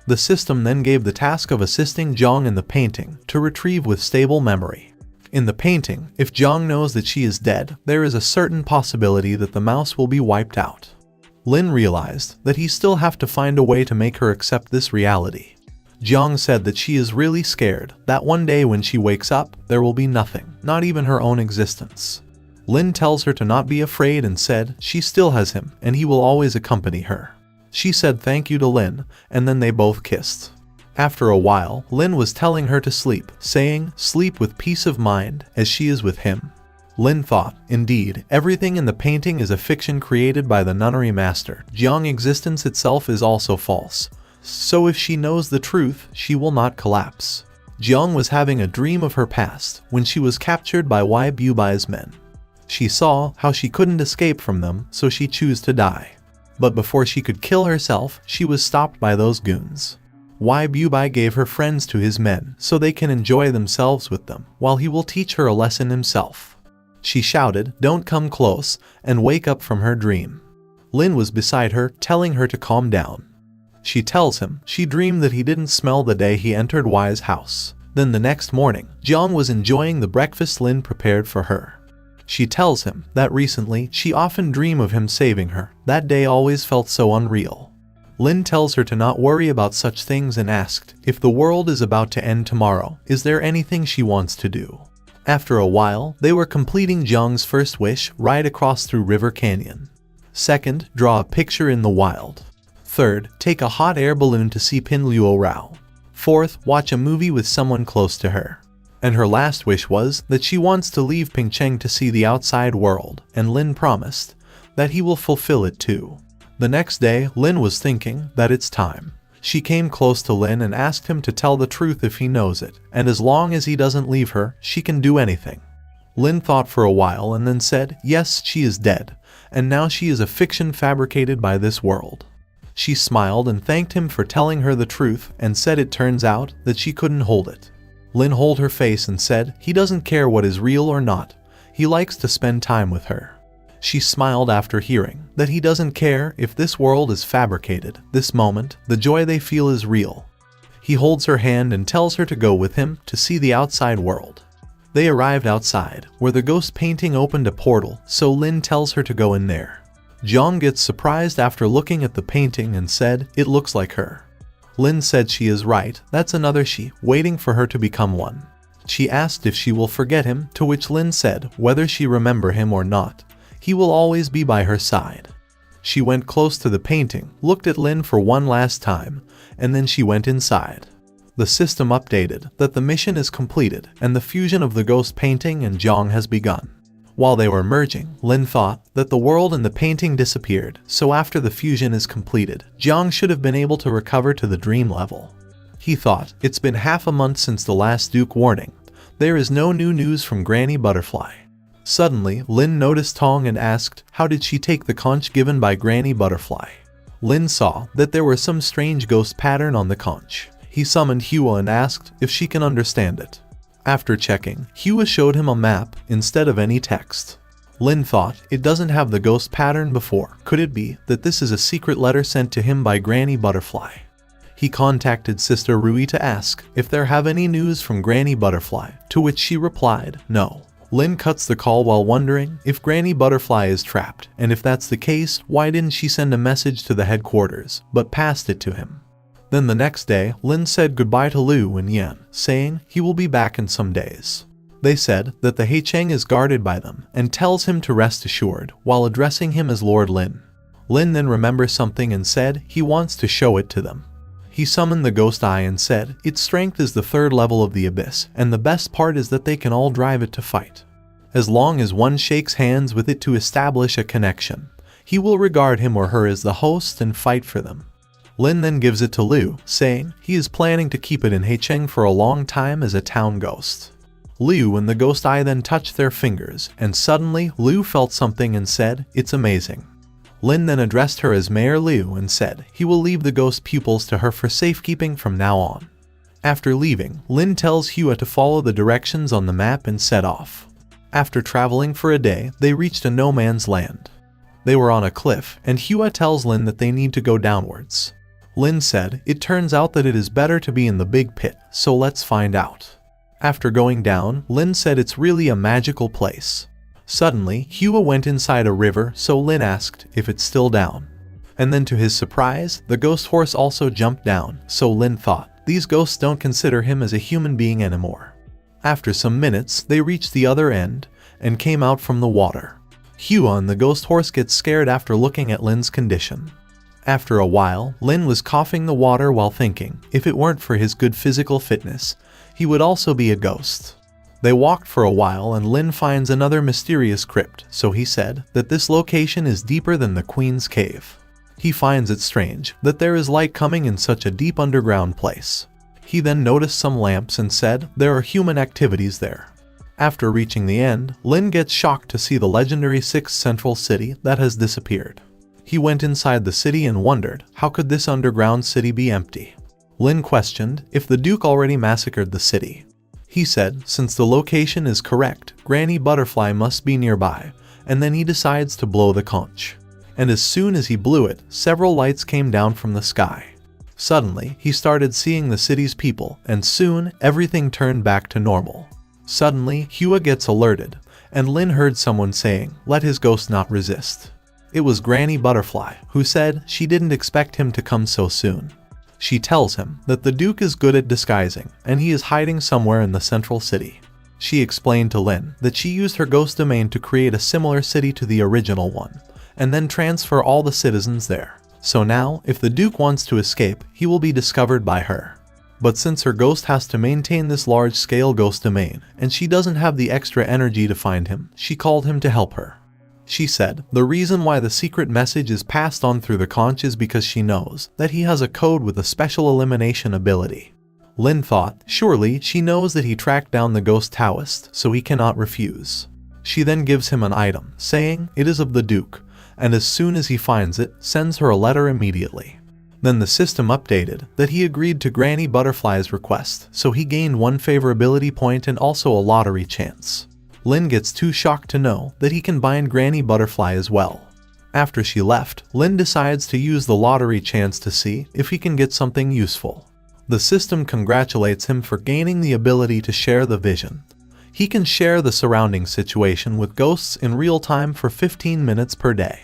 The system then gave the task of assisting Jiang in the painting to retrieve with stable memory. In the painting, if Jiang knows that she is dead, there is a certain possibility that the mouse will be wiped out. Lin realized that he still have to find a way to make her accept this reality. Jiang said that she is really scared, that one day when she wakes up, there will be nothing, not even her own existence. Lin tells her to not be afraid and said she still has him and he will always accompany her. She said thank you to Lin, and then they both kissed. After a while, Lin was telling her to sleep, saying, sleep with peace of mind, as she is with him. Lin thought, indeed, everything in the painting is a fiction created by the nunnery master. Jiang's existence itself is also false. So if she knows the truth, she will not collapse. Jiang was having a dream of her past, when she was captured by Wei Bubai's men. She saw how she couldn't escape from them, so she chose to die. But before she could kill herself, she was stopped by those goons. Wei Bubai gave her friends to his men, so they can enjoy themselves with them, while he will teach her a lesson himself. She shouted, don't come close, and wake up from her dream. Lin was beside her, telling her to calm down. She tells him she dreamed that he didn't smell the day he entered Wei's house. Then the next morning, Jiang was enjoying the breakfast Lin prepared for her. She tells him that recently she often dreamed of him saving her. That day always felt so unreal. Lin tells her to not worry about such things and asked if the world is about to end tomorrow, is there anything she wants to do? After a while, they were completing Jiang's first wish, ride across through River Canyon. Second, draw a picture in the wild. Third, take a hot air balloon to see Pin Luo Rao. Fourth, watch a movie with someone close to her. And her last wish was that she wants to leave Pingcheng to see the outside world, and Lin promised that he will fulfill it too. The next day, Lin was thinking that it's time. She came close to Lin and asked him to tell the truth if he knows it, and as long as he doesn't leave her, she can do anything. Lin thought for a while and then said, yes, she is dead, and now she is a fiction fabricated by this world. She smiled and thanked him for telling her the truth and said it turns out that she couldn't hold it. Lin held her face and said he doesn't care what is real or not, he likes to spend time with her. She smiled after hearing that he doesn't care if this world is fabricated. This moment, the joy they feel is real. He holds her hand and tells her to go with him to see the outside world. They arrived outside, where the ghost painting opened a portal, so Lin tells her to go in there. Jiang gets surprised after looking at the painting and said, it looks like her. Lin said she is right, that's another she, waiting for her to become one. She asked if she will forget him, to which Lin said whether she remember him or not, he will always be by her side. She went close to the painting, looked at Lin for one last time, and then she went inside. The system updated that the mission is completed and the fusion of the ghost painting and Jiang has begun. While they were merging, Lin thought that the world and the painting disappeared, so after the fusion is completed, Jiang should have been able to recover to the dream level. He thought, it's been half a month since the last Duke warning. There is no new news from Granny Butterfly. Suddenly, Lin noticed Tong and asked, how did she take the conch given by Granny Butterfly? Lin saw that there was some strange ghost pattern on the conch. He summoned Hua and asked if she can understand it. After checking, Hua showed him a map instead of any text. Lin thought it doesn't have the ghost pattern before. Could it be that this is a secret letter sent to him by Granny Butterfly? He contacted Sister Rui to ask if there have any news from Granny Butterfly, to which she replied, no. Lin cuts the call while wondering if Granny Butterfly is trapped, and if that's the case, why didn't she send a message to the headquarters, but passed it to him? Then the next day, Lin said goodbye to Liu and Yan, saying he will be back in some days. They said that the Heicheng is guarded by them and tells him to rest assured while addressing him as Lord Lin. Lin then remembers something and said he wants to show it to them. He summoned the ghost eye and said its strength is the 3rd level of the abyss, and the best part is that they can all drive it to fight. As long as one shakes hands with it to establish a connection, he will regard him or her as the host and fight for them. Lin then gives it to Liu, saying he is planning to keep it in Heicheng for a long time as a town ghost. Liu and the ghost eye then touched their fingers, and suddenly Liu felt something and said, "It's amazing." Lin then addressed her as Mayor Liu and said he will leave the ghost pupils to her for safekeeping from now on. After leaving, Lin tells Hua to follow the directions on the map and set off. After traveling for a day, they reached a no man's land. They were on a cliff, and Hua tells Lin that they need to go downwards. Lin said, "It turns out that it is better to be in the big pit, so let's find out." After going down, Lin said it's really a magical place. Suddenly, Hua went inside a river, so Lin asked if it's still down. And then to his surprise, the ghost horse also jumped down, so Lin thought, these ghosts don't consider him as a human being anymore. After some minutes, they reached the other end and came out from the water. Hua and the ghost horse get scared after looking at Lin's condition. After a while, Lin was coughing the water while thinking, if it weren't for his good physical fitness, he would also be a ghost. They walked for a while and Lin finds another mysterious crypt, so he said that this location is deeper than the Queen's Cave. He finds it strange that there is light coming in such a deep underground place. He then noticed some lamps and said there are human activities there. After reaching the end, Lin gets shocked to see the legendary 6th central city that has disappeared. He went inside the city and wondered, how could this underground city be empty? Lin questioned if the Duke already massacred the city. He said, since the location is correct, Granny Butterfly must be nearby, and then he decides to blow the conch. And as soon as he blew it, several lights came down from the sky. Suddenly, he started seeing the city's people, and soon, everything turned back to normal. Suddenly, Hua gets alerted, and Lin heard someone saying, let his ghost not resist. It was Granny Butterfly, who said she didn't expect him to come so soon. She tells him that the Duke is good at disguising, and he is hiding somewhere in the central city. She explained to Lin that she used her ghost domain to create a similar city to the original one, and then transfer all the citizens there. So now, if the Duke wants to escape, he will be discovered by her. But since her ghost has to maintain this large-scale ghost domain, and she doesn't have the extra energy to find him, she called him to help her. She said the reason why the secret message is passed on through the conch is because she knows that he has a code with a special elimination ability. Lin thought, surely she knows that he tracked down the ghost Taoist, so he cannot refuse. She then gives him an item, saying it is of the Duke, and as soon as he finds it, sends her a letter immediately. Then the system updated that he agreed to Granny Butterfly's request, so he gained 1 favorability point and also a lottery chance. Lin gets too shocked to know that he can bind Granny Butterfly as well. After she left, Lin decides to use the lottery chance to see if he can get something useful. The system congratulates him for gaining the ability to share the vision. He can share the surrounding situation with ghosts in real time for 15 minutes per day.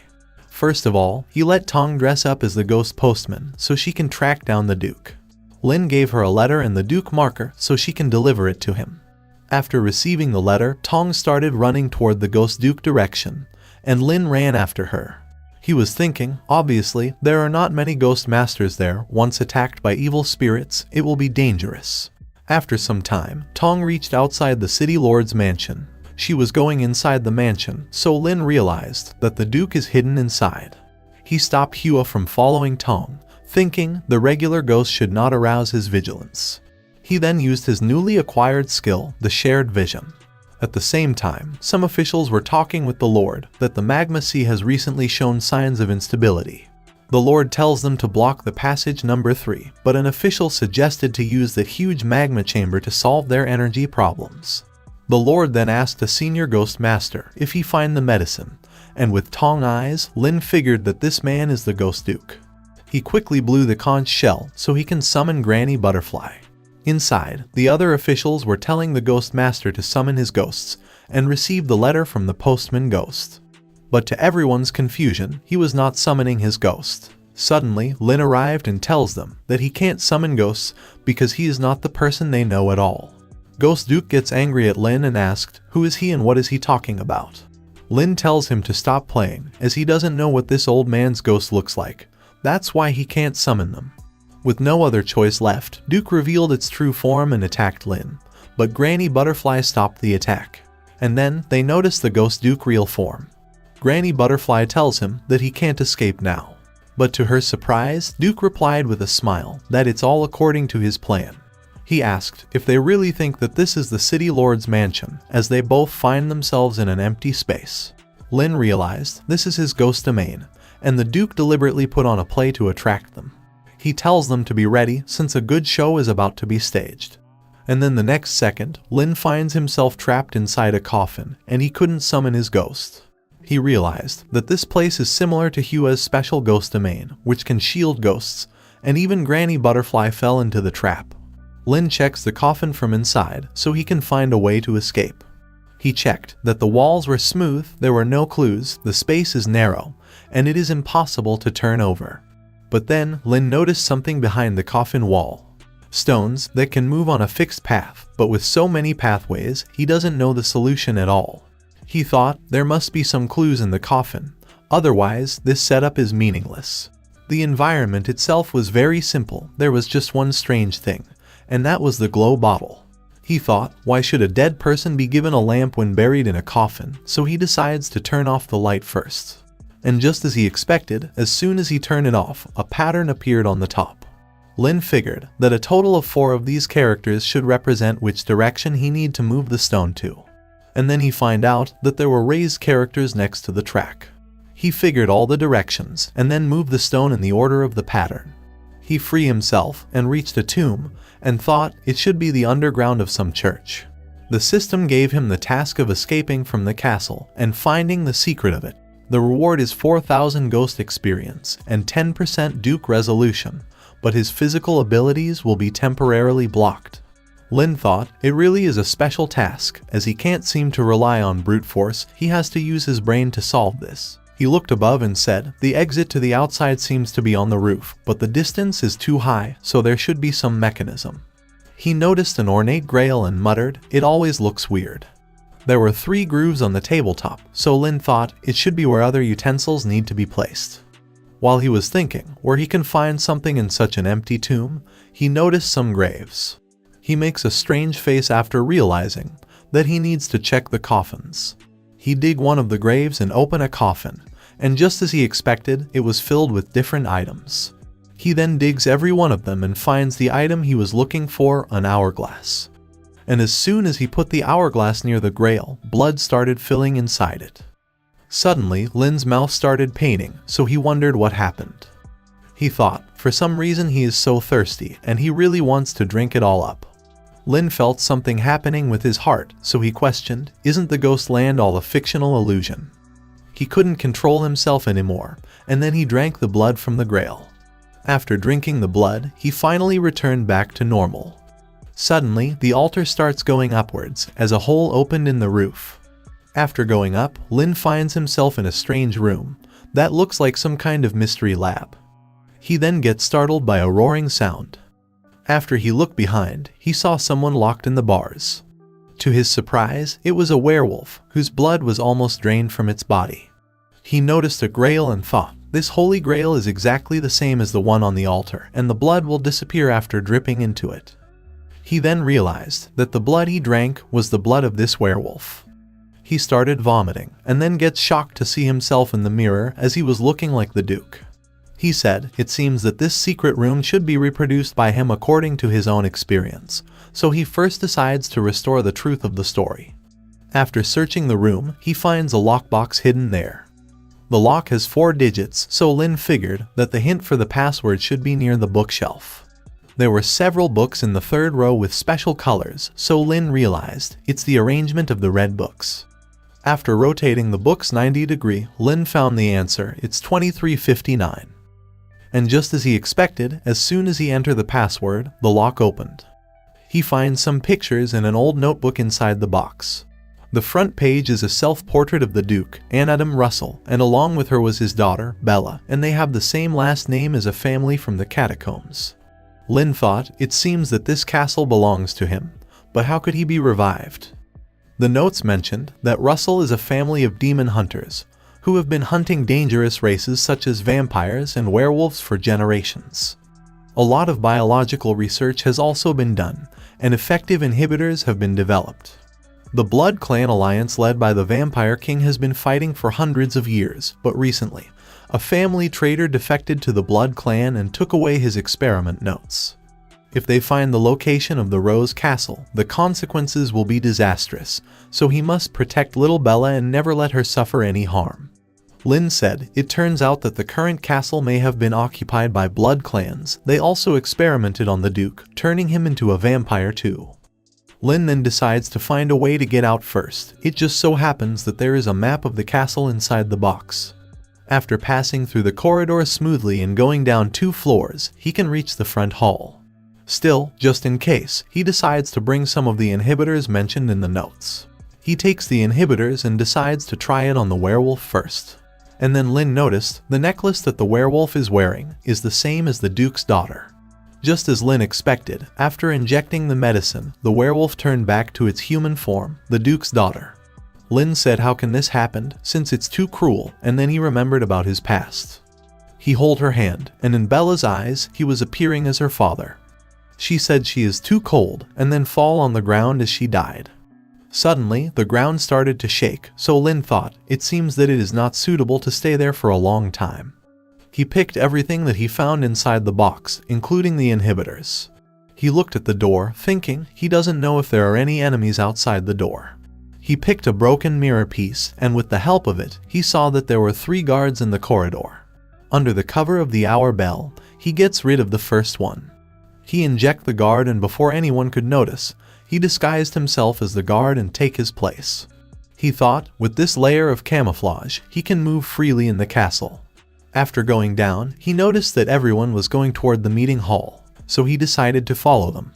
First of all, he let Tong dress up as the ghost postman so she can track down the Duke. Lin gave her a letter and the Duke marker so she can deliver it to him. After receiving the letter, Tong started running toward the Ghost Duke direction, and Lin ran after her. He was thinking, obviously, there are not many ghost masters there. Once attacked by evil spirits, it will be dangerous. After some time, Tong reached outside the city lord's mansion. She was going inside the mansion, so Lin realized that the Duke is hidden inside. He stopped Hua from following Tong, thinking the regular ghost should not arouse his vigilance. He then used his newly acquired skill, the shared vision. At the same time, some officials were talking with the Lord that the magma sea has recently shown signs of instability. The Lord tells them to block the passage number 3, but an official suggested to use that huge magma chamber to solve their energy problems. The Lord then asked a senior ghost master if he find the medicine, and with Tong eyes, Lin figured that this man is the Ghost Duke. He quickly blew the conch shell so he can summon Granny Butterfly. Inside, the other officials were telling the Ghost Master to summon his ghosts, and received the letter from the postman ghost. But to everyone's confusion, he was not summoning his ghost. Suddenly, Lin arrived and tells them that he can't summon ghosts because he is not the person they know at all. Ghost Duke gets angry at Lin and asked, who is he and what is he talking about? Lin tells him to stop playing, as he doesn't know what this old man's ghost looks like. That's why he can't summon them. With no other choice left, Duke revealed its true form and attacked Lin, but Granny Butterfly stopped the attack. And then, they noticed the Ghost Duke real form. Granny Butterfly tells him that he can't escape now. But to her surprise, Duke replied with a smile that it's all according to his plan. He asked if they really think that this is the City Lord's mansion, as they both find themselves in an empty space. Lin realized this is his ghost domain, and the Duke deliberately put on a play to attract them. He tells them to be ready since a good show is about to be staged. And then the next second, Lin finds himself trapped inside a coffin, and he couldn't summon his ghost. He realized that this place is similar to Hua's special ghost domain, which can shield ghosts, and even Granny Butterfly fell into the trap. Lin checks the coffin from inside so he can find a way to escape. He checked that the walls were smooth, there were no clues, the space is narrow, and it is impossible to turn over. But then, Lin noticed something behind the coffin wall. Stones that can move on a fixed path, but with so many pathways, he doesn't know the solution at all. He thought there must be some clues in the coffin, otherwise this setup is meaningless. The environment itself was very simple, there was just one strange thing, and that was the glow bottle. He thought, why should a dead person be given a lamp when buried in a coffin, so he decides to turn off the light first. And just as he expected, as soon as he turned it off, a pattern appeared on the top. Lin figured that a total of 4 of these characters should represent which direction he need to move the stone to. And then he find out that there were raised characters next to the track. He figured all the directions and then moved the stone in the order of the pattern. He freed himself and reached a tomb and thought it should be the underground of some church. The system gave him the task of escaping from the castle and finding the secret of it. The reward is 4,000 ghost experience and 10% Duke resolution, but his physical abilities will be temporarily blocked. Lin thought it really is a special task, as he can't seem to rely on brute force, he has to use his brain to solve this. He looked above and said, the exit to the outside seems to be on the roof, but the distance is too high, so there should be some mechanism. He noticed an ornate grail and muttered, it always looks weird. There were 3 grooves on the tabletop, so Lin thought it should be where other utensils need to be placed. While he was thinking where he can find something in such an empty tomb, he noticed some graves. He makes a strange face after realizing that he needs to check the coffins. He dig one of the graves and open a coffin, and just as he expected, it was filled with different items. He then digs every one of them and finds the item he was looking for, an hourglass. And as soon as he put the hourglass near the grail, blood started filling inside it. Suddenly, Lin's mouth started paining, so he wondered what happened. He thought, for some reason he is so thirsty, and he really wants to drink it all up. Lin felt something happening with his heart, so he questioned, isn't the ghost land all a fictional illusion? He couldn't control himself anymore, and then he drank the blood from the grail. After drinking the blood, he finally returned back to normal. Suddenly, the altar starts going upwards, as a hole opened in the roof. After going up, Lin finds himself in a strange room that looks like some kind of mystery lab. He then gets startled by a roaring sound. After he looked behind, he saw someone locked in the bars. To his surprise, it was a werewolf, whose blood was almost drained from its body. He noticed a grail and thought, this holy grail is exactly the same as the one on the altar, and the blood will disappear after dripping into it. He then realized that the blood he drank was the blood of this werewolf. He started vomiting, and then gets shocked to see himself in the mirror as he was looking like the Duke. He said, it seems that this secret room should be reproduced by him according to his own experience, so he first decides to restore the truth of the story. After searching the room, he finds a lockbox hidden there. The lock has 4 digits, so Lin figured that the hint for the password should be near the bookshelf. There were several books in the 3rd row with special colors, so Lin realized it's the arrangement of the red books. After rotating the books 90 degrees, Lin found the answer, it's 2359. And just as he expected, as soon as he entered the password, the lock opened. He finds some pictures and an old notebook inside the box. The front page is a self-portrait of the Duke, Anne Adam Russell, and along with her was his daughter, Bella, and they have the same last name as a family from the catacombs. Lin thought, it seems that this castle belongs to him, but how could he be revived? The notes mentioned that Russell is a family of demon hunters, who have been hunting dangerous races such as vampires and werewolves for generations. A lot of biological research has also been done, and effective inhibitors have been developed. The Blood Clan alliance led by the Vampire King has been fighting for hundreds of years, but recently, a family traitor defected to the Blood Clan and took away his experiment notes. If they find the location of the Rose Castle, the consequences will be disastrous, so he must protect little Bella and never let her suffer any harm. Lin said, it turns out that the current castle may have been occupied by blood clans. They also experimented on the Duke, turning him into a vampire too. Lin then decides to find a way to get out first. It just so happens that there is a map of the castle inside the box. After passing through the corridor smoothly and going down 2 floors, he can reach the front hall. Still, just in case, he decides to bring some of the inhibitors mentioned in the notes. He takes the inhibitors and decides to try it on the werewolf first. And then Lin noticed the necklace that the werewolf is wearing is the same as the Duke's daughter. Just as Lin expected, after injecting the medicine, the werewolf turned back to its human form, the Duke's daughter. Lin said how can this happen, since it's too cruel, and then he remembered about his past. He held her hand, and in Bella's eyes, he was appearing as her father. She said she is too cold, and then fall on the ground as she died. Suddenly, the ground started to shake, so Lin thought, it seems that it is not suitable to stay there for a long time. He picked everything that he found inside the box, including the inhibitors. He looked at the door, thinking he doesn't know if there are any enemies outside the door. He picked a broken mirror piece, and with the help of it, he saw that there were 3 guards in the corridor. Under the cover of the hour bell, he gets rid of the first one. He injected the guard, and before anyone could notice, he disguised himself as the guard and take his place. He thought, with this layer of camouflage, he can move freely in the castle. After going down, he noticed that everyone was going toward the meeting hall, so he decided to follow them.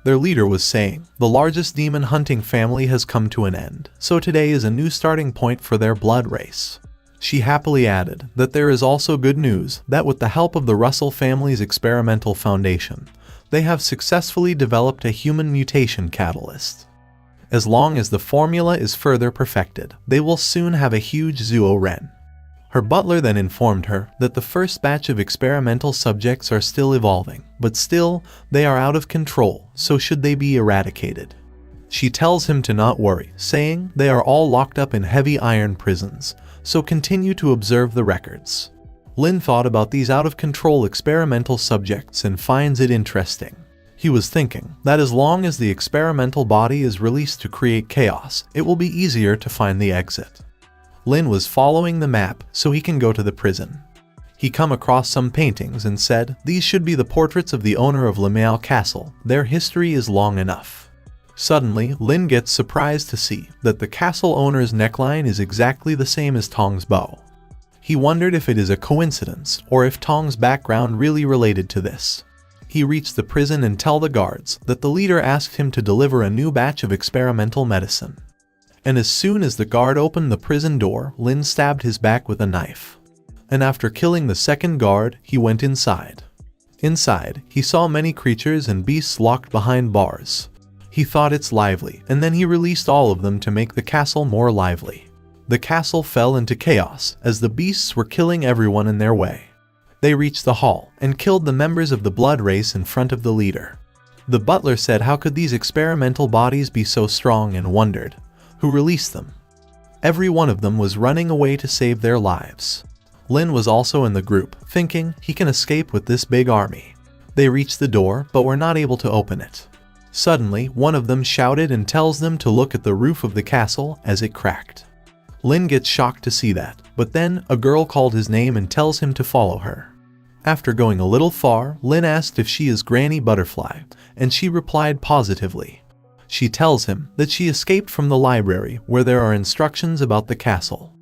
Their leader was saying, the largest demon hunting family has come to an end, so today is a new starting point for their blood race. She happily added that there is also good news that with the help of the Russell family's experimental foundation, they have successfully developed a human mutation catalyst. As long as the formula is further perfected, they will soon have a huge Zuo Ren. Her butler then informed her that the first batch of experimental subjects are still evolving, but still, they are out of control, so should they be eradicated. She tells him to not worry, saying they are all locked up in heavy iron prisons, so continue to observe the records. Lin thought about these out-of-control experimental subjects and finds it interesting. He was thinking that as long as the experimental body is released to create chaos, it will be easier to find the exit. Lin was following the map so he can go to the prison. He come across some paintings and said, these should be the portraits of the owner of Lemao Castle, their history is long enough. Suddenly, Lin gets surprised to see that the castle owner's neckline is exactly the same as Tong's bow. He wondered if it is a coincidence or if Tong's background really related to this. He reached the prison and tell the guards that the leader asked him to deliver a new batch of experimental medicine. And as soon as the guard opened the prison door, Lin stabbed his back with a knife. And after killing the second guard, he went inside. Inside, he saw many creatures and beasts locked behind bars. He thought it's lively, and then he released all of them to make the castle more lively. The castle fell into chaos as the beasts were killing everyone in their way. They reached the hall and killed the members of the blood race in front of the leader. The butler said how could these experimental bodies be so strong and wondered who released them. Every one of them was running away to save their lives. Lin was also in the group, thinking he can escape with this big army. They reached the door but were not able to open it. Suddenly, one of them shouted and tells them to look at the roof of the castle as it cracked. Lin gets shocked to see that, but then a girl called his name and tells him to follow her. After going a little far, Lin asked if she is Granny Butterfly, and she replied positively. She tells him that she escaped from the library where there are instructions about the castle.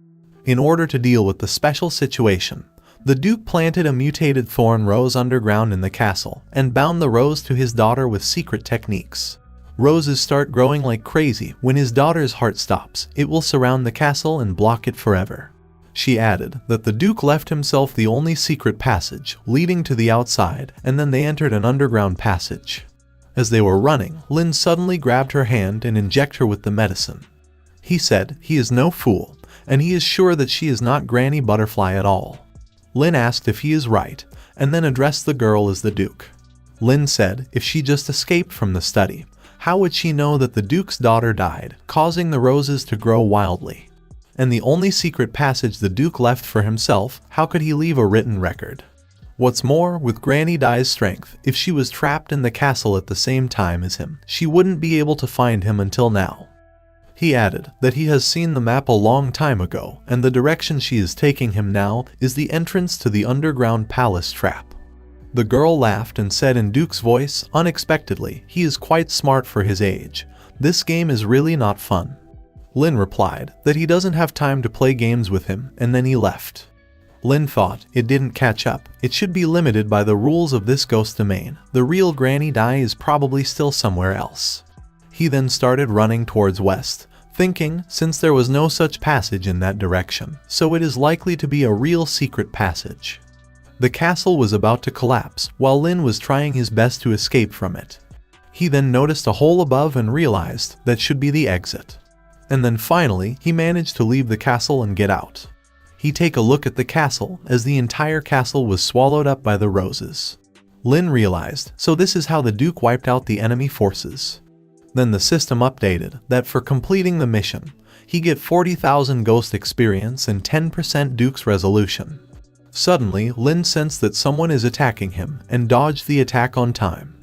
In order to deal with the special situation, the Duke planted a mutated thorn rose underground in the castle and bound the rose to his daughter with secret techniques. Roses start growing like crazy. When his daughter's heart stops, it will surround the castle and block it forever. She added that the Duke left himself the only secret passage leading to the outside, and then they entered an underground passage. As they were running, Lin suddenly grabbed her hand and injected her with the medicine. He said he is no fool, and he is sure that she is not Granny Butterfly at all. Lin asked if he is right, and then addressed the girl as the Duke. Lin said if she just escaped from the study, how would she know that the Duke's daughter died, causing the roses to grow wildly? And the only secret passage the Duke left for himself, how could he leave a written record? What's more, with Granny Dai's strength, if she was trapped in the castle at the same time as him, she wouldn't be able to find him until now. He added that he has seen the map a long time ago, and the direction she is taking him now is the entrance to the underground palace trap. The girl laughed and said in Duke's voice, unexpectedly, he is quite smart for his age. This game is really not fun. Lin replied that he doesn't have time to play games with him, and then he left. Lin thought it didn't catch up. It should be limited by the rules of this ghost domain. The real Granny Dai is probably still somewhere else. He then started running towards west, thinking since there was no such passage in that direction, so it is likely to be a real secret passage. The castle was about to collapse while Lin was trying his best to escape from it. He then noticed a hole above and realized that should be the exit. And then finally, he managed to leave the castle and get out. He take a look at the castle as the entire castle was swallowed up by the roses. Lin realized, so this is how the Duke wiped out the enemy forces. Then the system updated that for completing the mission, he get 40,000 ghost experience and 10% Duke's resolution. Suddenly, Lin sensed that someone is attacking him and dodged the attack on time.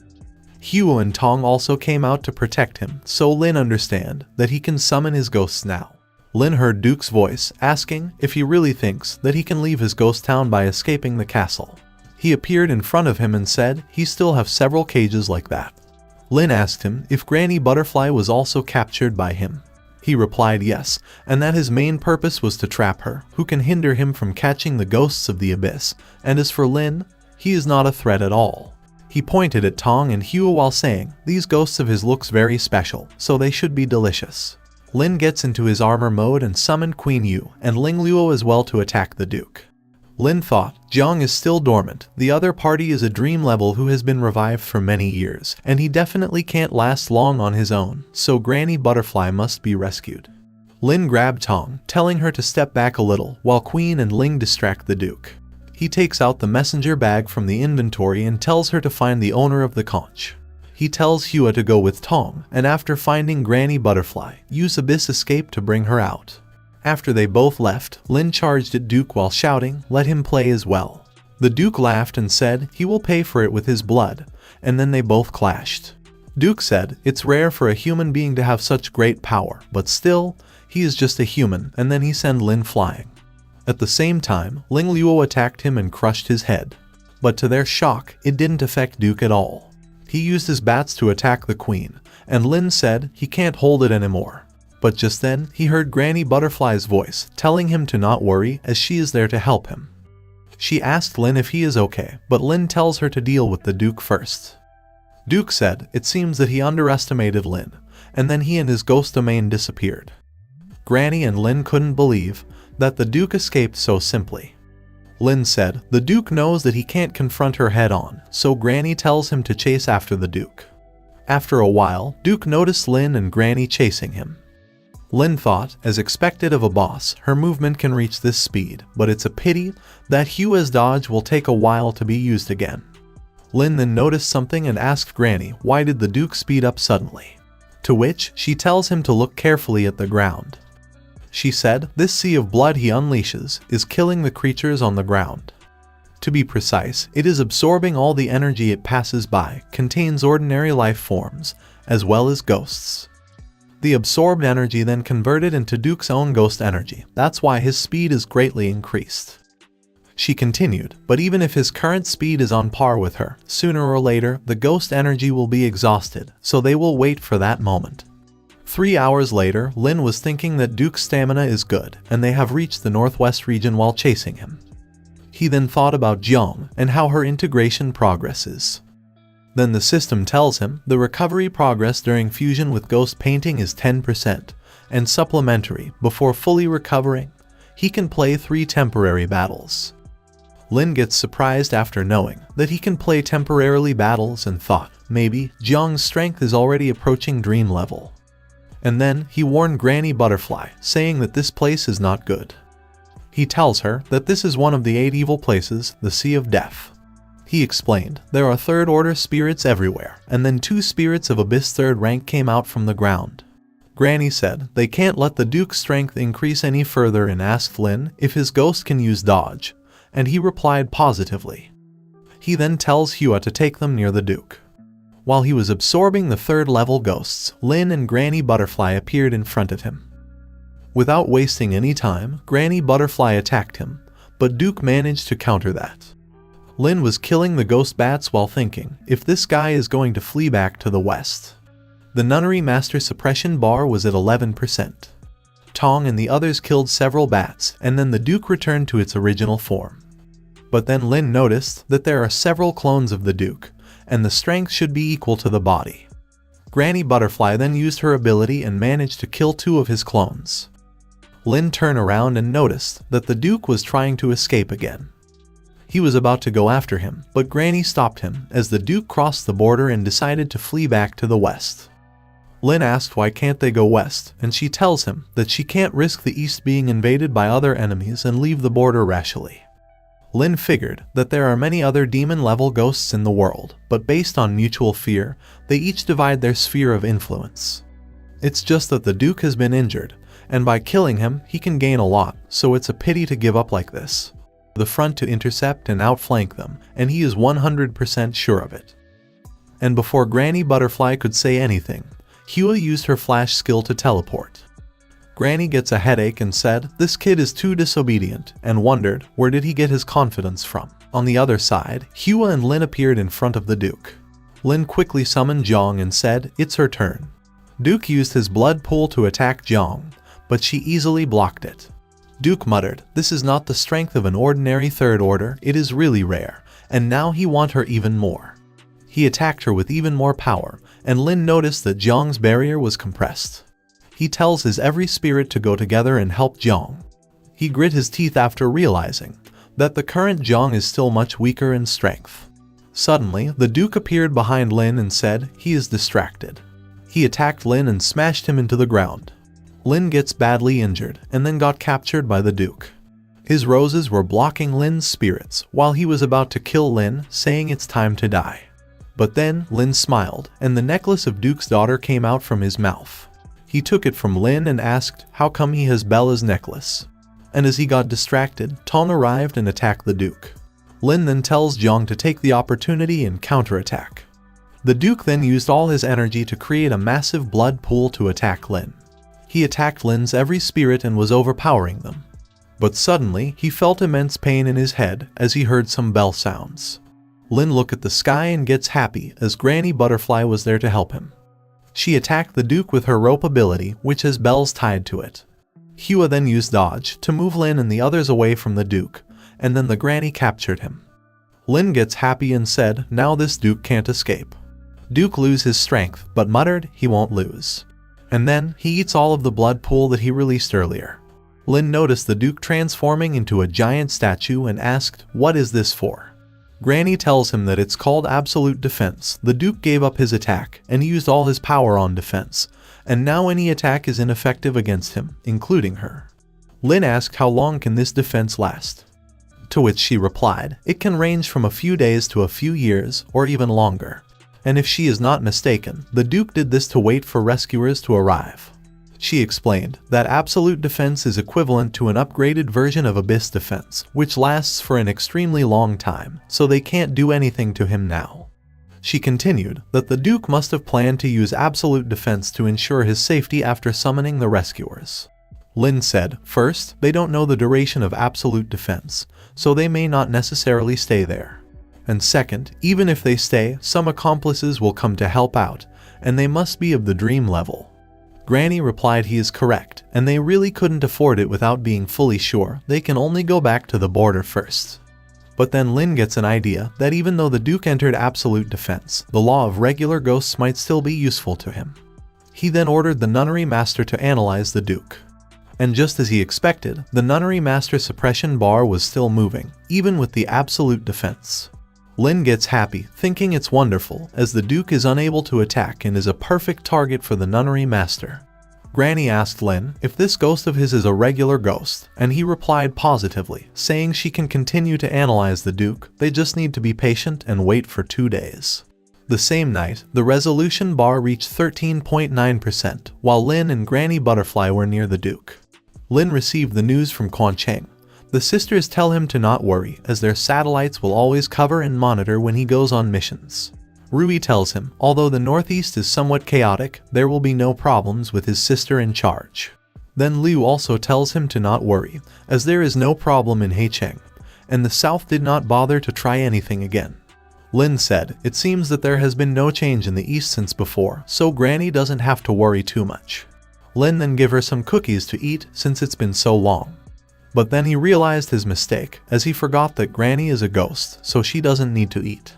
Huo and Tong also came out to protect him, so Lin understand that he can summon his ghosts now. Lin heard Duke's voice asking if he really thinks that he can leave his ghost town by escaping the castle. He appeared in front of him and said he still have several cages like that. Lin asked him if Granny Butterfly was also captured by him. He replied yes, and that his main purpose was to trap her, who can hinder him from catching the ghosts of the abyss, and as for Lin, he is not a threat at all. He pointed at Tong and Huo while saying, these ghosts of his looks very special, so they should be delicious. Lin gets into his armor mode and summoned Queen Yu and Ling Luo as well to attack the Duke. Lin thought, Jiang is still dormant, the other party is a dream level who has been revived for many years, and he definitely can't last long on his own, so Granny Butterfly must be rescued. Lin grabbed Tong, telling her to step back a little, while Queen and Ling distract the Duke. He takes out the messenger bag from the inventory and tells her to find the owner of the conch. He tells Hua to go with Tong, and after finding Granny Butterfly, use Abyss Escape to bring her out. After they both left, Lin charged at Duke while shouting, let him play as well. The Duke laughed and said he will pay for it with his blood, and then they both clashed. Duke said it's rare for a human being to have such great power, but still, he is just a human, and then he sent Lin flying. At the same time, Ling Luo attacked him and crushed his head. But to their shock, it didn't affect Duke at all. He used his bats to attack the queen, and Lin said he can't hold it anymore. But just then, he heard Granny Butterfly's voice, telling him to not worry as she is there to help him. She asked Lin if he is okay, but Lin tells her to deal with the Duke first. Duke said it seems that he underestimated Lin, and then he and his ghost domain disappeared. Granny and Lin couldn't believe that the Duke escaped so simply. Lin said the Duke knows that he can't confront her head-on, so Granny tells him to chase after the Duke. After a while, Duke noticed Lin and Granny chasing him. Lin thought, as expected of a boss, her movement can reach this speed, but it's a pity that Hua's dodge will take a while to be used again. Lin then noticed something and asked Granny why did the Duke speed up suddenly. To which, she tells him to look carefully at the ground. She said, this sea of blood he unleashes is killing the creatures on the ground. To be precise, it is absorbing all the energy it passes by, contains ordinary life forms, as well as ghosts. The absorbed energy then converted into Duke's own ghost energy, that's why his speed is greatly increased. She continued, but even if his current speed is on par with her, sooner or later, the ghost energy will be exhausted, so they will wait for that moment. 3 hours later, Lin was thinking that Duke's stamina is good, and they have reached the northwest region while chasing him. He then thought about Jiang and how her integration progresses. Then the system tells him the recovery progress during fusion with ghost painting is 10%, and supplementary, before fully recovering, he can play 3 temporary battles. Lin gets surprised after knowing that he can play temporarily battles and thought maybe Jiang's strength is already approaching dream level. And then he warned Granny Butterfly, saying that this place is not good. He tells her that this is one of the 8 evil places, the Sea of Death. He explained there are 3rd order spirits everywhere, and then 2 spirits of Abyss 3rd rank came out from the ground. Granny said they can't let the Duke's strength increase any further and asked Lin if his ghost can use dodge, and he replied positively. He then tells Hua to take them near the Duke. While he was absorbing the 3rd level ghosts, Lin and Granny Butterfly appeared in front of him. Without wasting any time, Granny Butterfly attacked him, but Duke managed to counter that. Lin was killing the ghost bats while thinking, if this guy is going to flee back to the west. The Nunnery Master suppression bar was at 11%. Tong and the others killed several bats, and then the Duke returned to its original form. But then Lin noticed that there are several clones of the Duke, and the strength should be equal to the body. Granny Butterfly then used her ability and managed to kill 2 of his clones. Lin turned around and noticed that the Duke was trying to escape again. He was about to go after him, but Granny stopped him as the Duke crossed the border and decided to flee back to the west. Lin asked why can't they go west, and she tells him that she can't risk the east being invaded by other enemies and leave the border rashly. Lin figured that there are many other demon-level ghosts in the world, but based on mutual fear, they each divide their sphere of influence. It's just that the Duke has been injured, and by killing him, he can gain a lot, so it's a pity to give up like this. The front to intercept and outflank them, and he is 100% sure of it. And before Granny Butterfly could say anything, Hua used her flash skill to teleport. Granny gets a headache and said this kid is too disobedient, and wondered where did he get his confidence from. On the other side, Hua and Lin appeared in front of the Duke. Lin quickly summoned Jiang and said it's her turn. Duke used his blood pool to attack Jiang, but she easily blocked it. Duke muttered, this is not the strength of an ordinary 3rd order, it is really rare, and now he wants her even more. He attacked her with even more power, and Lin noticed that Jiang's barrier was compressed. He tells his every spirit to go together and help Jiang. He grit his teeth after realizing that the current Jiang is still much weaker in strength. Suddenly, the Duke appeared behind Lin and said he is distracted. He attacked Lin and smashed him into the ground. Lin gets badly injured and then got captured by the Duke. His roses were blocking Lin's spirits while he was about to kill Lin, saying it's time to die. But then Lin smiled and the necklace of Duke's daughter came out from his mouth. He took it from Lin and asked how come he has Bella's necklace. And as he got distracted, Tong arrived and attacked the Duke. Lin then tells Jiang to take the opportunity and counterattack. The Duke then used all his energy to create a massive blood pool to attack Lin. He attacked Lin's every spirit and was overpowering them. But suddenly, he felt immense pain in his head as he heard some bell sounds. Lin looked at the sky and gets happy as Granny Butterfly was there to help him. She attacked the Duke with her rope ability, which has bells tied to it. Hua then used dodge to move Lin and the others away from the Duke, and then the Granny captured him. Lin gets happy and said, now this Duke can't escape. Duke loses his strength, but muttered he won't lose. And then, he eats all of the blood pool that he released earlier. Lin noticed the Duke transforming into a giant statue and asked, what is this for? Granny tells him that it's called absolute defense. The Duke gave up his attack and used all his power on defense, and now any attack is ineffective against him, including her. Lin asked how long can this defense last? To which she replied, it can range from a few days to a few years, or even longer. And if she is not mistaken, the Duke did this to wait for rescuers to arrive. She explained that absolute defense is equivalent to an upgraded version of Abyss defense, which lasts for an extremely long time, so they can't do anything to him now. She continued that the Duke must have planned to use absolute defense to ensure his safety after summoning the rescuers. Lin said, first, they don't know the duration of absolute defense, so they may not necessarily stay there. And second, even if they stay, some accomplices will come to help out, and they must be of the dream level. Granny replied he is correct, and they really couldn't afford it without being fully sure. They can only go back to the border first. But then Lin gets an idea that even though the Duke entered absolute defense, the law of regular ghosts might still be useful to him. He then ordered the nunnery master to analyze the Duke. And just as he expected, the nunnery master suppression bar was still moving, even with the absolute defense. Lin gets happy, thinking it's wonderful, as the Duke is unable to attack and is a perfect target for the nunnery master. Granny asked Lin if this ghost of his is a regular ghost, and he replied positively, saying she can continue to analyze the Duke, they just need to be patient and wait for 2 days. The same night, the resolution bar reached 13.9%, while Lin and Granny Butterfly were near the Duke. Lin received the news from Quan Cheng. The sisters tell him to not worry, as their satellites will always cover and monitor when he goes on missions. Rui tells him, although the northeast is somewhat chaotic, there will be no problems with his sister in charge. Then Liu also tells him to not worry, as there is no problem in Heicheng, and the south did not bother to try anything again. Lin said, it seems that there has been no change in the east since before, so Granny doesn't have to worry too much. Lin then give her some cookies to eat since it's been so long. But then he realized his mistake, as he forgot that Granny is a ghost, so she doesn't need to eat.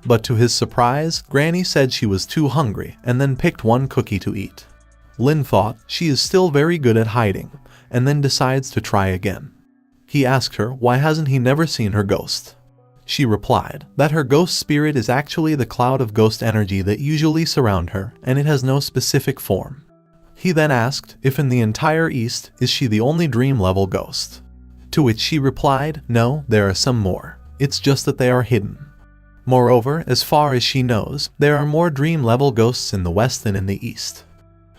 But to his surprise, Granny said she was too hungry and then picked one cookie to eat. Lin thought she is still very good at hiding, and then decides to try again. He asked her why hasn't he never seen her ghost. She replied that her ghost spirit is actually the cloud of ghost energy that usually surround her, and it has no specific form. He then asked if in the entire East is she the only dream level ghost. To which she replied, no, there are some more. It's just that they are hidden. Moreover, as far as she knows, there are more dream level ghosts in the West than in the East.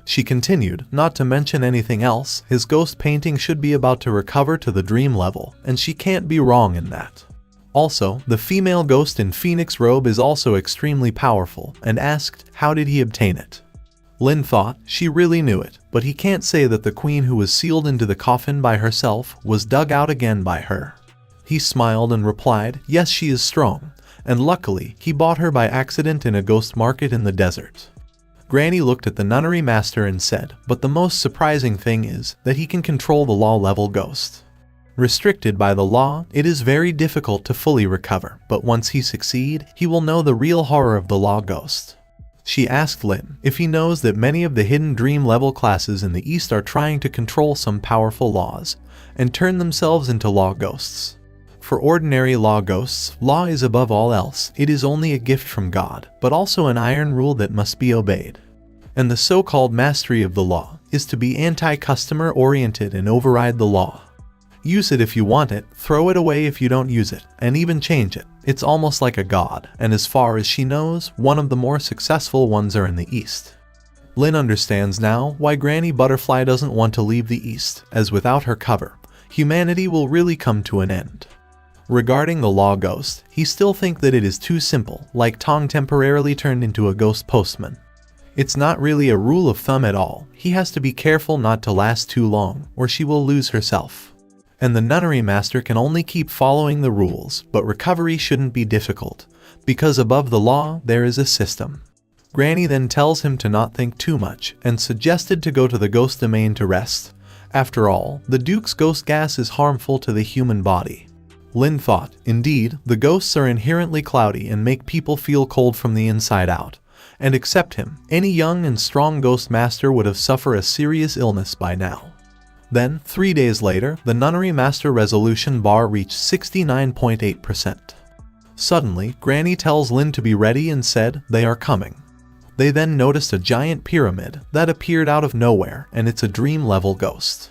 She continued, not to mention anything else, his ghost painting should be about to recover to the dream level, and she can't be wrong in that. Also, the female ghost in Phoenix robe is also extremely powerful, and asked, how did he obtain it? Lin thought she really knew it, but he can't say that the queen who was sealed into the coffin by herself was dug out again by her. He smiled and replied, yes, she is strong, and luckily, he bought her by accident in a ghost market in the desert. Granny looked at the nunnery master and said, but the most surprising thing is that he can control the law level ghost. Restricted by the law, it is very difficult to fully recover, but once he succeed, he will know the real horror of the law ghost. She asked Lin if he knows that many of the hidden dream level classes in the East are trying to control some powerful laws and turn themselves into law ghosts. For ordinary law ghosts, law is above all else. It is only a gift from God, but also an iron rule that must be obeyed. And the so-called mastery of the law is to be anti-customer oriented and override the law. Use it if you want it, throw it away if you don't use it, and even change it. It's almost like a god, and as far as she knows, one of the more successful ones are in the East. Lin understands now why Granny Butterfly doesn't want to leave the East, as without her cover, humanity will really come to an end. Regarding the law ghost, he still thinks that it is too simple, like Tong temporarily turned into a ghost postman. It's not really a rule of thumb at all. He has to be careful not to last too long, or she will lose herself. And the nunnery master can only keep following the rules, but recovery shouldn't be difficult, because above the law there is a system. Granny then tells him to not think too much, and suggested to go to the ghost domain to rest. After all, the Duke's ghost gas is harmful to the human body. Lin thought, indeed, the ghosts are inherently cloudy and make people feel cold from the inside out, and except him, any young and strong ghost master would have suffered a serious illness by now. Then, 3 days later, the nunnery master resolution bar reached 69.8%. Suddenly, Granny tells Lin to be ready and said, they are coming. They then noticed a giant pyramid that appeared out of nowhere, and it's a dream-level ghost.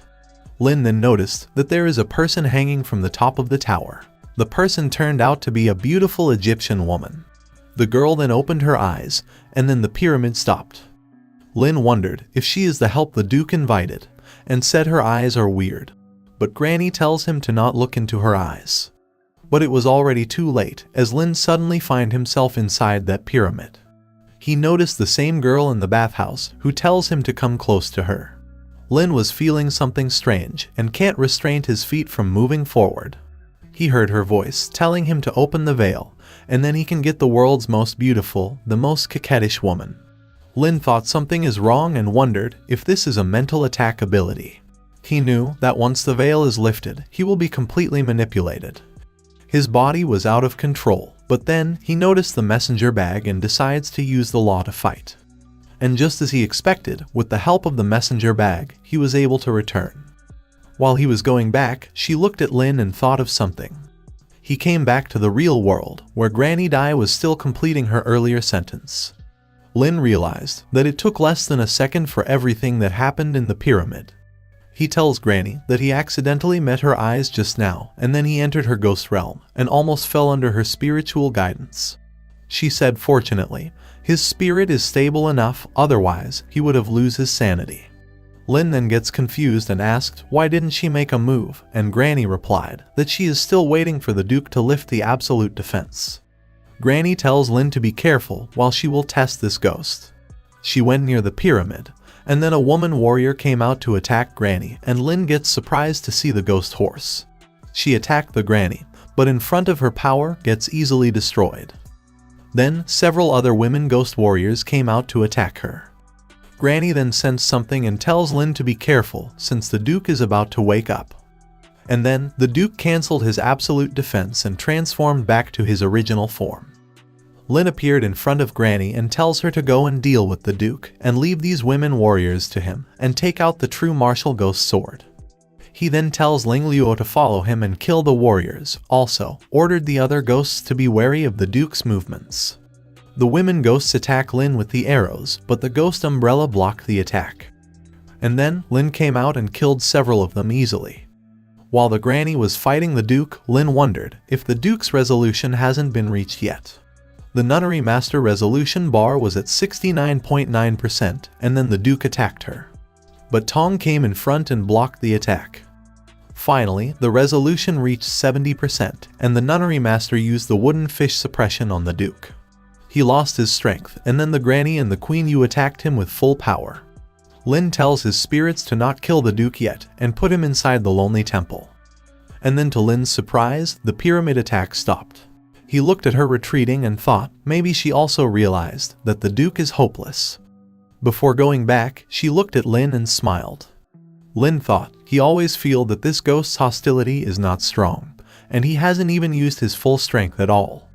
Lin then noticed that there is a person hanging from the top of the tower. The person turned out to be a beautiful Egyptian woman. The girl then opened her eyes, and then the pyramid stopped. Lin wondered if she is the help the Duke invited, and said her eyes are weird. But Granny tells him to not look into her eyes. But it was already too late, as Lin suddenly finds himself inside that pyramid. He noticed the same girl in the bathhouse, who tells him to come close to her. Lin was feeling something strange, and can't restrain his feet from moving forward. He heard her voice, telling him to open the veil, and then he can get the world's most beautiful, the most coquettish woman. Lin thought something is wrong and wondered if this is a mental attack ability. He knew that once the veil is lifted, he will be completely manipulated. His body was out of control, but then he noticed the messenger bag and decides to use the law to fight. And just as he expected, with the help of the messenger bag, he was able to return. While he was going back, she looked at Lin and thought of something. He came back to the real world, where Granny Dai was still completing her earlier sentence. Lin realized that it took less than a second for everything that happened in the pyramid. He tells Granny that he accidentally met her eyes just now, and then he entered her ghost realm and almost fell under her spiritual guidance. She said fortunately, his spirit is stable enough, otherwise he would have lost his sanity. Lin then gets confused and asked why didn't she make a move, and Granny replied that she is still waiting for the Duke to lift the absolute defense. Granny tells Lin to be careful while she will test this ghost. She went near the pyramid, and then a woman warrior came out to attack Granny, and Lin gets surprised to see the ghost horse. She attacked the Granny, but in front of her power gets easily destroyed. Then several other women ghost warriors came out to attack her. Granny then sensed something and tells Lin to be careful since the Duke is about to wake up. And then the Duke cancelled his absolute defense and transformed back to his original form. Lin appeared in front of Granny and tells her to go and deal with the Duke and leave these women warriors to him and take out the true martial ghost sword. He then tells Ling Luo to follow him and kill the warriors, also ordered the other ghosts to be wary of the Duke's movements. The women ghosts attack Lin with the arrows, but the ghost umbrella blocked the attack. And then Lin came out and killed several of them easily. While the Granny was fighting the Duke, Lin wondered if the Duke's resolution hasn't been reached yet. The Nunnery Master resolution bar was at 69.9%, and then the Duke attacked her. But Tong came in front and blocked the attack. Finally, the resolution reached 70%, and the Nunnery Master used the wooden fish suppression on the Duke. He lost his strength, and then the Granny and the Queen Yu attacked him with full power. Lin tells his spirits to not kill the Duke yet, and put him inside the lonely temple. And then to Lin's surprise, the pyramid attack stopped. He looked at her retreating and thought maybe she also realized that the Duke is hopeless. Before going back, she looked at Lin and smiled. Lin thought he always feels that this ghost's hostility is not strong, and he hasn't even used his full strength at all.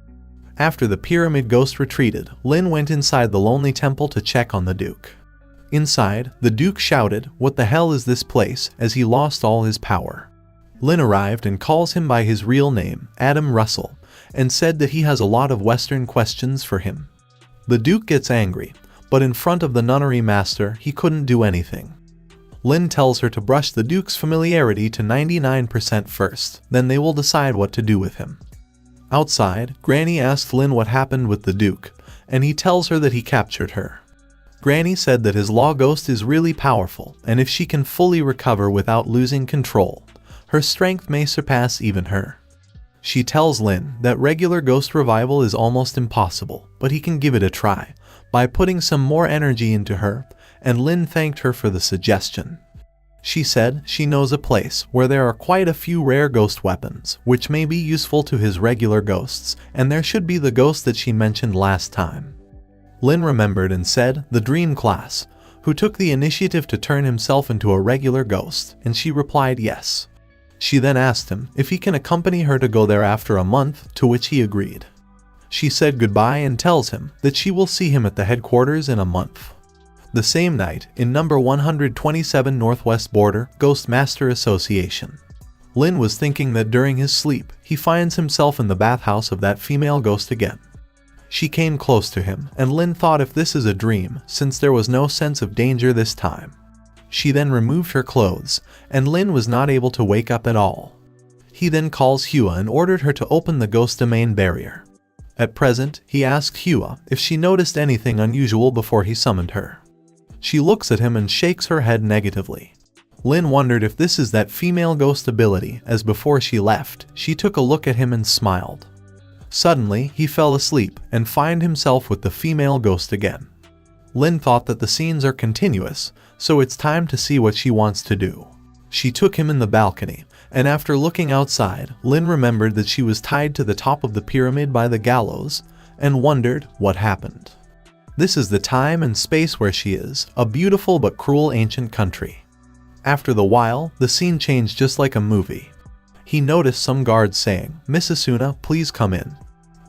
After the pyramid ghost retreated, Lin went inside the lonely temple to check on the Duke. Inside, the Duke shouted, "What the hell is this place?" as he lost all his power. Lin arrived and calls him by his real name, Adam Russell, and said that he has a lot of Western questions for him. The Duke gets angry, but in front of the Nunnery Master, he couldn't do anything. Lin tells her to brush the Duke's familiarity to 99% first, then they will decide what to do with him. Outside, Granny asked Lin what happened with the Duke, and he tells her that he captured her. Granny said that his law ghost is really powerful, and if she can fully recover without losing control, her strength may surpass even her. She tells Lin that regular ghost revival is almost impossible, but he can give it a try by putting some more energy into her, and Lin thanked her for the suggestion. She said she knows a place where there are quite a few rare ghost weapons, which may be useful to his regular ghosts, and there should be the ghost that she mentioned last time. Lin remembered and said the Dream Class, who took the initiative to turn himself into a regular ghost, and she replied yes. She then asked him if he can accompany her to go there after a month, to which he agreed. She said goodbye and tells him that she will see him at the headquarters in a month. The same night, in number 127 Northwest Border, Ghost Master Association. Lin was thinking that during his sleep, he finds himself in the bathhouse of that female ghost again. She came close to him, and Lin thought if this is a dream, since there was no sense of danger this time. She then removed her clothes, and Lin was not able to wake up at all. He then calls Hua and ordered her to open the ghost domain barrier. At present, he asked Hua if she noticed anything unusual before he summoned her. She looks at him and shakes her head negatively. Lin wondered if this is that female ghost ability, as before she left, she took a look at him and smiled. Suddenly, he fell asleep and found himself with the female ghost again. Lin thought that the scenes are continuous, so it's time to see what she wants to do. She took him in the balcony, and after looking outside, Lin remembered that she was tied to the top of the pyramid by the gallows, and wondered what happened. This is the time and space where she is, a beautiful but cruel ancient country. After the while, the scene changed just like a movie. He noticed some guards saying, "Miss Asuna, please come in."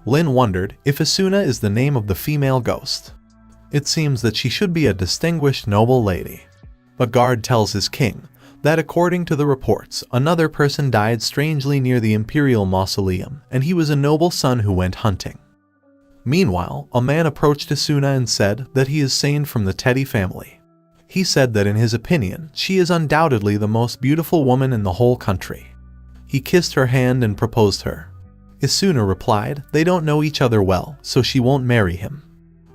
Lin wondered if Asuna is the name of the female ghost. It seems that she should be a distinguished noble lady. A guard tells his king that according to the reports, another person died strangely near the imperial mausoleum, and he was a noble son who went hunting. Meanwhile, a man approached Asuna and said that he is sane from the Teddy family. He said that in his opinion, she is undoubtedly the most beautiful woman in the whole country. He kissed her hand and proposed her. Asuna replied, they don't know each other well, so she won't marry him.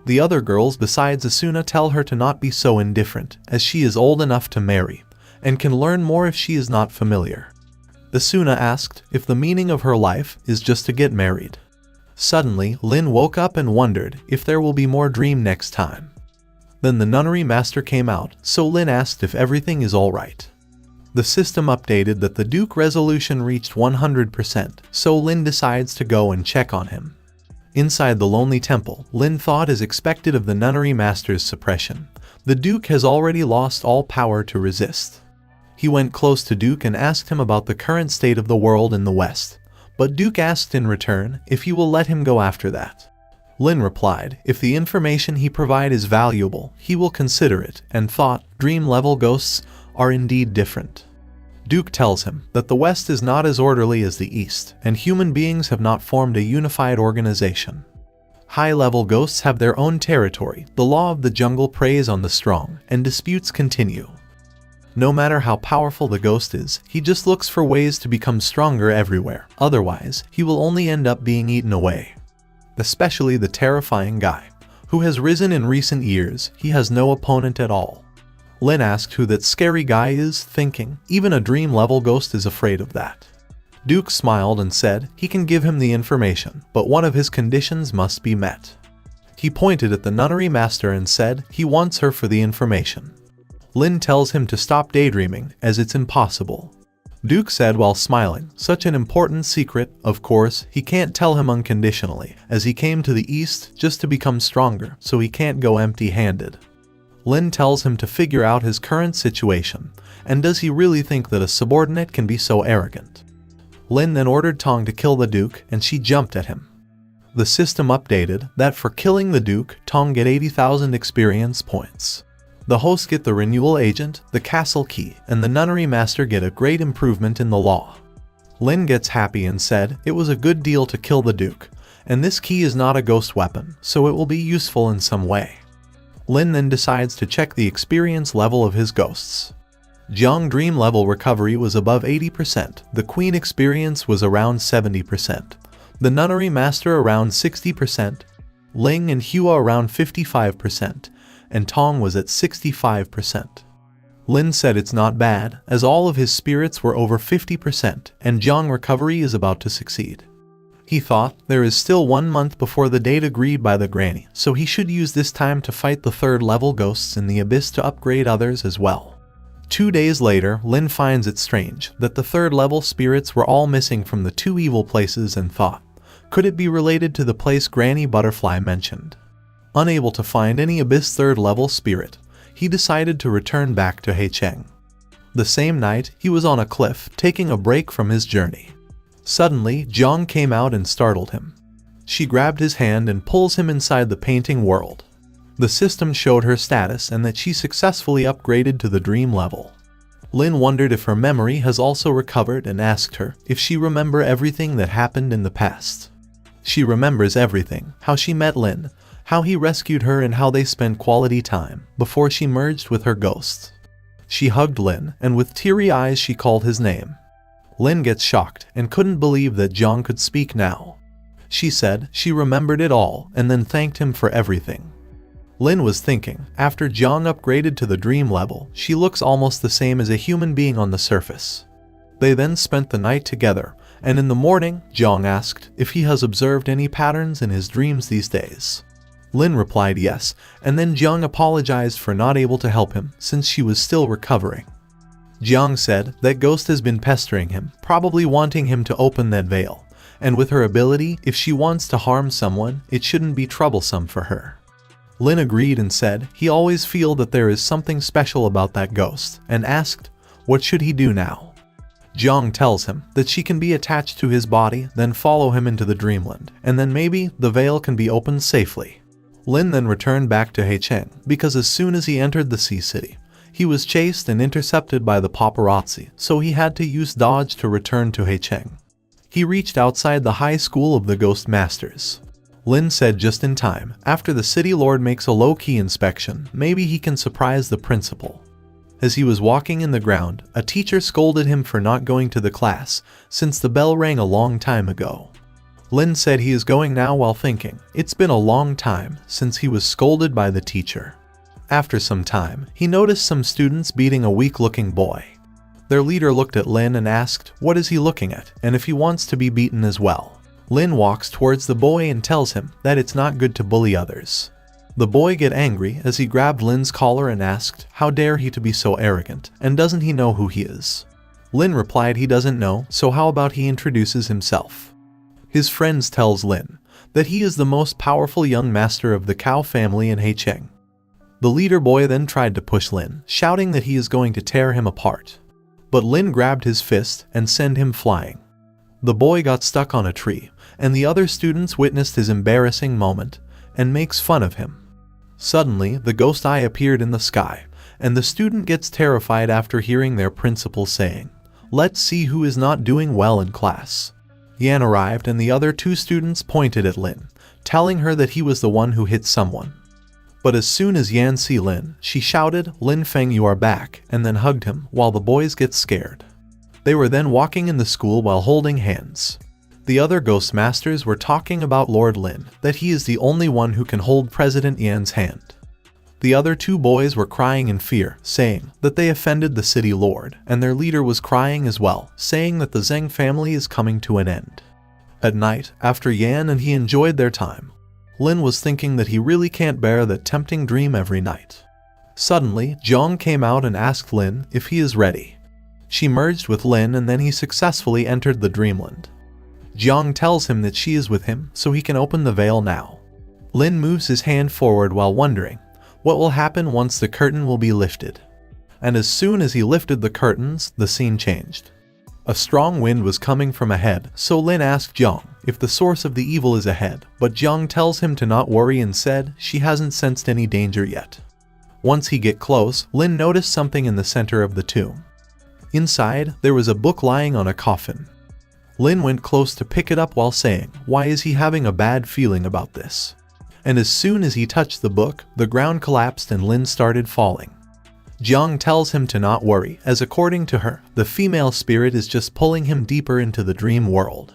The other girls besides Asuna tell her to not be so indifferent, as she is old enough to marry, and can learn more if she is not familiar. Asuna asked if the meaning of her life is just to get married. Suddenly, Lin woke up and wondered if there will be more dream next time. Then the nunnery master came out, so Lin asked if everything is alright. The system updated that the Duke resolution reached 100%, so Lin decides to go and check on him. Inside the lonely temple, Lin thought as expected of the nunnery master's suppression. The Duke has already lost all power to resist. He went close to Duke and asked him about the current state of the world in the West, but Duke asked in return if he will let him go after that. Lin replied, if the information he provides is valuable, he will consider it, and thought dream-level ghosts are indeed different. Duke tells him that the West is not as orderly as the East, and human beings have not formed a unified organization. High-level ghosts have their own territory, the law of the jungle preys on the strong, and disputes continue. No matter how powerful the ghost is, he just looks for ways to become stronger everywhere, otherwise, he will only end up being eaten away. Especially the terrifying guy, who has risen in recent years, he has no opponent at all. Lin asked who that scary guy is, thinking, even a dream-level ghost is afraid of that. Duke smiled and said he can give him the information, but one of his conditions must be met. He pointed at the nunnery master and said he wants her for the information. Lin tells him to stop daydreaming, as it's impossible. Duke said while smiling, such an important secret, of course, he can't tell him unconditionally, as he came to the East just to become stronger, so he can't go empty-handed. Lin tells him to figure out his current situation, and does he really think that a subordinate can be so arrogant? Lin then ordered Tong to kill the Duke, and she jumped at him. The system updated that for killing the Duke, Tong get 80,000 experience points. The hosts get the renewal agent, the castle key, and the nunnery master get a great improvement in the law. Lin gets happy and said it was a good deal to kill the Duke, and this key is not a ghost weapon, so it will be useful in some way. Lin then decides to check the experience level of his ghosts. Jiang dream level recovery was above 80%, the queen experience was around 70%, the nunnery master around 60%, Ling and Hua around 55%, and Tong was at 65%. Lin said it's not bad, as all of his spirits were over 50%, and Jiang recovery is about to succeed. He thought there is still 1 month before the date agreed by the granny, so he should use this time to fight the third-level ghosts in the abyss to upgrade others as well. 2 days later, Lin finds it strange that the third-level spirits were all missing from the 2 evil places and thought, could it be related to the place Granny Butterfly mentioned? Unable to find any abyss third-level spirit, he decided to return back to Heicheng. The same night, he was on a cliff, taking a break from his journey. Suddenly, Jiang came out and startled him. She grabbed his hand and pulls him inside the painting world. The system showed her status and that she successfully upgraded to the dream level. Lin wondered if her memory has also recovered and asked her if she remember everything that happened in the past. She remembers everything, how she met Lin, how he rescued her and how they spent quality time before she merged with her ghosts. She hugged Lin, and with teary eyes she called his name. Lin gets shocked and couldn't believe that Jiang could speak now. She said she remembered it all and then thanked him for everything. Lin was thinking, after Jiang upgraded to the dream level, she looks almost the same as a human being on the surface. They then spent the night together, and in the morning, Jiang asked if he has observed any patterns in his dreams these days. Lin replied yes, and then Jiang apologized for not able to help him since she was still recovering. Jiang said that Ghost has been pestering him, probably wanting him to open that veil, and with her ability, if she wants to harm someone, it shouldn't be troublesome for her. Lin agreed and said he always feels that there is something special about that ghost, and asked, what should he do now? Jiang tells him that she can be attached to his body, then follow him into the dreamland, and then maybe the veil can be opened safely. Lin then returned back to Heicheng because as soon as he entered the Sea City, he was chased and intercepted by the paparazzi, so he had to use dodge to return to Heicheng. He reached outside the high school of the Ghost Masters. Lin said just in time, after the city lord makes a low-key inspection, maybe he can surprise the principal. As he was walking in the ground, a teacher scolded him for not going to the class, since the bell rang a long time ago. Lin said he is going now while thinking, it's been a long time since he was scolded by the teacher. After some time, he noticed some students beating a weak-looking boy. Their leader looked at Lin and asked what is he looking at and if he wants to be beaten as well. Lin walks towards the boy and tells him that it's not good to bully others. The boy get angry as he grabbed Lin's collar and asked how dare he to be so arrogant, and doesn't he know who he is? Lin replied he doesn't know, so how about he introduces himself. His friends tells Lin that he is the most powerful young master of the Cao family in Heicheng. The leader boy then tried to push Lin, shouting that he is going to tear him apart. But Lin grabbed his fist and sent him flying. The boy got stuck on a tree, and the other students witnessed his embarrassing moment and makes fun of him. Suddenly, the ghost eye appeared in the sky, and the student gets terrified after hearing their principal saying, "Let's see who is not doing well in class." Yan arrived and the other two students pointed at Lin, telling her that he was the one who hit someone. But as soon as Yan see Lin, she shouted, "Lin Feng, you are back," and then hugged him while the boys get scared. They were then walking in the school while holding hands. The other ghost masters were talking about Lord Lin, that he is the only one who can hold President Yan's hand. The other two boys were crying in fear, saying that they offended the city lord, and their leader was crying as well, saying that the Zheng family is coming to an end. At night, after Yan and he enjoyed their time, Lin was thinking that he really can't bear that tempting dream every night. Suddenly, Jiang came out and asked Lin if he is ready. She merged with Lin and then he successfully entered the dreamland. Jiang tells him that she is with him, so he can open the veil now. Lin moves his hand forward while wondering what will happen once the curtain will be lifted. And as soon as he lifted the curtains, the scene changed. A strong wind was coming from ahead, so Lin asked Jiang if the source of the evil is ahead, but Jiang tells him to not worry and said she hasn't sensed any danger yet. Once he get close, Lin noticed something in the center of the tomb. Inside, there was a book lying on a coffin. Lin went close to pick it up while saying, why is he having a bad feeling about this? And as soon as he touched the book, the ground collapsed and Lin started falling. Jiang tells him to not worry, as according to her, the female spirit is just pulling him deeper into the dream world.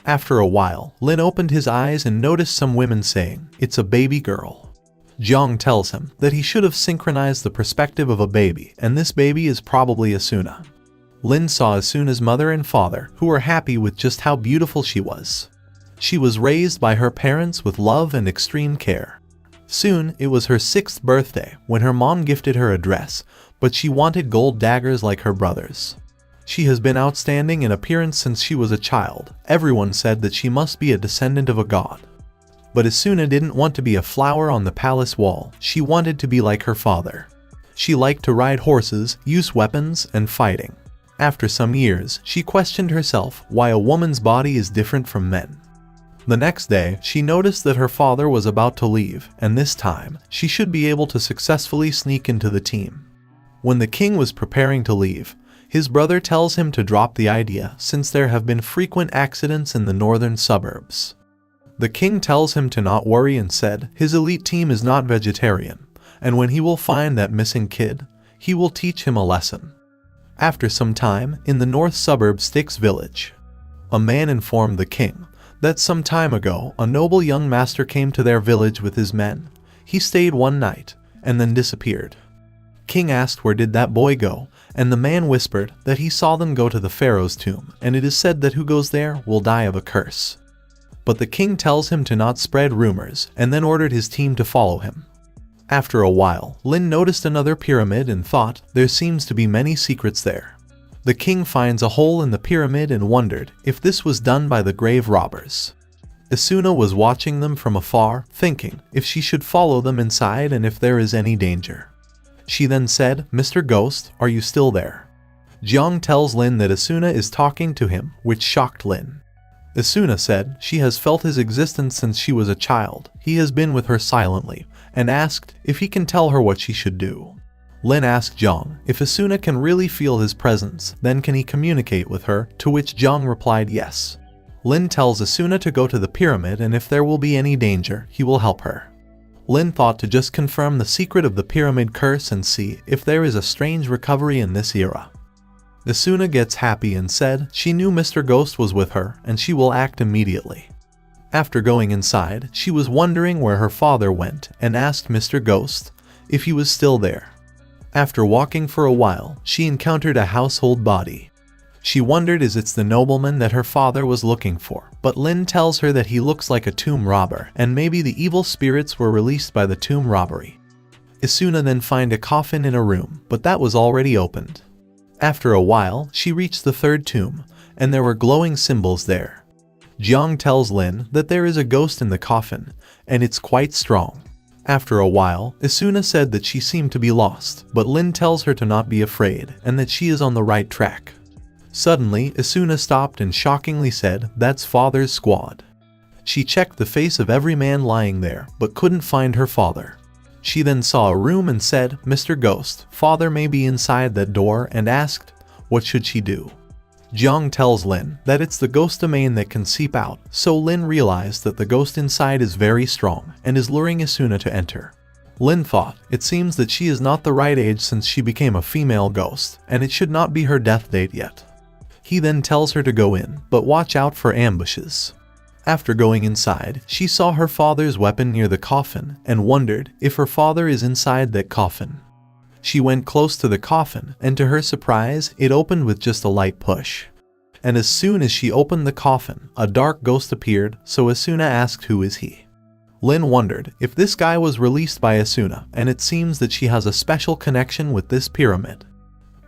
After a while, Lin opened his eyes and noticed some women saying, it's a baby girl. Jiang tells him that he should have synchronized the perspective of a baby, and this baby is probably Asuna. Lin saw Asuna's mother and father, who were happy with just how beautiful she was. She was raised by her parents with love and extreme care. Soon, it was her 6th birthday when her mom gifted her a dress, but she wanted gold daggers like her brothers. She has been outstanding in appearance since she was a child. Everyone said that she must be a descendant of a god. But Asuna didn't want to be a flower on the palace wall. She wanted to be like her father. She liked to ride horses, use weapons, and fighting. After some years, she questioned herself why a woman's body is different from men. The next day, she noticed that her father was about to leave, and this time, she should be able to successfully sneak into the team. When the king was preparing to leave, his brother tells him to drop the idea since there have been frequent accidents in the northern suburbs. The king tells him to not worry and said his elite team is not vegetarian, and when he will find that missing kid, he will teach him a lesson. After some time, in the north suburb Styx village, a man informed the king that some time ago a noble young master came to their village with his men. He stayed one night and then disappeared. King asked where did that boy go, and the man whispered that he saw them go to the pharaoh's tomb, and it is said that who goes there will die of a curse. But the king tells him to not spread rumors and then ordered his team to follow him. After a while, Lin noticed another pyramid and thought there seems to be many secrets there. The king finds a hole in the pyramid and wondered if this was done by the grave robbers. Asuna was watching them from afar, thinking if she should follow them inside and if there is any danger. She then said, "Mr. Ghost, are you still there?" Jiang tells Lin that Asuna is talking to him, which shocked Lin. Asuna said she has felt his existence since she was a child. He has been with her silently, and asked if he can tell her what she should do. Lin asked Jiang if Asuna can really feel his presence, then can he communicate with her, to which Jiang replied yes. Lin tells Asuna to go to the pyramid, and if there will be any danger, he will help her. Lin thought to just confirm the secret of the pyramid curse and see if there is a strange recovery in this era. Asuna gets happy and said she knew Mr. Ghost was with her and she will act immediately. After going inside, she was wondering where her father went and asked Mr. Ghost if he was still there. After walking for a while, she encountered a household body. She wondered is it's the nobleman that her father was looking for, but Lin tells her that he looks like a tomb robber and maybe the evil spirits were released by the tomb robbery. Asuna then finds a coffin in a room, but that was already opened. After a while, she reached the third tomb, and there were glowing symbols there. Jiang tells Lin that there is a ghost in the coffin, and it's quite strong. After a while, Asuna said that she seemed to be lost, but Lin tells her to not be afraid, and that she is on the right track. Suddenly, Asuna stopped and shockingly said, "That's father's squad." She checked the face of every man lying there, but couldn't find her father. She then saw a room and said, "Mr. Ghost, father may be inside that door," and asked, what should she do? Jiang tells Lin that it's the ghost domain that can seep out, so Lin realized that the ghost inside is very strong and is luring Asuna to enter. Lin thought it seems that she is not the right age since she became a female ghost, and it should not be her death date yet. He then tells her to go in, but watch out for ambushes. After going inside, she saw her father's weapon near the coffin and wondered if her father is inside that coffin. She went close to the coffin, and to her surprise, it opened with just a light push. And as soon as she opened the coffin, a dark ghost appeared, so Asuna asked who is he. Lin wondered if this guy was released by Asuna, and it seems that she has a special connection with this pyramid.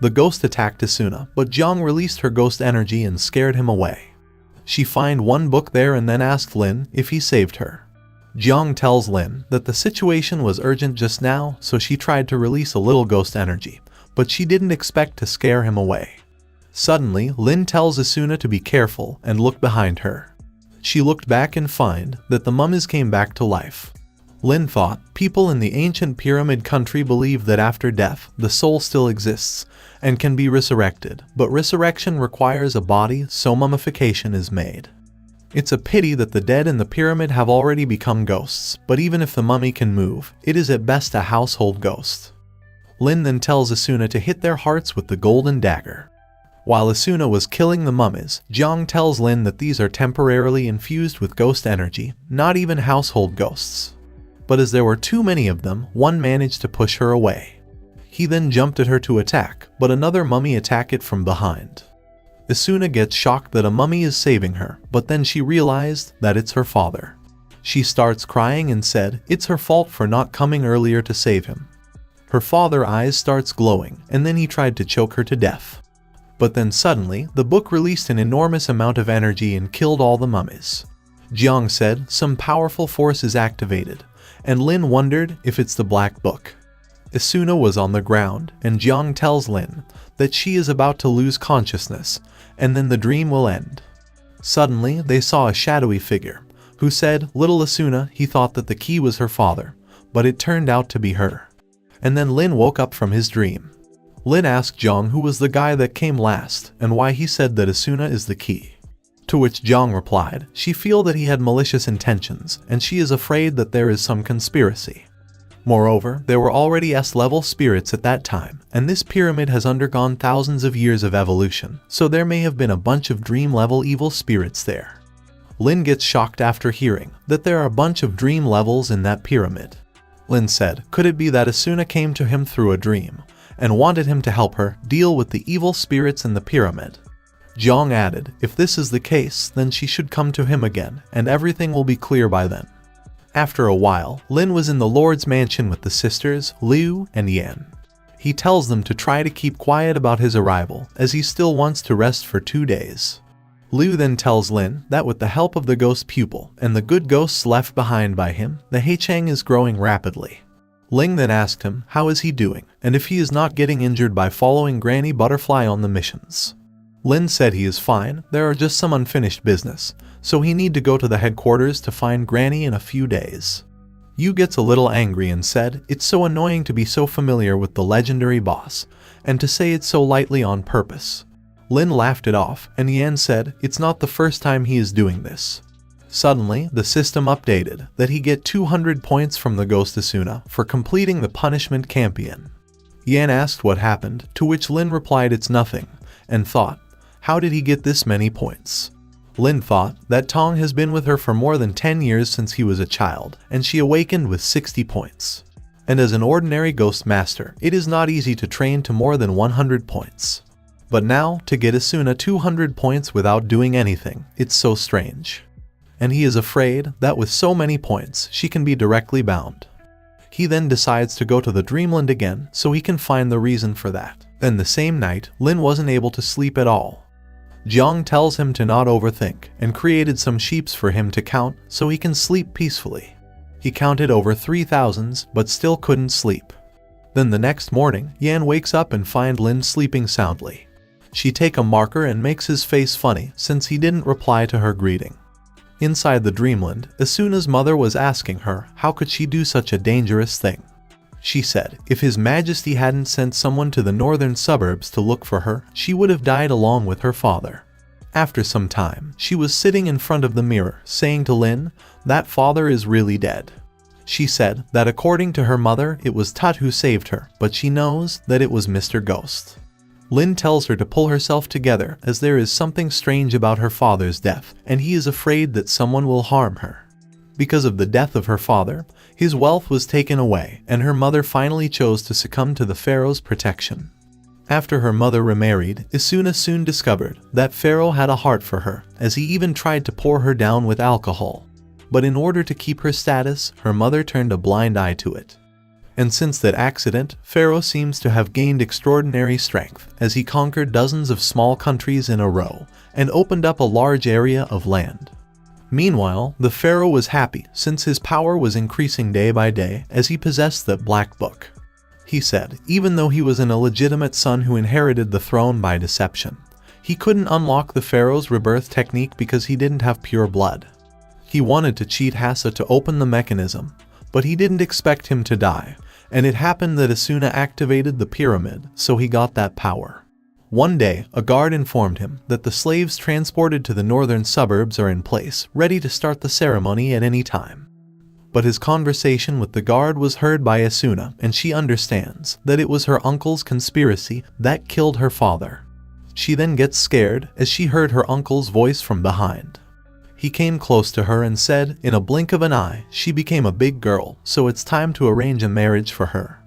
The ghost attacked Asuna, but Jiang released her ghost energy and scared him away. She found one book there and then asked Lin if he saved her. Jiang tells Lin that the situation was urgent just now, so she tried to release a little ghost energy, but she didn't expect to scare him away. Suddenly, Lin tells Asuna to be careful and look behind her. She looked back and found that the mummies came back to life. Lin thought people in the ancient pyramid country believed that after death, the soul still exists and can be resurrected, but resurrection requires a body, so mummification is made. It's a pity that the dead in the pyramid have already become ghosts, but even if the mummy can move, it is at best a household ghost. Lin then tells Asuna to hit their hearts with the golden dagger. While Asuna was killing the mummies, Jiang tells Lin that these are temporarily infused with ghost energy, not even household ghosts. But as there were too many of them, one managed to push her away. He then jumped at her to attack, but another mummy attacked it from behind. Asuna gets shocked that a mummy is saving her, but then she realized that it's her father. She starts crying and said it's her fault for not coming earlier to save him. Her father's eyes starts glowing, and then he tried to choke her to death. But then suddenly, the book released an enormous amount of energy and killed all the mummies. Jiang said some powerful force is activated, and Lin wondered if it's the Black Book. Asuna was on the ground, and Jiang tells Lin that she is about to lose consciousness, and then the dream will end. Suddenly, they saw a shadowy figure, who said, "Little Asuna," he thought that the key was her father, but it turned out to be her. And then Lin woke up from his dream. Lin asked Jiang who was the guy that came last, and why he said that Asuna is the key. To which Jiang replied, she feels that he had malicious intentions, and she is afraid that there is some conspiracy. Moreover, there were already S-level spirits at that time, and this pyramid has undergone thousands of years of evolution, so there may have been a bunch of dream-level evil spirits there. Lin gets shocked after hearing that there are a bunch of dream levels in that pyramid. Lin said, could it be that Asuna came to him through a dream, and wanted him to help her deal with the evil spirits in the pyramid? Jiang added, if this is the case, then she should come to him again, and everything will be clear by then. After a while, Lin was in the Lord's mansion with the sisters, Liu and Yan. He tells them to try to keep quiet about his arrival, as he still wants to rest for 2 days. Liu then tells Lin that with the help of the ghost pupil and the good ghosts left behind by him, the Heichang is growing rapidly. Ling then asked him how is he doing and if he is not getting injured by following Granny Butterfly on the missions. Lin said he is fine, there are just some unfinished business, so he need to go to the headquarters to find Granny in a few days. Yu gets a little angry and said it's so annoying to be so familiar with the legendary boss, and to say it so lightly on purpose. Lin laughed it off, and Yan said it's not the first time he is doing this. Suddenly, the system updated that he get 200 points from the ghost Asuna for completing the punishment Campion. Yan asked what happened, to which Lin replied it's nothing, and thought, how did he get this many points? Lin thought that Tong has been with her for more than 10 years since he was a child, and she awakened with 60 points. And as an ordinary ghost master, it is not easy to train to more than 100 points. But now, to get Asuna 200 points without doing anything, it's so strange. And he is afraid that with so many points, she can be directly bound. He then decides to go to the Dreamland again so he can find the reason for that. Then the same night, Lin wasn't able to sleep at all. Jiang tells him to not overthink and created some sheeps for him to count so he can sleep peacefully. He counted over 3,000s but still couldn't sleep. Then the next morning, Yan wakes up and finds Lin sleeping soundly. She take a marker and makes his face funny since he didn't reply to her greeting. Inside the Dreamland, Asuna's mother was asking her how could she do such a dangerous thing. She said if His Majesty hadn't sent someone to the northern suburbs to look for her, she would have died along with her father. After some time, she was sitting in front of the mirror, saying to Lin, that father is really dead. She said that according to her mother, it was Tut who saved her, but she knows that it was Mr. Ghost. Lin tells her to pull herself together as there is something strange about her father's death, and he is afraid that someone will harm her. Because of the death of her father, his wealth was taken away, and her mother finally chose to succumb to the pharaoh's protection. After her mother remarried, Asuna soon discovered that Pharaoh had a heart for her, as he even tried to pour her down with alcohol. But in order to keep her status, her mother turned a blind eye to it. And since that accident, Pharaoh seems to have gained extraordinary strength, as he conquered dozens of small countries in a row, and opened up a large area of land. Meanwhile, the Pharaoh was happy since his power was increasing day by day as he possessed the Black Book. He said, even though he was an illegitimate son who inherited the throne by deception, he couldn't unlock the Pharaoh's rebirth technique because he didn't have pure blood. He wanted to cheat Hassa to open the mechanism, but he didn't expect him to die, and it happened that Asuna activated the pyramid, so he got that power. One day, a guard informed him that the slaves transported to the northern suburbs are in place, ready to start the ceremony at any time. But his conversation with the guard was heard by Asuna, and she understands that it was her uncle's conspiracy that killed her father. She then gets scared as she heard her uncle's voice from behind. He came close to her and said, in a blink of an eye, she became a big girl, so it's time to arrange a marriage for her.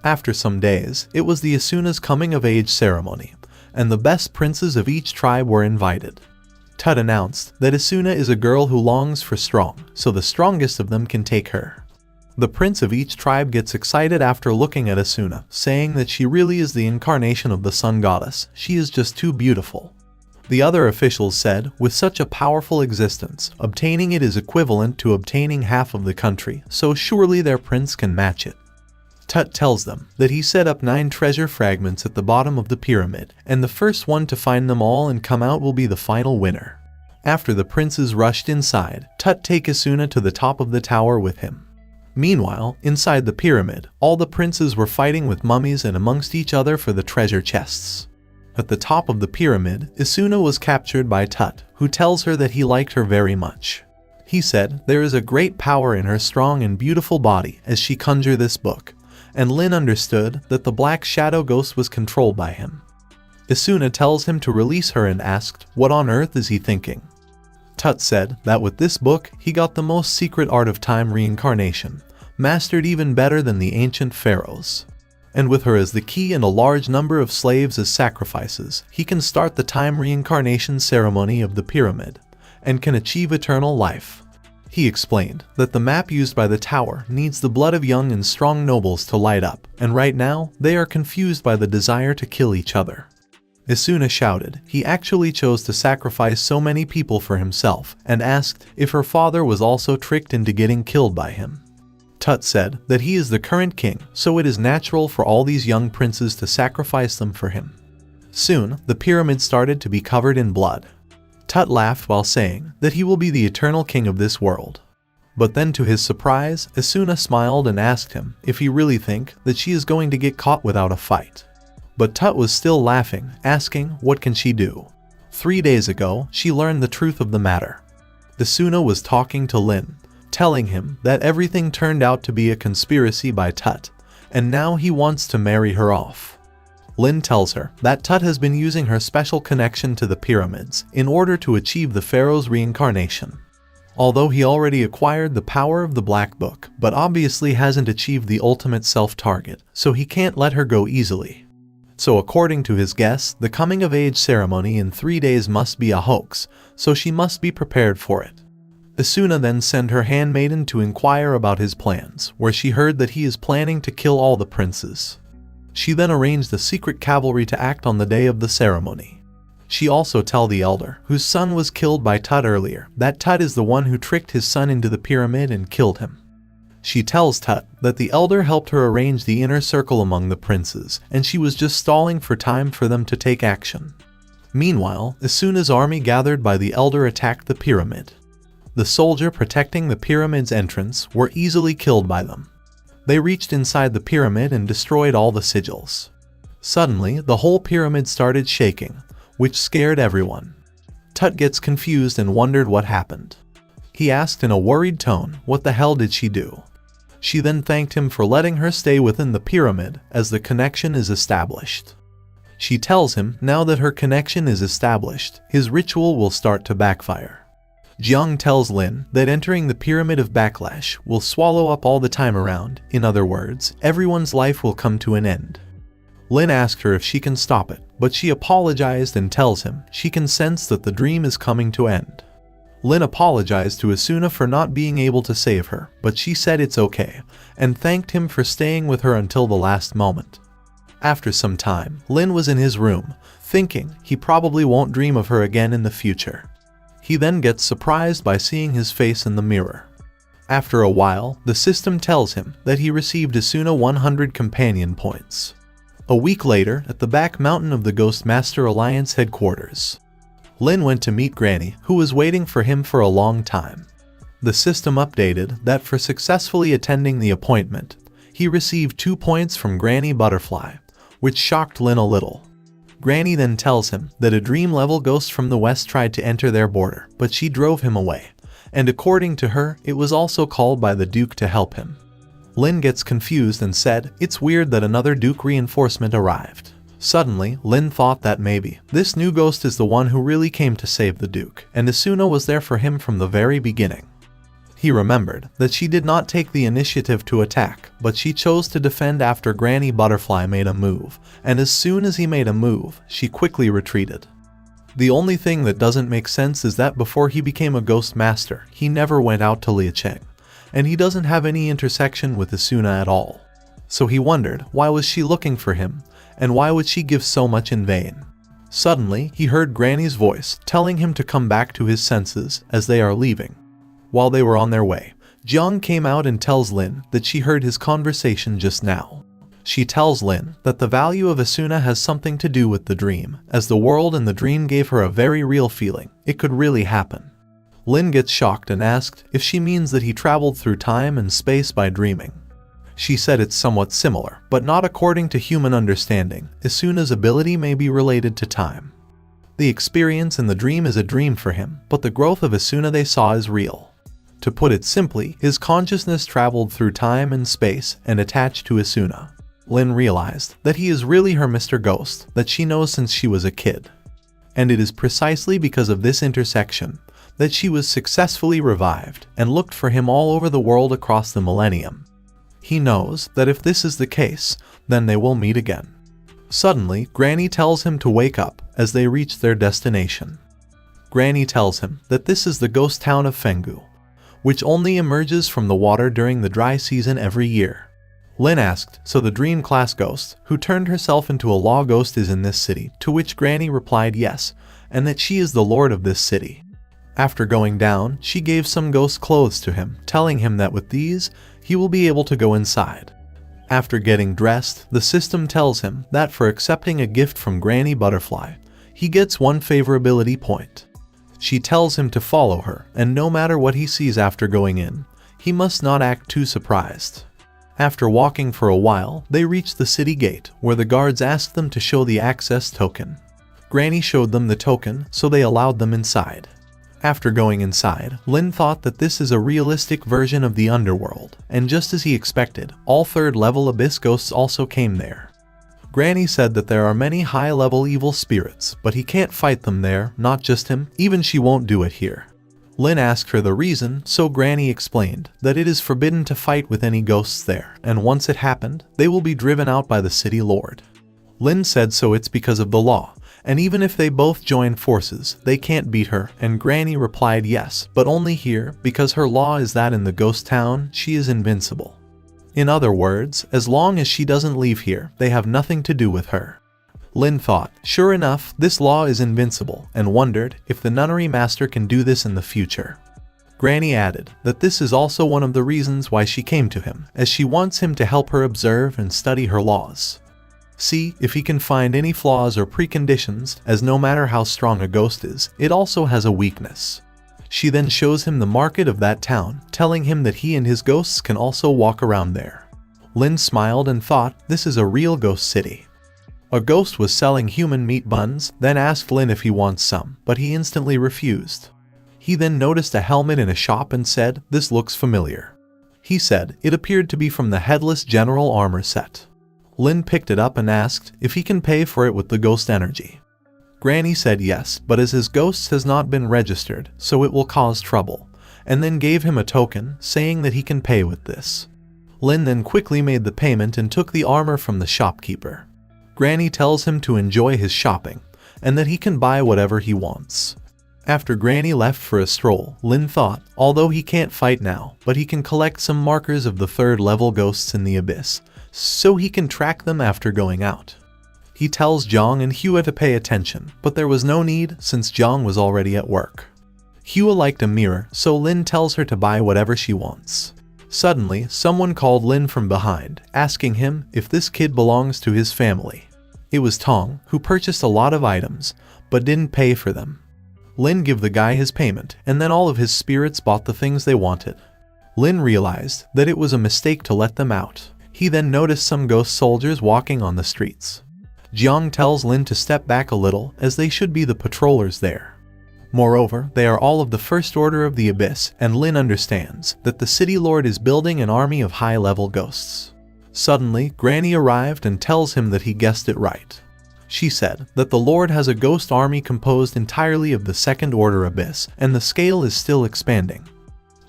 After some days, it was the Asuna's coming-of-age ceremony, and the best princes of each tribe were invited. Tut announced that Asuna is a girl who longs for strong, so the strongest of them can take her. The prince of each tribe gets excited after looking at Asuna, saying that she really is the incarnation of the sun goddess, she is just too beautiful. The other officials said, with such a powerful existence, obtaining it is equivalent to obtaining half of the country, so surely their prince can match it. Tut tells them that he set up 9 treasure fragments at the bottom of the pyramid, and the first one to find them all and come out will be the final winner. After the princes rushed inside, Tut take Asuna to the top of the tower with him. Meanwhile, inside the pyramid, all the princes were fighting with mummies and amongst each other for the treasure chests. At the top of the pyramid, Asuna was captured by Tut, who tells her that he liked her very much. He said there is a great power in her strong and beautiful body as she conjured this book, and Lin understood that the black shadow ghost was controlled by him. Asuna tells him to release her and asked, what on earth is he thinking? Tut said that with this book, he got the most secret art of time reincarnation, mastered even better than the ancient pharaohs. And with her as the key and a large number of slaves as sacrifices, he can start the time reincarnation ceremony of the pyramid, and can achieve eternal life. He explained that the map used by the tower needs the blood of young and strong nobles to light up, and right now, they are confused by the desire to kill each other. Asuna shouted he actually chose to sacrifice so many people for himself, and asked if her father was also tricked into getting killed by him. Tut said that he is the current king, so it is natural for all these young princes to sacrifice them for him. Soon, the pyramid started to be covered in blood. Tut laughed while saying that he will be the eternal king of this world. But then to his surprise, Asuna smiled and asked him if he really think that she is going to get caught without a fight. But Tut was still laughing, asking what can she do. 3 days ago, she learned the truth of the matter. Asuna was talking to Lin, telling him that everything turned out to be a conspiracy by Tut, and now he wants to marry her off. Lin tells her that Tut has been using her special connection to the pyramids in order to achieve the pharaoh's reincarnation. Although he already acquired the power of the Black Book, but obviously hasn't achieved the ultimate self-target, so he can't let her go easily. So according to his guess, the coming-of-age ceremony in 3 days must be a hoax, so she must be prepared for it. Asuna then sent her handmaiden to inquire about his plans, where she heard that he is planning to kill all the princes. She then arranged the secret cavalry to act on the day of the ceremony. She also tells the elder, whose son was killed by Tut earlier, that Tut is the one who tricked his son into the pyramid and killed him. She tells Tut that the elder helped her arrange the inner circle among the princes, and she was just stalling for time for them to take action. Meanwhile, Asuna's army gathered by the elder attacked the pyramid. The soldier protecting the pyramid's entrance were easily killed by them. They reached inside the pyramid and destroyed all the sigils. Suddenly, the whole pyramid started shaking, which scared everyone. Tut gets confused and wondered what happened. He asked in a worried tone, what the hell did she do? She then thanked him for letting her stay within the pyramid as the connection is established. She tells him now that her connection is established, his ritual will start to backfire. Jiang tells Lin that entering the Pyramid of Backlash will swallow up all the time around. In other words, everyone's life will come to an end. Lin asked her if she can stop it, but she apologized and tells him she can sense that the dream is coming to end. Lin apologized to Asuna for not being able to save her, but she said it's okay, and thanked him for staying with her until the last moment. After some time, Lin was in his room, thinking he probably won't dream of her again in the future. He then gets surprised by seeing his face in the mirror. After a while, the system tells him that he received Asuna 100 companion points. A week later, at the back mountain of the Ghost Master Alliance headquarters, Lin went to meet Granny, who was waiting for him for a long time. The system updated that for successfully attending the appointment, he received 2 points from Granny Butterfly, which shocked Lin a little. Granny then tells him that a dream-level ghost from the west tried to enter their border, but she drove him away, and according to her, it was also called by the Duke to help him. Lin gets confused and said it's weird that another Duke reinforcement arrived. Suddenly, Lin thought that maybe this new ghost is the one who really came to save the Duke, and Asuna was there for him from the very beginning. He remembered that she did not take the initiative to attack, but she chose to defend after Granny Butterfly made a move, and as soon as he made a move, she quickly retreated. The only thing that doesn't make sense is that before he became a Ghost Master, he never went out to Liucheng, and he doesn't have any intersection with Asuna at all. So he wondered why was she looking for him, and why would she give so much in vain. Suddenly, he heard Granny's voice telling him to come back to his senses as they are leaving. While they were on their way, Jiang came out and tells Lin that she heard his conversation just now. She tells Lin that the value of Asuna has something to do with the dream, as the world in the dream gave her a very real feeling it could really happen. Lin gets shocked and asked if she means that he traveled through time and space by dreaming. She said it's somewhat similar, but not according to human understanding. Asuna's ability may be related to time. The experience in the dream is a dream for him, but the growth of Asuna they saw is real. To put it simply, his consciousness traveled through time and space and attached to Asuna. Lin realized that he is really her Mr. Ghost that she knows since she was a kid. And it is precisely because of this intersection that she was successfully revived and looked for him all over the world across the millennium. He knows that if this is the case, then they will meet again. Suddenly, Granny tells him to wake up as they reach their destination. Granny tells him that this is the ghost town of Fenggu, which only emerges from the water during the dry season every year. Lin asked, so the dream class ghost, who turned herself into a law ghost, is in this city, to which Granny replied yes, and that she is the lord of this city. After going down, she gave some ghost clothes to him, telling him that with these, he will be able to go inside. After getting dressed, the system tells him that for accepting a gift from Granny Butterfly, he gets 1 favorability point. She tells him to follow her, and no matter what he sees after going in, he must not act too surprised. After walking for a while, they reach the city gate, where the guards asked them to show the access token. Granny showed them the token, so they allowed them inside. After going inside, Lin thought that this is a realistic version of the underworld, and just as he expected, all 3rd level abyss ghosts also came there. Granny said that there are many high-level evil spirits, but he can't fight them there, not just him, even she won't do it here. Lin asked her the reason, so Granny explained that it is forbidden to fight with any ghosts there, and once it happened, they will be driven out by the city lord. Lin said so it's because of the law, and even if they both join forces, they can't beat her, and Granny replied yes, but only here, because her law is that in the ghost town, she is invincible. In other words, as long as she doesn't leave here, they have nothing to do with her. Lin thought, sure enough, this law is invincible, and wondered if the nunnery master can do this in the future. Granny added that this is also one of the reasons why she came to him, as she wants him to help her observe and study her laws. See if he can find any flaws or preconditions, as no matter how strong a ghost is, it also has a weakness. She then shows him the market of that town, telling him that he and his ghosts can also walk around there. Lin smiled and thought, this is a real ghost city. A ghost was selling human meat buns, then asked Lin if he wants some, but he instantly refused. He then noticed a helmet in a shop and said, this looks familiar. He said it appeared to be from the Headless General armor set. Lin picked it up and asked if he can pay for it with the ghost energy. Granny said yes, but as his ghost has not been registered, so it will cause trouble, and then gave him a token, saying that he can pay with this. Lin then quickly made the payment and took the armor from the shopkeeper. Granny tells him to enjoy his shopping, and that he can buy whatever he wants. After Granny left for a stroll, Lin thought, although he can't fight now, but he can collect some markers of the 3rd level ghosts in the abyss, so he can track them after going out. He tells Zhang and Hua to pay attention, but there was no need since Zhang was already at work. Hua liked a mirror, so Lin tells her to buy whatever she wants. Suddenly, someone called Lin from behind, asking him if this kid belongs to his family. It was Tong, who purchased a lot of items, but didn't pay for them. Lin gave the guy his payment, and then all of his spirits bought the things they wanted. Lin realized that it was a mistake to let them out. He then noticed some ghost soldiers walking on the streets. Jiang tells Lin to step back a little, as they should be the patrollers there. Moreover, they are all of the First Order of the Abyss, and Lin understands that the city lord is building an army of high-level ghosts. Suddenly, Granny arrived and tells him that he guessed it right. She said that the lord has a ghost army composed entirely of the Second Order Abyss, and the scale is still expanding.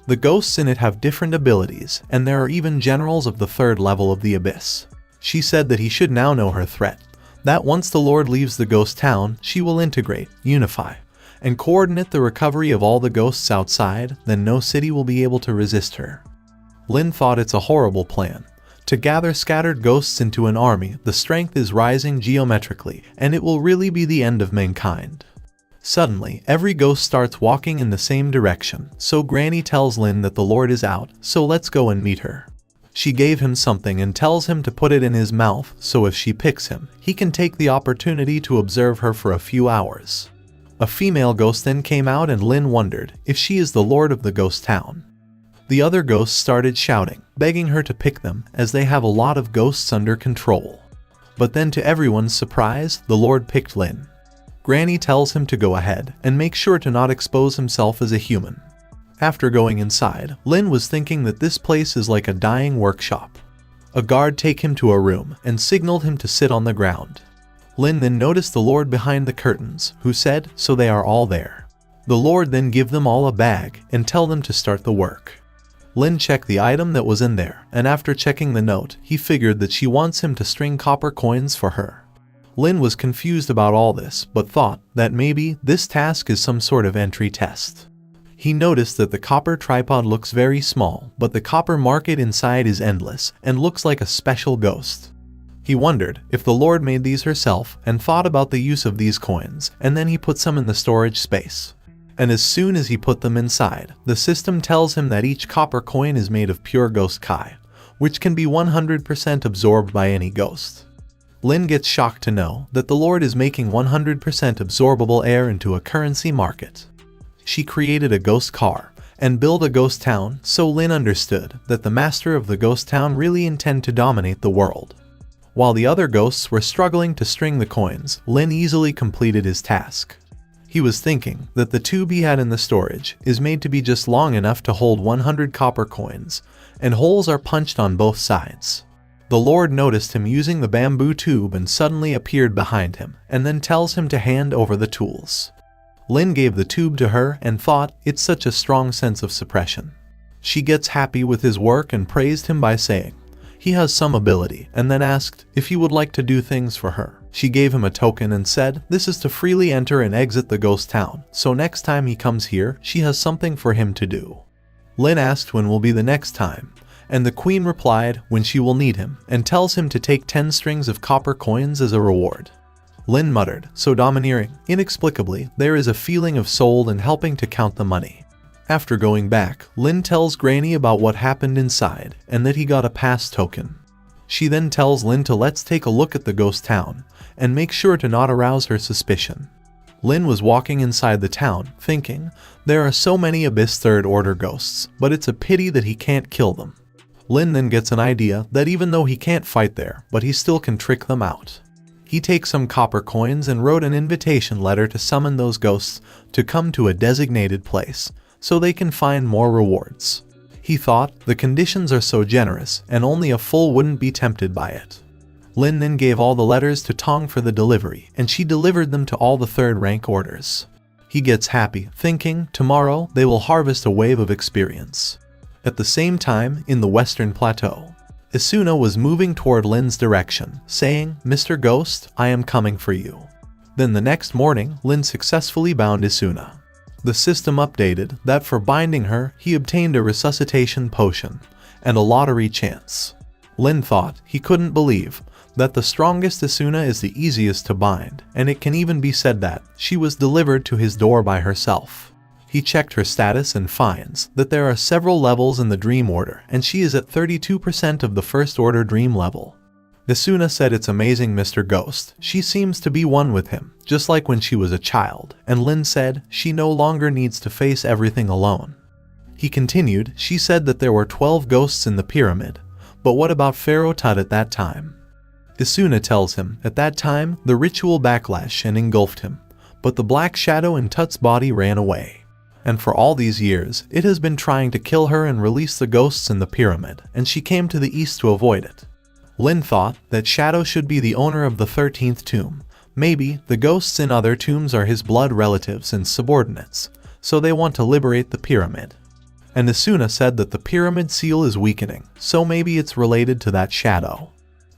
The ghosts in it have different abilities, and there are even generals of the 3rd level of the Abyss. She said that he should now know her threat, that once the Lord leaves the ghost town, she will integrate, unify, and coordinate the recovery of all the ghosts outside, then no city will be able to resist her. Lin thought it's a horrible plan. To gather scattered ghosts into an army, the strength is rising geometrically, and it will really be the end of mankind. Suddenly, every ghost starts walking in the same direction, so Granny tells Lin that the Lord is out, so let's go and meet her. She gave him something and tells him to put it in his mouth, so if she picks him, he can take the opportunity to observe her for a few hours. A female ghost then came out and Lin wondered if she is the Lord of the ghost town. The other ghosts started shouting, begging her to pick them, as they have a lot of ghosts under control. But then to everyone's surprise, the Lord picked Lin. Granny tells him to go ahead, and make sure to not expose himself as a human. After going inside, Lin was thinking that this place is like a dying workshop. A guard take him to a room, and signaled him to sit on the ground. Lin then noticed the Lord behind the curtains, who said, so they are all there. The Lord then give them all a bag, and tell them to start the work. Lin checked the item that was in there, and after checking the note, he figured that she wants him to string copper coins for her. Lin was confused about all this, but thought that maybe this task is some sort of entry test. He noticed that the copper tripod looks very small, but the copper market inside is endless, and looks like a special ghost. He wondered if the Lord made these herself, and thought about the use of these coins, and then he put some in the storage space. And as soon as he put them inside, the system tells him that each copper coin is made of pure ghost Kai, which can be 100% absorbed by any ghost. Lin gets shocked to know that the Lord is making 100% absorbable air into a currency market. She created a ghost car and built a ghost town, so Lin understood that the master of the ghost town really intended to dominate the world. While the other ghosts were struggling to string the coins, Lin easily completed his task. He was thinking that the tube he had in the storage is made to be just long enough to hold 100 copper coins, and holes are punched on both sides. The Lord noticed him using the bamboo tube and suddenly appeared behind him, and then tells him to hand over the tools. Lin gave the tube to her and thought, it's such a strong sense of suppression. She gets happy with his work and praised him by saying he has some ability, and then asked if he would like to do things for her. She gave him a token and said this is to freely enter and exit the ghost town, so next time he comes here, she has something for him to do. Lin asked when will be the next time, and the queen replied when she will need him, and tells him to take 10 strings of copper coins as a reward. Lin muttered, so domineering. Inexplicably, there is a feeling of soul in helping to count the money. After going back, Lin tells Granny about what happened inside, and that he got a pass token. She then tells Lin to let's take a look at the ghost town, and make sure to not arouse her suspicion. Lin was walking inside the town, thinking, there are so many Abyss Third Order ghosts, but it's a pity that he can't kill them. Lin then gets an idea that even though he can't fight there, but he still can trick them out. He takes some copper coins and wrote an invitation letter to summon those ghosts to come to a designated place, so they can find more rewards. He thought, the conditions are so generous, and only a fool wouldn't be tempted by it. Lin then gave all the letters to Tong for the delivery, and she delivered them to all the third-rank orders. He gets happy, thinking, tomorrow they will harvest a wave of experience. At the same time, in the Western Plateau, Asuna was moving toward Lin's direction, saying, Mr. Ghost, I am coming for you. Then the next morning, Lin successfully bound Asuna. The system updated that for binding her, he obtained a resuscitation potion and a lottery chance. Lin thought he couldn't believe that the strongest Asuna is the easiest to bind, and it can even be said that she was delivered to his door by herself. He checked her status and finds that there are several levels in the Dream Order, and she is at 32% of the First Order Dream level. Asuna said it's amazing Mr. Ghost, she seems to be one with him, just like when she was a child, and Lin said she no longer needs to face everything alone. He continued, she said that there were 12 ghosts in the pyramid, but what about Pharaoh Tut at that time? Asuna tells him, at that time, the ritual backlash and engulfed him, but the black shadow in Tut's body ran away. And for all these years, it has been trying to kill her and release the ghosts in the pyramid, and she came to the east to avoid it. Lin thought that Shadow should be the owner of the 13th tomb. Maybe the ghosts in other tombs are his blood relatives and subordinates, so they want to liberate the pyramid. And Asuna said that the pyramid seal is weakening, so maybe it's related to that Shadow.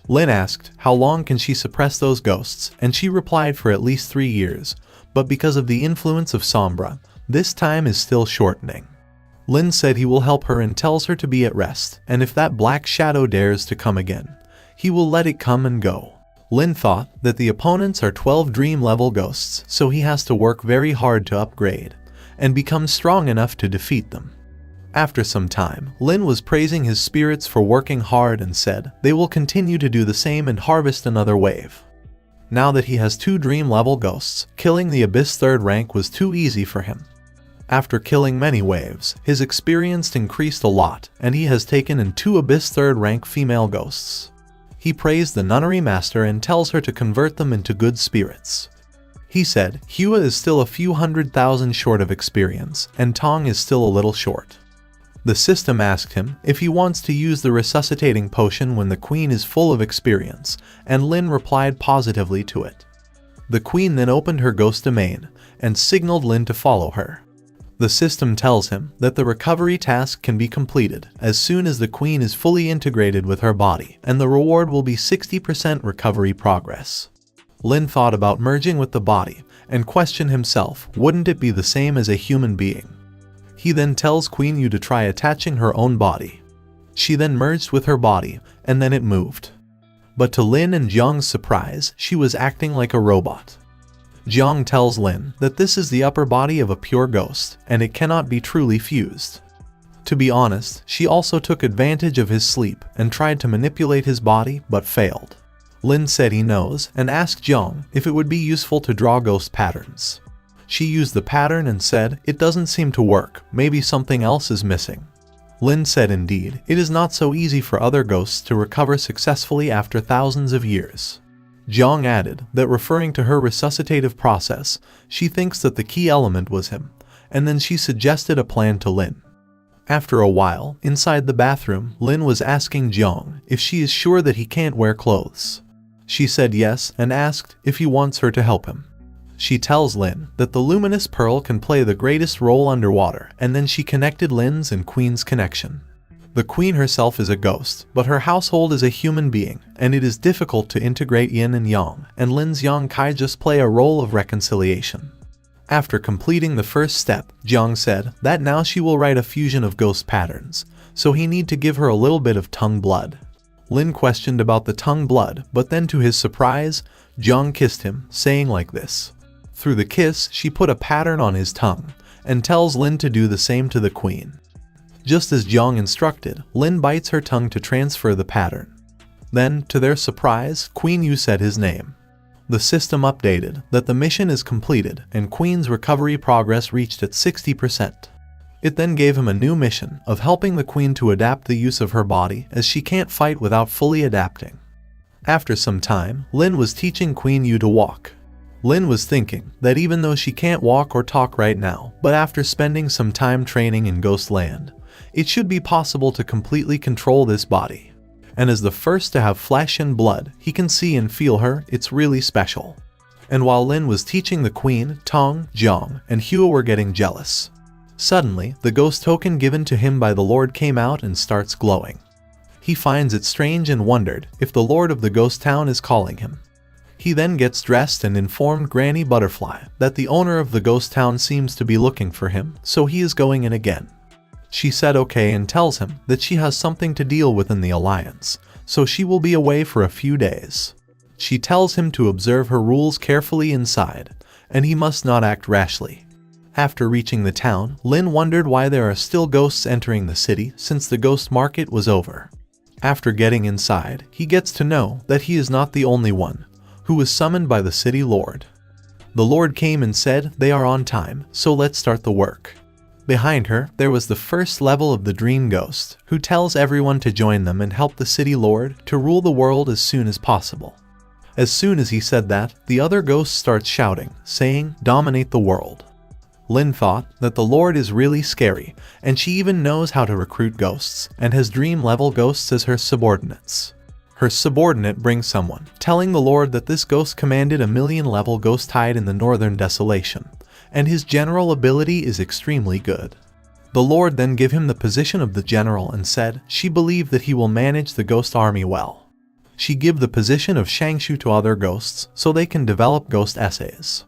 Lin asked, how long can she suppress those ghosts, and she replied for at least 3 years, but because of the influence of Sombra, this time is still shortening. Lin said he will help her and tells her to be at rest, and if that black shadow dares to come again, he will let it come and go. Lin thought that the opponents are 12 dream level ghosts, so he has to work very hard to upgrade and become strong enough to defeat them. After some time, Lin was praising his spirits for working hard and said they will continue to do the same and harvest another wave. Now that he has 2 dream level ghosts, killing the Abyss 3rd rank was too easy for him. After killing many waves, his experience increased a lot, and he has taken in 2 Abyss 3rd rank female ghosts. He praised the nunnery master and tells her to convert them into good spirits. He said, Hua is still a few 100,000 short of experience, and Tong is still a little short. The system asked him if he wants to use the resuscitating potion when the queen is full of experience, and Lin replied positively to it. The queen then opened her ghost domain and signaled Lin to follow her. The system tells him that the recovery task can be completed as soon as the queen is fully integrated with her body, and the reward will be 60% recovery progress. Lin thought about merging with the body and questioned himself, wouldn't it be the same as a human being? He then tells Queen Yu to try attaching her own body. She then merged with her body, and then it moved. But to Lin and Jiang's surprise, she was acting like a robot. Jiang tells Lin that this is the upper body of a pure ghost, and it cannot be truly fused. To be honest, she also took advantage of his sleep and tried to manipulate his body but failed. Lin said he knows and asked Jiang if it would be useful to draw ghost patterns. She used the pattern and said it doesn't seem to work, maybe something else is missing. Lin said indeed, it is not so easy for other ghosts to recover successfully after thousands of years. Jiang added that referring to her resuscitative process, she thinks that the key element was him, and then she suggested a plan to Lin. After a while, inside the bathroom, Lin was asking Jiang if she is sure that he can't wear clothes. She said yes and asked if he wants her to help him. She tells Lin that the luminous pearl can play the greatest role underwater, and then she connected Lin's and Queen's connection. The Queen herself is a ghost, but her household is a human being, and it is difficult to integrate yin and yang, and Lin's yang kai just play a role of reconciliation. After completing the first step, Jiang said that now she will write a fusion of ghost patterns, so he need to give her a little bit of tongue blood. Lin questioned about the tongue blood, but then to his surprise, Jiang kissed him, saying like this. Through the kiss, she put a pattern on his tongue, and tells Lin to do the same to the Queen. Just as Jiang instructed, Lin bites her tongue to transfer the pattern. Then, to their surprise, Queen Yu said his name. The system updated that the mission is completed and Queen's recovery progress reached at 60%. It then gave him a new mission of helping the Queen to adapt the use of her body, as she can't fight without fully adapting. After some time, Lin was teaching Queen Yu to walk. Lin was thinking that even though she can't walk or talk right now, but after spending some time training in Ghost Land, it should be possible to completely control this body. And as the first to have flesh and blood, he can see and feel her, it's really special. And while Lin was teaching the Queen, Tong, Jiang, and Hua were getting jealous. Suddenly, the ghost token given to him by the Lord came out and starts glowing. He finds it strange and wondered if the Lord of the ghost town is calling him. He then gets dressed and informed Granny Butterfly that the owner of the ghost town seems to be looking for him, so he is going in again. She said okay and tells him that she has something to deal with in the alliance, so she will be away for a few days. She tells him to observe her rules carefully inside, and he must not act rashly. After reaching the town, Lin wondered why there are still ghosts entering the city since the ghost market was over. After getting inside, he gets to know that he is not the only one who was summoned by the city lord. The lord came and said they are on time, so let's start the work. Behind her, there was the first level of the Dream Ghost, who tells everyone to join them and help the city lord to rule the world as soon as possible. As soon as he said that, the other ghosts start shouting, saying, "Dominate the world." Lin thought that the lord is really scary, and she even knows how to recruit ghosts, and has dream-level ghosts as her subordinates. Her subordinate brings someone, telling the lord that this ghost commanded a million-level ghost tide in the northern desolation, and his general ability is extremely good. The lord then gave him the position of the general and said she believed that he will manage the ghost army well. She gave the position of Shangshu to other ghosts so they can develop ghost essays.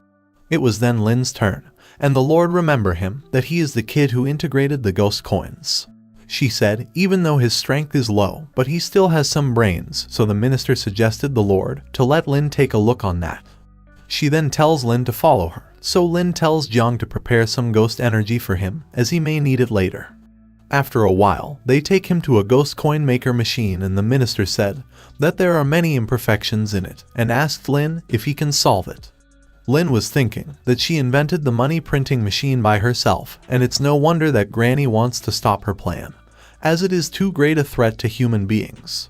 It was then Lin's turn, and the lord remembered him that he is the kid who integrated the ghost coins. She said even though his strength is low, but he still has some brains, so the minister suggested the lord to let Lin take a look on that. She then tells Lin to follow her, so Lin tells Jiang to prepare some ghost energy for him, as he may need it later. After a while, they take him to a ghost coin maker machine and the minister said that there are many imperfections in it, and asked Lin if he can solve it. Lin was thinking that she invented the money printing machine by herself, and it's no wonder that Granny wants to stop her plan, as it is too great a threat to human beings.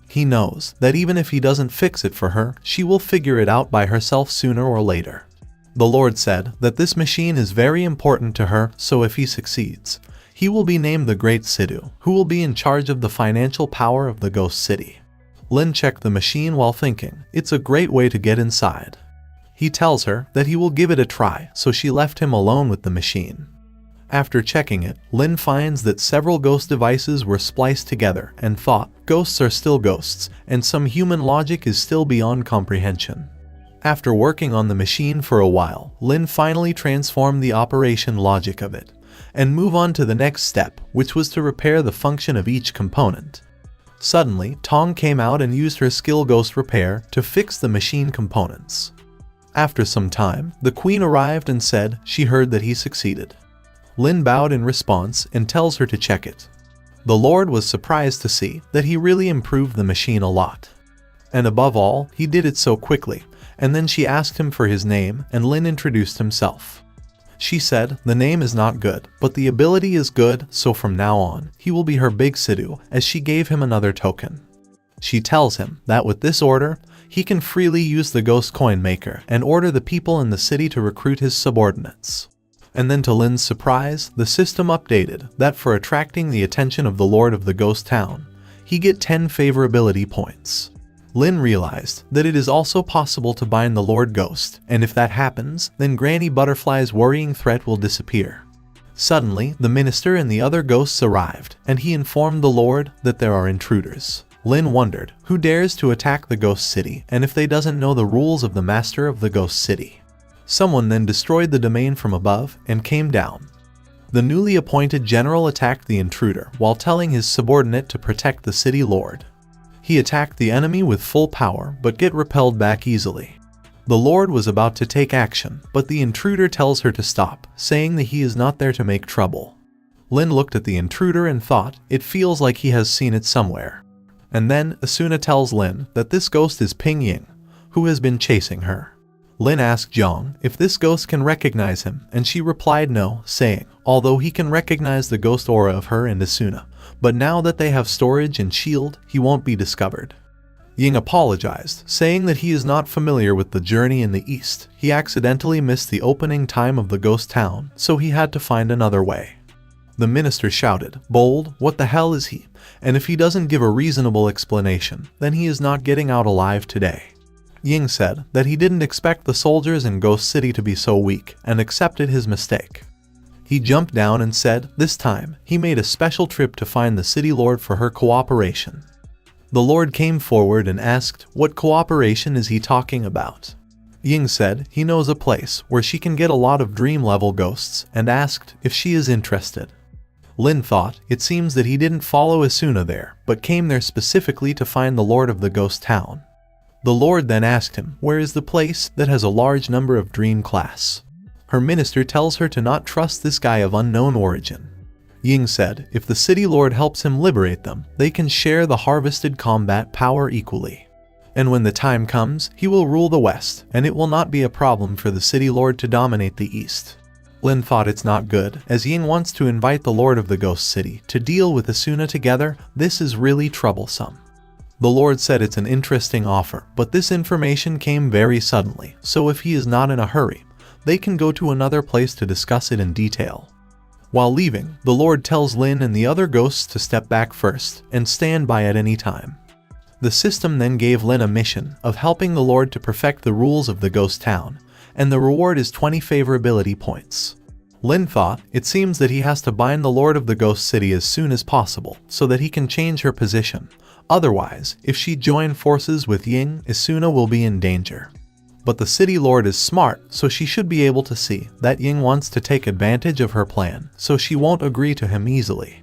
He knows that even if he doesn't fix it for her, she will figure it out by herself sooner or later. The Lord said that this machine is very important to her, so if he succeeds, he will be named the Great Sidhu, who will be in charge of the financial power of the Ghost City. Lin checked the machine while thinking, it's a great way to get inside. He tells her that he will give it a try, so she left him alone with the machine. After checking it, Lin finds that several ghost devices were spliced together and thought, ghosts are still ghosts, and some human logic is still beyond comprehension. After working on the machine for a while, Lin finally transformed the operation logic of it, and move on to the next step, which was to repair the function of each component. Suddenly, Tong came out and used her skill Ghost Repair to fix the machine components. After some time, the queen arrived and said she heard that he succeeded. Lin bowed in response and tells her to check it. The Lord was surprised to see that he really improved the machine a lot. And above all, he did it so quickly, and then she asked him for his name and Lin introduced himself. She said the name is not good, but the ability is good, so from now on, he will be her big Sidhu, as she gave him another token. She tells him that with this order, he can freely use the ghost coin maker and order the people in the city to recruit his subordinates. And then to Lin's surprise, the system updated that for attracting the attention of the Lord of the Ghost Town, he get 10 favorability points. Lin realized that it is also possible to bind the Lord Ghost, and if that happens, then Granny Butterfly's worrying threat will disappear. Suddenly, the minister and the other ghosts arrived, and he informed the Lord that there are intruders. Lin wondered who dares to attack the ghost city and if they doesn't know the rules of the master of the ghost city. Someone then destroyed the domain from above and came down. The newly appointed general attacked the intruder while telling his subordinate to protect the city lord. He attacked the enemy with full power but get repelled back easily. The Lord was about to take action, but the intruder tells her to stop, saying that he is not there to make trouble. Lin looked at the intruder and thought it feels like he has seen it somewhere. And then Asuna tells Lin that this ghost is Ping Ying, who has been chasing her. Lin asked Zhang if this ghost can recognize him, and she replied no, saying, although he can recognize the ghost aura of her and Asuna, but now that they have storage and shield, he won't be discovered. Ying apologized, saying that he is not familiar with the journey in the east. He accidentally missed the opening time of the ghost town, so he had to find another way. The minister shouted, "Bold, what the hell is he? And if he doesn't give a reasonable explanation, then he is not getting out alive today." Ying said that he didn't expect the soldiers in Ghost City to be so weak and accepted his mistake. He jumped down and said this time he made a special trip to find the city lord for her cooperation. The lord came forward and asked what cooperation is he talking about. Ying said he knows a place where she can get a lot of dream-level ghosts and asked if she is interested. Lin thought it seems that he didn't follow Asuna there, but came there specifically to find the lord of the ghost town. The lord then asked him where is the place that has a large number of dream class. Her minister tells her to not trust this guy of unknown origin. Ying said if the city lord helps him liberate them, they can share the harvested combat power equally. And when the time comes, he will rule the west, and it will not be a problem for the city lord to dominate the east. Lin thought it's not good, as Ying wants to invite the lord of the ghost city to deal with Asuna together. This is really troublesome. The lord said it's an interesting offer, but this information came very suddenly, so if he is not in a hurry, they can go to another place to discuss it in detail. While leaving, the lord tells Lin and the other ghosts to step back first and stand by at any time. The system then gave Lin a mission of helping the lord to perfect the rules of the ghost town, and the reward is 20 favorability points. Lin thought it seems that he has to bind the lord of the ghost city as soon as possible so that he can change her position. Otherwise, if she join forces with Ying, Asuna will be in danger. But the city lord is smart, so she should be able to see that Ying wants to take advantage of her plan, so she won't agree to him easily.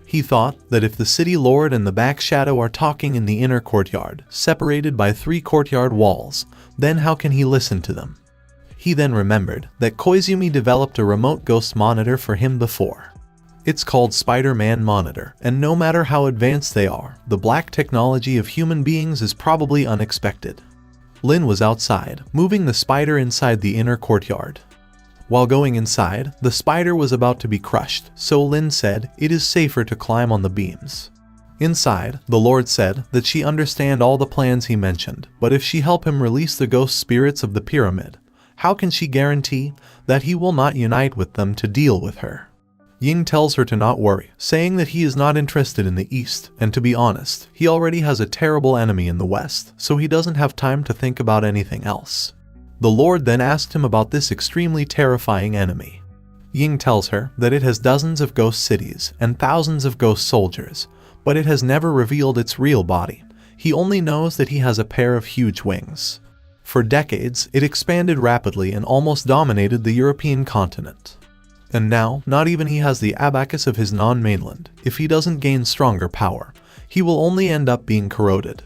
He thought that if the city lord and the back shadow are talking in the inner courtyard, separated by 3 courtyard walls, then how can he listen to them? He then remembered that Koizumi developed a remote ghost monitor for him before. It's called Spider-Man Monitor, and no matter how advanced they are, the black technology of human beings is probably unexpected. Lin was outside, moving the spider inside the inner courtyard. While going inside, the spider was about to be crushed, so Lin said it is safer to climb on the beams. Inside, the Lord said that she understand all the plans he mentioned, but if she help him release the ghost spirits of the pyramid, how can she guarantee that he will not unite with them to deal with her? Ying tells her to not worry, saying that he is not interested in the east, and to be honest, he already has a terrible enemy in the west, so he doesn't have time to think about anything else. The Lord then asked him about this extremely terrifying enemy. Ying tells her that it has dozens of ghost cities and thousands of ghost soldiers, but it has never revealed its real body. He only knows that he has a pair of huge wings. For decades, it expanded rapidly and almost dominated the European continent. And now, not even he has the abacus of his non-mainland. If he doesn't gain stronger power, he will only end up being corroded.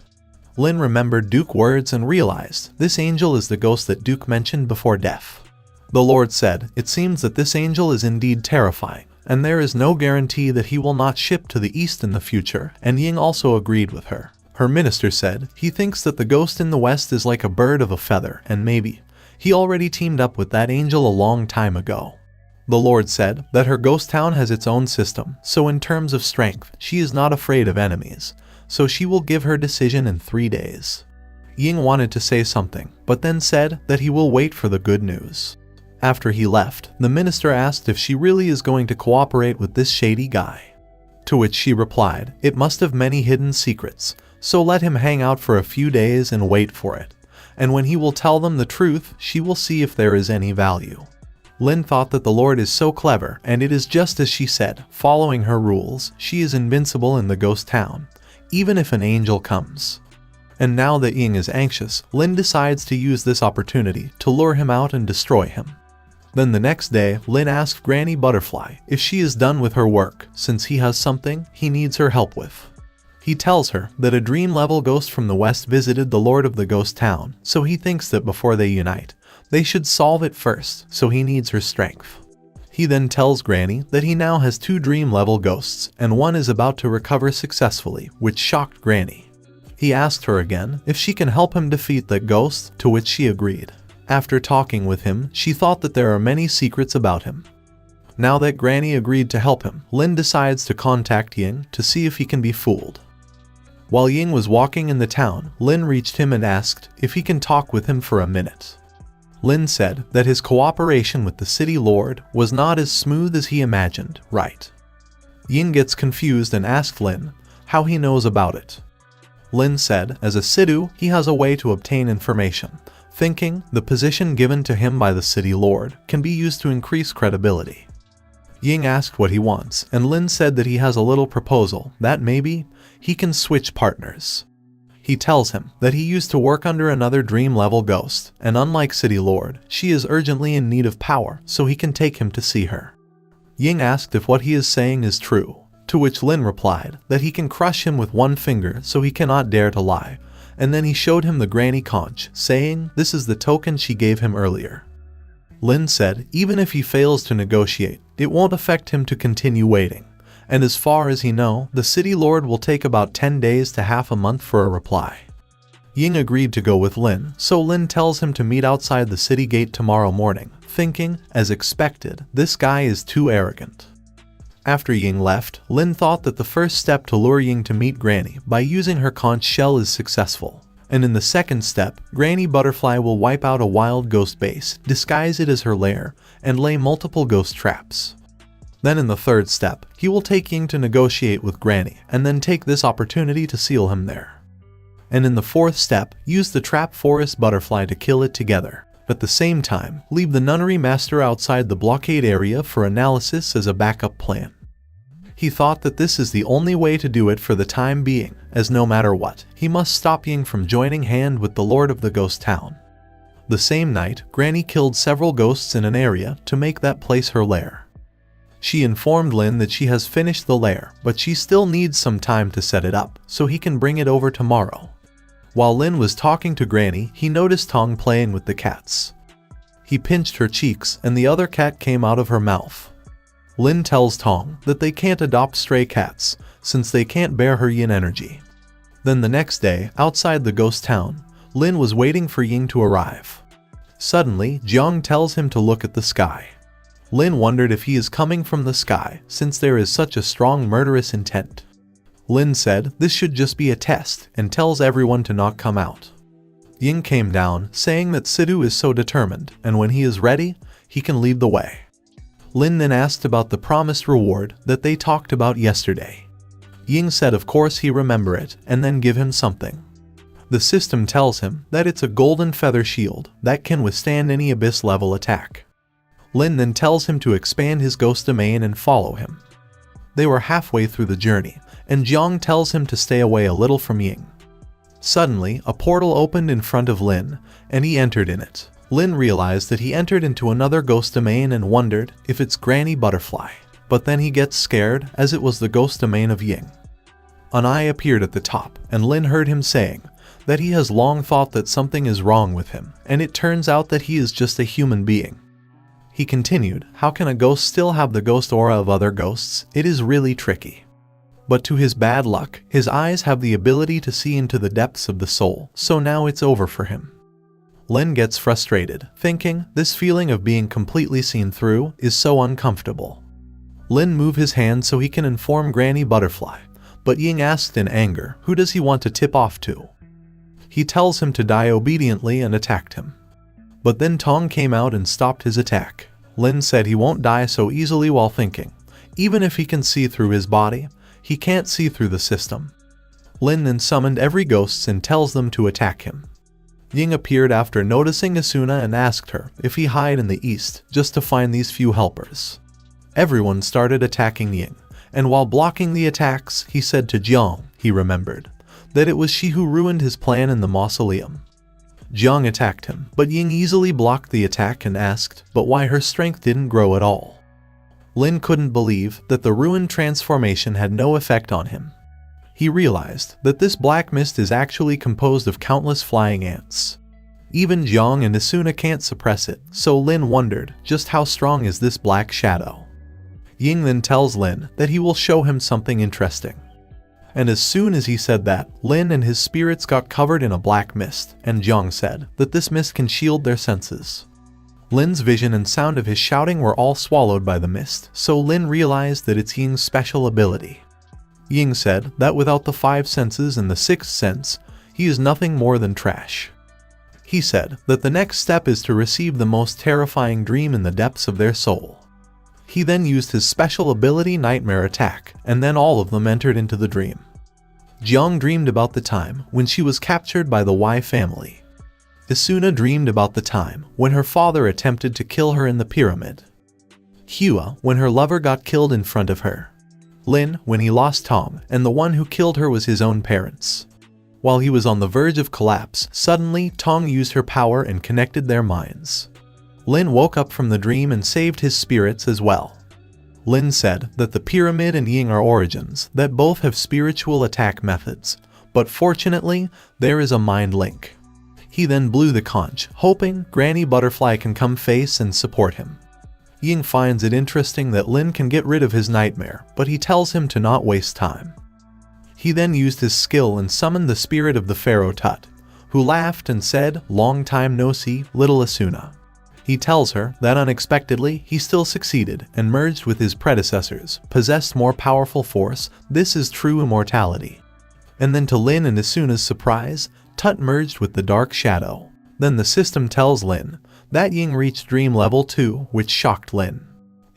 Lin remembered Duke's words and realized this angel is the ghost that Duke mentioned before death. The Lord said, "It seems that this angel is indeed terrifying, and there is no guarantee that he will not ship to the east in the future," and Ying also agreed with her. Her minister said, "He thinks that the ghost in the west is like a bird of a feather, and maybe he already teamed up with that angel a long time ago." The Lord said that her ghost town has its own system, so in terms of strength, she is not afraid of enemies, so she will give her decision in 3 days. Ying wanted to say something, but then said that he will wait for the good news. After he left, the minister asked if she really is going to cooperate with this shady guy. To which she replied, "It must have many hidden secrets, so let him hang out for a few days and wait for it. And when he will tell them the truth, she will see if there is any value." Lin thought that the Lord is so clever, and it is just as she said. Following her rules, she is invincible in the ghost town, even if an angel comes. And now that Ying is anxious, Lin decides to use this opportunity to lure him out and destroy him. Then the next day, Lin asked Granny Butterfly if she is done with her work, since he has something he needs her help with. He tells her that a dream-level ghost from the west visited the Lord of the Ghost Town, so he thinks that before they unite, they should solve it first, so he needs her strength. He then tells Granny that he now has 2 dream-level ghosts, and one is about to recover successfully, which shocked Granny. He asked her again if she can help him defeat that ghost, to which she agreed. After talking with him, she thought that there are many secrets about him. Now that Granny agreed to help him, Lin decides to contact Ying to see if he can be fooled. While Ying was walking in the town, Lin reached him and asked if he can talk with him for a minute. Lin said that his cooperation with the city lord was not as smooth as he imagined, right? Ying gets confused and asked Lin how he knows about it. Lin said as a Sidhu, he has a way to obtain information, thinking the position given to him by the city lord can be used to increase credibility. Ying asked what he wants, and Lin said that he has a little proposal that maybe he can switch partners. He tells him that he used to work under another dream-level ghost, and unlike City Lord, she is urgently in need of power, so he can take him to see her. Ying asked if what he is saying is true, to which Lin replied that he can crush him with one finger so he cannot dare to lie, and then he showed him the granny conch, saying this is the token she gave him earlier. Lin said even if he fails to negotiate, it won't affect him to continue waiting. And as far as he knows, the city lord will take about 10 days to half a month for a reply. Ying agreed to go with Lin, so Lin tells him to meet outside the city gate tomorrow morning, thinking, as expected, this guy is too arrogant. After Ying left, Lin thought that the first step to lure Ying to meet Granny by using her conch shell is successful. And in the second step, Granny Butterfly will wipe out a wild ghost base, disguise it as her lair, and lay multiple ghost traps. Then in the third step, he will take Ying to negotiate with Granny, and then take this opportunity to seal him there. And in the fourth step, use the trap forest butterfly to kill it together. At the same time, leave the nunnery master outside the blockade area for analysis as a backup plan. He thought that this is the only way to do it for the time being, as no matter what, he must stop Ying from joining hand with the Lord of the Ghost Town. The same night, Granny killed several ghosts in an area to make that place her lair. She informed Lin that she has finished the lair, but she still needs some time to set it up, so he can bring it over tomorrow. While Lin was talking to Granny, he noticed Tong playing with the cats. He pinched her cheeks, and the other cat came out of her mouth. Lin tells Tong that they can't adopt stray cats, since they can't bear her yin energy. Then the next day, outside the ghost town, Lin was waiting for Ying to arrive. Suddenly, Jiang tells him to look at the sky. Lin wondered if he is coming from the sky, since there is such a strong murderous intent. Lin said this should just be a test, and tells everyone to not come out. Ying came down, saying that Sidhu is so determined, and when he is ready, he can lead the way. Lin then asked about the promised reward that they talked about yesterday. Ying said of course he remember it, and then give him something. The system tells him that it's a golden feather shield that can withstand any abyss-level attack. Lin then tells him to expand his ghost domain and follow him. They were halfway through the journey, and Jiang tells him to stay away a little from Ying. Suddenly, a portal opened in front of Lin, and he entered in it. Lin realized that he entered into another ghost domain and wondered if it's Granny Butterfly, but then he gets scared as it was the ghost domain of Ying. An eye appeared at the top, and Lin heard him saying that he has long thought that something is wrong with him, and it turns out that he is just a human being. He continued, "How can a ghost still have the ghost aura of other ghosts? It is really tricky." But to his bad luck, his eyes have the ability to see into the depths of the soul, so now it's over for him. Lin gets frustrated, thinking, this feeling of being completely seen through is so uncomfortable. Lin moves his hand so he can inform Granny Butterfly, but Ying asked in anger, who does he want to tip off to? He tells him to die obediently and attacked him. But then Tong came out and stopped his attack. Lin said he won't die so easily while thinking. Even if he can see through his body, he can't see through the system. Lin then summoned every ghost and tells them to attack him. Ying appeared after noticing Asuna and asked her if he hide in the east just to find these few helpers. Everyone started attacking Ying, and while blocking the attacks, he said to Jiang, he remembered, that it was she who ruined his plan in the mausoleum. Jiang attacked him, but Ying easily blocked the attack and asked, but why her strength didn't grow at all. Lin couldn't believe that the ruined transformation had no effect on him. He realized that this black mist is actually composed of countless flying ants. Even Jiang and Asuna can't suppress it, so Lin wondered just how strong is this black shadow. Ying then tells Lin that he will show him something interesting. And as soon as he said that, Lin and his spirits got covered in a black mist, and Jiang said that this mist can shield their senses. Lin's vision and sound of his shouting were all swallowed by the mist, so Lin realized that it's Ying's special ability. Ying said that without the 5 senses and the 6th sense, he is nothing more than trash. He said that the next step is to receive the most terrifying dream in the depths of their soul. He then used his special ability Nightmare Attack, and then all of them entered into the dream. Jiang dreamed about the time when she was captured by the Wei family. Asuna dreamed about the time when her father attempted to kill her in the pyramid. Hua when her lover got killed in front of her. Lin when he lost Tong, and the one who killed her was his own parents. While he was on the verge of collapse, suddenly Tong used her power and connected their minds. Lin woke up from the dream and saved his spirits as well. Lin said that the pyramid and Ying are origins that both have spiritual attack methods, but fortunately, there is a mind link. He then blew the conch, hoping Granny Butterfly can come face and support him. Ying finds it interesting that Lin can get rid of his nightmare, but he tells him to not waste time. He then used his skill and summoned the spirit of the Pharaoh Tut, who laughed and said, "Long time no see, little Asuna." He tells her that unexpectedly he still succeeded and merged with his predecessors, possessed more powerful force. This is true immortality. And then to Lin and Asuna's surprise, Tut merged with the dark shadow. Then the system tells Lin that Ying reached dream level 2, which shocked Lin.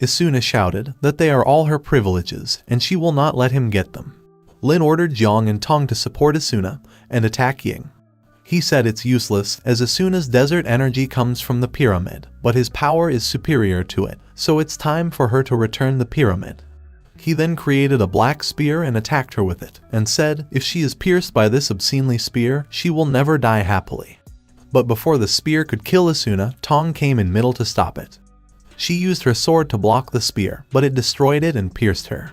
Asuna shouted that they are all her privileges and she will not let him get them. Lin ordered Jiang and Tong to support Asuna and attack Ying. He said it's useless as Asuna's desert energy comes from the pyramid, but his power is superior to it, so it's time for her to return the pyramid. He then created a black spear and attacked her with it, and said if she is pierced by this obscenely spear, she will never die happily. But before the spear could kill Asuna, Tong came in middle to stop it. She used her sword to block the spear, but it destroyed it and pierced her.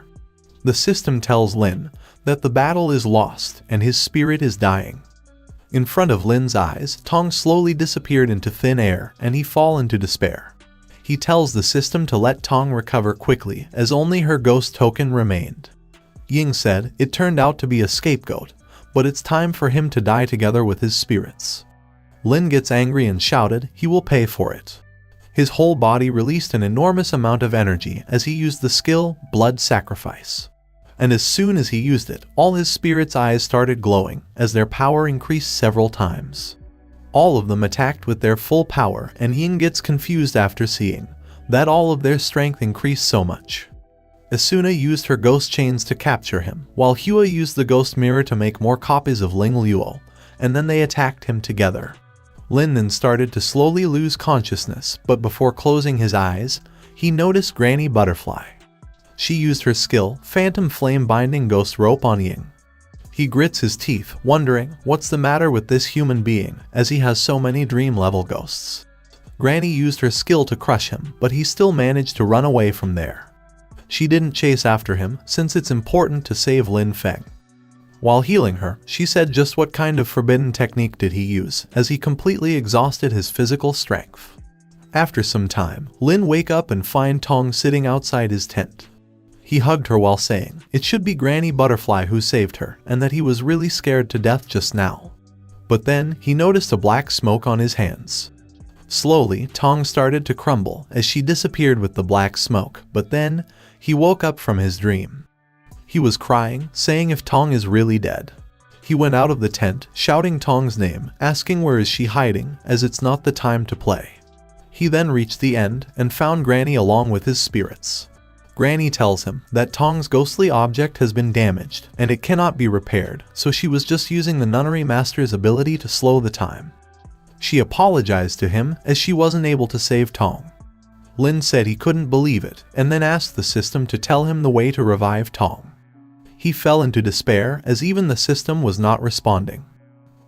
The system tells Lin that the battle is lost and his spirit is dying. In front of Lin's eyes, Tong slowly disappeared into thin air and he fall into despair. He tells the system to let Tong recover quickly as only her ghost token remained. Ying said it turned out to be a scapegoat, but it's time for him to die together with his spirits. Lin gets angry and shouted he will pay for it. His whole body released an enormous amount of energy as he used the skill Blood Sacrifice. And as soon as he used it, all his spirits' eyes started glowing as their power increased several times. All of them attacked with their full power, and Ying gets confused after seeing that all of their strength increased so much. Asuna used her ghost chains to capture him, while Hua used the ghost mirror to make more copies of Ling Luo, and then they attacked him together. Lin then started to slowly lose consciousness, but before closing his eyes, he noticed Granny Butterfly. She used her skill, Phantom Flame binding Ghost Rope on Ying. He grits his teeth, wondering what's the matter with this human being as he has so many dream level ghosts. Granny used her skill to crush him, but he still managed to run away from there. She didn't chase after him since it's important to save Lin Feng. While healing her, she said just what kind of forbidden technique did he use, as he completely exhausted his physical strength. After some time, Lin wake up and find Tong sitting outside his tent. He hugged her while saying, it should be Granny Butterfly who saved her, and that he was really scared to death just now. But then, he noticed a black smoke on his hands. Slowly, Tong started to crumble as she disappeared with the black smoke, but then, he woke up from his dream. He was crying, saying if Tong is really dead. He went out of the tent, shouting Tong's name, asking where is she hiding, as it's not the time to play. He then reached the end, and found Granny along with his spirits. Granny tells him that Tong's ghostly object has been damaged, and it cannot be repaired, so she was just using the nunnery master's ability to slow the time. She apologized to him as she wasn't able to save Tong. Lin said he couldn't believe it, and then asked the system to tell him the way to revive Tong. He fell into despair as even the system was not responding.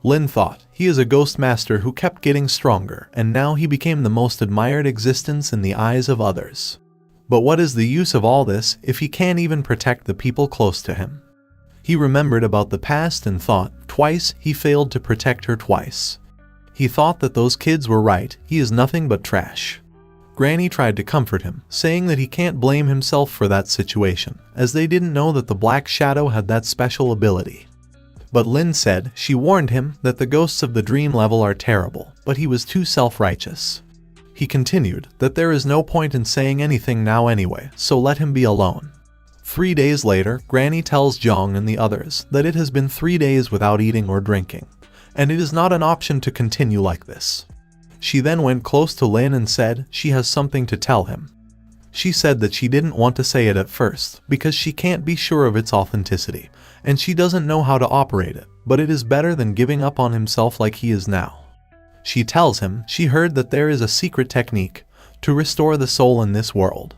Lin thought, he is a ghost master who kept getting stronger, and now he became the most admired existence in the eyes of others. But what is the use of all this if he can't even protect the people close to him? He remembered about the past and thought, twice he failed to protect her twice. He thought that those kids were right, he is nothing but trash. Granny tried to comfort him, saying that he can't blame himself for that situation, as they didn't know that the Black Shadow had that special ability. But Lin said she warned him that the ghosts of the dream level are terrible, but he was too self-righteous. He continued that there is no point in saying anything now anyway, so let him be alone. 3 days later, Granny tells Zhang and the others that it has been 3 days without eating or drinking, and it is not an option to continue like this. She then went close to Lin and said she has something to tell him. She said that she didn't want to say it at first because she can't be sure of its authenticity, and she doesn't know how to operate it, but it is better than giving up on himself like he is now. She tells him she heard that there is a secret technique to restore the soul in this world.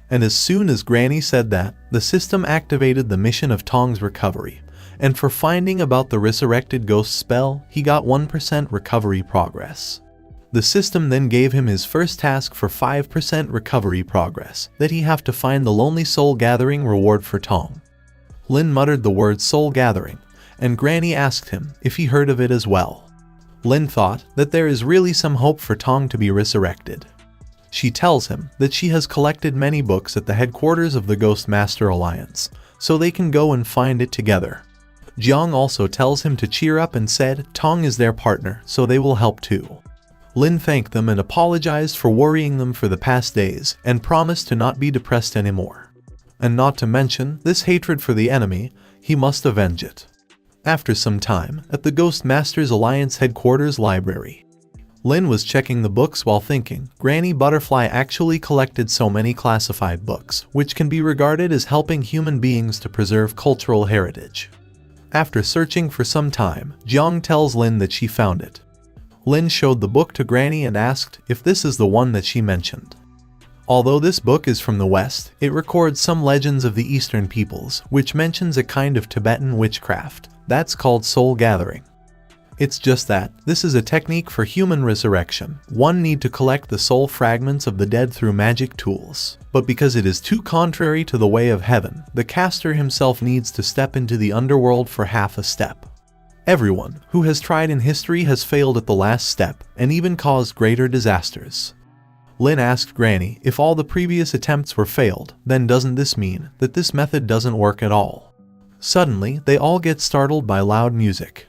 And as soon as Granny said that, the system activated the mission of Tong's recovery, and for finding about the resurrected ghost spell, he got 1% recovery progress. The system then gave him his first task for 5% recovery progress, that he have to find the Lonely Soul Gathering reward for Tong. Lin muttered the word soul gathering, and Granny asked him if he heard of it as well. Lin thought that there is really some hope for Tong to be resurrected. She tells him that she has collected many books at the headquarters of the Ghost Master Alliance, so they can go and find it together. Jiang also tells him to cheer up and said Tong is their partner, so they will help too. Lin thanked them and apologized for worrying them for the past days, and promised to not be depressed anymore. And not to mention this hatred for the enemy, he must avenge it. After some time, at the Ghost Masters Alliance headquarters library, Lin was checking the books while thinking, Granny Butterfly actually collected so many classified books, which can be regarded as helping human beings to preserve cultural heritage. After searching for some time, Jiang tells Lin that she found it. Lin showed the book to Granny and asked if this is the one that she mentioned. Although this book is from the West, it records some legends of the Eastern peoples, which mentions a kind of Tibetan witchcraft. That's called soul gathering. It's just that, this is a technique for human resurrection. One need to collect the soul fragments of the dead through magic tools. But because it is too contrary to the way of heaven, the caster himself needs to step into the underworld for half a step. Everyone who has tried in history has failed at the last step, and even caused greater disasters. Lin asked Granny if all the previous attempts were failed, then doesn't this mean that this method doesn't work at all? Suddenly, they all get startled by loud music.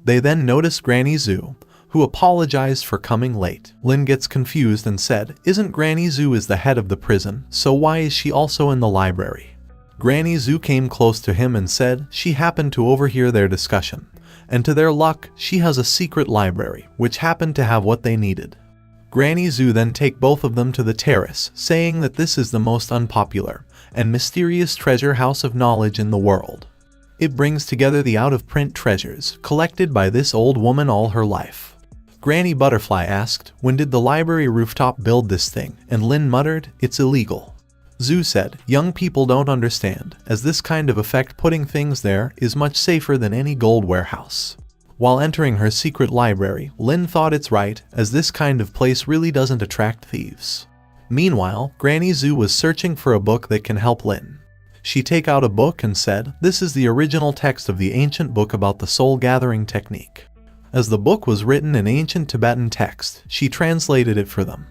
They then notice Granny Zhu, who apologized for coming late. Lin gets confused and said, isn't Granny Zhu is the head of the prison, so why is she also in the library? Granny Zhu came close to him and said she happened to overhear their discussion, and to their luck, she has a secret library, which happened to have what they needed. Granny Zhu then take both of them to the terrace, saying that this is the most unpopular and mysterious treasure house of knowledge in the world. It brings together the out-of-print treasures collected by this old woman all her life. Granny Butterfly asked, when did the library rooftop build this thing? And Lin muttered, it's illegal. Zhu said, young people don't understand, as this kind of effect putting things there is much safer than any gold warehouse. While entering her secret library, Lin thought it's right, as this kind of place really doesn't attract thieves. Meanwhile, Granny Zhu was searching for a book that can help Lin. She take out a book and said, "This is the original text of the ancient book about the soul-gathering technique." As the book was written in ancient Tibetan text, she translated it for them.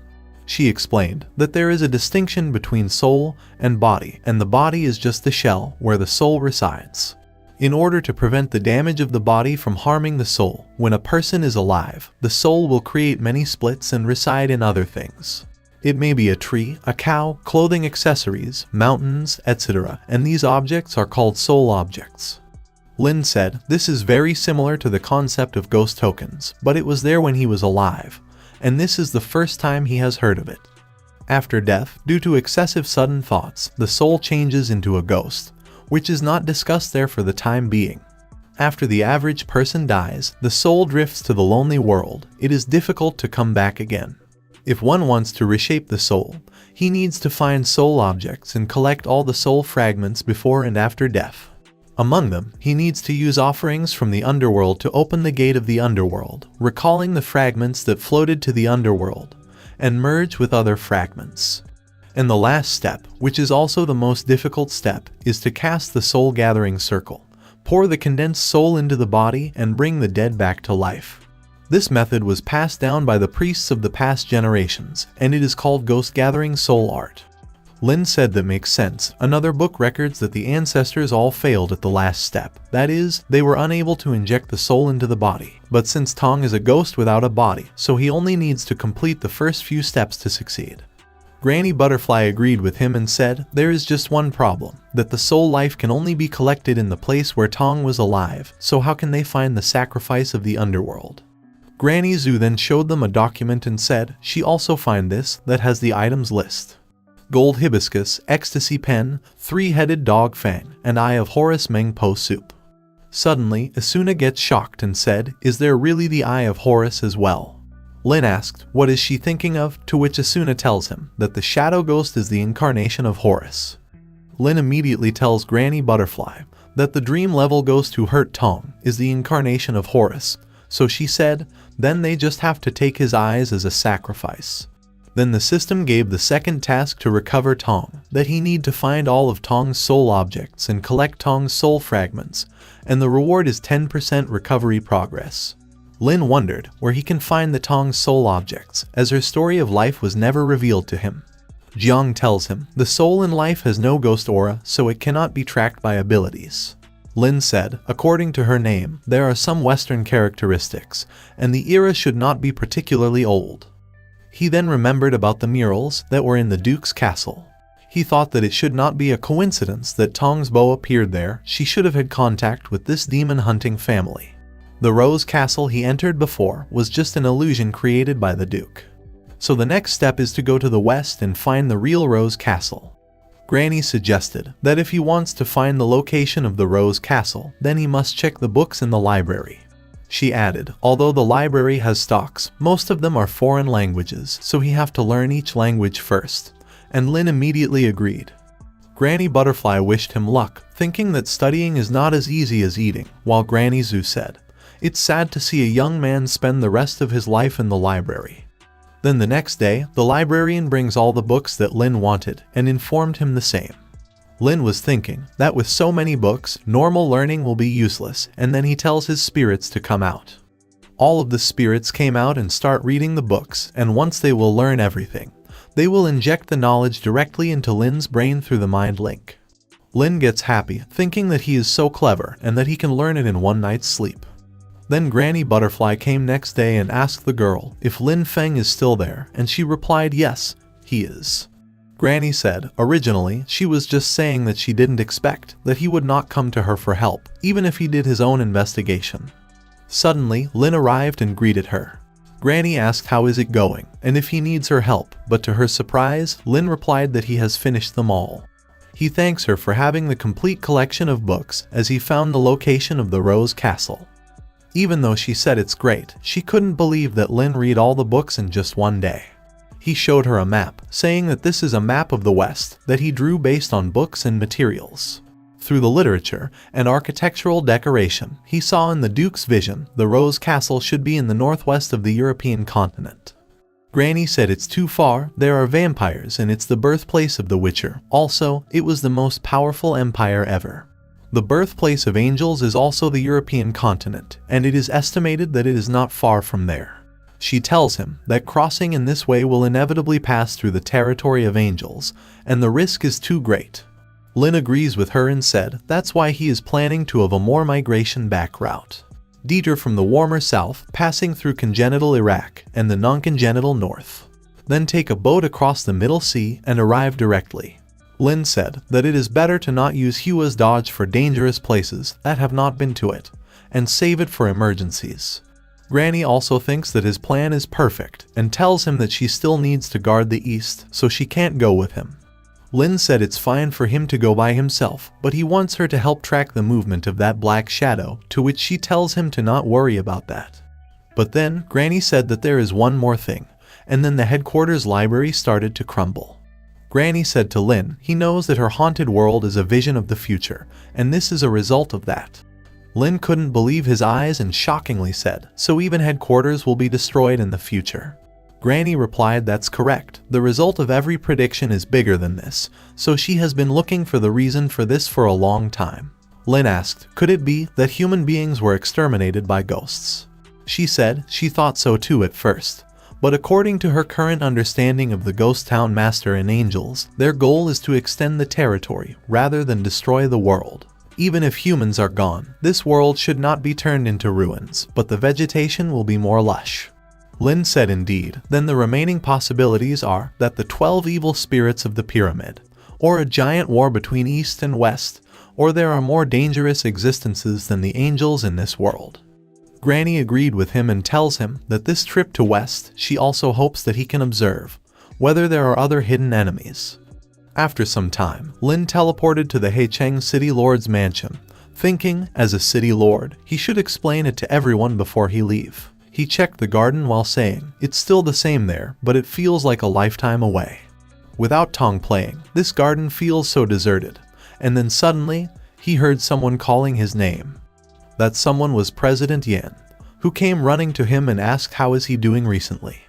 She explained that there is a distinction between soul and body, and the body is just the shell where the soul resides. In order to prevent the damage of the body from harming the soul, when a person is alive, the soul will create many splits and reside in other things. It may be a tree, a cow, clothing accessories, mountains, etc., and these objects are called soul objects. Lin said, "This is very similar to the concept of ghost tokens, but it was there when he was alive, and this is the first time he has heard of it." After death, due to excessive sudden thoughts, the soul changes into a ghost, which is not discussed there for the time being. After the average person dies, the soul drifts to the lonely world. It is difficult to come back again. If one wants to reshape the soul, he needs to find soul objects and collect all the soul fragments before and after death. Among them, he needs to use offerings from the underworld to open the gate of the underworld, recalling the fragments that floated to the underworld, and merge with other fragments. And the last step, which is also the most difficult step, is to cast the soul-gathering circle, pour the condensed soul into the body, and bring the dead back to life. This method was passed down by the priests of the past generations, and it is called ghost-gathering soul art. Lin said that makes sense. Another book records that the ancestors all failed at the last step. That is, they were unable to inject the soul into the body. But since Tong is a ghost without a body, so he only needs to complete the first few steps to succeed. Granny Butterfly agreed with him and said, "There is just one problem, that the soul life can only be collected in the place where Tong was alive, so how can they find the sacrifice of the underworld?" Granny Zhu then showed them a document and said, "She also find this, that has the items list. Gold hibiscus, ecstasy pen, three-headed dog fang, and eye of Horus Meng Po soup." Suddenly, Asuna gets shocked and said, "Is there really the eye of Horus as well?" Lin asked, "What is she thinking of?" To which Asuna tells him that the shadow ghost is the incarnation of Horus. Lin immediately tells Granny Butterfly that the dream-level ghost who hurt Tong is the incarnation of Horus, so she said, "Then they just have to take his eyes as a sacrifice." Then the system gave the second task to recover Tong, that he need to find all of Tong's soul objects and collect Tong's soul fragments, and the reward is 10% recovery progress. Lin wondered where he can find the Tong's soul objects, as her story of life was never revealed to him. Jiang tells him, "The soul in life has no ghost aura, so it cannot be tracked by abilities." Lin said, according to her name, there are some Western characteristics, and the era should not be particularly old. He then remembered about the murals that were in the Duke's castle. He thought that it should not be a coincidence that Tong's bow appeared there. She should have had contact with this demon-hunting family. The Rose Castle he entered before was just an illusion created by the Duke. So the next step is to go to the west and find the real Rose Castle. Granny suggested that if he wants to find the location of the Rose Castle, then he must check the books in the library. She added, although the library has stocks, most of them are foreign languages, so he have to learn each language first, and Lin immediately agreed. Granny Butterfly wished him luck, thinking that studying is not as easy as eating, while Granny Zhu said, "It's sad to see a young man spend the rest of his life in the library." Then the next day, the librarian brings all the books that Lin wanted, and informed him the same. Lin was thinking that with so many books, normal learning will be useless, and then he tells his spirits to come out. All of the spirits came out and start reading the books, and once they will learn everything, they will inject the knowledge directly into Lin's brain through the mind link. Lin gets happy, thinking that he is so clever and that he can learn it in one night's sleep. Then Granny Butterfly came next day and asked the girl if Lin Feng is still there, and she replied yes, he is. Granny said, originally, she was just saying that she didn't expect that he would not come to her for help, even if he did his own investigation. Suddenly, Lin arrived and greeted her. Granny asked how is it going, and if he needs her help, but to her surprise, Lin replied that he has finished them all. He thanks her for having the complete collection of books, as he found the location of the Rose Castle. Even though she said it's great, she couldn't believe that Lin read all the books in just one day. He showed her a map, saying that this is a map of the West that he drew based on books and materials. Through the literature and architectural decoration, he saw in the Duke's vision the Rose Castle should be in the northwest of the European continent. Granny said it's too far, there are vampires and it's the birthplace of the Witcher. Also, it was the most powerful empire ever. The birthplace of angels is also the European continent, and it is estimated that it is not far from there. She tells him that crossing in this way will inevitably pass through the territory of angels, and the risk is too great. Lin agrees with her and said that's why he is planning to have a more migration back route. Detour from the warmer south, passing through congenital Iraq and the non-congenital north. Then take a boat across the Middle Sea and arrive directly. Lin said that it is better to not use Hua's dodge for dangerous places that have not been to it, and save it for emergencies. Granny also thinks that his plan is perfect and tells him that she still needs to guard the east, so she can't go with him. Lin said it's fine for him to go by himself, but he wants her to help track the movement of that black shadow, to which she tells him to not worry about that. But then, Granny said that there is one more thing, and then the headquarters library started to crumble. Granny said to Lin he knows that her haunted world is a vision of the future, and this is a result of that. Lin couldn't believe his eyes and shockingly said, so even headquarters will be destroyed in the future. Granny replied that's correct, the result of every prediction is bigger than this, so she has been looking for the reason for this for a long time. Lin asked, could it be that human beings were exterminated by ghosts? She said she thought so too at first, but according to her current understanding of the Ghost Town Master and angels, their goal is to extend the territory rather than destroy the world. Even if humans are gone, this world should not be turned into ruins, but the vegetation will be more lush. Lin said indeed, then the remaining possibilities are that the 12 evil spirits of the pyramid, or a giant war between East and West, or there are more dangerous existences than the angels in this world. Granny agreed with him and tells him that this trip to West she also hopes that he can observe whether there are other hidden enemies. After some time, Lin teleported to the Heicheng City Lord's mansion, thinking, as a city lord, he should explain it to everyone before he leave. He checked the garden while saying, it's still the same there, but it feels like a lifetime away. Without Tong playing, this garden feels so deserted, and then suddenly, he heard someone calling his name. That someone was President Yan, who came running to him and asked how is he doing recently.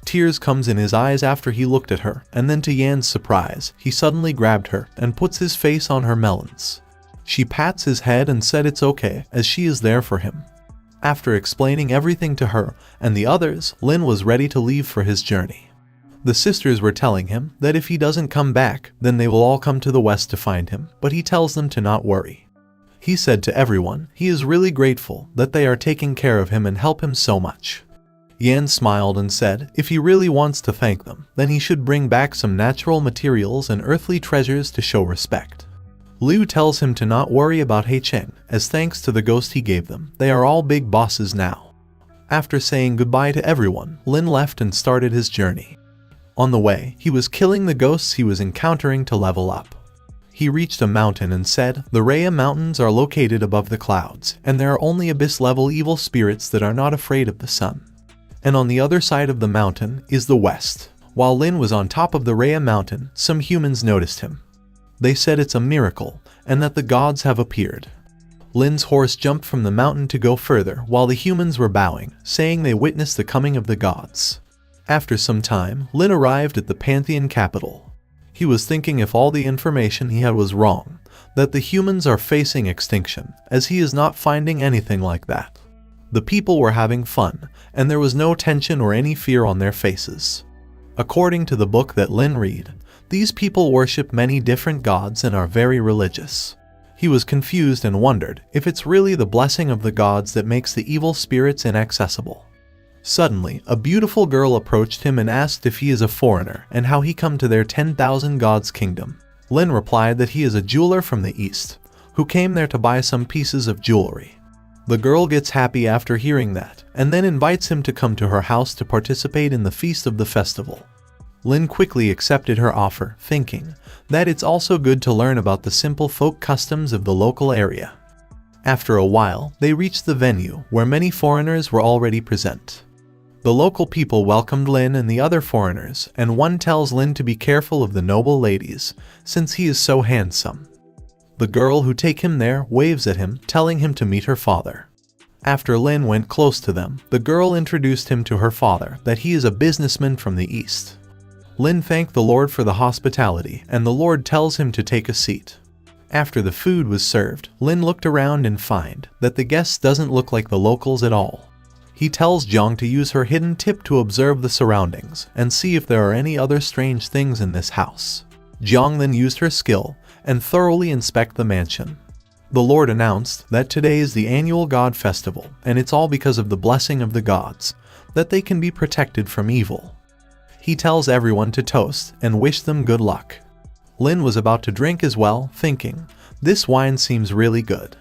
Tears comes in his eyes after he looked at her, and then to Yan's surprise, he suddenly grabbed her and puts his face on her melons. She pats his head and said it's okay, as she is there for him. After explaining everything to her and the others, Lin was ready to leave for his journey. The sisters were telling him that if he doesn't come back, then they will all come to the west to find him, but he tells them to not worry. He said to everyone he is really grateful that they are taking care of him and help him so much. Yan smiled and said if he really wants to thank them, then he should bring back some natural materials and earthly treasures to show respect. Liu tells him to not worry about Heicheng, as thanks to the ghost he gave them, they are all big bosses now. After saying goodbye to everyone, Lin left and started his journey. On the way, he was killing the ghosts he was encountering to level up. He reached a mountain and said, the Raya Mountains are located above the clouds, and there are only abyss-level evil spirits that are not afraid of the sun. And on the other side of the mountain is the west. While Lin was on top of the Raya Mountain, some humans noticed him. They said it's a miracle, and that the gods have appeared. Lin's horse jumped from the mountain to go further while the humans were bowing, saying they witnessed the coming of the gods. After some time, Lin arrived at the Pantheon capital. He was thinking if all the information he had was wrong, that the humans are facing extinction, as he is not finding anything like that. The people were having fun, and there was no tension or any fear on their faces. According to the book that Lin read, these people worship many different gods and are very religious. He was confused and wondered if it's really the blessing of the gods that makes the evil spirits inaccessible. Suddenly, a beautiful girl approached him and asked if he is a foreigner and how he come to their 10,000 gods kingdom. Lin replied that he is a jeweler from the east, who came there to buy some pieces of jewelry. The girl gets happy after hearing that, and then invites him to come to her house to participate in the feast of the festival. Lin quickly accepted her offer, thinking that it's also good to learn about the simple folk customs of the local area. After a while, they reached the venue, where many foreigners were already present. The local people welcomed Lin and the other foreigners, and one tells Lin to be careful of the noble ladies, since he is so handsome. The girl who take him there waves at him, telling him to meet her father. After Lin went close to them, the girl introduced him to her father, that he is a businessman from the east. Lin thanked the Lord for the hospitality, and the Lord tells him to take a seat. After the food was served, Lin looked around and find that the guests doesn't look like the locals at all. He tells Jiang to use her hidden tip to observe the surroundings and see if there are any other strange things in this house. Jiang then used her skill and thoroughly inspect the mansion. The Lord announced that today is the annual God festival, and it's all because of the blessing of the gods, that they can be protected from evil. He tells everyone to toast and wish them good luck. Lin was about to drink as well, thinking, this wine seems really good.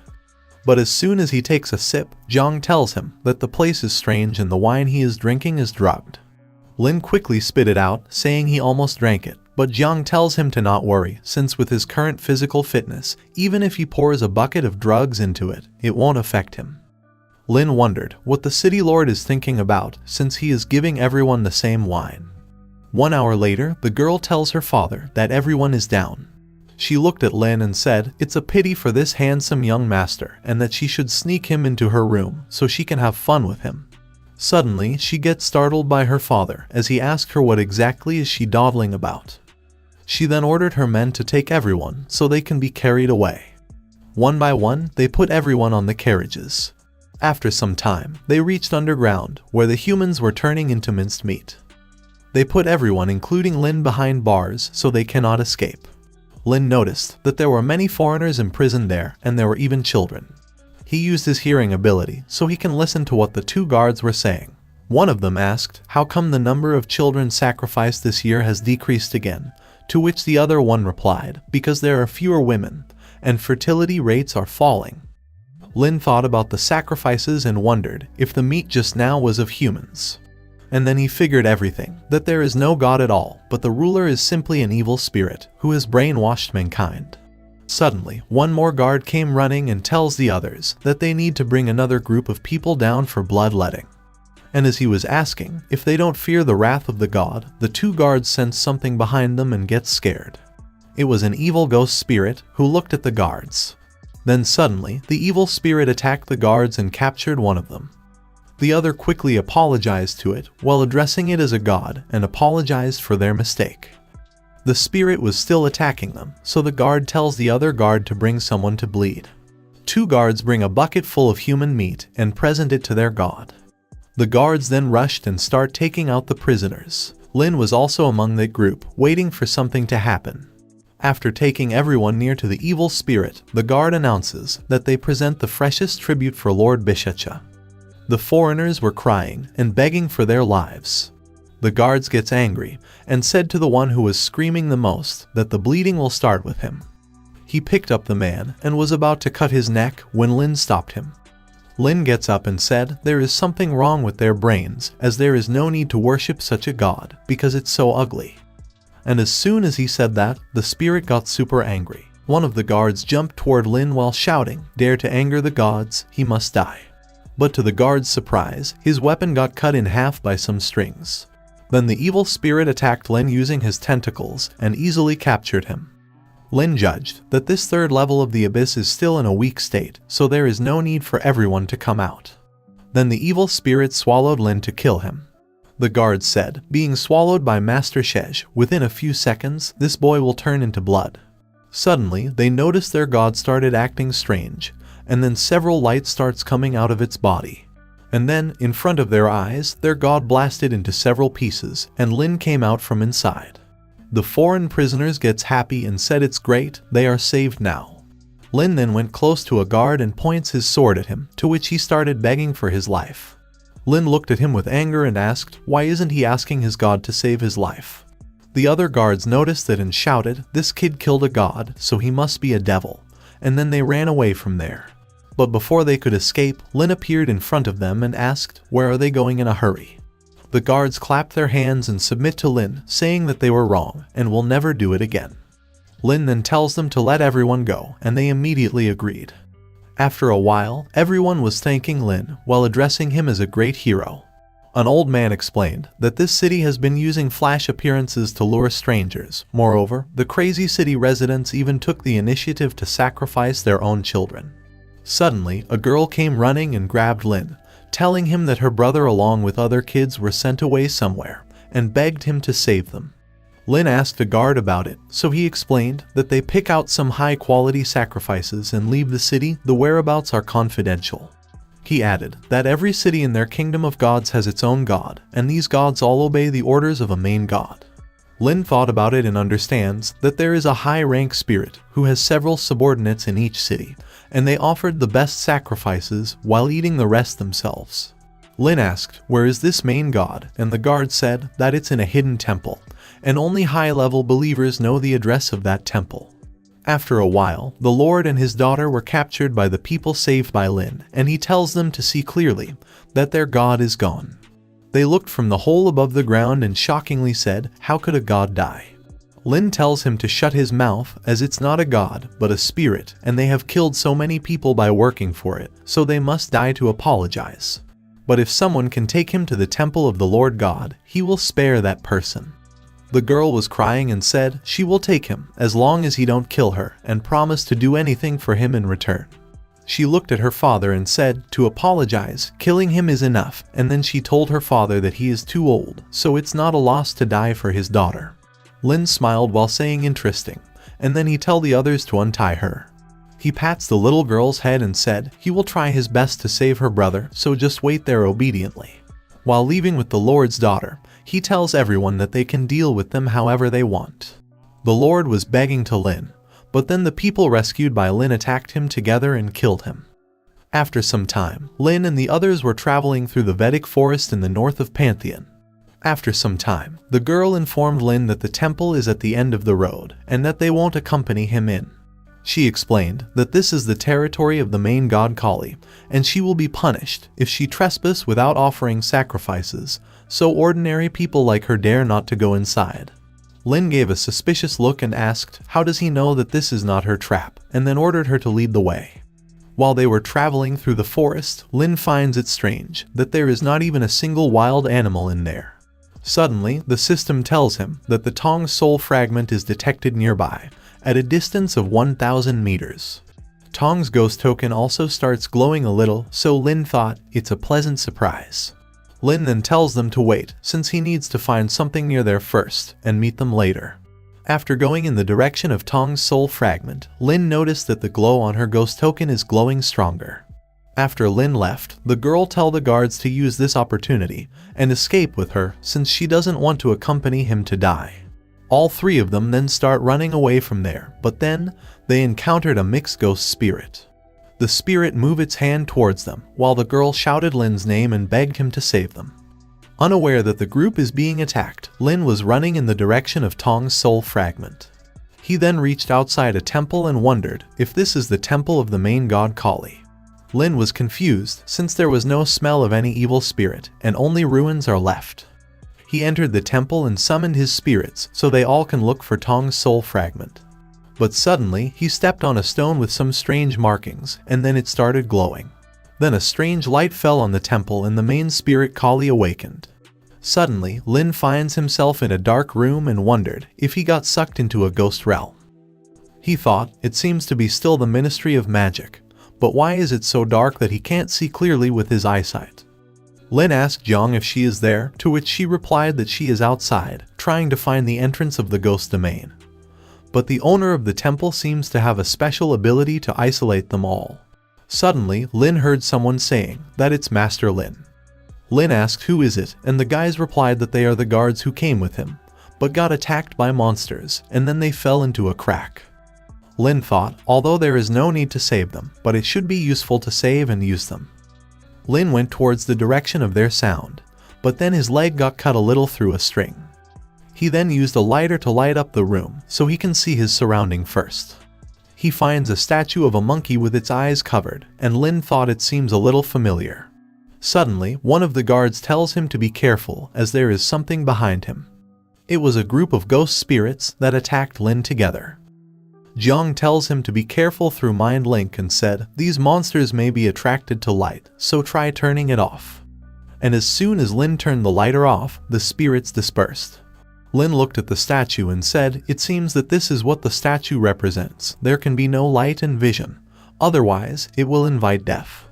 But as soon as he takes a sip, Jiang tells him that the place is strange and the wine he is drinking is drugged. Lin quickly spit it out, saying he almost drank it, but Jiang tells him to not worry, since with his current physical fitness, even if he pours a bucket of drugs into it, it won't affect him. Lin wondered what the city lord is thinking about, since he is giving everyone the same wine. 1 hour later, the girl tells her father that everyone is down. She looked at Lin and said it's a pity for this handsome young master and that she should sneak him into her room so she can have fun with him. Suddenly, she gets startled by her father as he asks her what exactly is she dawdling about. She then ordered her men to take everyone so they can be carried away. One by one, they put everyone on the carriages. After some time, they reached underground where the humans were turning into minced meat. They put everyone, including Lin, behind bars so they cannot escape. Lin noticed that there were many foreigners imprisoned there, and there were even children. He used his hearing ability so he can listen to what the 2 guards were saying. One of them asked, how come the number of children sacrificed this year has decreased again? To which the other one replied, because there are fewer women, and fertility rates are falling. Lin thought about the sacrifices and wondered if the meat just now was of humans. And then he figured everything, that there is no God at all, but the ruler is simply an evil spirit who has brainwashed mankind. Suddenly, one more guard came running and tells the others that they need to bring another group of people down for bloodletting. And as he was asking if they don't fear the wrath of the god, the 2 guards sense something behind them and get scared. It was an evil ghost spirit who looked at the guards. Then suddenly, the evil spirit attacked the guards and captured one of them. The other quickly apologized to it while addressing it as a god and apologized for their mistake. The spirit was still attacking them, so the guard tells the other guard to bring someone to bleed. 2 guards bring a bucket full of human meat and present it to their god. The guards then rushed and start taking out the prisoners. Lin was also among that group, waiting for something to happen. After taking everyone near to the evil spirit, the guard announces that they present the freshest tribute for Lord Bishacha. The foreigners were crying and begging for their lives. The guards gets angry and said to the one who was screaming the most that the bleeding will start with him. He picked up the man and was about to cut his neck when Lin stopped him. Lin gets up and said there is something wrong with their brains, as there is no need to worship such a god because it's so ugly. And as soon as he said that, the spirit got super angry. One of the guards jumped toward Lin while shouting, "Dare to anger the gods, he must die." But to the guard's surprise, his weapon got cut in half by some strings. Then the evil spirit attacked Lin using his tentacles and easily captured him. Lin judged that this 3rd level of the abyss is still in a weak state, so there is no need for everyone to come out. Then the evil spirit swallowed Lin to kill him. The guards said, being swallowed by Master Shej, within a few seconds, this boy will turn into blood. Suddenly, they noticed their god started acting strange, and then several lights starts coming out of its body. And then, in front of their eyes, their god blasted into several pieces, and Lin came out from inside. The foreign prisoners gets happy and said it's great, they are saved now. Lin then went close to a guard and points his sword at him, to which he started begging for his life. Lin looked at him with anger and asked, why isn't he asking his god to save his life? The other guards noticed it and shouted, this kid killed a god, so he must be a devil, and then they ran away from there. But before they could escape, Lin appeared in front of them and asked, where are they going in a hurry? The guards clapped their hands and submit to Lin, saying that they were wrong and will never do it again. Lin then tells them to let everyone go, and they immediately agreed. After a while, everyone was thanking Lin while addressing him as a great hero. An old man explained that this city has been using flash appearances to lure strangers. Moreover, the crazy city residents even took the initiative to sacrifice their own children. Suddenly, a girl came running and grabbed Lin, telling him that her brother along with other kids were sent away somewhere, and begged him to save them. Lin asked a guard about it, so he explained that they pick out some high-quality sacrifices and leave the city. The whereabouts are confidential. He added that every city in their kingdom of gods has its own god, and these gods all obey the orders of a main god. Lin thought about it and understands that there is a high-rank spirit who has several subordinates in each city, and they offered the best sacrifices while eating the rest themselves. Lin asked, "Where is this main god?" and the guard said that it's in a hidden temple, and only high-level believers know the address of that temple. After a while, the Lord and his daughter were captured by the people saved by Lin, and he tells them to see clearly that their god is gone. They looked from the hole above the ground and shockingly said, "How could a god die?" Lin tells him to shut his mouth, as it's not a god, but a spirit, and they have killed so many people by working for it, so they must die to apologize. But if someone can take him to the temple of the Lord God, he will spare that person. The girl was crying and said she will take him as long as he don't kill her, and promised to do anything for him in return. She looked at her father and said to apologize, killing him is enough, and then she told her father that he is too old, so it's not a loss to die for his daughter. Lin smiled while saying interesting, and then he told the others to untie her. He pats the little girl's head and said he will try his best to save her brother, so just wait there obediently. While leaving with the Lord's daughter, he tells everyone that they can deal with them however they want. The Lord was begging to Lin, but then the people rescued by Lin attacked him together and killed him. After some time, Lin and the others were traveling through the Vedic forest in the north of Pantheon. After some time, the girl informed Lin that the temple is at the end of the road, and that they won't accompany him in. She explained that this is the territory of the main god Kali, and she will be punished if she trespasses without offering sacrifices, so ordinary people like her dare not to go inside. Lin gave a suspicious look and asked how does he know that this is not her trap, and then ordered her to lead the way. While they were traveling through the forest, Lin finds it strange that there is not even a single wild animal in there. Suddenly, the system tells him that the Tong's soul fragment is detected nearby, at a distance of 1,000 meters. Tong's ghost token also starts glowing a little, so Lin thought it's a pleasant surprise. Lin then tells them to wait, since he needs to find something near there first, and meet them later. After going in the direction of Tong's soul fragment, Lin noticed that the glow on her ghost token is glowing stronger. After Lin left, the girl tells the guards to use this opportunity and escape with her, since she doesn't want to accompany him to die. All three of them then start running away from there, but then they encountered a mixed ghost spirit. The spirit moved its hand towards them, while the girl shouted Lin's name and begged him to save them. Unaware that the group is being attacked, Lin was running in the direction of Tong's soul fragment. He then reached outside a temple and wondered if this is the temple of the main god Kali. Lin was confused since there was no smell of any evil spirit and only ruins are left. He entered the temple and summoned his spirits so they all can look for Tong's soul fragment. But suddenly, he stepped on a stone with some strange markings, and then it started glowing. Then a strange light fell on the temple and the main spirit Kali awakened. Suddenly, Lin finds himself in a dark room and wondered if he got sucked into a ghost realm. He thought, it seems to be still the Ministry of Magic, but why is it so dark that he can't see clearly with his eyesight? Lin asked Jiang if she is there, to which she replied that she is outside, trying to find the entrance of the ghost domain. But the owner of the temple seems to have a special ability to isolate them all. Suddenly, Lin heard someone saying that it's Master Lin. Lin asked who is it, and the guys replied that they are the guards who came with him, but got attacked by monsters, and then they fell into a crack. Lin thought, although there is no need to save them, but it should be useful to save and use them. Lin went towards the direction of their sound, but then his leg got cut a little through a string. He then used a lighter to light up the room so he can see his surrounding first. He finds a statue of a monkey with its eyes covered, and Lin thought it seems a little familiar. Suddenly, one of the guards tells him to be careful as there is something behind him. It was a group of ghost spirits that attacked Lin together. Jiang tells him to be careful through mind link and said, these monsters may be attracted to light, so try turning it off. And as soon as Lin turned the lighter off, the spirits dispersed. Lin looked at the statue and said, it seems that this is what the statue represents. There can be no light and vision, Otherwise, it will invite death.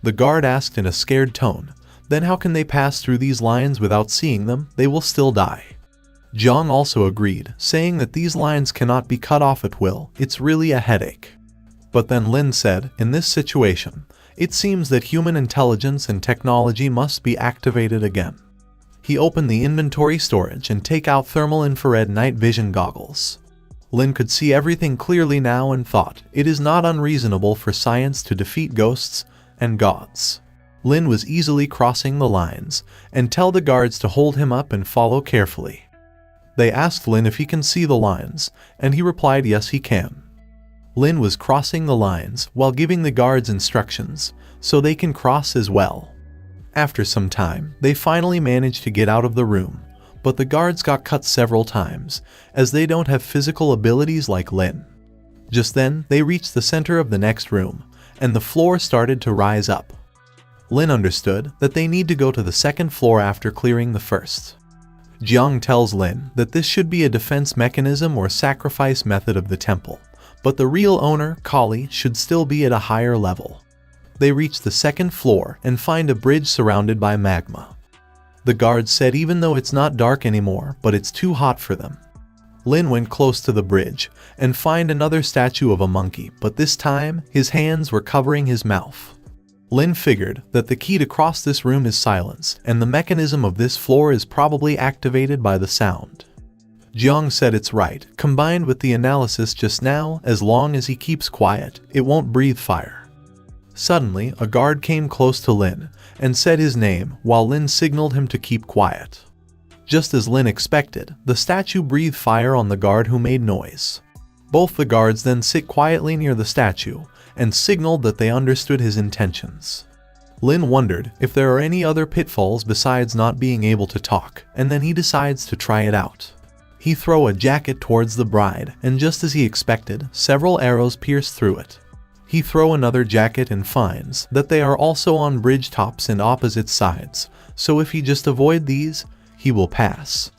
The guard asked in a scared tone, "Then how can they pass through these lines without seeing them? They will still die." Jiang also agreed, saying that these lines cannot be cut off at will. It's really a headache. But then Lin said, "In this situation, it seems that human intelligence and technology must be activated again." He opened the inventory storage and take out thermal infrared night vision goggles. Lin could see everything clearly now and thought, it is not unreasonable for science to defeat ghosts and gods. Lin was easily crossing the lines and tell the guards to hold him up and follow carefully. They asked Lin if he can see the lines, and he replied yes he can. Lin was crossing the lines while giving the guards instructions, so they can cross as well. After some time, they finally managed to get out of the room, but the guards got cut several times, as they don't have physical abilities like Lin. Just then, they reached the center of the next room, and the floor started to rise up. Lin understood that they need to go to the second floor after clearing the first. Jiang tells Lin that this should be a defense mechanism or sacrifice method of the temple, but the real owner, Kali, should still be at a higher level. They reach the second floor and find a bridge surrounded by magma. The guards said even though it's not dark anymore, but it's too hot for them. Lin went close to the bridge and find another statue of a monkey, but this time his hands were covering his mouth. Lin figured that the key to cross this room is silence, and the mechanism of this floor is probably activated by the sound. Jiang said it's right, combined with the analysis just now, as long as he keeps quiet, it won't breathe fire. Suddenly, a guard came close to Lin and said his name while Lin signaled him to keep quiet. Just as Lin expected, the statue breathed fire on the guard who made noise. Both the guards then sit quietly near the statue and signaled that they understood his intentions. Lin wondered if there are any other pitfalls besides not being able to talk, and then he decides to try it out. He throws a jacket towards the bride, and just as he expected, several arrows pierce through it. He throws another jacket and finds that they are also on bridge tops and opposite sides, so if he just avoid these, he will pass.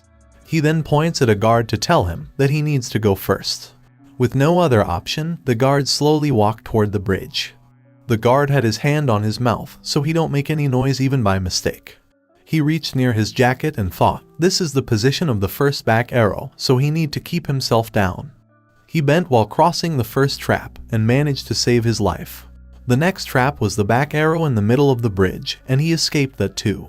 He then points at a guard to tell him that he needs to go first. With no other option, the guard slowly walked toward the bridge. The guard had his hand on his mouth, so he don't make any noise even by mistake. He reached near his jacket and thought, this is the position of the first back arrow, so he need to keep himself down. He bent while crossing the first trap and managed to save his life. The next trap was the back arrow in the middle of the bridge, and he escaped that too.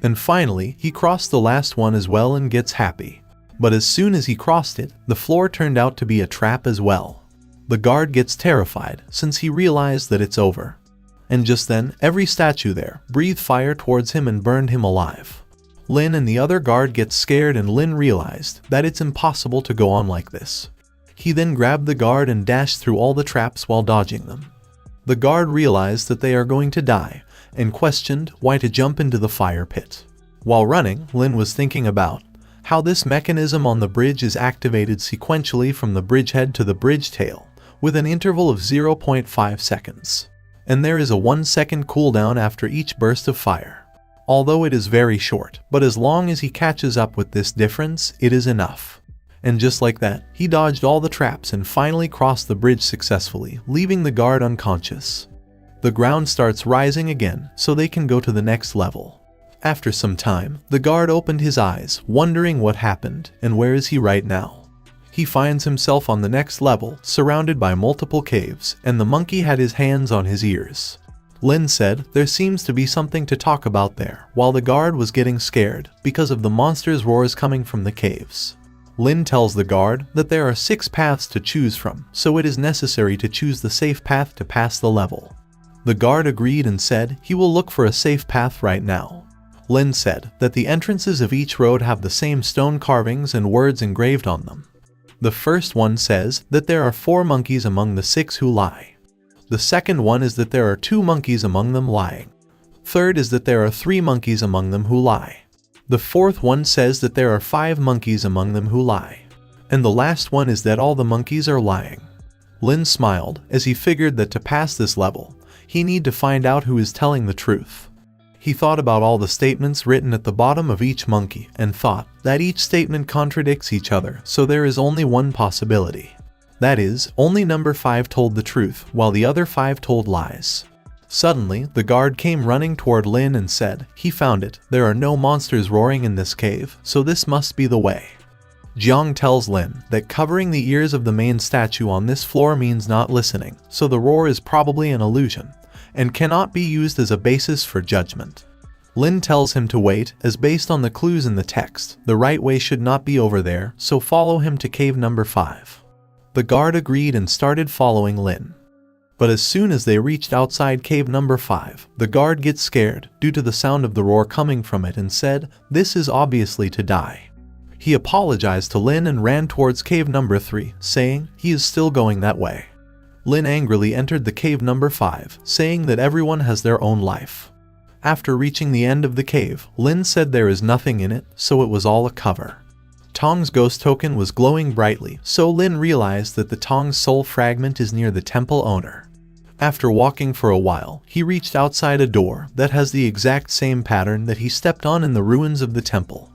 And finally, he crossed the last one as well and gets happy. But as soon as he crossed it, the floor turned out to be a trap as well. The guard gets terrified since he realized that it's over. And just then, every statue there breathed fire towards him and burned him alive. Lin and the other guard get scared, and Lin realized that it's impossible to go on like this. He then grabbed the guard and dashed through all the traps while dodging them. The guard realized that they are going to die and questioned why to jump into the fire pit. While running, Lin was thinking about how this mechanism on the bridge is activated sequentially from the bridgehead to the bridge tail, with an interval of 0.5 seconds. And there is a 1-second cooldown after each burst of fire. Although it is very short, but as long as he catches up with this difference, it is enough. And just like that, he dodged all the traps and finally crossed the bridge successfully, leaving the guard unconscious. The ground starts rising again, so they can go to the next level. After some time, the guard opened his eyes, wondering what happened and where is he right now. He finds himself on the next level, surrounded by multiple caves, and the monkey had his hands on his ears. Lin said there seems to be something to talk about there, while the guard was getting scared because of the monster's roars coming from the caves. Lin tells the guard that there are 6 paths to choose from, so it is necessary to choose the safe path to pass the level. The guard agreed and said he will look for a safe path right now. Lin said that the entrances of each road have the same stone carvings and words engraved on them. The first one says that there are 4 monkeys among the 6 who lie. The second one is that there are 2 monkeys among them lying. Third is that there are 3 monkeys among them who lie. The fourth one says that there are 5 monkeys among them who lie. And the last one is that all the monkeys are lying. Lin smiled as he figured that to pass this level, he need to find out who is telling the truth. He thought about all the statements written at the bottom of each monkey and thought that each statement contradicts each other, so there is only one possibility. That is, only number 5 told the truth, while the other 5 told lies. Suddenly, the guard came running toward Lin and said, "He found it. There are no monsters roaring in this cave, so this must be the way." Jiang tells Lin that covering the ears of the main statue on this floor means not listening, so the roar is probably an illusion, and cannot be used as a basis for judgment. Lin tells him to wait, as based on the clues in the text, the right way should not be over there, so follow him to cave number 5. The guard agreed and started following Lin. But as soon as they reached outside cave number 5, the guard gets scared due to the sound of the roar coming from it and said, "This is obviously to die." He apologized to Lin and ran towards cave number 3, saying he is still going that way. Lin angrily entered the cave number 5, saying that everyone has their own life. After reaching the end of the cave, Lin said there is nothing in it, so it was all a cover. Tong's ghost token was glowing brightly, so Lin realized that the Tong's soul fragment is near the temple owner. After walking for a while, he reached outside a door that has the exact same pattern that he stepped on in the ruins of the temple.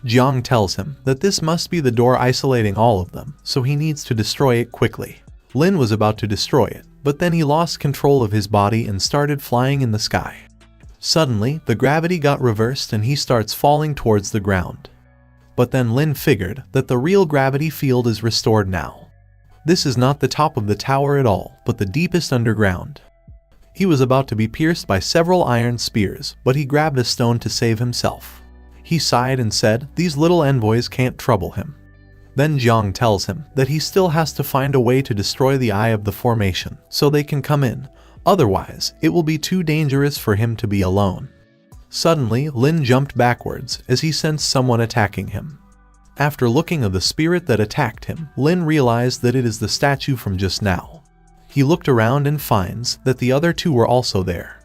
Jiang tells him that this must be the door isolating all of them, so he needs to destroy it quickly. Lin was about to destroy it, but then he lost control of his body and started flying in the sky. Suddenly, the gravity got reversed and he starts falling towards the ground. But then Lin figured that the real gravity field is restored now. This is not the top of the tower at all, but the deepest underground. He was about to be pierced by several iron spears, but he grabbed a stone to save himself. He sighed and said, "These little envoys can't trouble him." Then Jiang tells him that he still has to find a way to destroy the eye of the formation, so they can come in. Otherwise, it will be too dangerous for him to be alone. Suddenly, Lin jumped backwards as he sensed someone attacking him. After looking at the spirit that attacked him, Lin realized that it is the statue from just now. He looked around and finds that the other 2 were also there.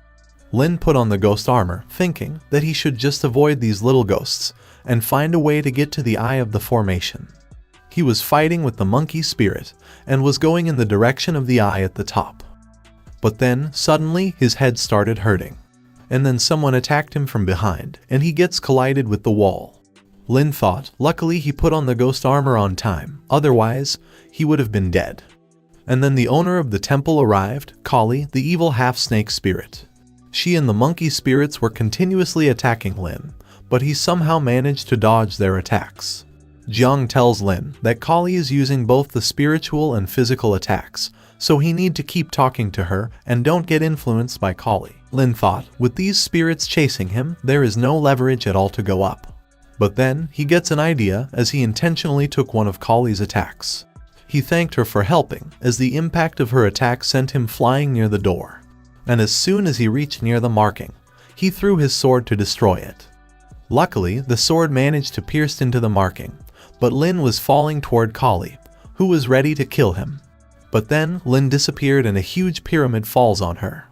Lin put on the ghost armor, thinking that he should just avoid these little ghosts and find a way to get to the eye of the formation. He was fighting with the monkey spirit and was going in the direction of the eye at the top. But then, suddenly, his head started hurting. And then someone attacked him from behind, and he gets collided with the wall. Lin thought, luckily he put on the ghost armor on time, otherwise, he would have been dead. And then the owner of the temple arrived, Kali, the evil half-snake spirit. She and the monkey spirits were continuously attacking Lin, but he somehow managed to dodge their attacks. Jiang tells Lin that Kali is using both the spiritual and physical attacks, so he need to keep talking to her and don't get influenced by Kali. Lin thought, with these spirits chasing him, there is no leverage at all to go up. But then, he gets an idea as he intentionally took one of Kali's attacks. He thanked her for helping, as the impact of her attack sent him flying near the door. And as soon as he reached near the marking, he threw his sword to destroy it. Luckily, the sword managed to pierce into the marking, but Lin was falling toward Kali, who was ready to kill him. But then, Lin disappeared and a huge pyramid falls on her.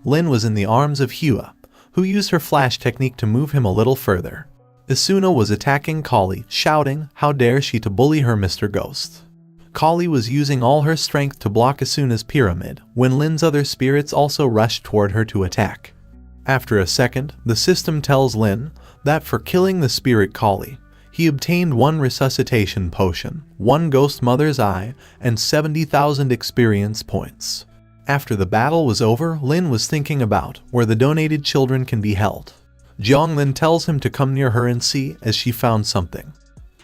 Lin was in the arms of Hua, who used her flash technique to move him a little further. Isuna was attacking Kali, shouting, "How dare she to bully her Mr. Ghost." Kali was using all her strength to block Isuna's pyramid, when Lin's other spirits also rushed toward her to attack. After a second, the system tells Lin that for killing the spirit Kali, he obtained 1 resuscitation potion, 1 ghost mother's eye, and 70,000 experience points. After the battle was over, Lin was thinking about where the donated children can be held. Jiang then tells him to come near her and see, as she found something.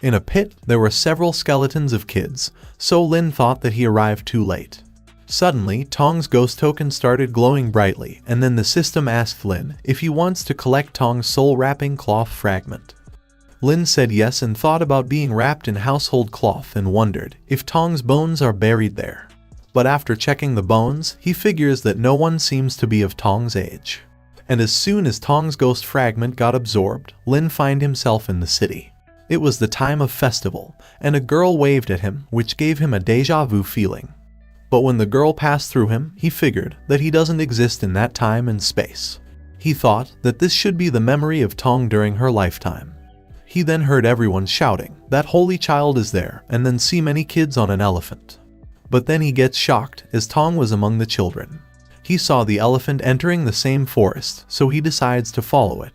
In a pit, there were several skeletons of kids, so Lin thought that he arrived too late. Suddenly, Tong's ghost token started glowing brightly, and then the system asked Lin if he wants to collect Tong's soul-wrapping cloth fragment. Lin said yes and thought about being wrapped in household cloth and wondered if Tong's bones are buried there. But after checking the bones, he figures that no one seems to be of Tong's age. And as soon as Tong's ghost fragment got absorbed, Lin found himself in the city. It was the time of festival, and a girl waved at him, which gave him a déjà vu feeling. But when the girl passed through him, he figured that he doesn't exist in that time and space. He thought that this should be the memory of Tong during her lifetime. He then heard everyone shouting, "That holy child is there," and then see many kids on an elephant. But then he gets shocked, as Tong was among the children. He saw the elephant entering the same forest, so he decides to follow it.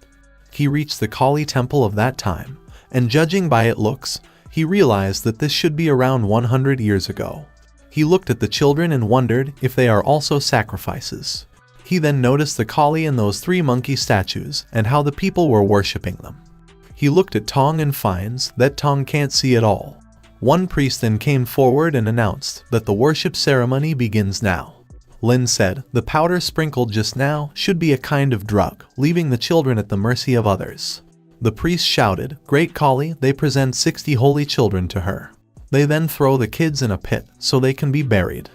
He reached the Kali temple of that time, and judging by its looks, he realized that this should be around 100 years ago. He looked at the children and wondered if they are also sacrifices. He then noticed the collie and those 3 monkey statues and how the people were worshipping them. He looked at Tong and finds that Tong can't see at all. One priest then came forward and announced that the worship ceremony begins now. Lin said the powder sprinkled just now should be a kind of drug, leaving the children at the mercy of others. The priest shouted, "Great Kali," they present 60 holy children to her. They then throw the kids in a pit so they can be buried.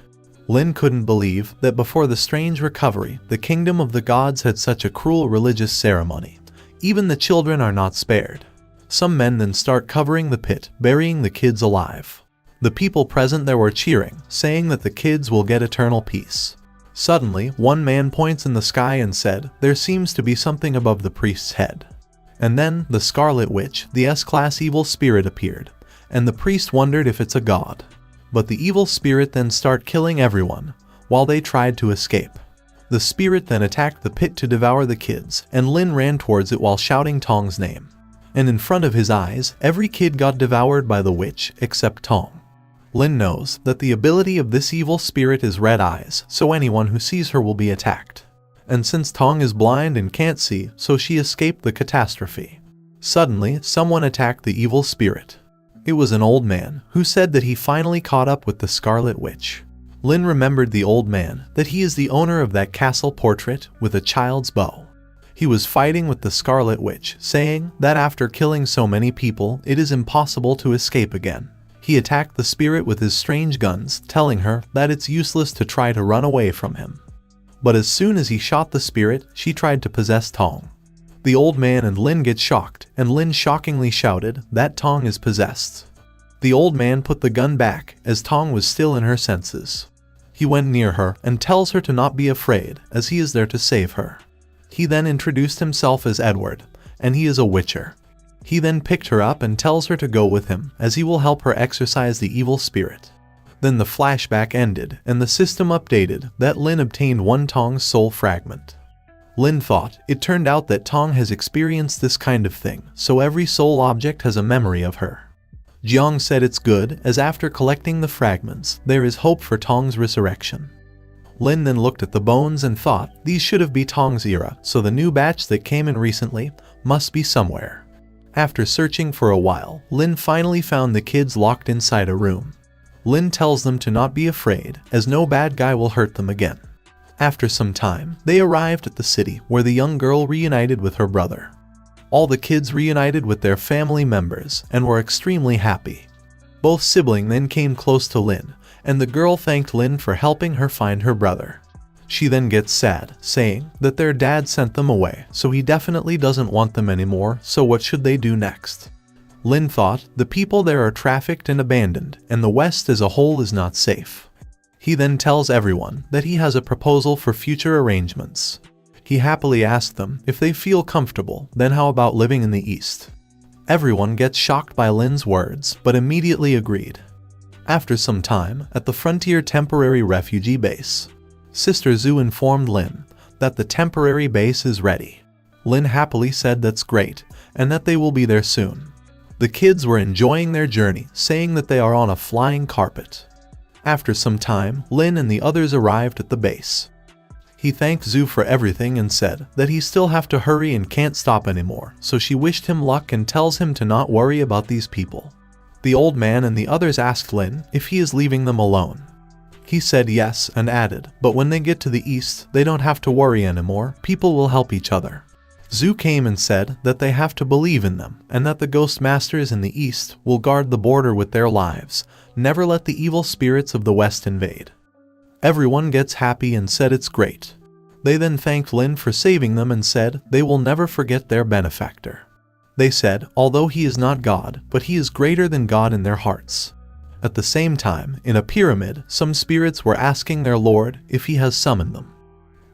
Lin couldn't believe that before the strange recovery, the kingdom of the gods had such a cruel religious ceremony. Even the children are not spared. Some men then start covering the pit, burying the kids alive. The people present there were cheering, saying that the kids will get eternal peace. Suddenly, one man points in the sky and said, "There seems to be something above the priest's head." And then, the Scarlet Witch, the S-class evil spirit appeared, and the priest wondered if it's a god. But the evil spirit then started killing everyone, while they tried to escape. The spirit then attacked the pit to devour the kids, and Lin ran towards it while shouting Tong's name. And in front of his eyes, every kid got devoured by the witch except Tong. Lin knows that the ability of this evil spirit is red eyes, so anyone who sees her will be attacked. And since Tong is blind and can't see, so she escaped the catastrophe. Suddenly, someone attacked the evil spirit. It was an old man, who said that he finally caught up with the Scarlet Witch. Lin remembered the old man, that he is the owner of that castle portrait with a child's bow. He was fighting with the Scarlet Witch, saying that after killing so many people, it is impossible to escape again. He attacked the spirit with his strange guns, telling her that it's useless to try to run away from him. But as soon as he shot the spirit, she tried to possess Tong. The old man and Lin get shocked, and Lin shockingly shouted that Tong is possessed. The old man put the gun back, as Tong was still in her senses. He went near her and tells her to not be afraid, as he is there to save her. He then introduced himself as Edward, and he is a witcher. He then picked her up and tells her to go with him, as he will help her exorcise the evil spirit. Then the flashback ended, and the system updated that Lin obtained one Tong's soul fragment. Lin thought it turned out that Tong has experienced this kind of thing, so every soul object has a memory of her. Jiang said it's good, as after collecting the fragments, there is hope for Tong's resurrection. Lin then looked at the bones and thought these should have been Tong's era, so the new batch that came in recently must be somewhere. After searching for a while, Lin finally found the kids locked inside a room. Lin tells them to not be afraid, as no bad guy will hurt them again. After some time, they arrived at the city where the young girl reunited with her brother. All the kids reunited with their family members and were extremely happy. Both siblings then came close to Lin, and the girl thanked Lin for helping her find her brother. She then gets sad, saying that their dad sent them away, so he definitely doesn't want them anymore, so what should they do next? Lin thought the people there are trafficked and abandoned, and the West as a whole is not safe. He then tells everyone that he has a proposal for future arrangements. He happily asked them if they feel comfortable, then how about living in the East? Everyone gets shocked by Lin's words, but immediately agreed. After some time, at the Frontier Temporary Refugee Base, Sister Zhu informed Lin that the temporary base is ready. Lin happily said that's great, and that they will be there soon. The kids were enjoying their journey, saying that they are on a flying carpet. After some time, Lin and the others arrived at the base. He thanked Zhu for everything and said that he still have to hurry and can't stop anymore, so she wished him luck and tells him to not worry about these people. The old man and the others asked Lin if he is leaving them alone. He said yes and added, but when they get to the east, they don't have to worry anymore, people will help each other. Zhu came and said that they have to believe in them, and that the ghost masters in the east will guard the border with their lives, never let the evil spirits of the west invade. Everyone gets happy and said it's great. They then thanked Lin for saving them and said they will never forget their benefactor. They said, although he is not God, but he is greater than God in their hearts. At the same time, in a pyramid, some spirits were asking their lord if he has summoned them.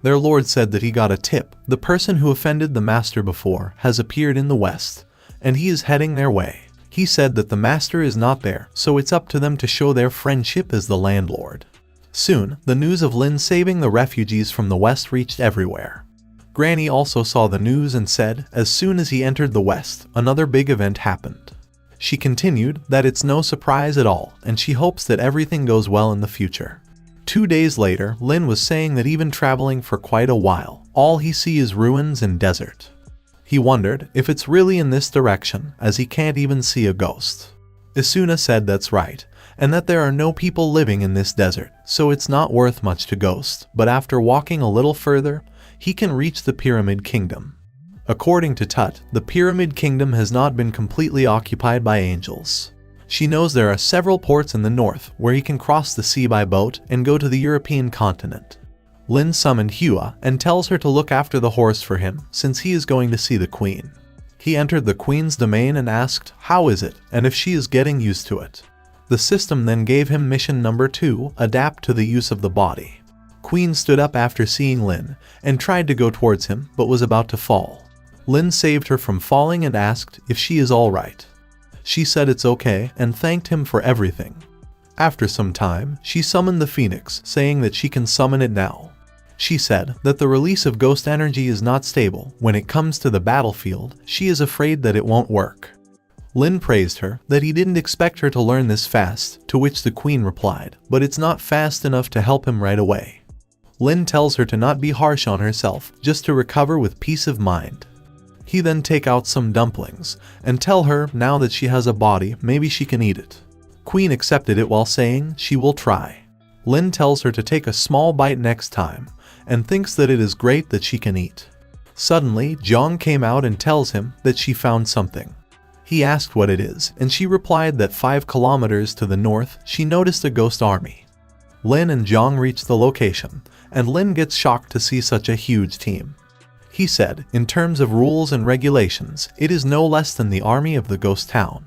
Their lord said that he got a tip. The person who offended the master before has appeared in the west, and he is heading their way. He said that the master is not there, so it's up to them to show their friendship as the landlord. Soon, the news of Lin saving the refugees from the west reached everywhere. Granny also saw the news and said, as soon as he entered the west, another big event happened. She continued that it's no surprise at all, and she hopes that everything goes well in the future. 2 days later, Lin was saying that even traveling for quite a while, all he sees is ruins and desert. He wondered if it's really in this direction, as he can't even see a ghost. Isuna said that's right, and that there are no people living in this desert, so it's not worth much to ghost, but after walking a little further, he can reach the Pyramid Kingdom. According to Tut, the Pyramid Kingdom has not been completely occupied by angels. She knows there are several ports in the north where he can cross the sea by boat and go to the European continent. Lin summoned Hua and tells her to look after the horse for him since he is going to see the queen. He entered the queen's domain and asked how is it and if she is getting used to it. The system then gave him mission number 2, adapt to the use of the body. Queen stood up after seeing Lin and tried to go towards him but was about to fall. Lin saved her from falling and asked if she is alright. She said it's okay and thanked him for everything. After some time, she summoned the phoenix, saying that she can summon it now. She said that the release of ghost energy is not stable. When it comes to the battlefield, she is afraid that it won't work. Lin praised her that he didn't expect her to learn this fast, to which the queen replied, but it's not fast enough to help him right away. Lin tells her to not be harsh on herself, just to recover with peace of mind. He then take out some dumplings and tell her now that she has a body, maybe she can eat it. Queen accepted it while saying she will try. Lin tells her to take a small bite next time and thinks that it is great that she can eat. Suddenly, Zhang came out and tells him that she found something. He asked what it is, and she replied that 5 kilometers to the north, she noticed a ghost army. Lin and Zhang reach the location, and Lin gets shocked to see such a huge team. He said, in terms of rules and regulations, it is no less than the army of the ghost town.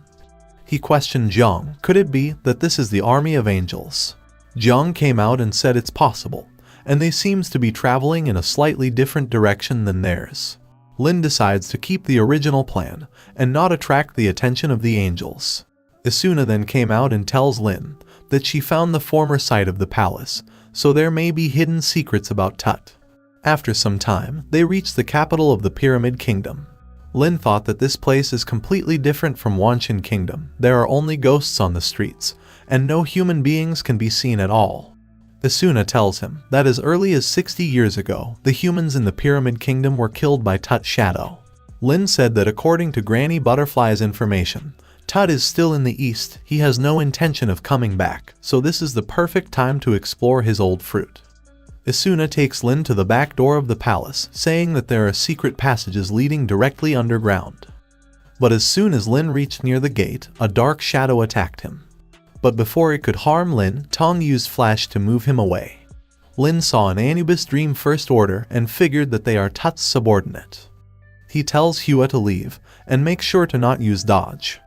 He questioned Zhang, could it be that this is the army of angels? Zhang came out and said it's possible, and they seems to be traveling in a slightly different direction than theirs. Lin decides to keep the original plan and not attract the attention of the angels. Isuna then came out and tells Lin that she found the former site of the palace, so there may be hidden secrets about Tut. After some time, they reach the capital of the Pyramid Kingdom. Lin thought that this place is completely different from Wanshan Kingdom. There are only ghosts on the streets, and no human beings can be seen at all. Isuna tells him that as early as 60 years ago, the humans in the Pyramid Kingdom were killed by Tut's shadow. Lin said that according to Granny Butterfly's information, Tut is still in the east, he has no intention of coming back, so this is the perfect time to explore his old fruit. Isuna takes Lin to the back door of the palace, saying that there are secret passages leading directly underground. But as soon as Lin reached near the gate, a dark shadow attacked him. But before it could harm Lin, Tong used flash to move him away. Lin saw an Anubis Dream First Order and figured that they are Tut's subordinate. He tells Hua to leave and make sure to not use dodge.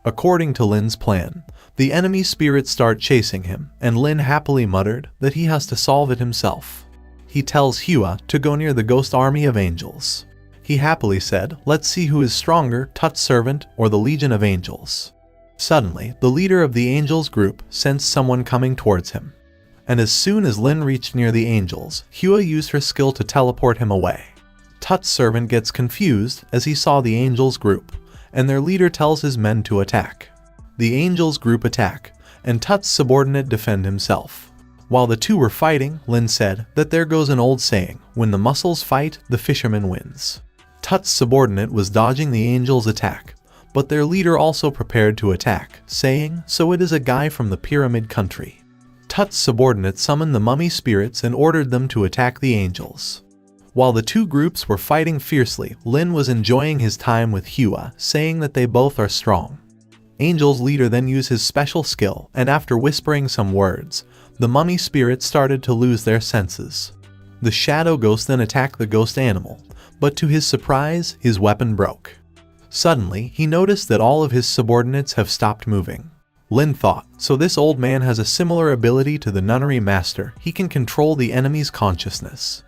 According to Lin's plan, the enemy spirits start chasing him, and Lin happily muttered that he has to solve it himself. He tells Hua to go near the ghost army of angels. He happily said, let's see who is stronger, Tut's servant or the Legion of Angels. Suddenly, the leader of the angels group sensed someone coming towards him. And as soon as Lin reached near the angels, Hua used her skill to teleport him away. Tut's servant gets confused as he saw the angels group, and their leader tells his men to attack. The angels group attack, and Tut's subordinate defend himself. While the two were fighting, Lin said that there goes an old saying, when the mussels fight, the fisherman wins. Tut's subordinate was dodging the angels' attack, but their leader also prepared to attack, saying, so it is a guy from the pyramid country. Tut's subordinate summoned the mummy spirits and ordered them to attack the angels. While the two groups were fighting fiercely, Lin was enjoying his time with Hua, saying that they both are strong. Angel's leader then used his special skill, and after whispering some words, the mummy spirits started to lose their senses. The shadow ghost then attacked the ghost animal, but to his surprise, his weapon broke. Suddenly, he noticed that all of his subordinates have stopped moving. Lin thought, so this old man has a similar ability to the nunnery master, he can control the enemy's consciousness.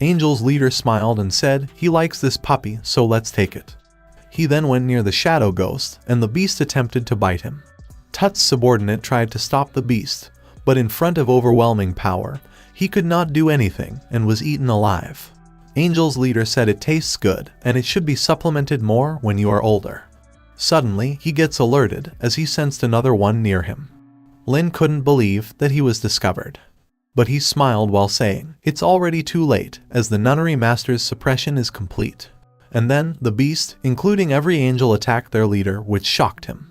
Angel's leader smiled and said, he likes this puppy, so let's take it. He then went near the shadow ghost, and the beast attempted to bite him. Tut's subordinate tried to stop the beast, but in front of overwhelming power, he could not do anything and was eaten alive. Angel's leader said it tastes good, and it should be supplemented more when you are older. Suddenly, he gets alerted as he sensed another one near him. Lin couldn't believe that he was discovered. But he smiled while saying, "It's already too late, as the nunnery master's suppression is complete." And then, the beast, including every angel, attacked their leader, which shocked him.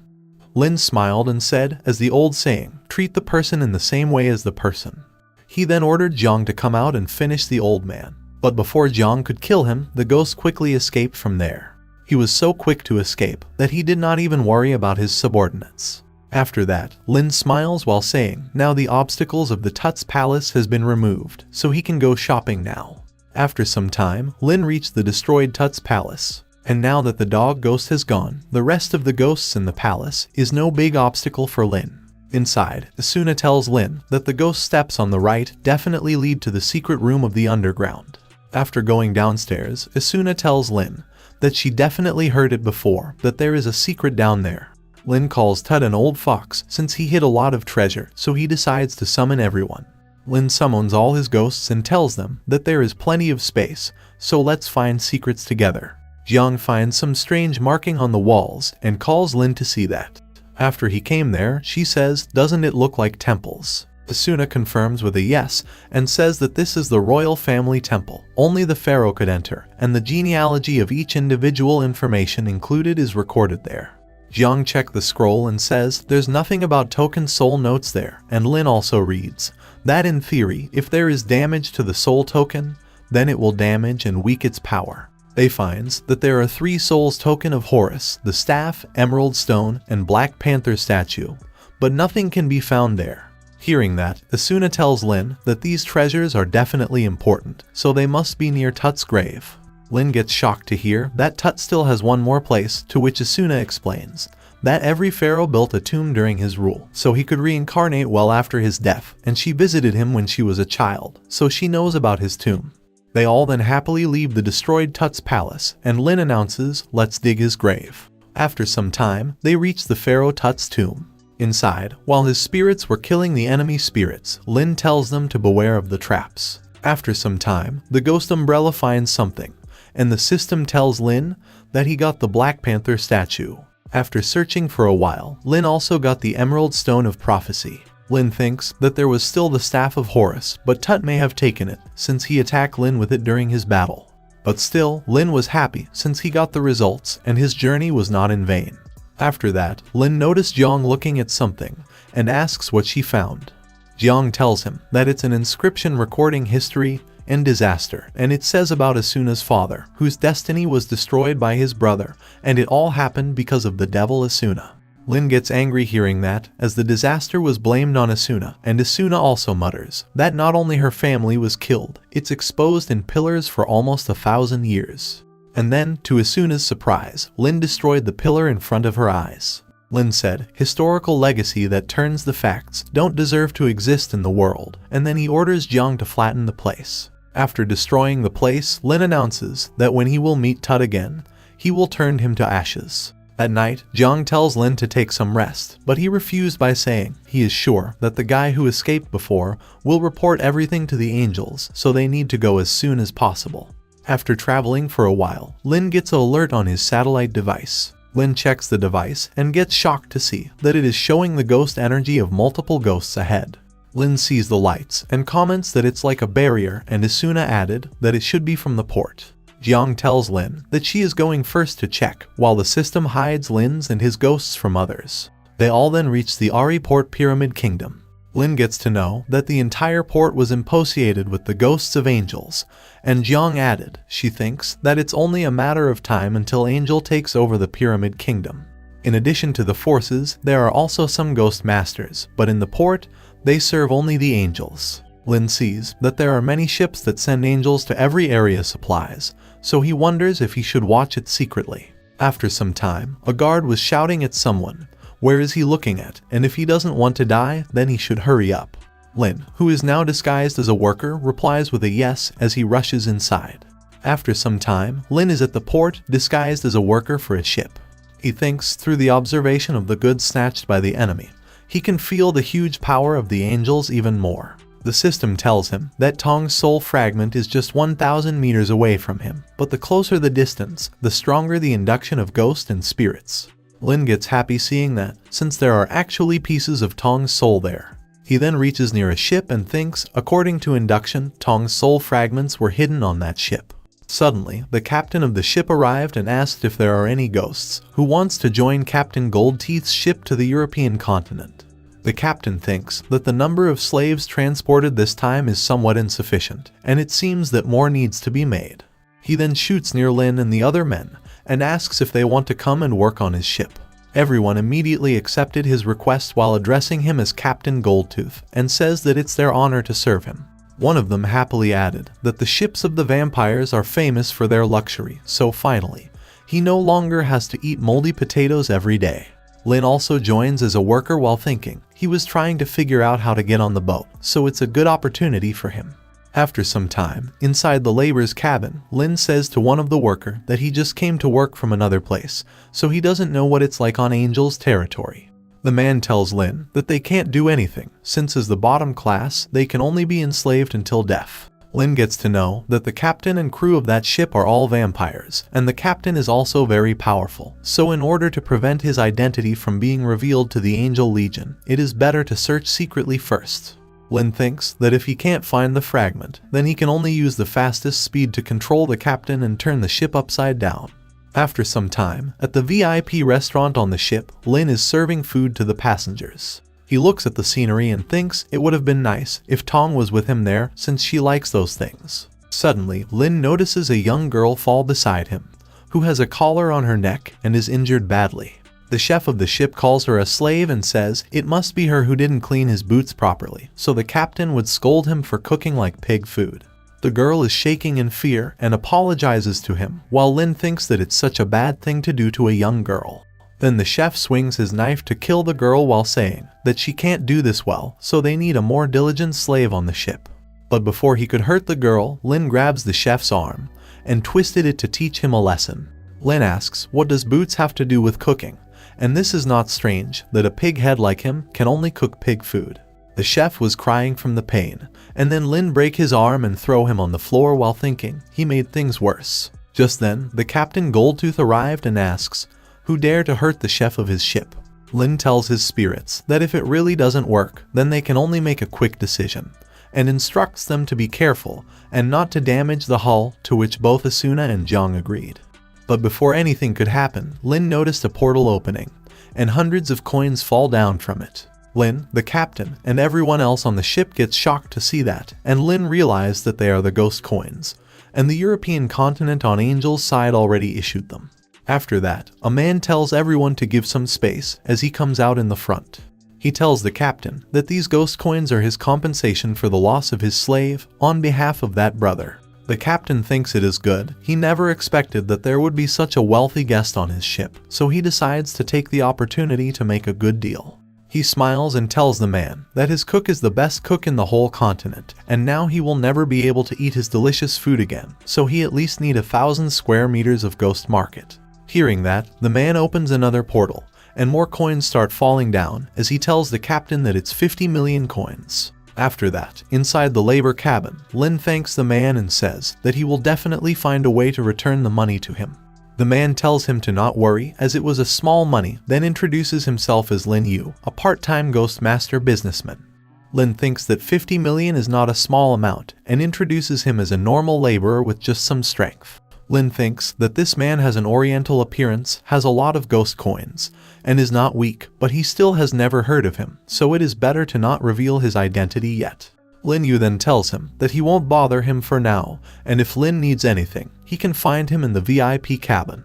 Lin smiled and said, as the old saying, "Treat the person in the same way as the person." He then ordered Jiang to come out and finish the old man. But before Jiang could kill him, the ghost quickly escaped from there. He was so quick to escape that he did not even worry about his subordinates. After that, Lin smiles while saying, "Now the obstacles of the Tut's palace has been removed, so he can go shopping now." After some time, Lin reached the destroyed Tut's palace. And now that the dog ghost has gone, the rest of the ghosts in the palace is no big obstacle for Lin. Inside, Asuna tells Lin that the ghost steps on the right definitely lead to the secret room of the underground. After going downstairs, Asuna tells Lin that she definitely heard it before, that there is a secret down there. Lin calls Tut an old fox since he hid a lot of treasure, so he decides to summon everyone. Lin summons all his ghosts and tells them that there is plenty of space, so let's find secrets together. Jiang finds some strange marking on the walls and calls Lin to see that. After he came there, she says, "Doesn't it look like temples?" Asuna confirms with a yes and says that this is the royal family temple. Only the pharaoh could enter, and the genealogy of each individual information included is recorded there. Jiang checked the scroll and says there's nothing about token soul notes there, and Lin also reads that in theory, if there is damage to the soul token, then it will damage and weaken its power. They finds that there are 3 souls token of Horus, the staff, emerald stone, and Black Panther statue, but nothing can be found there. Hearing that, Asuna tells Lin that these treasures are definitely important, so they must be near Tut's grave. Lin gets shocked to hear that Tut still has one more place, to which Asuna explains that every pharaoh built a tomb during his rule, so he could reincarnate well after his death, and she visited him when she was a child, so she knows about his tomb. They all then happily leave the destroyed Tut's palace, and Lin announces, "Let's dig his grave." After some time, they reach the pharaoh Tut's tomb. Inside, while his spirits were killing the enemy spirits, Lin tells them to beware of the traps. After some time, the ghost umbrella finds something, and the system tells Lin that he got the Black Panther statue. After searching for a while, Lin also got the Emerald Stone of Prophecy. Lin thinks that there was still the Staff of Horus, but Tut may have taken it, since he attacked Lin with it during his battle. But still, Lin was happy since he got the results, and his journey was not in vain. After that, Lin noticed Jiang looking at something, and asks what she found. Jiang tells him that it's an inscription recording history and disaster, and it says about Asuna's father, whose destiny was destroyed by his brother, and it all happened because of the devil Asuna. Lin gets angry hearing that, as the disaster was blamed on Asuna, and Asuna also mutters that not only her family was killed, it's exposed in pillars for almost 1,000 years. And then, to Asuna's surprise, Lin destroyed the pillar in front of her eyes. Lin said, "Historical legacy that turns the facts don't deserve to exist in the world," and then he orders Jiang to flatten the place. After destroying the place, Lin announces that when he will meet Tut again, he will turn him to ashes. At night, Jiang tells Lin to take some rest, but he refused by saying he is sure that the guy who escaped before will report everything to the angels, so they need to go as soon as possible. After traveling for a while, Lin gets an alert on his satellite device. Lin checks the device and gets shocked to see that it is showing the ghost energy of multiple ghosts ahead. Lin sees the lights and comments that it's like a barrier, and Asuna added that it should be from the port. Jiang tells Lin that she is going first to check, while the system hides Lin's and his ghosts from others. They all then reach the Ari Port Pyramid Kingdom. Lin gets to know that the entire port was impossiated with the ghosts of angels, and Jiang added she thinks that it's only a matter of time until Angel takes over the Pyramid Kingdom. In addition to the forces, there are also some ghost masters, but in the port, they serve only the angels. Lin sees that there are many ships that send angels to every area supplies, so he wonders if he should watch it secretly. After some time, a guard was shouting at someone, "Where is he looking at? And if he doesn't want to die, then he should hurry up." Lin, who is now disguised as a worker, replies with a yes as he rushes inside. After some time, Lin is at the port, disguised as a worker for a ship. He thinks, through the observation of the goods snatched by the enemy, he can feel the huge power of the angels even more. The system tells him that Tong's soul fragment is just 1,000 meters away from him, but the closer the distance, the stronger the induction of ghosts and spirits. Lin gets happy seeing that, since there are actually pieces of Tong's soul there. He then reaches near a ship and thinks, according to induction, Tong's soul fragments were hidden on that ship. Suddenly, the captain of the ship arrived and asked if there are any ghosts who wants to join Captain Goldteeth's ship to the European continent. The captain thinks that the number of slaves transported this time is somewhat insufficient, and it seems that more needs to be made. He then shoots near Lin and the other men, and asks if they want to come and work on his ship. Everyone immediately accepted his request while addressing him as Captain Goldtooth, and says that it's their honor to serve him. One of them happily added that the ships of the vampires are famous for their luxury, so finally, he no longer has to eat moldy potatoes every day. Lin also joins as a worker while thinking he was trying to figure out how to get on the boat, so it's a good opportunity for him. After some time, inside the labor's cabin, Lin says to one of the worker that he just came to work from another place, so he doesn't know what it's like on Angel's territory. The man tells Lin that they can't do anything, since as the bottom class, they can only be enslaved until death. Lin gets to know that the captain and crew of that ship are all vampires, and the captain is also very powerful, so in order to prevent his identity from being revealed to the Angel Legion, it is better to search secretly first. Lin thinks that if he can't find the fragment, then he can only use the fastest speed to control the captain and turn the ship upside down. After some time, at the VIP restaurant on the ship, Lin is serving food to the passengers. He looks at the scenery and thinks it would have been nice if Tong was with him there since she likes those things. Suddenly, Lin notices a young girl fall beside him, who has a collar on her neck and is injured badly. The chef of the ship calls her a slave and says it must be her who didn't clean his boots properly, so the captain would scold him for cooking like pig food. The girl is shaking in fear and apologizes to him, while Lin thinks that it's such a bad thing to do to a young girl. Then the chef swings his knife to kill the girl while saying that she can't do this well, so they need a more diligent slave on the ship. But before he could hurt the girl, Lin grabs the chef's arm and twisted it to teach him a lesson. Lin asks, what does boots have to do with cooking? And this is not strange that a pig head like him can only cook pig food. The chef was crying from the pain, and then Lin break his arm and throw him on the floor while thinking he made things worse. Just then, the Captain Goldtooth arrived and asks, who dare to hurt the chef of his ship? Lin tells his spirits that if it really doesn't work, then they can only make a quick decision, and instructs them to be careful and not to damage the hull, to which both Asuna and Jiang agreed. But before anything could happen, Lin noticed a portal opening, and hundreds of coins fall down from it. Lin, the captain, and everyone else on the ship gets shocked to see that, and Lin realized that they are the ghost coins, and the European continent on Angel's side already issued them. After that, a man tells everyone to give some space as he comes out in the front. He tells the captain that these ghost coins are his compensation for the loss of his slave on behalf of that brother. The captain thinks it is good. He never expected that there would be such a wealthy guest on his ship, so he decides to take the opportunity to make a good deal. He smiles and tells the man that his cook is the best cook in the whole continent, and now he will never be able to eat his delicious food again, so he at least need 1,000 square meters of ghost market. Hearing that, the man opens another portal, and more coins start falling down as he tells the captain that it's 50 million coins. After that, inside the labor cabin, Lin thanks the man and says that he will definitely find a way to return the money to him. The man tells him to not worry as it was a small money, then introduces himself as Lin Yu, a part-time ghost master businessman. Lin thinks that 50 million is not a small amount and introduces him as a normal laborer with just some strength. Lin thinks that this man has an oriental appearance, has a lot of ghost coins, and is not weak, but he still has never heard of him, so it is better to not reveal his identity yet. Lin Yu then tells him that he won't bother him for now, and if Lin needs anything, he can find him in the VIP cabin.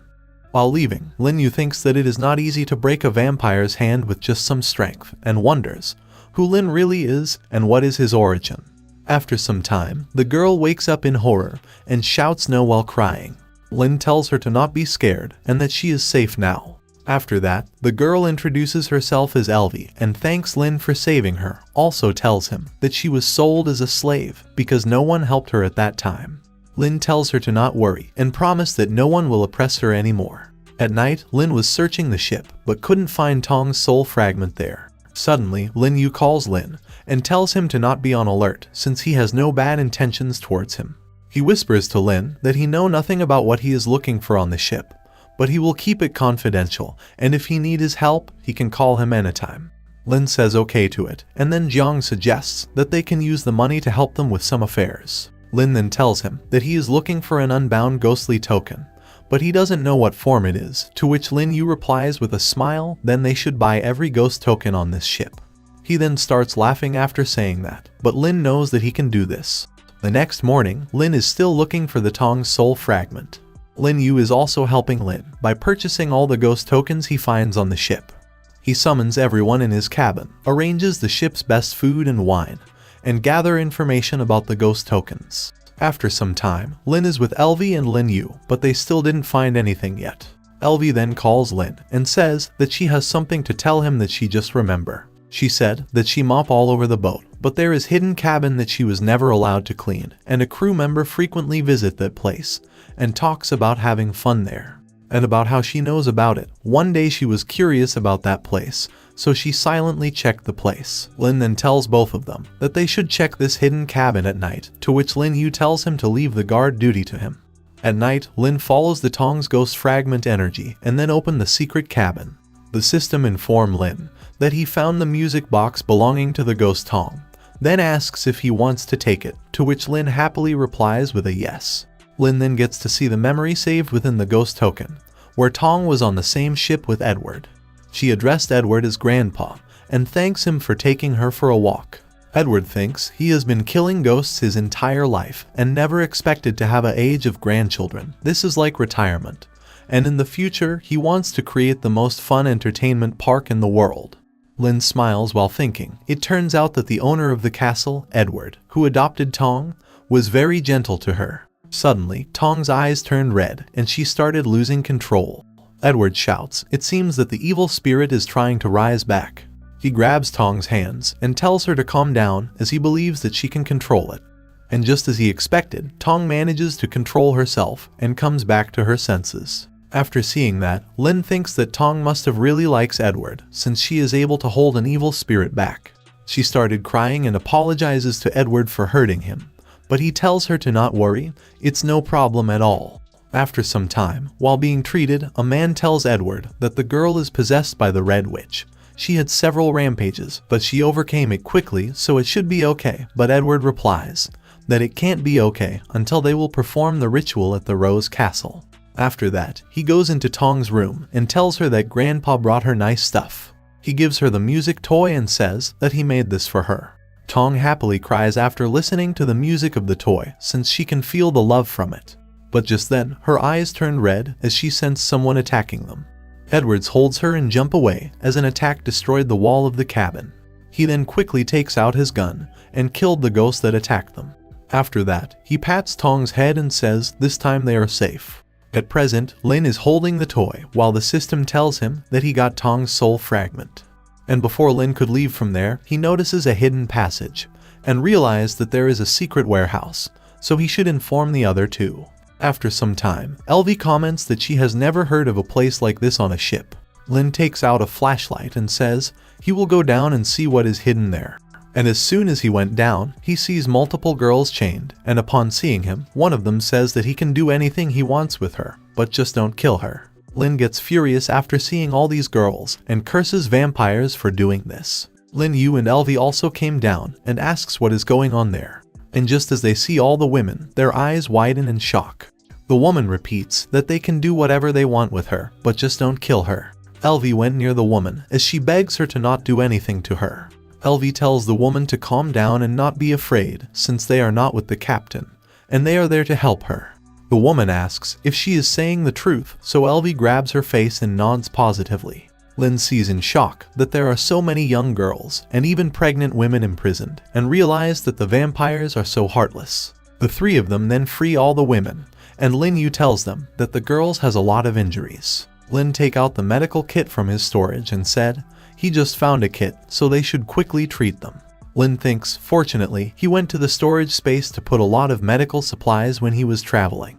While leaving, Lin Yu thinks that it is not easy to break a vampire's hand with just some strength, and wonders who Lin really is and what is his origin. After some time, the girl wakes up in horror and shouts no while crying. Lin tells her to not be scared and that she is safe now. After that, the girl introduces herself as Elvie and thanks Lin for saving her, also tells him that she was sold as a slave because no one helped her at that time. Lin tells her to not worry and promise that no one will oppress her anymore. At night, Lin was searching the ship but couldn't find Tong's soul fragment there. Suddenly, Lin Yu calls Lin and tells him to not be on alert since he has no bad intentions towards him. He whispers to Lin that he knows nothing about what he is looking for on the ship, but he will keep it confidential, and if he need his help, he can call him anytime. Lin says okay to it, and then Jiang suggests that they can use the money to help them with some affairs. Lin then tells him that he is looking for an unbound ghostly token, but he doesn't know what form it is, to which Lin Yu replies with a smile, then they should buy every ghost token on this ship. He then starts laughing after saying that, but Lin knows that he can do this. The next morning, Lin is still looking for the Tong's soul fragment. Lin Yu is also helping Lin by purchasing all the ghost tokens he finds on the ship. He summons everyone in his cabin, arranges the ship's best food and wine, and gather information about the ghost tokens. After some time, Lin is with Elvie and Lin Yu, but they still didn't find anything yet. Elvie then calls Lin and says that she has something to tell him that she just remembered. She said that she mop all over the boat, but there is hidden cabin that she was never allowed to clean, and a crew member frequently visit that place and talks about having fun there, and about how she knows about it. One day she was curious about that place, so she silently checked the place. Lin then tells both of them that they should check this hidden cabin at night, to which Lin Yu tells him to leave the guard duty to him. At night, Lin follows the Tong's ghost fragment energy and then opened the secret cabin. The system informed Lin that he found the music box belonging to the ghost Tong, then asks if he wants to take it, to which Lin happily replies with a yes. Lin then gets to see the memory saved within the ghost token, where Tong was on the same ship with Edward. She addressed Edward as Grandpa and thanks him for taking her for a walk. Edward thinks he has been killing ghosts his entire life and never expected to have an age of grandchildren. This is like retirement, and in the future he wants to create the most fun entertainment park in the world. Lin smiles while thinking. It turns out that the owner of the castle, Edward, who adopted Tong, was very gentle to her. Suddenly, Tong's eyes turned red and she started losing control. Edward shouts, "It seems that the evil spirit is trying to rise back." He grabs Tong's hands and tells her to calm down as he believes that she can control it. And just as he expected, Tong manages to control herself and comes back to her senses. After seeing that, Lin thinks that Tong must have really likes Edward since she is able to hold an evil spirit back. She started crying and apologizes to Edward for hurting him, but he tells her to not worry, it's no problem at all. After some time, while being treated, a man tells Edward that the girl is possessed by the Red Witch. She had several rampages, but she overcame it quickly, so it should be okay. But Edward replies that it can't be okay until they will perform the ritual at the Rose Castle. After that, he goes into Tong's room and tells her that Grandpa brought her nice stuff. He gives her the music toy and says that he made this for her. Tong happily cries after listening to the music of the toy since she can feel the love from it. But just then, her eyes turned red as she sensed someone attacking them. Edwards holds her and jump away as an attack destroyed the wall of the cabin. He then quickly takes out his gun and killed the ghost that attacked them. After that, he pats Tong's head and says this time they are safe. At present, Lin is holding the toy while the system tells him that he got Tong's soul fragment. And before Lin could leave from there, he notices a hidden passage and realizes that there is a secret warehouse, so he should inform the other two. After some time, Elvie comments that she has never heard of a place like this on a ship. Lin takes out a flashlight and says he will go down and see what is hidden there. And as soon as he went down, he sees multiple girls chained, and upon seeing him, one of them says that he can do anything he wants with her, but just don't kill her. Lin gets furious after seeing all these girls and curses vampires for doing this. Lin Yu and Elvie also came down and asks what is going on there. And just as they see all the women, their eyes widen in shock. The woman repeats that they can do whatever they want with her, but just don't kill her. Elvie went near the woman as she begs her to not do anything to her. Elvie tells the woman to calm down and not be afraid since they are not with the captain, and they are there to help her. The woman asks if she is saying the truth, so Elvie grabs her face and nods positively. Lin sees in shock that there are so many young girls and even pregnant women imprisoned, and realizes that the vampires are so heartless. The three of them then free all the women, and Lin Yu tells them that the girls has a lot of injuries. Lin take out the medical kit from his storage and said he just found a kit, so they should quickly treat them. Lin thinks, fortunately, he went to the storage space to put a lot of medical supplies when he was traveling.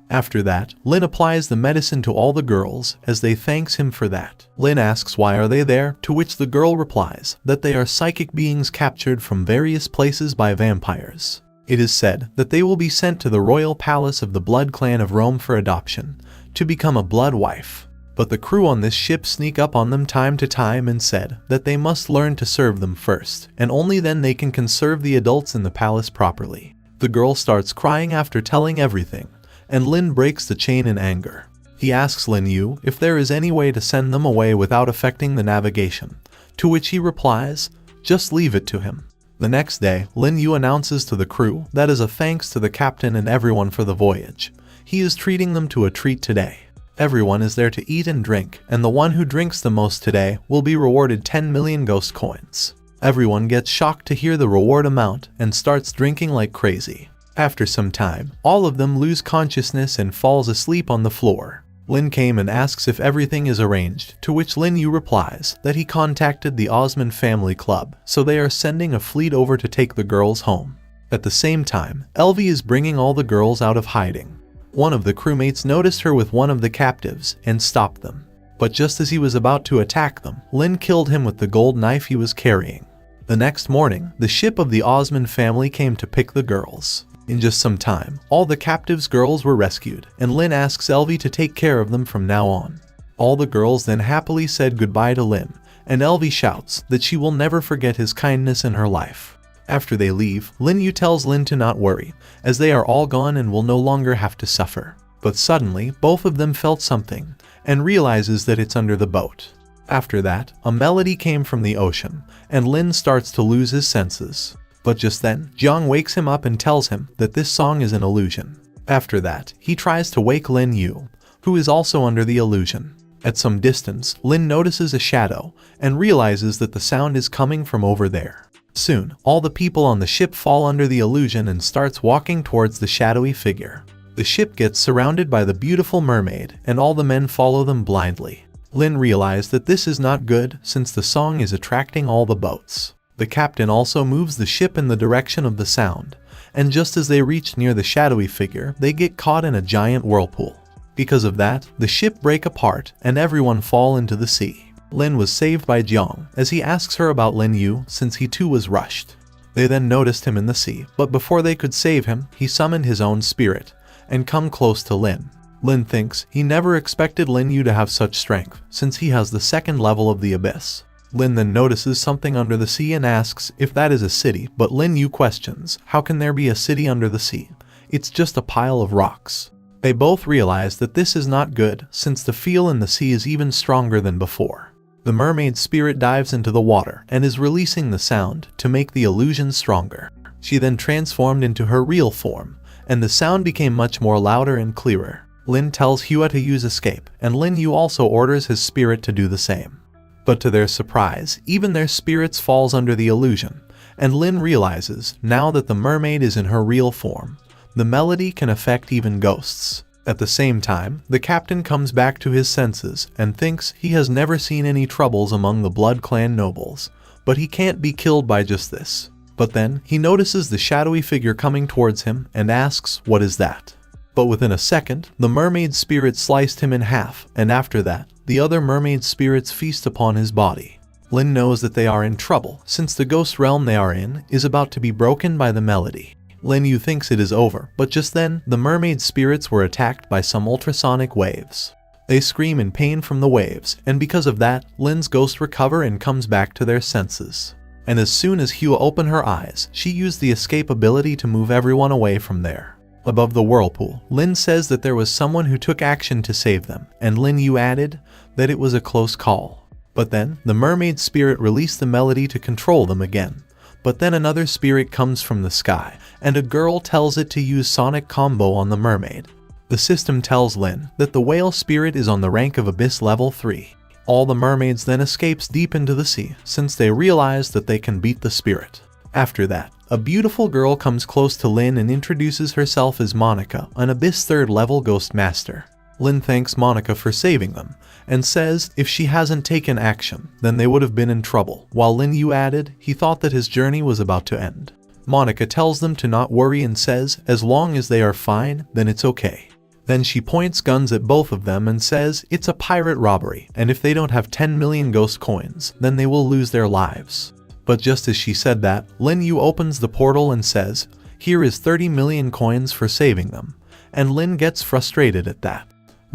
After that, Lin applies the medicine to all the girls as they thanks him for that. Lin asks why are they there, to which the girl replies that they are psychic beings captured from various places by vampires. It is said that they will be sent to the royal palace of the Blood Clan of Rome for adoption, to become a blood wife. But the crew on this ship sneak up on them time to time and said that they must learn to serve them first, and only then they can conserve the adults in the palace properly. The girl starts crying after telling everything, and Lin breaks the chain in anger. He asks Lin Yu if there is any way to send them away without affecting the navigation, to which he replies, just leave it to him. The next day, Lin Yu announces to the crew that as a thanks to the captain and everyone for the voyage, he is treating them to a treat today. Everyone is there to eat and drink, and the one who drinks the most today will be rewarded 10 million ghost coins. Everyone gets shocked to hear the reward amount and starts drinking like crazy. After some time, all of them lose consciousness and falls asleep on the floor. Lin came and asks if everything is arranged, to which Lin Yu replies that he contacted the Osman family club, so they are sending a fleet over to take the girls home. At the same time, Elvie is bringing all the girls out of hiding. One of the crewmates noticed her with one of the captives and stopped them. But just as he was about to attack them, Lin killed him with the gold knife he was carrying. The next morning, the ship of the Osman family came to pick the girls. In just some time, all the captives' girls were rescued, and Lin asks Elvie to take care of them from now on. All the girls then happily said goodbye to Lin, and Elvie shouts that she will never forget his kindness in her life. After they leave, Lin Yu tells Lin to not worry, as they are all gone and will no longer have to suffer. But suddenly, both of them felt something, and realizes that it's under the boat. After that, a melody came from the ocean, and Lin starts to lose his senses. But just then, Jiang wakes him up and tells him that this song is an illusion. After that, he tries to wake Lin Yu, who is also under the illusion. At some distance, Lin notices a shadow and realizes that the sound is coming from over there. Soon, all the people on the ship fall under the illusion and starts walking towards the shadowy figure. The ship gets surrounded by the beautiful mermaid, and all the men follow them blindly. Lin realized that this is not good since the song is attracting all the boats. The captain also moves the ship in the direction of the sound, and just as they reach near the shadowy figure, they get caught in a giant whirlpool. Because of that, the ship break apart and everyone fall into the sea. Lin was saved by Jiang, as he asks her about Lin Yu since he too was rushed. They then noticed him in the sea, but before they could save him, he summoned his own spirit and come close to Lin. Lin thinks he never expected Lin Yu to have such strength, since he has the second level of the abyss. Lin then notices something under the sea and asks if that is a city, but Lin Yu questions, how can there be a city under the sea? It's just a pile of rocks. They both realize that this is not good, since the feel in the sea is even stronger than before. The mermaid spirit dives into the water and is releasing the sound to make the illusion stronger. She then transformed into her real form, and the sound became much more louder and clearer. Lin tells Hua to use escape, and Lin Yu also orders his spirit to do the same. But to their surprise, even their spirits falls under the illusion, and Lin realizes, now that the mermaid is in her real form, the melody can affect even ghosts. At the same time, the captain comes back to his senses and thinks he has never seen any troubles among the Blood Clan nobles, but he can't be killed by just this. But then, he notices the shadowy figure coming towards him and asks, what is that? But within a second, the mermaid spirit sliced him in half, and after that, the other mermaid spirits feast upon his body. Lin knows that they are in trouble, since the ghost realm they are in is about to be broken by the melody. Lin Yu thinks it is over, but just then, the mermaid spirits were attacked by some ultrasonic waves. They scream in pain from the waves, and because of that, Lin's ghost recover and comes back to their senses. And as soon as Hua opened her eyes, she used the escape ability to move everyone away from there. Above the whirlpool, Lin says that there was someone who took action to save them, and Lin Yu added that it was a close call. But then, the mermaid spirit released the melody to control them again. But then another spirit comes from the sky, and a girl tells it to use sonic combo on the mermaid. The system tells Lin that the whale spirit is on the rank of Abyss level 3. All the mermaids then escapes deep into the sea, since they realize that they can beat the spirit. After that, a beautiful girl comes close to Lin and introduces herself as Monica, an Abyss 3rd level Ghost Master. Lin thanks Monica for saving them, and says if she hasn't taken action, then they would have been in trouble, while Lin Yu added he thought that his journey was about to end. Monica tells them to not worry and says as long as they are fine, then it's okay. Then she points guns at both of them and says it's a pirate robbery, and if they don't have 10 million ghost coins, then they will lose their lives. But just as she said that, Lin Yu opens the portal and says, here is 30 million coins for saving them, and Lin gets frustrated at that.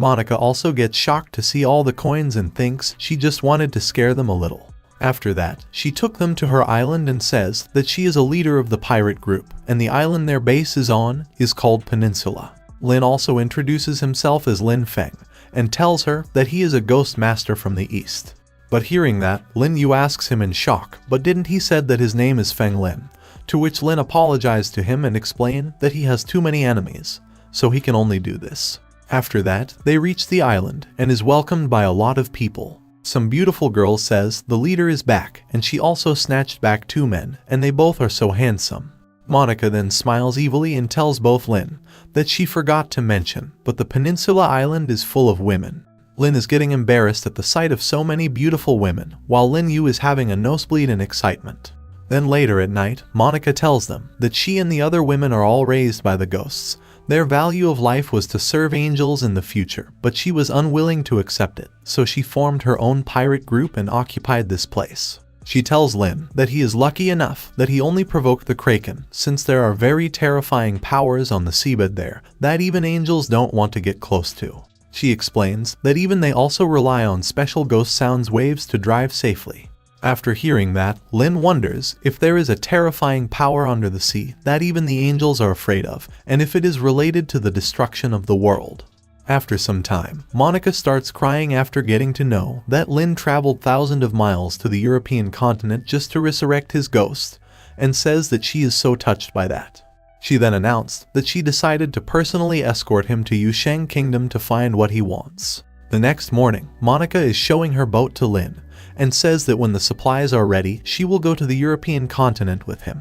Monica also gets shocked to see all the coins and thinks she just wanted to scare them a little. After that, she took them to her island and says that she is a leader of the pirate group, and the island their base is on is called Peninsula. Lin also introduces himself as Lin Feng, and tells her that he is a ghost master from the east. But hearing that, Lin Yu asks him in shock, but didn't he said that his name is Feng Lin? To which Lin apologized to him and explained that he has too many enemies, so he can only do this. After that, they reach the island and is welcomed by a lot of people. Some beautiful girl says the leader is back, and she also snatched back 2 men, and they both are so handsome. Monica then smiles evilly and tells both Lin that she forgot to mention, but the Peninsula Island is full of women. Lin is getting embarrassed at the sight of so many beautiful women, while Lin Yu is having a nosebleed in excitement. Then later at night, Monica tells them that she and the other women are all raised by the ghosts. Their value of life was to serve angels in the future, but she was unwilling to accept it, so she formed her own pirate group and occupied this place. She tells Lin that he is lucky enough that he only provoked the Kraken, since there are very terrifying powers on the seabed there that even angels don't want to get close to. She explains that even they also rely on special ghost sounds waves to drive safely. After hearing that, Lin wonders if there is a terrifying power under the sea that even the angels are afraid of, and if it is related to the destruction of the world. After some time, Monica starts crying after getting to know that Lin traveled thousands of miles to the European continent just to resurrect his ghost, and says that she is so touched by that. She then announced that she decided to personally escort him to Yusheng Kingdom to find what he wants. The next morning, Monica is showing her boat to Lin, and says that when the supplies are ready, she will go to the European continent with him.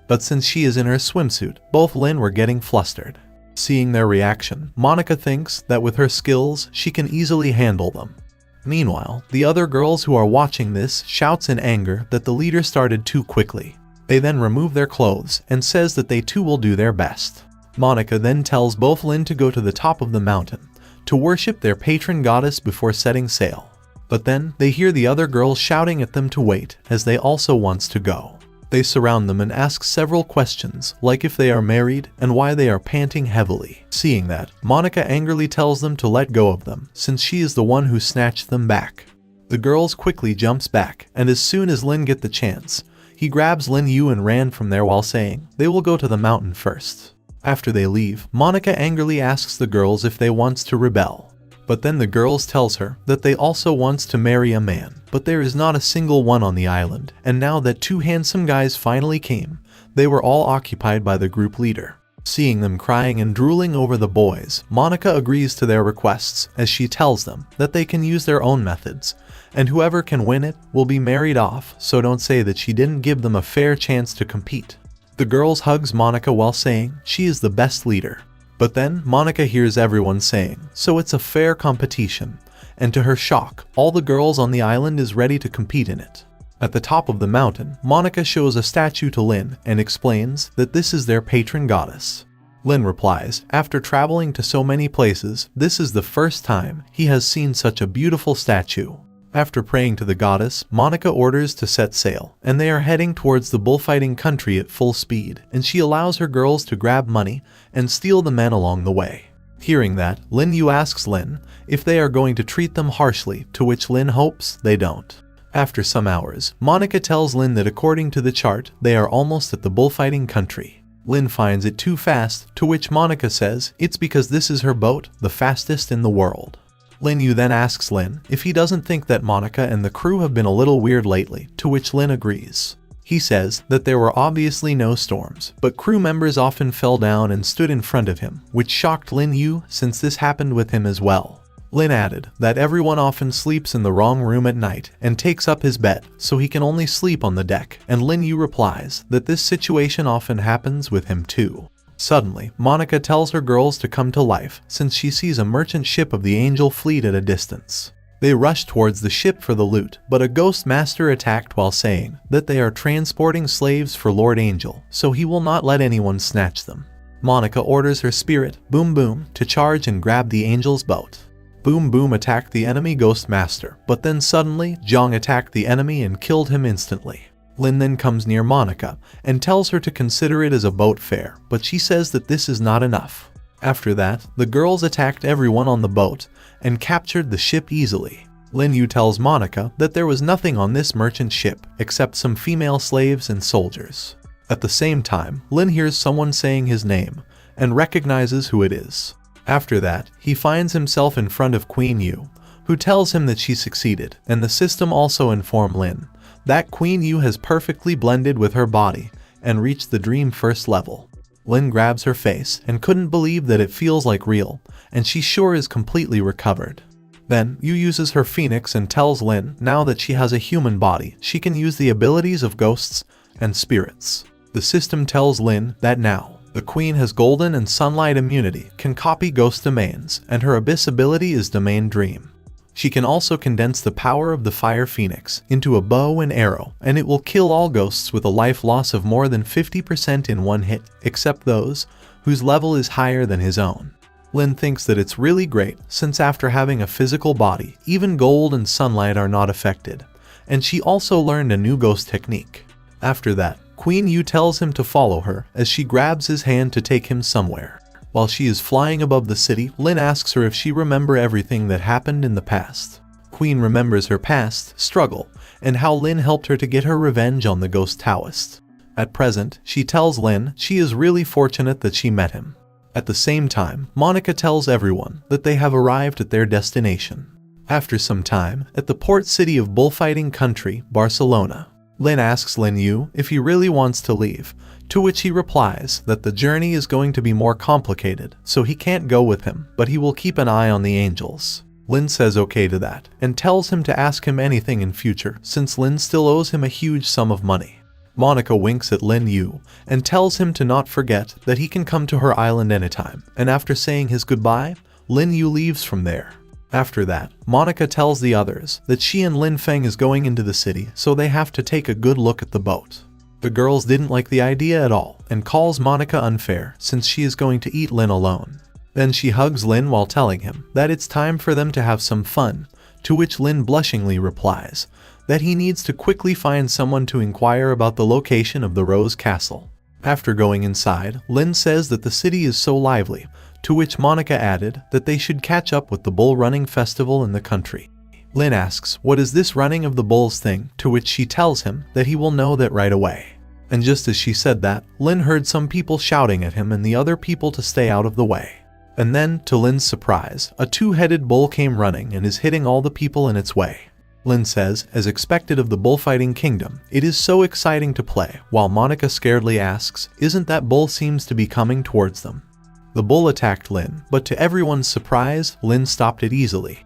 But since she is in her swimsuit, both Lin were getting flustered. Seeing their reaction, Monica thinks that with her skills, she can easily handle them. Meanwhile, the other girls who are watching this shouts in anger that the leader started too quickly. They then remove their clothes and says that they too will do their best. Monica then tells both Lin to go to the top of the mountain to worship their patron goddess before setting sail. But then, they hear the other girls shouting at them to wait, as they also wants to go. They surround them and ask several questions, like if they are married and why they are panting heavily. Seeing that, Monica angrily tells them to let go of them, since she is the one who snatched them back. The girls quickly jumps back, and as soon as Lin get the chance, he grabs Lin Yu and ran from there while saying they will go to the mountain first. After they leave, Monica angrily asks the girls if they wants to rebel. But then the girls tells her that they also wants to marry a man, but there is not a single one on the island, and now that 2 handsome guys finally came, they were all occupied by the group leader. Seeing them crying and drooling over the boys, Monica agrees to their requests as she tells them that they can use their own methods, and whoever can win it will be married off, so don't say that she didn't give them a fair chance to compete. The girls hugs Monica while saying she is the best leader. But then, Monica hears everyone saying, so it's a fair competition, and to her shock, all the girls on the island is ready to compete in it. At the top of the mountain, Monica shows a statue to Lin and explains that this is their patron goddess. Lin replies, after traveling to so many places, this is the first time he has seen such a beautiful statue. After praying to the goddess, Monica orders to set sail, and they are heading towards the bullfighting country at full speed, and she allows her girls to grab money and steal the men along the way. Hearing that, Lin Yu asks Lin if they are going to treat them harshly, to which Lin hopes they don't. After some hours, Monica tells Lin that according to the chart, they are almost at the bullfighting country. Lin finds it too fast, to which Monica says it's because this is her boat, the fastest in the world. Lin Yu then asks Lin if he doesn't think that Monica and the crew have been a little weird lately, to which Lin agrees. He says that there were obviously no storms, but crew members often fell down and stood in front of him, which shocked Lin Yu since this happened with him as well. Lin added that everyone often sleeps in the wrong room at night and takes up his bed, so he can only sleep on the deck, and Lin Yu replies that this situation often happens with him too. Suddenly, Monica tells her girls to come to life since she sees a merchant ship of the angel fleet at a distance. They rush towards the ship for the loot, but a ghost master attacked while saying that they are transporting slaves for Lord Angel, so he will not let anyone snatch them. Monica orders her spirit, Boom Boom, to charge and grab the angel's boat. Boom Boom attacked the enemy ghost master, but then suddenly, Zhang attacked the enemy and killed him instantly. Lin then comes near Monica and tells her to consider it as a boat fare, but she says that this is not enough. After that, the girls attacked everyone on the boat and captured the ship easily. Lin Yu tells Monica that there was nothing on this merchant ship except some female slaves and soldiers. At the same time, Lin hears someone saying his name and recognizes who it is. After that, he finds himself in front of Queen Yu, who tells him that she succeeded, and the system also informed Lin that Queen Yu has perfectly blended with her body and reached the dream first level. Lin grabs her face and couldn't believe that it feels like real, and she sure is completely recovered. Then, Yu uses her phoenix and tells Lin now that she has a human body, she can use the abilities of ghosts and spirits. The system tells Lin that now, the queen has golden and sunlight immunity, can copy ghost domains, and her abyss ability is domain dream. She can also condense the power of the fire phoenix into a bow and arrow, and it will kill all ghosts with a life loss of more than 50% in one hit, except those whose level is higher than his own. Lin thinks that it's really great, since after having a physical body, even gold and sunlight are not affected, and she also learned a new ghost technique. After that, Queen Yu tells him to follow her as she grabs his hand to take him somewhere. While she is flying above the city, Lin asks her if she remembers everything that happened in the past. Queen remembers her past struggle and how Lin helped her to get her revenge on the ghost Taoist. At present, she tells Lin she is really fortunate that she met him. At the same time, Monica tells everyone that they have arrived at their destination. After some time, at the port city of bullfighting country, Barcelona, Lin asks Lin Yu if he really wants to leave, to which he replies that the journey is going to be more complicated, so he can't go with him, but he will keep an eye on the angels. Lin says okay to that, and tells him to ask him anything in future, since Lin still owes him a huge sum of money. Monica winks at Lin Yu and tells him to not forget that he can come to her island anytime, and after saying his goodbye, Lin Yu leaves from there. After that, Monica tells the others that she and Lin Feng is going into the city, so they have to take a good look at the boat. The girls didn't like the idea at all and calls Monica unfair since she is going to eat Lin alone. Then she hugs Lin while telling him that it's time for them to have some fun, to which Lin blushingly replies that he needs to quickly find someone to inquire about the location of the Rose Castle. After going inside, Lin says that the city is so lively, to which Monica added that they should catch up with the bull running festival in the country. Lin asks what is this running of the bulls thing, to which she tells him that he will know that right away. And just as she said that, Lin heard some people shouting at him and the other people to stay out of the way. And then, to Lin's surprise, a two-headed bull came running and is hitting all the people in its way. Lin says, as expected of the bullfighting kingdom, it is so exciting to play, while Monica scaredly asks, isn't that bull seems to be coming towards them? The bull attacked Lin, but to everyone's surprise, Lin stopped it easily.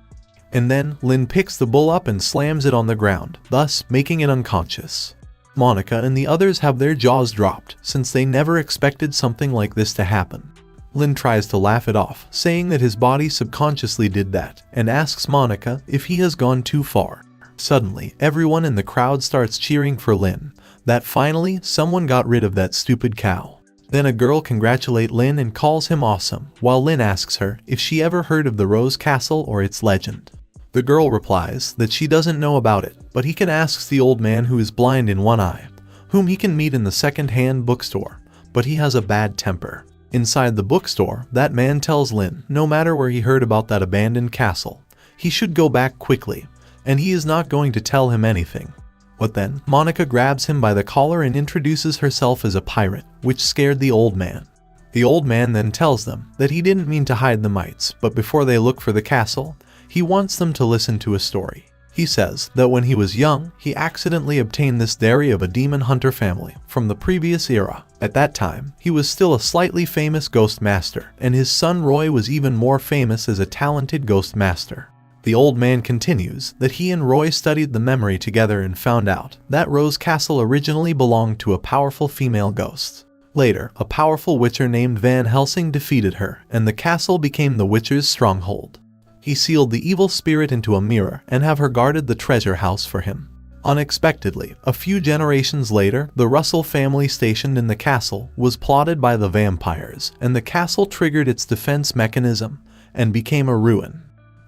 And then, Lin picks the bull up and slams it on the ground, thus making it unconscious. Monica and the others have their jaws dropped, since they never expected something like this to happen. Lin tries to laugh it off, saying that his body subconsciously did that, and asks Monica if he has gone too far. Suddenly, everyone in the crowd starts cheering for Lin, that finally someone got rid of that stupid cow. Then a girl congratulates Lin and calls him awesome, while Lin asks her if she ever heard of the Rose Castle or its legend. The girl replies that she doesn't know about it, but he can ask the old man who is blind in one eye, whom he can meet in the second-hand bookstore, but he has a bad temper. Inside the bookstore, that man tells Lin no matter where he heard about that abandoned castle, he should go back quickly, and he is not going to tell him anything. But then, Monica grabs him by the collar and introduces herself as a pirate, which scared the old man. The old man then tells them that he didn't mean to hide the mites, but before they look for the castle, he wants them to listen to a story. He says that when he was young, he accidentally obtained this dairy of a demon hunter family from the previous era. At that time, he was still a slightly famous ghost master, and his son Roy was even more famous as a talented ghost master. The old man continues that he and Roy studied the memory together and found out that Rose Castle originally belonged to a powerful female ghost. Later, a powerful witcher named Van Helsing defeated her, and the castle became the witcher's stronghold. He sealed the evil spirit into a mirror and have her guarded the treasure house for him. Unexpectedly, a few generations later, the Russell family stationed in the castle was plotted by the vampires, and the castle triggered its defense mechanism and became a ruin.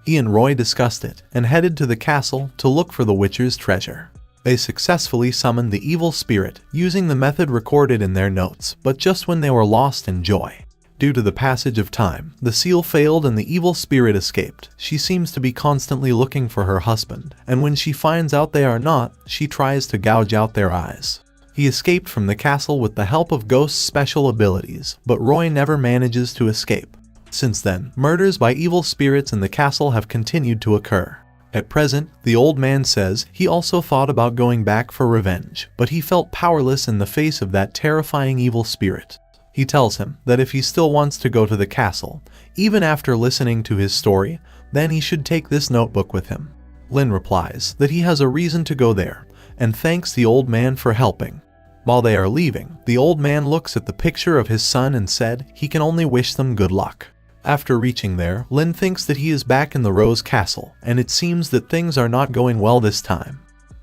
He and Roy discussed it and headed to the castle to look for the witcher's treasure. They successfully summoned the evil spirit using the method recorded in their notes, but just when they were lost in joy. Due to the passage of time, the seal failed and the evil spirit escaped. She seems to be constantly looking for her husband, and when she finds out they are not, she tries to gouge out their eyes. He escaped from the castle with the help of Ghost's special abilities, but Roy never manages to escape. Since then, murders by evil spirits in the castle have continued to occur. At present, the old man says he also thought about going back for revenge, but he felt powerless in the face of that terrifying evil spirit. He tells him that if he still wants to go to the castle, even after listening to his story, then he should take this notebook with him. Lin replies that he has a reason to go there, and thanks the old man for helping. While they are leaving, the old man looks at the picture of his son and said he can only wish them good luck. After reaching there, Lin thinks that he is back in the Rose Castle, and it seems that things are not going well this time.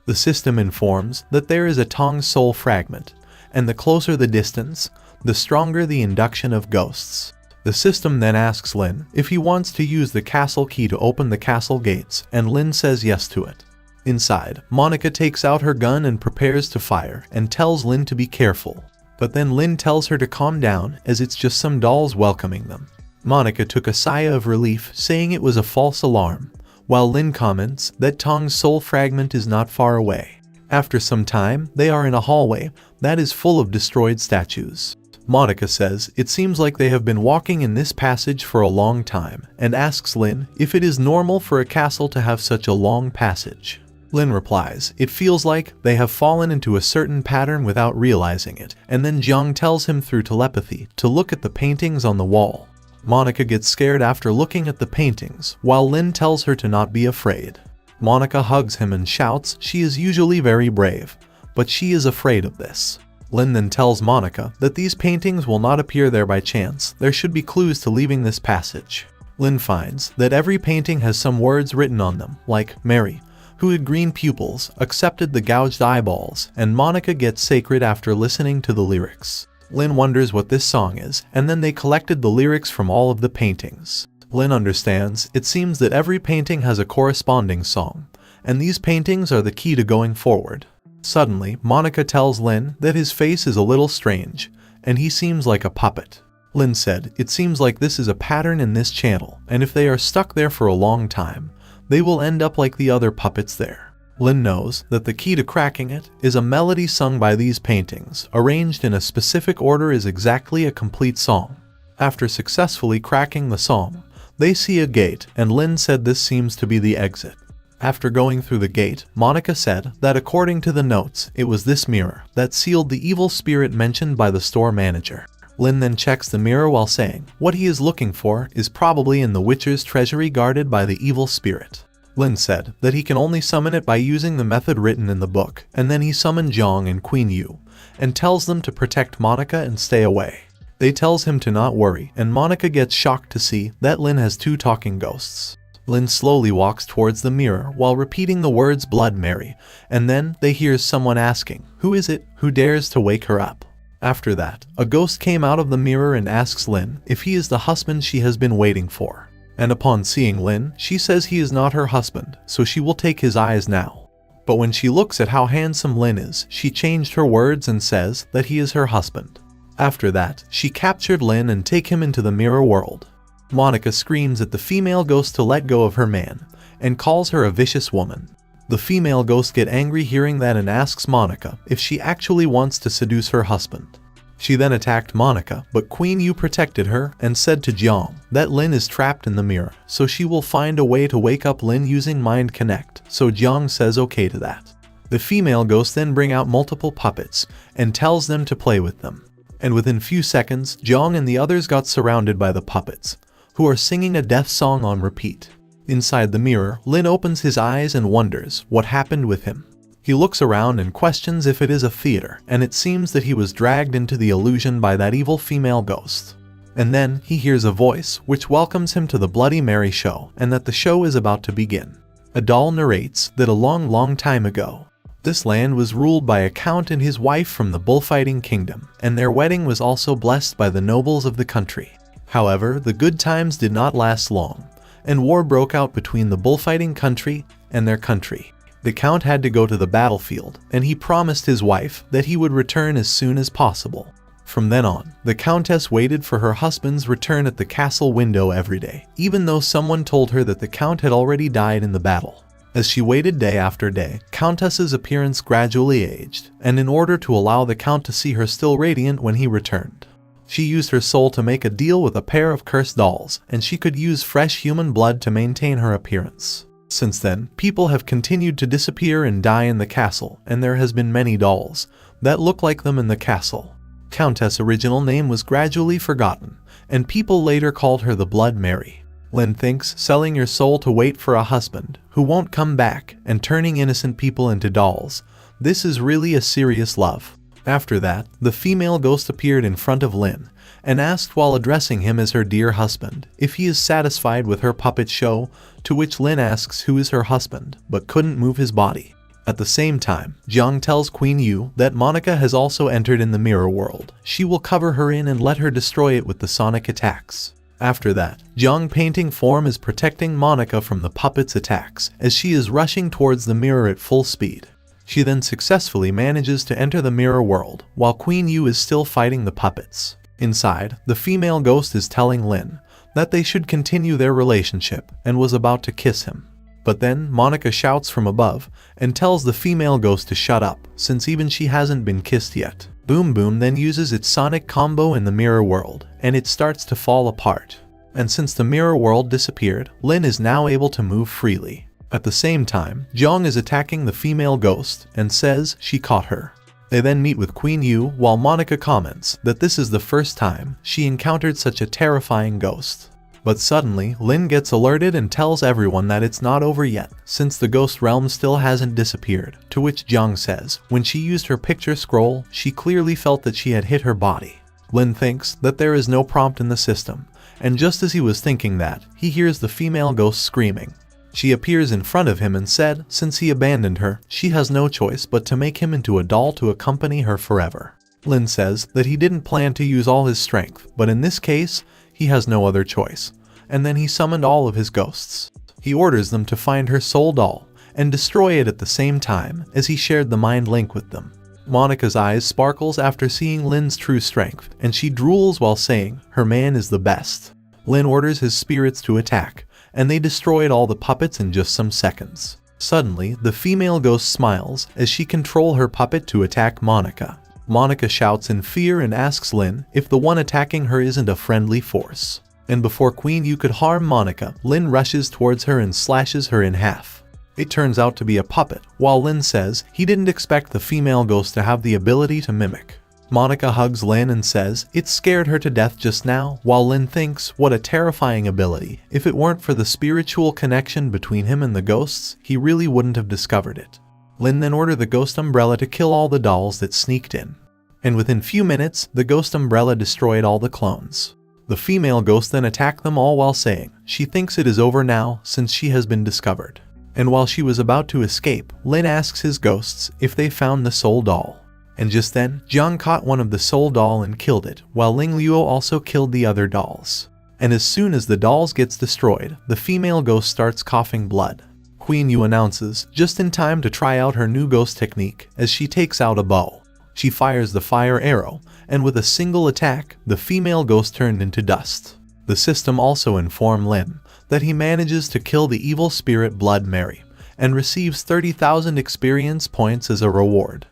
The system informs that there is a Tong's soul fragment, and the closer the distance, the stronger the induction of ghosts. The system then asks Lin if he wants to use the castle key to open the castle gates, and Lin says yes to it. Inside, Monica takes out her gun and prepares to fire, and tells Lin to be careful. But then Lin tells her to calm down, as it's just some dolls welcoming them. Monica took a sigh of relief, saying it was a false alarm, while Lin comments that Tong's soul fragment is not far away. After some time, they are in a hallway that is full of destroyed statues. Monica says it seems like they have been walking in this passage for a long time, and asks Lin if it is normal for a castle to have such a long passage. Lin replies it feels like they have fallen into a certain pattern without realizing it, and then Jiang tells him through telepathy to look at the paintings on the wall. Monica gets scared after looking at the paintings, while Lin tells her to not be afraid. Monica hugs him and shouts she is usually very brave, but she is afraid of this. Lin then tells Monica that these paintings will not appear there by chance, there should be clues to leaving this passage. Lin finds that every painting has some words written on them, like Mary, who had green pupils, accepted the gouged eyeballs, and Monica gets sacred after listening to the lyrics. Lin wonders what this song is, and then they collected the lyrics from all of the paintings. Lin understands it seems that every painting has a corresponding song, and these paintings are the key to going forward. Suddenly, Monica tells Lin that his face is a little strange, and he seems like a puppet. Lin said it seems like this is a pattern in this channel, and if they are stuck there for a long time, they will end up like the other puppets there. Lin knows that the key to cracking it is a melody sung by these paintings, arranged in a specific order is exactly a complete song. After successfully cracking the song, they see a gate, and Lin said this seems to be the exit. After going through the gate, Monica said that according to the notes, it was this mirror that sealed the evil spirit mentioned by the store manager. Lin then checks the mirror while saying what he is looking for is probably in the Witcher's treasury guarded by the evil spirit. Lin said that he can only summon it by using the method written in the book, and then he summoned Jiang and Queen Yu, and tells them to protect Monica and stay away. They tells him to not worry, and Monica gets shocked to see that Lin has two talking ghosts. Lin slowly walks towards the mirror while repeating the words Blood Mary, and then they hear someone asking, who is it who dares to wake her up? After that, a ghost came out of the mirror and asks Lin if he is the husband she has been waiting for. And upon seeing Lin, she says he is not her husband, so she will take his eyes now. But when she looks at how handsome Lin is, she changed her words and says that he is her husband. After that, she captured Lin and take him into the mirror world. Monica screams at the female ghost to let go of her man, and calls her a vicious woman. The female ghost gets angry hearing that and asks Monica if she actually wants to seduce her husband. She then attacked Monica, but Queen Yu protected her and said to Jiang that Lin is trapped in the mirror, so she will find a way to wake up Lin using Mind Connect, so Jiang says okay to that. The female ghost then brings out multiple puppets and tells them to play with them. And within few seconds, Jiang and the others got surrounded by the puppets, who are singing a death song on repeat. Inside the mirror, Lin opens his eyes and wonders what happened with him. He looks around and questions if it is a theater, and it seems that he was dragged into the illusion by that evil female ghost. And then he hears a voice which welcomes him to the Bloody Mary show, and that the show is about to begin. A doll narrates that a long time ago, this land was ruled by a count and his wife from the bullfighting kingdom, and their wedding was also blessed by the nobles of the country. However, the good times did not last long, and war broke out between the bullfighting country and their country. The count had to go to the battlefield, and he promised his wife that he would return as soon as possible. From then on, the Countess waited for her husband's return at the castle window every day, even though someone told her that the Count had already died in the battle. As she waited day after day, Countess's appearance gradually aged, and in order to allow the Count to see her still radiant when he returned, she used her soul to make a deal with a pair of cursed dolls, and she could use fresh human blood to maintain her appearance. Since then, people have continued to disappear and die in the castle, and there has been many dolls that look like them in the castle. Countess' original name was gradually forgotten, and people later called her the Blood Mary. Lin thinks selling your soul to wait for a husband who won't come back and turning innocent people into dolls, this is really a serious love. After that, the female ghost appeared in front of Lin and asked while addressing him as her dear husband if he is satisfied with her puppet show, to which Lin asks who is her husband but couldn't move his body. At the same time, Jiang tells Queen Yu that Monica has also entered in the mirror world. She will cover her in and let her destroy it with the sonic attacks. After that, Jiang painting form is protecting Monica from the puppet's attacks as she is rushing towards the mirror at full speed. She then successfully manages to enter the mirror world while Queen Yu is still fighting the puppets. Inside, the female ghost is telling Lin that they should continue their relationship and was about to kiss him. But then Monica shouts from above and tells the female ghost to shut up, since even she hasn't been kissed yet. Boom Boom then uses its sonic combo in the mirror world, and it starts to fall apart. And since the mirror world disappeared, Lin is now able to move freely. At the same time, Jiang is attacking the female ghost and says she caught her. They then meet with Queen Yu while Monica comments that this is the first time she encountered such a terrifying ghost. But suddenly, Lin gets alerted and tells everyone that it's not over yet, since the ghost realm still hasn't disappeared, to which Jiang says when she used her picture scroll, she clearly felt that she had hit her body. Lin thinks that there is no prompt in the system, and just as he was thinking that, he hears the female ghost screaming. She appears in front of him and said since he abandoned her, she has no choice but to make him into a doll to accompany her forever. Lin says that he didn't plan to use all his strength, but in this case, he has no other choice, and then he summoned all of his ghosts. He orders them to find her soul doll and destroy it at the same time as he shared the mind link with them. Monica's eyes sparkles after seeing Lin's true strength, and she drools while saying her man is the best. Lin orders his spirits to attack, and they destroyed all the puppets in just some seconds. Suddenly, the female ghost smiles as she controls her puppet to attack Monica. Monica shouts in fear and asks Lin if the one attacking her isn't a friendly force. And before Queen Yu could harm Monica, Lin rushes towards her and slashes her in half. It turns out to be a puppet, while Lin says he didn't expect the female ghost to have the ability to mimic. Monica hugs Lin and says it scared her to death just now, while Lin thinks what a terrifying ability. If it weren't for the spiritual connection between him and the ghosts, he really wouldn't have discovered it. Lin then ordered the ghost umbrella to kill all the dolls that sneaked in. And within few minutes, the ghost umbrella destroyed all the clones. The female ghost then attacked them all while saying she thinks it is over now since she has been discovered. And while she was about to escape, Lin asks his ghosts if they found the soul doll. And just then, Jiang caught one of the soul doll and killed it, while Ling Luo also killed the other dolls. And as soon as the dolls gets destroyed, the female ghost starts coughing blood. Queen Yu announces just in time to try out her new ghost technique as she takes out a bow. She fires the fire arrow, and with a single attack, the female ghost turned into dust. The system also informed Lin that he manages to kill the evil spirit Blood Mary, and receives 30,000 experience points as a reward.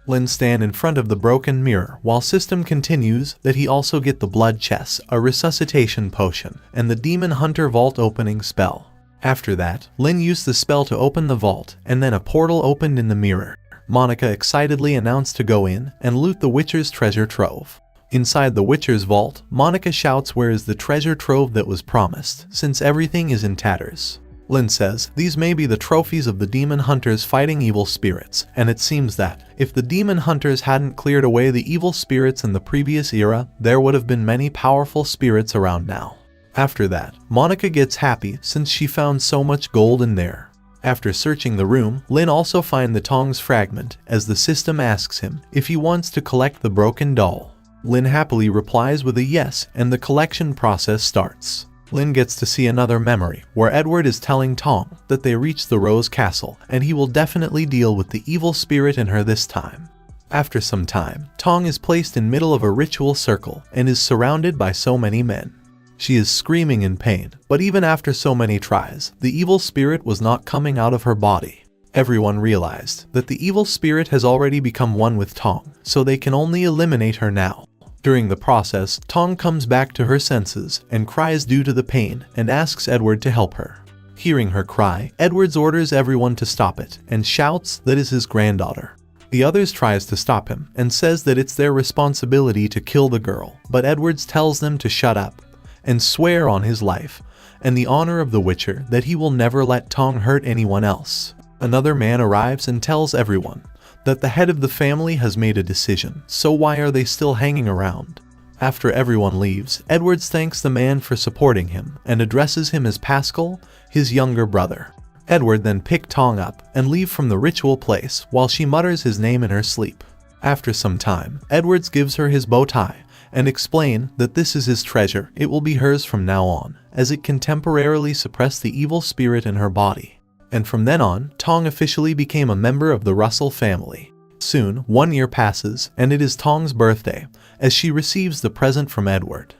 Lin stands in front of the broken mirror while system continues that he also get the blood chest, a resuscitation potion, and the demon hunter vault opening spell. After that, Lin used the spell to open the vault, and then a portal opened in the mirror. Monica excitedly announced to go in and loot the Witcher's treasure trove. Inside the Witcher's vault, Monica shouts where is the treasure trove that was promised, since everything is in tatters. Lin says these may be the trophies of the demon hunters fighting evil spirits, and it seems that if the demon hunters hadn't cleared away the evil spirits in the previous era, there would have been many powerful spirits around now. After that, Monica gets happy since she found so much gold in there. After searching the room, Lin also finds the tongs fragment as the system asks him if he wants to collect the broken doll. Lin happily replies with a yes, and the collection process starts. Lin gets to see another memory where Edward is telling Tong that they reached the Rose Castle and he will definitely deal with the evil spirit in her this time. After some time, Tong is placed in middle of a ritual circle and is surrounded by so many men. She is screaming in pain, but even after so many tries, the evil spirit was not coming out of her body. Everyone realized that the evil spirit has already become one with Tong, so they can only eliminate her now. During the process, Tong comes back to her senses and cries due to the pain and asks Edward to help her. Hearing her cry, Edward orders everyone to stop it and shouts that is his granddaughter. The others tries to stop him and says that it's their responsibility to kill the girl, but Edwards tells them to shut up and swear on his life and the honor of the Witcher that he will never let Tong hurt anyone else. Another man arrives and tells everyone that the head of the family has made a decision, so why are they still hanging around? After everyone leaves, Edwards thanks the man for supporting him and addresses him as Pascal, his younger brother. Edward then picks Tong up and leave from the ritual place while she mutters his name in her sleep. After some time, Edwards gives her his bow tie and explain that this is his treasure, it will be hers from now on, as it can temporarily suppress the evil spirit in her body. And from then on, Tong officially became a member of the Russell family. Soon, 1 year passes, and it is Tong's birthday, as she receives the present from Edward.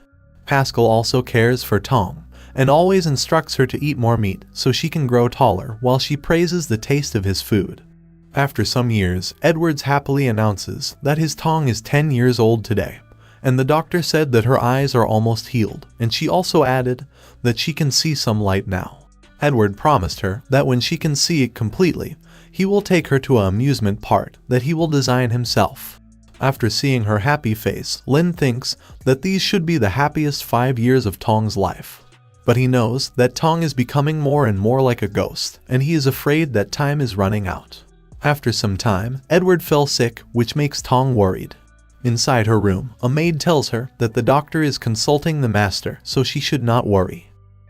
Pascal also cares for Tong, and always instructs her to eat more meat so she can grow taller while she praises the taste of his food. After some years, Edwards happily announces that his Tong is 10 years old today, and the doctor said that her eyes are almost healed, and she also added that she can see some light now. Edward promised her that when she can see it completely, he will take her to an amusement park that he will design himself. After seeing her happy face, Lin thinks that these should be the happiest 5 years of Tong's life. But he knows that Tong is becoming more and more like a ghost, and he is afraid that time is running out. After some time, Edward fell sick, which makes Tong worried. Inside her room, a maid tells her that the doctor is consulting the master, so she should not worry.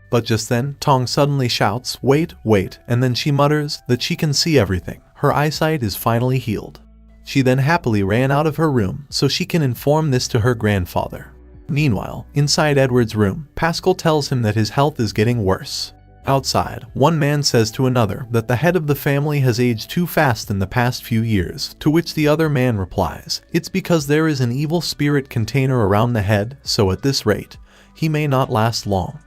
But just then, Tong suddenly shouts, "Wait, wait," and then she mutters that she can see everything. Her eyesight is finally healed. She then happily ran out of her room so she can inform this to her grandfather. Meanwhile, inside Edward's room, Pascal tells him that his health is getting worse. Outside, one man says to another that the head of the family has aged too fast in the past few years, to which the other man replies, "It's because there is an evil spirit container around the head, so at this rate, he may not last long."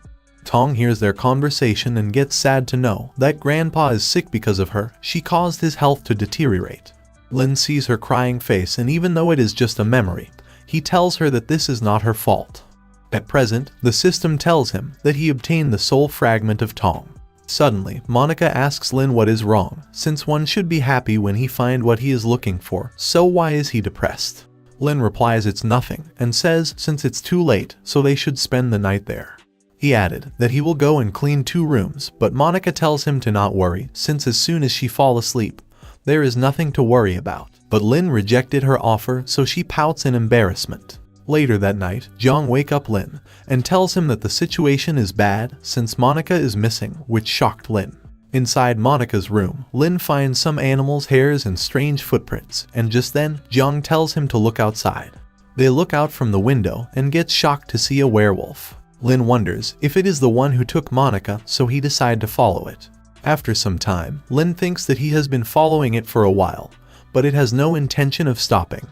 Tong hears their conversation and gets sad to know that Grandpa is sick because of her. She caused his health to deteriorate. Lin sees her crying face, and even though it is just a memory, he tells her that this is not her fault. At present, the system tells him that he obtained the soul fragment of Tong. Suddenly, Monica asks Lin what is wrong, since one should be happy when he finds what he is looking for, so why is he depressed? Lin replies it's nothing, and says since it's too late, so they should spend the night there. He added that he will go and clean 2 rooms, but Monica tells him to not worry, since as soon as she falls asleep, there is nothing to worry about. But Lin rejected her offer, so she pouts in embarrassment. Later that night, Jiang wakes up Lin and tells him that the situation is bad since Monica is missing, which shocked Lin. Inside Monica's room, Lin finds some animals' hairs and strange footprints, and just then, Jiang tells him to look outside. They look out from the window and get shocked to see a werewolf. Lin wonders if it is the one who took Monica, so he decides to follow it. After some time, Lin thinks that he has been following it for a while, but it has no intention of stopping.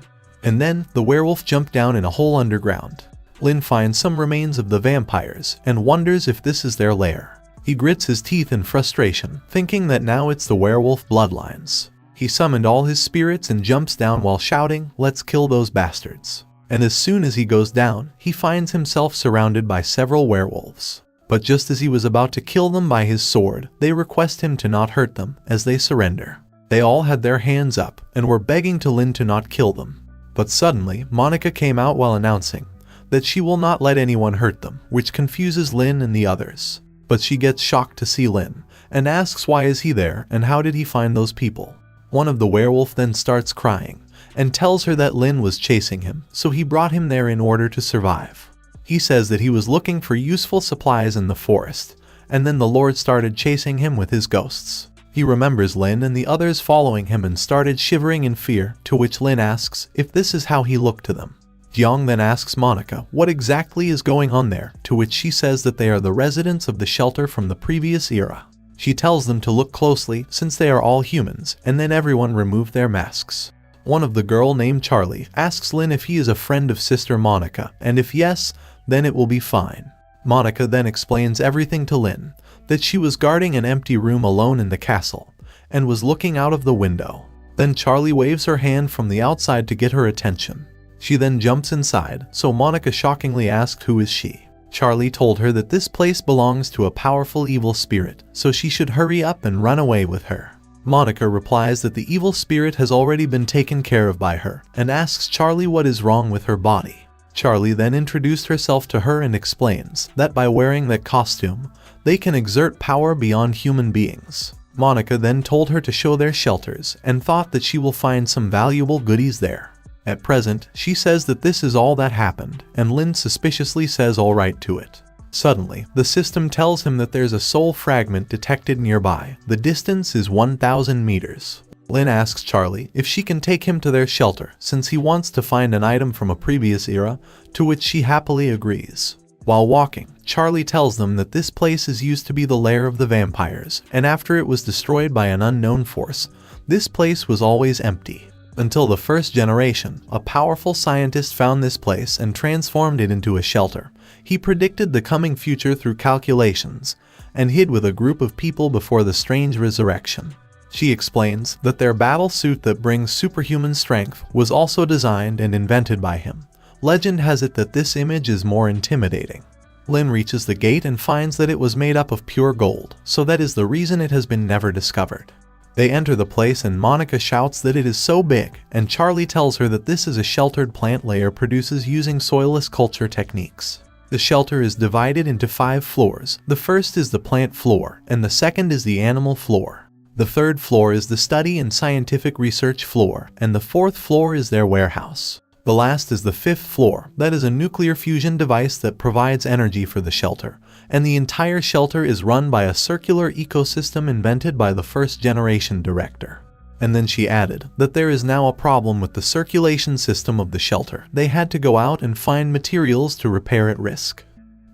And then, the werewolf jumped down in a hole underground. Lin finds some remains of the vampires and wonders if this is their lair. He grits his teeth in frustration, thinking that now it's the werewolf bloodlines. He summoned all his spirits and jumps down while shouting, "Let's kill those bastards." And as soon as he goes down, he finds himself surrounded by several werewolves. But just as he was about to kill them by his sword, they request him to not hurt them, as they surrender. They all had their hands up and were begging to Lin to not kill them. But suddenly, Monica came out while announcing that she will not let anyone hurt them, which confuses Lin and the others. But she gets shocked to see Lin, and asks why is he there and how did he find those people. One of the werewolf then starts crying, and tells her that Lin was chasing him, so he brought him there in order to survive. He says that he was looking for useful supplies in the forest, and then the Lord started chasing him with his ghosts. He remembers Lin and the others following him and started shivering in fear, to which Lin asks if this is how he looked to them. Jiang then asks Monica what exactly is going on there, to which she says that they are the residents of the shelter from the previous era. She tells them to look closely since they are all humans, and then everyone remove their masks. One of the girl named Charlie asks Lin if he is a friend of Sister Monica, and if yes, then it will be fine. Monica then explains everything to Lin, that she was guarding an empty room alone in the castle, and was looking out of the window. Then Charlie waves her hand from the outside to get her attention. She then jumps inside, so Monica shockingly asked who is she. Charlie told her that this place belongs to a powerful evil spirit, so she should hurry up and run away with her. Monica replies that the evil spirit has already been taken care of by her, and asks Charlie what is wrong with her body. Charlie then introduced herself to her and explains that by wearing that costume, they can exert power beyond human beings. Monica then told her to show their shelters and thought that she will find some valuable goodies there. At present, she says that this is all that happened, and Lin suspiciously says alright to it. Suddenly, the system tells him that there's a soul fragment detected nearby. The distance is 1,000 meters. Lin asks Charlie if she can take him to their shelter since he wants to find an item from a previous era, to which she happily agrees. While walking, Charlie tells them that this place is used to be the lair of the vampires, and after it was destroyed by an unknown force, this place was always empty. Until the first generation, a powerful scientist found this place and transformed it into a shelter. He predicted the coming future through calculations, and hid with a group of people before the strange resurrection. She explains that their battle suit that brings superhuman strength was also designed and invented by him. Legend has it that this image is more intimidating. Lin reaches the gate and finds that it was made up of pure gold, so that is the reason it has been never discovered. They enter the place and Monica shouts that it is so big, and Charlie tells her that this is a sheltered plant layer produces using soilless culture techniques. The shelter is divided into 5 floors. The first is the plant floor, and the second is the animal floor. The third floor is the study and scientific research floor, and the fourth floor is their warehouse. The last is the 5th floor, that is a nuclear fusion device that provides energy for the shelter, and the entire shelter is run by a circular ecosystem invented by the first-generation director. And then she added that there is now a problem with the circulation system of the shelter. They had to go out and find materials to repair at risk.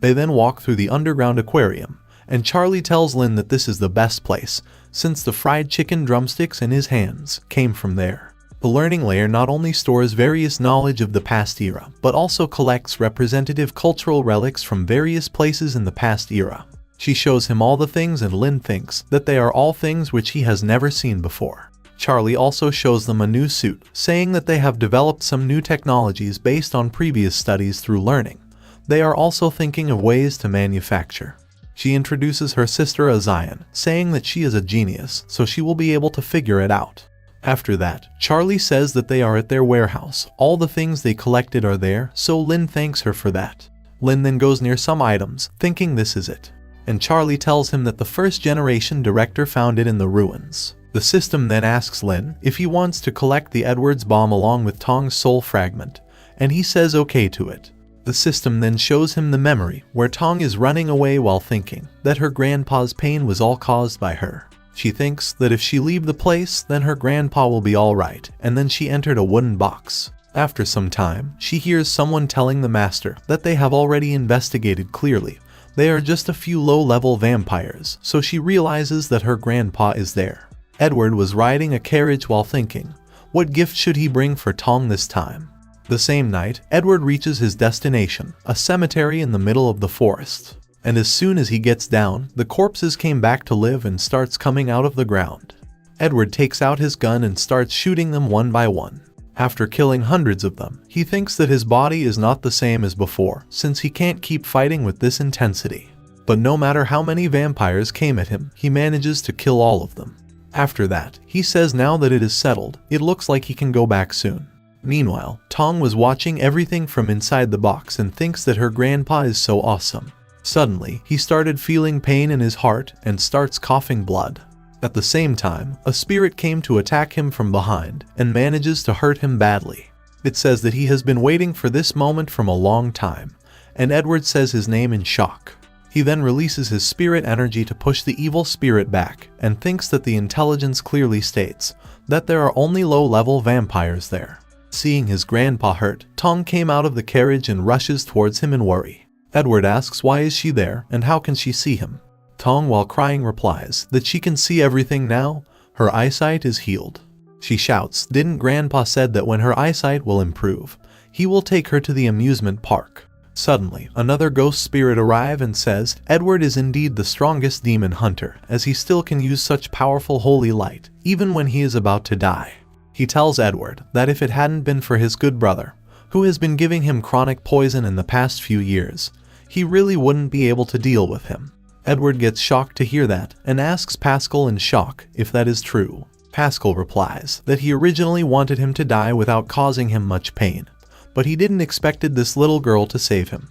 They then walk through the underground aquarium, and Charlie tells Lin that this is the best place, since the fried chicken drumsticks in his hands came from there. The learning layer not only stores various knowledge of the past era, but also collects representative cultural relics from various places in the past era. She shows him all the things and Lin thinks that they are all things which he has never seen before. Charlie also shows them a new suit, saying that they have developed some new technologies based on previous studies through learning. They are also thinking of ways to manufacture. She introduces her sister Zion, saying that she is a genius, so she will be able to figure it out. After that, Charlie says that they are at their warehouse. All the things they collected are there, so Lin thanks her for that. Lin then goes near some items, thinking this is it. And Charlie tells him that the first-generation director found it in the ruins. The system then asks Lin if he wants to collect the Edwards bomb along with Tong's soul fragment, and he says okay to it. The system then shows him the memory where Tong is running away while thinking that her grandpa's pain was all caused by her. She thinks that if she leave the place, then her grandpa will be alright, and then she entered a wooden box. After some time, she hears someone telling the master that they have already investigated clearly. They are just a few low-level vampires, so she realizes that her grandpa is there. Edward was riding a carriage while thinking, what gift should he bring for Tong this time? The same night, Edward reaches his destination, a cemetery in the middle of the forest. And as soon as he gets down, the corpses came back to live and starts coming out of the ground. Edward takes out his gun and starts shooting them one by one. After killing hundreds of them, he thinks that his body is not the same as before, since he can't keep fighting with this intensity. But no matter how many vampires came at him, he manages to kill all of them. After that, he says now that it is settled, it looks like he can go back soon. Meanwhile, Tong was watching everything from inside the box and thinks that her grandpa is so awesome. Suddenly, he started feeling pain in his heart and starts coughing blood. At the same time, a spirit came to attack him from behind and manages to hurt him badly. It says that he has been waiting for this moment from a long time, and Edward says his name in shock. He then releases his spirit energy to push the evil spirit back and thinks that the intelligence clearly states that there are only low-level vampires there. Seeing his grandpa hurt, Tong came out of the carriage and rushes towards him in worry. Edward asks why is she there and how can she see him. Tong, while crying, replies that she can see everything now, her eyesight is healed. She shouts, "Didn't Grandpa said that when her eyesight will improve, he will take her to the amusement park?" Suddenly, another ghost spirit arrives and says, Edward is indeed the strongest demon hunter, as he still can use such powerful holy light, even when he is about to die. He tells Edward that if it hadn't been for his good brother, who has been giving him chronic poison in the past few years, he really wouldn't be able to deal with him. Edward gets shocked to hear that and asks Pascal in shock if that is true. Pascal replies that he originally wanted him to die without causing him much pain, but he didn't expected this little girl to save him.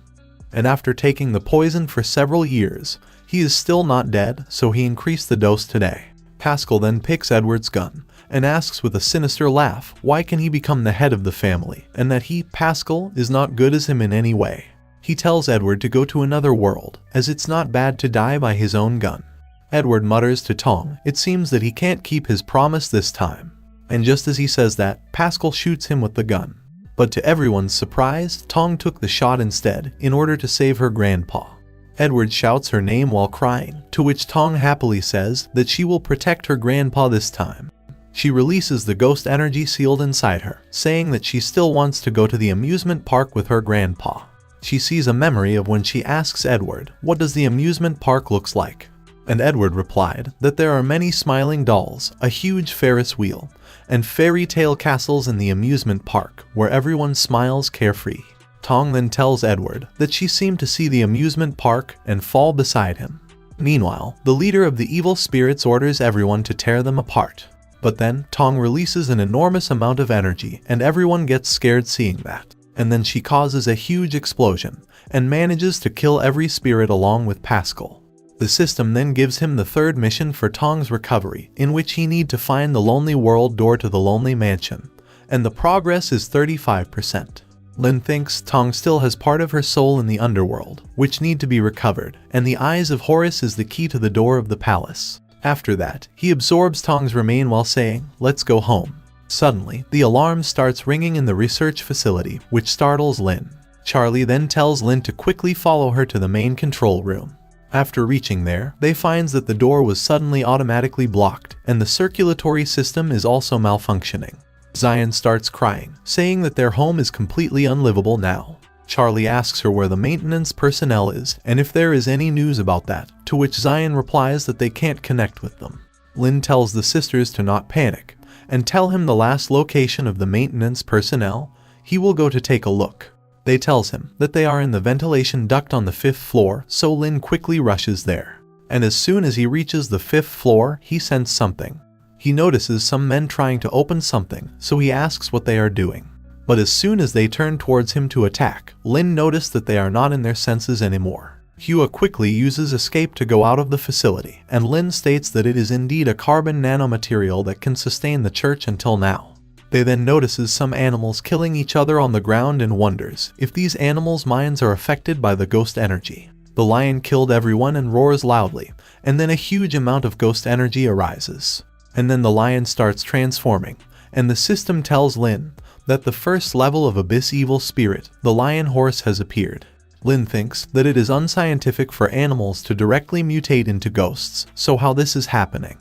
And after taking the poison for several years, he is still not dead, so he increased the dose today. Pascal then picks Edward's gun and asks with a sinister laugh why can he become the head of the family, and that he, Pascal, is not good as him in any way. He tells Edward to go to another world, as it's not bad to die by his own gun. Edward mutters to Tong, it seems that he can't keep his promise this time. And just as he says that, Pascal shoots him with the gun. But to everyone's surprise, Tong took the shot instead, in order to save her grandpa. Edward shouts her name while crying, to which Tong happily says that she will protect her grandpa this time. She releases the ghost energy sealed inside her, saying that she still wants to go to the amusement park with her grandpa. She sees a memory of when she asks Edward, what does the amusement park looks like? And Edward replied that there are many smiling dolls, a huge Ferris wheel, and fairy tale castles in the amusement park where everyone smiles carefree. Tong then tells Edward that she seemed to see the amusement park and fall beside him. Meanwhile, the leader of the evil spirits orders everyone to tear them apart. But then, Tong releases an enormous amount of energy and everyone gets scared seeing that. And then she causes a huge explosion and manages to kill every spirit along with Pascal. The system then gives him the third mission for Tong's recovery, in which he need to find the Lonely World door to the Lonely Mansion, and the progress is 35%. Lin thinks Tong still has part of her soul in the underworld, which need to be recovered, and the Eyes of Horus is the key to the door of the palace. After that, he absorbs Tong's remain while saying, let's go home. Suddenly, the alarm starts ringing in the research facility, which startles Lin. Charlie then tells Lin to quickly follow her to the main control room. After reaching there, they find that the door was suddenly automatically blocked, and the circulatory system is also malfunctioning. Zion starts crying, saying that their home is completely unlivable now. Charlie asks her where the maintenance personnel is, and if there is any news about that, to which Zion replies that they can't connect with them. Lin tells the sisters to not panic, and tell him the last location of the maintenance personnel. He will go to take a look. They tells him that they are in the ventilation duct on the 5th floor, so Lin quickly rushes there. And as soon as he reaches the 5th floor, he senses something. He notices some men trying to open something, so he asks what they are doing. But as soon as they turn towards him to attack, Lin notices that they are not in their senses anymore. Hua quickly uses escape to go out of the facility, and Lin states that it is indeed a carbon nanomaterial that can sustain the church until now. They then notices some animals killing each other on the ground and wonders if these animals' minds are affected by the ghost energy. The lion killed everyone and roars loudly, and then a huge amount of ghost energy arises. And then the lion starts transforming, and the system tells Lin that the first level of Abyss Evil Spirit, the lion horse, has appeared. Lin thinks that it is unscientific for animals to directly mutate into ghosts, so how this is happening?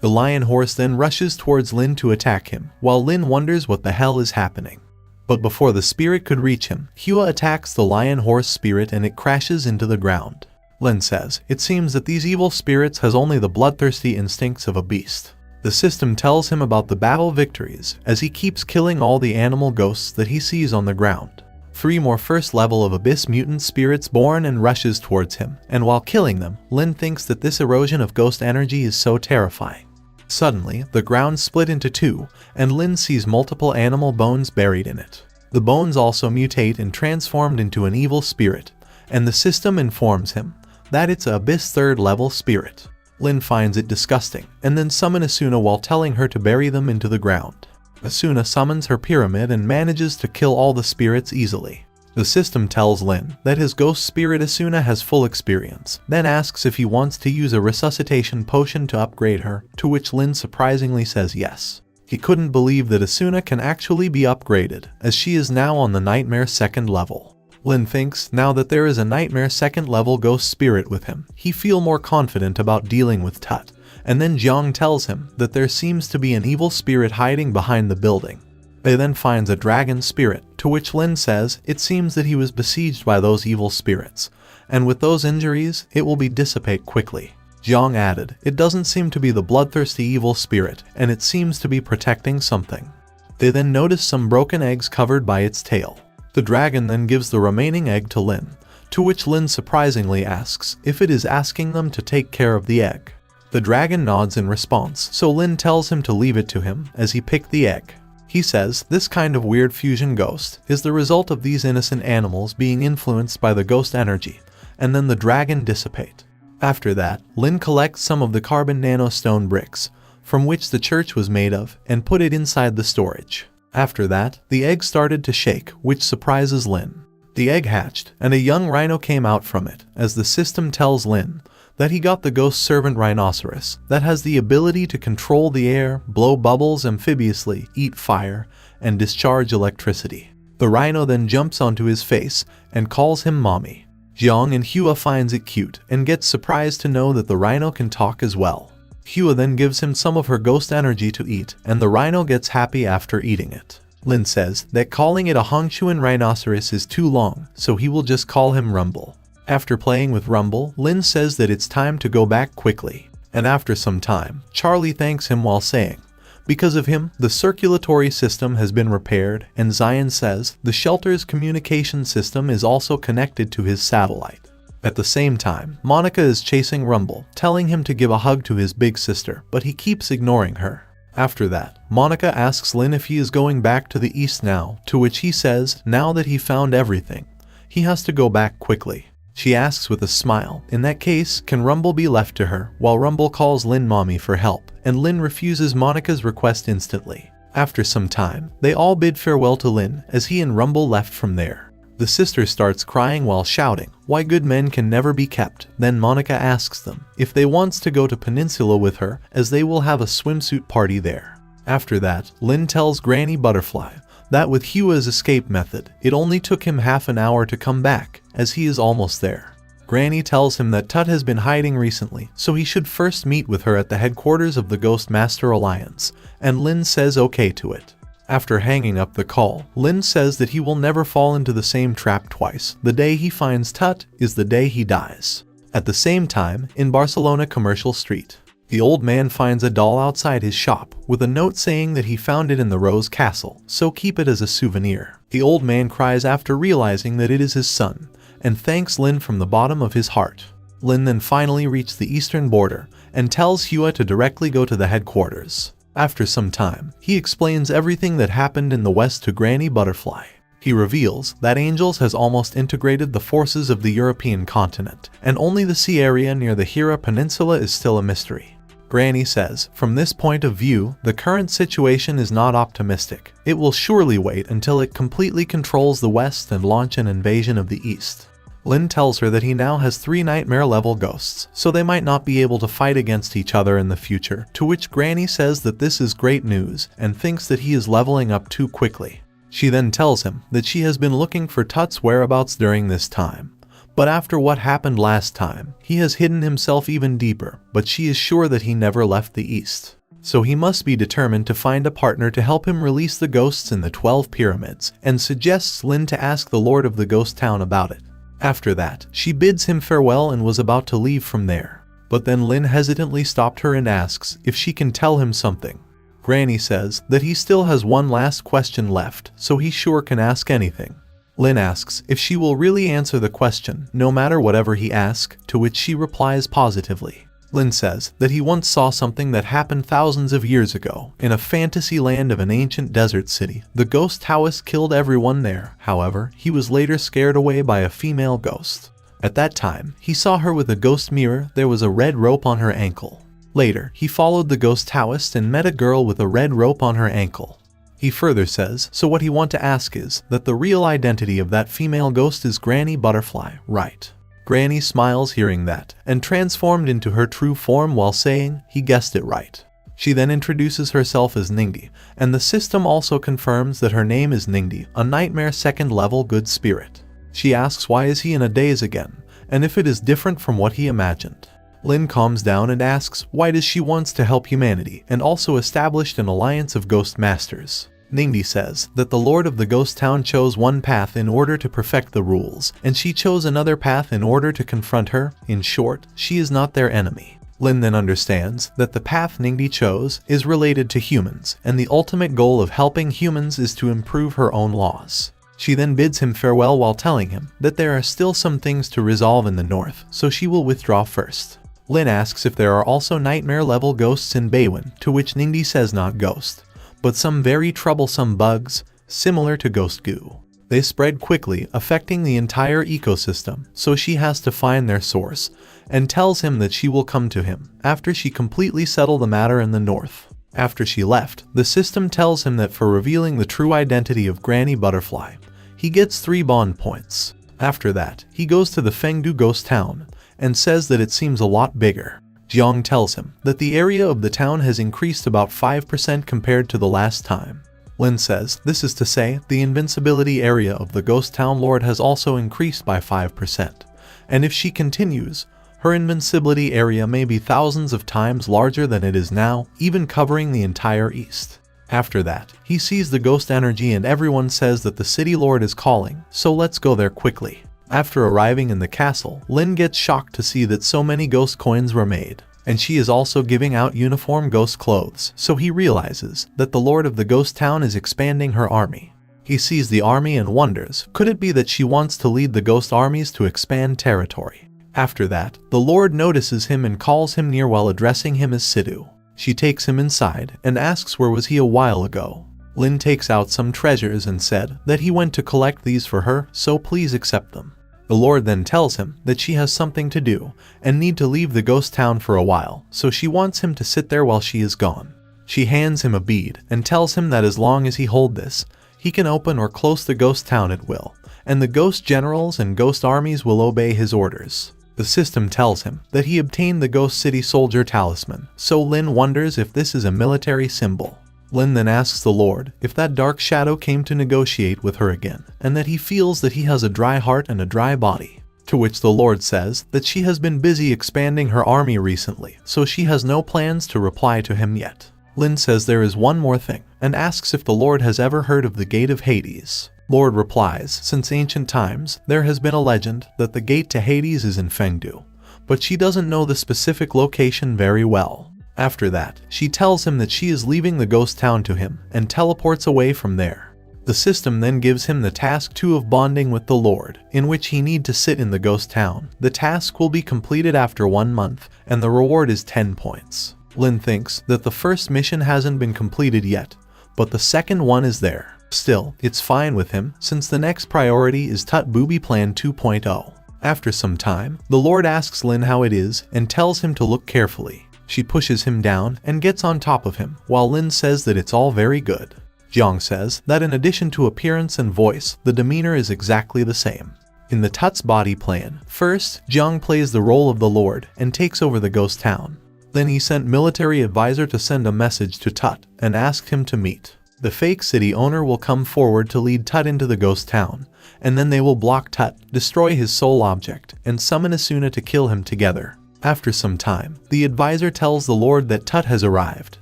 The lion horse then rushes towards Lin to attack him, while Lin wonders what the hell is happening. But before the spirit could reach him, Hua attacks the lion horse spirit and it crashes into the ground. Lin says, it seems that these evil spirits has only the bloodthirsty instincts of a beast. The system tells him about the battle victories, as he keeps killing all the animal ghosts that he sees on the ground. 3 more first level of Abyss mutant spirits born and rushes towards him, and while killing them, Lin thinks that this erosion of ghost energy is so terrifying. Suddenly, the ground split into 2, and Lin sees multiple animal bones buried in it. The bones also mutate and transformed into an evil spirit, and the system informs him that it's a Abyss 3rd level spirit. Lin finds it disgusting, and then summons Asuna while telling her to bury them into the ground. Asuna summons her pyramid and manages to kill all the spirits easily. The system tells Lin that his ghost spirit Asuna has full experience, then asks if he wants to use a resuscitation potion to upgrade her, to which Lin surprisingly says yes. He couldn't believe that Asuna can actually be upgraded, as she is now on the Nightmare 2nd level. Lin thinks now that there is a Nightmare 2nd level ghost spirit with him, he feels more confident about dealing with Tut, and then Jiang tells him that there seems to be an evil spirit hiding behind the building. They then finds a dragon spirit, to which Lin says it seems that he was besieged by those evil spirits, and with those injuries, it will be dissipate quickly. Jiang added, it doesn't seem to be the bloodthirsty evil spirit, and it seems to be protecting something. They then notice some broken eggs covered by its tail. The dragon then gives the remaining egg to Lin, to which Lin surprisingly asks if it is asking them to take care of the egg. The dragon nods in response, so Lin tells him to leave it to him as he picked the egg. He says this kind of weird fusion ghost is the result of these innocent animals being influenced by the ghost energy, and then the dragon dissipate. After that, Lin collects some of the carbon nanostone bricks, from which the church was made of, and put it inside the storage. After that, the egg started to shake, which surprises Lin. The egg hatched, and a young rhino came out from it, as the system tells Lin that he got the ghost servant rhinoceros that has the ability to control the air, blow bubbles amphibiously, eat fire, and discharge electricity. The rhino then jumps onto his face and calls him mommy. Jiang and Hua finds it cute and gets surprised to know that the rhino can talk as well. Hua then gives him some of her ghost energy to eat, and the rhino gets happy after eating it. Lin says that calling it a Hongchuan rhinoceros is too long, so he will just call him Rumble. After playing with Rumble, Lin says that it's time to go back quickly. And after some time, Charlie thanks him while saying, because of him, the circulatory system has been repaired, and Zion says the shelter's communication system is also connected to his satellite. At the same time, Monica is chasing Rumble, telling him to give a hug to his big sister, but he keeps ignoring her. After that, Monica asks Lin if he is going back to the east now, to which he says now that he found everything, he has to go back quickly. She asks with a smile, in that case, can Rumble be left to her, while Rumble calls Lin mommy for help, and Lin refuses Monica's request instantly. After some time, they all bid farewell to Lin as he and Rumble left from there. The sister starts crying while shouting, why good men can never be kept. Then Monica asks them if they wants to go to Peninsula with her, as they will have a swimsuit party there. After that, Lin tells Granny Butterfly that with Hua's escape method, it only took him half an hour to come back, as he is almost there. Granny tells him that Tut has been hiding recently, so he should first meet with her at the headquarters of the Ghost Master Alliance, and Lin says okay to it. After hanging up the call, Lin says that he will never fall into the same trap twice. The day he finds Tut is the day he dies. At the same time, in Barcelona Commercial Street, the old man finds a doll outside his shop, with a note saying that he found it in the Rose Castle, so keep it as a souvenir. The old man cries after realizing that it is his son, and thanks Lin from the bottom of his heart. Lin then finally reaches the eastern border, and tells Hua to directly go to the headquarters. After some time, he explains everything that happened in the west to Granny Butterfly. He reveals that Angels has almost integrated the forces of the European continent, and only the sea area near the Hira Peninsula is still a mystery. Granny says, from this point of view, the current situation is not optimistic. It will surely wait until it completely controls the West and launch an invasion of the East. Lin tells her that he now has 3 nightmare-level ghosts, so they might not be able to fight against each other in the future, to which Granny says that this is great news, and thinks that he is leveling up too quickly. She then tells him that she has been looking for Tut's whereabouts during this time. But after what happened last time, he has hidden himself even deeper, but she is sure that he never left the East. So he must be determined to find a partner to help him release the ghosts in the 12 pyramids, and suggests Lin to ask the Lord of the Ghost Town about it. After that, she bids him farewell and was about to leave from there. But then Lin hesitantly stopped her and asks if she can tell him something. Granny says that he still has one last question left, so he sure can ask anything. Lin asks if she will really answer the question, no matter whatever he asks, to which she replies positively. Lin says that he once saw something that happened thousands of years ago, in a fantasy land of an ancient desert city. The ghost Taoist killed everyone there, however, he was later scared away by a female ghost. At that time, he saw her with a ghost mirror. There was a red rope on her ankle. Later, he followed the ghost Taoist and met a girl with a red rope on her ankle. He further says, so what he want to ask is, that the real identity of that female ghost is Granny Butterfly, right? Granny smiles hearing that, and transformed into her true form while saying, he guessed it right. She then introduces herself as Ningdi, and the system also confirms that her name is Ningdi, a nightmare 2nd level good spirit. She asks why is he in a daze again, and if it is different from what he imagined. Lin calms down and asks why does she wants to help humanity and also established an alliance of ghost masters. Ningdi says that the Lord of the ghost town chose one path in order to perfect the rules, and she chose another path in order to confront her. In short, she is not their enemy. Lin then understands that the path Ningdi chose is related to humans, and the ultimate goal of helping humans is to improve her own laws. She then bids him farewell while telling him that there are still some things to resolve in the north, so she will withdraw first. Lin asks if there are also nightmare-level ghosts in Baywin, to which Ningdi says not ghost, but some very troublesome bugs, similar to ghost goo. They spread quickly, affecting the entire ecosystem, so she has to find their source, and tells him that she will come to him after she completely settle the matter in the north. After she left, the system tells him that for revealing the true identity of Granny Butterfly, he gets 3 bond points. After that, he goes to the Fengdu ghost town, and says that it seems a lot bigger. Jiang tells him that the area of the town has increased about 5% compared to the last time. Lin says this is to say the invincibility area of the ghost town lord has also increased by 5%, and if she continues, her invincibility area may be thousands of times larger than it is now, even covering the entire east. After that, he sees the ghost energy and everyone says that the city lord is calling, so let's go there quickly. After arriving in the castle, Lin gets shocked to see that so many ghost coins were made, and she is also giving out uniform ghost clothes, so he realizes that the lord of the ghost town is expanding her army. He sees the army and wonders, could it be that she wants to lead the ghost armies to expand territory? After that, the lord notices him and calls him near while addressing him as Sidhu. She takes him inside and asks where was he a while ago. Lin takes out some treasures and said that he went to collect these for her, so please accept them. The lord then tells him that she has something to do and need to leave the ghost town for a while, so she wants him to sit there while she is gone. She hands him a bead and tells him that as long as he hold this, he can open or close the ghost town at will, and the ghost generals and ghost armies will obey his orders. The system tells him that he obtained the ghost city soldier talisman, so Lin wonders if this is a military symbol. Lin then asks the Lord if that dark shadow came to negotiate with her again, and that he feels that he has a dry heart and a dry body. To which the Lord says that she has been busy expanding her army recently, so she has no plans to reply to him yet. Lin says there is one more thing, and asks if the Lord has ever heard of the Gate of Hades. Lord replies, since ancient times, there has been a legend that the gate to Hades is in Fengdu, but she doesn't know the specific location very well. After that, she tells him that she is leaving the ghost town to him and teleports away from there. The system then gives him the task 2 of bonding with the Lord, in which he need to sit in the ghost town. The task will be completed after 1 month, and the reward is 10 points. Lin thinks that the first mission hasn't been completed yet, but the second one is there. Still, it's fine with him, since the next priority is Tut Booby Plan 2.0. After some time, the Lord asks Lin how it is and tells him to look carefully. She pushes him down and gets on top of him, while Lin says that it's all very good. Jiang says that in addition to appearance and voice, the demeanor is exactly the same. In the Tut's body plan, first, Jiang plays the role of the Lord and takes over the ghost town. Then he sent military advisor to send a message to Tut and asked him to meet. The fake city owner will come forward to lead Tut into the ghost town, and then they will block Tut, destroy his soul object, and summon Asuna to kill him together. After some time, the advisor tells the Lord that Tut has arrived,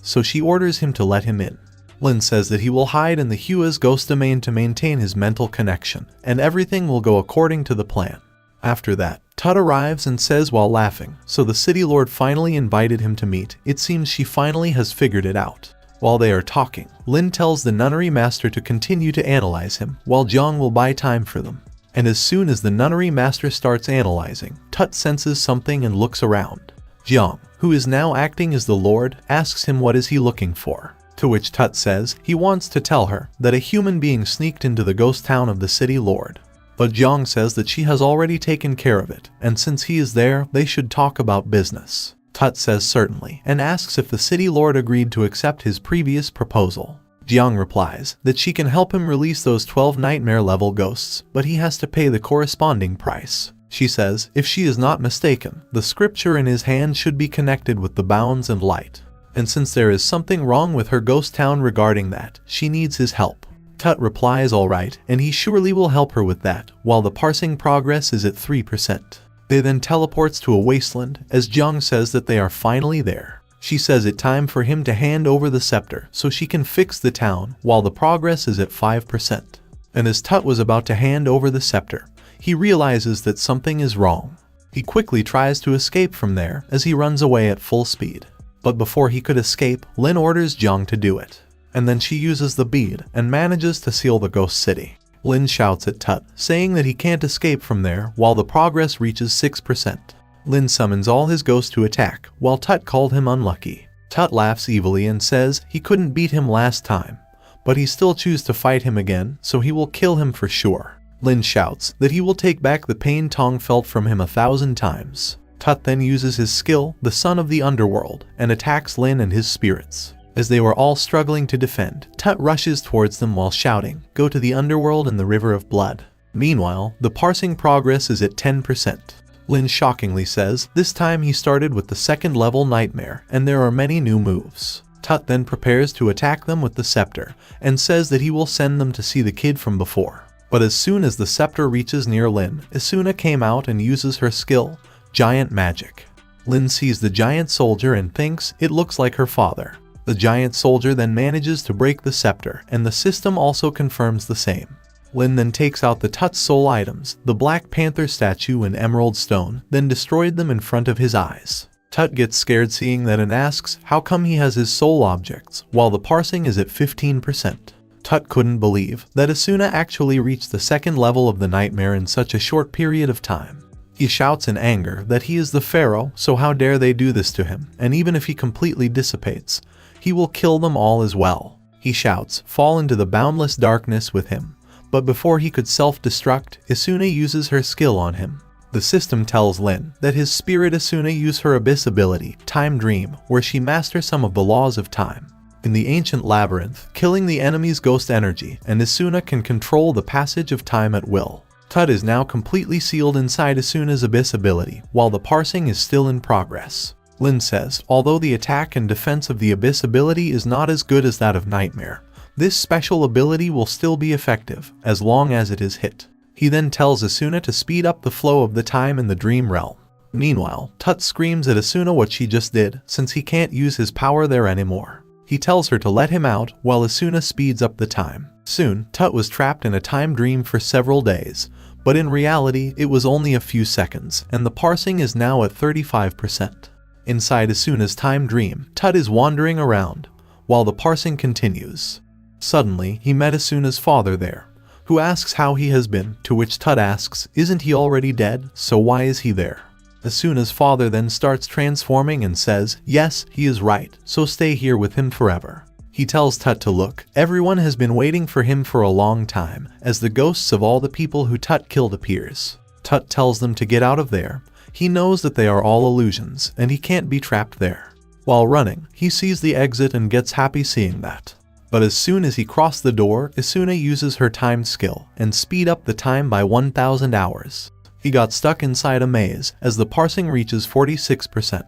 so she orders him to let him in. Lin says that he will hide in the Hua's ghost domain to maintain his mental connection, and everything will go according to the plan. After that, Tut arrives and says while laughing, so the city lord finally invited him to meet. It seems she finally has figured it out. While they are talking, Lin tells the nunnery master to continue to analyze him, while Jiang will buy time for them. And as soon as the nunnery master starts analyzing, Tut senses something and looks around. Jiang, who is now acting as the Lord, asks him what is he looking for. To which Tut says he wants to tell her that a human being sneaked into the ghost town of the city lord. But Jiang says that she has already taken care of it, and since he is there, they should talk about business. Tut says certainly, and asks if the city lord agreed to accept his previous proposal. Jiang replies that she can help him release those 12 nightmare-level ghosts, but he has to pay the corresponding price. She says, if she is not mistaken, the scripture in his hand should be connected with the bounds and light. And since there is something wrong with her ghost town regarding that, she needs his help. Tut replies alright, and he surely will help her with that, while the parsing progress is at 3%. They then teleports to a wasteland as Jiang says that they are finally there. She says it's time for him to hand over the scepter so she can fix the town while the progress is at 5%. And as Tut was about to hand over the scepter, he realizes that something is wrong. He quickly tries to escape from there as he runs away at full speed. But before he could escape, Lin orders Jiang to do it. And then she uses the bead and manages to seal the ghost city. Lin shouts at Tut, saying that he can't escape from there while the progress reaches 6%. Lin summons all his ghosts to attack, while Tut called him unlucky. Tut laughs evilly and says he couldn't beat him last time, but he still chooses to fight him again, so he will kill him for sure. Lin shouts that he will take back the pain Tong felt from him 1,000 times. Tut then uses his skill, the Son of the Underworld, and attacks Lin and his spirits. As they were all struggling to defend, Tut rushes towards them while shouting, "Go to the underworld and the river of blood." Meanwhile, the parsing progress is at 10%. Lin shockingly says this time he started with the second level nightmare and there are many new moves. Tut then prepares to attack them with the scepter and says that he will send them to see the kid from before. But as soon as the scepter reaches near Lin, Asuna came out and uses her skill, Giant Magic. Lin sees the giant soldier and thinks it looks like her father. The giant soldier then manages to break the scepter and the system also confirms the same. Lin then takes out the Tut's soul items, the Black Panther statue and emerald stone, then destroyed them in front of his eyes. Tut gets scared seeing that and asks how come he has his soul objects, while the parsing is at 15%. Tut couldn't believe that Asuna actually reached the second level of the nightmare in such a short period of time. He shouts in anger that he is the pharaoh, so how dare they do this to him, and even if he completely dissipates, he will kill them all as well. He shouts, "Fall into the boundless darkness with him." But before he could self-destruct, Asuna uses her skill on him. The system tells Lin that his spirit Asuna use her abyss ability, Time Dream, where she masters some of the laws of time. In the ancient labyrinth, killing the enemy's ghost energy, and Asuna can control the passage of time at will. Tut is now completely sealed inside Asuna's abyss ability, while the parsing is still in progress. Lin says, although the attack and defense of the abyss ability is not as good as that of Nightmare, this special ability will still be effective, as long as it is hit. He then tells Asuna to speed up the flow of the time in the dream realm. Meanwhile, Tut screams at Asuna what she just did, since he can't use his power there anymore. He tells her to let him out, while Asuna speeds up the time. Soon, Tut was trapped in a time dream for several days, but in reality, it was only a few seconds, and the parsing is now at 35%. Inside Asuna's time dream, Tut is wandering around, while the parsing continues. Suddenly, he met Asuna's father there, who asks how he has been, to which Tut asks, isn't he already dead, so why is he there? Asuna's father then starts transforming and says, yes, he is right, so stay here with him forever. He tells Tut to look, everyone has been waiting for him for a long time, as the ghosts of all the people who Tut killed appears. Tut tells them to get out of there. He knows that they are all illusions, and he can't be trapped there. While running, he sees the exit and gets happy seeing that. But as soon as he crossed the door, Asuna uses her time skill and speed up the time by 1,000 hours. He got stuck inside a maze as the parsing reaches 46%.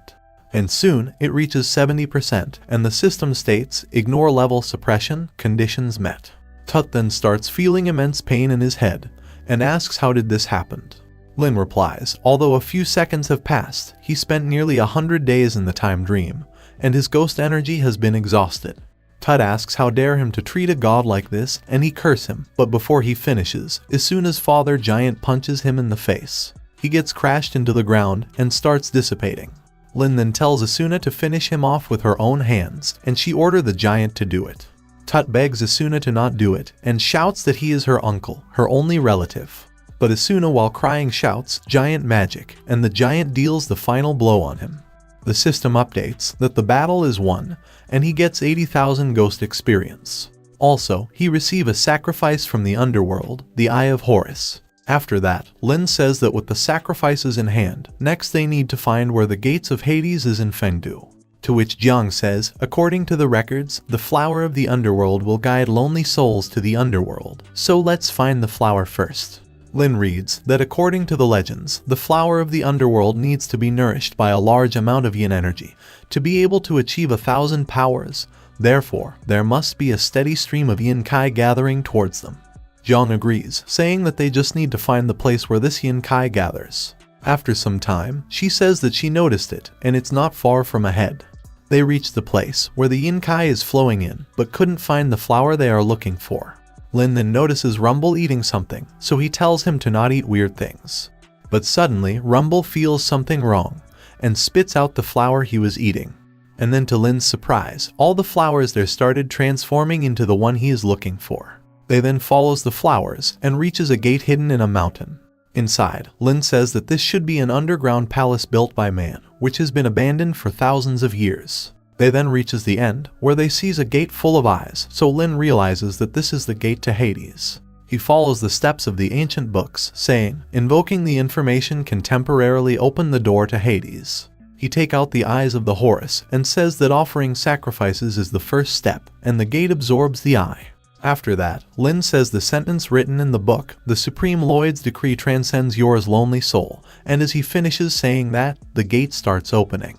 And soon, it reaches 70% and the system states, ignore level suppression, conditions met. Tut then starts feeling immense pain in his head and asks how did this happen. Lin replies, although a few seconds have passed, he spent nearly 100 days in the time dream, and his ghost energy has been exhausted. Tut asks how dare him to treat a god like this, and he curses him, but before he finishes, Asuna's father Giant punches him in the face. He gets crashed into the ground and starts dissipating. Lin then tells Asuna to finish him off with her own hands, and she orders the giant to do it. Tut begs Asuna to not do it, and shouts that he is her uncle, her only relative. But Asuna while crying shouts, giant magic, and the giant deals the final blow on him. The system updates that the battle is won, and he gets 80,000 ghost experience. Also, he receives a sacrifice from the underworld, the Eye of Horus. After that, Lin says that with the sacrifices in hand, next they need to find where the gates of Hades is in Fengdu. To which Jiang says, according to the records, the flower of the underworld will guide lonely souls to the underworld, so let's find the flower first. Lin reads that according to the legends, the flower of the underworld needs to be nourished by a large amount of yin energy to be able to achieve 1,000 powers. Therefore, there must be a steady stream of yin kai gathering towards them. Jiang agrees, saying that they just need to find the place where this yin kai gathers. After some time, she says that she noticed it, and it's not far from ahead. They reach the place where the Yinkai is flowing in, but couldn't find the flower they are looking for. Lin then notices Rumble eating something, so he tells him to not eat weird things. But suddenly, Rumble feels something wrong, and spits out the flower he was eating. And then to Lin's surprise, all the flowers there started transforming into the one he is looking for. They then follows the flowers, and reaches a gate hidden in a mountain. Inside, Lin says that this should be an underground palace built by man, which has been abandoned for thousands of years. They then reaches the end, where they sees a gate full of eyes, so Lin realizes that this is the gate to Hades. He follows the steps of the ancient books, saying, invoking the information can temporarily open the door to Hades. He takes out the eyes of the Horus, and says that offering sacrifices is the first step, and the gate absorbs the eye. After that, Lin says the sentence written in the book, the Supreme Lord's decree transcends yours lonely soul, and as he finishes saying that, the gate starts opening.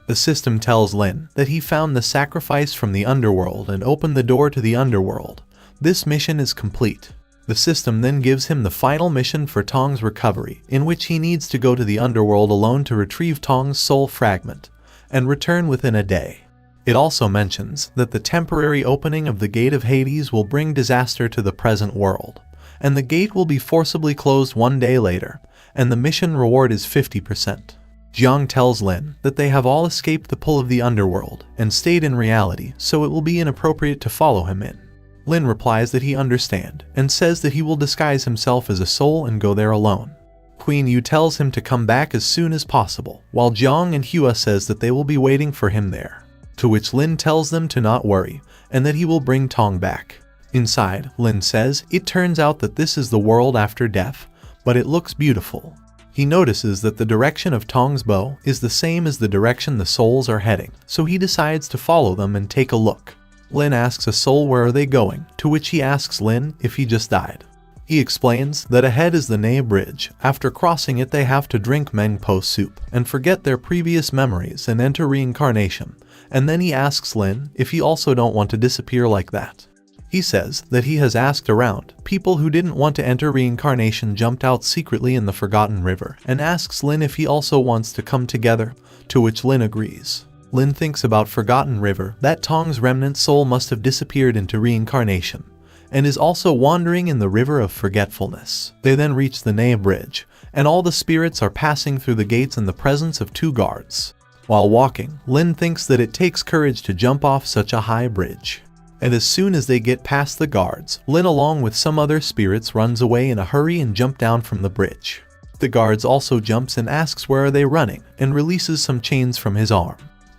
The system tells Lin that he found the sacrifice from the underworld and opened the door to the underworld. This mission is complete. The system then gives him the final mission for Tong's recovery, in which he needs to go to the underworld alone to retrieve Tong's soul fragment, and return within a day. It also mentions that the temporary opening of the gate of Hades will bring disaster to the present world, and the gate will be forcibly closed one day later, and the mission reward is 50%. Jiang tells Lin that they have all escaped the pull of the underworld and stayed in reality, so it will be inappropriate to follow him in. Lin replies that he understands, and says that he will disguise himself as a soul and go there alone. Queen Yu tells him to come back as soon as possible, while Jiang and Hua says that they will be waiting for him there. To which Lin tells them to not worry, and that he will bring Tong back. Inside, Lin says, it turns out that this is the world after death, but it looks beautiful. He notices that the direction of Tong's bow is the same as the direction the souls are heading, so he decides to follow them and take a look. Lin asks a soul where are they going, to which he asks Lin if he just died. He explains that ahead is the Ne Bridge. After crossing it they have to drink Mengpo soup and forget their previous memories and enter reincarnation, and then he asks Lin if he also don't want to disappear like that. He says that he has asked around, people who didn't want to enter reincarnation jumped out secretly in the Forgotten River, and asks Lin if he also wants to come together, to which Lin agrees. Lin thinks about Forgotten River, that Tong's remnant soul must have disappeared into reincarnation, and is also wandering in the river of forgetfulness. They then reach the Ne Bridge, and all the spirits are passing through the gates in the presence of 2 guards. While walking, Lin thinks that it takes courage to jump off such a high bridge. And as soon as they get past the guards, Lin along with some other spirits runs away in a hurry and jump down from the bridge. The guards also jumps and asks where are they running, and releases some chains from his arm.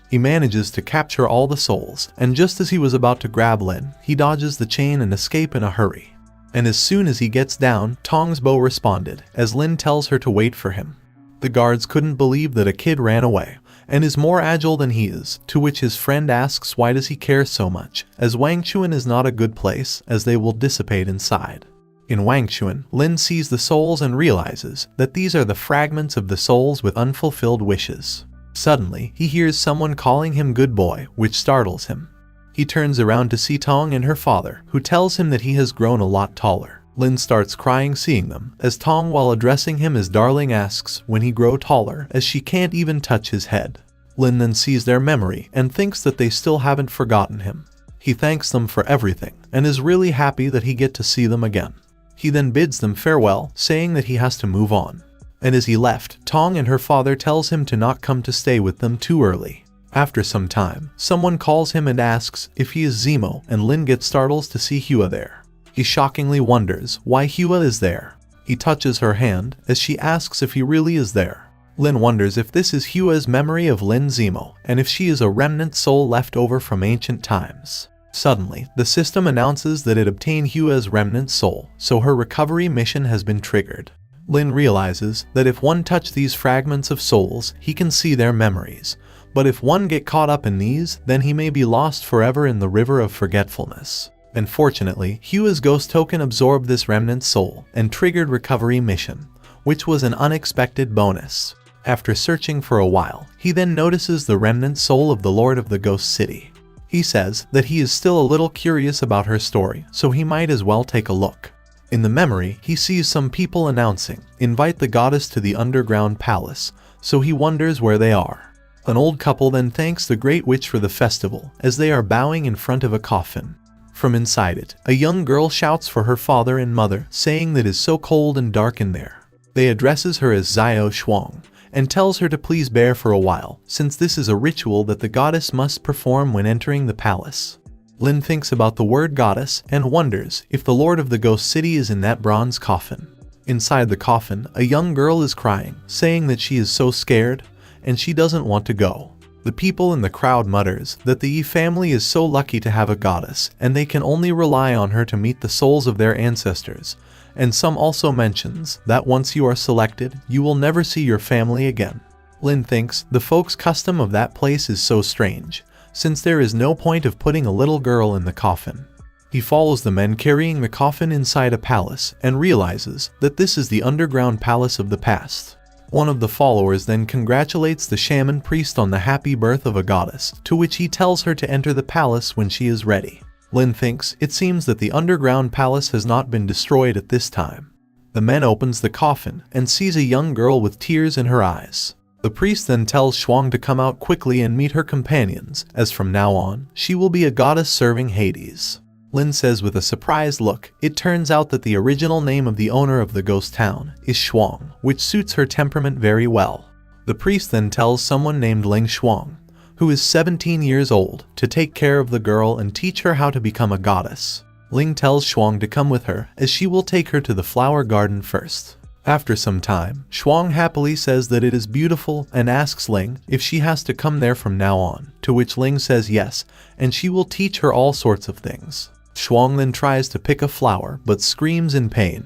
He manages to capture all the souls, and just as he was about to grab Lin, he dodges the chain and escape in a hurry. And as soon as he gets down, Tong's bow responded, as Lin tells her to wait for him. The guards couldn't believe that a kid ran away, and is more agile than he is, to which his friend asks why does he care so much, as Wangchuan is not a good place, as they will dissipate inside. In Wangchuan, Lin sees the souls and realizes that these are the fragments of the souls with unfulfilled wishes. Suddenly, he hears someone calling him good boy, which startles him. He turns around to see Tong and her father, who tells him that he has grown a lot taller. Lin starts crying seeing them, as Tong while addressing him as darling asks when he grow taller, as she can't even touch his head. Lin then sees their memory and thinks that they still haven't forgotten him. He thanks them for everything, and is really happy that he get to see them again. He then bids them farewell, saying that he has to move on. And as he left, Tong and her father tells him to not come to stay with them too early. After some time, someone calls him and asks if he is Zemo, and Lin gets startled to see Hua there. He shockingly wonders why Hua is there. He touches her hand as she asks if he really is there. Lin wonders if this is Hua's memory of Lin Zemo, and if she is a remnant soul left over from ancient times. Suddenly, the system announces that it obtained Hua's remnant soul, so her recovery mission has been triggered. Lin realizes that if one touch these fragments of souls, he can see their memories, but if one get caught up in these, then he may be lost forever in the river of forgetfulness. Unfortunately, Hua's ghost token absorbed this remnant soul and triggered recovery mission, which was an unexpected bonus. After searching for a while, he then notices the remnant soul of the Lord of the Ghost City. He says that he is still a little curious about her story, so he might as well take a look. In the memory, he sees some people announcing, "Invite the goddess to the underground palace," so he wonders where they are. An old couple then thanks the great witch for the festival as they are bowing in front of a coffin. From inside it, a young girl shouts for her father and mother, saying that it is so cold and dark in there. They addresses her as Xiao Shuang and tells her to please bear for a while, since this is a ritual that the goddess must perform when entering the palace. Lin thinks about the word goddess and wonders if the lord of the ghost city is in that bronze coffin. Inside the coffin, a young girl is crying, saying that she is so scared and she doesn't want to go. The people in the crowd mutters that the Yi family is so lucky to have a goddess and they can only rely on her to meet the souls of their ancestors, and some also mentions that once you are selected, you will never see your family again. Lin thinks the folks' custom of that place is so strange, since there is no point of putting a little girl in the coffin. He follows the men carrying the coffin inside a palace and realizes that this is the underground palace of the past. One of the followers then congratulates the shaman priest on the happy birth of a goddess, to which he tells her to enter the palace when she is ready. Lin thinks it seems that the underground palace has not been destroyed at this time. The man opens the coffin and sees a young girl with tears in her eyes. The priest then tells Shuang to come out quickly and meet her companions, as from now on, she will be a goddess serving Hades. Lin says with a surprised look, it turns out that the original name of the owner of the ghost town is Shuang, which suits her temperament very well. The priest then tells someone named Ling Shuang, who is 17 years old, to take care of the girl and teach her how to become a goddess. Ling tells Shuang to come with her, as she will take her to the flower garden first. After some time, Shuang happily says that it is beautiful and asks Ling if she has to come there from now on, to which Ling says yes, and she will teach her all sorts of things. Shuang then tries to pick a flower but screams in pain.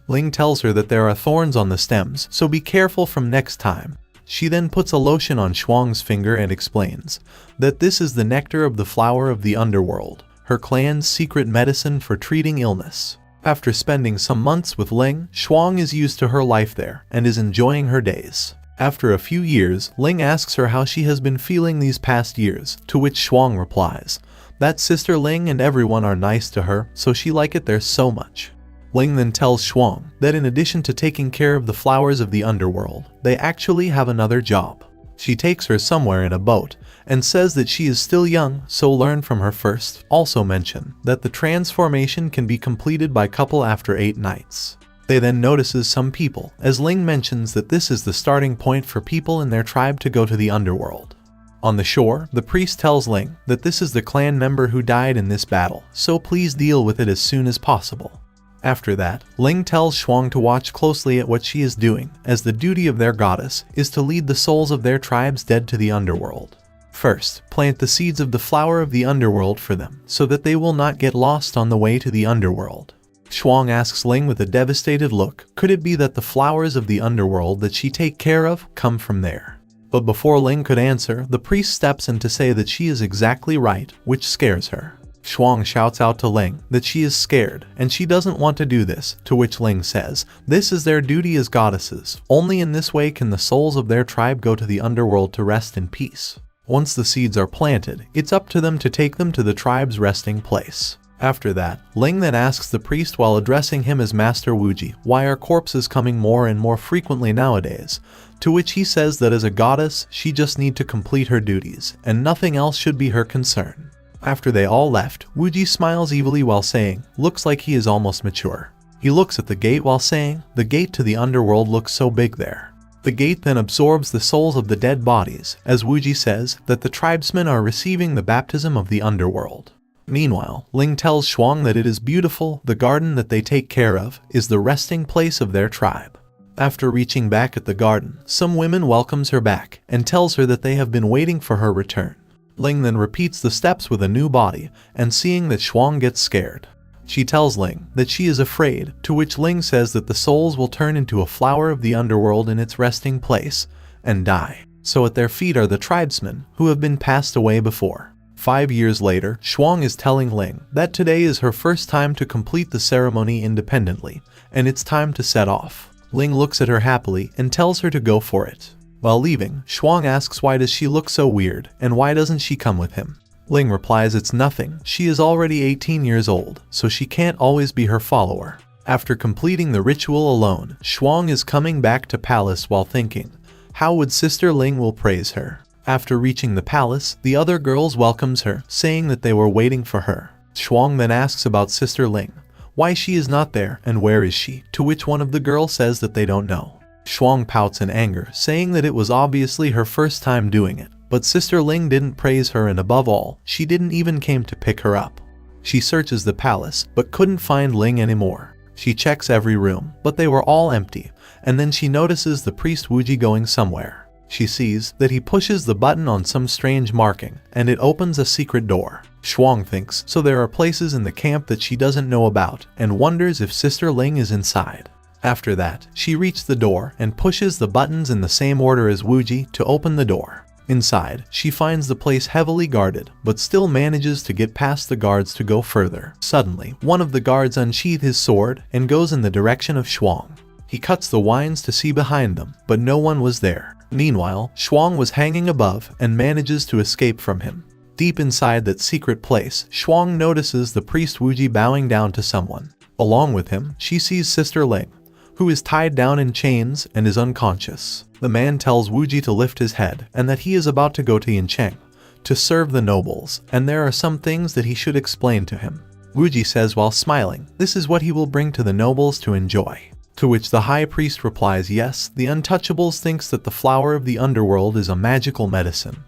Ling tells her that there are thorns on the stems, so be careful from next time. She then puts a lotion on Shuang's finger and explains that this is the nectar of the flower of the underworld, her clan's secret medicine for treating illness. After spending some months with Ling, Shuang is used to her life there and is enjoying her days. After a few years, Ling asks her how she has been feeling these past years, to which Shuang replies that sister Ling and everyone are nice to her, so she like it there so much. Ling then tells Shuang that in addition to taking care of the flowers of the underworld, they actually have another job. She takes her somewhere in a boat and says that she is still young, so learn from her first. Also mention that the transformation can be completed by couple after 8 nights. They then notices some people, as Ling mentions that this is the starting point for people in their tribe to go to the underworld. On the shore, the priest tells Ling that this is the clan member who died in this battle, so please deal with it as soon as possible. After that, Ling tells Shuang to watch closely at what she is doing, as the duty of their goddess is to lead the souls of their tribes dead to the underworld. First, plant the seeds of the flower of the underworld for them, so that they will not get lost on the way to the underworld. Shuang asks Ling with a devastated look, could it be that the flowers of the underworld that she take care of come from there? But before Ling could answer, the priest steps in to say that she is exactly right, which scares her. Shuang shouts out to Ling that she is scared and she doesn't want to do this, to which Ling says, this is their duty as goddesses. Only in this way can the souls of their tribe go to the underworld to rest in peace. Once the seeds are planted, it's up to them to take them to the tribe's resting place. After that, Ling then asks the priest while addressing him as Master Wuji, why are corpses coming more and more frequently nowadays? To which he says that as a goddess, she just need to complete her duties, and nothing else should be her concern. After they all left, Wuji smiles evilly while saying, looks like he is almost mature. He looks at the gate while saying, the gate to the underworld looks so big there. The gate then absorbs the souls of the dead bodies, as Wuji says that the tribesmen are receiving the baptism of the underworld. Meanwhile, Ling tells Shuang that it is beautiful, the garden that they take care of is the resting place of their tribe. After reaching back at the garden, some women welcomes her back and tells her that they have been waiting for her return. Ling then repeats the steps with a new body, and seeing that Shuang gets scared. She tells Ling that she is afraid, to which Ling says that the souls will turn into a flower of the underworld in its resting place, and die. So at their feet are the tribesmen, who have been passed away before. 5 years later, Shuang is telling Ling that today is her first time to complete the ceremony independently, and it's time to set off. Ling looks at her happily and tells her to go for it. While leaving, Shuang asks why does she look so weird, and why doesn't she come with him? Ling replies it's nothing, she is already 18 years old, so she can't always be her follower. After completing the ritual alone, Shuang is coming back to palace while thinking, how would Sister Ling will praise her? After reaching the palace, the other girls welcomes her, saying that they were waiting for her. Shuang then asks about Sister Ling, why she is not there and where is she, to which one of the girls says that they don't know. Shuang pouts in anger, saying that it was obviously her first time doing it, but Sister Ling didn't praise her and above all, she didn't even came to pick her up. She searches the palace, but couldn't find Ling anymore. She checks every room, but they were all empty, and then she notices the priest Wuji going somewhere. She sees that he pushes the button on some strange marking, and it opens a secret door. Shuang thinks so there are places in the camp that she doesn't know about, and wonders if Sister Ling is inside. After that, she reaches the door and pushes the buttons in the same order as Wuji to open the door. Inside, she finds the place heavily guarded, but still manages to get past the guards to go further. Suddenly, one of the guards unsheathes his sword and goes in the direction of Shuang. He cuts the vines to see behind them, but no one was there. Meanwhile, Shuang was hanging above and manages to escape from him. Deep inside that secret place, Shuang notices the priest Wuji bowing down to someone. Along with him, she sees Sister Ling, who is tied down in chains and is unconscious. The man tells Wuji to lift his head and that he is about to go to Yincheng to serve the nobles, and there are some things that he should explain to him. Wuji says while smiling, this is what he will bring to the nobles to enjoy. To which the high priest replies, yes, the untouchables thinks that the flower of the underworld is a magical medicine.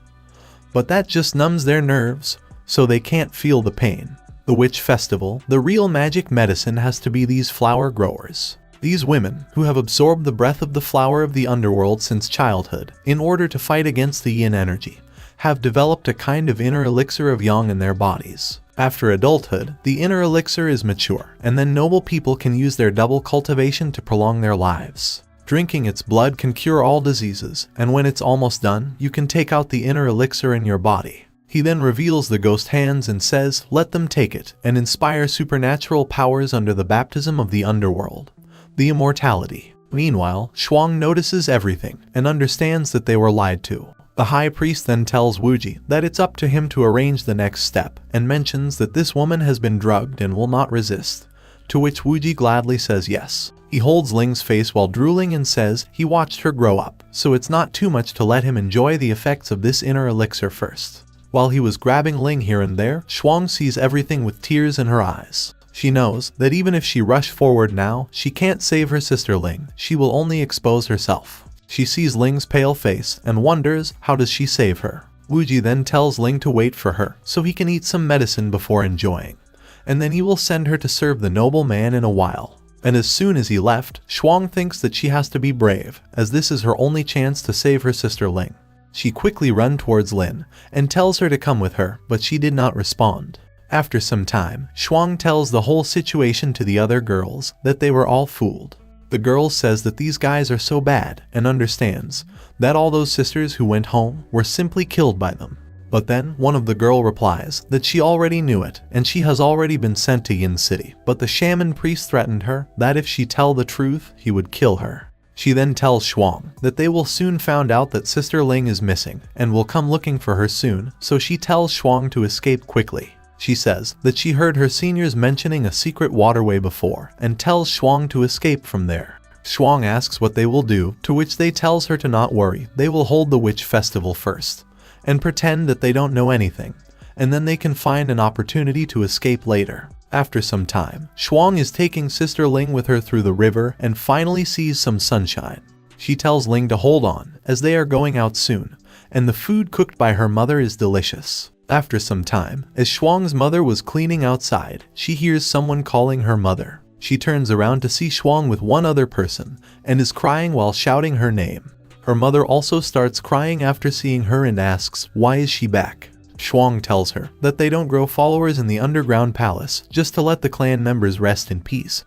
But that just numbs their nerves, so they can't feel the pain. The witch festival, the real magic medicine has to be these flower growers. These women, who have absorbed the breath of the flower of the underworld since childhood, in order to fight against the yin energy, have developed a kind of inner elixir of yang in their bodies. After adulthood, the inner elixir is mature, and then noble people can use their double cultivation to prolong their lives. Drinking its blood can cure all diseases, and when it's almost done, you can take out the inner elixir in your body. He then reveals the ghost hands and says, let them take it, and inspire supernatural powers under the baptism of the underworld. The immortality. Meanwhile, Shuang notices everything and understands that they were lied to. The high priest then tells Wuji that it's up to him to arrange the next step and mentions that this woman has been drugged and will not resist, to which Wuji gladly says yes. He holds Ling's face while drooling and says he watched her grow up, so it's not too much to let him enjoy the effects of this inner elixir first. While he was grabbing Ling here and there, Shuang sees everything with tears in her eyes. She knows that even if she rushed forward now, she can't save her sister Ling, she will only expose herself. She sees Ling's pale face and wonders how does she save her. Wuji then tells Ling to wait for her so he can eat some medicine before enjoying, and then he will send her to serve the noble man in a while. And as soon as he left, Shuang thinks that she has to be brave, as this is her only chance to save her sister Ling. She quickly runs towards Lin and tells her to come with her, but she did not respond. After some time, Shuang tells the whole situation to the other girls that they were all fooled. The girl says that these guys are so bad and understands that all those sisters who went home were simply killed by them. But then one of the girl replies that she already knew it and she has already been sent to Yin City, but the shaman priest threatened her that if she tell the truth, he would kill her. She then tells Shuang that they will soon find out that Sister Ling is missing and will come looking for her soon, so she tells Shuang to escape quickly. She says that she heard her seniors mentioning a secret waterway before and tells Shuang to escape from there. Shuang asks what they will do, to which they tells her to not worry, they will hold the witch festival first and pretend that they don't know anything, and then they can find an opportunity to escape later. After some time, Shuang is taking Sister Ling with her through the river and finally sees some sunshine. She tells Ling to hold on, as they are going out soon, and the food cooked by her mother is delicious. After some time, as Shuang's mother was cleaning outside, she hears someone calling her mother. She turns around to see Shuang with one other person, and is crying while shouting her name. Her mother also starts crying after seeing her and asks, why is she back? Shuang tells her that they don't grow followers in the underground palace just to let the clan members rest in peace.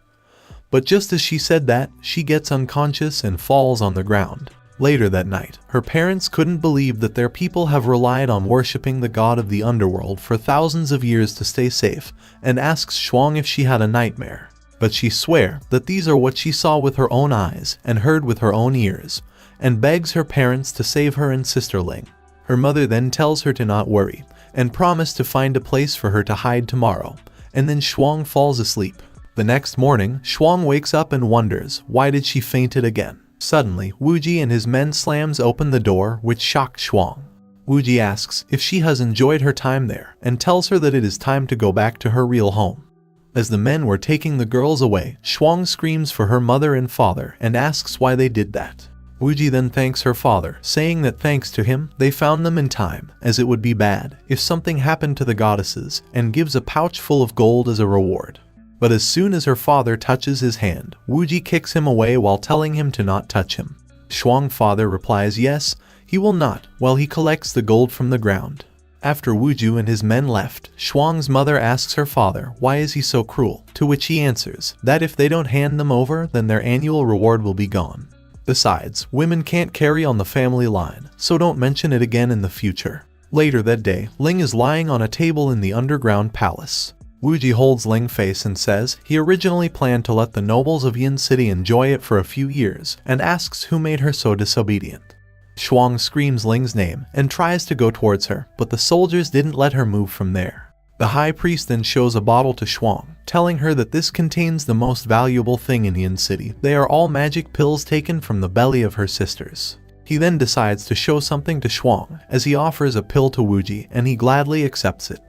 But just as she said that, she gets unconscious and falls on the ground. Later that night, her parents couldn't believe that their people have relied on worshipping the god of the underworld for thousands of years to stay safe, and asks Shuang if she had a nightmare. But she swears that these are what she saw with her own eyes and heard with her own ears, and begs her parents to save her and Sister Ling. Her mother then tells her to not worry, and promise to find a place for her to hide tomorrow, and then Shuang falls asleep. The next morning, Shuang wakes up and wonders, why did she fainted again? Suddenly, Wuji and his men slams open the door, which shocked Shuang. Wuji asks if she has enjoyed her time there and tells her that it is time to go back to her real home. As the men were taking the girls away, Shuang screams for her mother and father and asks why they did that. Wuji then thanks her father, saying that thanks to him, they found them in time, as it would be bad if something happened to the goddesses, and gives a pouch full of gold as a reward. But as soon as her father touches his hand, Wuji kicks him away while telling him to not touch him. Shuang's father replies yes, he will not, while he collects the gold from the ground. After Wuju and his men left, Shuang's mother asks her father why is he so cruel, to which he answers that if they don't hand them over, then their annual reward will be gone. Besides, women can't carry on the family line, so don't mention it again in the future. Later that day, Ling is lying on a table in the underground palace. Wuji holds Ling's face and says he originally planned to let the nobles of Yin City enjoy it for a few years, and asks who made her so disobedient. Shuang screams Ling's name and tries to go towards her, but the soldiers didn't let her move from there. The high priest then shows a bottle to Shuang, telling her that this contains the most valuable thing in Yin City. They are all magic pills taken from the belly of her sisters. He then decides to show something to Shuang, as he offers a pill to Wuji and he gladly accepts it.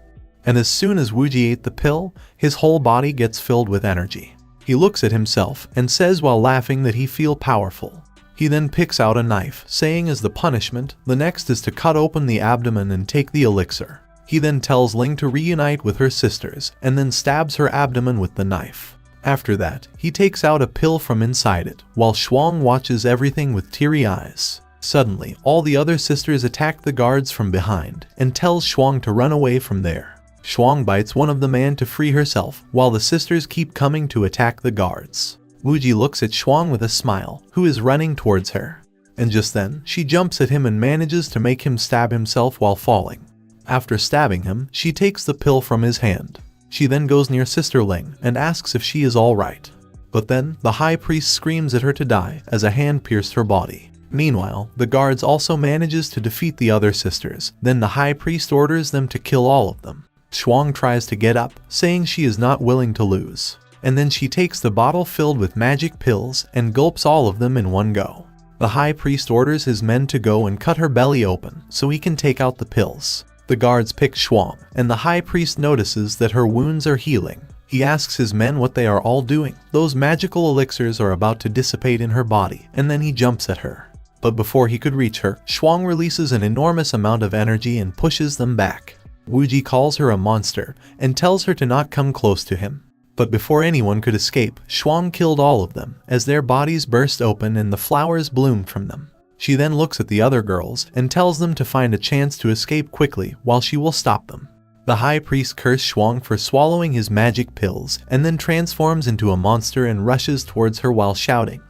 And as soon as Wuji ate the pill, his whole body gets filled with energy. He looks at himself and says while laughing that he feels powerful. He then picks out a knife, saying as the punishment, the next is to cut open the abdomen and take the elixir. He then tells Ling to reunite with her sisters, and then stabs her abdomen with the knife. After that, he takes out a pill from inside it, while Shuang watches everything with teary eyes. Suddenly, all the other sisters attack the guards from behind, and tells Shuang to run away from there. Shuang bites one of the men to free herself, while the sisters keep coming to attack the guards. Wuji looks at Shuang with a smile, who is running towards her. And just then, she jumps at him and manages to make him stab himself while falling. After stabbing him, she takes the pill from his hand. She then goes near Sister Ling and asks if she is alright. But then, the high priest screams at her to die as a hand pierced her body. Meanwhile, the guards also manages to defeat the other sisters. Then the high priest orders them to kill all of them. Shuang tries to get up, saying she is not willing to lose. And then she takes the bottle filled with magic pills and gulps all of them in one go. The high priest orders his men to go and cut her belly open so he can take out the pills. The guards pick Shuang, and the high priest notices that her wounds are healing. He asks his men what they are all doing. Those magical elixirs are about to dissipate in her body, and then he jumps at her. But before he could reach her, Shuang releases an enormous amount of energy and pushes them back. Wuji calls her a monster and tells her to not come close to him. But before anyone could escape, Shuang killed all of them, as their bodies burst open and the flowers bloomed from them. She then looks at the other girls and tells them to find a chance to escape quickly while she will stop them. The high priest cursed Shuang for swallowing his magic pills and then transforms into a monster and rushes towards her while shouting.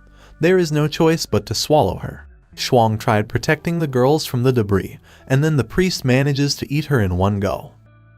There is no choice but to swallow her. Shuang tried protecting the girls from the debris, and then the priest manages to eat her in one go.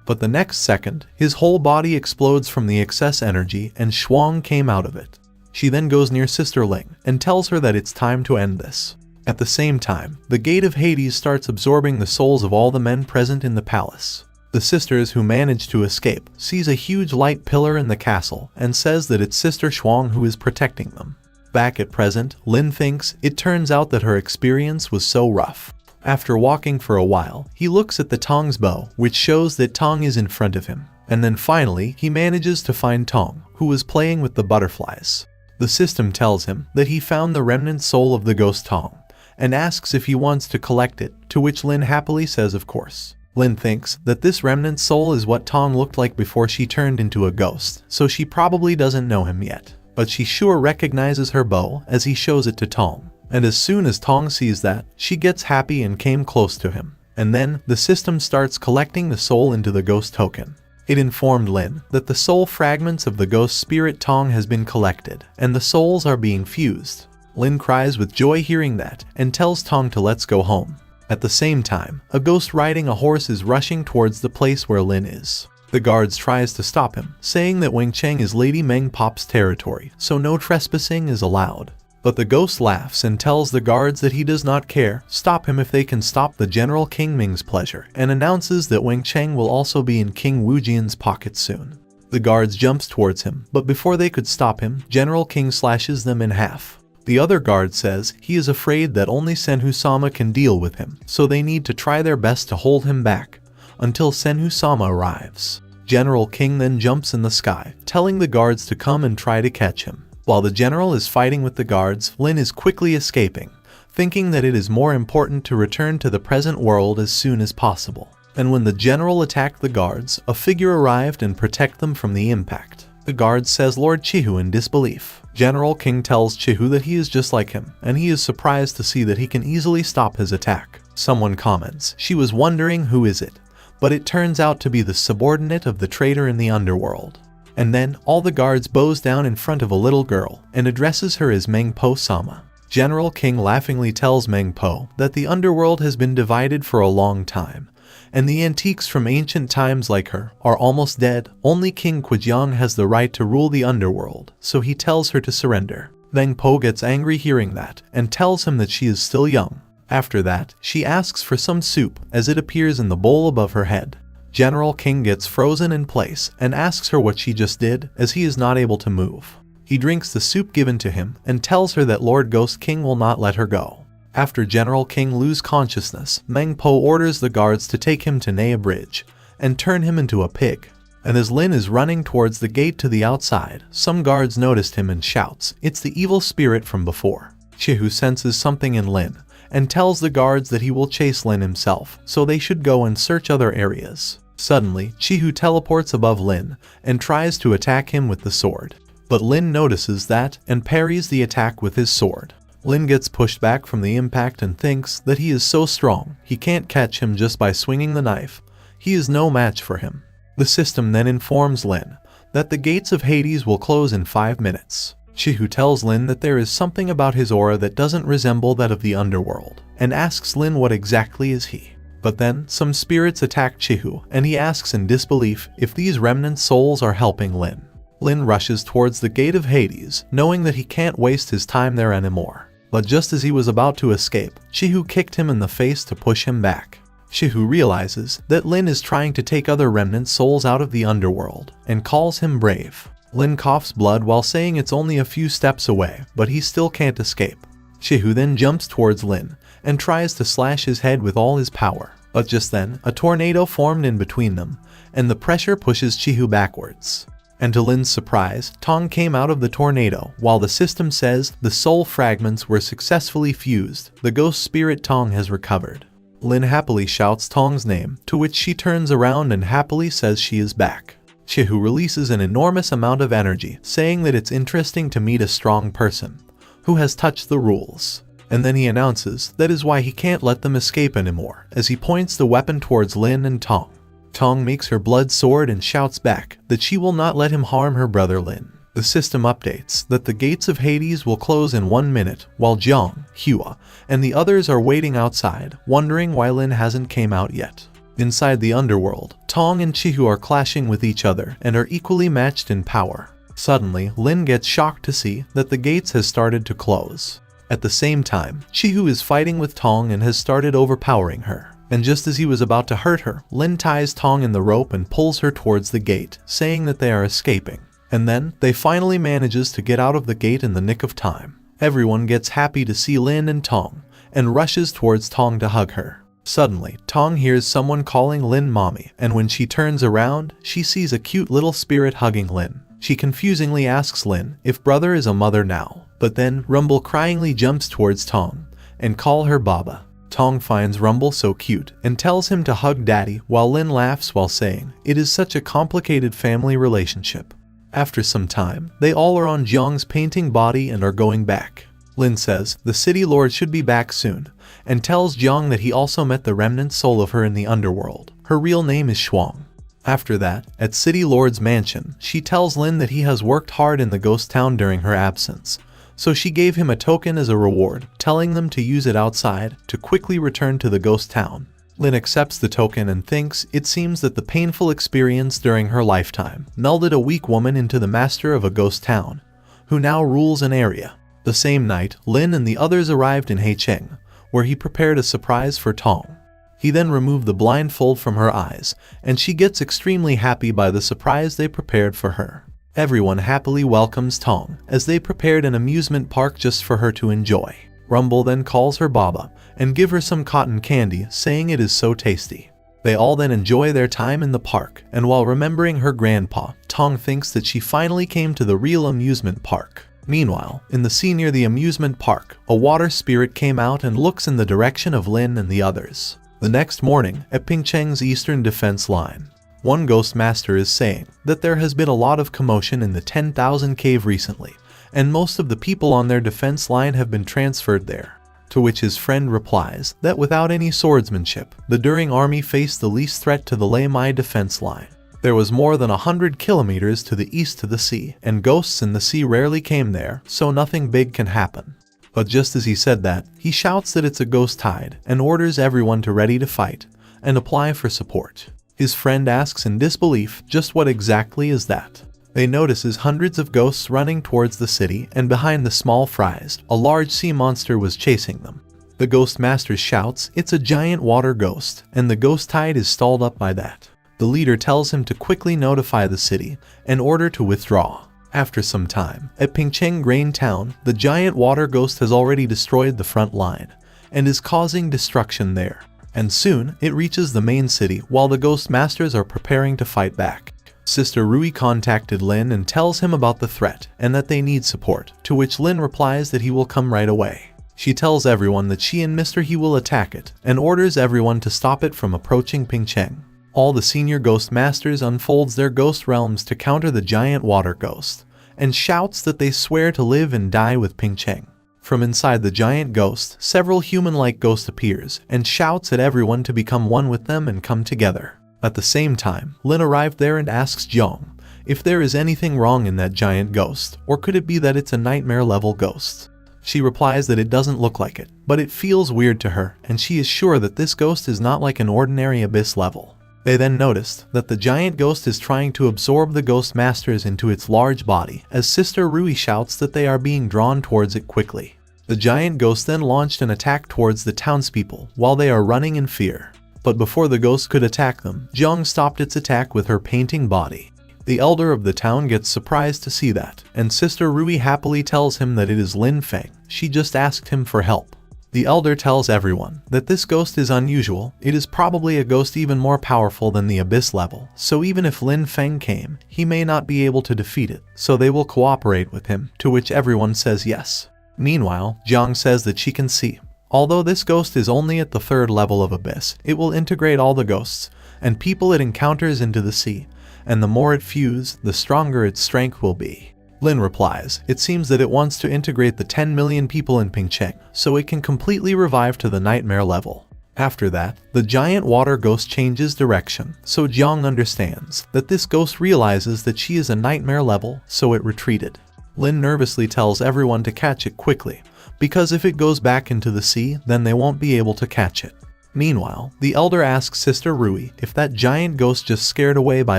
But the next second, his whole body explodes from the excess energy and Shuang came out of it. She then goes near Sister Ling and tells her that it's time to end this. At the same time, the gate of Hades starts absorbing the souls of all the men present in the palace. The sisters who manage to escape sees a huge light pillar in the castle and says that it's Sister Shuang who is protecting them. Back at present, Lin thinks it turns out that her experience was so rough. After walking for a while, he looks at the Tong's bow, which shows that Tong is in front of him. And then finally, he manages to find Tong, who was playing with the butterflies. The system tells him that he found the remnant soul of the ghost Tong, and asks if he wants to collect it, to which Lin happily says of course. Lin thinks that this remnant soul is what Tong looked like before she turned into a ghost, so she probably doesn't know him yet. But she sure recognizes her bow as he shows it to Tong. And as soon as Tong sees that, she gets happy and came close to him. And then, the system starts collecting the soul into the ghost token. It informed Lin that the soul fragments of the ghost spirit Tong has been collected, and the souls are being fused. Lin cries with joy hearing that, and tells Tong to let's go home. At the same time, a ghost riding a horse is rushing towards the place where Lin is. The guards tries to stop him, saying that Wengcheng is Lady Meng Pop's territory, so no trespassing is allowed. But the ghost laughs and tells the guards that he does not care, stop him if they can stop the General King Ming's pleasure, and announces that Wengcheng will also be in King Wujian's pocket soon. The guards jumps towards him, but before they could stop him, General King slashes them in half. The other guard says he is afraid that only Senju-sama can deal with him, so they need to try their best to hold him back until Senju-sama arrives. General King then jumps in the sky, telling the guards to come and try to catch him. While the general is fighting with the guards, Lin is quickly escaping, thinking that it is more important to return to the present world as soon as possible. And when the general attacked the guards, a figure arrived and protected them from the impact. The guard says Lord Chihu in disbelief. General King tells Chihu that he is just like him, and he is surprised to see that he can easily stop his attack. Someone comments, she was wondering who is it, but it turns out to be the subordinate of the traitor in the underworld. And then, all the guards bows down in front of a little girl, and addresses her as Meng Po-sama. General King laughingly tells Meng Po that the underworld has been divided for a long time, and the antiques from ancient times like her are almost dead. Only King Kwajong has the right to rule the underworld, so he tells her to surrender. Meng Po gets angry hearing that, and tells him that she is still young. After that, she asks for some soup, as it appears in the bowl above her head. General King gets frozen in place, and asks her what she just did, as he is not able to move. He drinks the soup given to him, and tells her that Lord Ghost King will not let her go. After General King loses consciousness, Meng Po orders the guards to take him to Nea Bridge, and turn him into a pig. And as Lin is running towards the gate to the outside, some guards noticed him and shouts, "It's the evil spirit from before." Chihu senses something in Lin, and tells the guards that he will chase Lin himself, so they should go and search other areas. Suddenly, Chihu teleports above Lin, and tries to attack him with the sword. But Lin notices that, and parries the attack with his sword. Lin gets pushed back from the impact and thinks that he is so strong, he can't catch him just by swinging the knife. He is no match for him. The system then informs Lin that the gates of Hades will close in 5 minutes. Chihu tells Lin that there is something about his aura that doesn't resemble that of the underworld, and asks Lin what exactly is he. But then, some spirits attack Chihu, and he asks in disbelief if these remnant souls are helping Lin. Lin rushes towards the gate of Hades, knowing that he can't waste his time there anymore. But just as he was about to escape, Chihu kicked him in the face to push him back. Chihu realizes that Lin is trying to take other remnant souls out of the underworld, and calls him brave. Lin coughs blood while saying it's only a few steps away, but he still can't escape. Chihu then jumps towards Lin, and tries to slash his head with all his power. But just then, a tornado formed in between them, and the pressure pushes Chihu backwards. And to Lin's surprise, Tong came out of the tornado. While the system says the soul fragments were successfully fused, the ghost spirit Tong has recovered. Lin happily shouts Tong's name, to which she turns around and happily says she is back. Chihu releases an enormous amount of energy, saying that it's interesting to meet a strong person who has touched the rules. And then he announces that is why he can't let them escape anymore, as he points the weapon towards Lin and Tong. Tong makes her blood sword and shouts back that she will not let him harm her brother Lin. The system updates that the gates of Hades will close in 1 minute, while Jiang, Hua, and the others are waiting outside, wondering why Lin hasn't came out yet. Inside the underworld, Tong and Chihu are clashing with each other and are equally matched in power. Suddenly, Lin gets shocked to see that the gates has started to close. At the same time, Chihu is fighting with Tong and has started overpowering her. And just as he was about to hurt her, Lin ties Tong in the rope and pulls her towards the gate, saying that they are escaping. And then, they finally manages to get out of the gate in the nick of time. Everyone gets happy to see Lin and Tong, and rushes towards Tong to hug her. Suddenly, Tong hears someone calling Lin mommy, and when she turns around, she sees a cute little spirit hugging Lin. She confusingly asks Lin if brother is a mother now, but then Rumble cryingly jumps towards Tong, and call her Baba. Tong finds Rumble so cute, and tells him to hug daddy, while Lin laughs while saying, "It is such a complicated family relationship." After some time, they all are on Jiang's painting body and are going back. Lin says the city lord should be back soon, and tells Jiang that he also met the remnant soul of her in the underworld. Her real name is Shuang. After that, at City Lord's mansion, she tells Lin that he has worked hard in the ghost town during her absence, so she gave him a token as a reward, telling them to use it outside to quickly return to the ghost town. Lin accepts the token and thinks it seems that the painful experience during her lifetime melded a weak woman into the master of a ghost town, who now rules an area. The same night, Lin and the others arrived in Heicheng, where he prepared a surprise for Tong. He then removed the blindfold from her eyes, and she gets extremely happy by the surprise they prepared for her. Everyone happily welcomes Tong, as they prepared an amusement park just for her to enjoy. Rumble then calls her Baba, and give her some cotton candy, saying it is so tasty. They all then enjoy their time in the park, and while remembering her grandpa, Tong thinks that she finally came to the real amusement park. Meanwhile, in the sea near the amusement park, a water spirit came out and looks in the direction of Lin and the others. The next morning, at Pingcheng's eastern defense line, one ghost master is saying that there has been a lot of commotion in the 10,000 cave recently, and most of the people on their defense line have been transferred there. To which his friend replies that without any swordsmanship, the During army faced the least threat to the Lei Mai defense line. There was more than 100 kilometers to the east to the sea, and ghosts in the sea rarely came there, so nothing big can happen. But just as he said that, he shouts that it's a ghost tide and orders everyone to ready to fight and apply for support. His friend asks in disbelief just what exactly is that. They notices hundreds of ghosts running towards the city, and behind the small fries, a large sea monster was chasing them. The ghost master shouts it's a giant water ghost, and the ghost tide is stalled up by that. The leader tells him to quickly notify the city and order to withdraw. After some time, at Pingcheng Grain Town, the giant water ghost has already destroyed the front line and is causing destruction there. And soon, it reaches the main city while the ghost masters are preparing to fight back. Sister Rui contacted Lin and tells him about the threat and that they need support, to which Lin replies that he will come right away. She tells everyone that she and Mr. He will attack it and orders everyone to stop it from approaching Pingcheng. All the senior ghost masters unfolds their ghost realms to counter the giant water ghost, and shouts that they swear to live and die with Pingcheng. From inside the giant ghost, several human-like ghosts appears and shouts at everyone to become one with them and come together. At the same time, Lin arrived there and asks Jiang if there is anything wrong in that giant ghost, or could it be that it's a nightmare-level ghost. She replies that it doesn't look like it, but it feels weird to her, and she is sure that this ghost is not like an ordinary abyss level. They then noticed that the giant ghost is trying to absorb the ghost masters into its large body, as Sister Rui shouts that they are being drawn towards it quickly. The giant ghost then launched an attack towards the townspeople while they are running in fear. But before the ghost could attack them, Jiang stopped its attack with her painting body. The elder of the town gets surprised to see that, and Sister Rui happily tells him that it is Lin Feng. She just asked him for help. The elder tells everyone that this ghost is unusual. It is probably a ghost even more powerful than the abyss level, so even if Lin Feng came, he may not be able to defeat it, so they will cooperate with him, to which everyone says yes. Meanwhile, Jiang says that she can see. Although this ghost is only at the 3rd level of abyss, it will integrate all the ghosts and people it encounters into the sea, and the more it fuses, the stronger its strength will be. Lin replies, it seems that it wants to integrate the 10 million people in Pingcheng, so it can completely revive to the nightmare level. After that, the giant water ghost changes direction, so Jiang understands that this ghost realizes that she is a nightmare level, so it retreated. Lin nervously tells everyone to catch it quickly, because if it goes back into the sea, then they won't be able to catch it. Meanwhile, the elder asks Sister Rui if that giant ghost just scared away by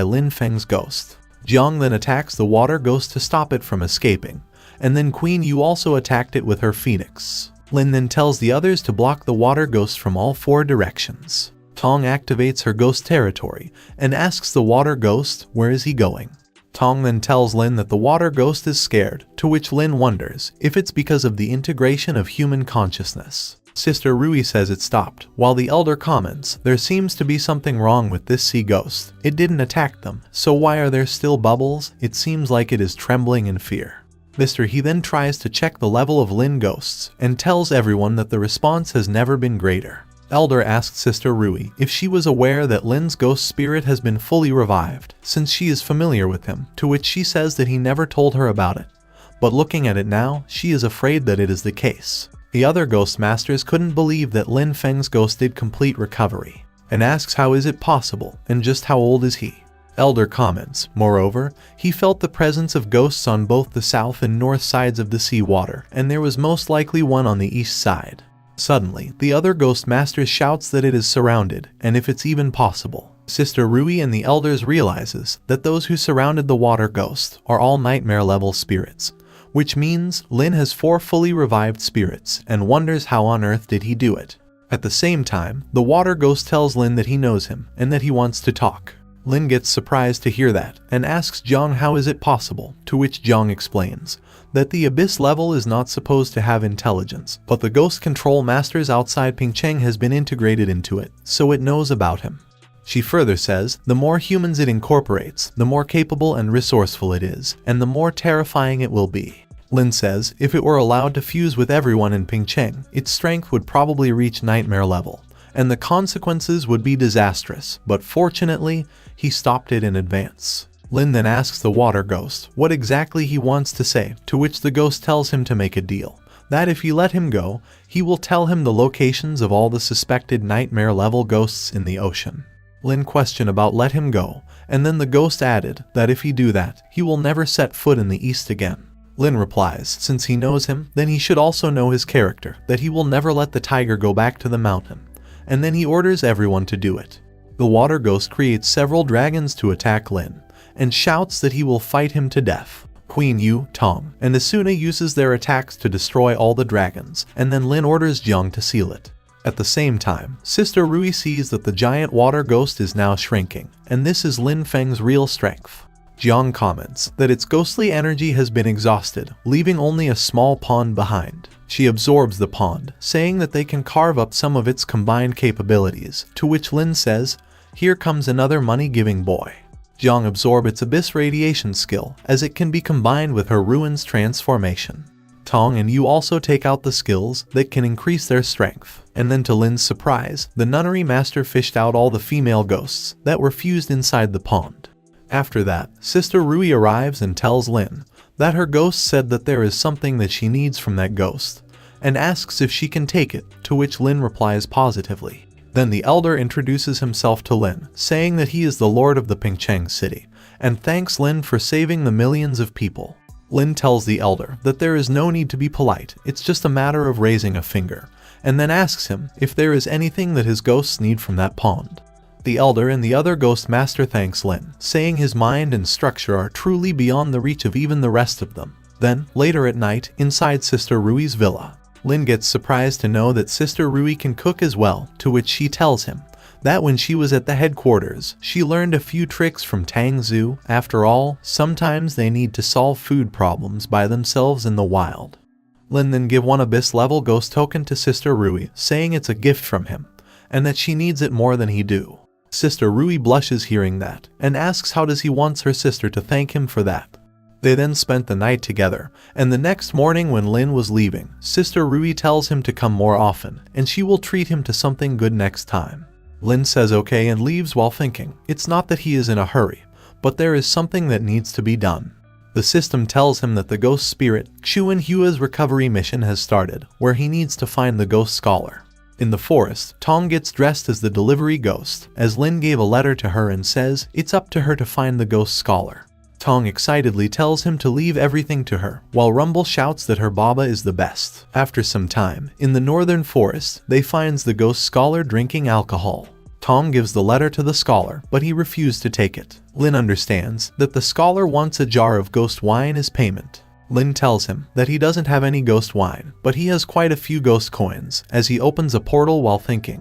Lin Feng's ghost. Jiang then attacks the water ghost to stop it from escaping, and then Queen Yu also attacked it with her phoenix. Lin then tells the others to block the water ghost from all 4 directions. Tong activates her ghost territory and asks the water ghost where is he going. Tong then tells Lin that the water ghost is scared, to which Lin wonders if it's because of the integration of human consciousness. Sister Rui says it stopped, while the elder comments, there seems to be something wrong with this sea ghost. It didn't attack them, so why are there still bubbles? It seems like it is trembling in fear. Mr. He then tries to check the level of Lin ghosts, and tells everyone that the response has never been greater. Elder asks Sister Rui if she was aware that Lin's ghost spirit has been fully revived, since she is familiar with him, to which she says that he never told her about it. But looking at it now, she is afraid that it is the case. The other ghost masters couldn't believe that Lin Feng's ghost did complete recovery, and asks how is it possible, and just how old is he. Elder comments, moreover, he felt the presence of ghosts on both the south and north sides of the sea water, and there was most likely one on the east side. Suddenly, the other ghost master shouts that it is surrounded, and if it's even possible. Sister Rui and the elders realizes that those who surrounded the water ghost are all nightmare level spirits, which means Lin has 4 fully revived spirits and wonders how on earth did he do it. At the same time, the water ghost tells Lin that he knows him and that he wants to talk. Lin gets surprised to hear that and asks Jiang how is it possible, to which Jiang explains that the abyss level is not supposed to have intelligence, but the ghost control masters outside Pingcheng has been integrated into it, so it knows about him. She further says the more humans it incorporates, the more capable and resourceful it is, and the more terrifying it will be. Lin says if it were allowed to fuse with everyone in Pingcheng, its strength would probably reach nightmare level, and the consequences would be disastrous, but fortunately, he stopped it in advance. Lin then asks the water ghost what exactly he wants to say, to which the ghost tells him to make a deal, that if he let him go, he will tell him the locations of all the suspected nightmare level ghosts in the ocean. Lin questioned about let him go, and then the ghost added that if he do that, he will never set foot in the east again. Lin replies since he knows him, then he should also know his character, that he will never let the tiger go back to the mountain, and then he orders everyone to do it. The water ghost creates several dragons to attack Lin, and shouts that he will fight him to death. Queen Yu, Tong, and Asuna uses their attacks to destroy all the dragons, and then Lin orders Jiang to seal it. At the same time, Sister Rui sees that the giant water ghost is now shrinking, and this is Lin Feng's real strength. Jiang comments that its ghostly energy has been exhausted, leaving only a small pond behind. She absorbs the pond, saying that they can carve up some of its combined capabilities, to which Lin says, "Here comes another money-giving boy." Jiang absorbs its abyss radiation skill, as it can be combined with her ruins transformation. Tong and Yu also take out the skills that can increase their strength, and then to Lin's surprise, the nunnery master fished out all the female ghosts that were fused inside the pond. After that, Sister Rui arrives and tells Lin that her ghost said that there is something that she needs from that ghost, and asks if she can take it, to which Lin replies positively. Then the elder introduces himself to Lin, saying that he is the lord of the Pingcheng city, and thanks Lin for saving the millions of people. Lin tells the elder that there is no need to be polite, it's just a matter of raising a finger, and then asks him if there is anything that his ghosts need from that pond. The elder and the other ghost master thanks Lin, saying his mind and structure are truly beyond the reach of even the rest of them. Then, later at night, inside Sister Rui's villa, Lin gets surprised to know that Sister Rui can cook as well, to which she tells him that when she was at the headquarters, she learned a few tricks from Tang Zhu. After all, sometimes they need to solve food problems by themselves in the wild. Lin then give one abyss level ghost token to Sister Rui, saying it's a gift from him, and that she needs it more than he do. Sister Rui blushes hearing that, and asks how does he wants her sister to thank him for that. They then spent the night together, and the next morning when Lin was leaving, Sister Rui tells him to come more often, and she will treat him to something good next time. Lin says okay and leaves while thinking, it's not that he is in a hurry, but there is something that needs to be done. The system tells him that the ghost spirit, Xuan Hua's recovery mission has started, where he needs to find the ghost scholar. In the forest, Tong gets dressed as the delivery ghost, as Lin gave a letter to her and says it's up to her to find the ghost scholar. Tong excitedly tells him to leave everything to her, while Rumble shouts that her Baba is the best. After some time, in the northern forest, they finds the ghost scholar drinking alcohol. Tong gives the letter to the scholar, but he refused to take it. Lin understands that the scholar wants a jar of ghost wine as payment. Lin tells him that he doesn't have any ghost wine, but he has quite a few ghost coins, as he opens a portal while thinking.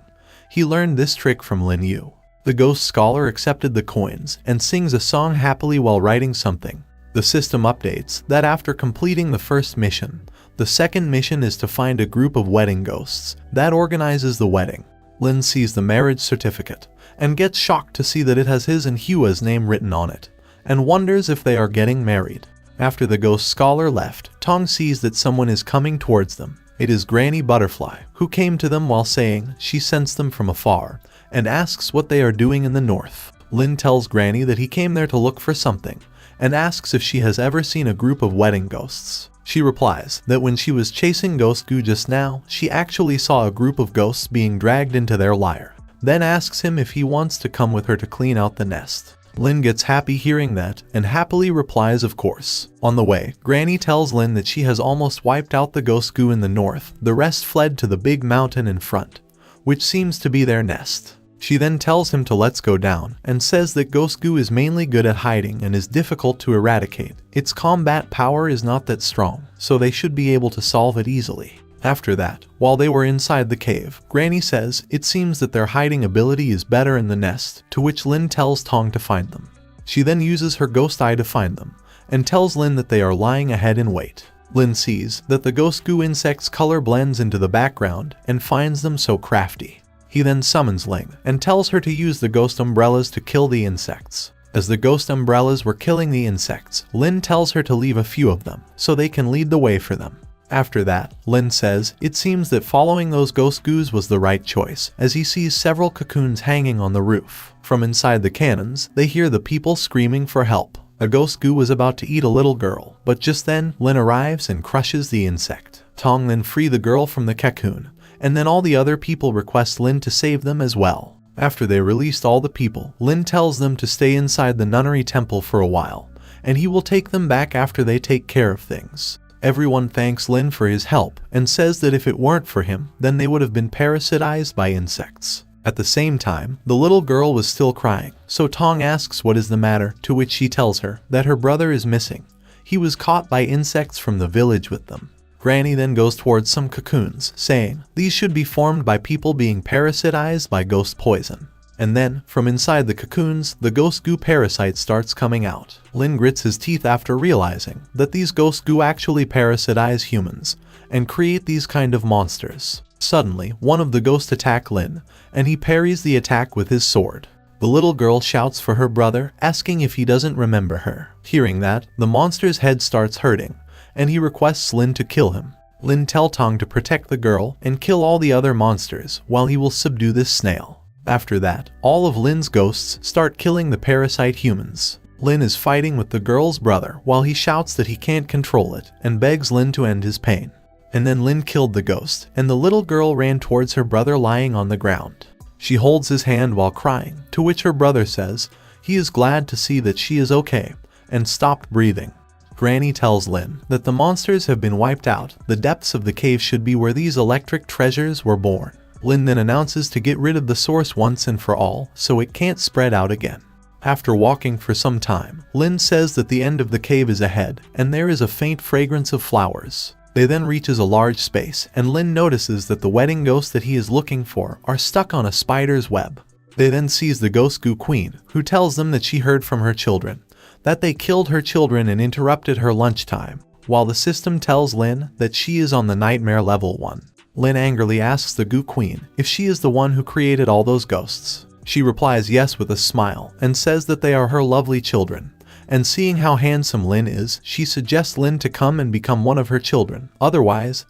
He learned this trick from Lin Yu. The ghost scholar accepted the coins and sings a song happily while writing something. The system updates that after completing the first mission, the second mission is to find a group of wedding ghosts that organizes the wedding. Lin sees the marriage certificate and gets shocked to see that it has his and Hua's name written on it, and wonders if they are getting married. After the ghost scholar left, Tong sees that someone is coming towards them. It is Granny Butterfly, who came to them while saying she sensed them from afar, and asks what they are doing in the north. Lin tells Granny that he came there to look for something, and asks if she has ever seen a group of wedding ghosts. She replies that when she was chasing Ghost Goo just now, she actually saw a group of ghosts being dragged into their lair. Then asks him if he wants to come with her to clean out the nest. Lin gets happy hearing that, and happily replies of course. On the way, Granny tells Lin that she has almost wiped out the ghost goo in the north. The rest fled to the big mountain in front, which seems to be their nest. She then tells him to let's go down, and says that ghost goo is mainly good at hiding and is difficult to eradicate. Its combat power is not that strong, so they should be able to solve it easily. After that, while they were inside the cave, Granny says it seems that their hiding ability is better in the nest, to which Lin tells Tong to find them. She then uses her ghost eye to find them, and tells Lin that they are lying ahead in wait. Lin sees that the ghost goo insect's color blends into the background and finds them so crafty. He then summons Ling and tells her to use the ghost umbrellas to kill the insects. As the ghost umbrellas were killing the insects, Lin tells her to leave a few of them so they can lead the way for them. After that, Lin says it seems that following those ghost goos was the right choice, as he sees several cocoons hanging on the roof. From inside the cannons, they hear the people screaming for help. A ghost goo was about to eat a little girl, but just then, Lin arrives and crushes the insect. Tong then free the girl from the cocoon, and then all the other people request Lin to save them as well. After they released all the people, Lin tells them to stay inside the nunnery temple for a while, and he will take them back after they take care of things. Everyone thanks Lin for his help and says that if it weren't for him, then they would have been parasitized by insects. At the same time, the little girl was still crying, so Tong asks what is the matter, to which she tells her that her brother is missing. He was caught by insects from the village with them. Granny then goes towards some cocoons, saying these should be formed by people being parasitized by ghost poison. And then, from inside the cocoons, the ghost goo parasite starts coming out. Lin grits his teeth after realizing that these ghost goo actually parasitize humans and create these kind of monsters. Suddenly, one of the ghosts attack Lin, and he parries the attack with his sword. The little girl shouts for her brother, asking if he doesn't remember her. Hearing that, the monster's head starts hurting, and he requests Lin to kill him. Lin tells Tong to protect the girl and kill all the other monsters while he will subdue this snail. After that, all of Lin's ghosts start killing the parasite humans. Lin is fighting with the girl's brother while he shouts that he can't control it and begs Lin to end his pain. And then Lin killed the ghost, and the little girl ran towards her brother lying on the ground. She holds his hand while crying, to which her brother says he is glad to see that she is okay and stopped breathing. Granny tells Lin that the monsters have been wiped out. The depths of the cave should be where these electric treasures were born. Lin then announces to get rid of the source once and for all so it can't spread out again. After walking for some time, Lin says that the end of the cave is ahead and there is a faint fragrance of flowers. They then reaches a large space and Lin notices that the wedding ghosts that he is looking for are stuck on a spider's web. They then sees the ghost goo queen, who tells them that she heard from her children that they killed her children and interrupted her lunchtime, while the system tells Lin that she is on the nightmare level 1. Lin angrily asks the goo queen if she is the one who created all those ghosts. She replies yes with a smile and says that they are her lovely children. And seeing how handsome Lin is, she suggests Lin to come and become one of her children. Otherwise,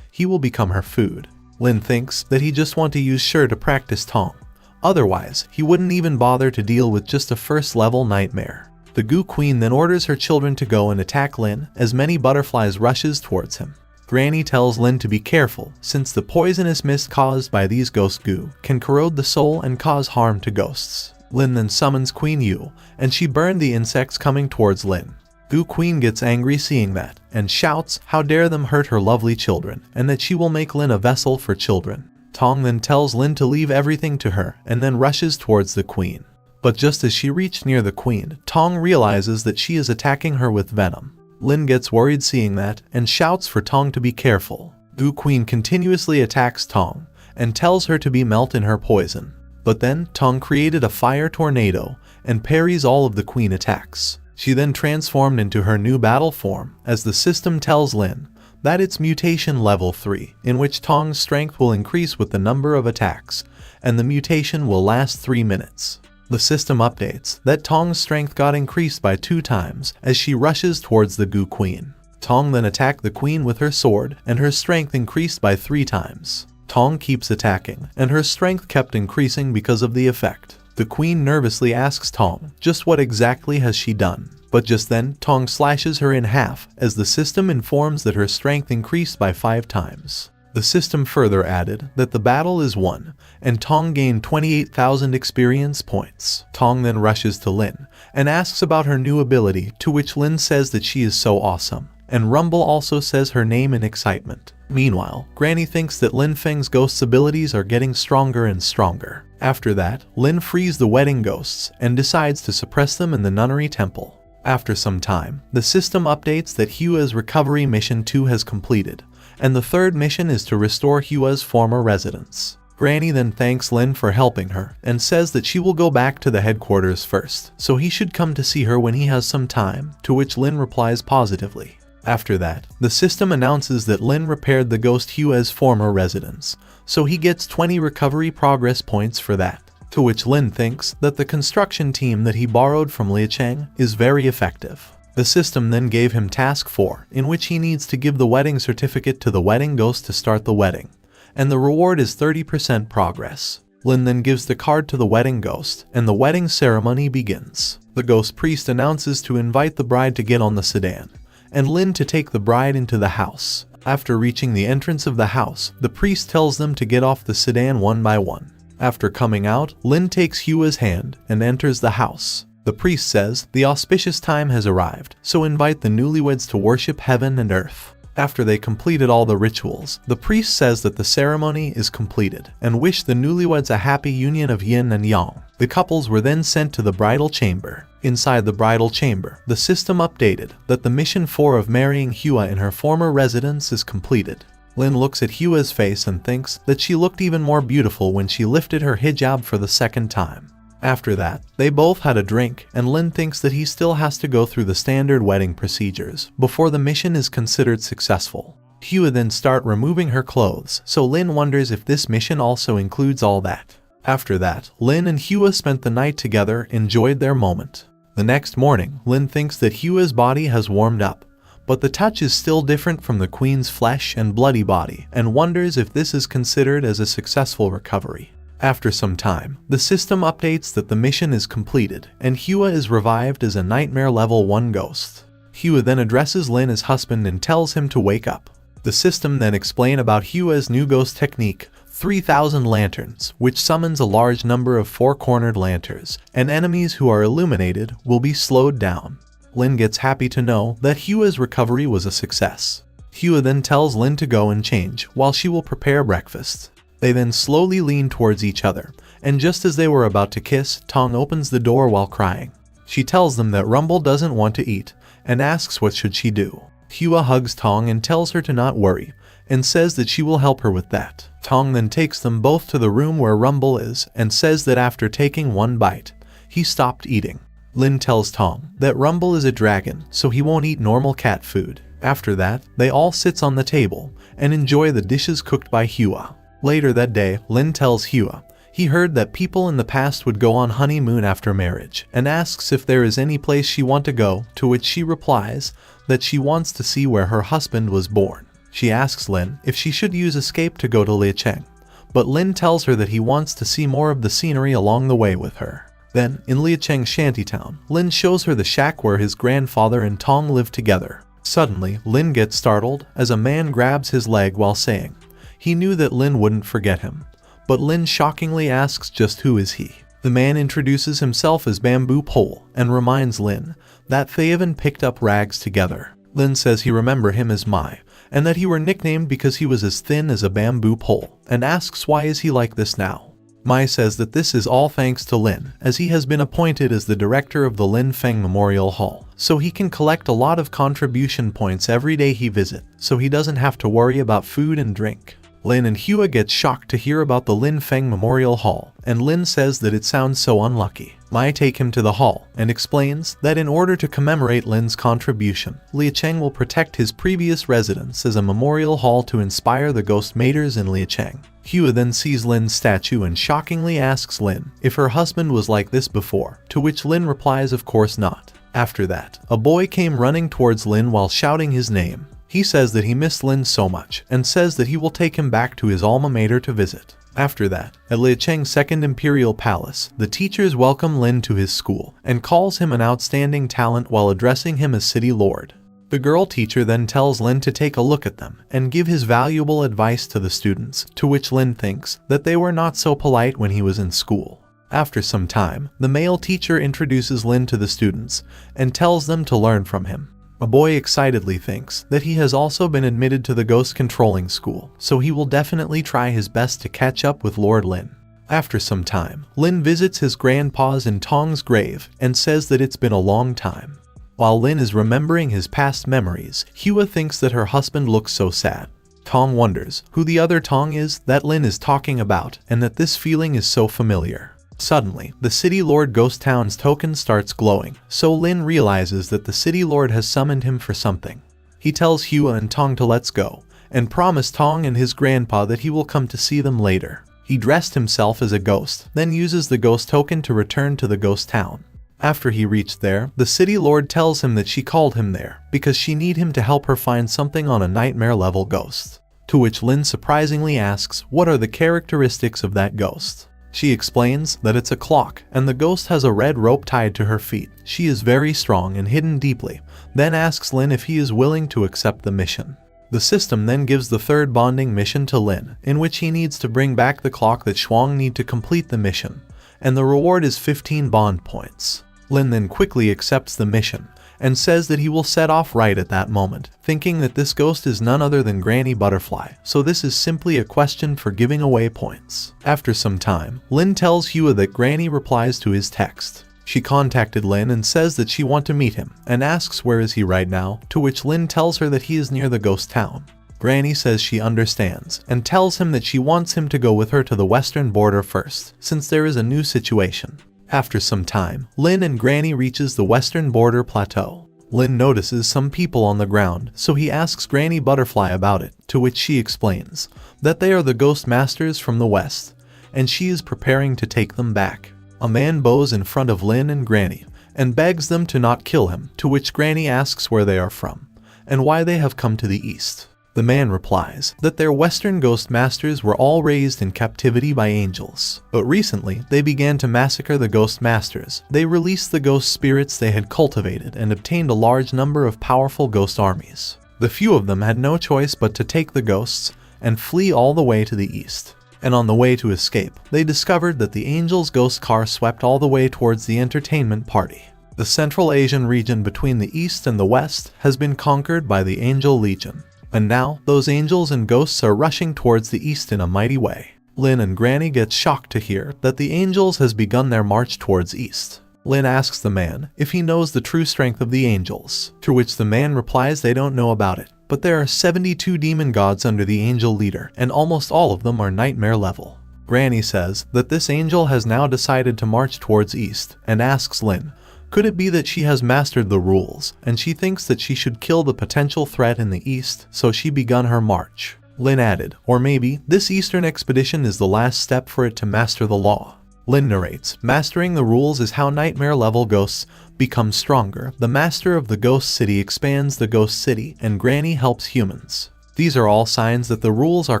he will become her food. Lin thinks that he just wants to use Sure to practice Tong. Otherwise, he wouldn't even bother to deal with just a first level nightmare. The goo queen then orders her children to go and attack Lin as many butterflies rushes towards him. Granny tells Lin to be careful, since the poisonous mist caused by these ghost goo can corrode the soul and cause harm to ghosts. Lin then summons Queen Yu, and she burned the insects coming towards Lin. Goo Queen gets angry seeing that, and shouts how dare them hurt her lovely children, and that she will make Lin a vessel for children. Tong then tells Lin to leave everything to her, and then rushes towards the queen. But just as she reached near the queen, Tong realizes that she is attacking her with venom. Lin gets worried seeing that, and shouts for Tong to be careful. Goo Queen continuously attacks Tong, and tells her to be melt in her poison. But then, Tong created a fire tornado, and parries all of the queen attacks. She then transformed into her new battle form, as the system tells Lin that it's mutation level 3, in which Tong's strength will increase with the number of attacks, and the mutation will last 3 minutes. The system updates that Tong's strength got increased by 2 times as she rushes towards the Goo Queen. Tong then attacked the queen with her sword, and her strength increased by 3 times. Tong keeps attacking, and her strength kept increasing because of the effect. The queen nervously asks Tong just what exactly has she done. But just then, Tong slashes her in half as the system informs that her strength increased by 5 times. The system further added that the battle is won, and Tong gained 28,000 experience points. Tong then rushes to Lin and asks about her new ability, to which Lin says that she is so awesome, and Rumble also says her name in excitement. Meanwhile, Granny thinks that Lin Feng's ghost's abilities are getting stronger and stronger. After that, Lin frees the wedding ghosts and decides to suppress them in the nunnery temple. After some time, the system updates that Hua's recovery mission 2 has completed, and the third mission is to restore Hua's former residence. Granny then thanks Lin for helping her and says that she will go back to the headquarters first, so he should come to see her when he has some time, to which Lin replies positively. After that, the system announces that Lin repaired the ghost Hua's former residence, so he gets 20 recovery progress points for that. To which Lin thinks that the construction team that he borrowed from Licheng is very effective. The system then gave him task 4, in which he needs to give the wedding certificate to the wedding ghost to start the wedding, and the reward is 30% progress. Lin then gives the card to the wedding ghost, and the wedding ceremony begins. The ghost priest announces to invite the bride to get on the sedan, and Lin to take the bride into the house. After reaching the entrance of the house, the priest tells them to get off the sedan one by one. After coming out, Lin takes Hua's hand and enters the house. The priest says the auspicious time has arrived, so invite the newlyweds to worship heaven and earth. After they completed all the rituals, the priest says that the ceremony is completed and wish the newlyweds a happy union of yin and yang. The couples were then sent to the bridal chamber. Inside the bridal chamber, the system updated that the mission 4 of marrying Hua in her former residence is completed. Lin looks at Hua's face and thinks that she looked even more beautiful when she lifted her hijab for the second time. After that, they both had a drink, and Lin thinks that he still has to go through the standard wedding procedures before the mission is considered successful. Hua then starts removing her clothes, so Lin wonders if this mission also includes all that. After that, Lin and Hua spent the night together, enjoyed their moment. The next morning, Lin thinks that Hua's body has warmed up, but the touch is still different from the queen's flesh and bloody body, and wonders if this is considered as a successful recovery. After some time, the system updates that the mission is completed, and Hua is revived as a Nightmare Level 1 ghost. Hua then addresses Lin as husband and tells him to wake up. The system then explains about Hua's new ghost technique, 3,000 lanterns, which summons a large number of four-cornered lanterns, and enemies who are illuminated will be slowed down. Lin gets happy to know that Hua's recovery was a success. Hua then tells Lin to go and change while she will prepare breakfast. They then slowly lean towards each other, and just as they were about to kiss, Tong opens the door while crying. She tells them that Rumble doesn't want to eat, and asks what should she do. Hua hugs Tong and tells her to not worry, and says that she will help her with that. Tong then takes them both to the room where Rumble is, and says that after taking one bite, he stopped eating. Lin tells Tong that Rumble is a dragon, so he won't eat normal cat food. After that, they all sit on the table and enjoy the dishes cooked by Hua. Later that day, Lin tells Hua he heard that people in the past would go on honeymoon after marriage, and asks if there is any place she wants to go, to which she replies that she wants to see where her husband was born. She asks Lin if she should use escape to go to Licheng, but Lin tells her that he wants to see more of the scenery along the way with her. Then, in Licheng shantytown, Lin shows her the shack where his grandfather and Tong live together. Suddenly, Lin gets startled as a man grabs his leg while saying he knew that Lin wouldn't forget him, but Lin shockingly asks just who is he. The man introduces himself as Bamboo Pole and reminds Lin that they even picked up rags together. Lin says he remember him as Mai, and that he were nicknamed because he was as thin as a bamboo pole, and asks why is he like this now. Mai says that this is all thanks to Lin, as he has been appointed as the director of the Lin Feng Memorial Hall, so he can collect a lot of contribution points every day he visits, so he doesn't have to worry about food and drink. Lin and Hua get shocked to hear about the Lin Feng Memorial Hall, and Lin says that it sounds so unlucky. Mai take him to the hall and explains that in order to commemorate Lin's contribution, Licheng will protect his previous residence as a memorial hall to inspire the ghost maters in Licheng. Hua then sees Lin's statue and shockingly asks Lin if her husband was like this before, to which Lin replies of course not. After that, a boy came running towards Lin while shouting his name. He says that he missed Lin so much, and says that he will take him back to his alma mater to visit. After that, at Licheng's second imperial palace, the teachers welcome Lin to his school, and calls him an outstanding talent while addressing him as city lord. The girl teacher then tells Lin to take a look at them, and give his valuable advice to the students, to which Lin thinks that they were not so polite when he was in school. After some time, the male teacher introduces Lin to the students, and tells them to learn from him. A boy excitedly thinks that he has also been admitted to the ghost controlling school, so he will definitely try his best to catch up with Lord Lin. After some time, Lin visits his grandpa's in Tong's grave and says that it's been a long time. While Lin is remembering his past memories, Hua thinks that her husband looks so sad. Tong wonders who the other Tong is that Lin is talking about and that this feeling is so familiar. Suddenly, the City Lord Ghost Town's token starts glowing, so Lin realizes that the City Lord has summoned him for something. He tells Hua and Tong to let's go, and promise Tong and his grandpa that he will come to see them later. He dressed himself as a ghost, then uses the ghost token to return to the ghost town. After he reached there, the City Lord tells him that she called him there because she need him to help her find something on a nightmare level ghost. To which Lin surprisingly asks what are the characteristics of that ghost. She explains that it's a clock, and the ghost has a red rope tied to her feet. She is very strong and hidden deeply, then asks Lin if he is willing to accept the mission. The system then gives the third bonding mission to Lin, in which he needs to bring back the clock that Shuang need to complete the mission, and the reward is 15 bond points. Lin then quickly accepts the mission, and says that he will set off right at that moment, thinking that this ghost is none other than Granny Butterfly, so this is simply a question for giving away points. After some time, Lin tells Hua that Granny replies to his text. She contacted Lin and says that she wants to meet him, and asks where is he right now, to which Lin tells her that he is near the ghost town. Granny says she understands, and tells him that she wants him to go with her to the western border first, since there is a new situation. After some time, Lin and Granny reaches the western border plateau. Lin notices some people on the ground, so he asks Granny Butterfly about it, to which she explains that they are the ghost masters from the west, and she is preparing to take them back. A man bows in front of Lin and Granny, and begs them to not kill him, to which Granny asks where they are from, and why they have come to the east. The man replies that their Western ghost masters were all raised in captivity by angels, but recently they began to massacre the ghost masters. They released the ghost spirits they had cultivated and obtained a large number of powerful ghost armies. The few of them had no choice but to take the ghosts and flee all the way to the east. And on the way to escape, they discovered that the angels' ghost car swept all the way towards the entertainment party. The Central Asian region between the east and the west has been conquered by the Angel Legion. And now, those angels and ghosts are rushing towards the east in a mighty way. Lin and Granny get shocked to hear that the angels has begun their march towards east. Lin asks the man if he knows the true strength of the angels, to which the man replies they don't know about it, but there are 72 demon gods under the angel leader, and almost all of them are nightmare level. Granny says that this angel has now decided to march towards east, and asks Lin, could it be that she has mastered the rules, and she thinks that she should kill the potential threat in the east, so she begun her march. Lin added, or maybe, this eastern expedition is the last step for it to master the law. Lin narrates, mastering the rules is how nightmare level ghosts become stronger. The master of the ghost city expands the ghost city, and Granny helps humans. These are all signs that the rules are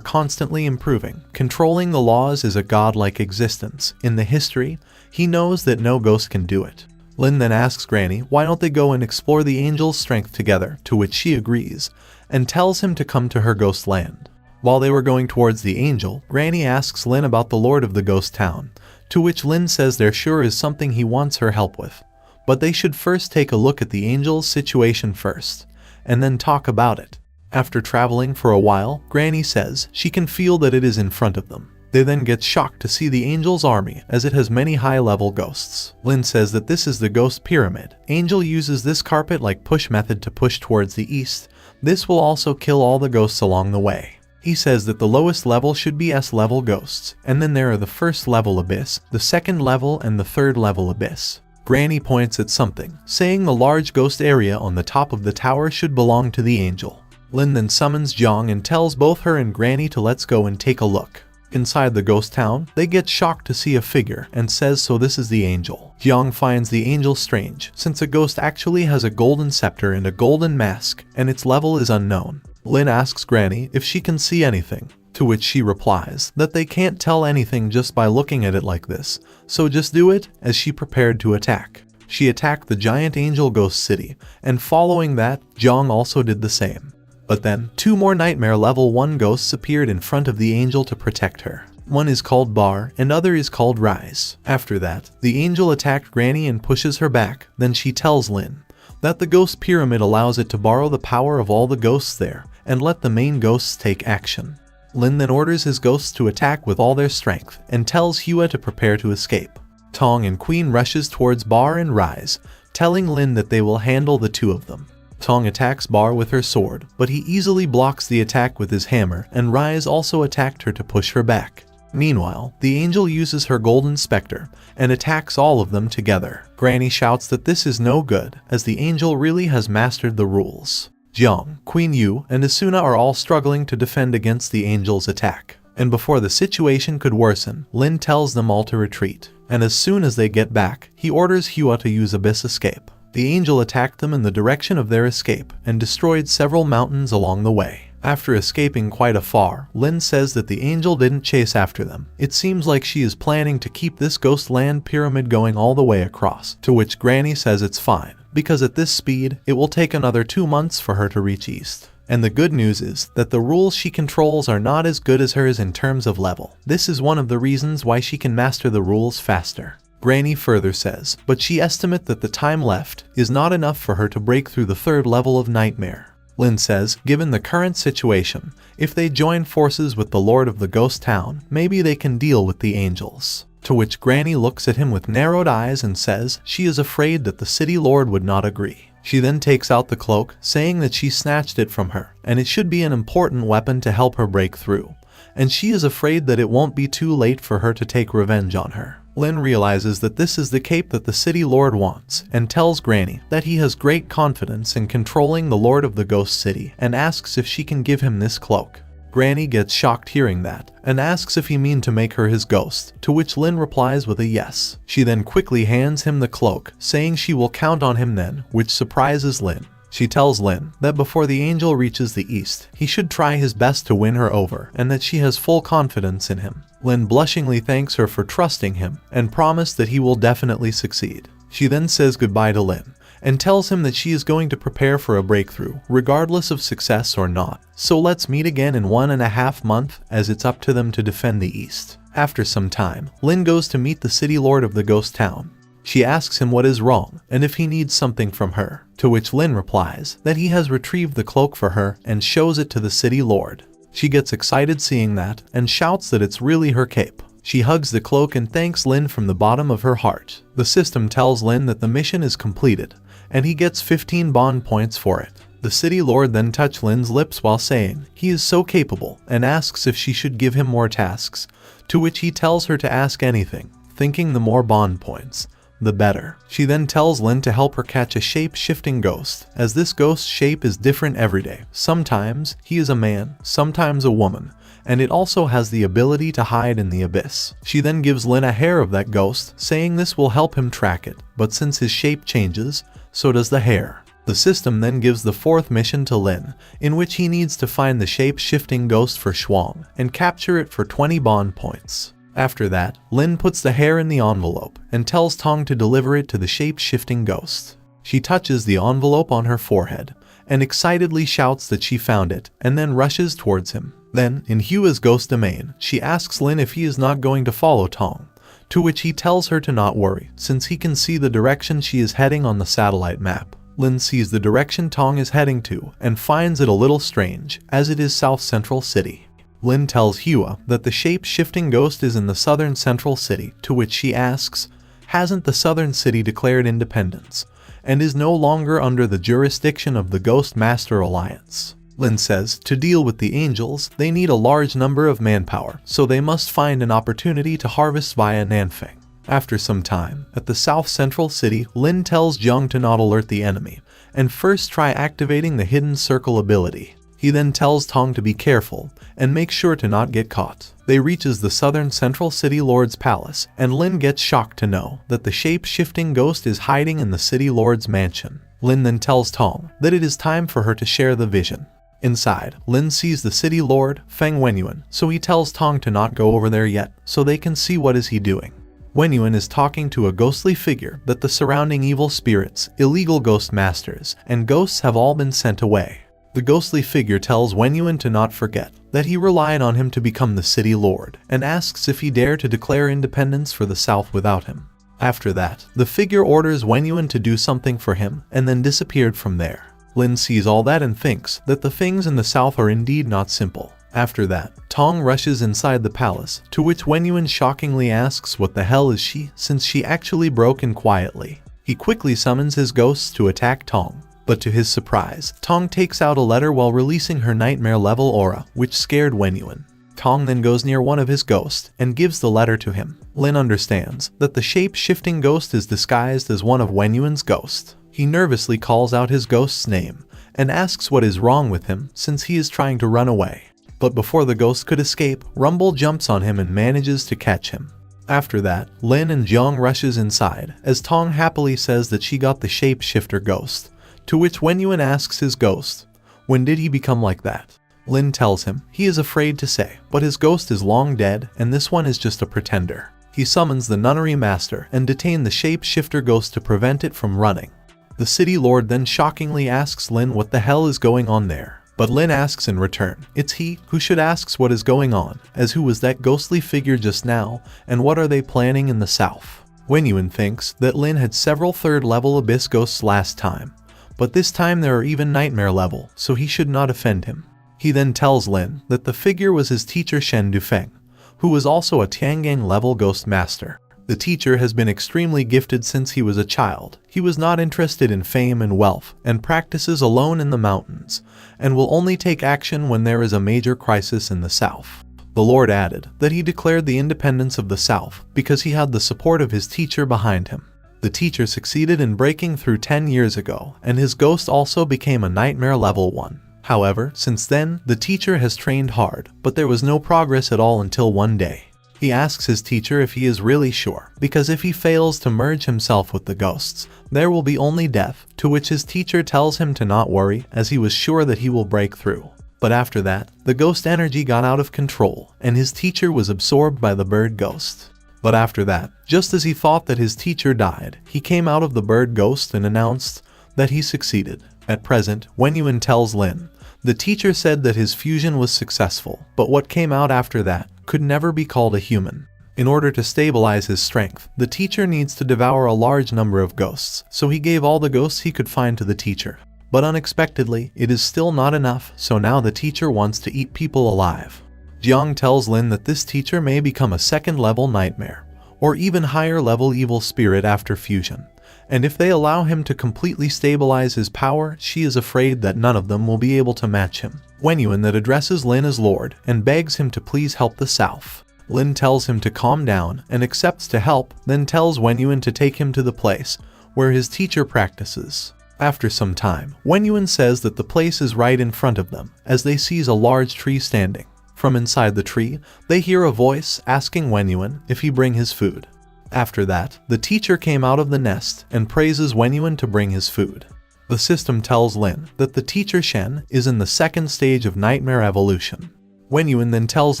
constantly improving. Controlling the laws is a godlike existence. In the history, he knows that no ghost can do it. Lin then asks Granny why don't they go and explore the angel's strength together, to which she agrees, and tells him to come to her ghost land. While they were going towards the angel, Granny asks Lin about the lord of the ghost town, to which Lin says there sure is something he wants her help with, but they should first take a look at the angel's situation first, and then talk about it. After traveling for a while, Granny says she can feel that it is in front of them. They then get shocked to see the angel's army, as it has many high-level ghosts. Lin says that this is the ghost pyramid. Angel uses this carpet-like push method to push towards the east. This will also kill all the ghosts along the way. He says that the lowest level should be S-level ghosts, and then there are the first level abyss, the second level, and the third level abyss. Granny points at something, saying the large ghost area on the top of the tower should belong to the angel. Lin then summons Jiang and tells both her and Granny to let's go and take a look. Inside the ghost town, they get shocked to see a figure and says so this is the angel. Jiang finds the angel strange, since a ghost actually has a golden scepter and a golden mask, and its level is unknown. Lin asks Granny if she can see anything, to which she replies that they can't tell anything just by looking at it like this, so just do it, as she prepared to attack. She attacked the giant angel ghost city, and following that, Jiang also did the same. But then, 2 more nightmare level 1 ghosts appeared in front of the angel to protect her. One is called Bar, and other is called Rise. After that, the angel attacked Granny and pushes her back, then she tells Lin that the ghost pyramid allows it to borrow the power of all the ghosts there, and let the main ghosts take action. Lin then orders his ghosts to attack with all their strength, and tells Hua to prepare to escape. Tong and Queen rushes towards Bar and Rise, telling Lin that they will handle the 2 of them. Tong attacks Bar with her sword, but he easily blocks the attack with his hammer, and Rise also attacked her to push her back. Meanwhile, the angel uses her golden specter and attacks all of them together. Granny shouts that this is no good, as the angel really has mastered the rules. Jiang, Queen Yu, and Asuna are all struggling to defend against the angel's attack. And before the situation could worsen, Lin tells them all to retreat. And as soon as they get back, he orders Hua to use Abyss Escape. The angel attacked them in the direction of their escape and destroyed several mountains along the way. After escaping quite afar, Lin says that the angel didn't chase after them. It seems like she is planning to keep this ghost land pyramid going all the way across, to which Granny says it's fine, because at this speed, it will take another 2 months for her to reach east. And the good news is that the rules she controls are not as good as hers in terms of level. This is one of the reasons why she can master the rules faster. Granny further says, but she estimates that the time left is not enough for her to break through the 3rd level of Nightmare. Lin says, given the current situation, if they join forces with the Lord of the Ghost Town, maybe they can deal with the angels. To which Granny looks at him with narrowed eyes and says she is afraid that the city lord would not agree. She then takes out the cloak, saying that she snatched it from her, and it should be an important weapon to help her break through. And she is afraid that it won't be too late for her to take revenge on her. Lin realizes that this is the cape that the city lord wants, and tells Granny that he has great confidence in controlling the lord of the ghost city, and asks if she can give him this cloak. Granny gets shocked hearing that, and asks if he means to make her his ghost, to which Lin replies with a yes. She then quickly hands him the cloak, saying she will count on him then, which surprises Lin. She tells Lin that before the angel reaches the east, he should try his best to win her over, and that she has full confidence in him. Lin blushingly thanks her for trusting him, and promised that he will definitely succeed. She then says goodbye to Lin, and tells him that she is going to prepare for a breakthrough, regardless of success or not. So let's meet again in 1.5 months, as it's up to them to defend the east. After some time, Lin goes to meet the city lord of the ghost town. She asks him what is wrong, and if he needs something from her, to which Lin replies that he has retrieved the cloak for her and shows it to the city lord. She gets excited seeing that, and shouts that it's really her cape. She hugs the cloak and thanks Lin from the bottom of her heart. The system tells Lin that the mission is completed, and he gets 15 bond points for it. The city lord then touches Lin's lips while saying he is so capable, and asks if she should give him more tasks, to which he tells her to ask anything, thinking the more bond points, the better. She then tells Lin to help her catch a shape-shifting ghost, as this ghost shape is different every day. Sometimes he is a man, sometimes a woman, and it also has the ability to hide in the abyss. She then gives Lin a hair of that ghost, saying this will help him track it, but since his shape changes, so does the hair. The system then gives the 4th mission to Lin, in which he needs to find the shape-shifting ghost for Shuang, and capture it for 20 bond points. After that, Lin puts the hair in the envelope, and tells Tong to deliver it to the shape-shifting ghost. She touches the envelope on her forehead, and excitedly shouts that she found it, and then rushes towards him. Then, in Hua's ghost domain, she asks Lin if he is not going to follow Tong, to which he tells her to not worry, since he can see the direction she is heading on the satellite map. Lin sees the direction Tong is heading to, and finds it a little strange, as it is South Central City. Lin tells Hua that the shape-shifting ghost is in the southern central city, to which she asks, hasn't the southern city declared independence, and is no longer under the jurisdiction of the Ghost Master Alliance? Lin says to deal with the angels, they need a large number of manpower, so they must find an opportunity to harvest via Nanfeng. After some time, at the south central city, Lin tells Jiang to not alert the enemy, and first try activating the hidden circle ability. He then tells Tong to be careful, and make sure to not get caught. They reaches the southern central city lord's palace, and Lin gets shocked to know that the shape-shifting ghost is hiding in the city lord's mansion. Lin then tells Tong that it is time for her to share the vision. Inside, Lin sees the city lord, Feng Wenyuan, so he tells Tong to not go over there yet, so they can see what is he doing. Wenyuan is talking to a ghostly figure that the surrounding evil spirits, illegal ghost masters, and ghosts have all been sent away. The ghostly figure tells Wenyuan to not forget that he relied on him to become the city lord, and asks if he dare to declare independence for the south without him. After that, the figure orders Wenyuan to do something for him, and then disappeared from there. Lin sees all that and thinks that the things in the south are indeed not simple. After that, Tong rushes inside the palace, to which Wenyuan shockingly asks what the hell is she, since she actually broke in quietly. He quickly summons his ghosts to attack Tong. But to his surprise, Tong takes out a letter while releasing her nightmare-level aura, which scared Wenyuan. Tong then goes near one of his ghosts and gives the letter to him. Lin understands that the shape-shifting ghost is disguised as one of Wenyuan's ghosts. He nervously calls out his ghost's name and asks what is wrong with him since he is trying to run away. But before the ghost could escape, Rumble jumps on him and manages to catch him. After that, Lin and Jiang rushes inside as Tong happily says that she got the shape-shifter ghost, to which Wenyuan asks his ghost, "When did he become like that?" Lin tells him he is afraid to say, but his ghost is long dead and this one is just a pretender. He summons the nunnery master and detains the shape-shifter ghost to prevent it from running. The city lord then shockingly asks Lin what the hell is going on there. But Lin asks in return, it's he who should ask what is going on, as who was that ghostly figure just now, and what are they planning in the south? Wenyuan thinks that Lin had several third-level abyss ghosts last time, but this time there are even nightmare level, so he should not offend him. He then tells Lin that the figure was his teacher Lin Feng, who was also a Tiangang-level ghost master. The teacher has been extremely gifted since he was a child. He was not interested in fame and wealth, and practices alone in the mountains, and will only take action when there is a major crisis in the south. The Lord added that he declared the independence of the south because he had the support of his teacher behind him. The teacher succeeded in breaking through 10 years ago, and his ghost also became a nightmare level 1. However, since then, the teacher has trained hard, but there was no progress at all until one day. He asks his teacher if he is really sure, because if he fails to merge himself with the ghosts, there will be only death, to which his teacher tells him to not worry, as he was sure that he will break through. But after that, the ghost energy got out of control, and his teacher was absorbed by the bird ghost. But after that, just as he thought that his teacher died, he came out of the bird ghost and announced that he succeeded. At present, Wenyuan tells Lin, the teacher said that his fusion was successful, but what came out after that could never be called a human. In order to stabilize his strength, the teacher needs to devour a large number of ghosts, so he gave all the ghosts he could find to the teacher. But unexpectedly, it is still not enough, so now the teacher wants to eat people alive. Jiang tells Lin that this teacher may become a second-level nightmare, or even higher-level evil spirit after fusion. And if they allow him to completely stabilize his power, she is afraid that none of them will be able to match him. Wenyuan that addresses Lin as Lord and begs him to please help the south. Lin tells him to calm down and accepts to help, then tells Wenyuan to take him to the place where his teacher practices. After some time, Wenyuan says that the place is right in front of them, as they sees a large tree standing. From inside the tree, they hear a voice asking Wenyuan if he bring his food. After that, the teacher came out of the nest and praises Wenyuan to bring his food. The system tells Lin that the teacher Shen is in the second stage of nightmare evolution. Wenyuan then tells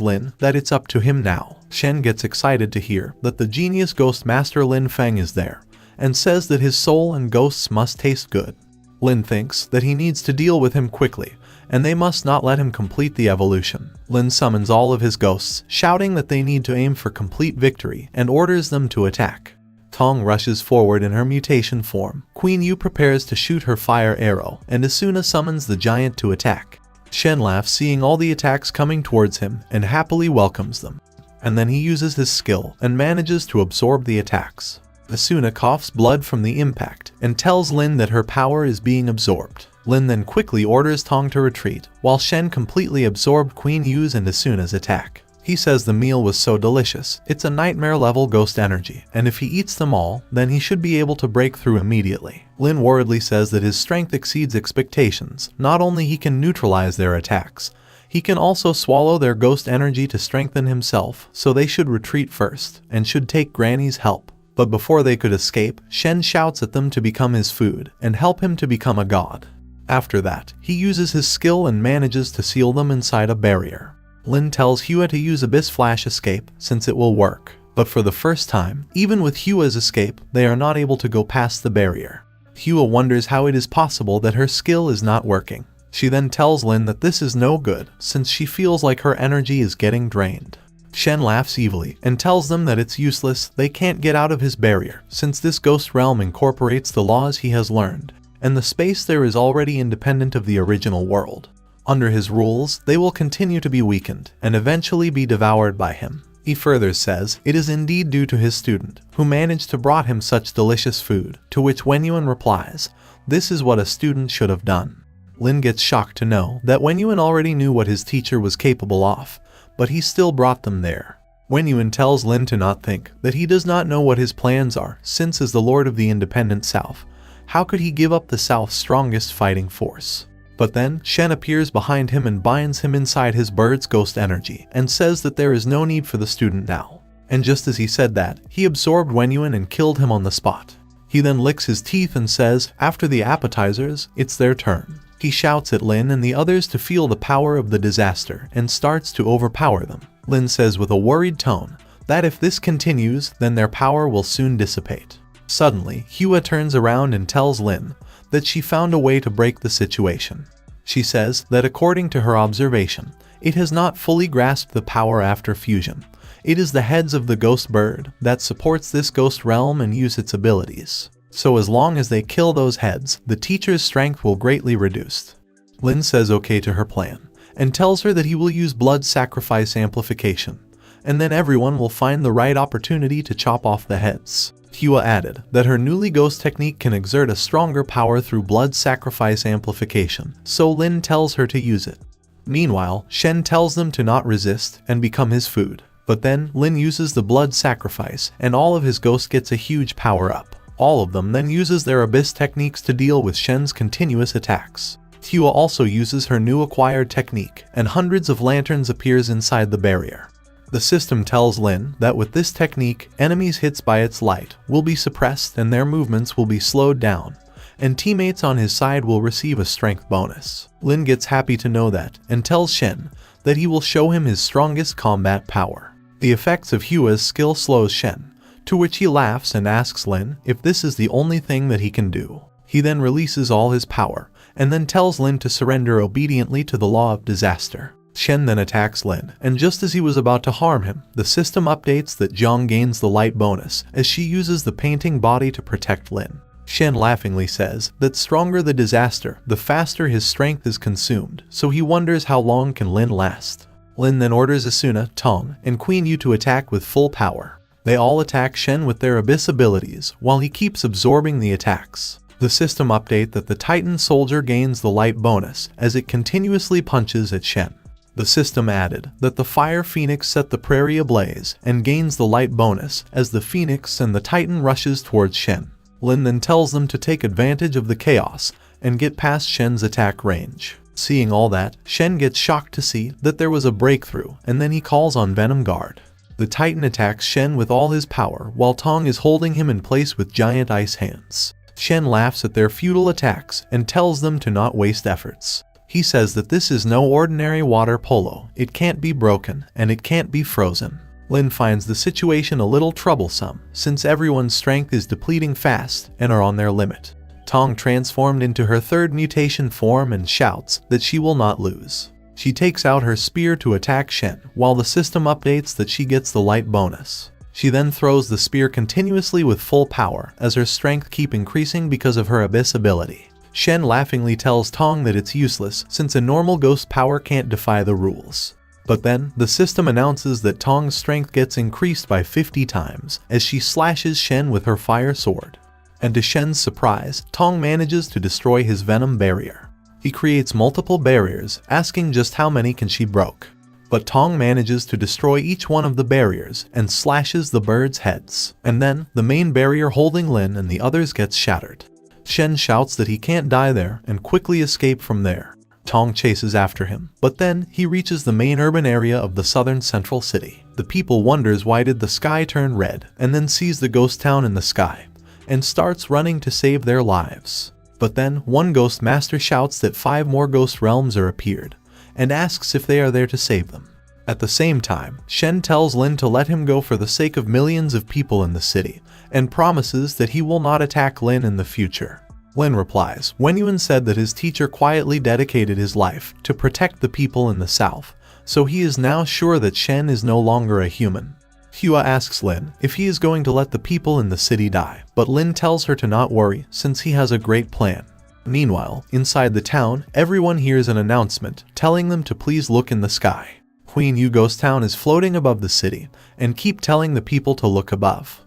Lin that it's up to him now. Shen gets excited to hear that the genius ghost master Lin Feng is there, and says that his soul and ghosts must taste good. Lin thinks that he needs to deal with him quickly, and they must not let him complete the evolution. Lin summons all of his ghosts, shouting that they need to aim for complete victory, and orders them to attack. Tong rushes forward in her mutation form. Queen Yu prepares to shoot her fire arrow, and Asuna summons the giant to attack. Shen laughs seeing all the attacks coming towards him, and happily welcomes them. And then he uses his skill, and manages to absorb the attacks. Asuna coughs blood from the impact, and tells Lin that her power is being absorbed. Lin then quickly orders Tong to retreat, while Shen completely absorbed Queen Yu's and Asuna's attack. He says the meal was so delicious, it's a nightmare-level ghost energy, and if he eats them all, then he should be able to break through immediately. Lin worriedly says that his strength exceeds expectations. Not only he can neutralize their attacks, he can also swallow their ghost energy to strengthen himself, so they should retreat first, and should take Granny's help. But before they could escape, Shen shouts at them to become his food, and help him to become a god. After that, he uses his skill and manages to seal them inside a barrier. Lin tells Hua to use Abyss Flash Escape, since it will work. But for the first time, even with Hua's escape, they are not able to go past the barrier. Hua wonders how it is possible that her skill is not working. She then tells Lin that this is no good, since she feels like her energy is getting drained. Shen laughs evilly and tells them that it's useless, they can't get out of his barrier, since this ghost realm incorporates the laws he has learned, and the space there is already independent of the original world. Under his rules, they will continue to be weakened, and eventually be devoured by him. He further says it is indeed due to his student, who managed to brought him such delicious food, to which Wenyuan replies, "This is what a student should have done." Lin gets shocked to know that Wenyuan already knew what his teacher was capable of, but he still brought them there. Wenyuan tells Lin to not think that he does not know what his plans are, since as the Lord of the independent South, how could he give up the South's strongest fighting force? But then, Shen appears behind him and binds him inside his bird's ghost energy, and says that there is no need for the student now. And just as he said that, he absorbed Wenyuan and killed him on the spot. He then licks his teeth and says, after the appetizers, it's their turn. He shouts at Lin and the others to feel the power of the disaster, and starts to overpower them. Lin says with a worried tone, that if this continues, then their power will soon dissipate. Suddenly, Hua turns around and tells Lin that she found a way to break the situation. She says that according to her observation, it has not fully grasped the power after fusion. It is the heads of the ghost bird that supports this ghost realm and use its abilities. So as long as they kill those heads, the teacher's strength will greatly reduce. Lin says okay to her plan, and tells her that he will use blood sacrifice amplification, and then everyone will find the right opportunity to chop off the heads. Hua added that her newly ghost technique can exert a stronger power through blood sacrifice amplification, so Lin tells her to use it. Meanwhile, Shen tells them to not resist and become his food. But then, Lin uses the blood sacrifice, and all of his ghosts gets a huge power up. All of them then uses their abyss techniques to deal with Shen's continuous attacks. Hua also uses her new acquired technique, and hundreds of lanterns appears inside the barrier. The system tells Lin that with this technique, enemies' hits by its light will be suppressed and their movements will be slowed down, and teammates on his side will receive a strength bonus. Lin gets happy to know that, and tells Shen that he will show him his strongest combat power. The effects of Hua's skill slows Shen, to which he laughs and asks Lin if this is the only thing that he can do. He then releases all his power, and then tells Lin to surrender obediently to the law of disaster. Shen then attacks Lin, and just as he was about to harm him, the system updates that Zhang gains the light bonus as she uses the painting body to protect Lin. Shen laughingly says that stronger the disaster, the faster his strength is consumed, so he wonders how long can Lin last. Lin then orders Asuna, Tong, and Queen Yu to attack with full power. They all attack Shen with their abyss abilities, while he keeps absorbing the attacks. The system update that the Titan soldier gains the light bonus as it continuously punches at Shen. The system added that the Fire Phoenix set the prairie ablaze and gains the light bonus as the Phoenix and the Titan rushes towards Shen. Lin then tells them to take advantage of the chaos and get past Shen's attack range. Seeing all that, Shen gets shocked to see that there was a breakthrough, and then he calls on Venom Guard. The Titan attacks Shen with all his power while Tong is holding him in place with giant ice hands. Shen laughs at their futile attacks and tells them to not waste efforts. He says that this is no ordinary water polo, it can't be broken, and it can't be frozen. Lin finds the situation a little troublesome, since everyone's strength is depleting fast and are on their limit. Tong transformed into her third mutation form and shouts that she will not lose. She takes out her spear to attack Shen, while the system updates that she gets the light bonus. She then throws the spear continuously with full power, as her strength keeps increasing because of her abyss ability. Shen laughingly tells Tong that it's useless since a normal ghost power can't defy the rules. But then, the system announces that Tong's strength gets increased by 50 times as she slashes Shen with her fire sword. And to Shen's surprise, Tong manages to destroy his venom barrier. He creates multiple barriers, asking just how many can she broke. But Tong manages to destroy each one of the barriers and slashes the birds' heads. And then, the main barrier holding Lin and the others gets shattered. Shen shouts that he can't die there and quickly escape from there. Tong chases after him, but then he reaches the main urban area of the southern central city. The people wonders why did the sky turn red, and then sees the ghost town in the sky, and starts running to save their lives. But then one ghost master shouts that 5 more ghost realms are appeared, and asks if they are there to save them. At the same time, Shen tells Lin to let him go for the sake of millions of people in the city, and promises that he will not attack Lin in the future. Lin replies, Wenyuan said that his teacher quietly dedicated his life to protect the people in the south, so he is now sure that Shen is no longer a human. Hua asks Lin if he is going to let the people in the city die, but Lin tells her to not worry since he has a great plan. Meanwhile, inside the town, everyone hears an announcement telling them to please look in the sky. Queen Yu ghost town is floating above the city, and keep telling the people to look above.